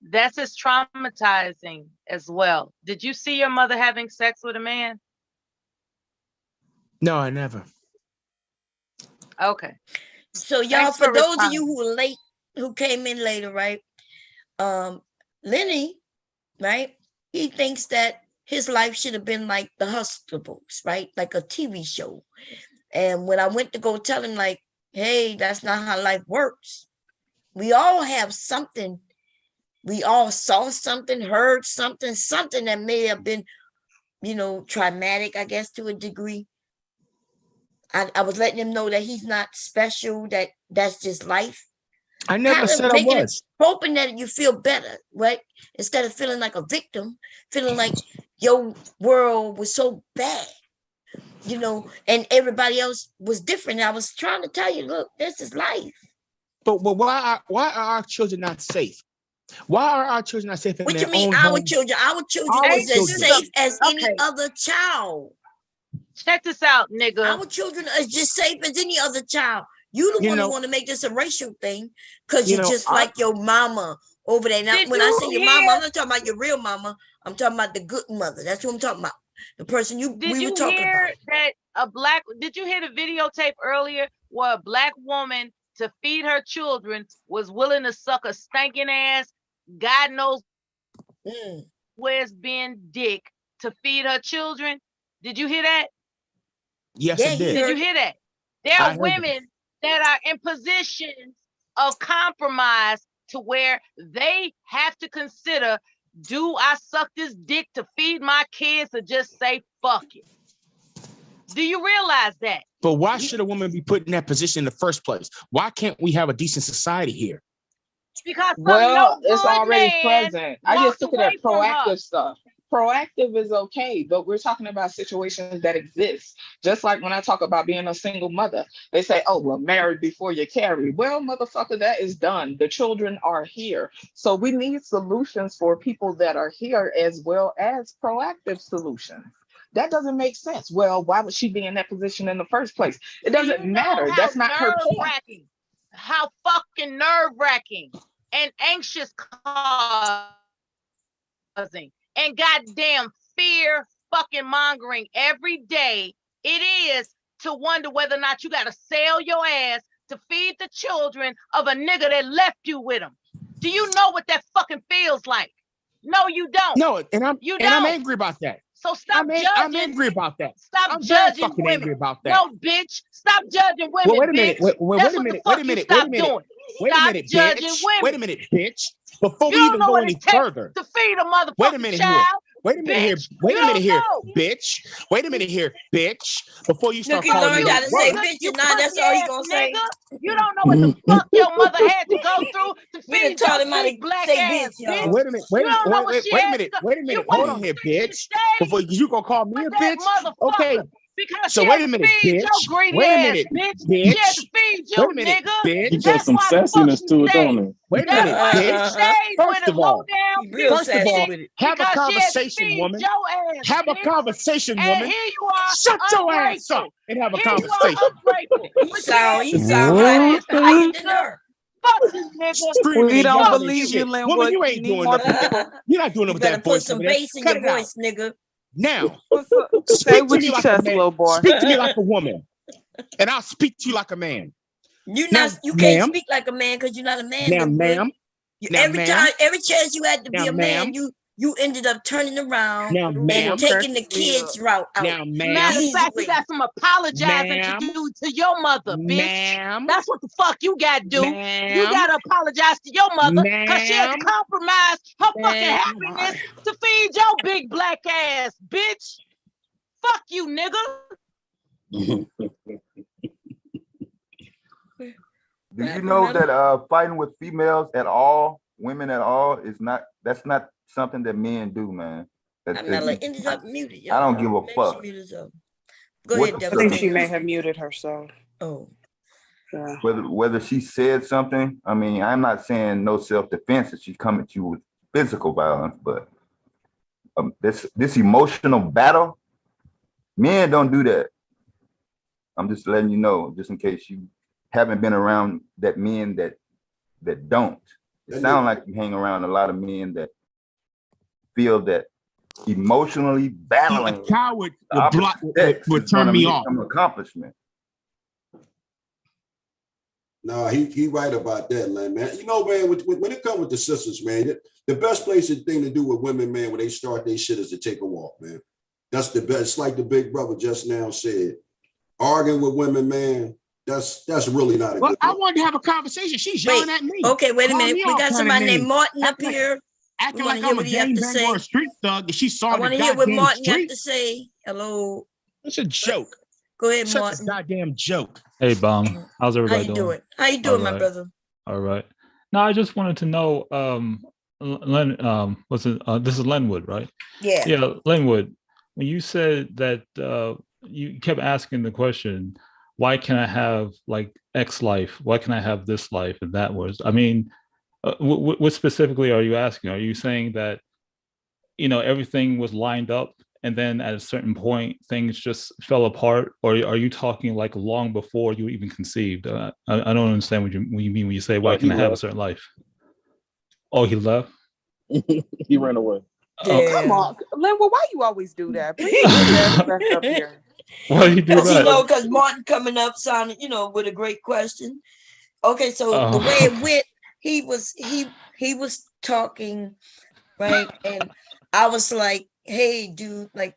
that's as traumatizing as well. Did you see your mother having sex with a man? No, I never. Okay. So y'all, for those of you who are late, who came in later, right? Lenny, right? He thinks that his life should have been like the Huxtables, right? Like a TV show. And when I went to go tell him, like, hey, that's not how life works. We all have something. We all saw something, heard something that may have been, traumatic, I guess, to a degree. I was letting him know that he's not special, that's just life. I never said I was. Hoping that you feel better, right? Instead of feeling like a victim, feeling like your world was so bad. And everybody else was different. I was trying to tell you, look, this is life. But why are our children not safe? Why are our children not safe? What you mean, our children? Our children is as safe as any other child. Check this out, nigga. Our children are just safe as any other child. You the You one who know, want to make this a racial thing because you you're know, just like your mama over there. Now, Did when I you say your mama, hear? I'm not talking about your real mama. I'm talking about the good mother. That's what I'm talking about. The person Did we were you talking about. hear that did you hear the videotape earlier where a black woman to feed her children was willing to suck a stinking ass, God knows where's been dick to feed her children? Did you hear that? yes, it did. Did you hear that? There I are heard women that are in positions of compromise to where they have to consider, do I suck this dick to feed my kids or just say fuck it? Do you realize that? But why should a woman be put in that position in the first place? Why can't we have a decent society here? Because some Well, no it's good already man present. I walked just look at away that from her. proactive stuff. Proactive is okay, but we're talking about situations that exist. Just like when I talk about being a single mother, they say, oh, well, married before you carry. Well, motherfucker, that is done. The children are here. So we need solutions for people that are here as well as proactive solutions. That doesn't make sense. Well, why would she be in that position in the first place? It doesn't matter. That's not her point. Nerve-wracking, how fucking nerve-wracking and anxious causing and goddamn fear fucking mongering every day it is to wonder whether or not you got to sell your ass to feed the children of a nigga that left you with him. Do you know what that fucking feels like? No, you don't. No, and I'm don't. angry about that. So stop judging. I'm angry about that. Stop I'm very judging fucking women. angry about that. No, bitch. Stop judging women. Well, wait a minute. Bitch. Wait That's a what minute. the fuck Wait a you minute. stop Wait a minute. doing. Wait a Stop minute, judging bitch. women. Wait a minute, bitch. Before You we don't even know go what any it takes further, to feed a motherfucking wait a minute child. here. Wait a minute here. Bitch. Wait a You minute don't here, know. bitch. Wait a minute here, bitch. Before you start Look, he calling me learned a how to say woman. bitch, You and now that's pussy all he ass gonna say. nigga. You don't know what the fuck your mother had to go through to We done feed taught your him how to big black say ass, bitch, bitch. y'all. Wait a minute. Wait You a minute. don't know what she Wait a had minute. to go. Wait a minute. You Hold on here, bitch. Before you gonna call me a that bitch? motherfucker. Okay. Because So she wait had a to minute, feed bitch. your greedy Wait a ass, minute, bitch. bitch. She had to feed you, Wait a minute, nigga. bitch. He got That's some why the fuck sassiness she to it, stayed. don't he? Wait a That's minute, why she bitch. stayed with First a of low all, down Real bitch. first of all, sassy with it. have a Because she had to conversation, feed woman. your ass, Have a bitch. conversation, And woman. here you are, Shut your ass up ungrateful. and have a Here you conversation. are, ungrateful. He But you had to sound feed higher, your ass, higher than nigga. her. Fuck you, nigga. Screaming We and don't yelling and believe you, shit. Woman, Linwood. you You ain't need doing more nothing. people. You're not doing it You with better that put voice some over there. bass in Cut your it out. voice, nigga. Now, Say speak to with me your like a chest, man. little boy. Speak to me like a woman. And I'll speak to you like a man. You Now, can't ma'am. speak like a man because you're not a man, Now, Linwood. ma'am. Now, ma'am. Every chance you had to Now, be a man, ma'am. you ended up turning around Now, and ma'am. taking the kids route out. Now, Matter ma'am. of Easy fact, you way. got some apologizing to Ma'am. do to your mother, bitch. Ma'am. That's what the fuck you gotta do. You Ma'am. gotta apologize to your mother because she had to Ma'am. compromise her fucking Ma'am. happiness to feed your big black ass, bitch. Fuck you, nigga. Do you know that fighting with females at all, women at all, that's not something that men do, man. Amela ended up muted. I don't give a Maybe fuck. she muted up. Go ahead, I Devil. think she may have muted herself. Oh. Yeah. Whether she said something, I mean, I'm not saying no self-defense that she's coming at you with physical violence, but this emotional battle, men don't do that. I'm just letting you know, just in case you haven't been around that men that don't. It sounds like you hang around a lot of men that feel that emotionally battling A coward would turn me off. An accomplishment. No, he right about that, man. You know, man, when it comes with the sisters, man, the best thing to do with women, man, when they start their shit is to take a walk, man. That's the best. It's like the big brother just now said. Arguing with women, man, that's really not a good thing. I wanted to have a conversation. She's yelling at me. Okay, wait a minute. We got somebody named Martin up Acting here. Acting like I'm a gangbanger or a street thug, and she saw I the want to hear what goddamn Martin street. have to say. Hello. It's a joke. Go ahead, Such Martin. a goddamn joke. Hey, Bum. How's everybody How you doing? doing? How you doing, my brother? All right. Now, I just wanted to know, this is Linwood, right? Yeah. Yeah, Linwood, when you said that you kept asking the question, why can I have like X life? Why can I have this life? And that was, I mean, what specifically are you asking? Are you saying that, everything was lined up and then at a certain point things just fell apart, or are you talking like long before you even conceived? I don't understand what you mean when you say, why Like he can I have a left. certain life? Oh, he left. He ran away. Oh, Come on, Linwood, why you always do that? Bring your ass back up here. why do you do Because that? because Martin coming up sounded, with a great question. Okay, so the way it Okay. went, he was talking, right? And I was like, hey, dude, like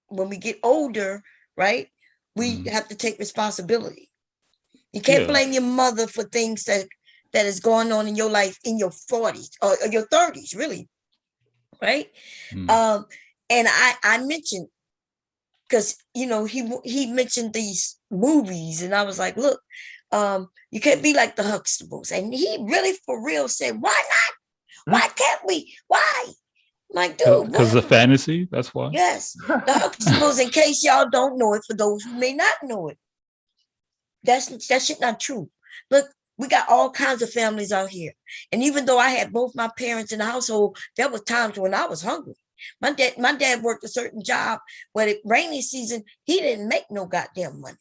when we get older, right? We have to take responsibility. You can't Yeah. blame your mother for things that is going on in your life in your 40s or your 30s, really, right? And I mentioned, because he mentioned these movies, and I was like, look, you can't be like the Huxtables. And he really for real said, why not? Why can't we? Why? I'm like, dude, Because what? the fantasy, that's why. Yes, the Huxtables, in case y'all don't know it, for those who may not know it, that shit not true. Look, we got all kinds of families out here. And even though I had both my parents in the household, there were times when I was hungry. My dad worked a certain job where the rainy season, he didn't make no goddamn money.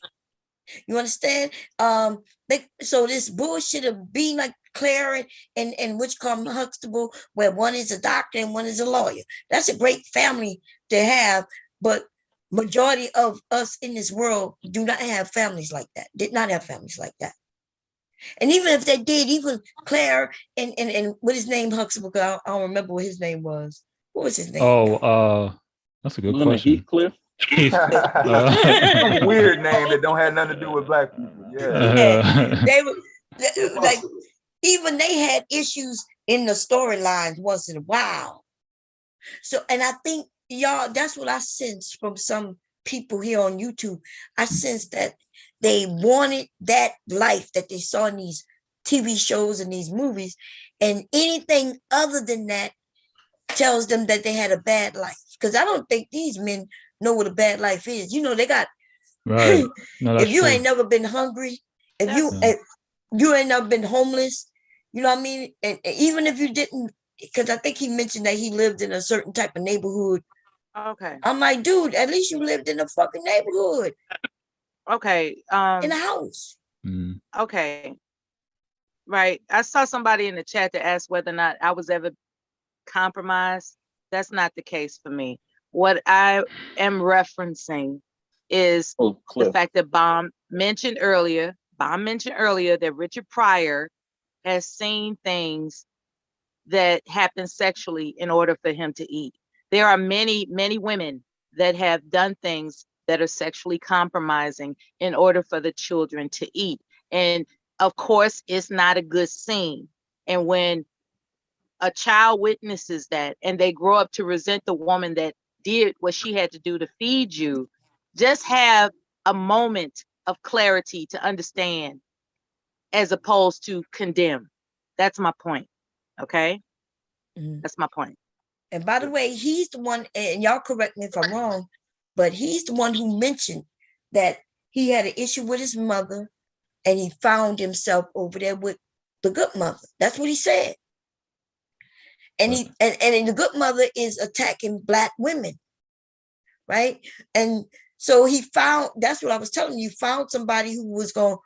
You understand? So this bullshit of being like Claire and which come Huxtable, where one is a doctor and one is a lawyer. That's a great family to have, but majority of us in this world do not have families like that. Did not have families like that. And even if they did, even Claire and what his name Huxtable, I don't remember what his name was. What was his name? Oh, that's a good Leonard question. Heathcliff. Some weird name that don't have nothing to do with black people. Yeah. They were like, even they had issues in the storylines once in a while. So, and I think y'all, that's what I sensed from some people here on YouTube. I sensed that they wanted that life that they saw in these TV shows and these movies, and anything other than that tells them that they had a bad life. Because I don't think these men know what a bad life is. They got right. No, that's if you true. ain't never been hungry, if you ain't never been homeless, you know what I mean? And even if you didn't, because I think he mentioned that he lived in a certain type of neighborhood. Okay. I'm like, dude, at least you lived in a fucking neighborhood. Okay. In a house. Okay. Right. I saw somebody in the chat that asked whether or not I was ever compromised. That's not the case for me. What I am referencing is the fact that Baum mentioned earlier that Richard Pryor has seen things that happen sexually in order for him to eat. There are many, many women that have done things that are sexually compromising in order for the children to eat. And of course, it's not a good scene. And when a child witnesses that and they grow up to resent the woman that did what she had to do to feed you, just have a moment of clarity to understand as opposed to condemn. That's my point. Okay? That's my point. And by the way, he's the one, and y'all correct me if I'm wrong, but he's the one who mentioned that he had an issue with his mother and he found himself over there with the good mother. That's what he said. And and the good mother is attacking Black women, right? And so he found, that's what I was telling you, found somebody who was going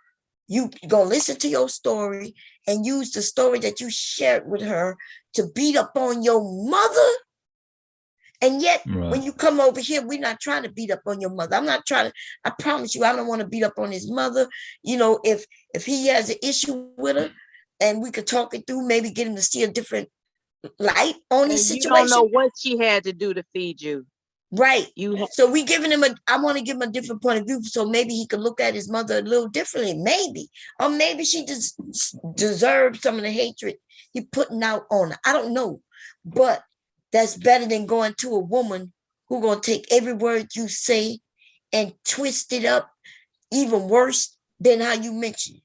to listen to your story and use the story that you shared with her to beat up on your mother. And yet, when you come over here, we're not trying to beat up on your mother. I'm not trying to, I promise you, I don't want to beat up on his mother. If he has an issue with her and we could talk it through, maybe get him to see a different light on this situation. You don't know what she had to do to feed you. Right. So we giving him I want to give him a different point of view. So maybe he could look at his mother a little differently. Maybe. Or maybe she just deserves some of the hatred he putting out on her. I don't know. But that's better than going to a woman who gonna take every word you say and twist it up even worse than how you mentioned.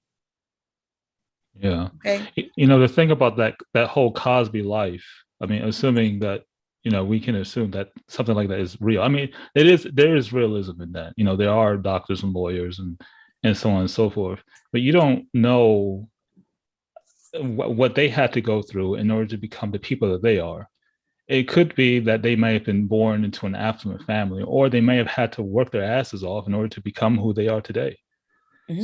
Yeah. Okay. The thing about that whole Cosby life, I mean, assuming that, we can assume that something like that is real. I mean, there is realism in that. There are doctors and lawyers and so on and so forth, but you don't know what they had to go through in order to become the people that they are. it could be that they may have been born into an affluent family, or they may have had to work their asses off in order to become who they are today.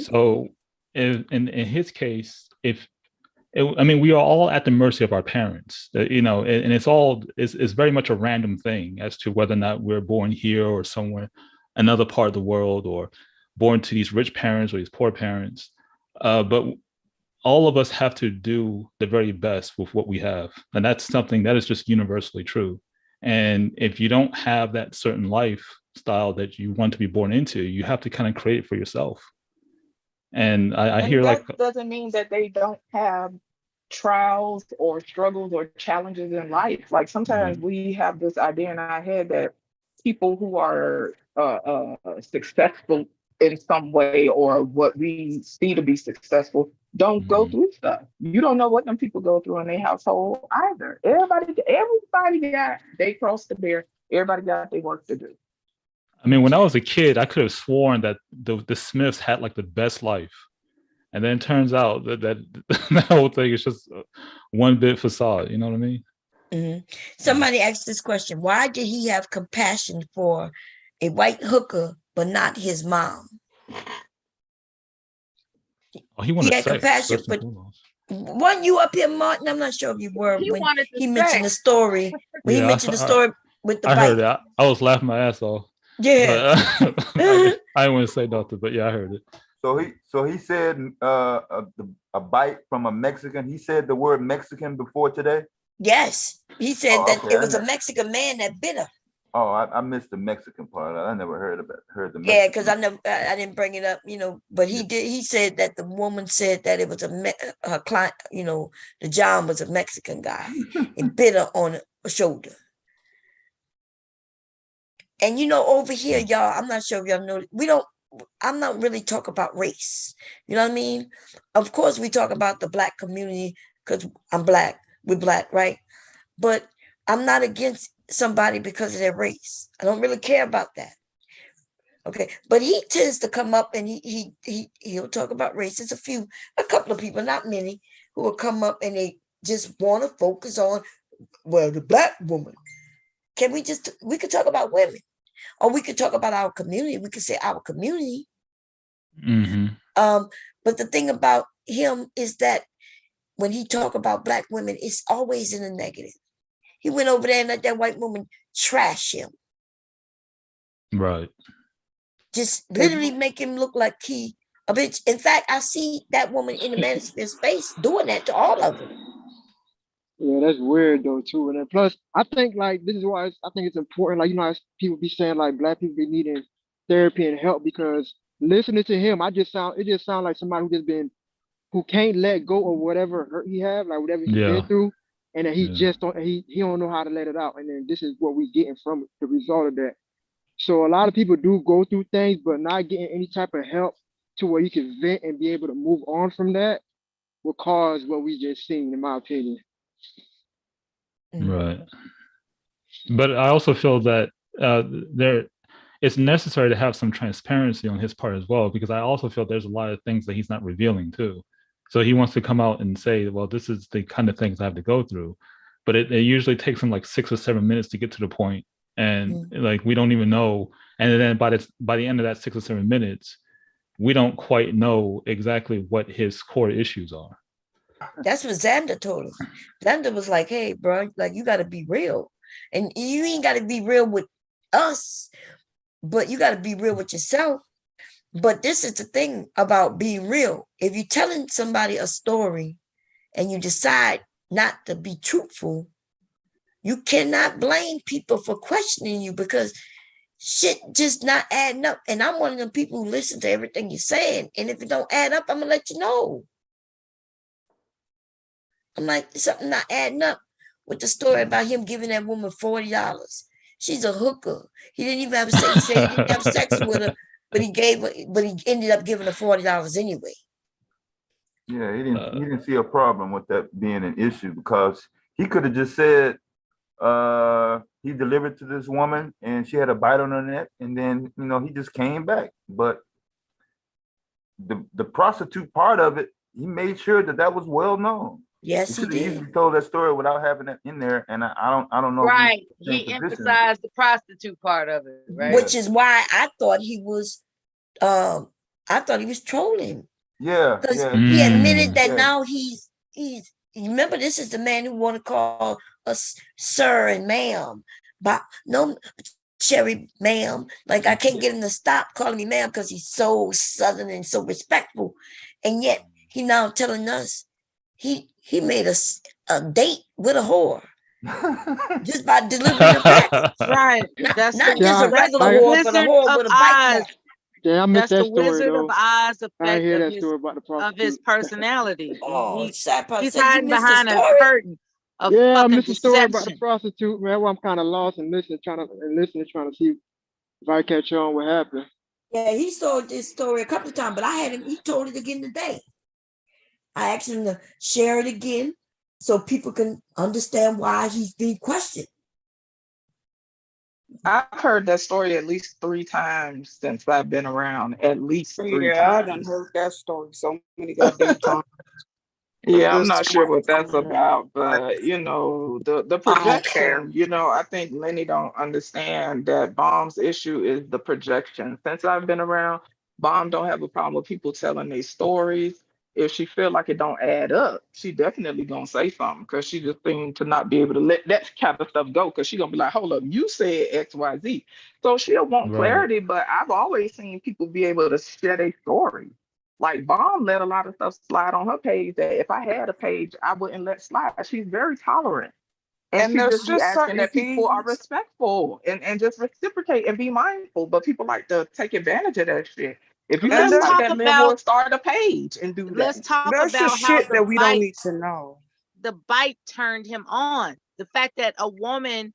So in his case, I mean, we are all at the mercy of our parents, you know, and it's very much a random thing as to whether or not we're born here or somewhere, another part of the world, or born to these rich parents or these poor parents. But all of us have to do the very best with what we have. And that's something that is just universally true. And if you don't have that certain lifestyle that you want to be born into, you have to kind of create it for yourself. And I hear that like, doesn't mean that they don't have trials or struggles or challenges in life. Like sometimes we have this idea in our head that people who are successful in some way, or what we see to be successful, don't go through stuff. You don't know what them people go through in their household either. Everybody got, they crossed the bear. Everybody got their work to do. I mean, when I was a kid, I could have sworn that the Smiths had like the best life. And then it turns out that whole thing is just one big facade. You know what I mean? Somebody asked this question: why did he have compassion for a white hooker, but not his mom? Oh, he wanted had sex, compassion, but weren't you up here, Martin? I'm not sure if you were when he mentioned the story. When he mentioned the story with the bike. I heard it. I was laughing my ass off. Yeah. But, I didn't want to say nothing, but yeah, I heard it. So he said a bite from a Mexican. He said the word Mexican before today. Yes, he said that it was a Mexican man that bit her. Oh, I missed the Mexican part. I never heard the Mexican. Yeah, because I didn't bring it up, you know. But he did. He said that the woman said that it was her client, you know, the John was a Mexican guy and bit her on a shoulder. And you know, over here, y'all, I'm not sure if y'all know, I'm not really talking about race. You know what I mean? Of course, we talk about the Black community because I'm Black. We're Black, right? But I'm not against somebody because of their race. I don't really care about that. Okay, but he tends to come up and he'll talk about race. There's a couple of people, not many, who will come up and they just want to focus on, well, the Black woman. We could talk about women, or we could talk about our community. We could say our community. But the thing about him is that when he talk about Black women, it's always in a negative. He went over there and let that white woman trash him. Right. Just literally make him look like he a bitch. In fact, I see that woman in the manosphere space doing that to all of them. Yeah, that's weird though too. And then plus, I think like this is why I think it's important. Like, you know, as people be saying like Black people be needing therapy and help, because listening to him, it just sounds like somebody who can't let go of whatever hurt he have, like whatever he's been through, and then he just don't know how to let it out. And then this is what we getting from the result of that. So a lot of people do go through things, but not getting any type of help to where you can vent and be able to move on from that will cause what we just seen, in my opinion. Right. But I also feel that it's necessary to have some transparency on his part as well, because I also feel there's a lot of things that he's not revealing too. So he wants to come out and say, well, this is the kind of things I have to go through. But it usually takes him like 6 or 7 minutes to get to the point. And like, we don't even know. And then by the end of that 6 or 7 minutes, we don't quite know exactly what his core issues are. That's what Xander told us. Xander was like, hey, bro, like, you got to be real. And you ain't got to be real with us, but you got to be real with yourself. But this is the thing about being real. If you're telling somebody a story and you decide not to be truthful, you cannot blame people for questioning you, because shit just not adding up. And I'm one of them people who listen to everything you're saying. And if it don't add up, I'm going to let you know. I'm like, something not adding up with the story about him giving that woman $40. She's a hooker. He didn't even have sex. He said he didn't have sex with her, but he ended up giving her $40 anyway. Yeah, he didn't see a problem with that being an issue, because he could have just said he delivered to this woman and she had a bite on her neck, and then, you know, he just came back. But the prostitute part of it, he made sure that was well known. Yes, He he could have did. easily told that story without having it in there, and I don't know. Right. If he's He emphasized the prostitute part of it, right? Which is why I thought he was trolling. Yeah, Because yeah. he admitted that Yeah. now he's remember, this is the man who want to call us sir and ma'am, but no, Cherry, ma'am. Like, I can't get him to stop calling me ma'am because he's so southern and so respectful. And yet he now telling us he made us a date with a whore. Just by delivering the facts. Right. Not That's just a regular whore, but a Wizard whore of with a bite Oz. mark. Yeah, I missed That's that the story Wizard of though. Oz I effect hear of that story about the his prostitute. personality. Oh, He's said you hiding missed the behind a story? curtain of Yeah, I fucking missed the story about the deception. prostitute, man. Well, I'm kind of lost and listening, trying to see if I catch on what happened. Yeah, he told this story a couple of times, but he told it again today. I asked him to share it again so people can understand why he's being questioned. I've heard that story at least 3 times since I've been around. At least 3 Yeah, I done times. heard that story so many goddamn times. Yeah, I'm This not sure what that's one. about, but the I don't care. projection, I think Lenny don't understand that Bomb's issue is the projection. Since I've been around, Bomb don't have a problem with people telling their stories. If she feel like it don't add up, she definitely gonna say something because she just seemed to not be able to let that kind of stuff go because she gonna be like, hold up, you said XYZ. So she'll want Right. clarity, but I've always seen people be able to share their story. Like Bomb let a lot of stuff slide on her page that if I had a page, I wouldn't let slide. She's very tolerant. And And she there's just be just asking certain that people are things. respectful and just reciprocate and be mindful. But people like to take advantage of that shit. If you And really Let's like talk that, man, about will start a page and do let's that. talk There's just about how shit that we don't need to know. the bite turned him on. The fact that a woman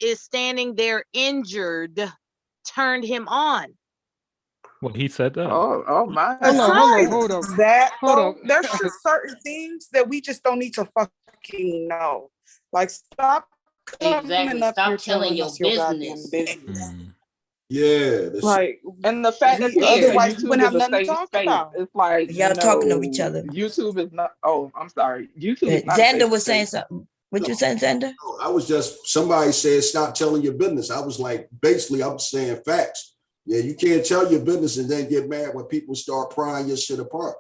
is standing there injured turned him on. Well, he said that. Oh my Hold on, God. hold on. That Hold though, on. there's just certain things that we just don't need to fucking know. Like, stop coming Exactly. up here Stop telling telling your us your goddamn business. business. Yeah, Like, and the fact that Otherwise, we YouTube wouldn't is have a nothing to safe talk space, about. it's like, Y'all talking over each other. YouTube is not, oh, I'm sorry. YouTube is not a Xander safe was saying space. something. What you saying, Xander? I was just, somebody said stop telling your business. I was like, basically, I'm saying facts. Yeah, you can't tell your business and then get mad when people start prying your shit apart.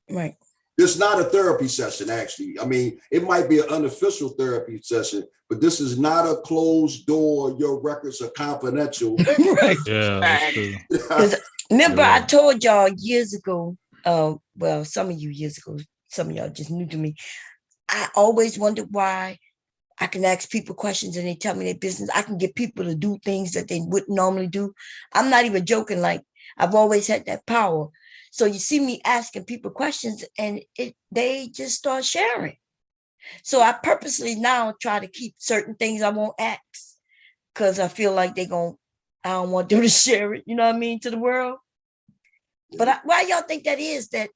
Right. It's not a therapy session, actually. I mean, it might be an unofficial therapy session, but this is not a closed door. Your records are confidential. Right. Yeah, that's true. Because remember, You're I right. told y'all years ago, well, some of you years ago, some of y'all just new to me. I always wondered why I can ask people questions and they tell me their business. I can get people to do things that they wouldn't normally do. I'm not even joking. Like, I've always had that power. So you see me asking people questions and they just start sharing. So I purposely now try to keep certain things I won't ask because I feel like I don't want them to share it, you know what I mean, to the world. But why y'all think that is? That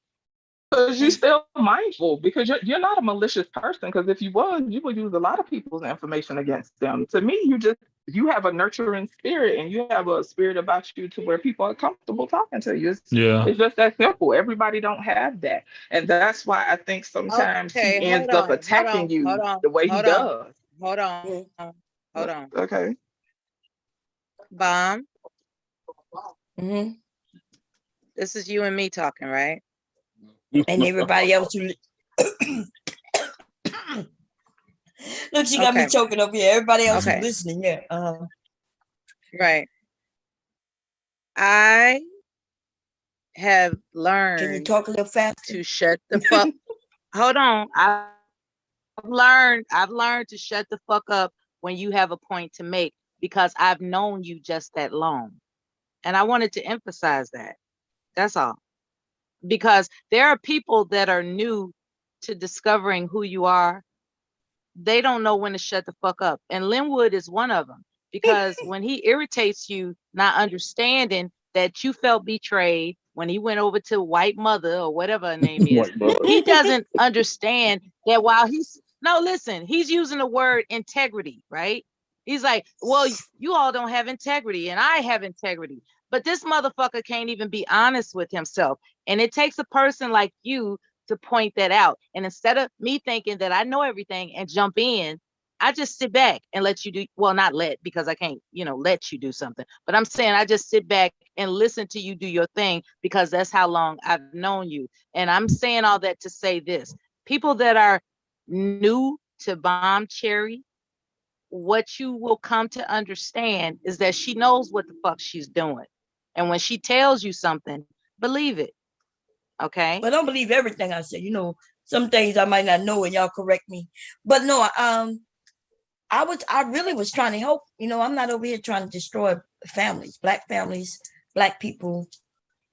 Because you're still mindful, because you're not a malicious person. Because if you was, you would use a lot of people's information against them. To me, you have a nurturing spirit and you have a spirit about you to where people are comfortable talking to you. Yeah. It's just that simple. Everybody don't have that. And that's why I think sometimes Okay, he ends up attacking you the way he does. Hold on. Okay. Bomb. Mm-hmm. This is you and me talking, right? And everybody else who look, she got me choking up here. Everybody else who's listening, yeah. Right. I have learned. Can you talk a little faster? To shut the fuck. Hold on. I've learned to shut the fuck up when you have a point to make because I've known you just that long. And I wanted to emphasize that. That's all. Because there are people that are new to discovering who you are. They don't know when to shut the fuck up. And Linwood is one of them. Because when he irritates you, not understanding that you felt betrayed when he went over to White Mother or whatever her name is, he doesn't understand that while he's using the word integrity, right? He's like, well, you all don't have integrity and I have integrity. But this motherfucker can't even be honest with himself. And it takes a person like you to point that out. And instead of me thinking that I know everything and jump in, I just sit back and let you do, well, not let, because I can't, let you do something. But I'm saying I just sit back and listen to you do your thing, because that's how long I've known you. And I'm saying all that to say this. People that are new to Bomb Cherry, what you will come to understand is that she knows what the fuck she's doing. And when she tells you something, believe it. Okay. But don't believe everything I say. Some things I might not know and y'all correct me. But no, I really was trying to help. I'm not over here trying to destroy families, black people.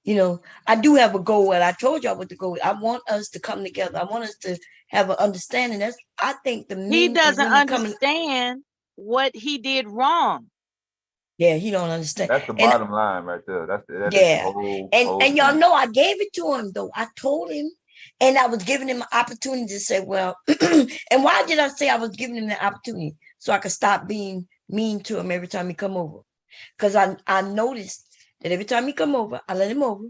I do have a goal, and I told y'all what the goal is. I want us to come together. I want us to have an understanding. I think the men he doesn't and women understand what he did wrong. Yeah, he don't understand. That's the bottom line right there. That is the whole and y'all thing. know I gave it to him though. I told him, and I was giving him an opportunity to say, well, and why did I say I was giving him the opportunity? So I could stop being mean to him every time he come over. Because I noticed that every time he come over, I let him over,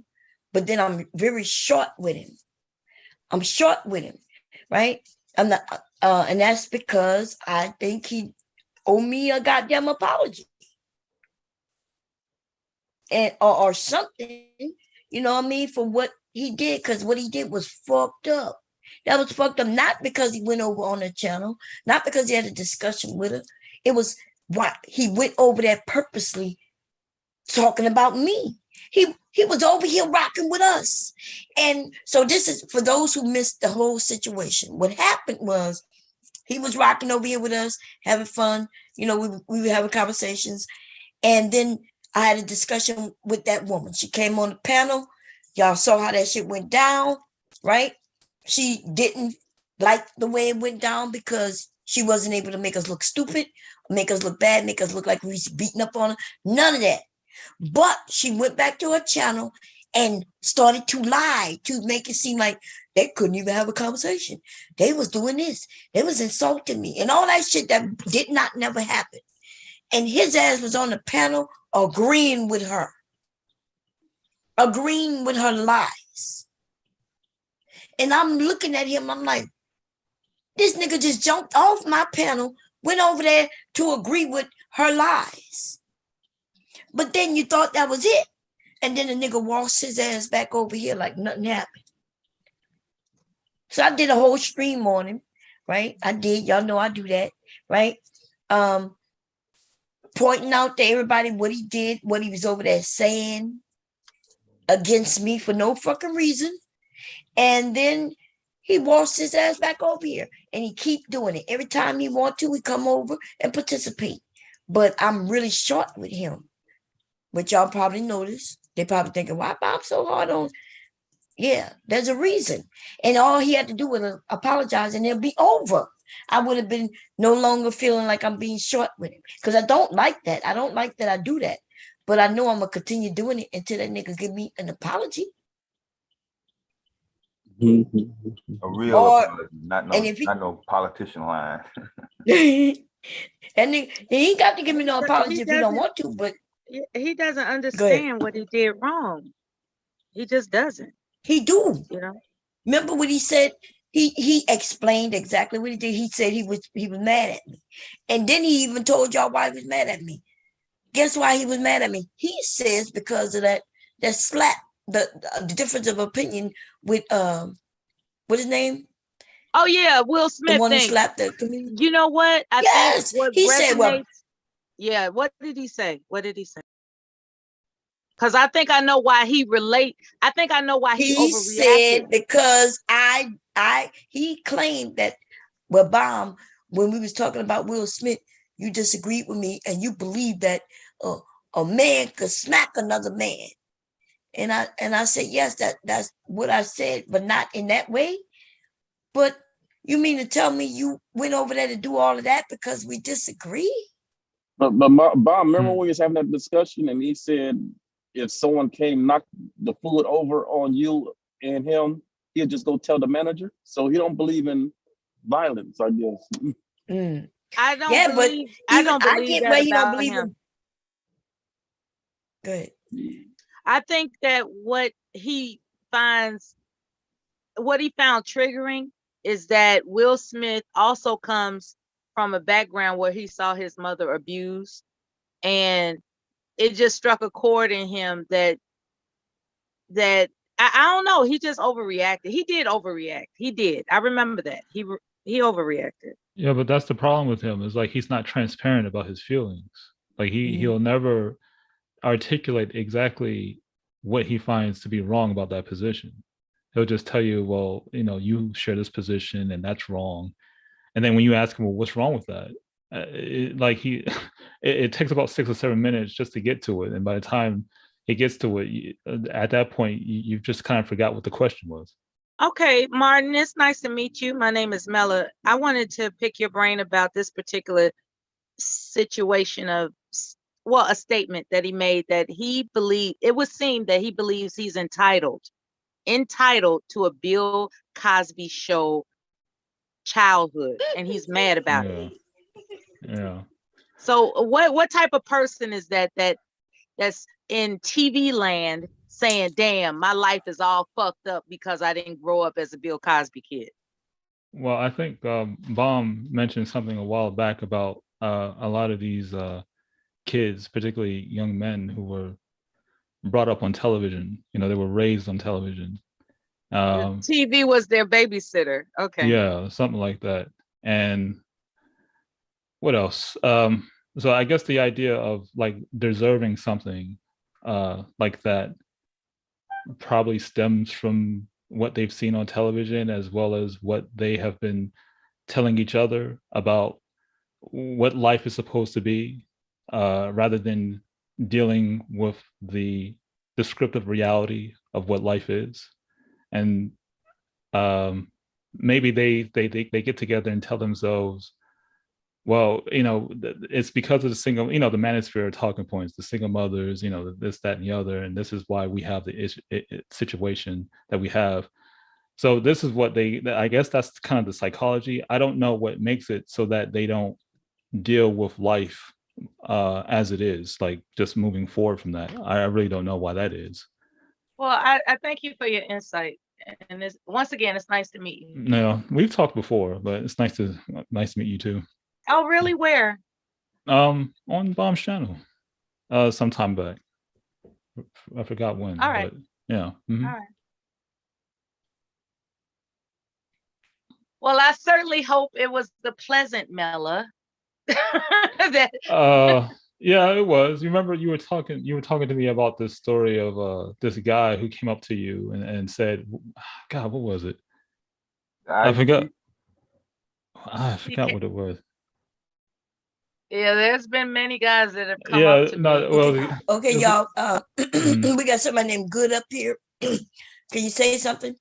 but then I'm very short with him. I'm short with him, right? I'm not, and that's because I think he owe me a goddamn apology. And or something, what I mean, for what he did, because what he did was fucked up. That was fucked up, not because he went over on the channel, not because he had a discussion with her. It was why he went over there purposely talking about me. He was over here rocking with us. And so this is for those who missed the whole situation. What happened was he was rocking over here with us, having fun. We were having conversations. And then I had a discussion with that woman. She came on the panel. Y'all saw how that shit went down, right? She didn't like the way it went down because she wasn't able to make us look stupid, make us look bad, make us look like we was beating up on her. None of that. But she went back to her channel and started to lie to make it seem like they couldn't even have a conversation. They was doing this. They was insulting me and all that shit that did not never happen. And his ass was on the panel agreeing with her lies. And I'm looking at him, I'm like, this nigga just jumped off my panel, went over there to agree with her lies. But then you thought that was it. And then the nigga walks his ass back over here like nothing happened. So I did a whole stream on him, right? I did. Y'all know I do that, right? Pointing out to everybody what he did, what he was over there saying against me for no fucking reason. And then he walks his ass back over here and he keep doing it. Every time he want to, he come over and participate. But I'm really short with him, which y'all probably noticed. They probably thinking, why Bob so hard on? Yeah, there's a reason. And all he had to do was apologize and it'll be over. I would have been no longer feeling like I'm being short with him. Because I don't like that. I don't like that I do that. But I know I'm going to continue doing it until that nigga give me an apology. A real apology, not no politician line. And he ain't got to give me no apology if he don't want to, but he doesn't understand what he did wrong. He just doesn't. He do. Remember what he said? He explained exactly what he did. He said he was mad at me. And then he even told y'all why he was mad at me. Guess why he was mad at me? He says because of that slap, the difference of opinion with what's his name? Oh yeah, Will Smith. The one who slapped the comedian. You know what? I think what he resonates, said, well, yeah, what did he say? Because I think I know why he he said because he claimed that, well, Bomb, when we was talking about Will Smith, you disagreed with me and you believe that a man could smack another man. And I said, yes, that's what I said, but not in that way. But you mean to tell me you went over there to do all of that because we disagree? But Bob, remember when we was having that discussion and he said if someone came knock the food over on you and him, he'll just go tell the manager. So he don't believe in violence, I guess. I don't believe. I don't believe that about him. Good. I think that what he finds what he found triggering is that Will Smith also comes from a background where he saw his mother abused, and it just struck a chord in him that I don't know, he just overreacted. He did overreact. He did. I remember that. He overreacted. Yeah, but that's the problem with him, is like he's not transparent about his feelings. Like he'll never articulate exactly what he finds to be wrong about that position. He'll just tell you, well, you share this position and that's wrong. And then when you ask him, well, what's wrong with that? It takes about 6 or 7 minutes just to get to it. And by the time he gets to it, at that point, you've just kind of forgot what the question was. Okay, Martin, it's nice to meet you. My name is Mela. I wanted to pick your brain about this particular situation of, well, a statement that he made that it would seem that he believes he's entitled to a Bill Cosby show childhood, and he's mad about it. Yeah. So what type of person is that's in TV land saying, damn, my life is all fucked up because I didn't grow up as a Bill Cosby kid? Well, I think Baum mentioned something a while back about a lot of these kids, particularly young men who were brought up on television. They were raised on television. TV was their babysitter. Okay. Yeah, something like that. And what else? So I guess the idea of like deserving something like that probably stems from what they've seen on television, as well as what they have been telling each other about what life is supposed to be, rather than dealing with the descriptive reality of what life is. And maybe they get together and tell themselves, well, it's because of the single, the manosphere talking points, the single mothers, this, that, and the other, and this is why we have the situation that we have. So this is what I guess that's kind of the psychology. I don't know what makes it so that they don't deal with life as it is, like just moving forward from that. I really don't know why that is. Well, I thank you for your insight. And once again, it's nice to meet you. No, we've talked before, but it's nice to meet you too. Oh, really? Where? On Bomb's channel, some time back. I forgot when. All right. But yeah. Mm-hmm. All right. Well, I certainly hope it was the pleasant Mela. Yeah, it was. You remember you were talking to me about this story of this guy who came up to you and said, God, what was it? I forgot what it was. Yeah, there's been many guys that have come up to me. Well, okay, y'all. We got somebody named Good up here. Can you say something?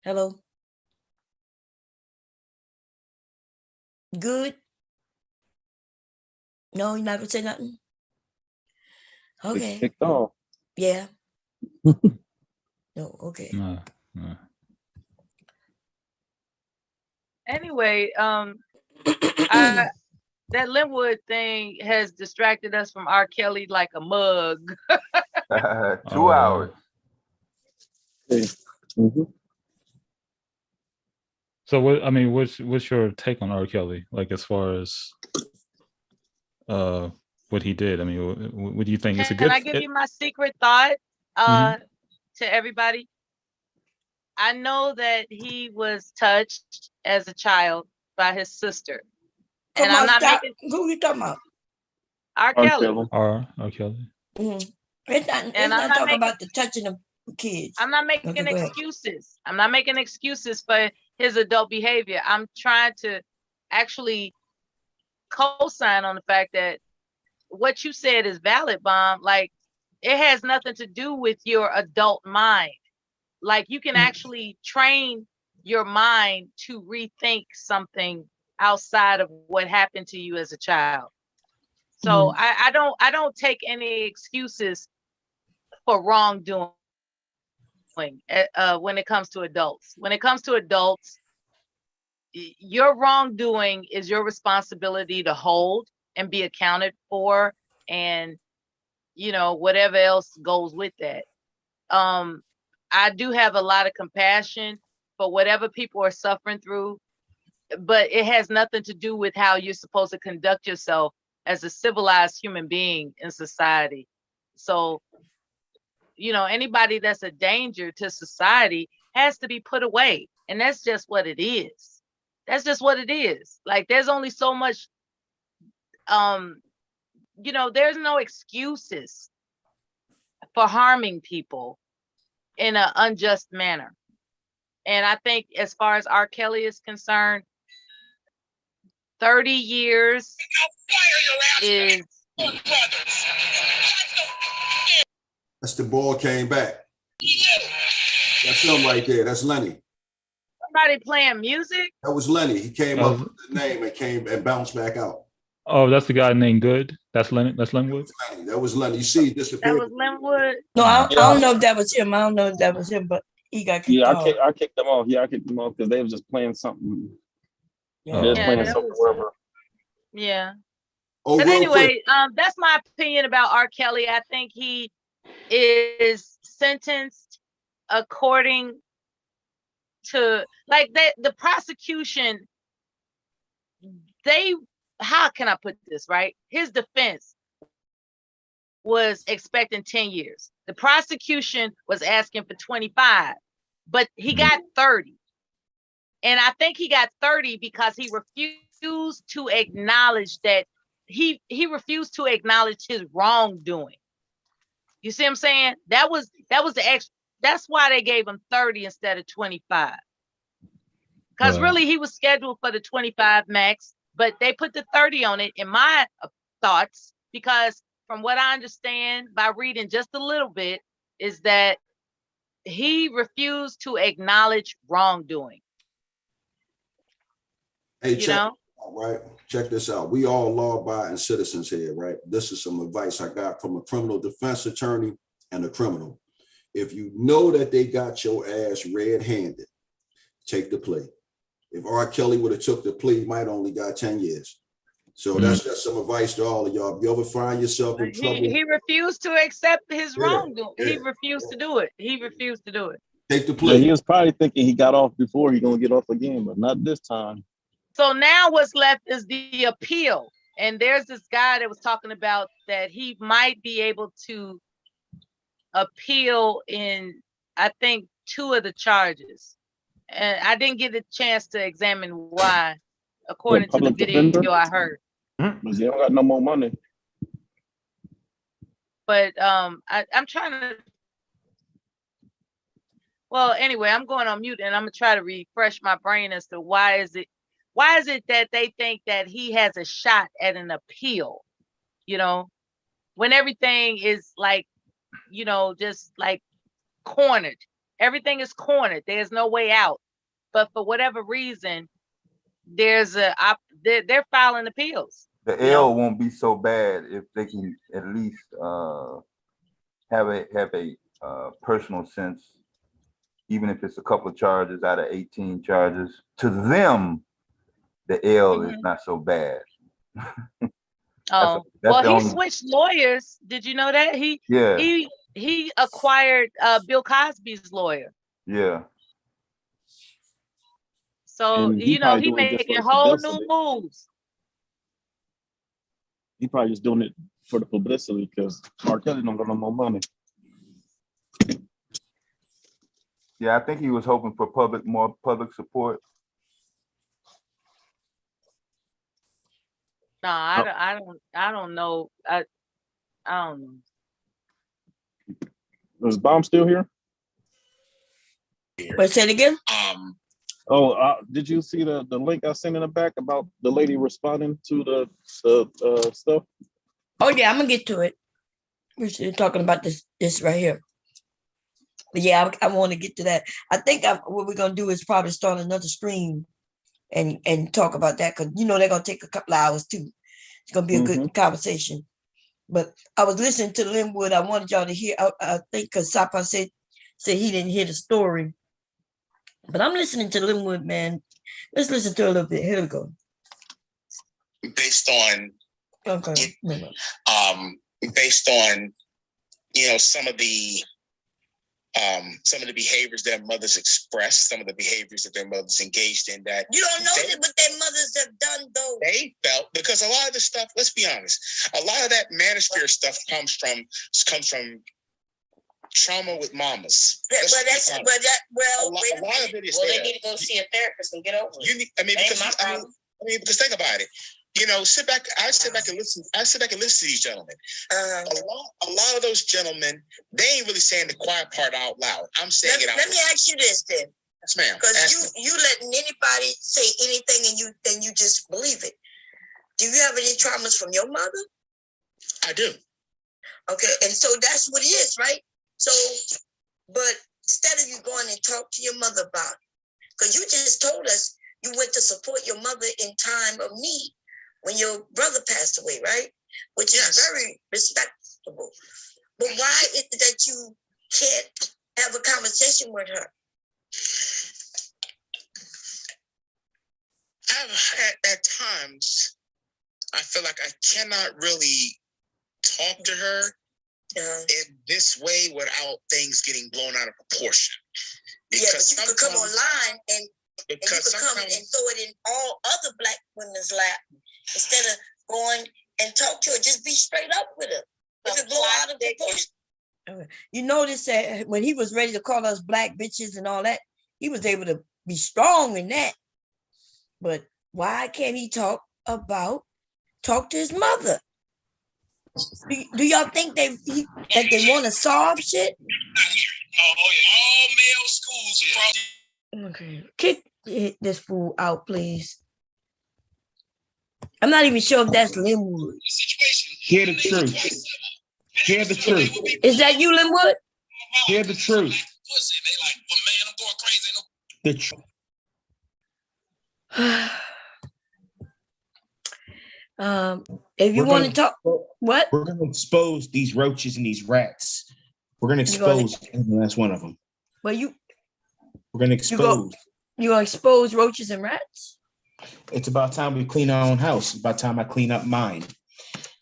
Hello? Good? No, you're not gonna say nothing? Okay. It's kicked off. Yeah. No, okay. No. Anyway, that Linwood thing has distracted us from R. Kelly like a mug. 2 hours. Mm-hmm. So what's your take on R. Kelly? Like, as far as what he did? I mean, what do you think? Can I give you my secret thought to everybody? I know that he was touched as a child by his sister. And I'm not making... Who are you talking about? R. Kelly. R. Kelly. Mm-hmm. It's not talking about the touching of kids. I'm not making excuses. I'm not making excuses for his adult behavior. I'm trying to actually co-sign on the fact that what you said is valid, Bomb. Like, it has nothing to do with your adult mind. Like, you can actually train your mind to rethink something outside of what happened to you as a child. So I don't take any excuses for wrongdoing when it comes to adults. When it comes to adults, your wrongdoing is your responsibility to hold and be accounted for, and whatever else goes with that. I do have a lot of compassion for whatever people are suffering through, but it has nothing to do with how you're supposed to conduct yourself as a civilized human being in society. So, you know, anybody that's a danger to society has to be put away. And that's just what it is. That's just what it is. Like, there's only so much, you know, there's no excuses for harming people in an unjust manner. And I think as far as R. Kelly is concerned, 30 years is... That's the ball came back. That's him right there. That's Lenny. Somebody playing music? That was Lenny. He came up with the name and came and bounced back out. Oh, that's the guy named Good. That's Lenny. That's Lenwood. That was Lenny. You see, he disappeared. That was Linwood. No, I don't know if that was him. I don't know if that was him, but he got kicked off. I kicked them off. Yeah, I kicked them off because they was just playing something. Yeah, They was playing something wherever. Yeah. Oh, but real anyway, quick. that's my opinion about R. Kelly. I think he is sentenced according to, like, the prosecution, how can I put this, right? His defense was expecting 10 years. The prosecution was asking for 25, but he got 30. And I think he got 30 because he refused to acknowledge that he refused to acknowledge his wrongdoing. You see what I'm saying? That was the extra. That's why they gave him 30 instead of 25. Because really he was scheduled for the 25 max, but they put the 30 on it, in my thoughts, because from what I understand by reading just a little bit, is that he refused to acknowledge wrongdoing. Hey, check this out. We all law-abiding citizens here, right? This is some advice I got from a criminal defense attorney and a criminal. If you know that they got your ass red-handed, take the plea. If R. Kelly would have took the plea, he might only got 10 years. So that's just some advice to all of y'all. If you ever find yourself in trouble, he refused to accept his wrongdoing. He refused to do it. He refused to do it. Take the plea. Yeah, he was probably thinking he got off before he gonna get off again, but not this time. So now what's left is the appeal. And there's this guy that was talking about that he might be able to appeal in, I think, 2 of the charges. And I didn't get a chance to examine why, according to the video I heard. Because you don't got no more money. But I'm trying to... Well, anyway, I'm going on mute and I'm gonna try to refresh my brain as to why is it that they think that he has a shot at an appeal, you know, when everything is like, you know, just like cornered. Everything is cornered. There's no way out. But for whatever reason, they're filing appeals. The L won't be so bad if they can at least have a personal sense, even if it's a couple of charges out of 18 charges. To them, the L is not so bad. Well, he switched lawyers. Did you know that? He acquired Bill Cosby's lawyer. Yeah. So, you know, he making whole new moves. He probably just doing it for the publicity because R. Kelly don't got no more money. Yeah, I think he was hoping for more public support. No, I don't know. I don't know. Is Bomb still here? Wait, say it again. Did you see the link I sent in the back about the lady responding to the stuff? Oh yeah, I'm gonna get to it. We're still talking about this right here. But yeah, I want to get to that. I think what we're gonna do is probably start another stream and talk about that, because you know they're gonna take a couple of hours too. It's gonna be a good conversation. But I was listening to Linwood. I wanted y'all to hear. I think because Sapa said he didn't hear the story. But I'm listening to Linwood, man. Let's listen to it a little bit. Here we go. Based on based on, you know, some of the some of the behaviors their mothers expressed, some of the behaviors that their mothers engaged in that you don't know what their mothers have done though. They felt, because a lot of the stuff, let's be honest, a lot of that manosphere stuff comes from trauma with mamas. A lot of it is Well, they need to go see a therapist and get over it. Because think about it. You know, I sit back and listen to these gentlemen. A lot of those gentlemen, they ain't really saying the quiet part out loud. I'm saying it out loud. Let me ask you this then. Yes, ma'am. Because you letting anybody say anything and you just believe it. Do you have any traumas from your mother? I do. Okay, and so that's what it is, right? So, but instead of you going and talk to your mother about it, because you just told us you went to support your mother in time of need when your brother passed away, right? Which is very respectable. But why is it that you can't have a conversation with her? At times, I feel like I cannot really talk to her in this way without things getting blown out of proportion. Because but you could come online and you could come and throw it in all other Black women's lap instead of going and talk to her. Just be straight up with her. If it blow out of proportion. You notice that when he was ready to call us black bitches and all that, he was able to be strong in that. But why can't he talk to his mother? Do y'all think that they want to solve shit? All male schools across. Okay, kick this fool out, please. I'm not even sure if that's Linwood. Hear the truth. Hear the truth. Is that you, Linwood? Hear the truth. The truth. If you want to talk, what? We're going to expose these roaches and these rats. We're going to expose every last one of them. Well, we're going to expose. You going to expose roaches and rats? It's about time we clean our own house. It's about time I clean up mine.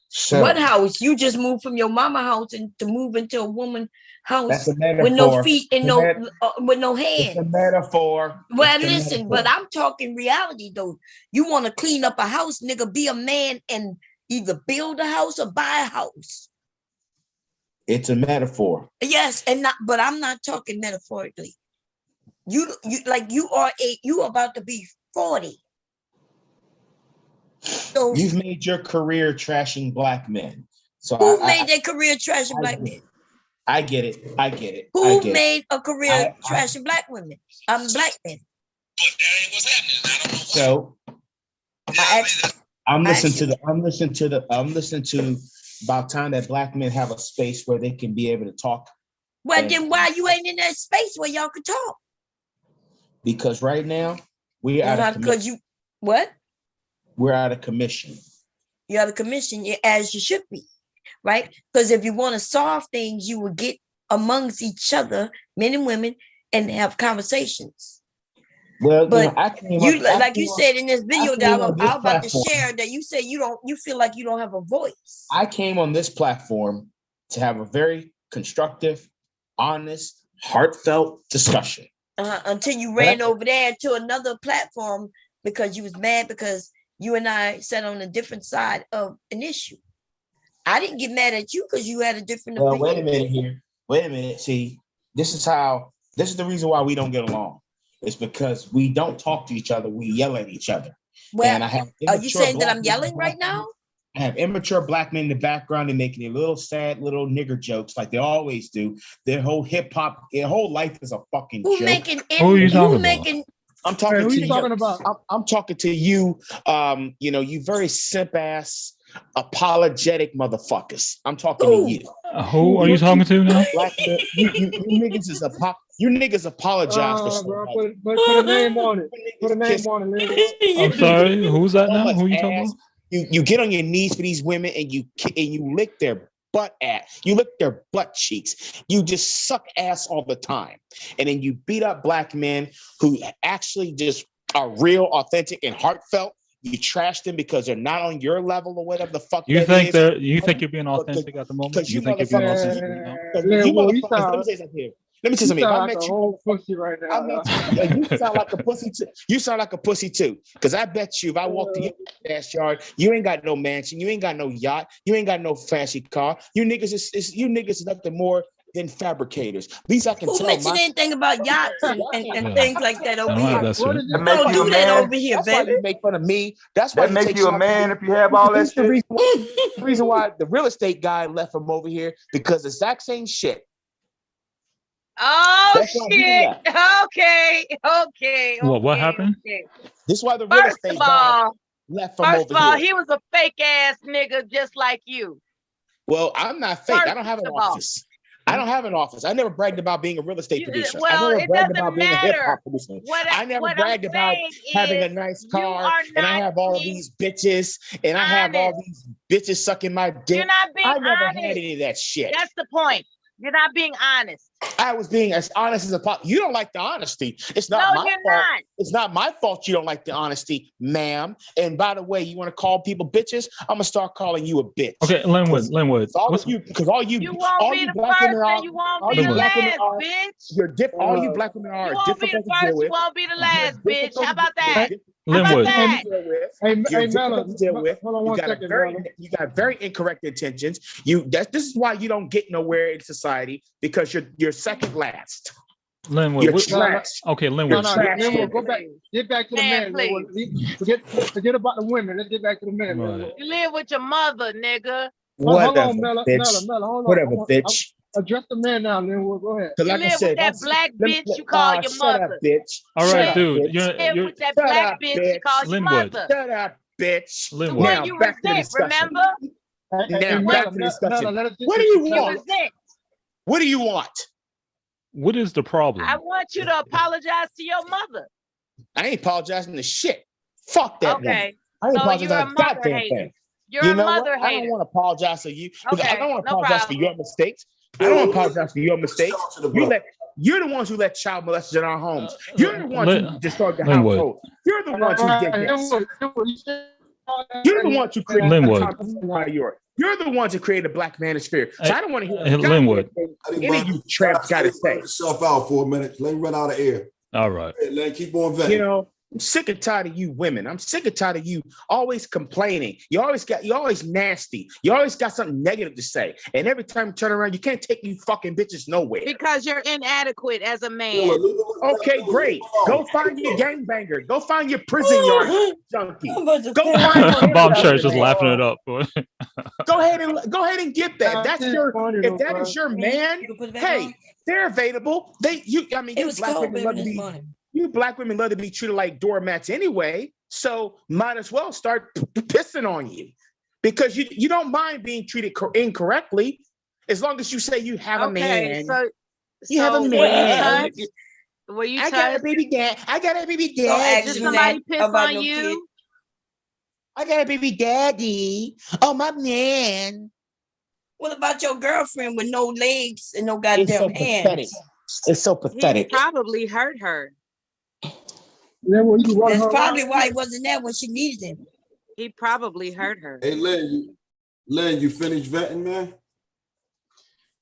So, what house? You just moved from your mama house and to move into a woman house that's a metaphor. With no feet and with no hands. It's a metaphor. Well, listen, but I'm talking reality though. You want to clean up a house, nigga, be a man and either build a house or buy a house. It's a metaphor. Yes, but I'm not talking metaphorically. You are about to be 40. So you've made your career trashing black men. So who made their career trashing black men? I get it. Who made a career trashing black women? Black men. But that ain't what's happening. I don't know. So I'm listening to about time that black men have a space where they can be able to talk. Well, then why you ain't in that space where y'all could talk? Because right now we're out of commission. We're out of commission. You're out of commission, as you should be, right? Because if you want to solve things, you will get amongst each other, men and women, and have conversations. Well, but you said in this video that I'm about to share, that you say you feel like you don't have a voice. I came on this platform to have a very constructive, honest, heartfelt discussion. Until you ran over there to another platform because you was mad because you and I sat on a different side of an issue. I didn't get mad at you because you had a different opinion. Wait a minute here. Wait a minute. See, this is the reason why we don't get along. It's because we don't talk to each other. We yell at each other. Well, are you saying that I'm yelling right now? I have immature black men in the background and making their little sad little nigger jokes like they always do. Their whole hip hop, their whole life is a fucking joke. Who are you talking about? I'm talking who to you you. Talking about? I'm talking to you. You very simp ass, apologetic motherfuckers. I'm talking to you. Who are you talking to now? Black men, you niggas apologize for something. Put a name on it. Put a name on it. I'm sorry. Who's that now? Who are you talking about? You get on your knees for these women and you lick their you lick their butt cheeks. You just suck ass all the time. And then you beat up black men who actually just are real, authentic, and heartfelt. You trash them because they're not on your level or whatever the fuck. You think you're being authentic at the moment? You think you're being authentic? Let me say something here. Let me tell you something. If I like met a you, whole pussy right now. you sound like a pussy too. You sound like a pussy too. Because I bet you, if I walked in your backyard, you ain't got no mansion, you ain't got no yacht, you ain't got no fancy car. You niggas is nothing more than fabricators. At least I can Who tell mentioned anything about yachts and things like that over here? That make Don't you a do that man. over here, That's why baby. you make fun of me. That's why That make take you a shots man at if you have all that This the shit. reason why the real estate guy left from over here, because the exact same shit. Oh That's why he shit. left. Okay. What happened? Okay. This is why the real First estate of guy all, left from over First of all, here. he was a fake ass nigga just like you. Well, I'm not fake. I don't First have an of all. office. I don't have an office. I never bragged about being a real estate producer. I Well, never it bragged doesn't about being a hip matter. hop producer. I never What I'm bragged about saying having a is nice you car are and I not have all of being these bitches and I have all honest. these bitches sucking my dick. You're not being I never honest. had any of that shit. That's the point. You're not being honest. I was being as honest as a pop. You don't like the honesty. It's not No, my you're fault. not. It's not my fault you don't like the honesty, ma'am. And by the way, you want to call people bitches? I'm gonna start calling you a bitch. Okay, Linwood. Because all you won't be the black women first are, and you won't all be you the black women last, are, bitch. all you black women You are won't be difficult the to deal first, you with. won't be the last, bitch. Difficult How to- about that? Linwood. How about that? You're Hey, difficult Mella, to deal with. hold on one second, Mella. You got very incorrect intentions. This is why you don't get nowhere in society, because you're second last. Linwood. You're trash. Okay, No, Linwood. Linwood, go back. Get back to the Man, men. Linwood. Forget about the women. Let's get back to the men. Right. You live with your mother, nigga. Hold on, Mella, hold on. Whatever, bitch. Address the man now, Linwood. Go ahead. You live with that black bitch you call your shut up, mother. bitch. All Shut right, up, dude. bitch. You live with that Shut black up, bitch you call your Linwood. mother. Shut up, bitch. The Linwood. one Now you back to the resent, discussion. remember? Now back to the discussion. Mella, What do you You want? resent. What do you want? What is the problem? I want you to apologize to your mother. I ain't apologizing to shit. Fuck that woman. Okay. I ain't So apologizing you're to a a mother goddamn hater. thing. You're You a know mother what? I hater. don't want to apologize to you. Because I Okay, don't want to no apologize for problem. your mistakes. I don't want to apologize for your mistakes. You're the ones who let child molesters in our homes. You're the ones who destroyed the Linwood. household. You're the ones who did this. You're the ones who created Linwood. You're the ones who created a black manosphere. So I don't want to hear Hey, Linwood. any of you tramps got to say. Yourself out for a minute. Let me run out of air. All right. Let me keep on venting. You know, I'm sick and tired of you women. I'm sick and tired of you always complaining. You're always nasty. You always got something negative to say. And every time you turn around, you can't take you fucking bitches nowhere. Because you're inadequate as a man. Okay, great. Go find your gangbanger. Go find your prison yard junkie. Go find Bob Church just laughing it up. Go ahead and get that. That's your if that is your man. Hey, they're available. You black women love to be treated like doormats anyway. So might as well start pissing on you, because you don't mind being treated incorrectly, as long as you say you have a man. You have a man. Were you I got a baby dad. I got a baby Don't dad. ask Did me somebody that piss about on no you? kid. I got a baby daddy. Oh, my man. What about your girlfriend with no legs and no It's so goddamn pathetic. hands? It's so He pathetic. probably hurt her. That's probably why he wasn't there when she needed him. He probably hurt her. Hey, Len, you finished venting, man?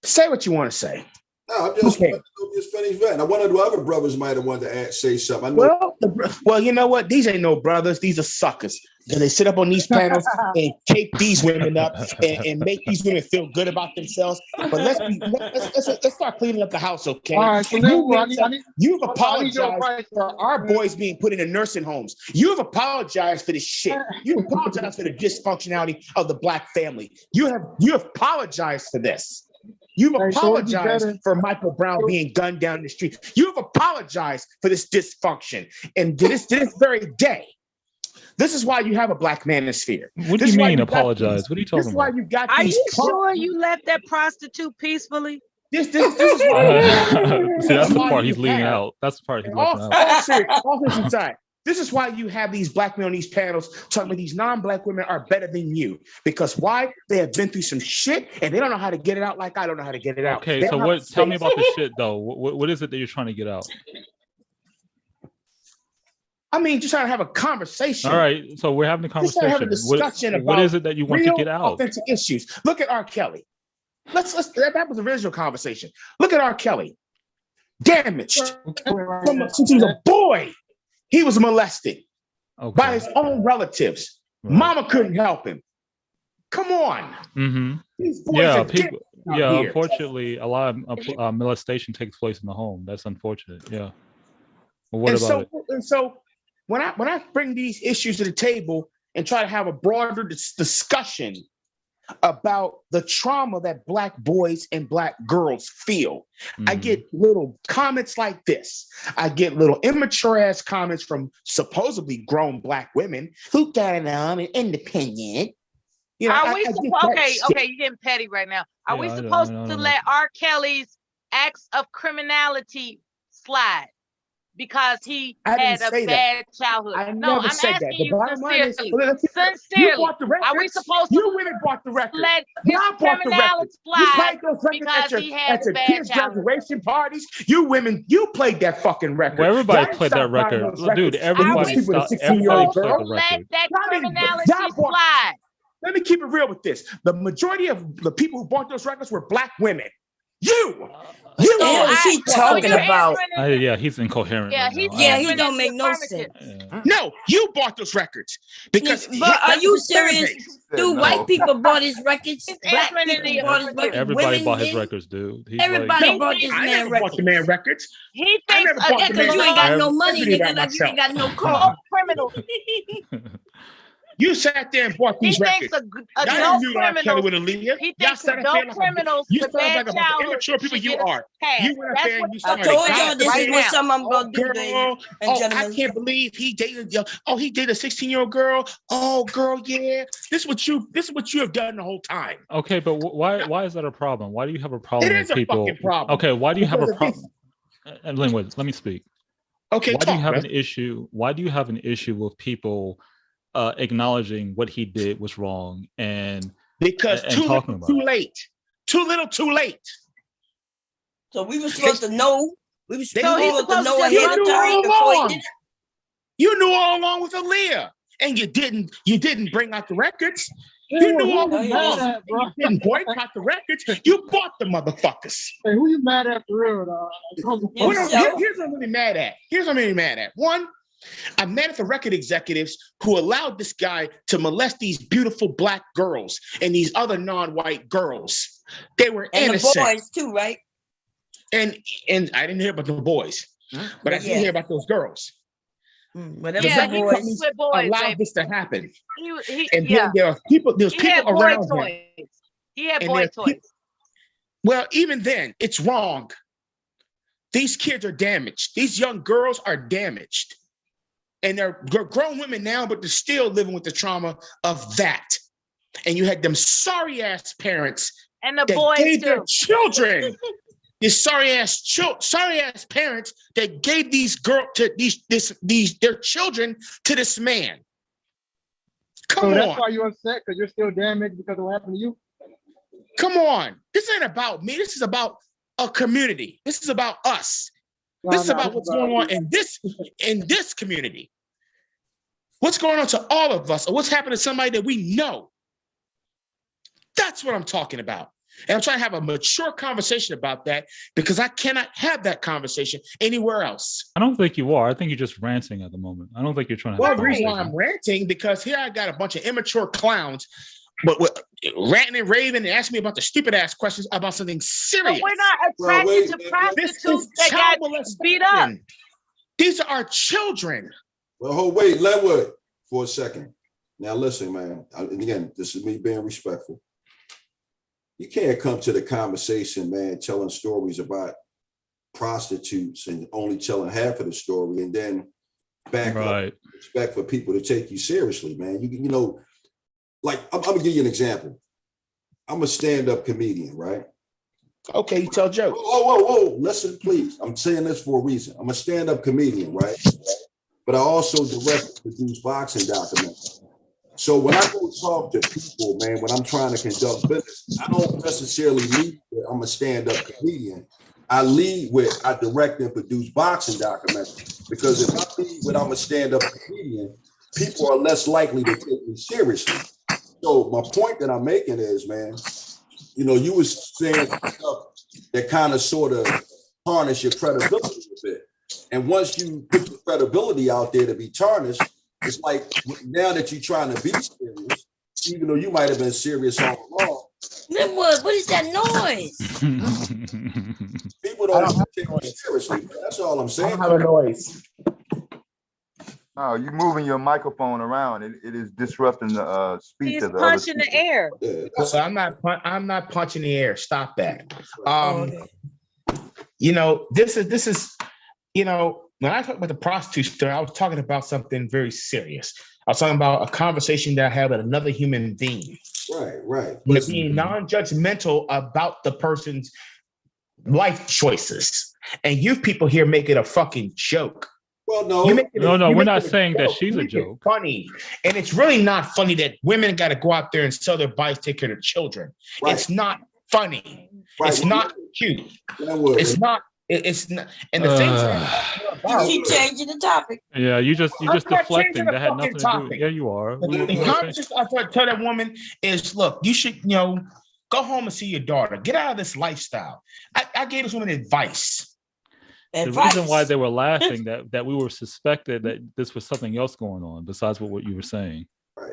Say what you want to say. No, I'm just finished venting. I wondered what other brothers might have wanted to say something. I know. Well, you know what? These ain't no brothers. These are suckers. And they sit up on these panels and cape these women up and make these women feel good about themselves. But let's start cleaning up the house, okay? All right, so You've apologized for our boys being put into nursing homes. You've apologized for this shit. You've apologized for the dysfunctionality of the black family. You have apologized for this. You've apologized for Michael Brown being gunned down in the street. You've apologized for this dysfunction. And to this very day, this is why you have a black manosphere. What do you mean apologize? What are you talking about? This is why you got Are these. you sure you left that prostitute peacefully? This is why. See, that's the part he's leaving out. That's the part he's leaving out. All serious aside. This is why you have these black men on these panels talking about these non-black women are better than you. Because why? They have been through some shit and they don't know how to get it out like I don't know how to get it out. Okay, so what? Tell me about the shit though. What is it that you're trying to get out? I mean, just trying to have a conversation. All right, so we're having a conversation. Just have a discussion about what is it that you want to get out? Authentic issues. Look at R. Kelly. That was the original conversation. Look at R. Kelly. damaged since he was a boy. He was molested by his own relatives. Right. Mama couldn't help him. Come on. Mm-hmm. These boys Yeah, are people. out Yeah, here. unfortunately, a lot of molestation takes place in the home. That's unfortunate. Yeah. Well, what And about it? so when I bring these issues to the table and try to have a broader discussion about the trauma that Black boys and Black girls feel, I get little comments like this. I get little immature ass comments from supposedly grown Black women who got it on and independent. You know, Are we okay? You're getting petty right now. Are we supposed to let R. Kelly's acts of criminality slide because he had a bad childhood? No, I'm asking you sincerely. Are we supposed to women bought the record? let his criminality slide because he had a bad childhood? Graduation parties. You women, you played that fucking record. Well, everybody played that record, dude. Everybody played the record. Let that criminality slide. Let me keep it real with this. The majority of the people who bought those records were Black women. You. What the hell is he talking about? Yeah, he's incoherent. Yeah, he don't make no sense. No, you bought those records because. But are you serious? Do white people bought his records? Black people bought his records. Everybody bought his records, dude. Everybody bought this man records. Bought the man records. He thinks because you ain't got no money, nigga. Like you ain't got no car. Criminal. You sat there and bought these records. Adult criminals. He thinks adult criminals with bad childhood. Immature people you are. You went up there and you I started. told y'all this is what something I'm gonna do, ladies and gentlemen. I can't believe he dated. He dated a 16-year-old girl. Oh, girl, yeah. This is what you have done the whole time. Okay, but why is that a problem? Why do you have a problem It with is a people? fucking problem. Okay, why do you have a problem? And let me speak. Okay, why do you have an issue? Why do you have an issue with people acknowledging what he did was wrong because too little, too late. Too little, too late. So we were supposed to know. We were supposed to know you ahead of knew time all before he along. did it. You knew all along with Aaliyah, and you didn't bring out the records. You knew all along. You didn't boycott the records. You bought the motherfuckers. Hey, who you mad at for real, dog? Here's what I'm really mad at. One, I'm mad at the record executives who allowed this guy to molest these beautiful Black girls and these other non-white girls. They were innocent. And the boys too, right? And I didn't hear about the boys, but I did hear about those girls. Whatever the boys allowed this to happen. Then there are people. There's people around him. He had boy toys. Well, even then, it's wrong. These kids are damaged. These young girls are damaged. And they're grown women now, but they're still living with the trauma of that. And you had them sorry ass parents and the that boys gave too. Their children. These sorry ass parents that gave these their children to this man. Come on. That's why you're upset because you're still damaged because of what happened to you. Come on. This ain't about me. This is about a community. This is about us. This is about what's going on in this community. What's going on to all of us, or what's happened to somebody that we know. That's what I'm talking about. And I'm trying to have a mature conversation about that because I cannot have that conversation anywhere else. I don't think you are. I think you're just ranting at the moment. I don't think you're trying to have the reason why I'm ranting because here I got a bunch of immature clowns but ranting and raving and asking me about the stupid ass questions about something serious. But we're not attracted to prostitutes that got beat up. These are our children. Well, wait, Lenwood, for a second. Now listen, man. And again, this is me being respectful. You can't come to the conversation, man, telling stories about prostitutes and only telling half of the story, and then back up expect for people to take you seriously, man. You know. Like, I'm gonna give you an example. I'm a stand-up comedian, right? Okay, you tell jokes. Whoa, listen, please. I'm saying this for a reason. I'm a stand-up comedian, right? But I also direct and produce boxing documentaries. So when I go talk to people, man, when I'm trying to conduct business, I don't necessarily lead with I'm a stand-up comedian. I lead with I direct and produce boxing documentaries. Because if I lead with I'm a stand-up comedian, people are less likely to take me seriously. So my point that I'm making is, man, you know, you was saying stuff that kind of sort of tarnish your credibility a bit. And once you put your credibility out there to be tarnished, it's like now that you're trying to be serious, even though you might have been serious all along. Linwood, what is that noise? People don't take you seriously. That's all I'm saying. I don't have a noise. Oh, you moving your microphone around. It is disrupting the speech He's of the other punching the air. So I'm not punching the air. Stop that. You know, this is, you know, when I talk about the prostitute story, I was talking about something very serious. I was talking about a conversation that I had with another human being. Right. But being non-judgmental about the person's life choices. And you people here make it a fucking joke. Well, no. We're not saying that she's a joke. Funny. And it's really not funny that women got to go out there and sell their bodies, take care of their children. Right. It's not funny. Right. It's not cute. It's not. It's not. And the things you changing the topic. Yeah, you just deflecting. That had nothing to do with. Yeah, you are. The conversation I tell that woman is, look, you should, you know, go home and see your daughter. Get out of this lifestyle. I gave this woman advice. The reason why they were laughing that we were suspected that this was something else going on besides what you were saying. Right.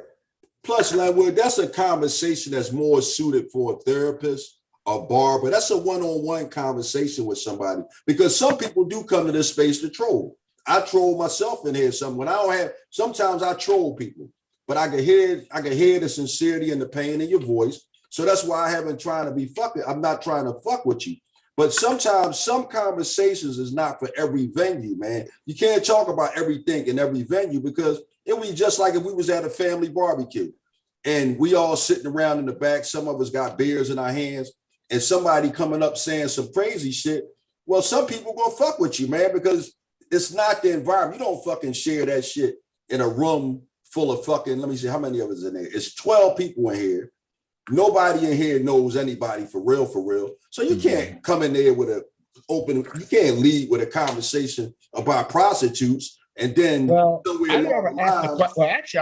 Plus, Linwood, that's a conversation that's more suited for a therapist, a barber. That's a one-on-one conversation with somebody, because some people do come to this space to troll. I troll myself in here. Sometimes I troll people, but I can hear the sincerity and the pain in your voice. So that's why I haven't trying to be fucking. I'm not trying to fuck with you. But sometimes some conversations is not for every venue, man. You can't talk about everything in every venue, because it would be just like if we was at a family barbecue and we all sitting around in the back. Some of us got beers in our hands and somebody coming up saying some crazy shit. Well, some people gonna fuck with you, man, because it's not the environment. You don't fucking share that shit in a room full of fucking, let me see, how many of us in there? It's 12 people in here. Nobody in here knows anybody for real. So you can't come in there with you can't lead with a conversation about prostitutes and then actually, I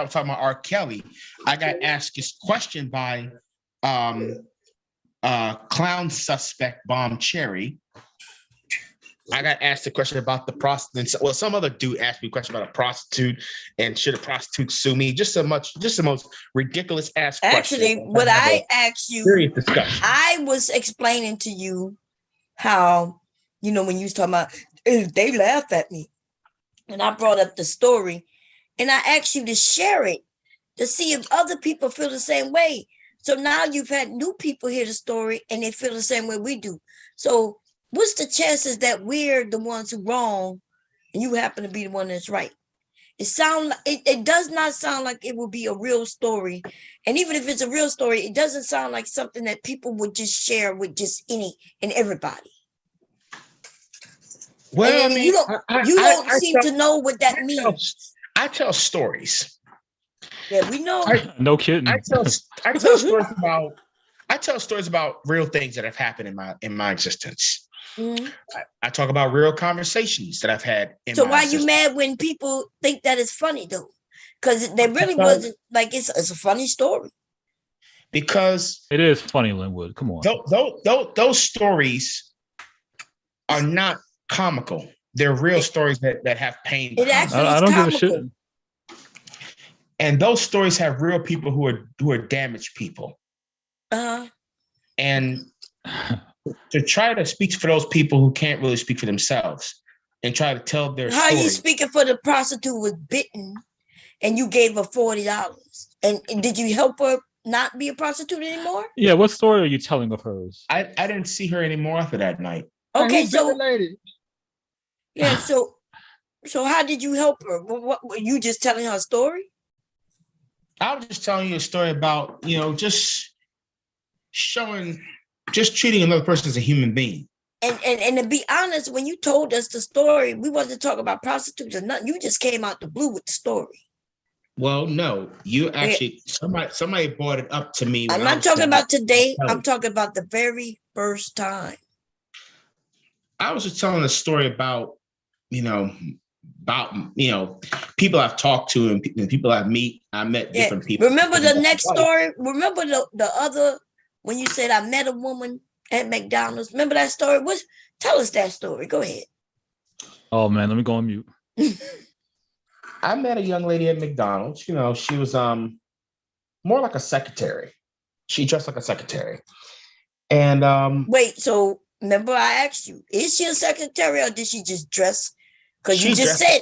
was talking about R. Kelly. I got asked this question by clown suspect Bomb Cherry. I got asked a question about the prostitute. Well, some other dude asked me a question about a prostitute and should a prostitute sue me? Just the most ridiculous ass question. Actually, what I asked you, I was explaining to you how, you know, when you was talking about, they laughed at me. And I brought up the story and I asked you to share it to see if other people feel the same way. So now you've had new people hear the story and they feel the same way we do. So what's the chances that we're the ones who wrong and you happen to be the one that's right? It does not sound like it will be a real story. And even if it's a real story, it doesn't sound like something that people would just share with just any and everybody. Well, and you don't seem to know what that means. I tell stories. Yeah, we know. No kidding. I tell stories about real things that have happened in my existence. Mm-hmm. I talk about real conversations that I've had. So why you mad when people think that it's funny though? Because they really wasn't like it's a funny story. Because it is funny, Linwood. Come on. Those stories are not comical. They're real stories that have pain. It actually I don't give a shit. And those stories have real people who are damaged people. And to try to speak for those people who can't really speak for themselves and try to tell their story. How are you speaking for the prostitute who was bitten and you gave her $40? And did you help her not be a prostitute anymore? Yeah, what story are you telling of hers? I didn't see her anymore after that night. Okay, so yeah, so how did you help her? What were you just telling her a story? I was just telling you a story about, just treating another person as a human being. And to be honest, when you told us the story, we wasn't talking about prostitutes or nothing. You just came out the blue with the story. Well, no, you actually somebody brought it up to me. I'm not talking about today. I'm talking about the very first time. I was just telling a story about people I've talked to and people I met different people. Remember the next story? Remember the other when you said I met a woman at McDonald's. Remember that story? Tell us that story. Go ahead. Oh man, let me go on mute. I met a young lady at McDonald's. You know, she was more like a secretary. She dressed like a secretary. And wait, so remember I asked you, is she a secretary or did she just dress? Because you just said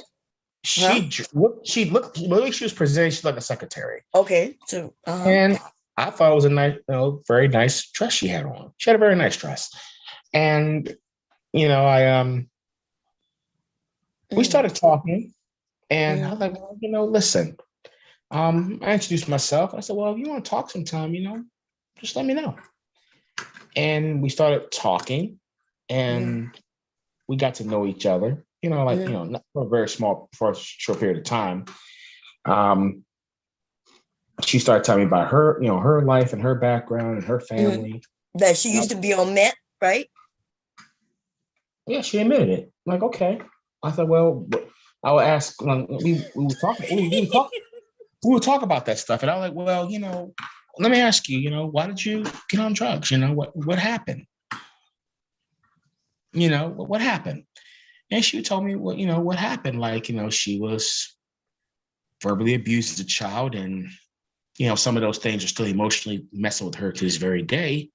she looked like she was presenting like a secretary. Okay, so and I thought it was a nice, very nice dress she had on. She had a very nice dress, and I we started talking, and I was like, well, listen, I introduced myself. I said, well, if you want to talk sometime, just let me know. And we started talking, and we got to know each other. Not for a short period of time. She started telling me about her, her life and her background and her family. That she used to be on meth, right? Yeah, she admitted it. I'm like, okay. I thought, well, I would ask. We would talk. We would talk about that stuff, and I was like, well, let me ask you. Why did you get on drugs? What happened? What happened? And she told me what happened. Like, she was verbally abused as a child, and some of those things are still emotionally messing with her to this very day.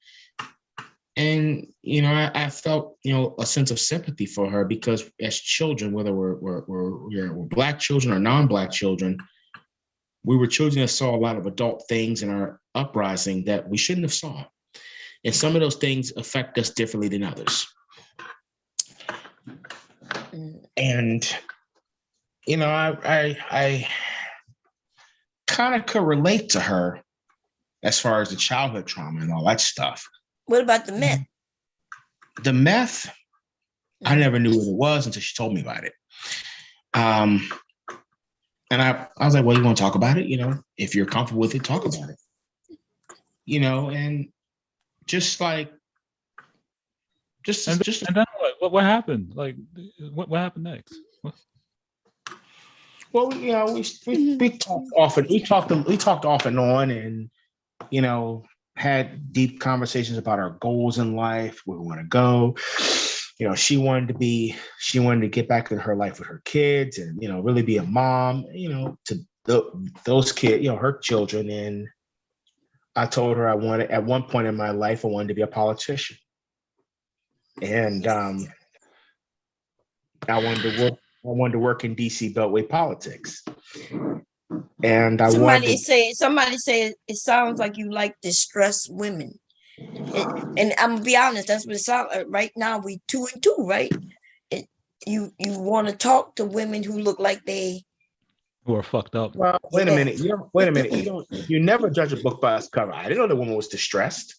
And I felt a sense of sympathy for her, because as children, whether we're Black children or non-Black children, we were children that saw a lot of adult things in our uprising that we shouldn't have saw, and some of those things affect us differently than others. And I kind of could relate to her as far as the childhood trauma and all that stuff. What about the meth? The meth, I never knew what it was until she told me about it. And I was like, well, you want to talk about it? If you're comfortable with it, talk about it. And just like, and then what happened? Like, what happened next? Well, we talked often. We talked off and on, and had deep conversations about our goals in life, where we want to go. She wanted to get back in her life with her kids, and really be a mom. To those kids, her children. And I told her at one point in my life, I wanted to be a politician, and I wanted to work in DC Beltway politics. And somebody say it sounds like you like distressed women. And I'm gonna be honest, that's what it sounds like. Right now we 2 and 2, right? You want to talk to women who look like they who are fucked up. Well, wait a minute. You never judge a book by its cover. I didn't know the woman was distressed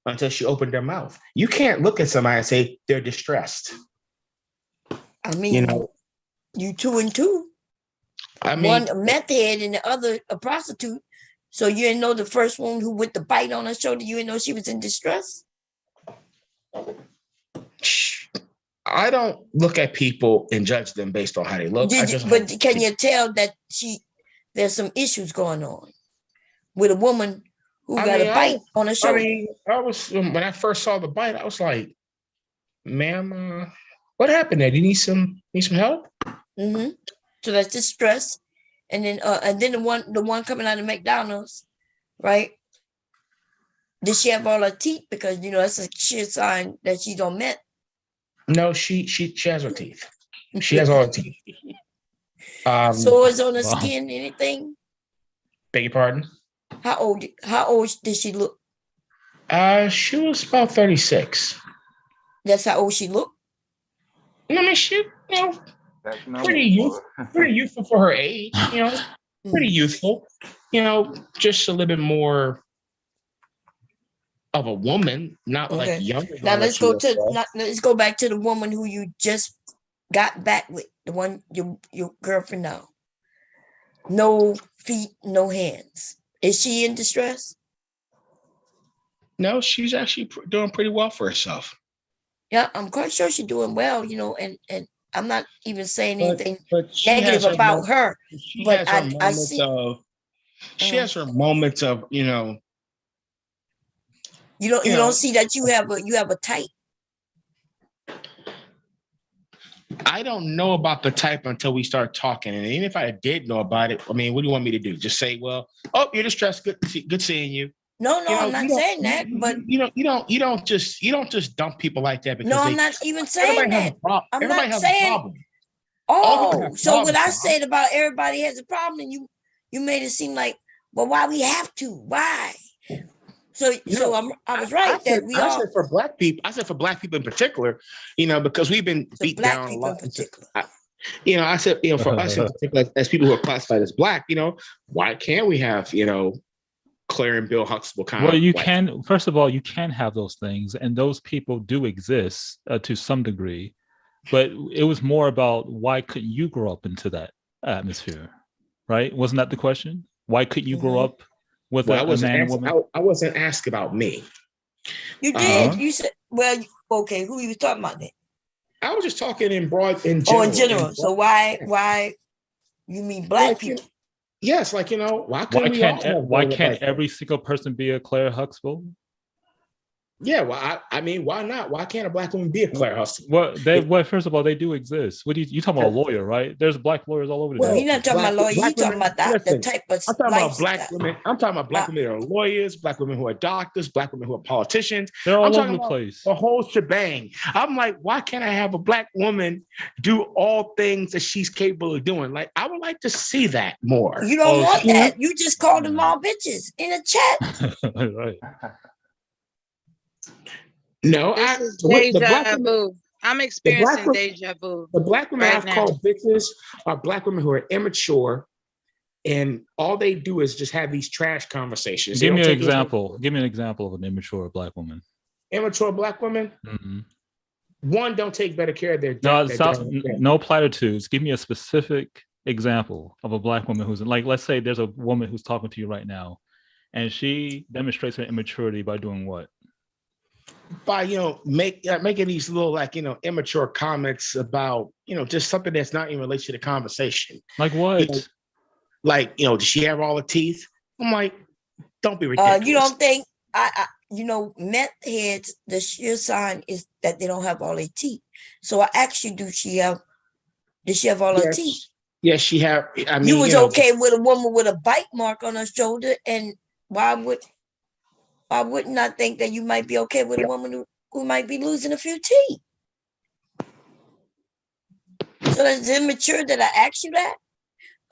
until she opened her mouth. You can't look at somebody and say they're distressed. I mean, you 2 and 2. I mean, one a meth head and the other a prostitute. So you didn't know the first one who with the bite on her shoulder, you didn't know she was in distress? I don't look at people and judge them based on how they look. But can you tell that there's some issues going on with a woman who got a bite on her shoulder? I was when I first saw the bite, I was like, ma'am, what happened there? Do you need some help? Mm-hmm. So that's distress. And then the one coming out of McDonald's, right? Did she have all her teeth? Because that's a sheer sign that she's on meth. No, she has her teeth. She has all her teeth. Sores on her skin, anything? Beg your pardon? How old did she look? She was about 36. That's how old she looked? I mean, she, pretty youthful for her age, pretty youthful, just a little bit more of a woman, not like younger. Now let's go back to the woman who you just got back with, the one your girlfriend now. No feet, no hands. Is she in distress? No, she's actually doing pretty well for herself. Yeah, I'm quite sure she's doing well, and I'm not even saying anything negative about her. She has her moments of, You don't see that you have a type. I don't know about the type until we start talking. And even if I did know about it, I mean, what do you want me to do? Just say, well, oh, you're distressed. Good seeing you. No, I'm not saying that, but you don't just dump people like that because I'm not even saying that. I'm everybody not has saying. a problem. So what I said about everybody has a problem, and you made it seem like, well, why we have to? Why? I was right that we all. I said for black people. I said for black people in particular, because we've been beat down a lot. I said, for us in particular, as people who are classified as black, why can't we have, Claire and Bill Huxtable kind of? Well, you can. First of all, you can have those things, and those people do exist to some degree. But it was more about why couldn't you grow up into that atmosphere, right? Wasn't that the question? Why couldn't you grow up with a man and woman? I wasn't asked about me. You did. You said, well, okay. Who you was talking about then? I was just talking in general. Oh, in general. So why you mean black people? Yes, why can't every single person be a Claire Huxtable? Yeah, well, I mean, why not? Why can't a black woman be a Claire Huxtable? Well, first of all, they do exist. What do you talking about? A lawyer, right? There's black lawyers all over the world. He's not talking about lawyers. He's talking about the type of. I'm talking about black women. I'm talking about black women who are lawyers, black women who are doctors, black women who are politicians. They're all over the place. The whole shebang. I'm like, why can't I have a black woman do all things that she's capable of doing? Like, I would like to see that more. You don't want that. You just called them all bitches in a chat. Right. No, deja vu. I'm experiencing deja vu. The black women I've called bitches are black women who are immature, and all they do is just have these trash conversations. Give me an example. Give me an example of an immature black woman. Immature black woman. Mm-hmm. One, don't take better care of their. No platitudes. Give me a specific example of a black woman who's like, let's say there's a woman who's talking to you right now, and she demonstrates her immaturity by doing what? By making these little immature comments about just something that's not in relation to the conversation. Like what? Does she have all the teeth? I'm like, don't be ridiculous. You don't think meth heads, the sheer sign is that they don't have all their teeth. So I asked you, does she have all her teeth? Yes, she have. I mean, you was okay with a woman with a bite mark on her shoulder, and why wouldn't I think that you might be okay with a woman who might be losing a few teeth? So is it immature that I asked you that?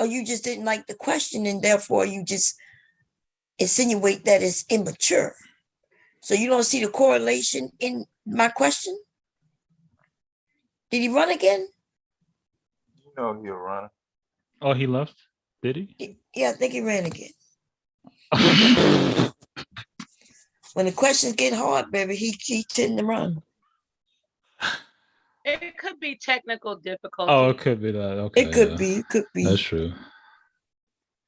Or you just didn't like the question and therefore you just insinuate that it's immature? So you don't see the correlation in my question? Did he run again? He'll run. Oh, he left? Did he? Yeah, I think he ran again. When the questions get hard, baby, he tend to run. It could be technical difficulty. Oh, it could be that. Okay, it could be. It could be. That's true.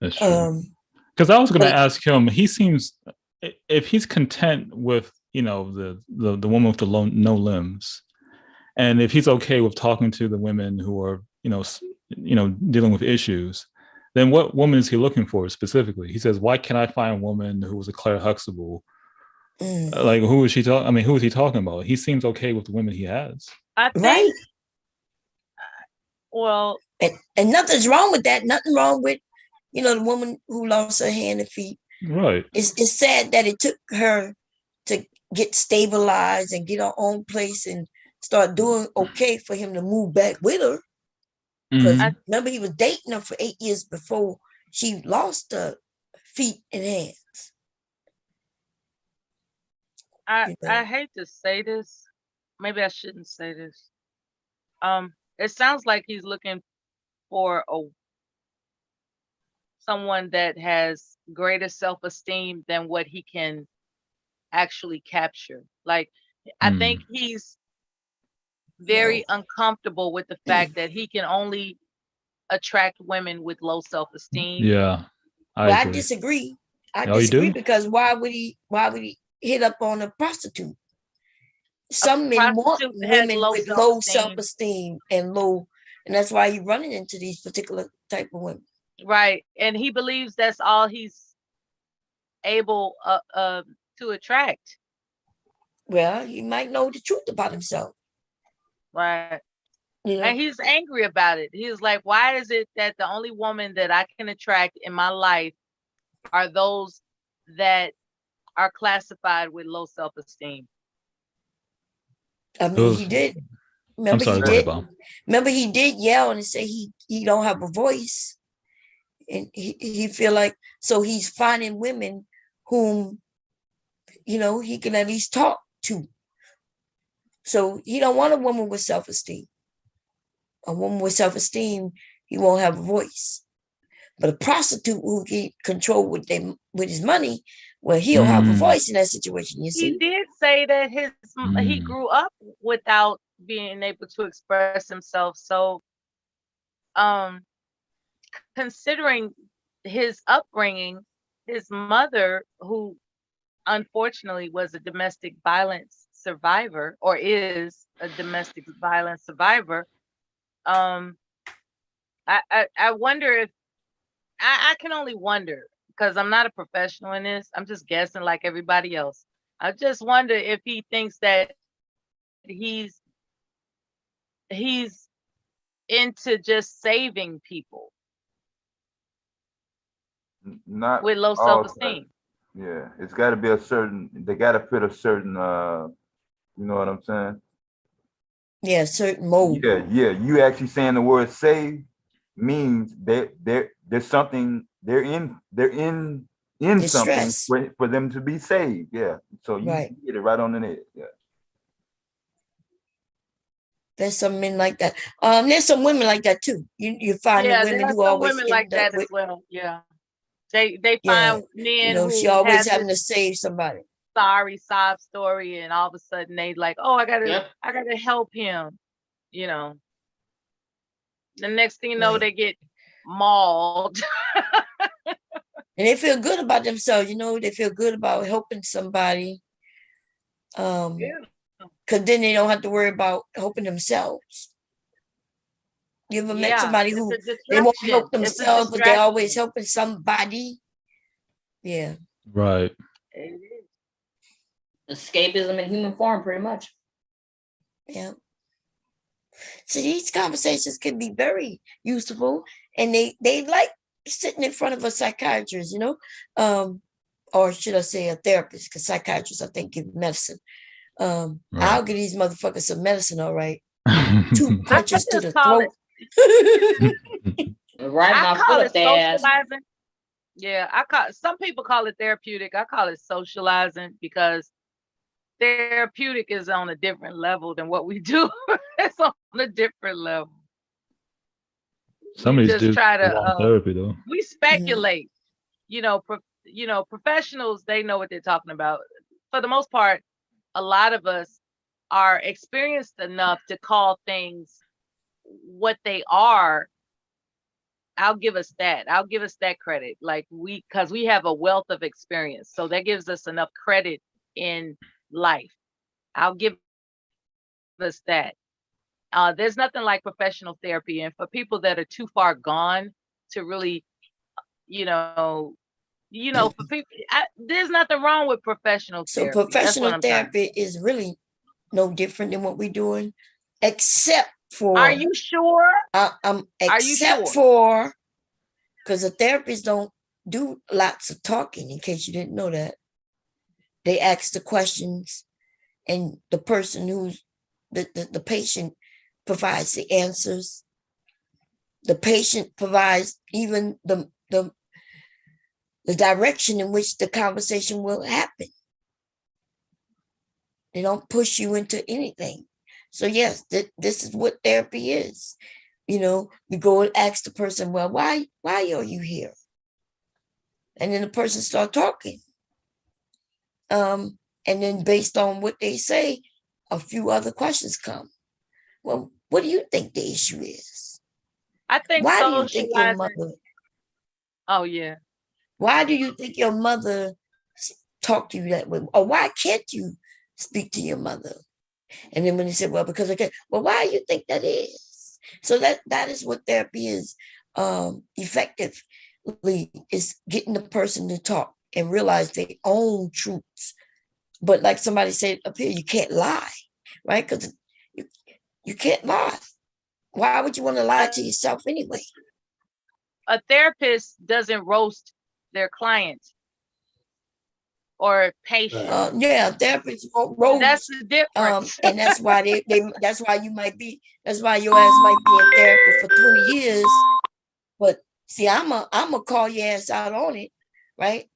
That's true. Because I was going to ask him. He seems, if he's content with the woman with the no limbs, and if he's okay with talking to the women who are dealing with issues, then what woman is he looking for specifically? He says, "Why can't I find a woman who was a Claire Huxtable?" Like, who is she talking? I mean, who is he talking about? He seems okay with the women he has. I think, right. Well, and nothing's wrong with that. Nothing wrong with, the woman who lost her hand and feet. Right. It's sad that it took her to get stabilized and get her own place and start doing okay for him to move back with her. Because remember, he was dating her for 8 years before she lost her feet and hands. I hate to say this. Maybe I shouldn't say this. It sounds like he's looking for someone that has greater self-esteem than what he can actually capture. Like, I think he's very uncomfortable with the fact that he can only attract women with low self-esteem. Yeah, I disagree. I disagree because why would he hit up on a prostitute? Some men want women with low self-esteem and that's why he's running into these particular type of women. Right, and he believes that's all he's able to attract. Well, he might know the truth about himself. Right. You know? And he's angry about it. He's like, why is it that the only woman that I can attract in my life are those that are classified with low self-esteem? I mean, he did. I'm sorry, go ahead, Bob. Remember, he did yell and say he don't have a voice. And he feel like, so he's finding women whom, he can at least talk to. So he don't want a woman with self-esteem. A woman with self-esteem, he won't have a voice. But a prostitute who can control with his money, well, he'll have a voice in that situation, you see. He did say that he grew up without being able to express himself. So considering his upbringing, his mother, who unfortunately was a domestic violence survivor, or is a domestic violence survivor, I wonder if I can only wonder, because I'm not a professional in this. I'm just guessing like everybody else. I just wonder if he thinks that he's into just saving people Not with low all self-esteem. Yeah, it's got to be they got to fit a certain, you know what I'm saying? Yeah, certain mold. Yeah. You actually saying the word save means there's something, they're in something for them to be saved. Yeah. So you get it right on the head. Yeah. There's some men like that. There's some women like that too. You find the women who always women like that as well. Yeah. They find men who she always has having to save somebody. Sorry sob story, and all of a sudden they like, oh, I gotta help him. The next thing you know, they get mauled. And they feel good about themselves, they feel good about helping somebody. Because then they don't have to worry about helping themselves. You ever met somebody who they won't help themselves, but they're always helping somebody? Yeah. Right. Escapism in human form, pretty much. Yeah. So these conversations can be very useful, and they like sitting in front of a psychiatrist, or should I say a therapist, because psychiatrists, I think, give medicine. I'll give these motherfuckers some medicine, all right. 2 punches to the throat. Right, I call it socializing. Yeah, some people call it therapeutic. I call it socializing, because therapeutic is on a different level than what we do. It's on a different level. Some of these dudes want therapy though. We speculate. Professionals, they know what they're talking about. For the most part, a lot of us are experienced enough to call things what they are. I'll give us that. I'll give us that credit. Like because we have a wealth of experience. So that gives us enough credit in life. I'll give us that. There's nothing like professional therapy. And for people that are too far gone to really, for people, there's nothing wrong with professional therapy. So professional therapy is really no different than what we're doing, except for. Are you sure? Except for, because the therapists don't do lots of talking, in case you didn't know that. They ask the questions, and the person who's the patient provides the answers. The patient provides even the direction in which the conversation will happen. They don't push you into anything. So yes, this is what therapy is. You go and ask the person, well, why are you here? And then the person start talking. And then based on what they say, a few other questions come. Well, what do you think the issue is? I think why do you think your mother? Oh yeah. Why do you think your mother talked to you that way? Or why can't you speak to your mother? And then when they said, well, because I can't, well, why do you think that is? So that is what therapy is, effectively, is getting the person to talk and realize their own truths But like somebody said up here, you can't lie, right? Because you can't lie. Why would you want to lie to yourself anyway? A therapist doesn't roast their clients or patient. Yeah, therapists wrote. That's the difference. And that's why that's why your ass might be in therapy for 20 years. But see, I'm a call your ass out on it, right?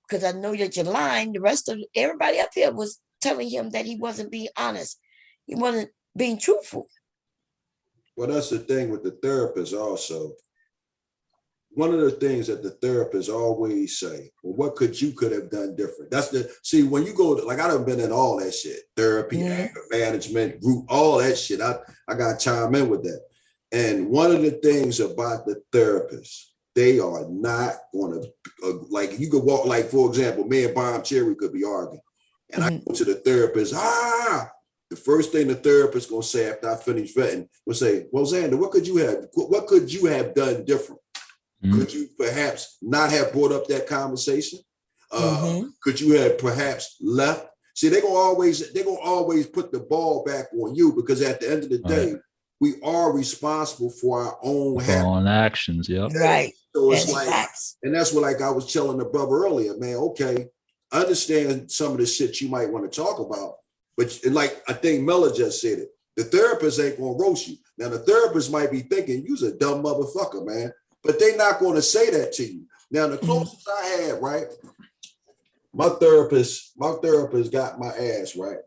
Because I know that you're lying. The rest of everybody up here was telling him that he wasn't being honest. He wasn't being truthful. Well, that's the thing with the therapist also. One of the things that the therapists always say, well, what could have done different? See, when you go, like I done been in all that shit, therapy, anger management, group, all that shit. I got to chime in with that. And one of the things about the therapists, they are not going to, like you could walk, like for example, me and Bomb Cherry could be arguing. And I go to the therapist, the first thing the therapist going to say after I finish vetting will say, well, Xander, what could you have done different? Could you perhaps not have brought up that conversation? Could you have perhaps left? See, they're gonna always put the ball back on you, because at the end of the day, we are responsible for our own actions. Yep. Right. So it's and that's what, like I was telling the brother earlier, man. Okay, I understand some of the shit you might want to talk about, but like I think Mella just said it, the therapist ain't gonna roast you. Now the therapist might be thinking you's a dumb motherfucker, man. But they're not going to say that to you. Now, the closest I had, right? My therapist got my ass, right?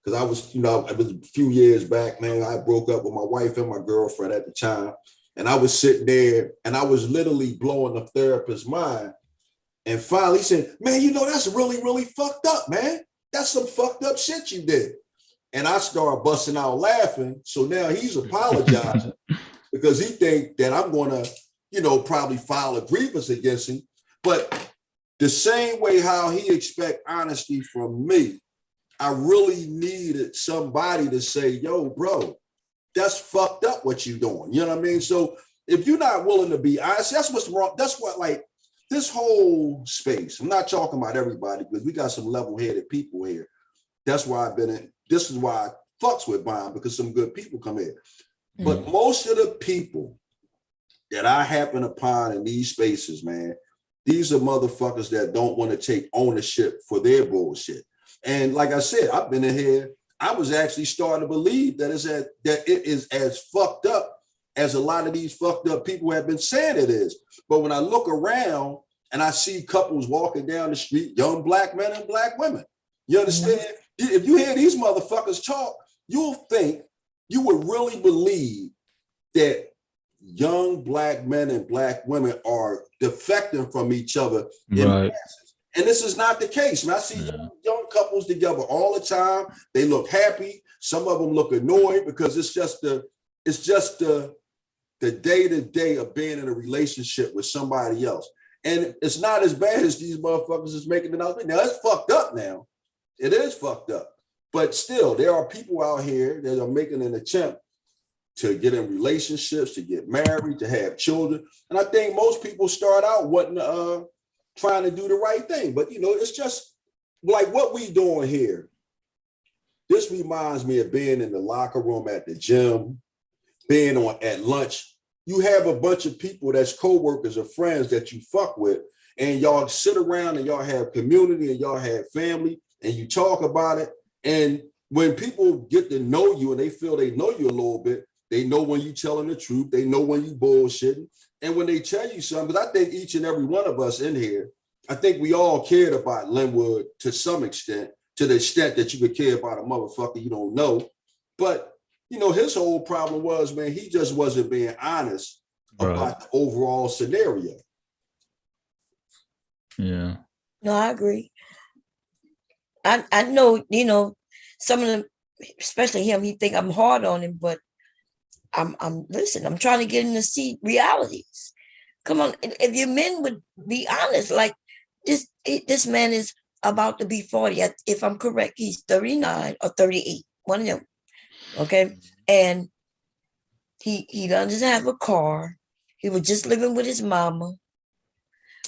Because I was, it was a few years back, man. I broke up with my wife and my girlfriend at the time. And I was sitting there and I was literally blowing the therapist's mind. And finally he said, man, that's really, really fucked up, man. That's some fucked up shit you did. And I started busting out laughing. So now he's apologizing because he think that I'm going to, probably file a grievance against him. But the same way how he expect honesty from me, I really needed somebody to say, yo, bro, that's fucked up what you doing. You know what I mean? So if you're not willing to be honest, that's what's wrong. That's what, like, this whole space, I'm not talking about everybody, because we got some level-headed people here. That's why this is why I fucks with Bomb, because some good people come here. But most of the people that I happen upon in these spaces, man, these are motherfuckers that don't want to take ownership for their bullshit. And like I said, I've been in here. I was actually starting to believe that it is as fucked up as a lot of these fucked up people have been saying it is. But when I look around and I see couples walking down the street, young black men and black women, you understand? If you hear these motherfuckers talk, you would really believe that young black men and black women are defecting from each other in masses. And this is not the case. And I see young couples together all the time. They look happy. Some of them look annoyed because it's just the day-to-day of being in a relationship with somebody else. And it's not as bad as these motherfuckers is making it out. Now, it's fucked up now. It is fucked up. But still, there are people out here that are making an attempt to get in relationships, to get married, to have children. And I think most people start out wanting to, trying to do the right thing. But, it's just like what we doing here. This reminds me of being in the locker room at the gym, being at lunch. You have a bunch of people that's co-workers or friends that you fuck with, and y'all sit around and y'all have community and y'all have family and you talk about it. And when people get to know you and they feel they know you a little bit, they know when you telling the truth. They know when you bullshitting. And when they tell you something, because I think each and every one of us in here, I think we all cared about Linwood to some extent, to the extent that you could care about a motherfucker you don't know. But, his whole problem was, man, he just wasn't being honest about the overall scenario. Yeah. No, I agree. I know, some of them, especially him, he think I'm hard on him, but I'm trying to get him to see realities. Come on, if your men would be honest, like this man is about to be 40. If I'm correct, he's 39 or 38, one of them. Okay, and he doesn't have a car. He was just living with his mama.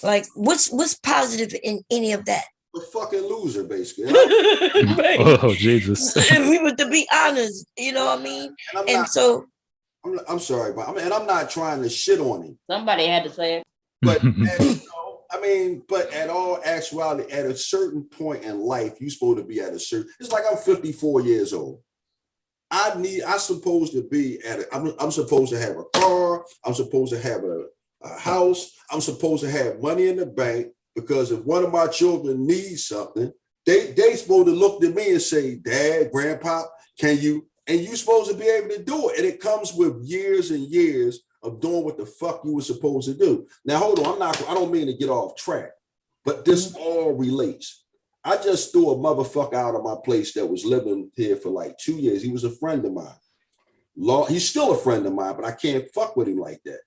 Like, what's positive in any of that? a fucking loser, basically. Oh, Jesus. If we were to be honest, you know what I mean? I'm sorry, but I'm not trying to shit on him. Somebody had to say it. But but at all actuality, at a certain point in life, you're supposed to be at a certain. It's like I'm 54 years old. I'm supposed to be I'm supposed to have a car. I'm supposed to have a house. I'm supposed to have money in the bank, because if one of my children needs something, they supposed to look at me and say, Dad, Grandpa, can you? And you're supposed to be able to do it. And it comes with years and years of doing what the fuck you were supposed to do. Now, hold on. I don't mean to get off track, but this all relates. I just threw a motherfucker out of my place that was living here for like 2 years. He was a friend of mine. He's still a friend of mine, but I can't fuck with him like that.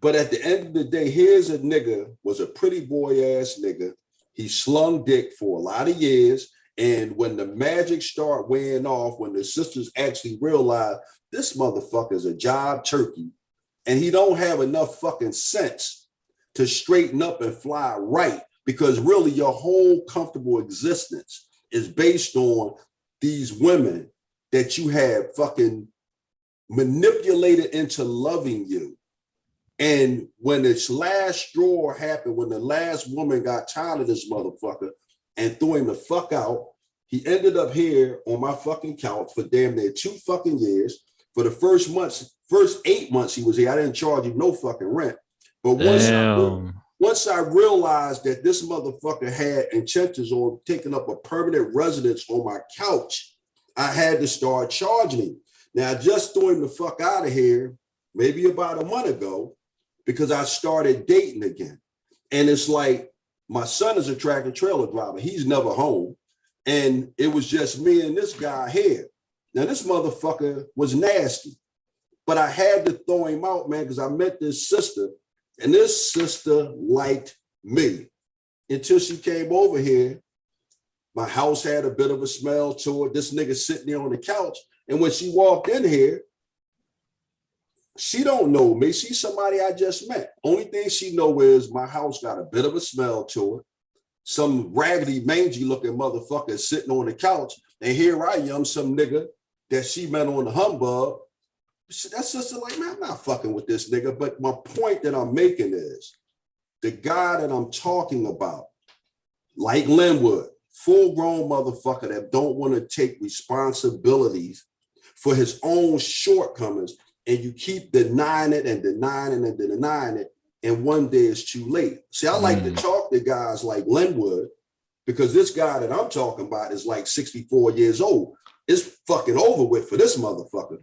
But at the end of the day, here's a nigga, was a pretty boy ass nigga. He slung dick for a lot of years. And when the magic start weighing off, when the sisters actually realize this motherfucker's a job turkey and he don't have enough fucking sense to straighten up and fly right, because really your whole comfortable existence is based on these women that you have fucking manipulated into loving you. And when this last straw happened, when the last woman got tired of this motherfucker and threw him the fuck out, he ended up here on my fucking couch for damn near 2 fucking years. For the first 8 months he was here, I didn't charge him no fucking rent. But once I realized that this motherfucker had intentions on taking up a permanent residence on my couch, I had to start charging him. Now, I just threw him the fuck out of here maybe about a month ago, because I started dating again. And it's like, my son is a tractor trailer driver. He's never home. And it was just me and this guy here. Now, this motherfucker was nasty, but I had to throw him out, man, because I met this sister, and this sister liked me until she came over here. My house had a bit of a smell to it. This nigga sitting there on the couch. And when she walked in here, she don't know me. She's somebody I just met. Only thing she know is my house got a bit of a smell to it. Some raggedy, mangy looking motherfucker sitting on the couch. And here I am, some nigga that she met on the humbug. That sister like, man, I'm not fucking with this nigga. But my point that I'm making is the guy that I'm talking about, like Linwood, full-grown motherfucker that don't want to take responsibilities for his own shortcomings, and you keep denying it and denying it and denying it, and one day it's too late. See, I like to talk to guys like Linwood, because this guy that I'm talking about is like 64 years old. It's fucking over with for this motherfucker.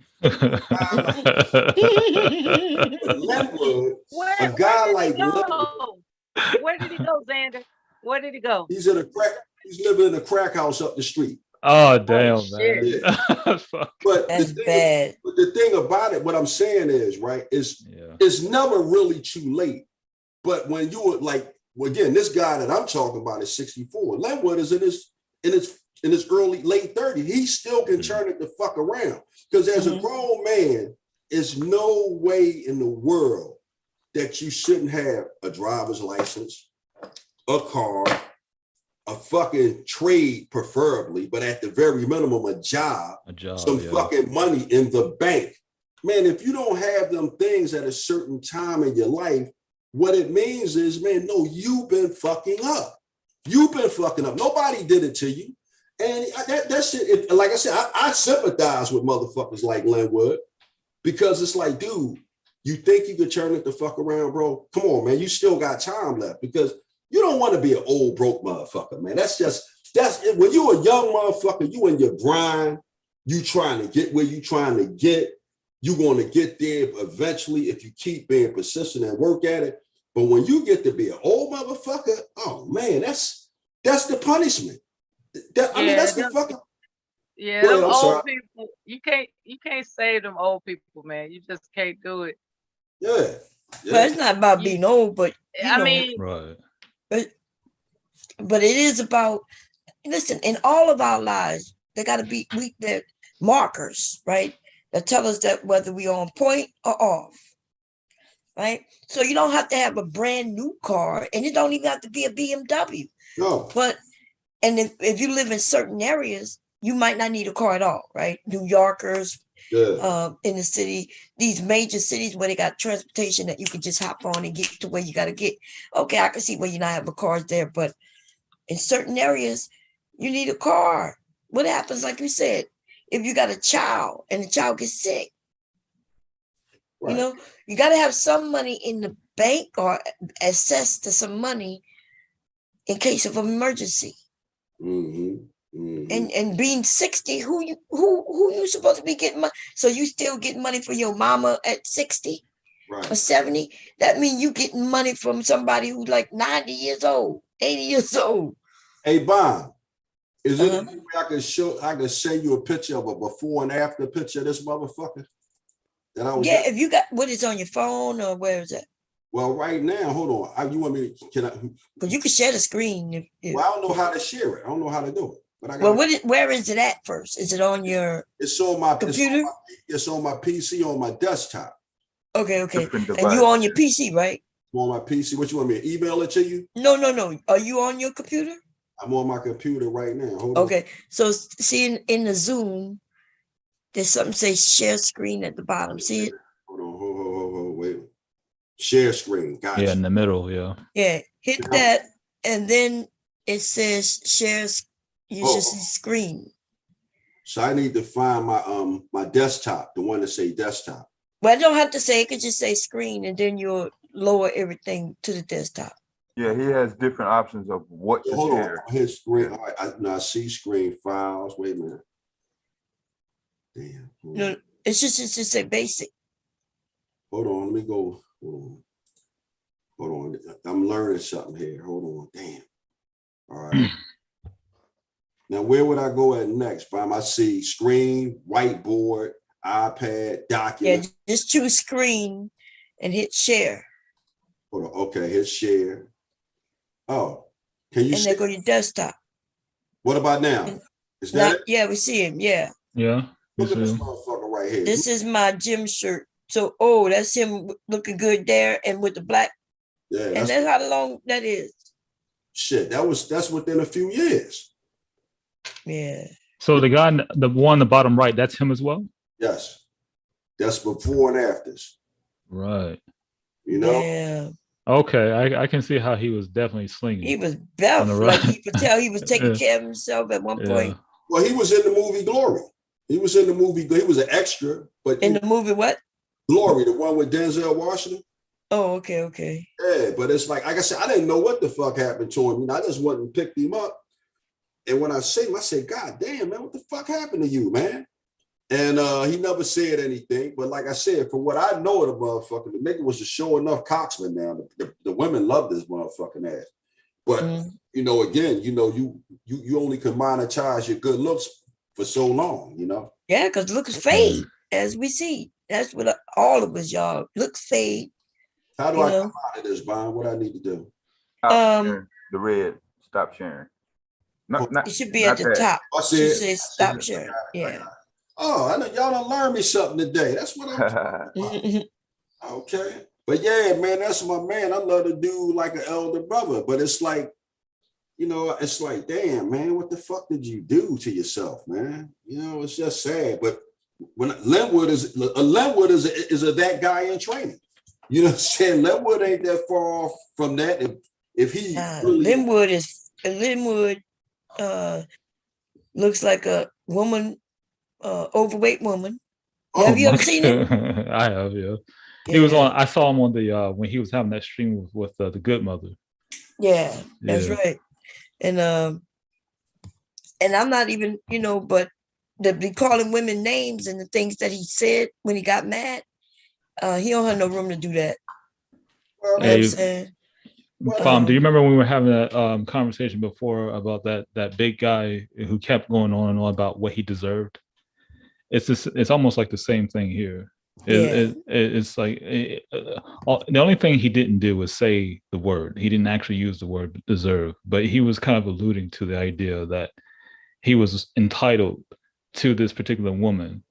Linwood, a guy like Linwood. Where did he go, Xander? Where did he go? He's living in a crack house up the street. Oh, damn, man. Yeah. But the thing about it, what I'm saying is, right, it's never really too late. But when you were like, again, this guy that I'm talking about is 64. Linwood is in his late 30s. He still can turn it the fuck around. Because as a grown man, there's no way in the world that you shouldn't have a driver's license, a car, a fucking trade preferably, but at the very minimum, a job, some fucking money in the bank. Man, if you don't have them things at a certain time in your life, what it means is, man, no, you've been fucking up. You've been fucking up. Nobody did it to you. And that shit, like I said, I sympathize with motherfuckers like Linwood, because it's like, dude, you think you could turn it the fuck around, bro? Come on, man, you still got time left, because you don't want to be an old broke motherfucker, man. That's it. When you're a young motherfucker, you in your grind, you trying to get where you trying to get. You're going to get there eventually if you keep being persistent and work at it. But when you get to be an old motherfucker, oh man, that's the punishment. That's the fucking. Yeah, them old people. You can't save them old people, man. You just can't do it. Yeah. But it's not about being old, but I mean, right. But it is about, listen, in all of our lives, there got to be the markers, right? That tell us that whether we're on point or off, right? So you don't have to have a brand new car, and it don't even have to be a BMW. No. But And if you live in certain areas, you might not need a car at all, right? New Yorkers, in the city, these major cities where they got transportation that you can just hop on and get to where you got to get. Okay, I can see where you're not having cars there, but in certain areas, you need a car. What happens, like you said, if you got a child and the child gets sick? Right. You know, you got to have some money in the bank or access to some money in case of an emergency. And being 60, who you supposed to be getting money? So you still getting money for your mama at 60 or 70? That means you getting money from somebody who's like 90 years old, 80 years old. Hey, Bob, is it any way I can send you a picture of a before and after picture of this motherfucker? If you got, what is on your phone or where is it? Well, right now, hold on. You want me to, because you can share the screen. Well, I don't know how to share it. I don't know how to do it. But I got. Where is it at first? Is it on your? It's on my computer. It's on my PC on my desktop. Okay. And you on your PC, right? I'm on my PC. What you want me to email it to you? No. Are you on your computer? I'm on my computer right now. Hold on. Okay. So see in the Zoom, there's something say share screen at the bottom. See it? Hold on. Wait. Share screen. Gotcha. Yeah, in the middle. Yeah. Yeah. Hit that, and then it says share. You just see screen. So I need to find my my desktop, the one that say desktop. Well, I don't have to say it. Could just say screen, and then you'll lower everything to the desktop. Yeah, he has different options of what to hold share. On. His screen. All right. I see screen files. Wait a minute. Damn. No, it's just say basic. Hold on. Let me go. Hold on. I'm learning something here. Hold on. Damn. All right. Now, where would I go at next? I see screen, whiteboard, iPad, document. Yeah, just choose screen and hit share. Hold on. Okay, hit share. Oh, can you see? And then go to your desktop. What about now? Is that it? Yeah, we see him. Yeah. Yeah. Look at this motherfucker right here. This is my gym shirt. So, that's him looking good there and with the black. Yeah. And that's how long that is. Shit, that's within a few years. Yeah. So the guy, the one on the bottom right, that's him as well? Yes. That's before and afters. Right. You know? Yeah. Okay, I can see how he was definitely slinging. He was buff. Like you could tell he was taking care of himself at one point. Well, he was in the movie Glory. He was in the movie. He was an extra, but in the movie what? Glory, the one with Denzel Washington. Oh, okay. Yeah, but it's like I said, I didn't know what the fuck happened to him. I just went and picked him up. And when I see him, I said, God damn, man, what the fuck happened to you, man? And he never said anything. But like I said, from what I know of the motherfucker, the nigga was a show enough cocksman now. The women love this motherfucking ass. But, again, you only can monetize your good looks for so long, Yeah, because looks fade, as we see. That's what all of us, y'all. Looks fade. How do I come out of this, Bond? What I need to do? The red, stop sharing. It should be at the top. I said, says stop sharing. Yeah. Oh, I know y'all done learned me something today. That's what I'm Okay. But yeah, man, that's my man. I love to do like an elder brother, but it's like, it's like, damn, man, what the fuck did you do to yourself, man? It's just sad. But when Linwood is that guy in training. You know what I'm saying? Linwood ain't that far off from that. If he Linwood looks like a woman, overweight woman. Have you ever seen him? I have, yeah. He was on. I saw him on the when he was having that stream with the Good Mother. Yeah, that's right. And I'm not even, but to be calling women names and the things that he said when he got mad, he don't have no room to do that. You know what I'm saying? Do you remember when we were having that conversation before about that big guy who kept going on and on about what he deserved? It's almost like the same thing here. It's like the only thing he didn't do was say the word. He didn't actually use the word deserve, but he was kind of alluding to the idea that he was entitled to this particular woman.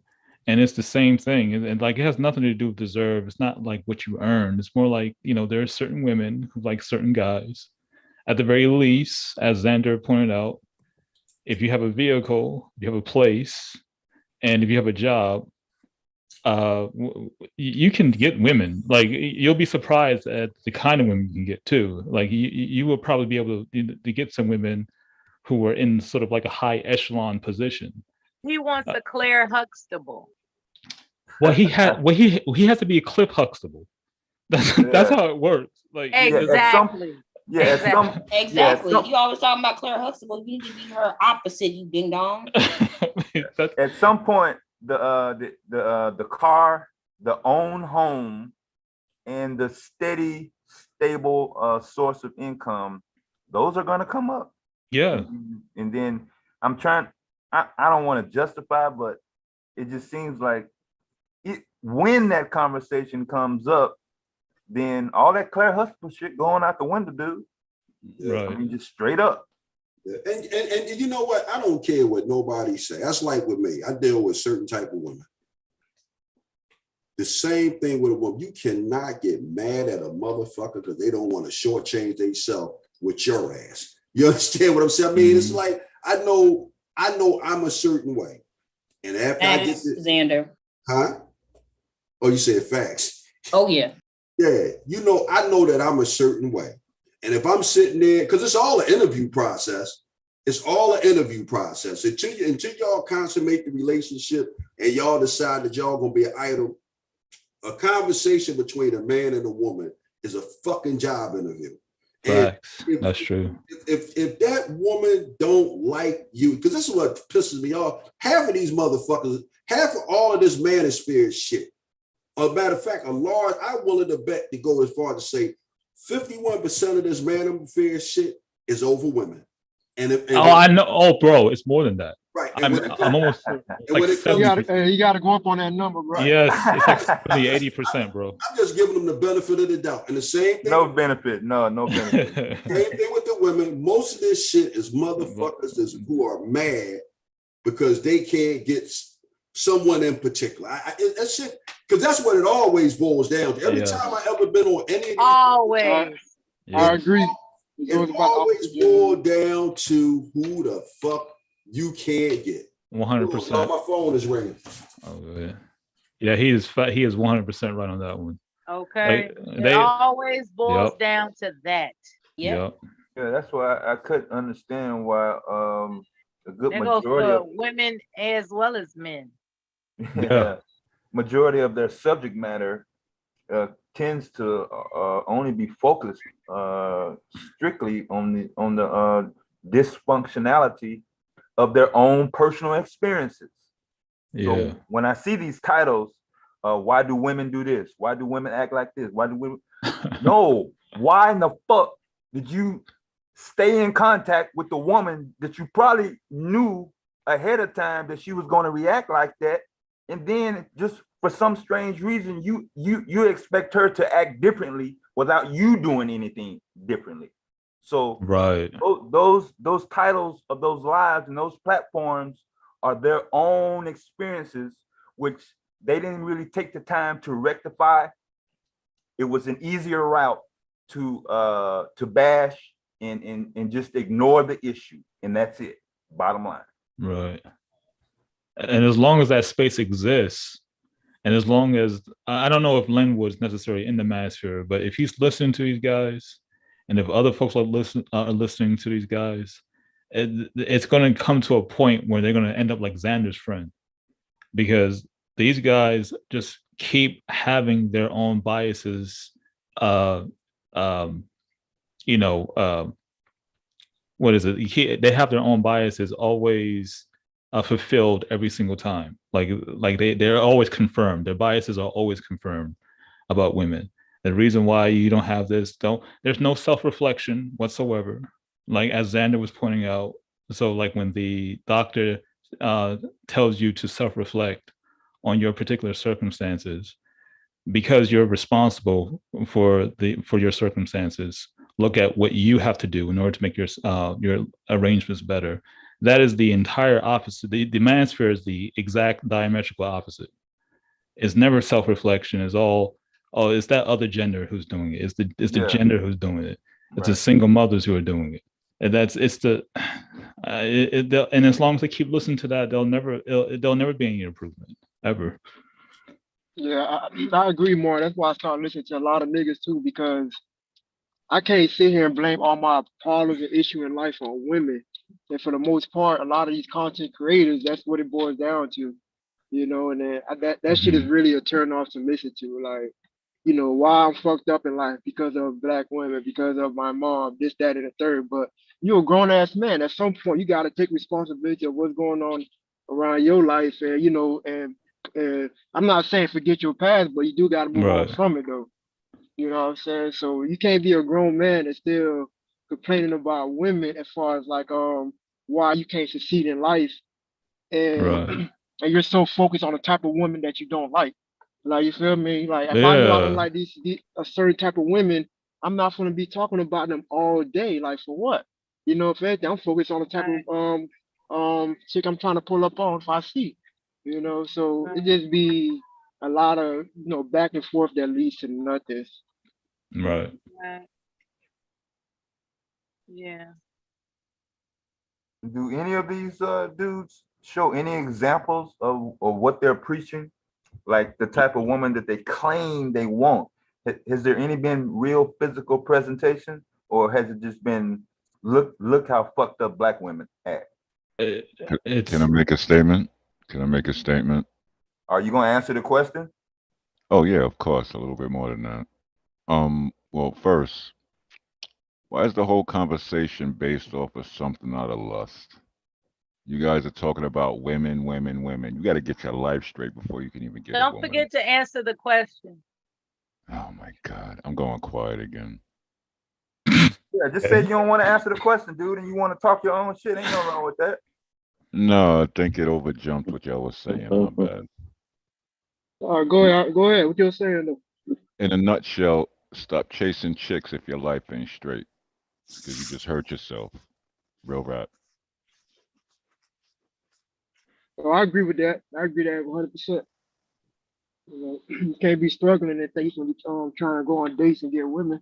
And it's the same thing. And like, it has nothing to do with deserve. It's not like what you earn. It's more like, there are certain women who like certain guys. At the very least, as Xander pointed out, if you have a vehicle, if you have a place, and if you have a job, you can get women. Like you'll be surprised at the kind of women you can get too. Like you will probably be able to get some women who are in sort of like a high echelon position. He wants a Claire Huxtable. Well, he has to be a Cliff Huxtable. That's how it works. Like exactly. Exactly. You always talking about Claire Huxtable. You need to be her opposite, you ding dong. At some point, the car, the own home, and the steady, stable source of income, those are gonna come up. Yeah. And then I don't want to justify, but it just seems like when that conversation comes up, then all that Claire Huxtable shit going out the window, dude. Right. I mean, just straight up. Yeah. And you know what? I don't care what nobody say. That's like with me. I deal with certain type of women. The same thing with a woman. You cannot get mad at a motherfucker because they don't want to shortchange themselves with your ass. You understand what I'm saying? I mean, it's like I know I'm a certain way, and after I get this, Xander. Huh? Oh, you said facts. Oh yeah. Yeah, I know that I'm a certain way. And if I'm sitting there, because it's all an interview process. It's all an interview process. Until y'all consummate the relationship and y'all decide that y'all gonna be an idol, a conversation between a man and a woman is a fucking job interview. Facts. That's true. If that woman don't like you, because this is what pisses me off, half of these motherfuckers, half of all of this manosphere shit. As a matter of fact, I'm willing to bet to go as far as to say 51% of this manosphere shit is over women. I know. Oh, bro, it's more than that. Right. I'm almost like 70%. You got to go up on that number, bro. Yes, it's like 80%, bro. I'm just giving them the benefit of the doubt. And the same thing. No benefit. No benefit. Same thing with the women. Most of this shit is motherfuckers who are mad because they can't get someone in particular. That shit, because that's what it always boils down to. Every time I ever been on any of these, always. I agree. It always boils down to who the fuck you can't get. 100%. My phone is ringing. Oh yeah, he is 100% right on that one. Okay, it always boils down to that. Yep. Yeah, that's why I couldn't understand why a good that majority goes for of women as well as men. Majority of their subject matter tends to only be focused strictly on the dysfunctionality of their own personal experiences. Yeah. So when I see these titles, why do women do this? Why do women act like this? Why do women? No, why in the fuck did you stay in contact with the woman that you probably knew ahead of time that she was going to react like that, and then just for some strange reason you expect her to act differently without you doing anything differently? So right, those titles of those lives and those platforms are their own experiences, which they didn't really take the time to rectify. It was an easier route to bash and just ignore the issue, and that's it. Bottom line. Right. And as long as that space exists, and as long as I don't know if Linwood's necessarily in the manosphere, but if he's listening to these guys, and if other folks are listening to these guys, it's going to come to a point where they're going to end up like Xander's friend, because these guys just keep having their own biases. What is it? They have their own biases always fulfilled every single time. Like they're always confirmed. Their biases are always confirmed about women. The reason why you don't have this, there's no self-reflection whatsoever. Like as Xander was pointing out, so like when the doctor tells you to self-reflect on your particular circumstances, because you're responsible for your circumstances, look at what you have to do in order to make your arrangements better. That is the entire opposite. The manosphere is the exact diametrical opposite. It's never self-reflection. It's all, oh, it's that other gender who's doing it. It's the gender who's doing it. It's the single mothers who are doing it. And And as long as they keep listening to that, there'll never be any improvement ever. Yeah, I agree more. That's why I started listening to a lot of niggas too, because I can't sit here and blame all my problems and issues in life on women. And for the most part, a lot of these content creators, that's what it boils down to, And then that shit is really a turn off to listen to. Like, why I'm fucked up in life because of black women, because of my mom, this, that, and the third. But you're a grown ass man. At some point, you got to take responsibility of what's going on around your life, and I'm not saying forget your past, but you do got to move on from it though. You know what I'm saying? So you can't be a grown man and still complaining about women as far as like why you can't succeed in life, and and you're so focused on the type of woman that you don't like. Like, you feel me? Like, if I know I don't like these a certain type of women, I'm not gonna be talking about them all day. Like, for what? If anything, I'm focused on the type of chick I'm trying to pull up on if I see. So it just be a lot of back and forth that leads to nothing. Right. Yeah. Do any of these dudes show any examples of what they're preaching? Like the type of woman that they claim they want? Has there any been real physical presentation, or has it just been look how fucked up black women act? Can I make a statement? Are you gonna answer the question? Oh yeah, of course, a little bit more than that. Well, first, why is the whole conversation based off of something out of lust? You guys are talking about women. You got to get your life straight before you can even get a Don't woman. forget to answer the question. Oh my God, I'm going quiet again. Yeah, just say you don't want to answer the question, dude, and you want to talk your own shit. Ain't nothing wrong with that. No, I think it overjumped what y'all was saying. My bad. All right, go ahead. What you're saying though? In a nutshell, stop chasing chicks if your life ain't straight, because you just hurt yourself. Real rap. Oh, I agree with that. I agree that 100%. You can't be struggling and think you're trying to go on dates and get women.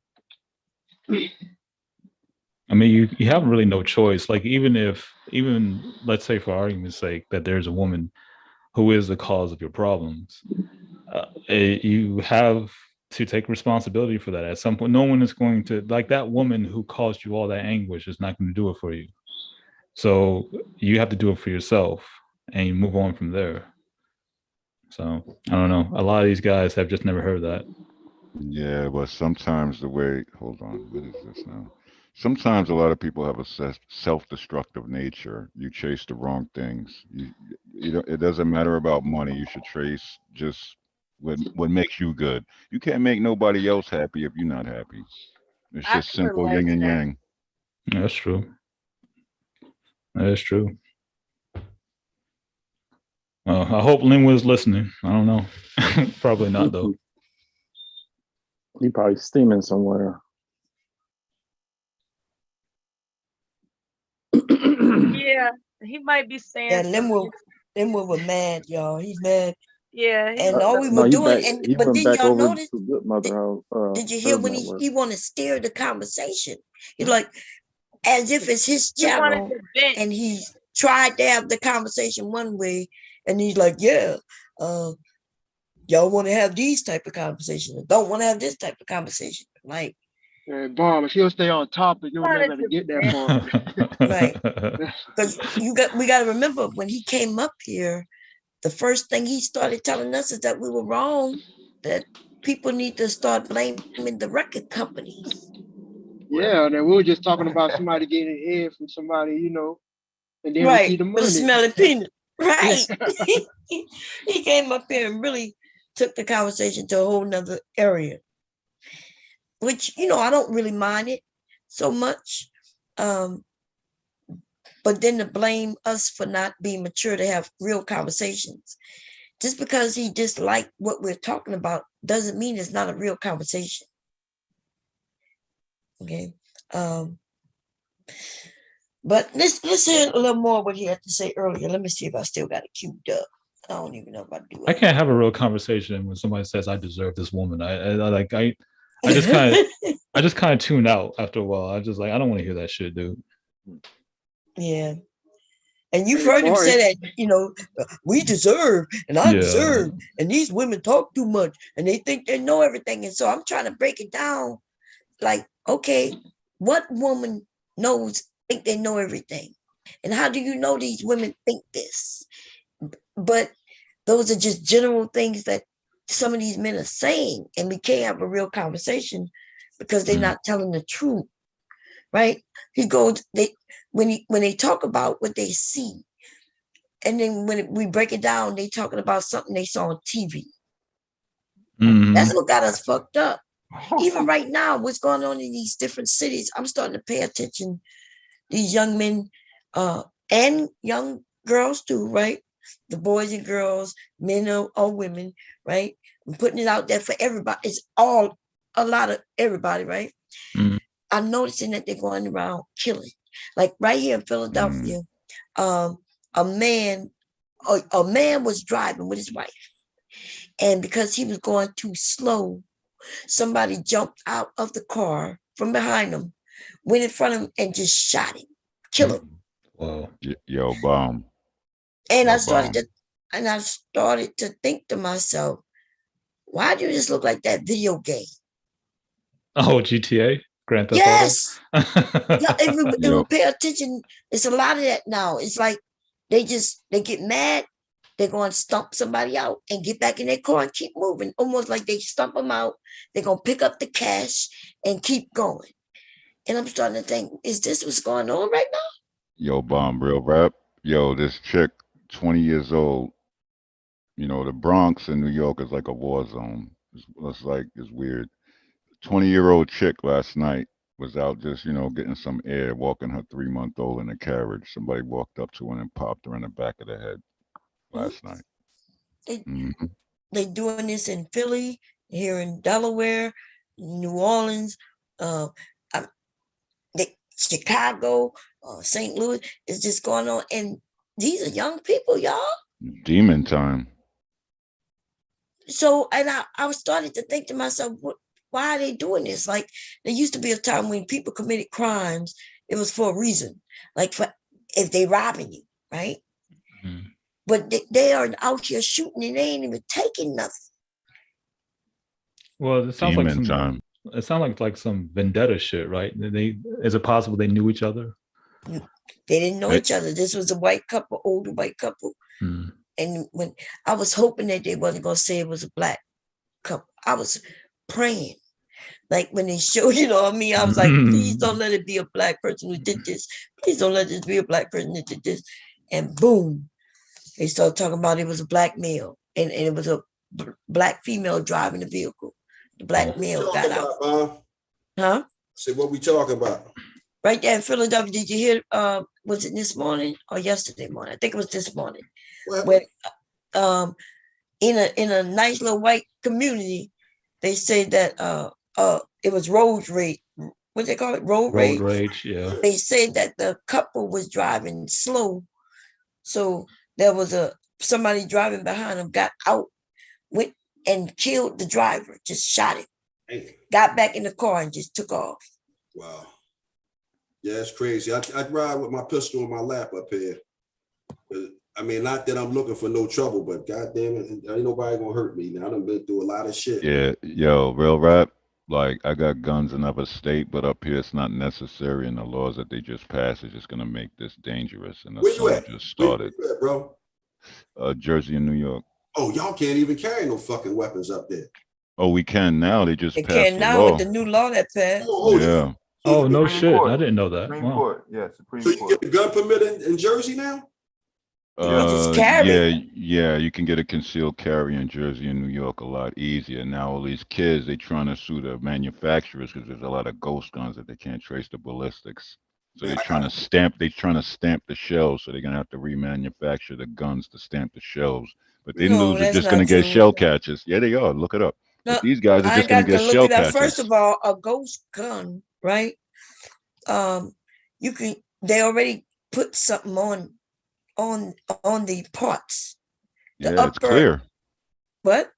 I mean, you have really no choice. Like, even let's say for argument's sake that there's a woman who is the cause of your problems, you have to take responsibility for that at some point. No one is going to, like, that woman who caused you all that anguish is not going to do it for you. So you have to do it for yourself and you move on from there. So I don't know. A lot of these guys have just never heard that. Yeah, but sometimes hold on, what is this now? Sometimes a lot of people have a self-destructive nature. You chase the wrong things. It doesn't matter about money. You should chase just what makes you good. You can't make nobody else happy if you're not happy. It's just simple yin and yang. That's true. That is true. I hope Lin was listening. I don't know. Probably not, though. He probably steaming somewhere. Yeah, he might be saying. Yeah, Linwood was mad, y'all. He's mad. Yeah, and all we were doing, but then y'all notice. Did you hear when he want to steer the conversation? He's like, as if it's his channel, and he tried to have the conversation one way, and he's like, yeah, y'all want to have these type of conversations, don't want to have this type of conversation, like. Bob, if he'll stay on topic, you'll never get that far. Right. Because we got to remember, when he came up here, the first thing he started telling us is that we were wrong, that people need to start blaming the record companies. Yeah, and we were just talking about somebody getting head from somebody, and then we see the money. With a smelly peanut. Right. He came up here and really took the conversation to a whole nother area. Which, I don't really mind it so much. But then to blame us for not being mature to have real conversations. Just because he disliked what we're talking about doesn't mean it's not a real conversation. Okay. But let's hear a little more what he had to say earlier. Let me see if I still got it queued up. I don't even know if I do it. I can't have a real conversation when somebody says I deserve this woman. I just kind of tune out after a while. I just I don't want to hear that shit, dude. Yeah. And you've heard him say that, we deserve and I deserve. And these women talk too much and they think they know everything. And so I'm trying to break it down. Like, okay, what woman think they know everything? And how do you know these women think this? But those are just general things that some of these men are saying. And we can't have a real conversation because they're not telling the truth. Right? When they talk about what they see, and then when we break it down, they talking about something they saw on TV. That's what got us fucked up. Even right now, what's going on in these different cities, I'm starting to pay attention. These young men and young girls too, right? The boys and girls, men or women, right? I'm putting it out there for everybody. It's a lot of everybody, right? I'm noticing that they're going around killing. Like right here in Philadelphia, a man was driving with his wife. And because he was going too slow, somebody jumped out of the car from behind him, went in front of him and just shot him, killed him. Wow. Yo, bomb. And I started to think to myself, why do you just look like that video game? Oh, GTA? Grand Theft Yes. Auto? If we pay attention, it's a lot of that now. It's like they get mad, they're going to stump somebody out and get back in their car and keep moving. Almost like they stump them out, they're going to pick up the cash and keep going. And I'm starting to think, is this what's going on right now? Yo, bomb, real rap. Yo, this chick, 20 years old, the Bronx in New York is like a war zone. It's weird. 20-year-old chick last night was out just, getting some air, walking her 3-month-old in a carriage. Somebody walked up to her and popped her in the back of the head last night. They doing this in Philly, here in Delaware, New Orleans, Chicago, St. Louis. It's just going on. And these are young people, y'all. Demon time. So, and I was starting to think to myself, why are they doing this? Like, there used to be a time when people committed crimes, it was for a reason. Like, if they robbing you, right? But they are out here shooting and they ain't even taking nothing. Well, it sounds Demon time. It sounds like some vendetta shit, right? Is it possible they knew each other? They didn't know each other. This was a white couple, older white couple. And when I was hoping that they wasn't going to say it was a black couple, I was praying. Like when they showed, I was like, please don't let it be a black person who did this. Please don't let this be a black person that did this. And boom, they started talking about it was a black male. And it was a black female driving the vehicle. The black male got out. Huh? So what we talking about? Right there in Philadelphia. Did you hear, was it this morning or yesterday morning? I think it was this morning. When in a nice little white community, they say that it was road rage. What they call it? Road rage. Road rage, yeah. They said that the couple was driving slow. So there was somebody driving behind them, got out, went and killed the driver, just shot him. Got back in the car and just took off. Wow. Yeah, it's crazy. I'd ride with my pistol in my lap up here. I mean, not that I'm looking for no trouble, but goddamn it, ain't nobody gonna hurt me. Now I done been through a lot of shit. Yeah, yo, real rap. Like, I got guns in other state, but up here it's not necessary, and the laws that they just passed is just gonna make this dangerous. And that's Where you at? just started. Where you at, bro? Jersey and New York. Oh, y'all can't even carry no fucking weapons up there. Oh, we can now. They just They passed can the now law. with the new law that passed. Yeah. Oh, no shit. I didn't know that. Supreme Wow. Court. Yeah, Supreme So you Court. get a gun permit in Jersey now? Yeah, you can get a concealed carry in Jersey and New York a lot easier. Now all these kids, they trying to sue the manufacturers because there's a lot of ghost guns that they can't trace the ballistics. So they're trying to stamp the shells, so they're gonna have to remanufacture the guns to stamp the shells. But they No, those are that's just not gonna get true. shell catches. Yeah, they are. Look it up. No, But these guys are I just gonna got to get look shell at that. catches. First of all, a ghost gun, right? They already put something on the parts. Yeah, it's clear. What?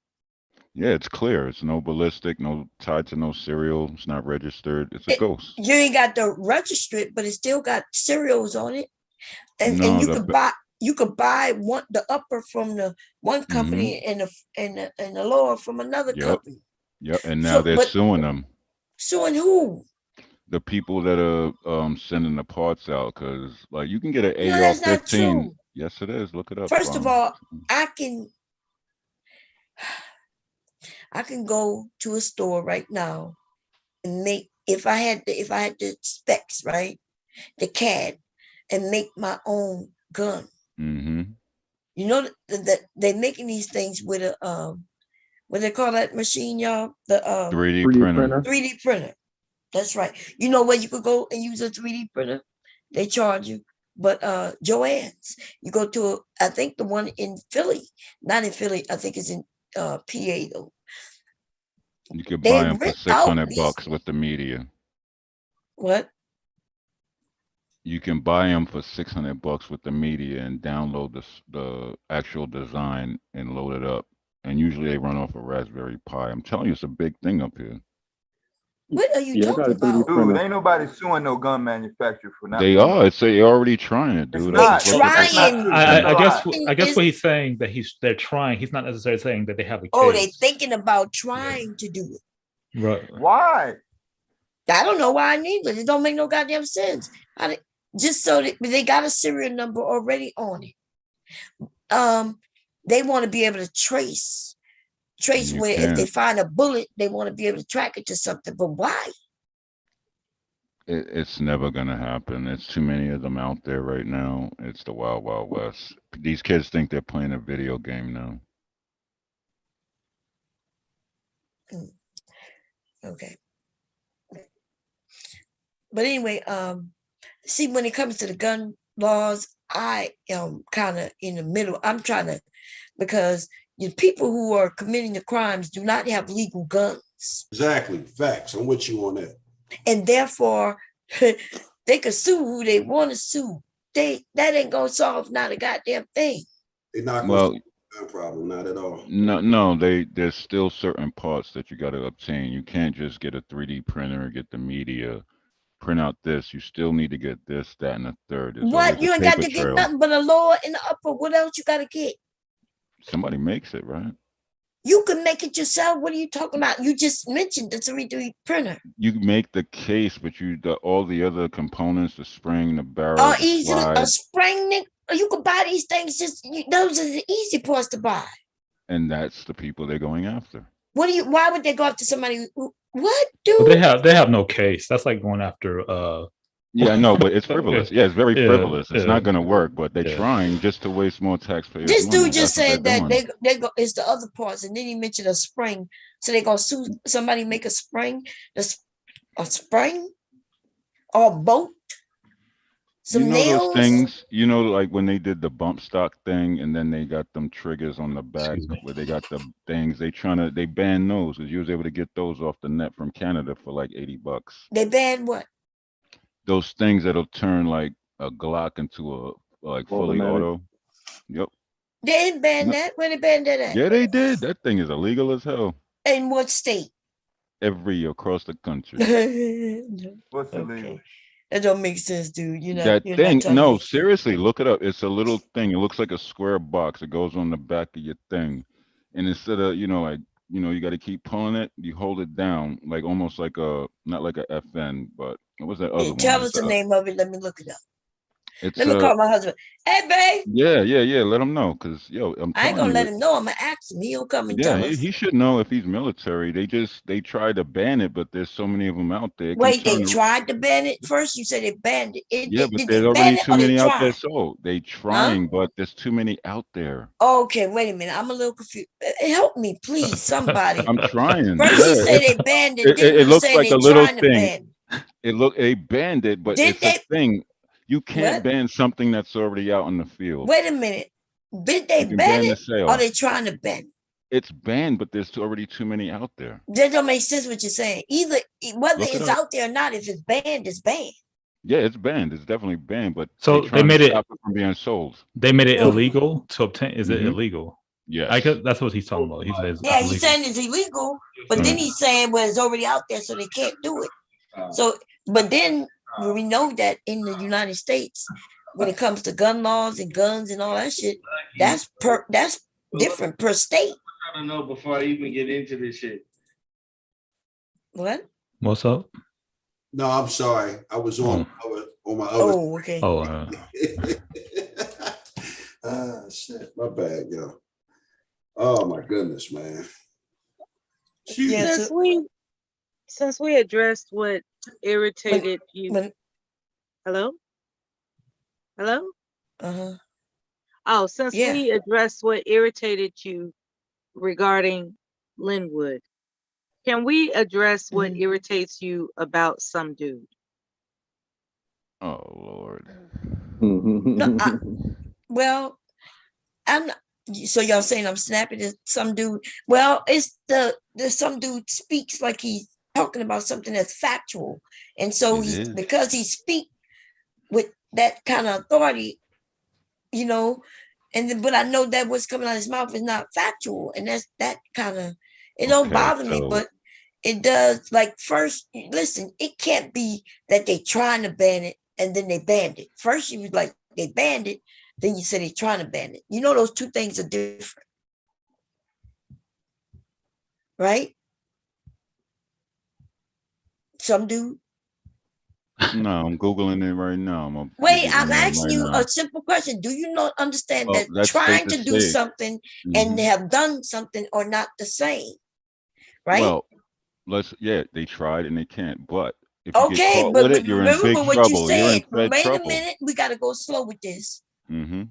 Yeah, it's clear. It's no ballistic, no tied to no serial. It's not registered. It's a ghost. You ain't got to register it, but it still got serials on it. and No, you could buy the upper from the one company and the lower from another company. Yep. And now So, they're but suing them. suing who? The people that are sending the parts out, because like you can get an No, that's not AR-15. true. Yes, it is. Look it up. First of all, I can go to a store right now and make, if I had the specs, right, the CAD, and make my own gun. Mm-hmm. You know that they're making these things with a what they call that machine, y'all? The 3D printer. 3D printer. That's right. You know where you could go and use a 3D printer? They charge you. But Joann's, you go to I think the one in Philly, not in Philly, I think it's in PA though. You could buy them for $600 with the media. What? You can buy them for $600 with the media and download the actual design and load it up. And usually they run off a Raspberry Pi. I'm telling you, it's a big thing up here. What are you talking about? Dude, ain't nobody suing no gun manufacturer for not. They are. It's they're already trying it, dude. They're trying. I guess what he's saying that they're trying. He's not necessarily saying that they have a case. Oh, they're thinking about trying to do it. Right. Why? I don't know why neither. It don't make no goddamn sense. Just so that they got a serial number already on it. They want to be able to trace where if they find a bullet, they want to be able to track it to something. But why? It's never gonna happen. It's too many of them out there right now. It's the wild, wild west. These kids think they're playing a video game now. Okay. But anyway, see, when it comes to the gun laws, I am kind of in the middle. I'm trying to, because the people who are committing the crimes do not have legal guns. Exactly. Facts. I'm with you on that. And therefore, they can sue who they want to sue. That ain't gonna solve not a goddamn thing. They're not gonna solve the gun problem, not at all. No. There's still certain parts that you got to obtain. You can't just get a 3D printer and get the media. Print out this. You still need to get this, that, and the third. What? You ain't got to get nothing but a lower and the upper. What else you got to get? Somebody makes it, right? You can make it yourself. What are you talking about? You just mentioned the 3D printer. You make the case, but all the other components, the spring, the barrel, Oh, the easily slide, a spring. You can buy these things. Those are the easy parts to buy. and that's the people they're going after. Why would they go after somebody? What, dude? But they have no case. That's like going after. Yeah, I know, but it's frivolous. Yeah, it's very frivolous. It's not going to work, but they're Yeah. trying just to waste more taxpayers' This money. dude just That's what said they're that doing. they go. It's the other parts, and then he mentioned a spring. So they gonna sue somebody, make a spring, a spring, or a boat. Some nails. Those things, like when they did the bump stock thing, and then they got them triggers on the back where they got the things. They banned those because you was able to get those off the net from Canada for like $80. They banned what? Those things that'll turn like a Glock into a fully Automatic. auto. Yep. They didn't ban that. Where they banned that at? Yeah, they did. That thing is illegal as hell. In what state? Across the country. What's illegal? That don't make sense, dude. That thing, no, seriously, look it up. It's a little thing. It looks like a square box. It goes on the back of your thing, and instead of you got to keep pulling it. You hold it down, like almost like not like a FN, but what was that other one? Tell us the name of it. Let me look it up. Let me call my husband. Hey, babe. Yeah. Let him know, cause I ain't gonna let him know. I'm gonna ask him. He'll come and tell us. He should know if he's military. They tried to ban it, but there's so many of them out there. Wait, they tried to ban it first. You said they banned it. Yeah, but there's already too many out there. So they trying, but there's too many out there. Okay, wait a minute. I'm a little confused. Help me, please, somebody. I'm trying. First you say they banned it. It looks like a little thing. Ban They banned it, but it's a thing. You can't ban something that's already out in the field. Wait a minute. Did they ban it? Or are they trying to ban it? It's banned, but there's already too many out there. That don't make sense what you're saying. Whether it's out there or not, if it's banned, it's banned. Yeah, it's banned. It's definitely banned, but so they made it from being sold. They made it illegal to obtain. Is it illegal? Yeah, I guess that's what he's talking about. He's saying it's illegal, but then he's saying, well, it's already out there, so they can't do it. So, but then we know that in the United States, when it comes to gun laws and guns and all that shit, that's different per state. I don't know before I even get into this shit. What? What's up? No, I'm sorry. I was on my other. Oh, okay. Oh, shit. My bad, yo. Oh my goodness, man. Since we addressed what irritated you. Hello? Oh, since we addressed what irritated you regarding Linwood, can we address what irritates you about some dude? Oh Lord. No, well, I'm not, so y'all saying I'm snapping at some dude. Well, it's the some dude speaks like he's talking about something that's factual. And so because he speak with that kind of authority, and then, but I know that what's coming out of his mouth is not factual. And that's that kind of, it don't bother me, but it does. Like, first, listen, it can't be that they trying to ban it and then they banned it. First you was like, they banned it, then you said they're trying to ban it. Those two things are different. Right? Some dude. No, I'm Googling it right now. Wait, I'm asking you a simple question. Do you not understand that trying to do something and have done something are not the same? Right? Well, they tried and they can't, but if you get caught but with it, you're in remember big what trouble. you You're in said. big Wait trouble. a minute, we got to go slow with this. Mm-hmm.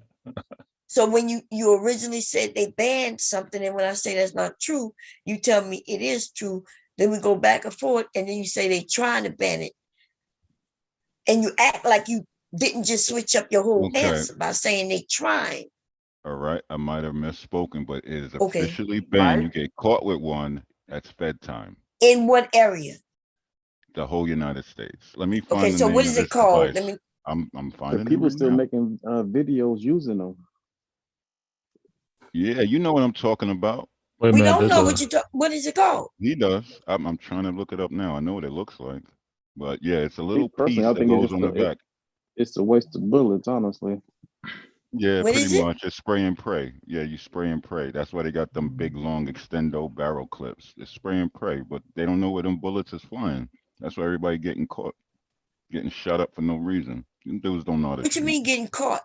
So when you originally said they banned something, and when I say that's not true, you tell me it is true. Then we go back and forth, and then you say they trying to ban it, and you act like you didn't just switch up your whole answer by saying they trying. All right, I might have misspoken, but it is officially banned. You get caught with one, that's Fed time. In what area? The whole United States. Let me find the so name what of is this it called? device. I'm finding it. People right still now. making videos using them. Yeah, you know what I'm talking about. Wait, we don't know what is it called? He does. I'm trying to look it up now. I know what it looks like, but yeah, it's a little piece I that think goes on the back. It's a waste of bullets, honestly. Yeah, what pretty much. It's spray and pray. Yeah, you spray and pray. That's why they got them big, long extendo barrel clips. It's spray and pray, but they don't know where them bullets is flying. That's why everybody getting caught, getting shot up for no reason. Them dudes don't know how to What you mean getting caught?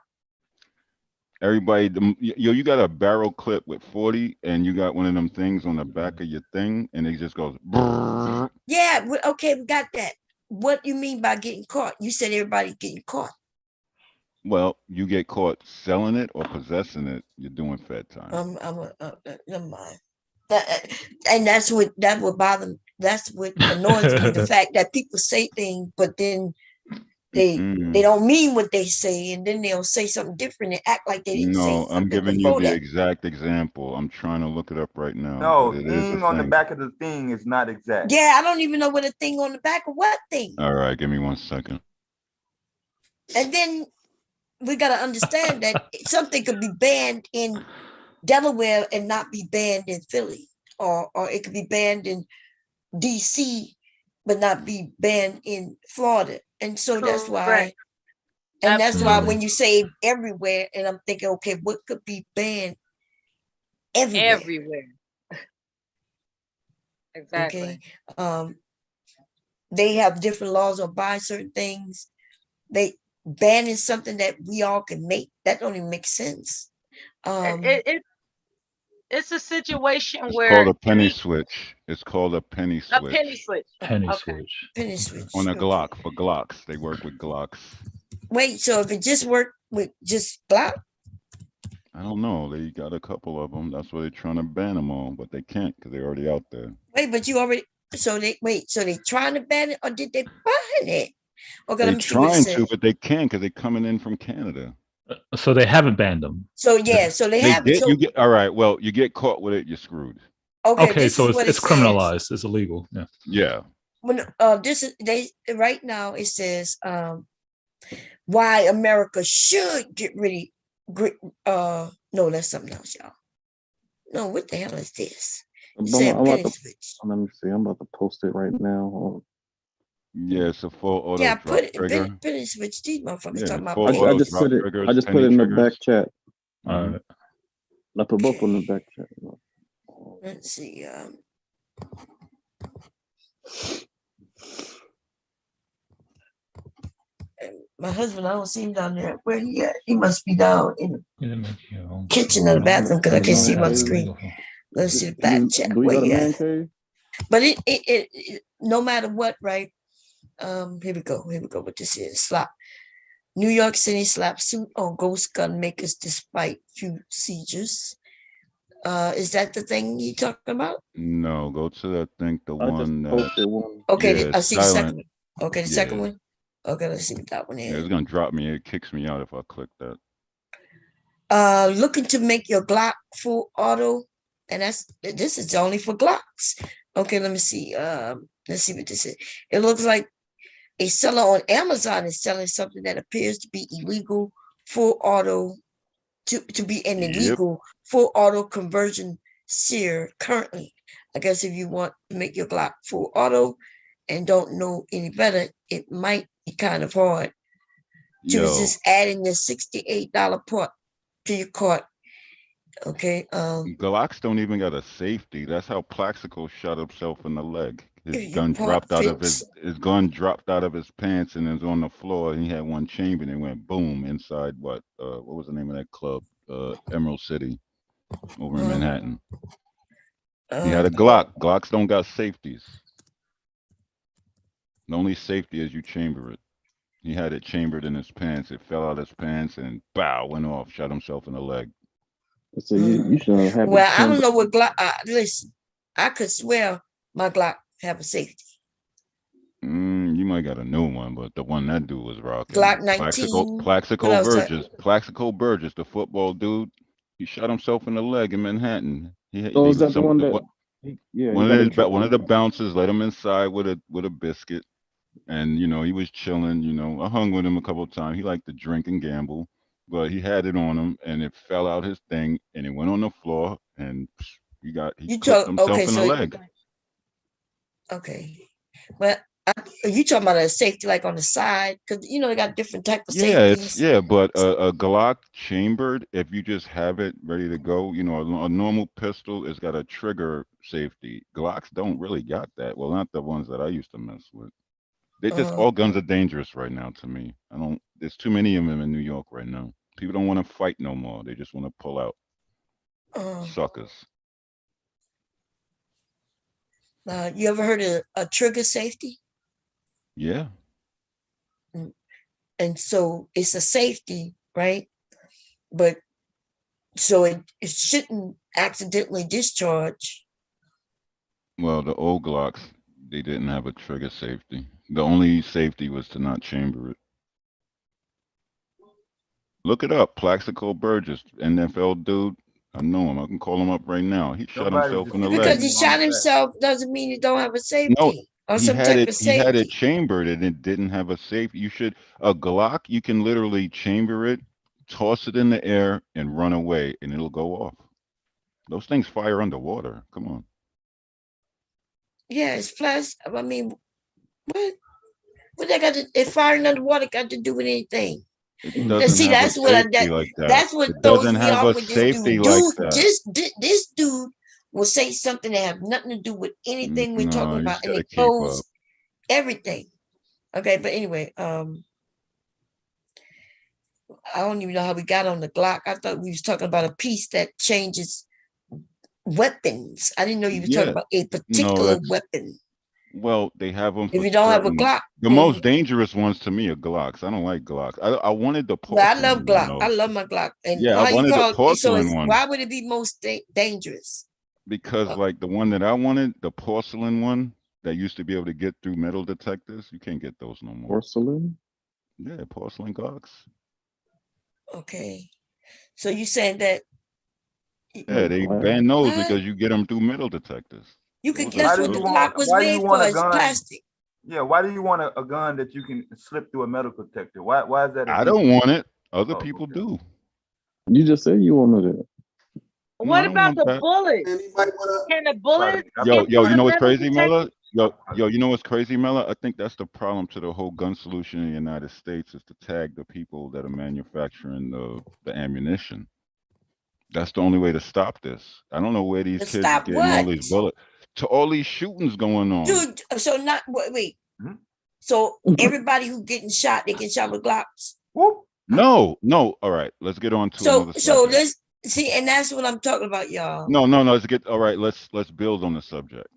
Everybody, you got a barrel clip with 40, and you got one of them things on the back of your thing, and it just goes. Brrr. Yeah, okay, we got that. What you mean by getting caught? You said everybody getting caught. Well, you get caught selling it or possessing it, you're doing Fed time. Never mind. And that's what bother me. That's what annoys me. The fact that people say things, but then they don't mean what they say, and then they'll say something different and act like they didn't say something. I'm giving you the exact example. I'm trying to look it up right now. No, thing on the back of the thing is not exact. Yeah, I don't even know what a thing on the back of what thing. All right, give me 1 second. And then we got to understand that something could be banned in Delaware and not be banned in Philly, or it could be banned in DC but not be banned in Florida. And so that's why, and that's why when you say everywhere, and I'm thinking, okay, what could be banned everywhere? Exactly. Okay. They have different laws on buying certain things. They banning something that we all can make. That don't even make sense. It's a situation it's where called a penny switch. It's called a penny switch. A penny switch. Penny switch. On a Glock for Glocks. They work with Glocks. Wait, so if it just worked with just Glock? I don't know. They got a couple of them. That's why they're trying to ban them all, but they can't because they're already out there. Wait, but you already. So they trying to ban it, or did they ban it? Okay, they're trying to, but they can't because they're coming in from Canada. So they haven't banned them. So yeah, so they have. You get all right. Well, you get caught with it, you're screwed. Okay, so it's criminalized. It's illegal. Yeah. Yeah. When this is right now it says why America should get rid of no, that's something else, y'all. No, what the hell is this? Let me see. I'm about to post it right now. Yeah, it's a full auto Yeah, drop put trigger. it, finish with these motherfuckers Yeah, talking about full I auto just drop put it. triggers, I just put penny it in the triggers. back chat. All right. I put both in the back chat. Let's see. My husband, I don't see him down there. Where he at? He must be down in the kitchen or the bathroom because I can't see him on the screen. Let's see the back chat. Do we Where got a he man at? cave? But it no matter what, right? Here we go. Here we go. What this is. Slap. New York City slap suit on ghost gun makers despite few seizures. Is that the thing you talking about? No, go to I think the I just one that posted one. Okay, yeah, I see the silent. second one. Okay, the second Yeah. one. Okay, let's see what that one Yeah, it's is. gonna drop me. It kicks me out if I click that. Looking to make your Glock full auto, and this is only for Glocks. Okay, let me see. Let's see what this is. It looks like a seller on Amazon is selling something that appears to be illegal full auto to be an illegal full auto conversion sear currently. I guess if you want to make your Glock full auto and don't know any better, it might be kind of hard to resist adding the $68 part to your cart. Okay. Glocks don't even got a safety. That's how Plaxico shot himself in the leg. His Your gun part dropped out of fits. his gun dropped out of his pants and is on the floor. And he had one chamber and it went boom inside what was the name of that club? Emerald City over in Manhattan. He had a Glock. Glocks don't got safeties. The only safety is you chamber it. He had it chambered in his pants. It fell out his pants and bow went off. Shot himself in the leg. So you should have Well, I don't know what Glock. Listen, I could swear my Glock have a safety. You might got a new one, but the one that dude was rocking. Glock 19. Plaxico Burgess, the football dude. He shot himself in the leg in Manhattan. So is that the one that? One of the bouncers let him inside with a biscuit, and he was chilling. I hung with him a couple of times. He liked to drink and gamble, but he had it on him, and it fell out his thing, and it went on the floor, and he clipped himself in the leg. Okay, well, are you talking about a safety like on the side? Because they got different type of Yeah, safeties. but a Glock chambered, if you just have it ready to go, a normal pistol has got a trigger safety. Glocks don't really got that. Well, not the ones that I used to mess with. They just all guns are dangerous right now to me. There's too many of them in New York right now. People don't want to fight no more. They just want to pull out. Suckers. You ever heard of a trigger safety? Yeah. And so it's a safety, right? But so it shouldn't accidentally discharge. Well, the old Glocks, they didn't have a trigger safety. The only safety was to not chamber it. Look it up. Plaxico Burgess, NFL dude. I know him. I can call him up right now. He shot himself in the leg. Because he shot himself doesn't mean he don't have a safety. No, or he some had type it. of He had it safety. chambered, and it didn't have a safety. A Glock. You can literally chamber it, toss it in the air, and run away, and it'll go off. Those things fire underwater. Come on. Yeah, it's plus. I mean, what they got to? If firing underwater got to do with anything? See, that's what that's what throws me off with this dude. This dude will say something that have nothing to do with anything we're talking about, and it throws everything. Okay, but anyway, I don't even know how we got on the Glock. I thought we was talking about a piece that changes weapons. I didn't know you were talking about a particular weapon. Well, they have them. If you don't have a Glock, the most dangerous ones to me are Glocks. I don't like Glocks. I wanted the porcelain. I love Glock. I love my Glock. And I wanted the porcelain one. Why would it be most dangerous? Because like the one that I wanted, the porcelain one that used to be able to get through metal detectors, you can't get those no more. Porcelain? Yeah, porcelain Glocks. Okay, so you saying that? Yeah, they ban those because you get them through metal detectors. You could guess what the Glock was made for. It's plastic. Yeah, why do you want a gun that you can slip through a metal detector? Why is that? I don't want it. Other people do. You just said you wanted it. What about the bullet? Can the bullet? Yo, you know what's crazy, Miller? Yo, you know what's crazy, Mela? I think that's the problem to the whole gun solution in the United States is to tag the people that are manufacturing the ammunition. That's the only way to stop this. I don't know where these To kids is stop getting all what? these bullets to all these shootings going on. Dude, so not wait. So everybody who getting shot, they get shot with Glocks. No, no. All right, let's get on to another subject. So let's see, and that's what I'm talking about, y'all. No. Let's get all right. Let's build on the subject.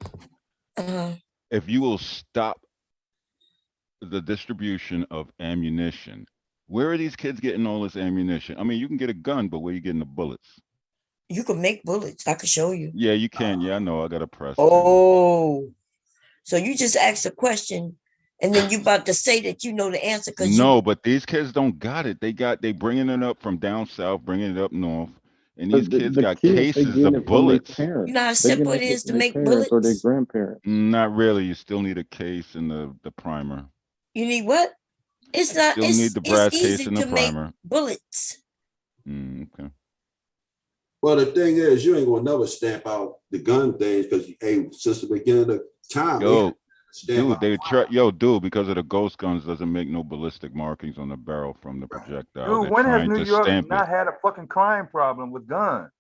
If you will stop the distribution of ammunition, where are these kids getting all this ammunition? I mean, you can get a gun, but where are you getting the bullets? You can make bullets. I can show you. Yeah, you can. Yeah, I know. I got a press. Oh, so you just asked a question, and then you about to say that you know the answer because No, but these kids don't got it. They bringing it up from down south, bringing it up north, and these kids got cases of bullets. You know how simple it is to make bullets. Or their grandparents. Not really. You still need a case and the primer. You need what? It's not. Still need the brass It's case easy and the to make primer. bullets. Okay. Well, the thing is, you ain't gonna never stamp out the gun things because since the beginning of time, dude, because of the ghost guns doesn't make no ballistic markings on the barrel from the projectile. Dude, when has New York not had a fucking crime problem with guns?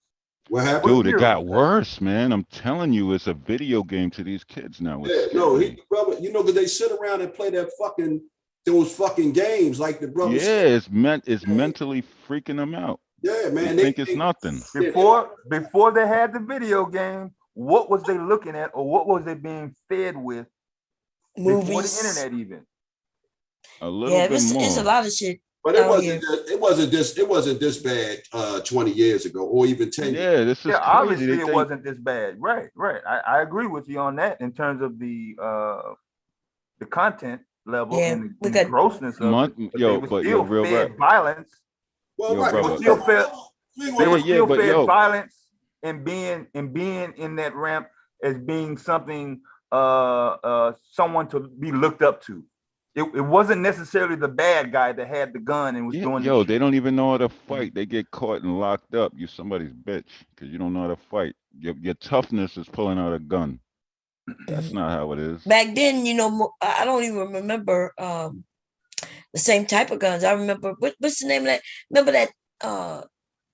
What happened? Dude, it got worse, man. I'm telling you, it's a video game to these kids now. Brother, you know, because they sit around and play those fucking games like the brothers. Yeah, it's mentally freaking them out. Yeah, man. They think it's nothing. Before they had the video game, what was they looking at, or what was they being fed with? Movies. Before the internet, even. A little bit more. It's a lot of shit. But it wasn't this bad 20 years ago, or even 10 years. Yeah, this is crazy. Obviously it wasn't this bad. Right. I agree with you on that in terms of the content level and the grossness of it. But they were still fed violence. Well, they were still fed violence and being in that ramp as being something someone to be looked up to. It wasn't necessarily the bad guy that had the gun and was doing. They don't even know how to fight. They get caught and locked up. You're somebody's bitch because you don't know how to fight. Your toughness is pulling out a gun. That's not how it is. Back then, you know, I don't even remember the same type of guns. I remember what's the name of that? Remember that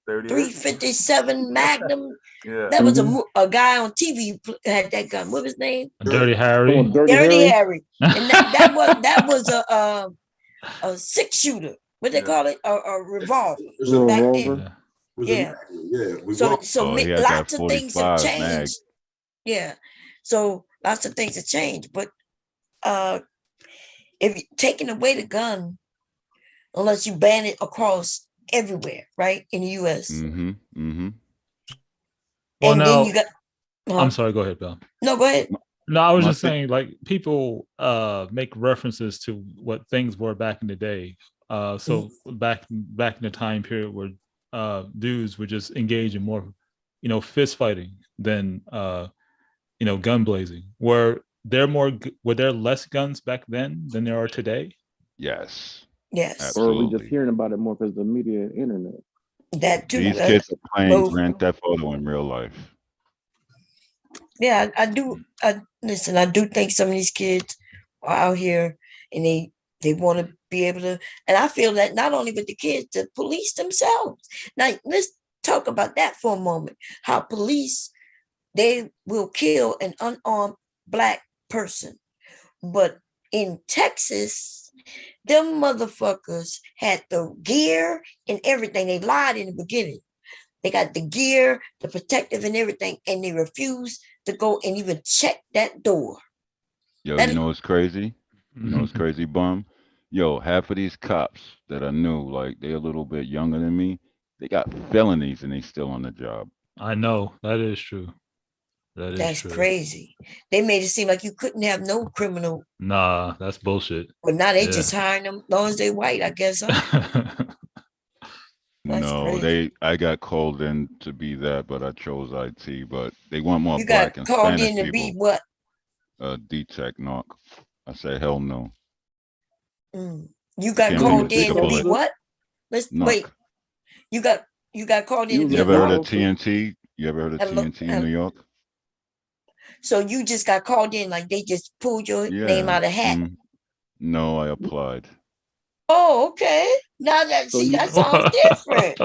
357 Magnum? Yeah. That was a guy on TV who had that gun. What was his name? Dirty Harry. Dirty Harry. And that was a 6-shooter. What they call it? A revolver. Back then. Yeah. So lots of things have changed. Yeah. So lots of things have changed. But if you're taking away the gun, unless you ban it across everywhere, right? In the US. Well, and now, then you got I'm sorry, go ahead, Bill. No, go ahead. No, I was just saying, like, people make references to what things were back in the day. So back in the time period where dudes were just engaged in more, fist fighting than gun blazing. Were there less guns back then than there are today? Yes. Yes. Or are we just hearing about it more because of the media and internet? That too. These kids are playing Grand Theft Auto in real life. Yeah, I do. Listen, I do think some of these kids are out here and they want to be able to, and I feel that not only with the kids, the police themselves. Now, let's talk about that for a moment. How police, they will kill an unarmed Black person. But in Texas, them motherfuckers had the gear and everything. They lied in the beginning. They got the gear, the protective and everything, and they refused to go and even check that door. Yo, you know what's crazy? You know what's crazy, Bum? Yo, half of these cops that I knew, like, they're a little bit younger than me, they got felonies and they still on the job. I know. That is true. That's crazy. They made it seem like you couldn't have no criminal. Nah, that's bullshit. But now they just hiring them as long as they white, I guess. Huh? No, I got called in to be that, but I chose IT. But they want more you Black got and called Spanish in to people. be what? D-Tech knock. I said hell no. You got called in to be what? Let's wait. You got called in to be You ever heard of TNT? You ever heard of TNT in New York? So you just got called in, like they just pulled your name Yeah. out of hat. No, I applied. Oh, okay. Now that So see, you- that sounds different.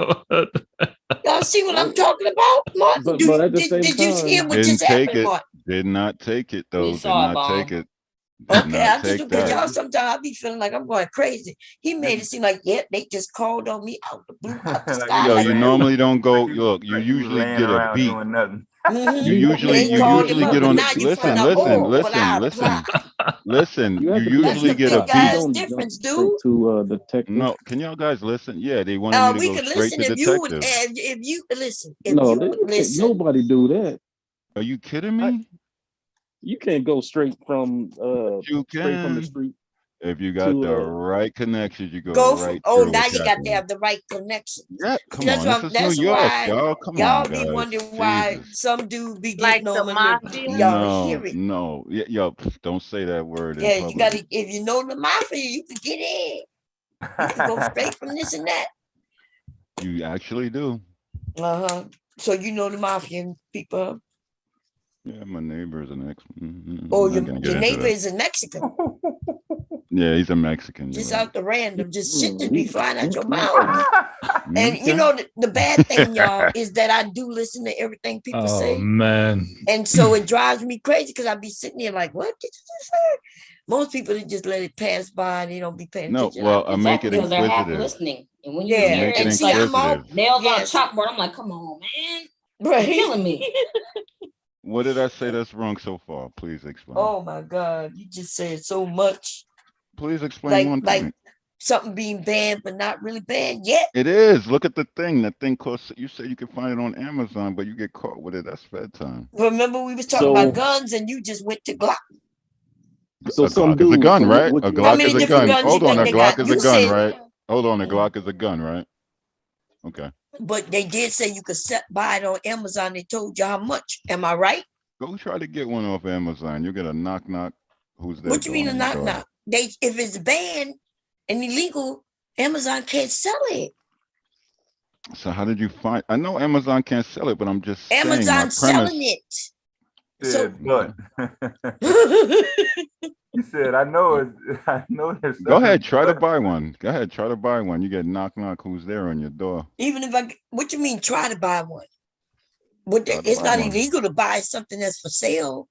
Y'all see what I'm talking about, Martin? But at the Did same you hear time, what just Didn't take happened, it. Martin? Did not take it We though. Did saw it, not take Bomb. it. Did Okay, not I just take because that. y'all sometimes I be feeling like I'm going crazy. He made it seem like, yeah, they just called on me out the blue, out the Like sky. you Yo, Like, you laying, normally don't go. like you, Look, you like you was usually laying get a around beat. doing nothing. You they usually called him up, get but on. now you find Listen, out, listen, oh, but I listen, applied. listen. you You have to be That's the usually get a big you beat. guy's don't jump difference, straight dude. to detective. No, can y'all guys listen? Yeah, they wanted me to We go could straight listen to if you would, detective. if you listen, if No, you would you can't, listen. nobody do that. Are you kidding me? You can't go straight from You straight from the can. street If you got the to right connections, you go Go from right oh through now you got to Academy. have the right connection. Yeah, See, come on. This is New that's York, why y'all. Come on, y'all be guys. wondering why Jesus. some dude be Like getting the on a little. mafia? Y'all hear No, it. no. Yeah, yo, don't say that word in Yeah, you public. gotta if you know the mafia, you can get in. You can go straight from this and that. You actually do. Uh-huh. So you know the mafia people. Yeah, my neighbor is an ex. Oh, I'm not gonna get your into neighbor that. is a Mexican. Yeah, he's a Mexican. You're Just right. out the random, just shit that he, be flying out your he- mouth. And you Okay. know the bad thing, y'all, is that I do listen to everything people Oh say. man. And so it drives me crazy because I be sitting there like, what did you just say? Most people they just let it pass by and they don't be paying No, attention. well, I make Exactly, it because they're half inquisitive. listening. And when you Yeah, hear it, Make it and it's see, like I'm all inquisitive. nails on a yes, chalkboard. I'm like, come on, man. right. You're killing me. What did I say that's wrong so far? Please explain. Oh my God, you just said so much. Please explain one Like point. something being banned but not really banned yet. It is. Look at the thing. That thing costs. You say you can find it on Amazon, but you get caught with it. That's Fed time. Remember we was talking about so guns and you just went to Glock. so A some Glock is a dude. gun, So right? what A you How Glock many is a different gun. guns you Hold on. think A they Glock got? is a You gun, said, right? Hold on. A Glock is a gun, right? Okay. but they did say you could buy it on Amazon. They told you how much. Am I right? Go try to get one off Amazon. You get a knock knock. Who's there? What you mean Going a on your knock door. knock? They if it's banned and illegal, Amazon can't sell it. So how did you find? I know Amazon can't sell it, but I'm just saying my Amazon's premise. selling it. Said, but he said, I know there's Go ahead, something, try to but buy one. Go ahead, try to buy one. You get knock knock. Who's there on your door? Even if what you mean try to buy one? Try to It's buy not one. illegal to buy something that's for sale.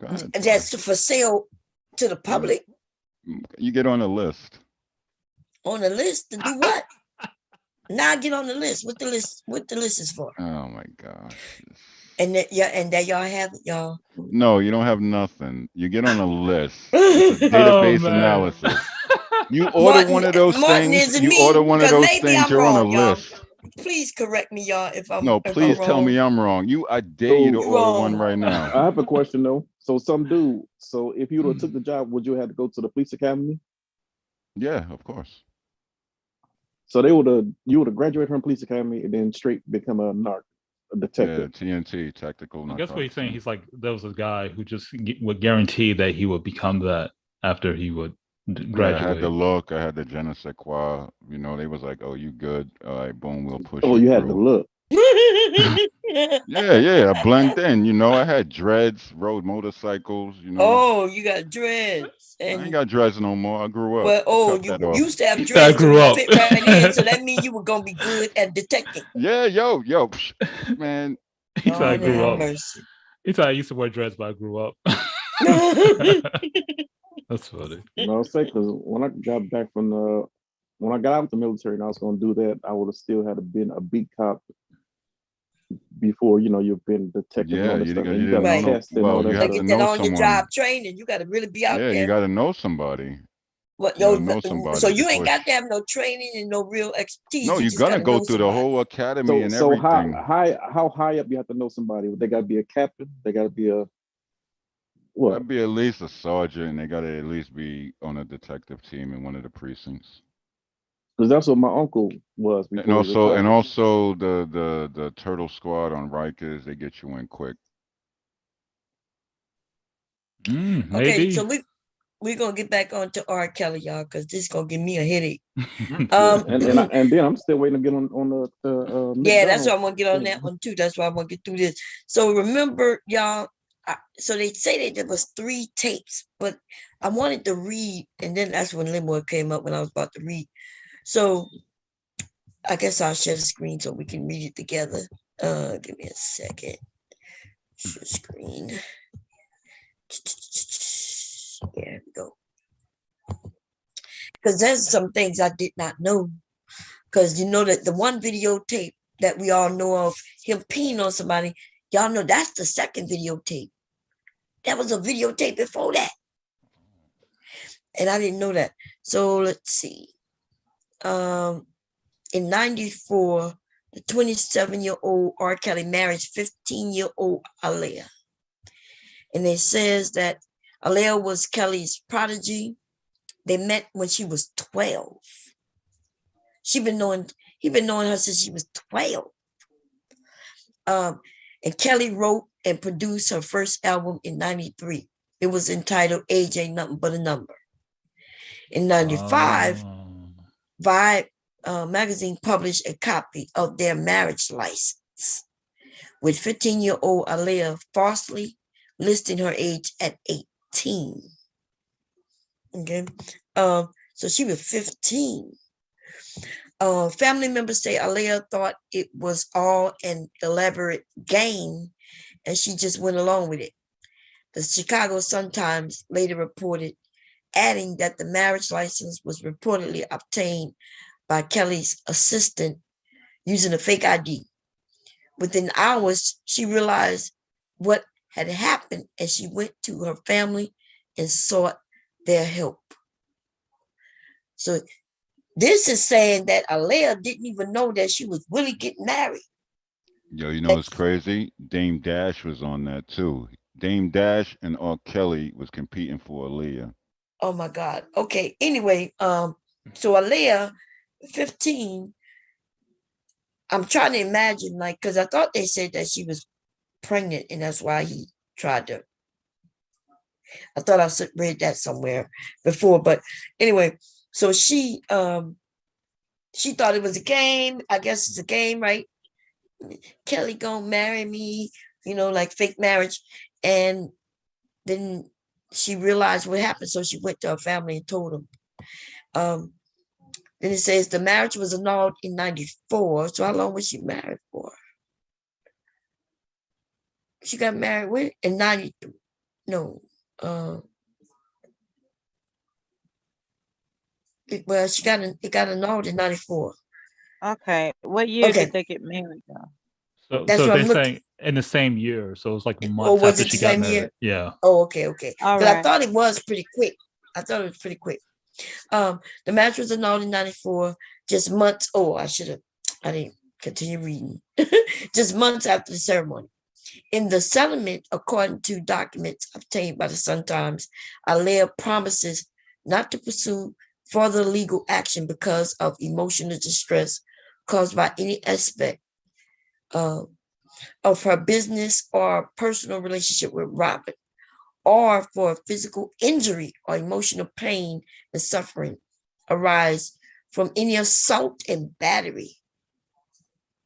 Go ahead. That's for sale to the public You get on a list. on the list to do what? Now get on the list. What the list is for? Oh my gosh. And that and there y'all have it, y'all. No, you don't have nothing. You get on a list. It's a database man. analysis. You order one of those Martin things. isn't You me, order one of because those maybe things. I'm You're on a wrong, y'all. list. Please correct me, y'all, if I'm No, please tell wrong. me I'm wrong. I dare you to So- order one right now. I have a question though. So some dude. So if you would have took the job, would you have to go to the police academy? Yeah, of course. So you would have graduated from police academy and then straight become a detective. Yeah, TNT, tactical. I guess what he's saying, narcotics. he's like, there was a guy who just would guarantee that he would become that after he would Yeah, I graduate. had the look. I had the je ne sais quoi. You know, they was like, "Oh, you good? All right, boom, we'll push Oh, you you had to through." look. Yeah, I blend in. You know, I had dreads, rode motorcycles. You know, Oh, you got dreads. I ain't And got dreads no more. I grew up. well, oh, Cut that you off. used to have He said I dreads and grew you up. fit right in. So that means you were gonna be good at detecting. Yeah, yo, man. He said I Lord grew have up. mercy. He said I used to wear dreads, but I grew up. That's funny. You know what I'm saying? Because when I got back from when I got out of the military and I was going to do that, I would have still had to been a beat cop before you've been detective and Yeah, all that you stuff. didn't And you got Right. to test and all Well, that you You gotta have stuff. to get that know on your someone. job training. You gotta really be out Yeah, you there. got to know somebody. What You got to know somebody. so to you ain't push. got to have no training and no real expertise. No, You you're just gonna gotta go know through the somebody. whole academy So and so everything. how high up you have to know somebody? They got to be a captain. They got to be a what? Gotta be at least a sergeant, and they gotta at least be on a detective team in one of the precincts. Because that's what my uncle was And before he retired. also the Turtle Squad on Rikers, they get you in quick. Okay, Maybe. so we're gonna get back on to R. Kelly, y'all, because this is gonna give me a headache. And then I'm still waiting to get on the Yeah, that's why I McDonald's want to get on thing. that one too. That's why I want to get through this. So remember, y'all, so they say that there was 3 tapes, but I wanted to read, and then that's when Limbo came up when I was about to read. So I guess I'll share the screen so we can read it together. Give me a second. Share screen. There we go. Because there's some things I did not know. Because you know that the one videotape that we all know of him peeing on somebody, y'all know that's the second videotape. That was a videotape before that. And I didn't know that. So let's see. In 94, the 27-year-old R. Kelly married 15-year-old Aaliyah. And it says that Aaliyah was Kelly's prodigy. They met when she was 12. He been knowing her since she was 12. And Kelly wrote and produced her first album in 93. It was entitled Age Ain't Nothing But a Number. In 95, Vibe magazine published a copy of their marriage license with 15-year-old Aaliyah falsely listing her age at 18. Okay. So she was 15. Family members say Aaliyah thought it was all an elaborate game and she just went along with it. The Chicago Sun-Times later reported, adding that the marriage license was reportedly obtained by Kelly's assistant using a fake ID. Within hours, she realized what had happened and she went to her family and sought their help. So this is saying that Aaliyah didn't even know that she was really getting married. Yo, you know what's crazy? Dame Dash was on that too. Dame Dash and R. Kelly was competing for Aaliyah. Oh my God. Okay. Anyway, so Aaliyah, 15. I'm trying to imagine, like, because I thought they said that she was pregnant, and that's why he tried to. I thought I read that somewhere before, but anyway, so she thought it was a game. I guess it's a game, right? Kelly gonna marry me, like fake marriage, and then she realized what happened, so she went to her family and told them. Then it says the marriage was annulled in 94. So how long was she married for? She got married when? In 90. No. It got annulled in 94. Okay. What year did they get married though? That's so what they're I'm saying in the same year. So it's like Or months was after it the she got same married. year? Yeah. Oh, okay. All Because right. I thought it was pretty quick. The marriage was annulled in 94, just months. I didn't continue reading. Just months after the ceremony. In the settlement, according to documents obtained by the Sun-Times, Aaliyah promises not to pursue further legal action because of emotional distress caused by any aspect of her business or personal relationship with Robert, or for physical injury or emotional pain and suffering arise from any assault and battery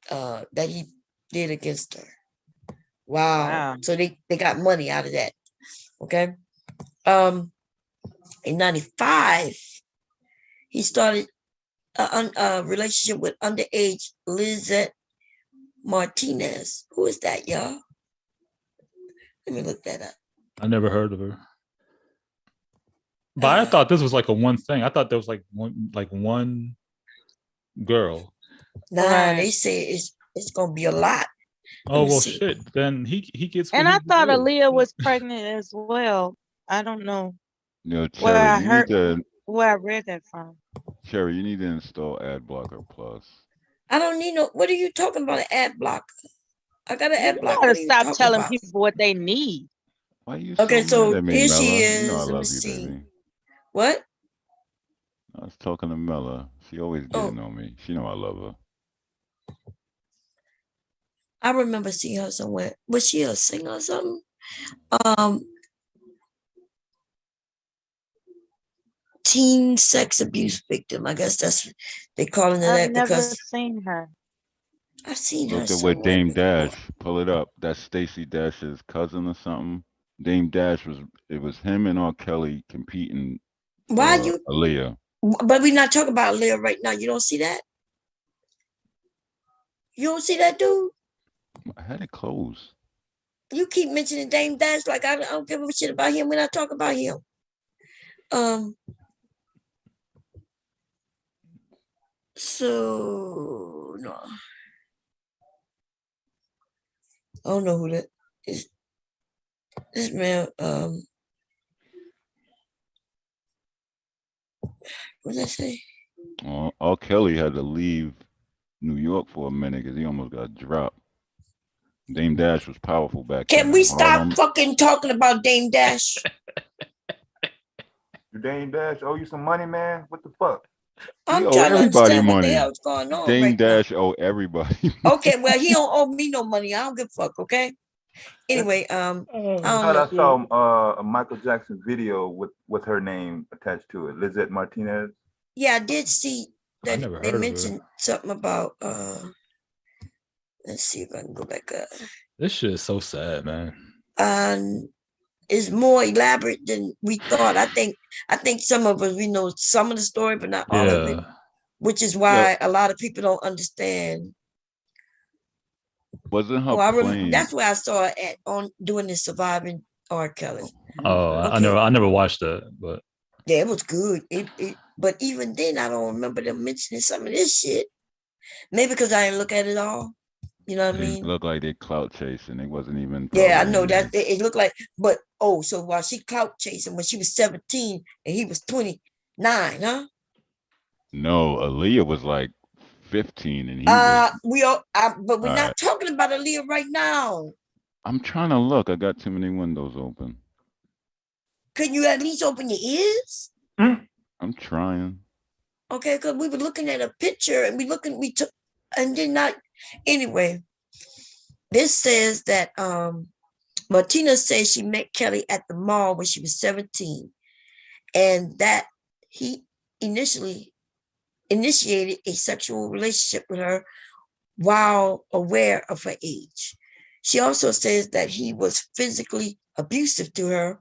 that he did against her. Wow. So they got money out of that. Okay. In 95, he started a relationship with underage Lizette Martinez. Who is that, y'all? Let me look that up. I never heard of her. But I thought this was like a one thing. I thought there was like one girl. Nah, they say it's gonna be a lot. Oh well, shit. Then he gets. And I thought Aaliyah was pregnant as well. I don't know Yo, where I Cherry, heard, where I read that from. Cherry, you need to install AdBlocker Plus. I don't need no. What are you talking about? An ad block? I got an ad block. You gotta What are you stop talking telling about? people what they need. Why you Okay, so mad so at me, here Mella? she You know I is. Let me love you, see. baby. What? I was talking to Mella. She always getting on me. She know I love her. I remember seeing her somewhere. Was she a singer or something? Teen sex abuse victim. I guess that's they calling her I've that never because seen her. I've seen her Look at what somewhere Dame before. Dash. Pull it up. That's Stacey Dash's cousin or something. Dame Dash it was him and R. Kelly competing Why for you? Aaliyah. But we're not talking about Leah right now. You don't see that? You don't see that, dude? I had it closed. You keep mentioning Dame Dash like I don't give a shit about him when I talk about him. So no, I don't know who that is. This man, what did I say? R. Kelly had to leave New York for a minute because he almost got dropped. Dame Dash was powerful back then. Can we stop fucking talking about Dame Dash? Dame Dash owe you some money, man. What the fuck? I'm owe trying to everybody understand what the money. hell's going on Dame right now. Dash owe everybody. Okay, well, he don't owe me no money. I don't give a fuck, okay? Anyway, I don't know. I saw a Michael Jackson video with her name attached to it, Lizette Martinez. Yeah, I did see that they heard mentioned something about let's see if I can go back up. This shit is so sad, man. It's more elaborate than we thought. I think some of us we know some of the story, but not all of it. Which is why a lot of people don't understand. Wasn't her plane? That's where I saw it at on doing the Surviving R. Kelly. Oh, Okay. I never watched that, but yeah, it was good. But even then, I don't remember them mentioning some of this shit. Maybe because I didn't look at it all. You know what I mean? It looked like they clout chasing. It wasn't even. Yeah, I know that it looked like. But so while she clout chasing when she was 17 and he was 29, huh? No, Aaliyah was like 15 and he was. But we're not talking about Aaliyah right now. I'm trying to look. I got too many windows open. Can you at least open your ears? I'm trying. Okay, because we were looking at a picture and we took and did not. Anyway, this says that Martina says she met Kelly at the mall when she was 17, and that he initially initiated a sexual relationship with her while aware of her age. She also says that he was physically abusive to her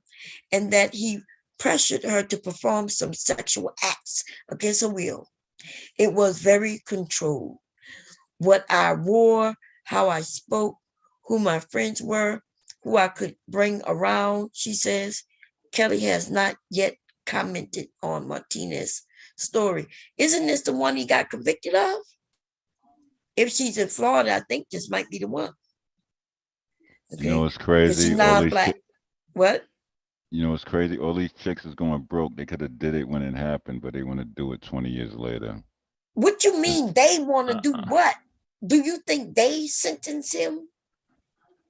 and that he pressured her to perform some sexual acts against her will. It was very controlled. What I wore, how I spoke, who my friends were, who I could bring around, she says. Kelly has not yet commented on Martinez's story. Isn't this the one he got convicted of? If she's in Florida, I think this might be the one. Okay. You know what's crazy? She's non-black. What? You know what's crazy? All these chicks is going broke. They could have did it when it happened, but they want to do it 20 years later. What you mean they want to do what? Do you think they sentenced him?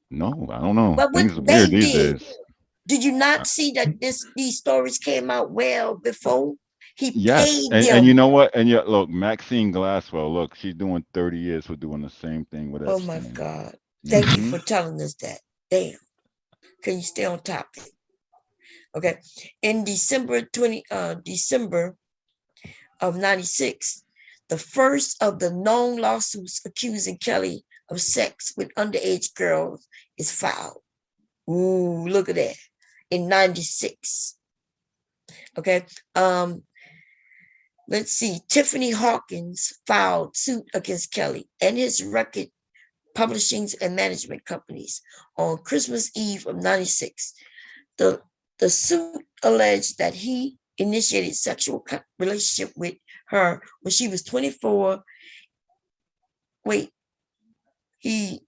No, I don't know. But Things what are weird they these did, days. did you not see that these stories came out well before? He yes, paid them. And you know what? And yet, look, Maxine Glasswell, look, she's doing 30 years for doing the same thing with Epstein. Oh my God. Thank you for telling us that. Damn. Can you stay on topic? Okay. In December of 96, the first of the known lawsuits accusing Kelly of sex with underage girls is filed. Ooh, look at that. In 96. Okay. Let's see. Tiffany Hawkins filed suit against Kelly and his record publishing and management companies on Christmas Eve of 96. The suit alleged that he initiated sexual relationship with her when she was 24. He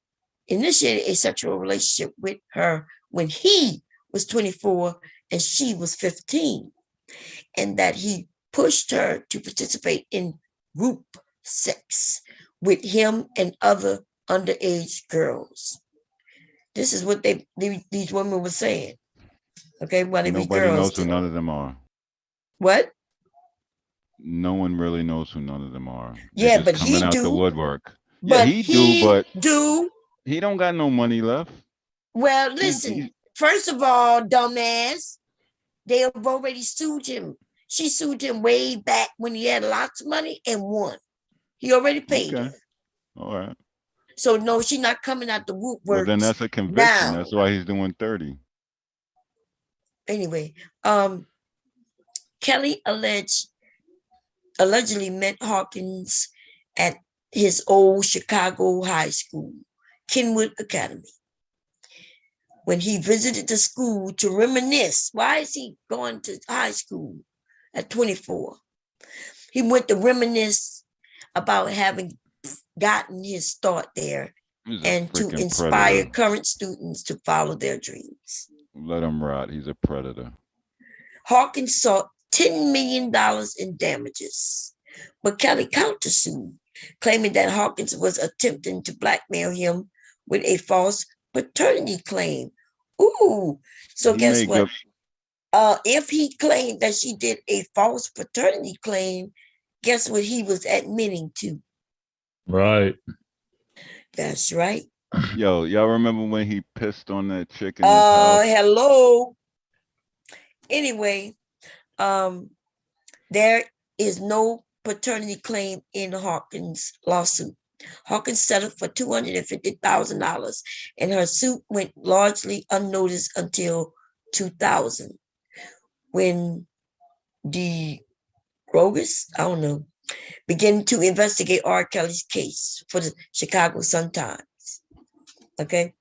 initiated a sexual relationship with her when he was 24 and she was 15, and that he pushed her to participate in group sex with him and other underage girls. This is what these women were saying. Okay, well, nobody knows who none of them are. What? No one really knows who none of them are. Yeah, but coming he out do. the woodwork. But yeah, he do. He don't got no money left. Well, listen. First of all, dumbass, they have already sued him. She sued him way back when he had lots of money and won. He already paid her. All right. So no, she's not coming out the woodwork. Well, then that's a conviction. Now. That's why he's doing 30. anyway, Kelly allegedly met Hawkins at his old Chicago high school, Kenwood Academy. When he visited the school to reminisce, why is he going to high school at 24? He went to reminisce about having gotten his start there and to inspire current students to follow their dreams. Let him rot. He's a predator. Hawkins sought $10 million in damages, but Kelly countersued, claiming that Hawkins was attempting to blackmail him with a false paternity claim. Ooh, so guess what? If he claimed that she did a false paternity claim, guess what he was admitting to? Right. That's right. Yo, y'all remember when he pissed on that chick in his house? Hello. Anyway, there is no paternity claim in Hawkins' lawsuit. Hawkins settled for $250,000, and her suit went largely unnoticed until 2000, when the Rogus, I don't know, began to investigate R. Kelly's case for the Chicago Sun-Times. Okay.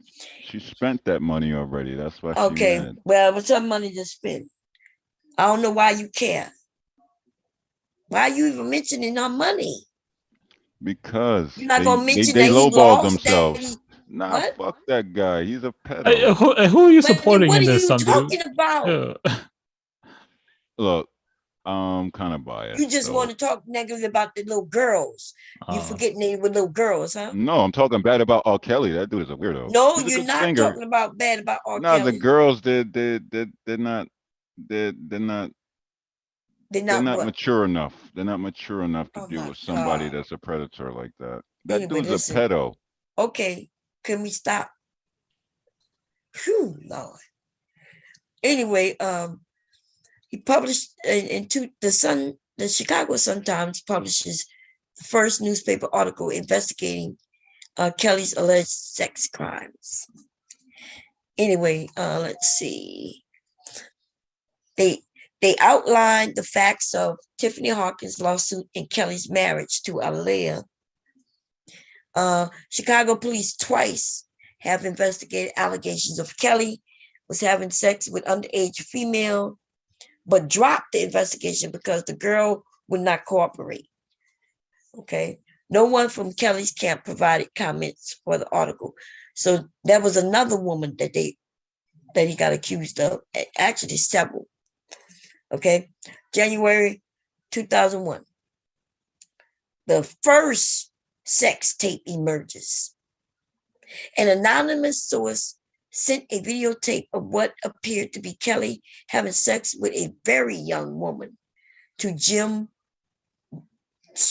She spent that money already. That's why she Okay. mad. Well, what's her money to spend? I don't know why you care. Why are you even mentioning her money? Because you're not gonna mention they that he lowballed lost, themselves. Nah, what? Fuck that guy. He's a pedo. Who are you supporting what in are this, you son, dude? talking about? Yeah. Look, I'm kind of biased. You just want to talk negative about the little girls. You forgetting they were little girls, huh? No, I'm talking bad about R. Kelly. That dude is a weirdo. No, He's a you're good not singer. talking about bad about R. No, Kelly. the girls they're not what? mature enough. They're not mature enough to deal with somebody that's a predator like that. That Anyway, dude's a pedo. Okay, can we stop? Phew, Lord. Anyway, he published the Chicago Sun-Times publishes the first newspaper article investigating Kelly's alleged sex crimes. Anyway, let's see. They outlined the facts of Tiffany Hawkins' lawsuit and Kelly's marriage to Alea. Chicago police twice have investigated allegations of Kelly was having sex with underage female, but dropped the investigation because the girl would not cooperate. Okay. No one from Kelly's camp provided comments for the article. So that was another woman that he got accused of, actually several. Okay. January 2001. The first sex tape emerges. An anonymous source sent a videotape of what appeared to be Kelly having sex with a very young woman to Jim,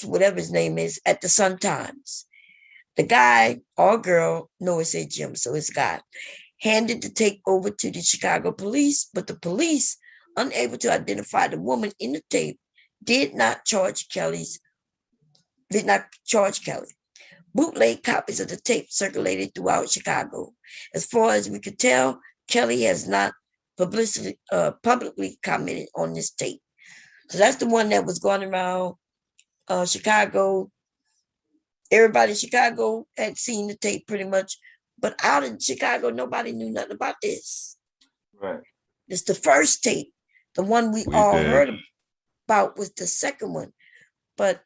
whatever his name is, at the Sun-Times. The guy or girl, no, it said Jim, so it's guy, handed the tape over to the Chicago police, but the police, unable to identify the woman in the tape, did not charge Kelly. Bootleg copies of the tape circulated throughout Chicago. As far as we could tell, Kelly has not publicly commented on this tape. So that's the one that was going around Chicago. Everybody in Chicago had seen the tape pretty much, but out in Chicago, nobody knew nothing about this. Right. It's the first tape. The one we all heard about was the second one. But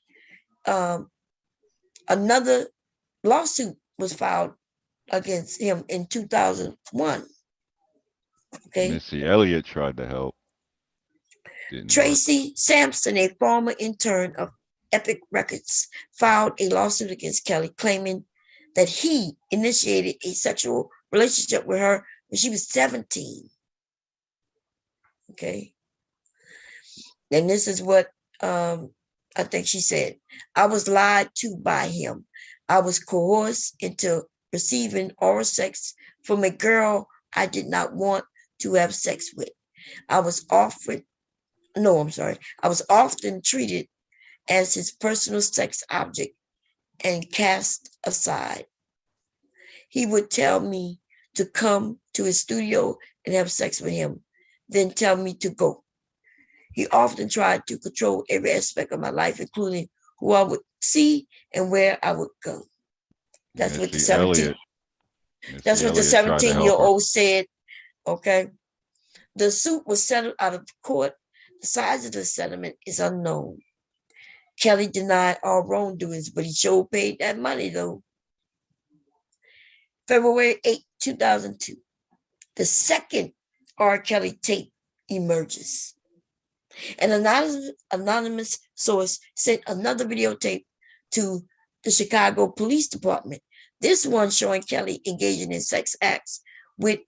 another lawsuit was filed against him in 2001. Okay. Missy Elliott tried to help. Tracy Sampson, a former intern of Epic Records, filed a lawsuit against Kelly, claiming that he initiated a sexual relationship with her when she was 17. Okay. And this is what I think she said. I was lied to by him. I was coerced into receiving oral sex from a girl I did not want to have sex with. I was often treated as his personal sex object and cast aside. He would tell me to come to his studio and have sex with him. then tell me to go. He often tried to control every aspect of my life, including who I would see and where I would go. That's what the 17. That's what the 17-year-old said. Okay. The suit was settled out of court. The size of the settlement is unknown. Kelly denied all wrongdoings, but he sure paid that money though. February 8, 2002. The second R. Kelly tape emerges. An anonymous source sent another videotape to the Chicago Police Department. This one showing Kelly engaging in sex acts with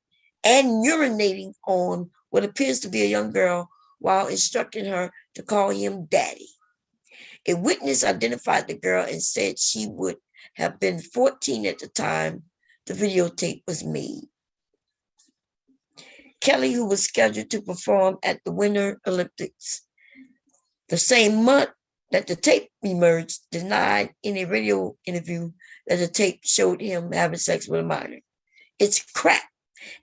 and urinating on what appears to be a young girl while instructing her to call him daddy. A witness identified the girl and said she would have been 14 at the time the videotape was made. Kelly, who was scheduled to perform at the Winter Olympics the same month that the tape emerged, denied in a radio interview that the tape showed him having sex with a minor. It's crap,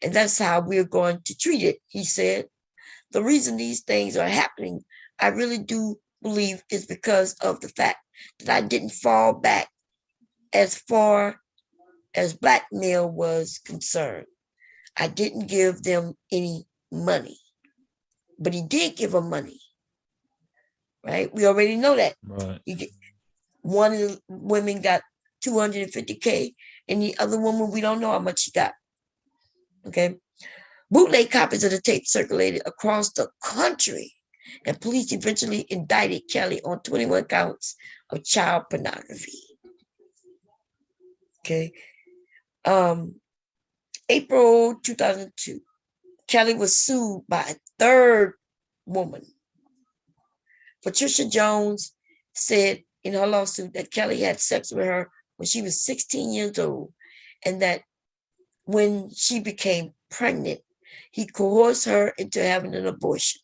and that's how we're going to treat it, he said. The reason these things are happening, I really do believe, is because of the fact that I didn't fall back as far as blackmail was concerned. I didn't give them any money, but he did give them money. Right? We already know that. Right. One of the women got $250K, and the other woman, we don't know how much she got. Okay. Bootleg copies of the tape circulated across the country, and police eventually indicted Kelly on 21 counts of child pornography. Okay. April 2002, Kelly was sued by a third woman. Patricia Jones said in her lawsuit that Kelly had sex with her when she was 16 years old, and that when she became pregnant, he coerced her into having an abortion.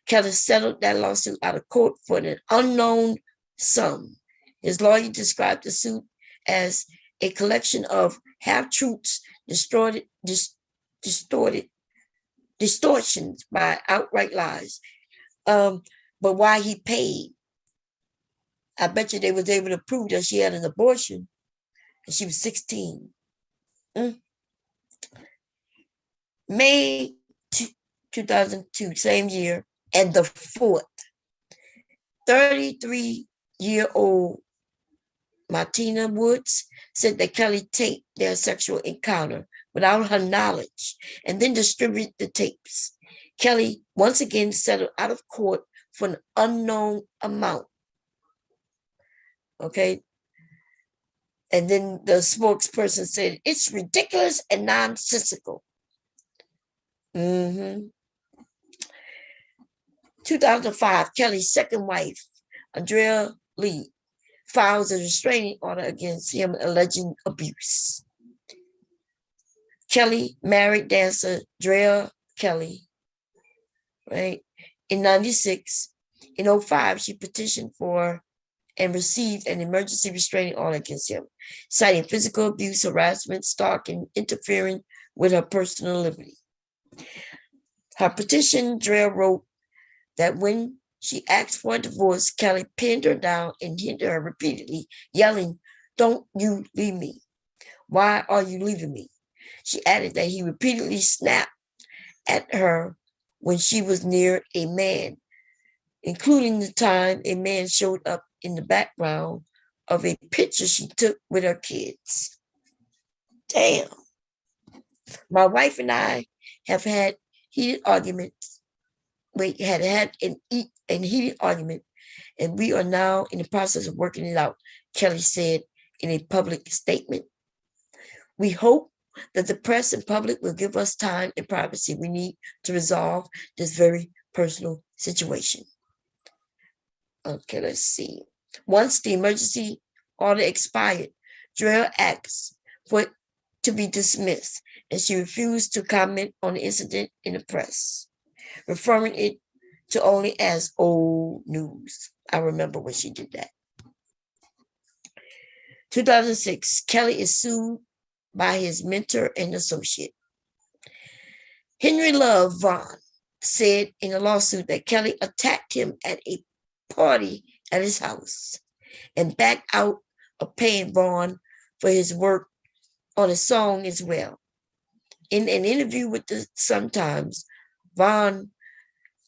Kelly settled that lawsuit out of court for an unknown sum. His lawyer described the suit as a collection of half-truths, distortions by outright lies. But why he paid, I bet you they was able to prove that she had an abortion and she was 16. May 2002, same year, and the fourth, 33-year-old Martina Woods said that Kelly taped their sexual encounter without her knowledge and then distributed the tapes. Kelly once again settled out of court for an unknown amount. Okay. And then the spokesperson said, it's ridiculous and nonsensical. 2005, Kelly's second wife, Andrea Lee, files a restraining order against him alleging abuse. Kelly married dancer Drea Kelly, right? In 96, in 05, she petitioned for and received an emergency restraining order against him, citing physical abuse, harassment, stalking, interfering with her personal liberty. Her petition, Drea wrote that when she asked for a divorce, Kelly pinned her down and hit her repeatedly, yelling, "Don't you leave me. Why are you leaving me?" She added that he repeatedly snapped at her when she was near a man, including the time a man showed up in the background of a picture she took with her kids. Damn. My wife and I have had heated arguments. We had an heated argument, and we are now in the process of working it out, Kelly said in a public statement. We hope that the press and public will give us time and privacy we need to resolve this very personal situation. Okay, let's see. Once the emergency order expired, Drea asked for it to be dismissed, and she refused to comment on the incident in the press, referring it to only as old news. I remember when she did that. 2006, Kelly is sued by his mentor and associate. Henry Love Vaughn, said in a lawsuit that Kelly attacked him at a party at his house and backed out of paying Vaughn for his work on a song as well. In an interview with the Sun-Times, Vaughn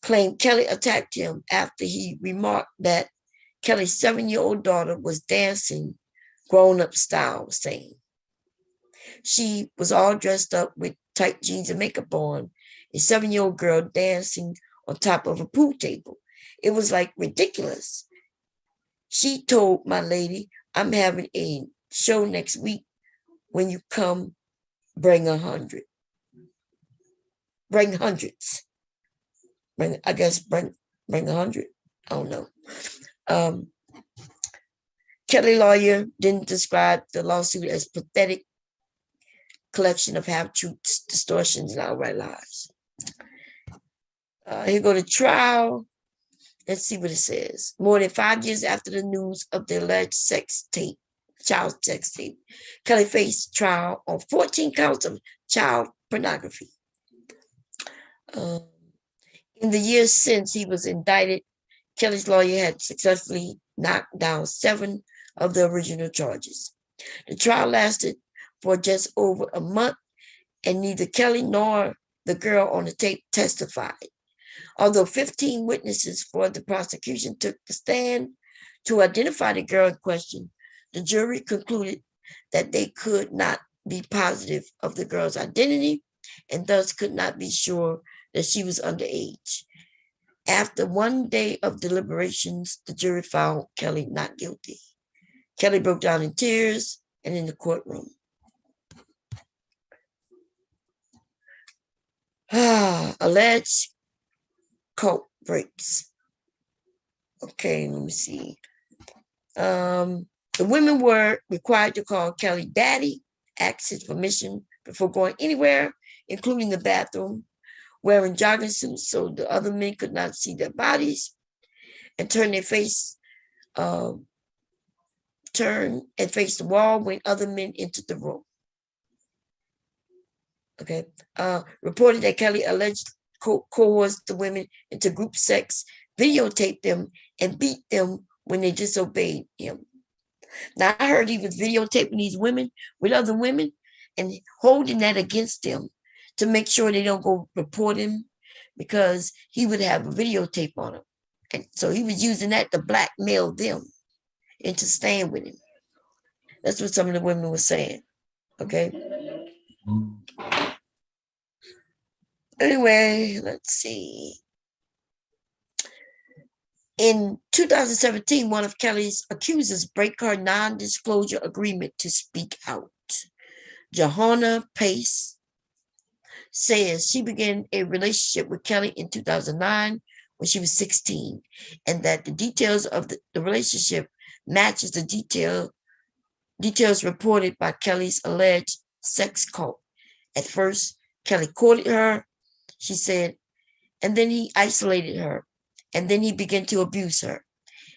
claimed Kelly attacked him after he remarked that Kelly's 7-year-old daughter was dancing grown-up style, saying she was all dressed up with tight jeans and makeup on, a 7-year-old girl dancing on top of a pool table. It was like ridiculous. She told my lady, I'm having a show next week. When you come, bring 100. Bring hundreds. Bring 100. I don't know. Kelly lawyer didn't describe the lawsuit as pathetic collection of half-truths, distortions, and outright lies. Here go to trial. Let's see what it says. More than 5 years after the news of the alleged child sex tape, Kelly faced trial on 14 counts of child pornography. In the years since he was indicted, Kelly's lawyer had successfully knocked down 7 of the original charges. The trial lasted for just over a month, and neither Kelly nor the girl on the tape testified. Although 15 witnesses for the prosecution took the stand to identify the girl in question, the jury concluded that they could not be positive of the girl's identity and thus could not be sure that she was underage. After 1 day of deliberations, the jury found Kelly not guilty. Kelly broke down in tears and in the courtroom. Alleged cult breaks. Okay, let me see. The women were required to call Kelly daddy, ask his permission before going anywhere, including the bathroom, wearing jogging suits so the other men could not see their bodies, and turn and face the wall when other men entered the room. Okay. Reported that Kelly alleged coerced the women into group sex, videotaped them, and beat them when they disobeyed him. Now, I heard he was videotaping these women with other women and holding that against them to make sure they don't go report him because he would have a videotape on him. And so he was using that to blackmail them into staying with him. That's what some of the women were saying. Okay. Anyway, let's see. In 2017, one of Kelly's accusers broke her non-disclosure agreement to speak out. Johanna Pace says she began a relationship with Kelly in 2009 when she was 16, and that the details of the relationship matches the details reported by Kelly's alleged sex cult. At first, Kelly courted her, she said, and then he isolated her, and then he began to abuse her.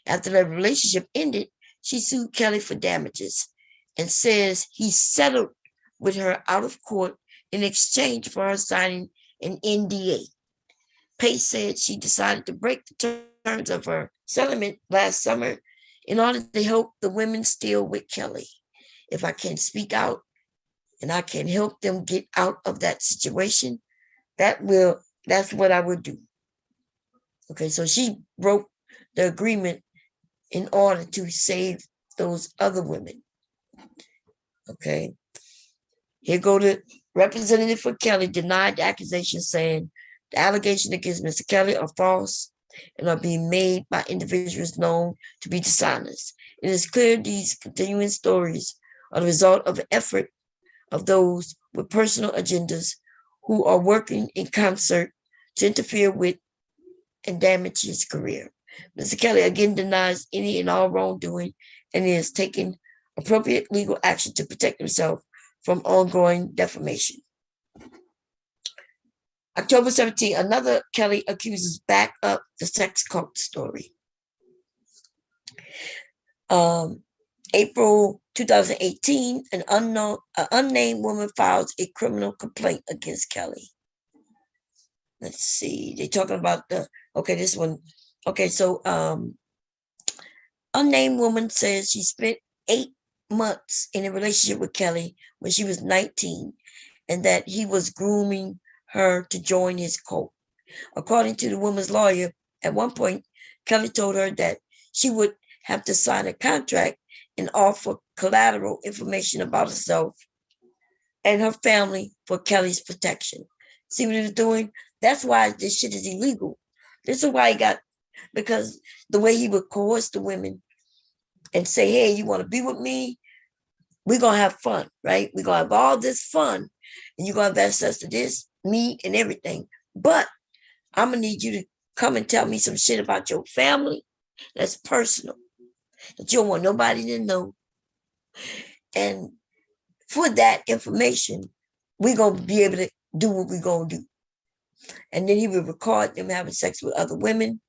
After the relationship ended, she sued Kelly for damages and says he settled with her out of court in exchange for her signing an NDA. Pace said she decided to break the terms of her settlement last summer in order to help the women still with Kelly. If I can speak out and I can help them get out of that situation, that's what I would do. Okay, so she broke the agreement in order to save those other women. Okay. Here go the representative for Kelly denied the accusation, saying the allegations against Mr. Kelly are false and are being made by individuals known to be dishonest. It is clear these continuing stories are the result of an effort of those with personal agendas who are working in concert to interfere with and damage his career. Mr. Kelly again denies any and all wrongdoing and is taking appropriate legal action to protect himself from ongoing defamation. October 17, another Kelly accusers back up the sex cult story. April 2018, an unnamed woman files a criminal complaint against Kelly. let's see. They're talking about this one. Okay, so unnamed woman says she spent 8 months in a relationship with Kelly when she was 19, and that he was grooming her to join his cult. According to the woman's lawyer, at one point, Kelly told her that she would have to sign a contract and offer collateral information about herself and her family for Kelly's protection. See what he was doing? That's why this shit is illegal. This is why because the way he would coerce the women and say, hey, you want to be with me? We're going to have fun, right? We're going to have all this fun, and you're going to have access to this, me, and everything. But I'm going to need you to come and tell me some shit about your family that's personal, that you don't want nobody to know. And for that information, we're going to be able to do what we're going to do. And then he would record them having sex with other women,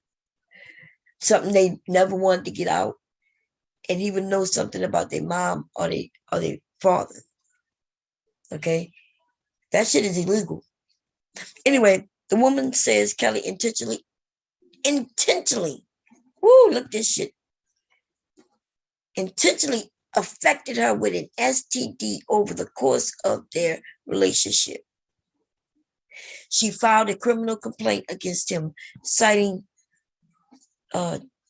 something they never wanted to get out. And he would know something about their mom or their father. Okay? That shit is illegal. Anyway, the woman says Kelly intentionally, look this shit, intentionally affected her with an STD over the course of their relationship. She filed a criminal complaint against him, citing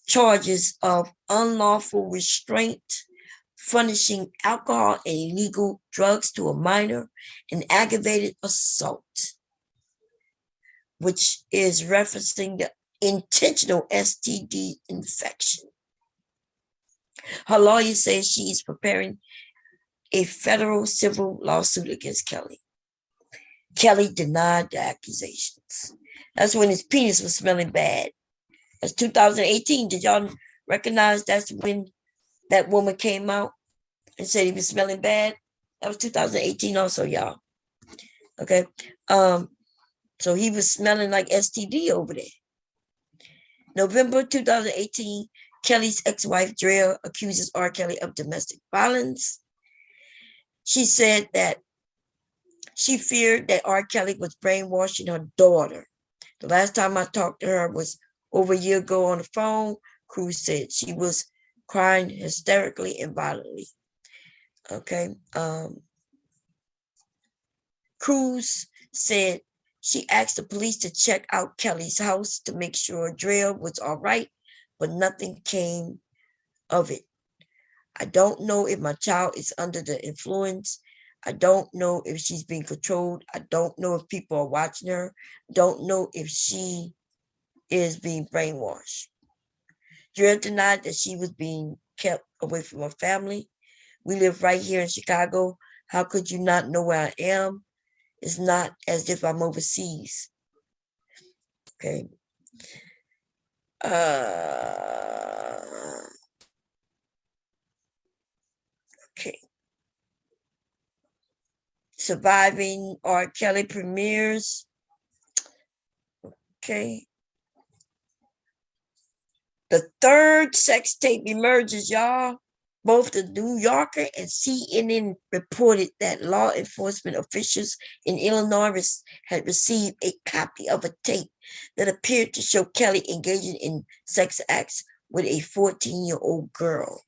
charges of unlawful restraint, furnishing alcohol and illegal drugs to a minor, and aggravated assault, which is referencing the intentional STD infection. Her lawyer says she is preparing a federal civil lawsuit against Kelly. Kelly denied the accusations. That's when his penis was smelling bad. That's 2018. Did y'all recognize that's when that woman came out and said he was smelling bad? That was 2018 also, y'all. Okay. So he was smelling like STD over there. November 2018, Kelly's ex-wife, Drea, accuses R. Kelly of domestic violence. She said that she feared that R. Kelly was brainwashing her daughter. The last time I talked to her was over a year ago on the phone. Cruz said she was crying hysterically and violently. Okay. Cruz said she asked the police to check out Kelly's house to make sure Drea was all right, but nothing came of it. I don't know if my child is under the influence. I don't know if she's being controlled. I don't know if people are watching her. I don't know if she is being brainwashed. Drea denied that she was being kept away from her family. We live right here in Chicago. How could you not know where I am? It's not as if I'm overseas. Okay. Okay. Surviving R. Kelly premieres. Okay. The third sex tape emerges, y'all. Both the New Yorker and CNN reported that law enforcement officials in Illinois had received a copy of a tape that appeared to show Kelly engaging in sex acts with a 14-year-old girl.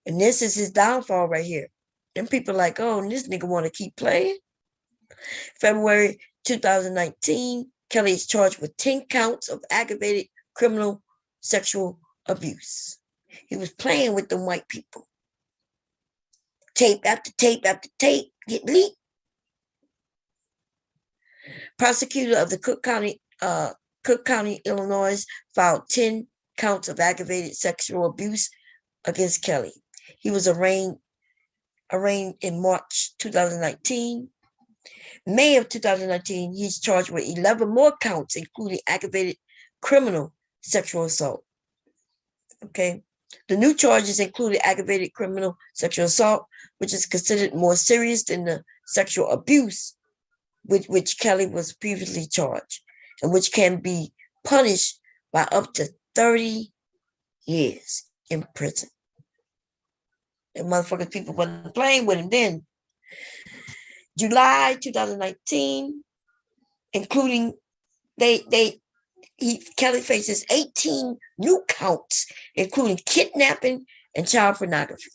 And this is his downfall right here. Them people are like, oh, this nigga want to keep playing. February 2019, Kelly is charged with 10 counts of aggravated criminal sexual abuse. He was playing with them white people. Tape after tape after tape get leaked. Prosecutor of the Cook County, Illinois, filed 10 counts of aggravated sexual abuse against Kelly. He was arraigned in March 2019. May of 2019, he's charged with 11 more counts, including aggravated criminal sexual assault. Okay. The new charges included aggravated criminal sexual assault, which is considered more serious than the sexual abuse with which Kelly was previously charged, and which can be punished by up to 30 years in prison. And motherfuckers, people wasn't playing with him then. July 2019, including Kelly faces 18 new counts, including kidnapping and child pornography.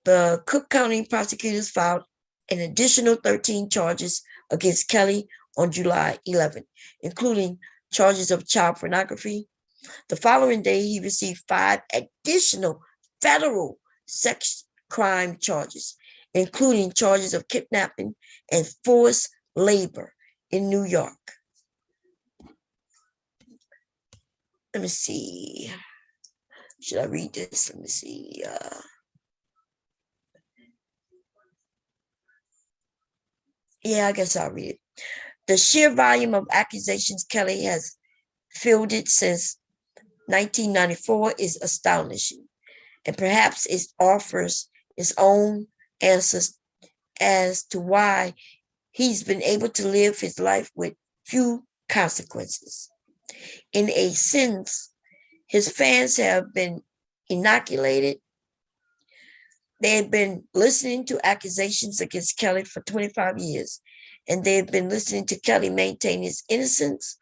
The Cook County prosecutors filed an additional 13 charges against Kelly on July 11, including charges of child pornography. The following day, he received 5 additional federal sex crime charges, including charges of kidnapping and forced labor in New York. Let me see. Should I read this? Let me see. Yeah, I guess I'll read it. The sheer volume of accusations Kelly has fielded since 1994 is astonishing, and perhaps it offers its own answers as to why he's been able to live his life with few consequences. In a sense, his fans have been inoculated. They've been listening to accusations against Kelly for 25 years, and they've been listening to Kelly maintain his innocence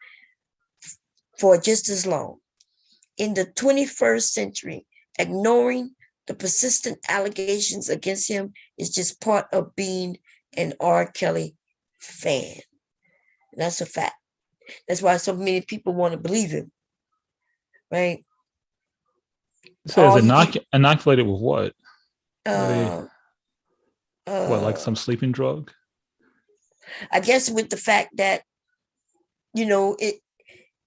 for just as long. In the 21st century, ignoring the persistent allegations against him is just part of being an R. Kelly fan. And that's a fact. That's why so many people want to believe him, right? It says inoculated with what? What, like some sleeping drug? I guess with the fact that, it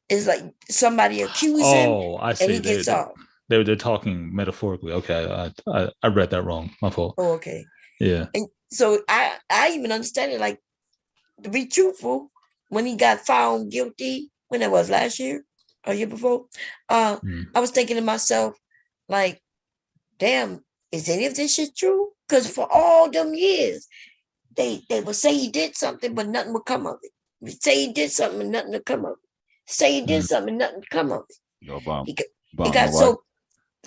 is like somebody accused him I see. and he gets off. They're talking metaphorically. Okay, I read that wrong. My fault. Oh, okay. Yeah. And so I even understand it. Like, to be truthful, when he got found guilty, when it was last year or year before, I was thinking to myself, like, damn, is any of this shit true? Because for all them years, they would say he did something, but nothing would come of it. You say he did something and nothing would come of it. Say he did something and nothing would come of it. Yo, Bomb. He got so.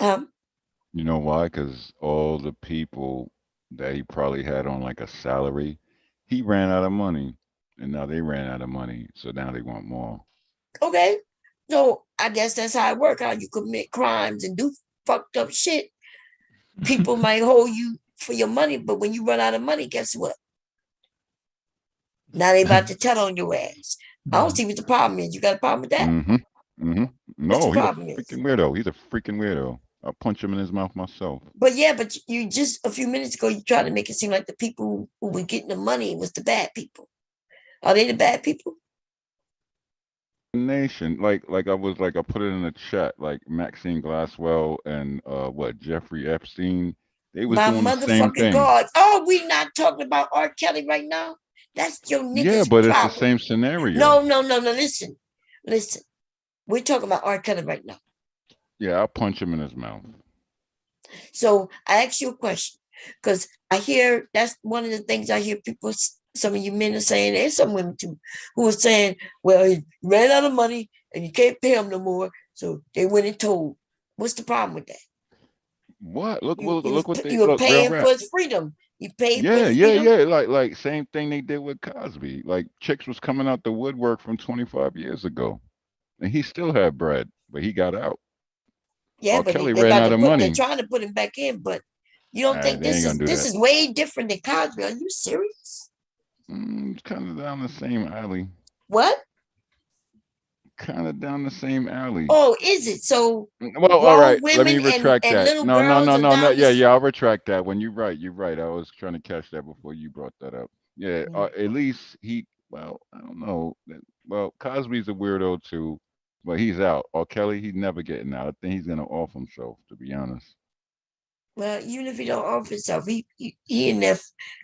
You know why? Because all the people that he probably had on like a salary, he ran out of money, and now they ran out of money, so now they want more. Okay, so I guess that's how it works. How you commit crimes and do fucked up shit. People might hold you for your money, but when you run out of money, guess what? Now they about to tell on your ass. I don't see what the problem is. You got a problem with that? No, he's a freaking weirdo. He's a freaking weirdo. I'll punch him in his mouth myself. But you just a few minutes ago, you tried to make it seem like the people who were getting the money was the bad people. Are they the bad people? Nation, like I put it in the chat, like Maxine Glasswell and Jeffrey Epstein, they was doing the same thing. God. Oh, we not talking about R. Kelly right now. That's your nigga's Yeah, but problem. it's the same scenario. No. Listen. We're talking about R. Kelly right now. Yeah, I'll punch him in his mouth. So I ask you a question, because I hear that's one of the things I hear people, some of you men are saying, and some women too, who are saying, well, he ran out of money and you can't pay him no more. So they went and told. What's the problem with that? What? Look what they you were look. paying Real for his freedom. You paid yeah, for his yeah, freedom. yeah. Like same thing they did with Cosby. Like chicks was coming out the woodwork from 25 years ago, and he still had bread, but he got out. Yeah, but Kelly ran out of money. They're trying to put him back in, but you don't think this is way different than Cosby? Are you serious? It's kind of down the same alley. What? Kind of down the same alley. Oh, is it? So well, all right. Let me retract that. No. Yeah. I'll retract that. When you're right. I was trying to catch that before you brought that up. Yeah. At least well, I don't know. Well, Cosby's a weirdo too, but he's out. Or Kelly, he's never getting out. I think he's gonna off himself, to be honest. Well, even if he don't off himself, he in there.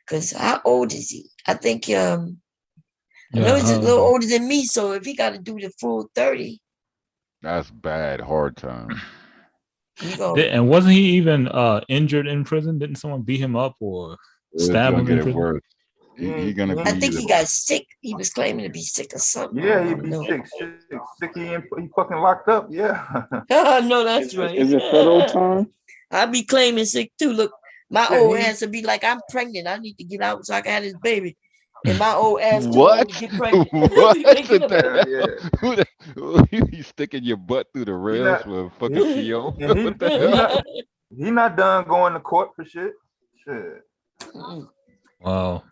Because how old is he? I think I know he's a little older than me. So if he got to do the full 30, that's bad. Hard time. And wasn't he even injured in prison? Didn't someone beat him up or stab him in prison? Worse. He gonna be. I think he got sick. He was claiming to be sick or something. Yeah, he'd be sick. He fucking locked up. Yeah. No, that's right. Is it federal time? I'd be claiming sick too. Look, my old ass would be like, I'm pregnant. I need to get out so I can have this baby. And my old ass too What? old to get pregnant. What Thinking the about it. hell? You sticking your butt through the He rails not for a fucking PO? and What the he hell? not he not done going to court for shit. Shit. Wow.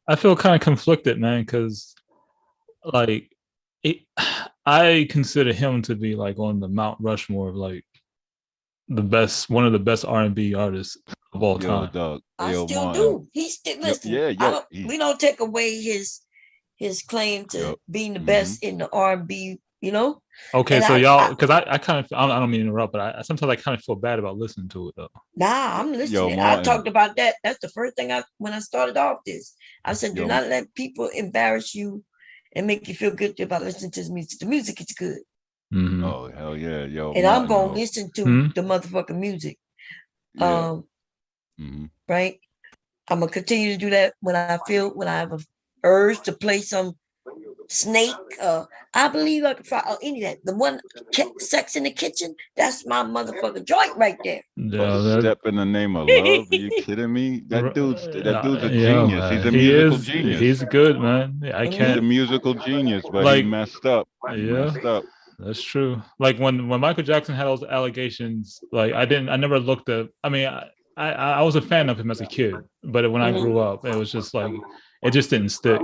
I feel kind of conflicted, man, because like I consider him to be like on the Mount Rushmore of like one of the best R&B artists of all Yo, time. dog. I Yo, still Martin. do. He's still Yo, listen. yeah, I yo. don't. We don't take away his claim to Yo. being the best in the R&B. You know. Okay, And so y'all, because I kind of, I don't mean to interrupt, but sometimes I kind of feel bad about listening to it though. Nah, I'm Yo, listening. I Martin. talked about that. That's the first thing when I started off this. I said, do Yo. not let people embarrass you and make you feel good about listening to the music. The music is good. Mm-hmm. Oh, hell yeah, yo. And Martin, I'm gonna though. listen to the motherfucking music. Yeah. Right. I'm gonna continue to do that when I have an urge to play some Snake. I believe I can find any of that. The one Sex in the Kitchen. That's my motherfucking joint right there. Yeah, Step in the Name of Love. Are you kidding me? That dude's a genius. He's a musical genius. He's good, man. I He's can't. a musical genius, but Like, he messed up. He messed up. That's true. Like when Michael Jackson had those allegations, like I never looked at. I mean, I was a fan of him as a kid, but when I grew up, it was just like it just didn't stick.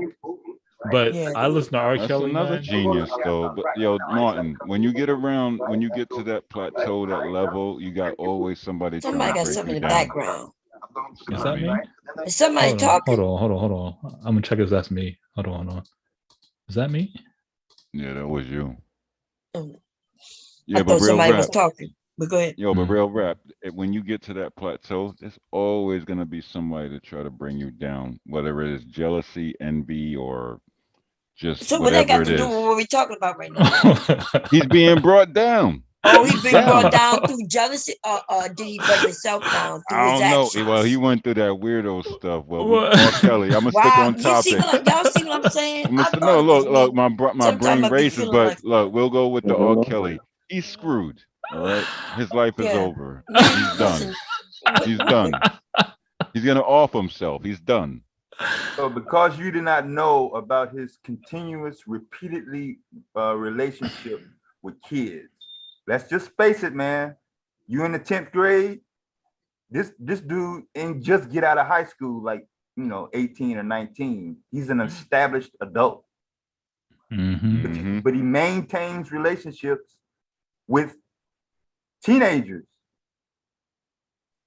But I listened to R. That's Kelly, another man. genius, though. But yo, Martin, when you get to that plateau, that level, you got always somebody trying to Somebody got break something you in the down. background. Is that me? Is somebody talking? Hold on. I'm gonna check if that's me. Hold on. Is that me? Yeah, that was you. I Yeah, but thought real somebody rap. was talking. But go ahead. Yo, but real rap. When you get to that plateau, there's always gonna be somebody to try to bring you down, whether it is jealousy, envy, or just So what that whatever got it to do is. with what we're talking about right now? He's being brought down. Oh, he's been brought down through jealousy, or did he bring himself down through I his don't know. actions? Well, he went through that weirdo stuff. Well, R. Kelly. I'm gonna stick Wow, on you see topic. y'all see what I'm saying? I thought No, it was look, me. my Sometimes brain I be races, feeling but like, look, we'll go with the R. Hello? Kelly. He's screwed. All right, his life is yeah, over. man, He's done. listen. He's done. He's gonna off himself. He's done. So because you did not know about his continuous, repeatedly relationship with kids, let's just face it, man. You in the 10th grade, this dude ain't just get out of high school like 18 or 19. He's an established adult. Mm-hmm. But he maintains relationships with teenagers.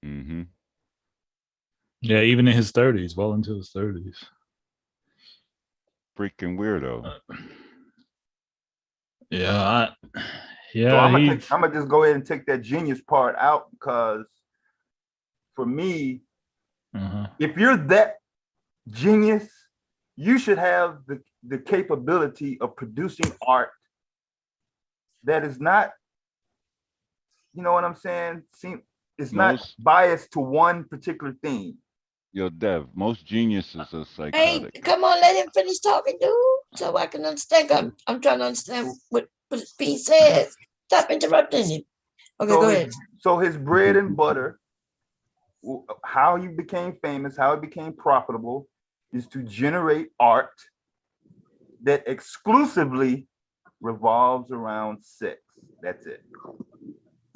Mm-hmm. Yeah, even in his 30s, well into his 30s. Freaking weirdo. Yeah, So I'm gonna just go ahead and take that genius part out, because for me, if you're that genius, you should have the capability of producing art that is not, you know what I'm saying? It's not biased to one particular thing. Yo, Dev, most geniuses are Hey, psychotic. come on, let him finish talking, dude, so I can understand. I'm trying to understand what he says. Stop interrupting him. Okay, go ahead. So his bread and butter, how he became famous, how he became profitable, is to generate art that exclusively revolves around sex. That's it.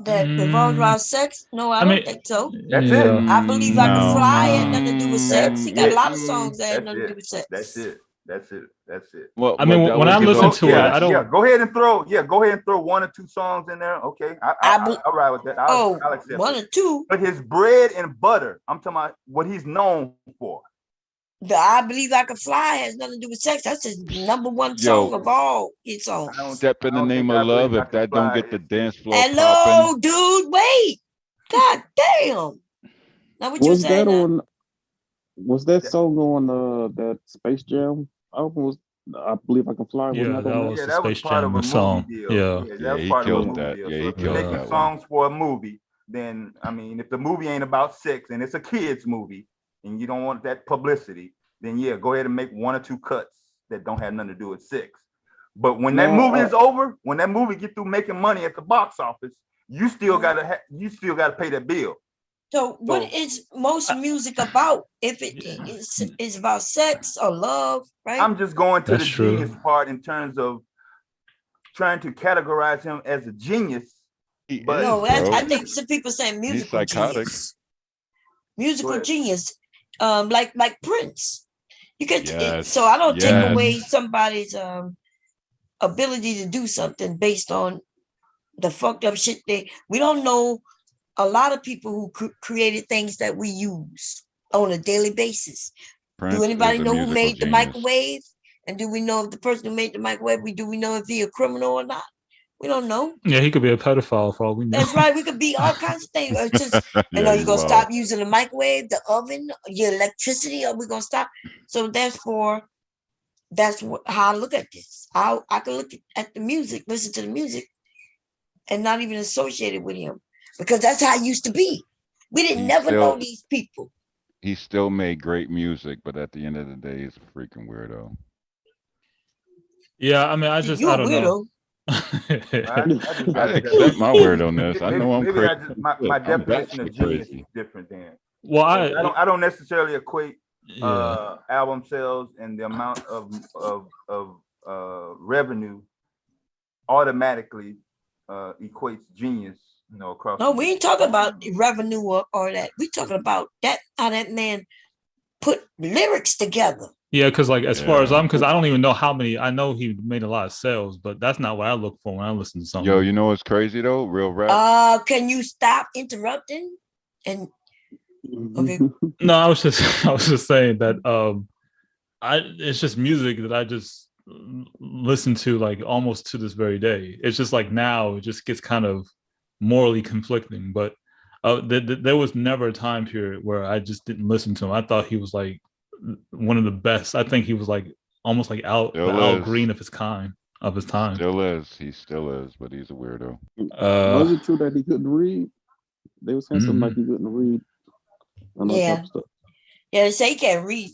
That revolves around sex? No, I don't think so. That's it. I believe I can fly had nothing to do with sex. He got a lot of songs that had That's nothing to it. do with sex. That's it. That's it. That's it. Well, I mean, when I listen to it, I don't. Yeah, go ahead and throw one or two songs in there. Okay, I'll ride with that. I'll accept one it. or two. But his bread and butter, I'm talking about what he's known for. The I Believe I Can Fly has nothing to do with sex. That's his number one song of all his songs. Step in the Name of Love. If that don't get the dance floor Hello, popping. dude. Wait. God damn. Now what you saying? Was that song on that Space Jam album? I Believe I Can Fly. Yeah, that was the Space part of Jam a song. movie deal. Yeah, that was he part of a killed movie that. deal. Yeah, So he if killed you're making that songs for a movie, then I mean, if the movie ain't about sex and it's a kids movie and you don't want that publicity, then yeah, go ahead and make one or two cuts that don't have nothing to do with sex. But when that movie is over, when that movie get through making money at the box office, you still gotta pay that bill. So what is most music about? If it is about sex or love, right? I'm just going to That's the true. genius part in terms of trying to categorize him as a genius. But no, I think some people saying He's musical psychotic. genius. Musical genius. Like Prince. You get Yes. so I don't take Yes. away somebody's ability to do something based on the fucked up shit we don't know a lot of people who created things that we use on a daily basis. Prince Do anybody is a know who musical made the genius. microwave? And do we know if the person who made the microwave, do we know if he a criminal or not? We don't know. Yeah, he could be a pedophile for all we know. That's right. We could be all kinds of things. Or just, Yeah, you're gonna wow. stop using the microwave, the oven, your electricity, or we're gonna stop. So therefore, that's how I look at this. I can look at the music, listen to the music, and not even associate it with him. Because that's how it used to be. We didn't never know these people. He still made great music, but at the end of the day, he's a freaking weirdo. Yeah, I mean, I don't know. I accept my weirdoness. I know I'm maybe crazy. my definition of genius is different then. Well, I don't necessarily equate Yeah. album sales and the amount of revenue automatically equates genius, across. No, we ain't talking about revenue or that. We talking about how that man put lyrics together. Yeah, because as far as because I don't even know how many. I know he made a lot of sales, but that's not what I look for when I listen to something. Yo, you know what's crazy though? Real rap. Can you stop interrupting? And okay. No, I was just saying that it's just music that I just listen to almost to this very day. It's just now it just gets kind of morally conflicting, but there was never a time period where I just didn't listen to him. I thought he was one of the best. I think he was almost like Al Green of his time. He still is, but he's a weirdo. Was it true that he couldn't read? They were saying something like he couldn't read. Yeah, they say he can't read,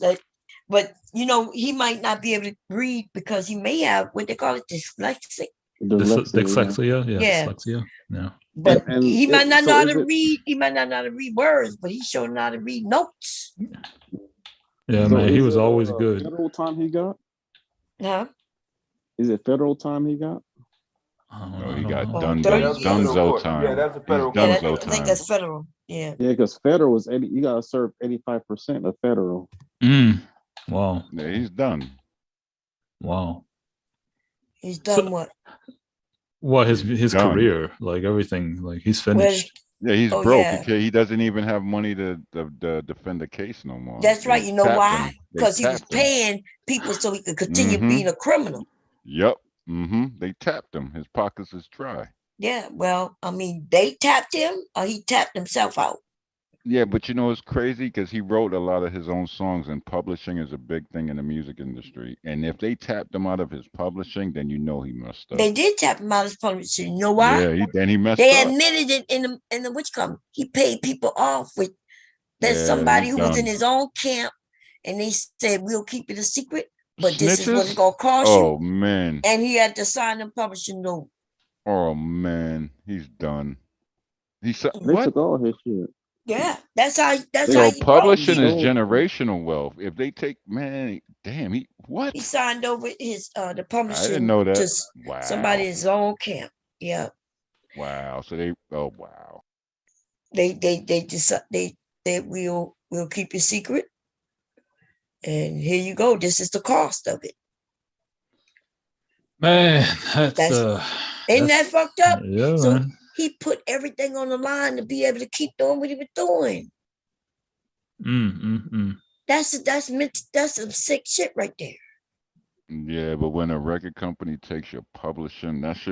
but he might not be able to read because he may have what they call it dyslexic. Dyslexia, yeah. Dyslexia, yeah. But he might not know how to read. He might not know how to read words, but he sure know how to read notes. Yeah, so man, he was always good. Federal time he got? Huh? Is it federal time he got? No, he got Dunzo time. Yeah, that's a federal. I think that's federal. Yeah. Yeah, because federal is you gotta serve 85% of federal. Wow. Yeah, he's done. Wow. He's done what? Well, his career, everything, he's finished. Yeah, he's broke. Yeah. He doesn't even have money to defend the case no more. That's right. You know why? Because he was paying people so he could continue being a criminal. Yep. They tapped him. His pockets is dry. Yeah. Well, I mean, they tapped him or he tapped himself out. Yeah, but it's crazy because he wrote a lot of his own songs, and publishing is a big thing in the music industry. And if they tapped him out of his publishing, then he messed up. They did tap him out of his publishing. You know why? Yeah, then he messed up. They admitted it in the witch come. He paid people off with somebody who was in his own camp, and they said we'll keep it a secret, but this is what it's gonna cost you. Oh man! And he had to sign the publishing note. Oh man, he's done. They took all his shit. Yeah, that's how. So publishing is generational wealth. If they take, damn, he signed over his the publishing. I didn't know that. To somebody in his own camp. Yeah. Wow. So wow. They decide they will keep it secret. And here you go. This is the cost of it. Man, that's ain't that fucked up? Yeah, so man. He put everything on the line to be able to keep doing what he was doing. That's some sick shit right there. Yeah, but when a record company takes your publishing, that's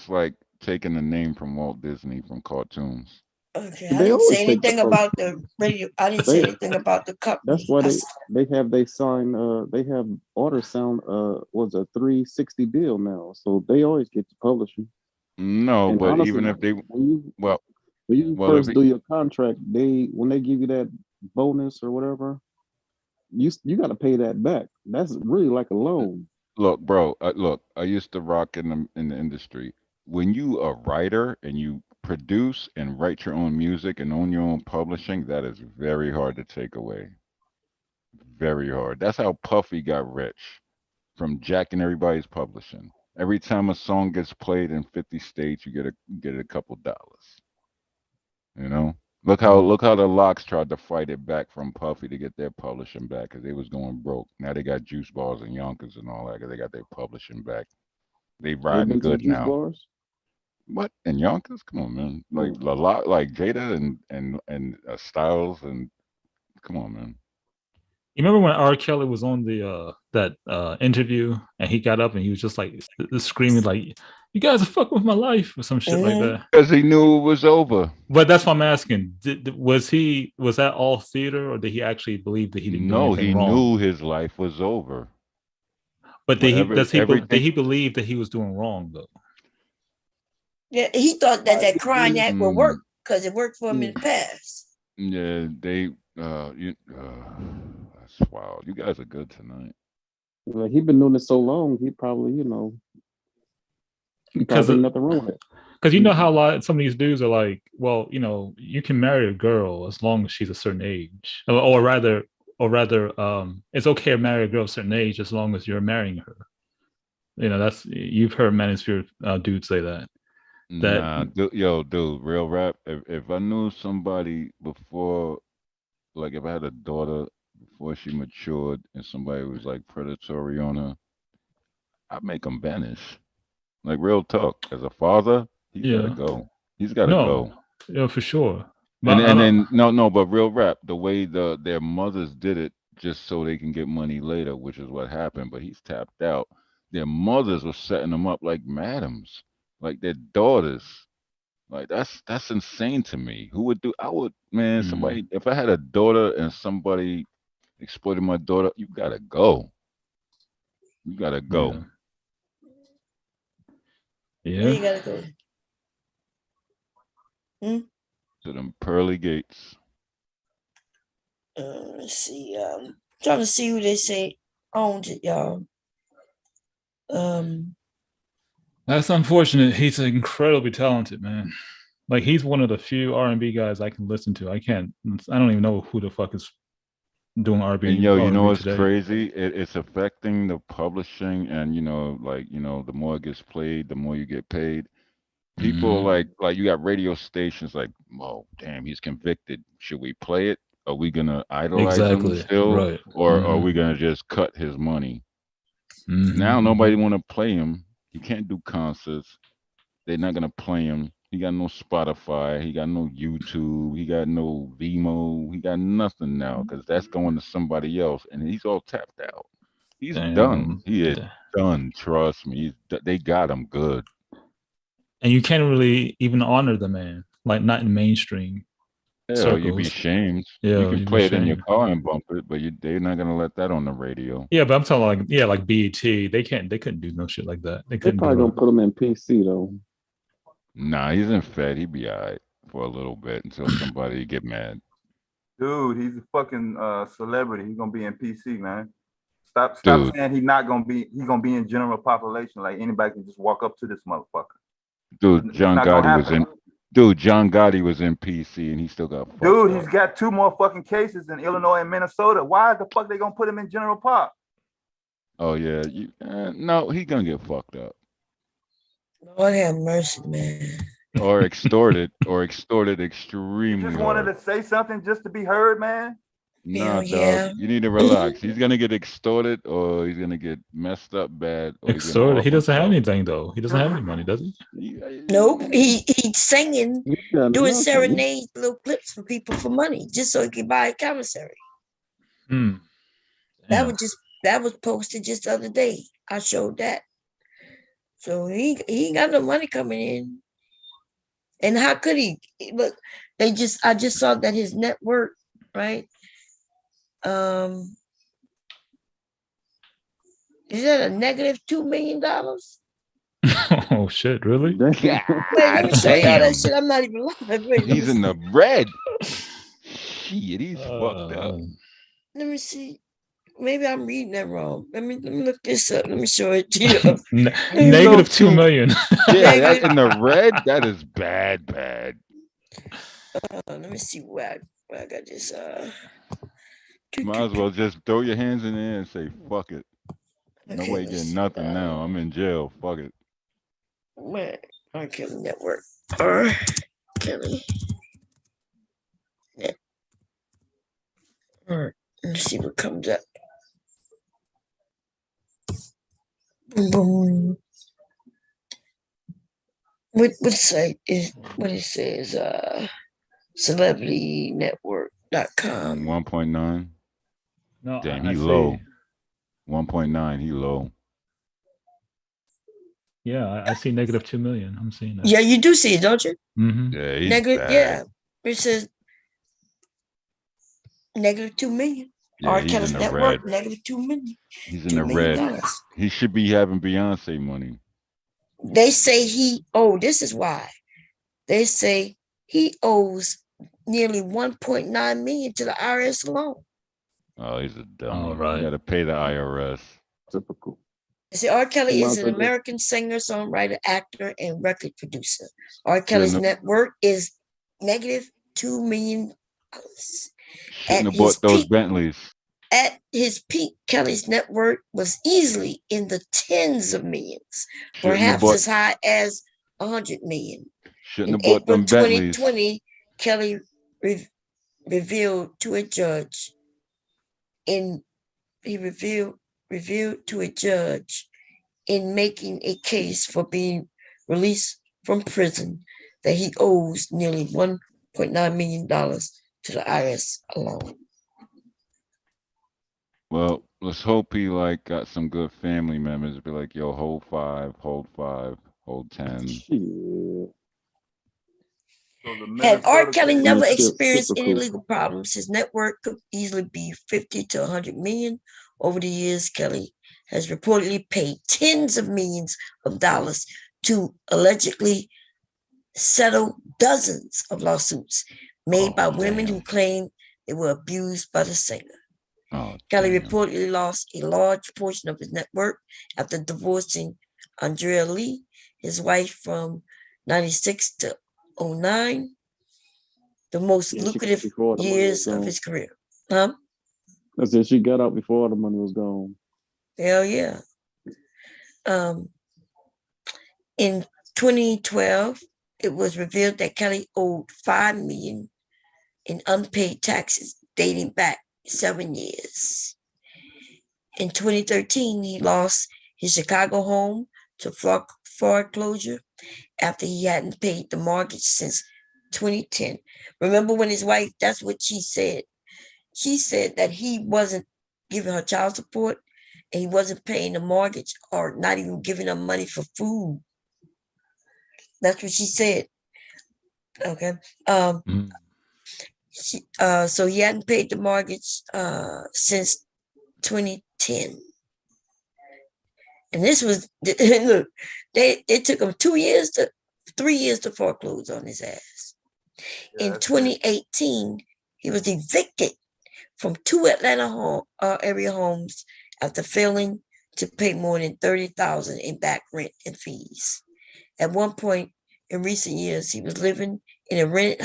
like taking the name from Walt Disney from cartoons. Okay, I didn't say anything about the radio. I didn't say anything about the company. That's why they sign they have Order Sound was a 360 deal now, so they always get the publishing. No, and but honestly, even if they when you first do your contract, when they give you that bonus or whatever, you got to pay that back. That's really like a loan. Look, bro. I used to rock in the industry. When you a writer and you produce and write your own music and own your own publishing, that is very hard to take away. Very hard. That's how Puffy got rich, from jacking everybody's publishing. Every time a song gets played in 50 states, you get a couple dollars. You know? Look how the Locks tried to fight it back from Puffy to get their publishing back because they was going broke. Now they got Juice Bars and Yonkers and all that because they got their publishing back. They Ever riding been to good Juice now. Bars? What? And Yonkers? Come on, man. Like a lot, like Jada and Styles and come on, man. You remember when R. Kelly was on the that interview and he got up and he was just like screaming like, "You guys are fucking with my life" or some shit like that. Because he knew it was over. But that's what I'm asking. Was that all theater, or did he actually believe that he didn't do No, anything he wrong? knew his life was over. But did he everything believe that he was doing wrong though? Yeah, he thought that crying act would work because it worked for him in the past. Yeah, that's wild. You guys are good tonight. Well, he's been doing it so long, he probably, Because nothing wrong with it. Because you know how some of these dudes are like, well, you can marry a girl as long as she's a certain age, or rather, it's okay to marry a girl of a certain age as long as you're marrying her. That's you've heard manosphere dudes say that. Nah, dude, real rap. If I knew somebody before, like if I had a daughter before she matured and somebody was like predatory on her, I'd make them vanish. Like real talk. As a father, he's gotta go. He's gotta go. Yeah, for sure. But then but real rap, the way their mothers did it just so they can get money later, which is what happened. But he's tapped out. Their mothers were setting them up like madams, like their daughters. Like that's insane to me. Who would do? I would, man. Somebody. If I had a daughter and somebody exploited my daughter, you gotta go. You gotta go. Yeah. Where you gotta go? To them pearly gates. Let's see. Trying to see who they say owns it, y'all. That's unfortunate. He's incredibly talented, man. Like he's one of the few R&B guys I can listen to. I don't even know who the fuck is doing R&B. And you know what's today. crazy? It's affecting the publishing, and the more it gets played, the more you get paid. People like you got radio stations like, oh damn, he's convicted. Should we play it? Are we gonna idolize him still, right? Or are we gonna just cut his money? Now nobody want to play him. He can't do concerts. They're not gonna play him. He got no Spotify. He got no YouTube. He got no Vimeo. He got nothing now because that's going to somebody else, and he's all tapped out. He's done. He is done. Trust me. They got him good. And you can't really even honor the man, like not in mainstream. Hell, you'd be shamed. Yeah, you can play it in your car and bump it, but they're not gonna let that on the radio. Yeah, but I'm talking like BET. They couldn't do no shit like that. They couldn't. They're probably gonna put him in PC though. Nah, he's in Fed. He'd be all right for a little bit until somebody get mad. Dude, he's a fucking celebrity. He's gonna be in PC, man. Stop saying he's gonna be in general population. Like anybody can just walk up to this motherfucker. Dude, John Gotti was in PC and he still got fucked Dude, up. he's got 2 more fucking cases in Illinois and Minnesota. Why the fuck they gonna put him in general pop? Oh yeah, no, he's gonna get fucked up. Lord have mercy, man. Or extorted extremely. You just wanted to say something just to be heard, man. Nah, dog. You need to relax. He's gonna get extorted, or he's gonna get messed up bad. Extorted? He doesn't have anything though. He doesn't have any money, does he? Nope. He's singing, doing serenades, little clips for people for money, just so he can buy a commissary. That was posted just the other day. I showed that. So he ain't got no money coming in. And how could he? Look, I just saw that his net worth, right? Is that a negative $2 million? Oh shit, really? Wait, let me show y'all that shit. I'm not even lying. Wait, he's in the red. Shit, he's fucked up. Let me see. maybe I'm reading that wrong. Let me look this up. Let me show it to you. Negative 2 million. Yeah, that in the red, that is bad. Let me see where I got this. Might as well just throw your hands in the air and say, fuck it. Nobody getting nothing now. I'm in jail. Fuck it. Where R. Kelly Network. R. Kelly. Net. All right. Let's see what comes up. Boom, boom. What site is what it says? CelebrityNetwork.com. 1.9. No, Damn, I he see. low. 1.9, he low. Yeah, I see negative 2 million. I'm seeing that. Yeah, you do see it, don't you? Mm-hmm. Yeah, he's Negative, bad. yeah. It says negative 2 million. Yeah, R. he's Kelly's in the Network, red. negative 2 million. He's in $2 the million. red. He should be having Beyonce money. They say this is why. They say he owes nearly 1.9 million to the IRS alone. Oh, he's a dummy. All right. You got to pay the IRS. Typical. They say R. Kelly He might is as an well just- American singer, songwriter, actor, and record producer. R. Kelly's Shouldn't net worth is negative $2 million. Shouldn't have bought those Bentleys. At his peak, Kelly's net worth was easily in the tens of millions, Shouldn't have perhaps bought- as high as 100 million. Shouldn't In have bought April them Bentleys. 2020, Kelly revealed to a judge in making a case for being released from prison that he owes nearly $1.9 million to the IRS alone. Well, let's hope he got some good family members. Be like, yo, hold 5, hold 5, hold 10. Had R. Kelly never experienced any typical. legal problems, his net worth could easily be 50 to 100 million. Over the years, Kelly has reportedly paid tens of millions of dollars to allegedly settle dozens of lawsuits made by women who claim they were abused by the singer. Kelly reportedly lost a large portion of his net worth after divorcing Andrea Lee, his wife from 96 to 09, the most lucrative years of his career. Huh? I said she got out before all the money was gone. Hell yeah. In 2012, it was revealed that Kelly owed $5 million in unpaid taxes dating back 7 years. In 2013, he lost his Chicago home to foreclosure after he hadn't paid the mortgage since 2010. Remember when his wife, that's what she said. She said that he wasn't giving her child support and he wasn't paying the mortgage or not even giving her money for food. That's what she said. Okay. So he hadn't paid the mortgage since 2010. And this was, look, it took him 3 years to foreclose on his ass. In 2018, he was evicted from 2 Atlanta area homes after failing to pay more than $30,000 in back rent and fees. At one point in recent years, he was living in a rented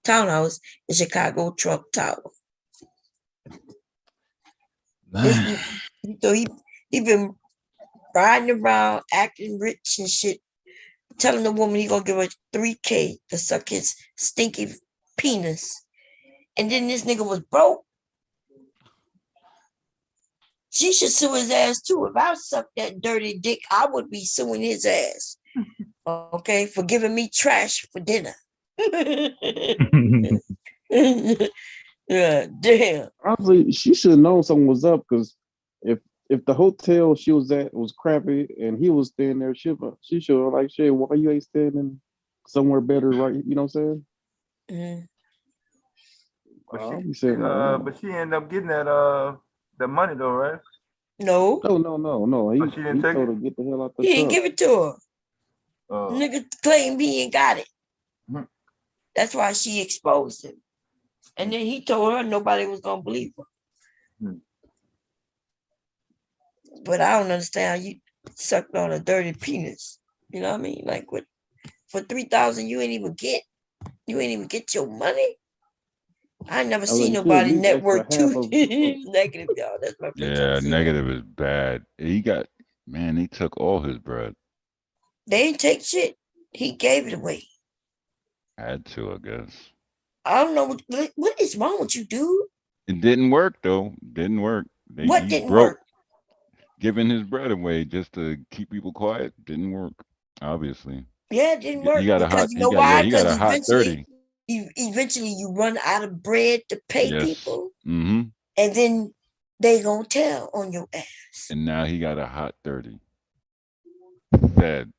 townhouse in Chicago Trump Tower. So he been riding around, acting rich and shit, telling the woman he gonna give her $3K to suck his stinky penis. And then this nigga was broke. She should sue his ass too. If I sucked that dirty dick, I would be suing his ass. Okay, for giving me trash for dinner. Yeah, damn. Honestly, she should have known something was up because if the hotel she was at was crappy and he was staying there, she should have like, shit, why you ain't staying somewhere better, right? You know what I'm saying? But she ended up getting that money though, right? No. No. He didn't take told it? her get the hell out the He didn't truck. give it to her. Nigga claimed he ain't got it. That's why she exposed him. And then he told her nobody was gonna believe her. But I don't understand how you sucked on a dirty penis. You know what I mean? Like what for 3,000 you ain't even get your money. I never seen nobody network too negative, y'all. That's my first time Yeah, seeing that. negative is bad. He took all his bread. They ain't take shit. He gave it away. Had to, I guess. I don't know what is wrong with you, dude. It didn't work though. Didn't work. What didn't work? Giving his bread away just to keep people quiet didn't work. Obviously. Yeah, it didn't work He got a because hot. you He know got why? he got Because a hot 30. eventually you run out of bread to pay Yes. people, Mm-hmm. and then they gonna tell on your ass. And now he got a hot 30. Bad.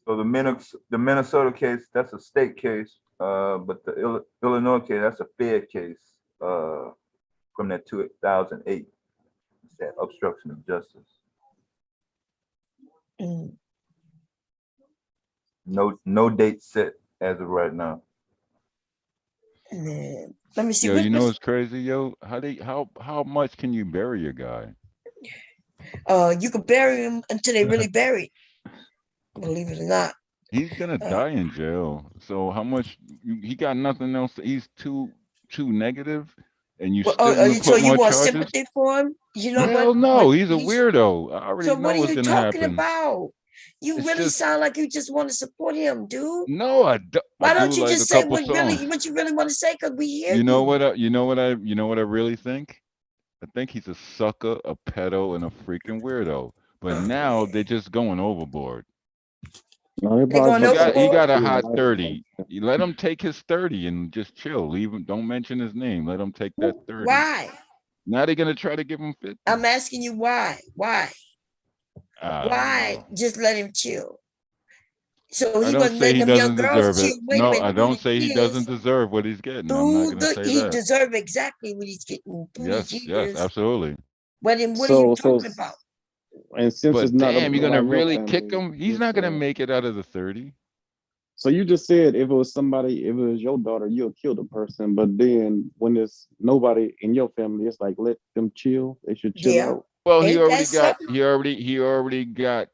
So the Minnesota case, that's a state case, but the Illinois case, that's a Fed case from that 2008. It's that obstruction of justice. Mm. No date set as of right now. Man, let me see. Yo, you know what's crazy, yo? How much can you bury a guy? You can bury him until they really bury. Believe it or not. He's gonna die in jail. So how much? He got nothing else. He's too negative, and you still gonna So put you more want charges? sympathy for him? You know Hell what? no, he's a weirdo. I already So know what are what's you gonna talking happen. about? You It's really just sound like you just want to support him, dude. no, I Why do don't you like a just say couple songs. what you really want to say? Because we hear You know you. what? You know what I really think? I think he's a sucker, a pedo, and a freaking weirdo. But now they're just going overboard. No, they They're probably going just He got a overboard. hot 30. You let him take his 30 and just chill. Leave him. Don't mention his name. Let him take that 30. Why? Now they're gonna try to give him 50. I'm asking you why. Why? I don't Why know. just let him chill? So I he don't wasn't say letting he them young doesn't girls deserve it. chill. Wait a No, minute, I through don't the say he doesn't years. deserve what he's getting. I'm not gonna say He that. deserved exactly what he's getting through these Yes, years. absolutely. But then what are you talking about? And since it's But not damn, you're gonna about your really kick family, him? He's it's not gonna make it out of the 30. so you just said if it was somebody, if it was your daughter, you'll kill the person. But then when there's nobody in your family, it's like let them chill. They should chill Yeah. out. Well, Ain't that something? he already got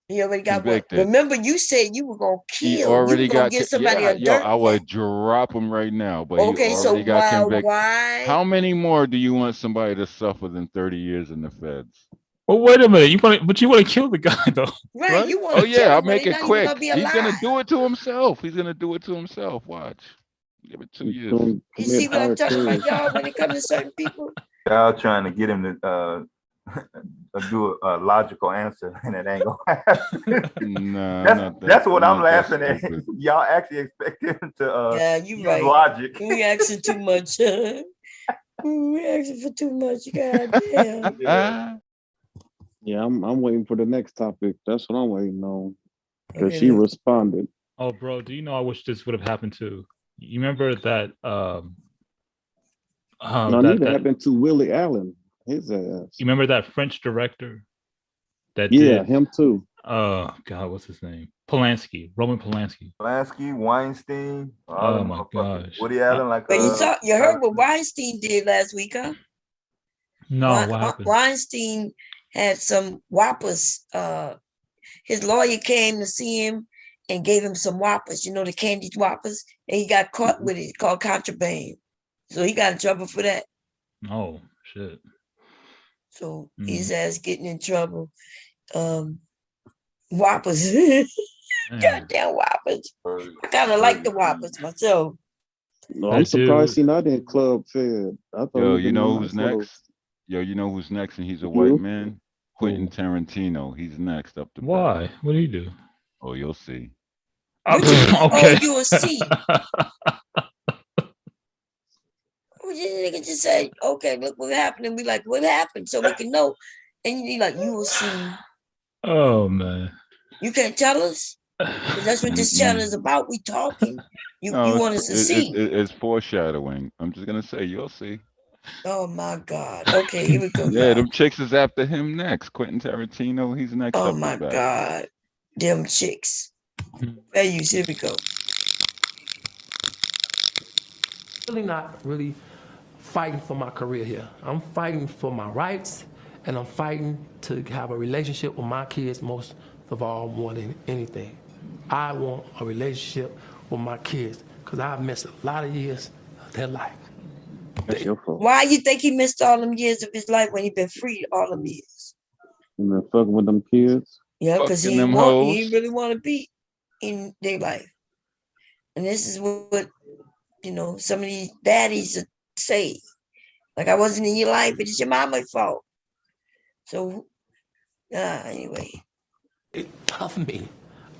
He already got what? convicted. Remember, you said you were gonna He kill. You already were gonna got give somebody a yo, dirt I nap. would drop him right now, but he Okay, so already got convicted. why? How many more do you want somebody to suffer than 30 years in the feds? Well, wait a minute. You want to kill the guy though, Right, you want Oh to kill yeah, I'll him when make he's it not even quick. gonna be He's gonna alive. do it to himself. He's gonna do it to himself. Watch. Give it 2 years. You see what I'm talking about, y'all? When it comes to certain people, Y'all trying to get him to do a logical answer, and it ain't gonna happen. Nah, That's what I'm not that laughing at. stupid. Y'all actually expect him to yeah, you use right. logic. We asking too much. We asking for too much. God damn. Yeah, I'm waiting for the next topic. That's what I'm waiting on. Because Okay, she responded. Oh, bro, do you know I wish this would have happened too? You remember that No, that, it happened to Willie Allen. His ass. you remember that French director that Yeah, did him too. Oh God, what's his name? Polanski, Roman Polanski. Polanski, Weinstein. Oh my gosh. Woody Allen, like But you heard what Weinstein did last week, huh? No, what happened? Weinstein had some whoppers. His lawyer came to see him and gave him some whoppers, you know, the candy whoppers, and he got caught with it, called contraband. So he got in trouble for that. Oh shit. So his ass getting in trouble. Whoppers. Goddamn whoppers. I kind of like the whoppers myself. No, I'm surprised he's not in Club Fed. I thought Yo, it you been a know nice who's little- next? Yo, you know who's next, and he's a white man? Quentin Tarantino. He's next up the bat. Why? What do you do? Oh, you'll see. Okay. Oh, you'll see. Nigga just say, okay, look what happened. And we like, what happened? So we can know. And you like, you will see. Oh man. You can't tell us? Because that's what this channel is about. We talking. You want us to see. It's foreshadowing. I'm just gonna say you'll see. Oh my God. Okay, here we go. Yeah, y'all. them chicks is after him next. Quentin Tarantino, he's next Oh up my the bat. God. Them chicks. There you see, here we go. Really not really fighting for my career here. I'm fighting for my rights And I'm fighting to have a relationship with my kids most of all, more than anything. I want a relationship with my kids because I've missed a lot of years of their life. That's your fault. Why you think he missed all them years of his life when he been free all them years? You been fucking with them kids? Yeah, because Fucking them hoes. he really want to be in their life. And this is what, some of these daddies say. Like, I wasn't in your life, it's your mama's fault. So, anyway. They love me.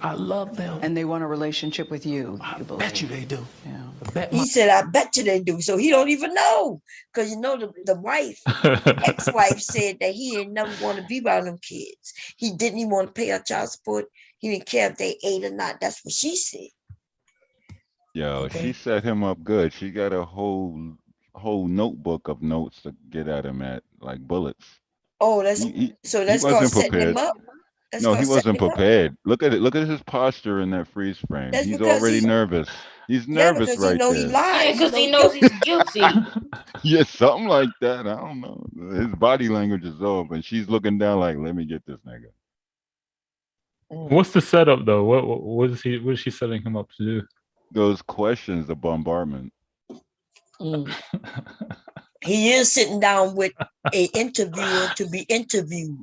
I love them. And they want a relationship with you. I bet you they do. Yeah. He said, I bet you they do. So he don't even know. Because the wife, ex-wife said that he didn't never want to be around them kids. He didn't even want to pay her child support. He didn't care if they ate or not. That's what she said. Yo, she set him up good. She got a whole notebook of notes to get at him at, like bullets. Oh, that's He called wasn't setting him prepared. up? No, he wasn't prepared. Look at it. Look at his posture in that freeze frame. That's He's because already he's- nervous. He's Yeah, nervous because he right know there. he lies. Because he knows he's guilty. Yeah, something like that. I don't know. His body language is off, and she's looking down like, "Let me get this nigga." What's the setup though? What is she setting him up to do? Those questions, the bombardment. He is sitting down with an interviewer to be interviewed.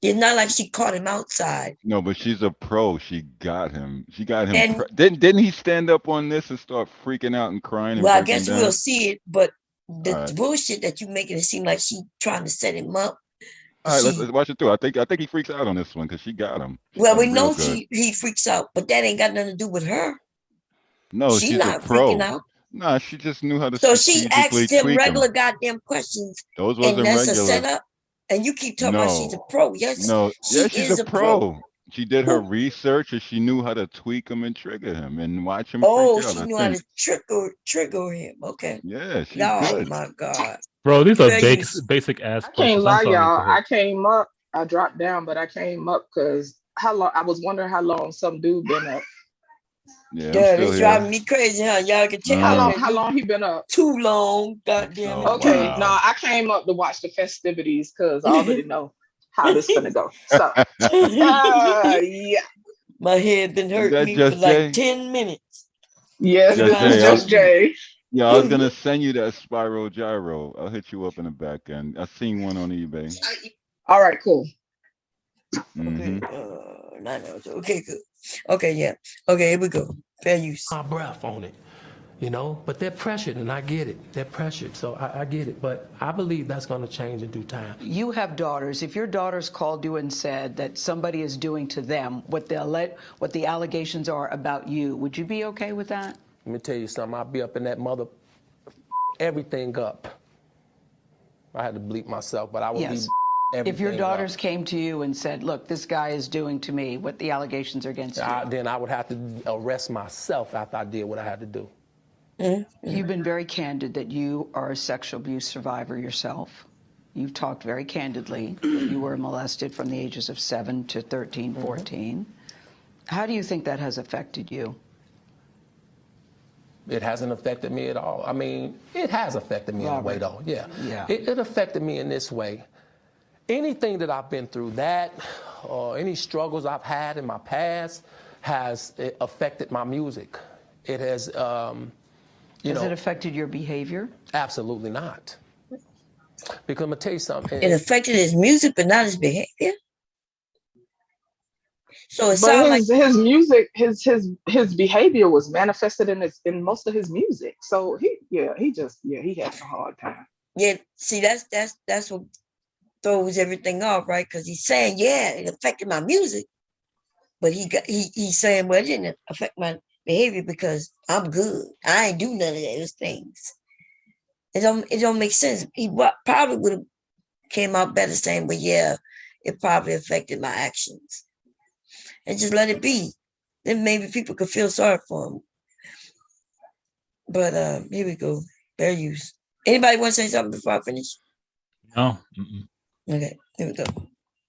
It's not like she caught him outside. No, but she's a pro. She got him. She got him. And- Didn't he stand up on this and start freaking out and crying? And Well, I breaking guess down? we'll see it, but the All right. bullshit that you making it seem like she trying to set him up. All right, she- let's watch it through. I think he freaks out on this one because she got him. She Well, got we him real know good. he freaks out, but that ain't got nothing to do with her. No, She's she's not a pro. freaking out. Nah, she just knew how to So she strategically asked him tweak regular him. goddamn questions, Those and wasn't that's regular. a setup. And you keep talking about she's a No. pro. Yes, No, yeah, she she's is a pro. She did her research and she knew how to tweak him and trigger him and watch him Oh, freak out. she I knew how think. to trigger him. Okay. Yeah, she's Oh good. my God. Bro, these are Fair use. basic ass I can't questions. lie, I'm sorry. y'all. Go ahead. I came up. I dropped down, but I came up because how long? I was wondering how long some dude been up. Yeah, I'm Yeah, still it's here. driving me crazy, huh? Y'all can tell. How long he been up? Too long. Goddamn it. Okay, wow. no, I came up to watch the festivities because I already know how this gonna go. So, yeah. My head been Is hurting that me for Just like Jay? 10 minutes. Yes, Just this Jay, is I just was- Jay. Yeah, I was gonna send you that spiral gyro. I'll hit you up in the back end. I seen one on eBay. All right, cool. Mhm. Okay, good. Okay, yeah. Okay, here we go. Fair use. My breath on it, but they're pressured and I get it. They're pressured, so I get it. But I believe that's going to change in due time. You have daughters. If your daughters called you and said that somebody is doing to them what the allegations are about you, would you be okay with that? Let me tell you something. I'll be up in that mother, everything up. I had to bleep myself, but I would Yes. be everything If your up. daughters came to you and said, look, this guy is doing to me what the allegations are against you. Then I would have to arrest myself after I did what I had to do. You've been very candid that you are a sexual abuse survivor yourself. You've talked very candidly that you were molested from the ages of 7 to 13, 14. How do you think that has affected you? It hasn't affected me at all. I mean, it has affected me in a way, though. Yeah. It affected me in this way. Anything that I've been through, or any struggles I've had in my past, has affected my music. It has, Has it affected your behavior? Absolutely not. Because I'm gonna tell you something. It affected his music, but not his behavior. So it But sounds like his music, his behavior was manifested in most of his music. So he had a hard time. yeah. See, that's what throws everything off, right? Because he's saying, yeah, it affected my music, but he's saying, well, it didn't affect my behavior because I'm good. I ain't do none of those things. It don't make sense. He probably would have came out better saying, well, yeah, it probably affected my actions. And just let it be. Then maybe people could feel sorry for him. But here we go. Fair use. Anybody want to say something before I finish? No. Okay, here we go.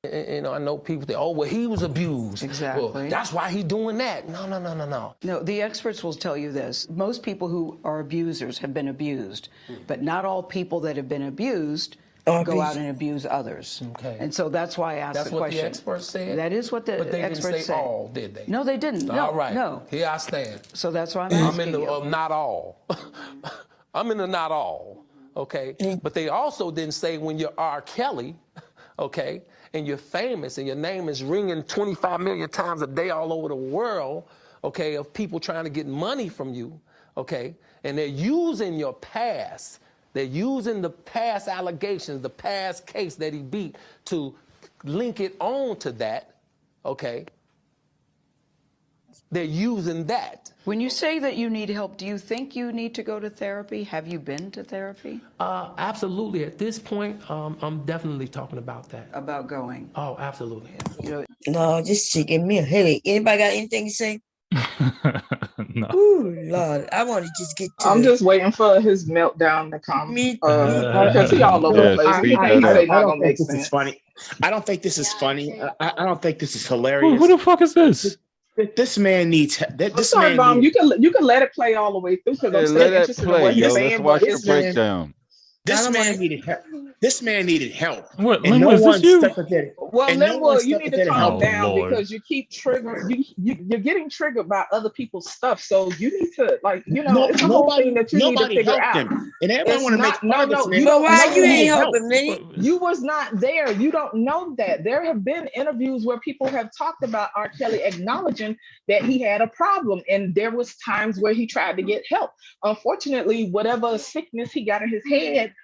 I know people think, oh, well, he was abused. Exactly. Well, that's why he's doing that. No. No, the experts will tell you this. Most people who are abusers have been abused, but not all people that have been abused go out and abuse others. Okay. And so that's why I asked That's the what question. the experts said? That is what the But they didn't experts say said. all, did they? No, they didn't. No, All right. no. Here I stand. So that's why I'm I'm asking in the you. not all. I'm in the not all. Okay. But they also didn't say when you're R. Kelly, okay, and you're famous and your name is ringing 25 million times a day all over the world, okay, of people trying to get money from you, okay, and they're using your past. They're using the past allegations, the past case that he beat to link it on to that, okay? They're using that. When you say that you need help, do you think you need to go to therapy? Have you been to therapy? Absolutely. At this point, I'm definitely talking about that. About going? Oh, absolutely. You know, No, this shit give me a headache. Anybody got anything to say? No. Ooh, Lord, I want to just get to I'm just waiting for his meltdown to come. Me Because he all over the place. I He say not don't gonna think make this sense. is funny. I don't think this is funny. I don't think this is hilarious. Who the fuck is this? This man needs. I'm This sorry, man Bomb. needs. You can let it play all the way through because I'm Yeah, still let that interested in play, what he's yo. Let's saying. watch But the it's man, breakdown. This man needed help. This man needed help. What, And Linwood, no is this one you? stuck with it. well, And no one Linwood, you stuck need with to it. calm Oh, down Lord. because you keep triggering. You're getting triggered by other people's stuff. So you need to it's a whole thing that you need to figure helped out. him. And everybody It's want to make not. fun No, of this no. man. You But don't why know you that. ain't helping me? You was not there. You don't know that. There have been interviews where people have talked about R. Kelly acknowledging that he had a problem, and there was times where he tried to get help. Unfortunately, whatever sickness he got in his head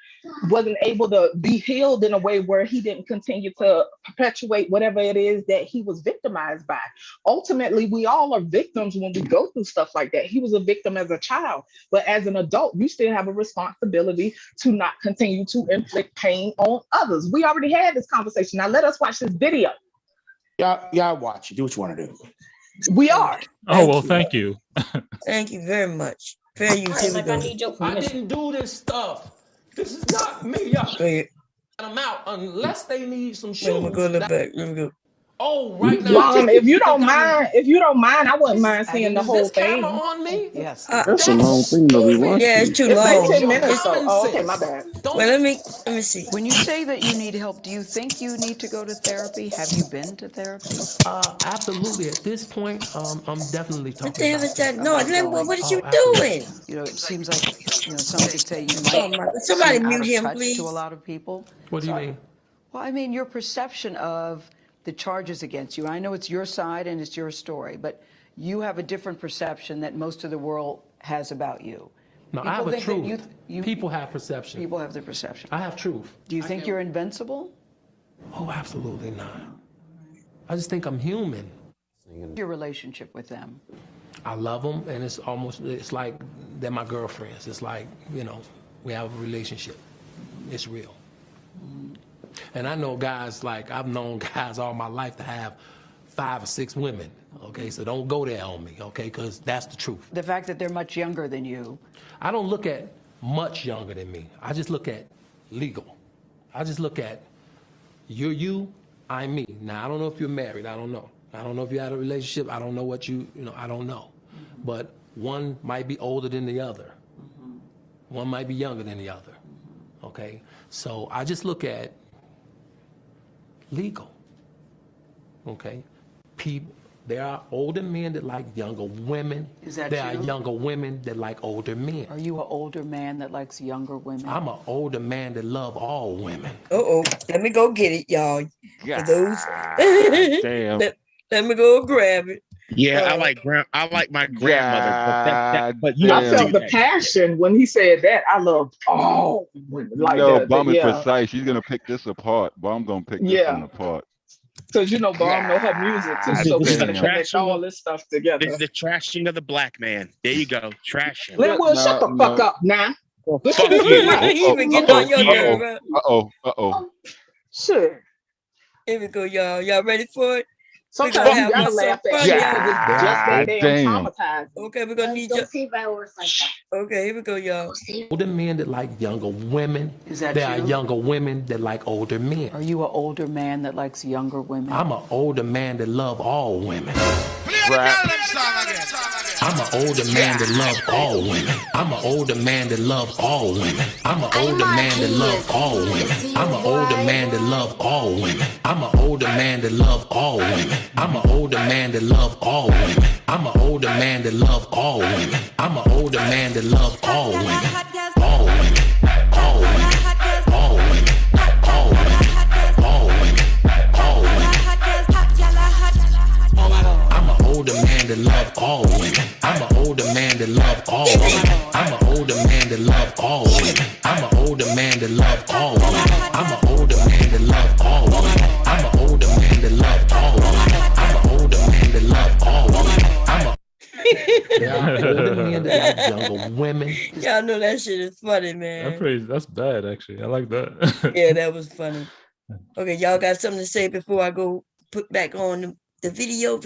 wasn't able to be healed in a way where he didn't continue to perpetuate whatever it is that he was victimized by. Ultimately, we all are victims when we go through stuff like that. He was a victim as a child, but as an adult, you still have a responsibility to not continue to inflict pain on others. We already had this conversation. Now let us watch this video. Y'all watch it. Do what you want to do. We are. Oh, well, thank you. Thank you very much. Fair use. Here we Like I go. need your I permission. didn't do this stuff. This is not me, y'all. Wait, I'm out unless they need some shoes. let me go a little back. Let me go. Oh, right now. Mom, if you don't mind, I wouldn't mind seeing the Is whole this camera thing. on me? Yes. That's a long thing to be watching. Yeah, it's too It's like long. 10 minutes. Your So, common okay, my sense. bad. Don't Well, let me see. When you say that you need help, do you think you need to go to therapy? Have you been to therapy? absolutely. At this point, I'm definitely What talking the hell about is that? that. No, going. what is Oh, you absolutely. doing? You know, it seems like, some could say you Oh might my! Somebody seem out mute of him, touch please. to a lot of people. What do you mean? Well, I mean, your perception of the charges against you. I know it's your side and it's your story, but you have a different perception that most of the world has about you. No, People I have a think that truth. People have perception. People have their perception. I have truth. Do you think you're invincible? Oh, absolutely not. I just think I'm human. Your relationship with them. I love them, and it's like they're my girlfriends. It's like, we have a relationship. It's real. And I know guys, I've known guys all my life to have 5 or 6 women, okay? So don't go there on me, okay? Because that's the truth. The fact that they're much younger than you. I don't look at much younger than me. I just look at legal. I just look at you're you, I'm me. Now, I don't know if you're married. I don't know. I don't know if you had a relationship. I don't know what I don't know. But one might be older than the other. One might be younger than the other, okay? So I just look at legal, okay? There are older men that like younger women. Is that There you? are younger women that like older men. Are you an older man that likes younger women? I'm an older man that love all women. Let me go get it, y'all. For those, Damn. let me go grab it. Yeah, I like my grandmother, but you I don't felt do the that. passion when he said that. I love all women. Like Bomb is yeah. precise. She's gonna pick this apart. Bomb gonna pick this Yeah. one apart. Because Bomb know her music too, so This we're is gonna the connect trashing all this stuff together. This is the trashing of the black man. There you go, trashing. Linwood, shut the fuck up now. Fuck you. He been getting on your nerve. Uh-oh. Shit. Here we go, y'all. Y'all ready for it? Sometimes you gotta laugh at shit because it's just they damn traumatized. Okay, we're gonna need you. Okay, here we go, y'all. Older men that like younger women. Is that There are you? younger women that like older men. Are you an older man that likes younger women? I'm an older man that love all women. Damn. I'm an older man that love all women. I'm an older man that love all women. I'm an older man that love all women. I'm an older man that love all women. I'm an older man that love all women. I'm an older man that love all women. I'm an older man that love all women. I'm an older man that love all women. All women. All women. All women. All women. All women. All women. I'm an older man that love all women. I'm an older man that love all women. I'm an older man that love all women. I'm an older man that love all women. I'm an older man that love all women. I'm an older man that love all women. I'm an older man that love all women. I'm a there are older men that like younger women. Y'all know that shit is funny, man. That's bad, actually. I like that. Yeah, that was funny. Okay, y'all got something to say before I go put back on the video?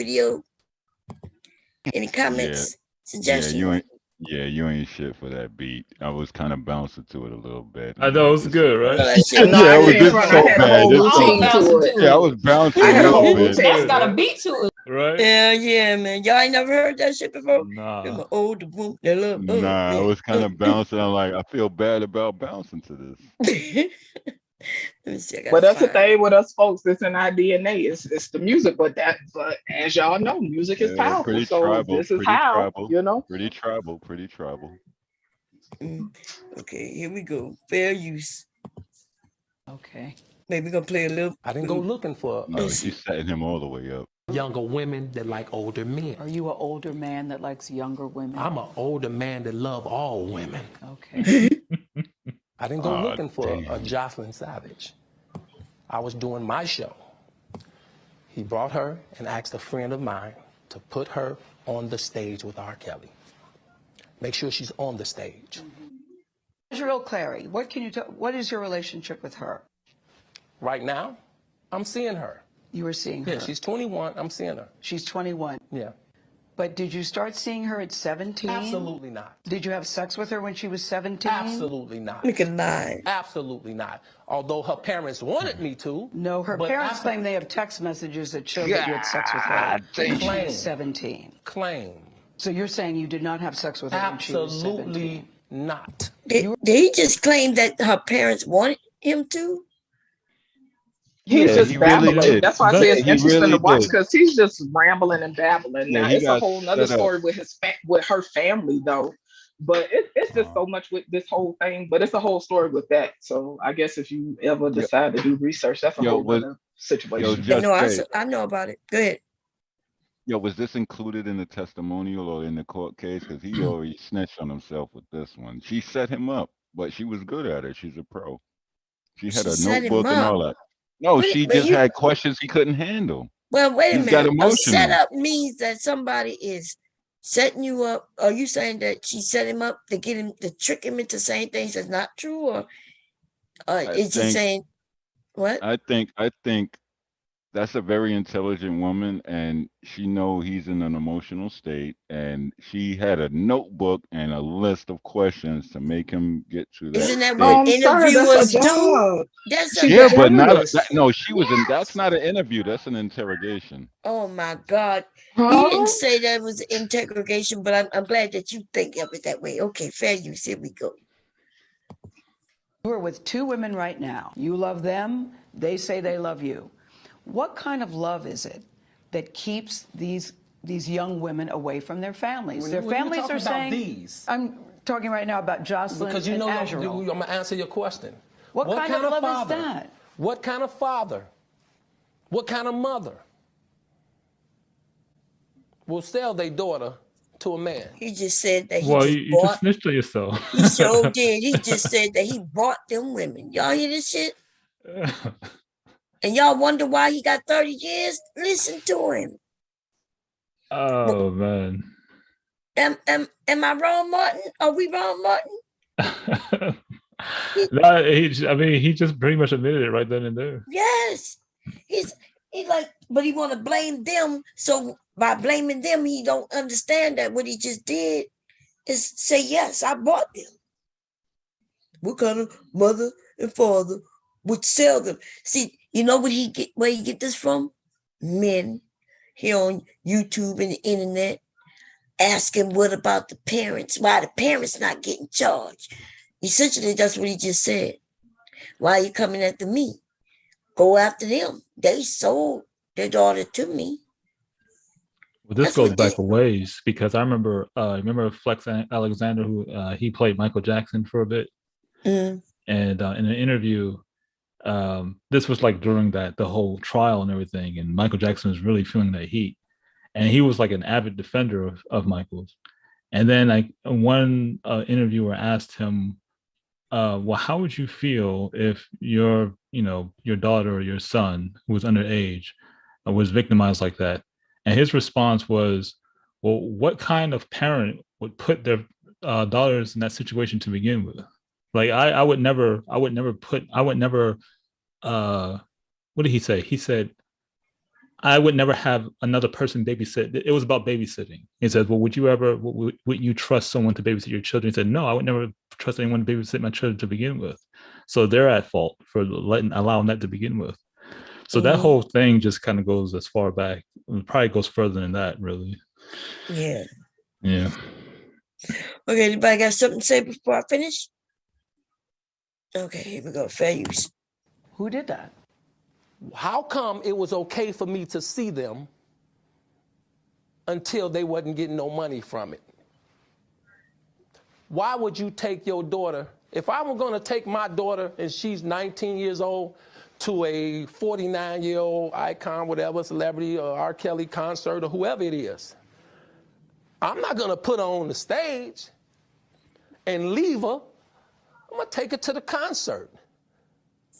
Any comments, suggestions? You ain't shit for that beat. I was kind of bouncing to it a little bit. I know it was good, right? Yeah, it was just so bad. Yeah, I was bouncing I had a a whole little bit. routine. That's got a beat to it. Right? Yeah, man. Y'all ain't never heard that shit before? Nah. I'm an older woman that love. Nah, I was kind of bouncing. I'm like, I feel bad about bouncing to this. Let me see. I But gotta that's the find thing with us folks. It's in our DNA. It's the music, but as y'all know, music is powerful. Pretty So tribal. this is Pretty how, tribal. you know. Pretty tribal. Pretty tribal. Okay, here we go. Fair use. Okay. Maybe we're gonna play a little. I didn't go looking for No, she's setting him all the way up. younger women that like older men. Are you an older man that likes younger women? I'm an older man that love all women. Okay. I didn't go looking for a Jocelyn Savage. I was doing my show. He brought her and asked a friend of mine to put her on the stage with R. Kelly. Make sure she's on the stage. Israel Clary, what is your relationship with her? Right now, I'm seeing her. You were seeing her? Yeah, she's 21. I'm seeing her. She's 21. Yeah. But did you start seeing her at 17? Absolutely not. Did you have sex with her when she was 17? Absolutely not. You can lie. Absolutely not. Although her parents wanted me to. No, her parents claim they have text messages that show that you had sex with her when she was 17. Claim. So you're saying you did not have sex with her when she was 17? Absolutely not. Did he just claim that her parents wanted him to? He's just he babbling. really did. That's why I say it's He interesting really to watch did. because he's just rambling and babbling. Yeah, Now he it's a got whole nother set up. story with with her family though. But it's just so much with this whole thing. But it's a whole story with that. So I guess if you ever decide to do research, that's a whole other situation. I know about it. Go ahead. Yo, was this included in the testimonial or in the court case? Because he already snitched on himself with this one. She set him up, but she was good at it. She's a pro. She had She a set him notebook and all up. that. No, But- she but just you- had questions he couldn't handle. Well, wait a He's got minute. A emotional. setup means that somebody is setting you up. Are you saying that she set him up to get him to trick him into saying things that's not true, or is she saying what? I think that's a very intelligent woman, and she know he's in an emotional state, and she had a notebook and a list of questions to make him get to that. Isn't that state. what interviewers that's a do? job. That's a Yeah, job. but not no. She was in. That's not an interview. That's an interrogation. Oh my God. Huh? He didn't say that was interrogation, but I'm glad that you think of it that way. Okay, fair use. Here we go. You are with two women right now. You love them. They say they love you. What kind of love is it that keeps these young women away from their families? Their families are saying. These. I'm talking right now about Jocelyn Because you and know, Azrael. I'm going to answer your question. What kind of love father? is that? What kind of father? What kind of mother will sell their daughter to a man? He just said that he Well, just you bought. just snitched on yourself. He sure did. He just said that he bought them women. Y'all hear this shit? And y'all wonder why he got 30 years? Listen to him. Oh man. Am I wrong, Martin? Are we wrong, Martin? No, he just pretty much admitted it right then and there. Yes. He's like, but he want to blame them. So by blaming them, he don't understand that what he just did is say, yes, I bought them. What kind of mother and father would sell them? See, you know where he get this from? Men here on YouTube and the internet. asking what about the parents? Why the parents not getting charged? Essentially, that's what he just said. Why are you coming after me? Go after them. They sold their daughter to me. Well, this That's goes what back a ways because I remember Flex Alexander, who he played Michael Jackson for a bit, and in an interview, this was like during the whole trial and everything, and Michael Jackson was really feeling that heat, and he was like an avid defender of Michael's. And then like one interviewer asked him, well, how would you feel if your daughter or your son who was underage was victimized like that? And his response was, well, what kind of parent would put their daughters in that situation to begin with? Like I would never, what did he say? He said, I would never have another person babysit. It was about babysitting. He said, well, would you trust someone to babysit your children? He said, no, I would never trust anyone to babysit my children to begin with. So they're at fault for allowing that to begin with. So that whole thing just kind of goes as far back. It probably goes further than that, really. Yeah. Yeah. Okay, anybody got something to say before I finish? Okay, here we go. Fair use. Who did that? How come it was okay for me to see them until they wasn't getting no money from it? Why would you take your daughter? If I were going to take my daughter and she's 19 years old to a 49-year-old icon, whatever, celebrity or R. Kelly concert or whoever it is, I'm not going to put her on the stage and leave her. I'm going to take her to the concert.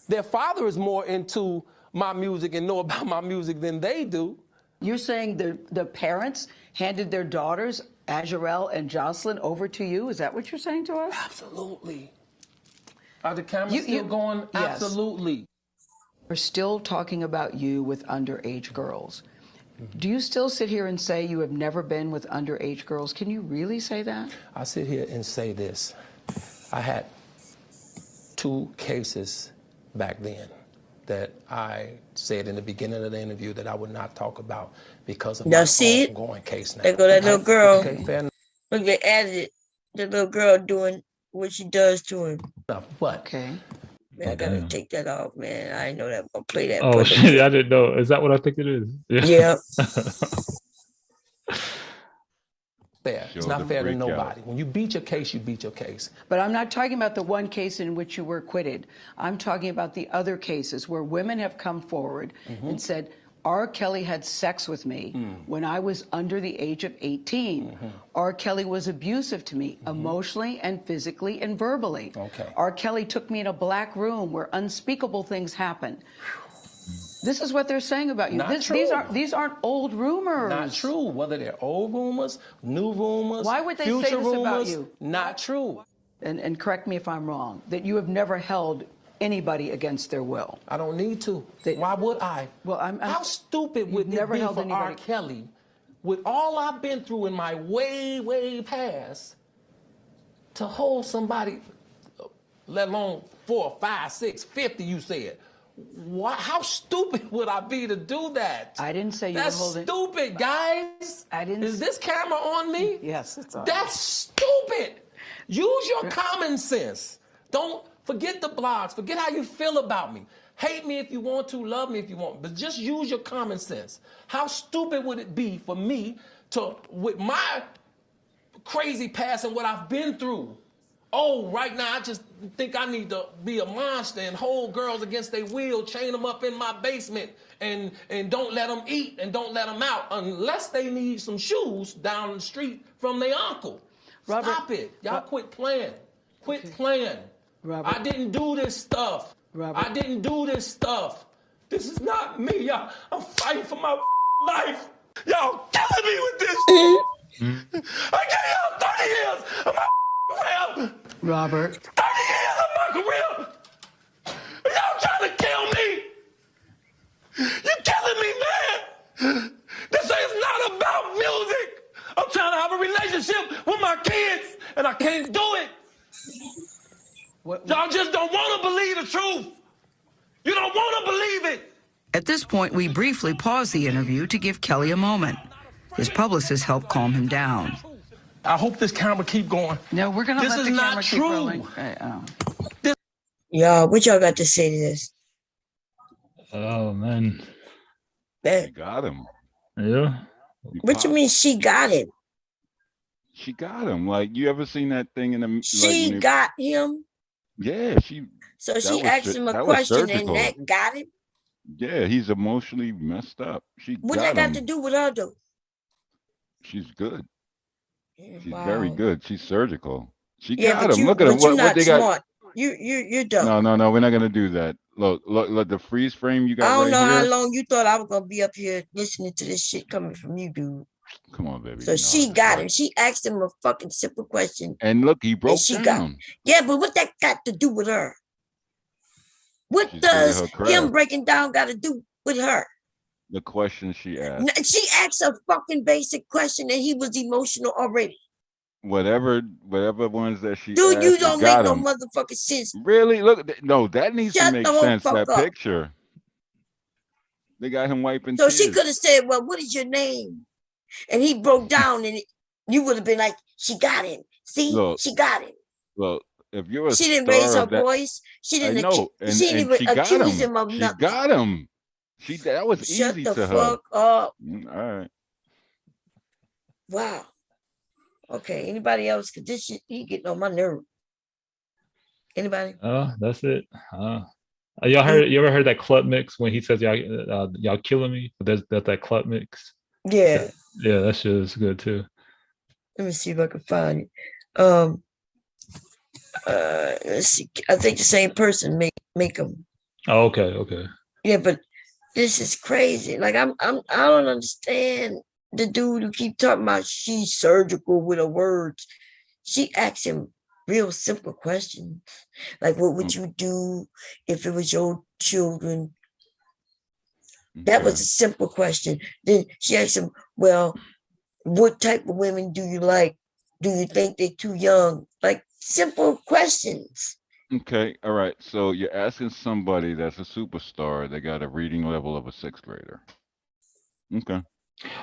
Their father is more into my music and know about my music than they do. You're saying the parents handed their daughters, Azurel and Jocelyn, over to you? Is that what you're saying to us? Absolutely. Are the cameras still going? Yes. Absolutely. We're still talking about you with underage girls. Do you still sit here and say you have never been with underage girls? Can you really say that? I sit here and say this. I had 2 cases back then that I said in the beginning of the interview that I would not talk about because of my ongoing case now. There go that little girl. Okay, fair enough. Look, they added it. The little girl doing what she does to him. What? Okay. Man, I gotta take that off, man. I didn't know that. I'm gonna play that. Oh shit! I didn't know. Is that what I think it is? Yeah. Fair. It's not fair to nobody. When you beat your case, you beat your case. But I'm not talking about the one case in which you were acquitted. I'm talking about the other cases where women have come forward and said, R. Kelly had sex with me when I was under the age of 18. R. Kelly was abusive to me emotionally and physically and verbally. Okay. R. Kelly took me in a black room where unspeakable things happened. This is what they're saying about you. Not true. These aren't old rumors. Not true. Whether they're old rumors, new rumors, Why would they say future this rumors, about you? Not true. And correct me if I'm wrong, that you have never held anybody against their will. I don't need to. Why would I? Well, How stupid would it be for R. Kelly, with all I've been through in my way, way past, to hold somebody, let alone 4, 5, 6, 50, you said. How stupid would I be to do that? I didn't say you That's were holding. stupid, guys. I didn't. Is this camera on me? Yes, it's on. That's stupid. Use your common sense. Don't forget the blogs. Forget how you feel about me. Hate me if you want to, love me if you want, but just use your common sense. How stupid would it be for me to, with my crazy past and what I've been through, right now I just think I need to be a monster and hold girls against their will, chain them up in my basement and don't let them eat and don't let them out unless they need some shoes down the street from their uncle. Robert, Stop it. Y'all quit playing. Quit playing. Robert. I didn't do this stuff. Robert. I didn't do this stuff. This is not me, y'all. I'm fighting for my life. Y'all killing me with this shit. I gave y'all 30 years of my career. Robert. 30 years of my career. Y'all trying to kill me. You're killing me, man. This is not about music. I'm trying to have a relationship with my kids, and I can't do it. Y'all just don't want to believe the truth. You don't want to believe it. At this point, we briefly paused the interview to give Kelly a moment. His publicist helped calm him down. I hope this camera keep going. No, we're gonna This let is the not camera keep true. rolling. Y'all, what y'all got to say to this? Oh man. She got him. Yeah. What you mean she got him? She got him. Like, you ever seen that thing in the She got him. Yeah, So she asked him a that was question and surgical. that got him. Yeah, he's emotionally messed up. She What got that got him. to do with her though? She's good. She's Wow. very good. She's surgical. She Yeah, got but him. Look at him. you're What not they got? smart. You're dumb. No, we're not gonna do that. Look, the freeze frame you got I don't right know how here. long you thought I was gonna be up here listening to this shit coming from you, dude. Come on, baby. So she got him. She asked him a fucking simple question. And look, he broke she down. got. Yeah, but what that got to do with her? What She's good at does her craft. him breaking down got to do with her? The question she asked. She asked a fucking basic question and he was emotional already. Whatever ones that she Dude, asked, you it don't make got no him. motherfucking sense. Really? Look, no, that needs Shut to make the whole sense. fuck That up. picture. They got him wiping So tears. she could have said, well, what is your name? And he broke down and you would have been like, she got him. See, Look, she got him. Look, if you're a She didn't star raise her of that, voice. She I didn't. know, She didn't even she got accuse him. him of She nothing. got him. That was Shut easy the to fuck her. up. All right. Wow. Okay. Anybody else? Cause this shit, he getting on my nerve. Anybody? Oh, that's it. You ever heard that club mix when he says y'all killing me? There's that club mix. Yeah. Yeah, that shit is good too. Let me see if I can find it. Let's see. I think the same person make them. Oh, okay. Yeah, but this is crazy. Like I don't understand the dude who keep talking about she's surgical with her words. She asked him real simple questions. Like, what would you do if it was your children? That was a simple question. Then she asked him, well, what type of women do you like? Do you think they're too young? Like simple questions. Okay. All right. So you're asking somebody that's a superstar that got a reading level of a 6th grader. Okay.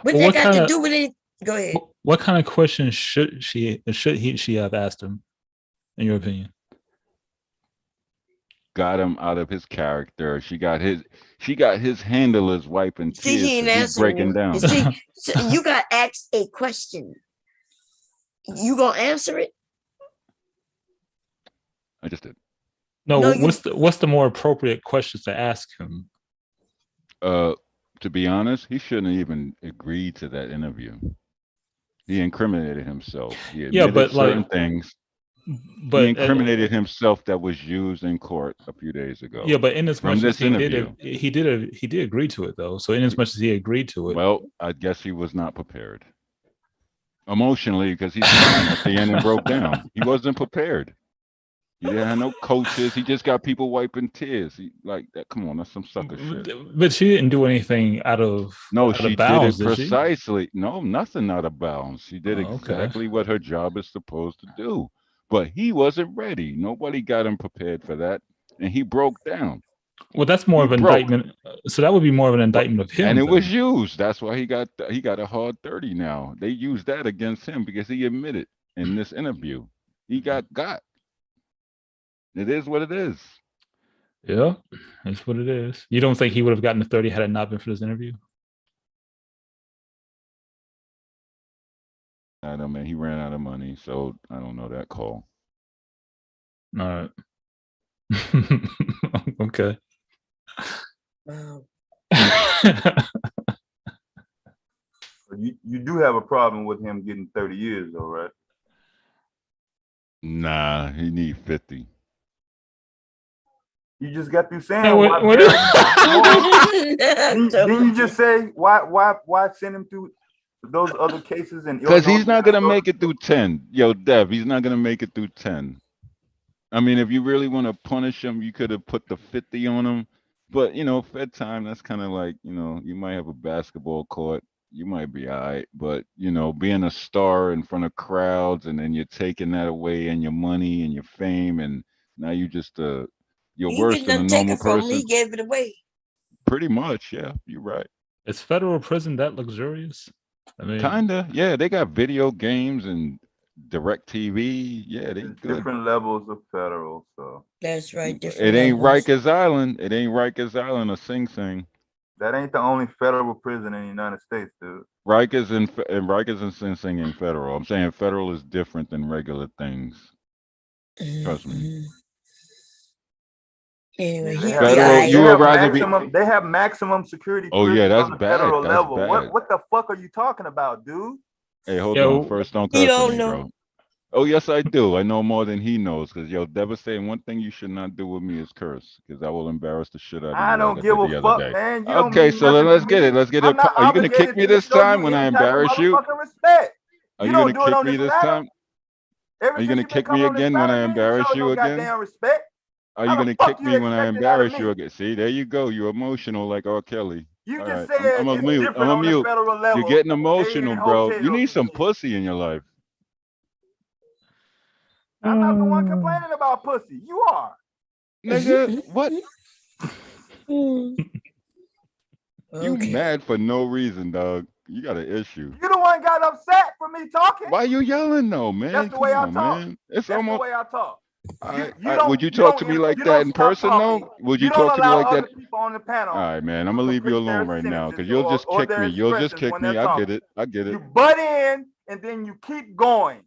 But they got to do with it. Go ahead. What kind of questions should she have asked him, in your opinion? Got him out of his character. She got his handlers wiping tears. See, he ain't he's breaking down. See, so you got asked a question. You gonna answer it? I just did. No, what's the more appropriate questions to ask him? To be honest, he shouldn't have even agreed to that interview. He incriminated himself. He admitted certain things. But he incriminated himself that was used in court a few days ago. Yeah, but in as much as he interview, did agree to it though. So in as much as he agreed to it, well, I guess he was not prepared emotionally because he's at the end and broke down. He wasn't prepared. He didn't have no coaches. He just got people wiping tears. He, like that. Come on, that's some sucker shit. But she didn't do anything out of she bounds, did it precisely. No, nothing out of bounds. She did okay. exactly what her job is supposed to do. But he wasn't ready. Nobody got him prepared for that, and he broke down. Well, that's more of an indictment. So that would be more of an indictment of him. And it was used. That's why he got a hard 30 now. They used that against him because he admitted in this interview he got. It is what it is. Yeah, that's what it is. You don't think he would have gotten the 30 had it not been for this interview? I don't mean, he ran out of money, so I don't know that call. All right. Okay. Wow. You do have a problem with him getting 30 years, though, right? Nah, he need 50. You just got through saying didn't you just say why send him through those other cases? And because he's not gonna make it through 10. Yo, Dev, he's not gonna make it through 10. I mean, if you really want to punish him, you could have put the 50 on him. But Fed time, that's kind of like, you might have a basketball court, you might be all right, but being a star in front of crowds and then you're taking that away and your money and your fame, and now you just you're worse than a normal person. He gave it away. Pretty much, yeah, you're right. Is federal prison that luxurious? I mean, kinda, yeah. They got video games and Direct TV, yeah, they There's good. different levels of federal, so That's right. Different It ain't levels. Rikers Island. It ain't Rikers Island or Sing Sing. that ain't the only federal prison in the United States, dude. Rikers and Sing Sing ain't federal. I'm saying federal is different than regular things. Trust me. Mhm. Anyway, They he have Federal, died. you would rather be. they have maximum security Oh yeah, prisons that's on the bad. federal That's level. bad. What the fuck are you talking about, dude? Hey, hold on. Yo, First, don't You curse at don't me, know. bro. Oh yes, I do. I know more than he knows. Cause yo, devastating. One thing you should not do with me is curse, cause I will embarrass the shit out of I you like don't I give did a the other fuck, day. man. You don't Okay, mean so then nothing to let's get it. me. Let's get I'm it. not Are you gonna kick obligated me to this show you time when I any type of embarrass you? motherfucking respect. Are You you don't gonna do it kick on me this this panel. time? Are Ever you since gonna you've been kick me coming on this again when panel, I you ain't embarrass showed you no again? goddamn respect. Are you How the gonna fuck kick you me when I expect it out of embarrass you me? again? See, there you go. You're emotional like R. Kelly. You All just right, said I'm a it's mute. I'm different a on the mute. federal You're level. getting They emotional, in bro. You hotels need and some shit. pussy in your life. I'm not the one complaining about pussy. You are. Nigga, what? You Okay. mad for no reason, dog. You got an issue. You the one got upset for me talking. Why you yelling though, That's man? the way Come I on, talk. man. It's That's the almost. way I talk. Would you talk to me like You that don't in stop person talking. though? Would You you don't talk to me allow like other that? people on the All panel right, man. I'm to gonna leave you complete their alone right now because sentences you'll just or kick their me. You'll just expressions kick when me. they're I get talking. it. I get it. You butt in and then you keep going.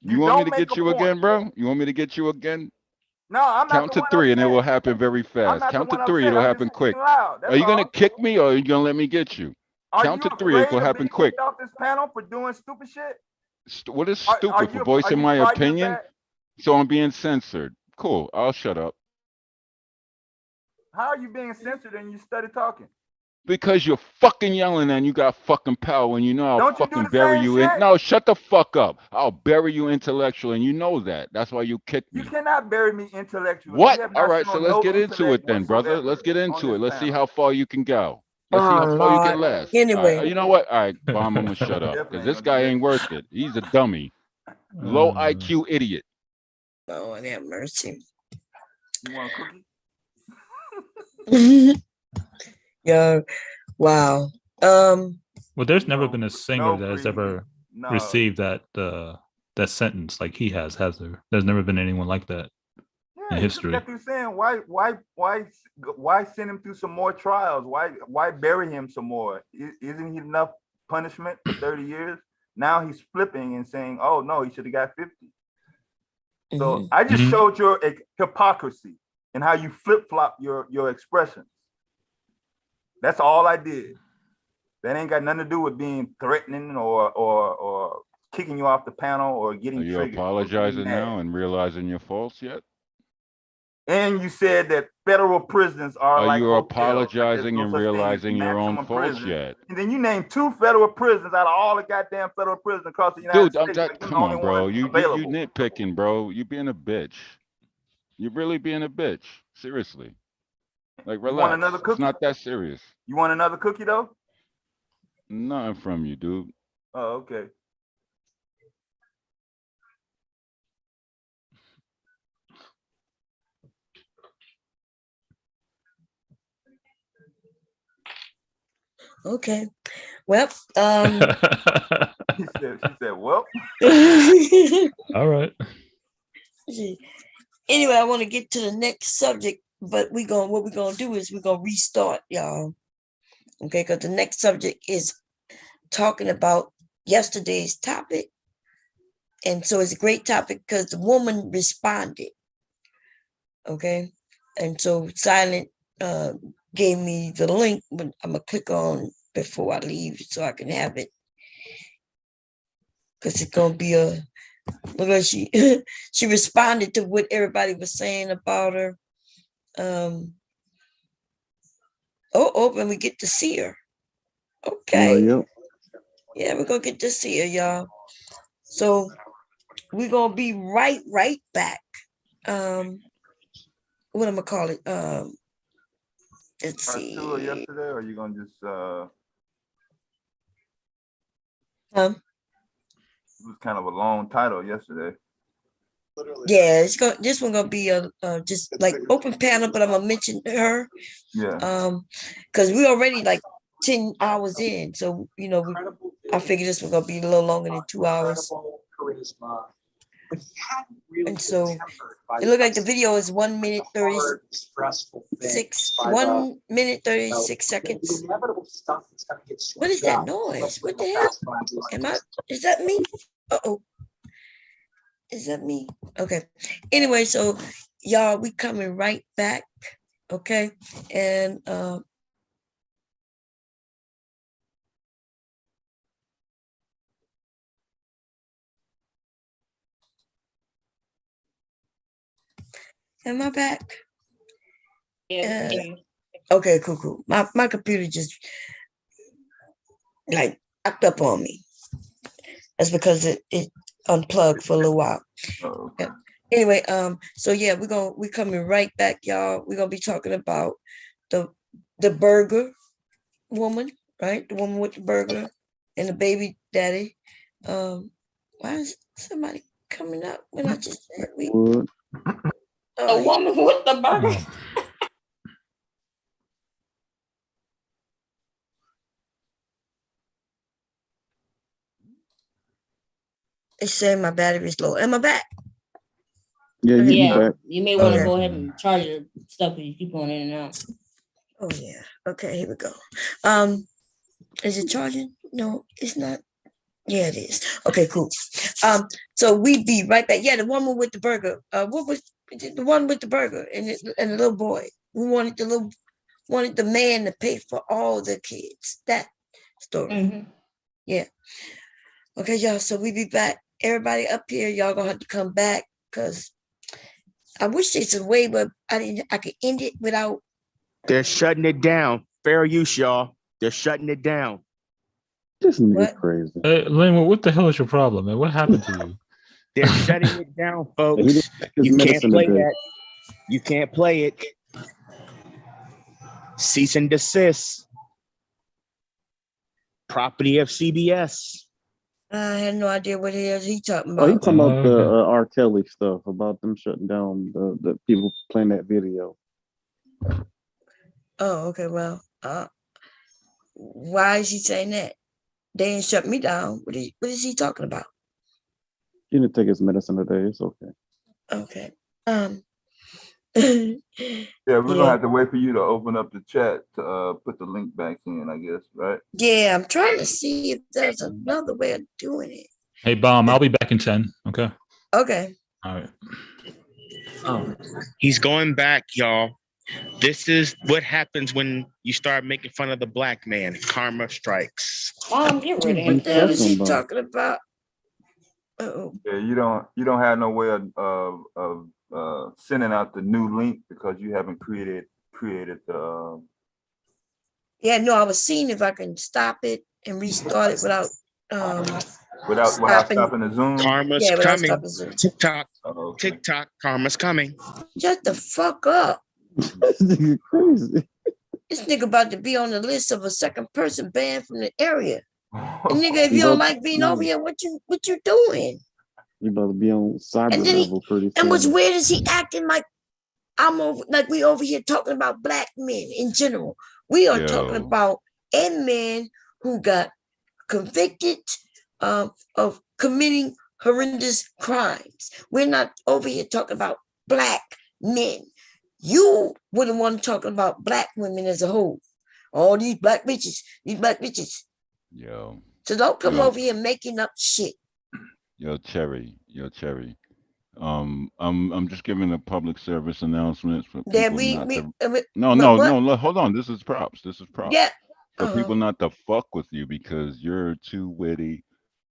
You You want me don't to make get a you point. again, bro? You want me to get you again? No, I'm not Count the to one three and it will upset. happen very I'm fast. not the Count to one three, upset. it'll I'm just happen quick. speaking loud. Are That's you gonna all. kick me or are you gonna let me get you? Are Count you to three, it afraid will of happen being quick. kicked off this panel for doing stupid shit? What is Are stupid for you voicing my frightened of opinion? that? So I'm being censored. Cool. I'll shut up. How are you being censored and you study talking? Because you're fucking yelling and you got fucking power and you know I'll Don't you do fucking the bury same you in. shit? No, shut the fuck up. I'll bury you intellectually and you know that. That's why you kicked You me. cannot bury me intellectually. What? You have All not right, so shown let's no get into intellect it then, brother. whatsoever Let's get on into this it. Let's see panel. how far you can go. Let's see Oh how far you can Lord. last. All right, Anyway. you know what? All right, Bomb, I'm gonna shut up Definitely because ain't this gonna do guy that. ain't worth it. He's a dummy. Low IQ idiot. Lord have mercy. You want a cookie? Yeah. Wow. Well, there's never been a singer no that has breathing. ever No. received that that sentence like he has there? There's never been anyone like that Yeah, in you just history. got through saying why send him through some more trials? Why bury him some more? Isn't he enough punishment for 30 years? Now he's flipping and saying, oh no, he should have got 50. So I just showed your hypocrisy and how you flip-flop your expressions. That's all I did. That ain't got nothing to do with being threatening or kicking you off the panel or getting Are you triggered. apologizing now and realizing your faults yet? And you said that federal prisons are like you hotels. apologizing Like and no such thing as realizing your own maximum faults prison. yet? And then you named 2 federal prisons out of all the goddamn federal prisons across the United Dude, States. Like you're come the only on, bro. one You available. nitpicking, bro. You being a bitch. You're really being a bitch. Seriously. Like, You want relax. another It's cookie? not that serious. You want another cookie though? Nothing from you, dude. Oh, okay. Okay. Well, She said, well. All right. Anyway, I want to get to the next subject, but what we're gonna do is we're gonna restart, y'all. Okay, because the next subject is talking about yesterday's topic. And so it's a great topic because the woman responded. Okay. And so Silent gave me the link, but I'm gonna click on before I leave so I can have it. Because it's gonna be because she she responded to what everybody was saying about her. And we get to see her. Okay. Yep. Yeah, we're gonna get to see her, y'all. So we're gonna be right back. What am I call it? Let's see. Part 2 of yesterday, or are you gonna just It was kind of a long title yesterday. Yeah, this one gonna be a just like open panel, but I'm gonna mention her. Yeah. Because we already like 10 hours in, so I figure this one gonna be a little longer than 2 hours. charisma, but he hadn't really And so been tempered by it looked like the video is 1 minute hard, stressful 36 things. 1 minute 36 The seconds. inevitable stuff that's going to get What is that noise? What the hell? Is that me? Uh-oh. Is that me? Okay. Anyway, so y'all, we coming right back. Okay. And am I back? Yeah. Okay, cool. My computer just like acted up on me. That's because it unplugged for a little while. Yeah. Anyway, so yeah, we coming right back, y'all. We're gonna be talking about the burger woman, right? The woman with the burger and the baby daddy. Why is somebody coming up when I just said we? The woman with the burger. It's saying my battery's low. Am I back? Yeah, Yeah, back. you may want to go ahead and charge your stuff because you keep going in and out. Oh yeah. Okay, here we go. Is it charging? No, it's not. Yeah, it is. Okay, cool. So we be right back. Yeah, the woman with the burger. What was the one with the burger and the little boy who wanted the man to pay for all the kids? That story. Mm-hmm. Yeah. Okay, y'all. So we be back. Everybody up here, y'all gonna have to come back because I wish there's a way, but I could end it without. They're shutting it down. Fair use, y'all. They're shutting it down. This nigga crazy. Hey, Lane, what the hell is your problem, man? What happened to you? They're shutting it down, folks. He didn't take his You can't medicine play today. that. You can't play it. Cease and desist. Property of CBS. I had no idea what it is he talking Oh, he about. talking about the R. Kelly stuff, about them shutting down the people playing that video. Oh, okay. Well, why is he saying that? They ain't shut me down. What is he talking about? He didn't take his medicine today. It's okay. Okay. Yeah, we're gonna have to wait for you to open up the chat to put the link back in, I guess, right? Yeah, I'm trying to see if there's another way of doing it. Hey, Bomb, I'll be back in 10. Okay. Okay. All right. He's going back, y'all. This is what happens when you start making fun of the black man. Karma strikes. Mom, get rid of him. What the hell is he talking about? Uh-oh. Yeah, you don't have no way of sending out the new link because you haven't created the. Yeah, no, I was seeing if I can stop it and restart it without stopping the Zoom. Karma's coming. TikTok. Okay. TikTok. Karma's coming. Shut the fuck up. This nigga crazy. This nigga about to be on the list of a second person banned from the area. And nigga, if you don't like being over here, what you doing? You about to be on cyber level pretty soon. And what's weird is he acting like we over here talking about black men in general. We are talking about a man who got convicted of committing horrendous crimes. We're not over here talking about black men. You wouldn't want to talk about black women as a whole. All these black bitches. Yo. So don't come over here making up shit. Yo, Cherry. I'm just giving a public service announcement for people No, hold on. This is props. Yeah. For people not to fuck with you because you're too witty.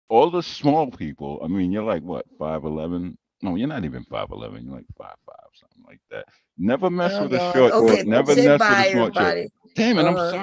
All the small people, I mean, you're like what, 5'11"? No, you're not even 5'11", you're like 5'5", something like that. Never mess with a short. Okay, Never say mess with bye, a small chick. everybody. Damn it, I'm sorry.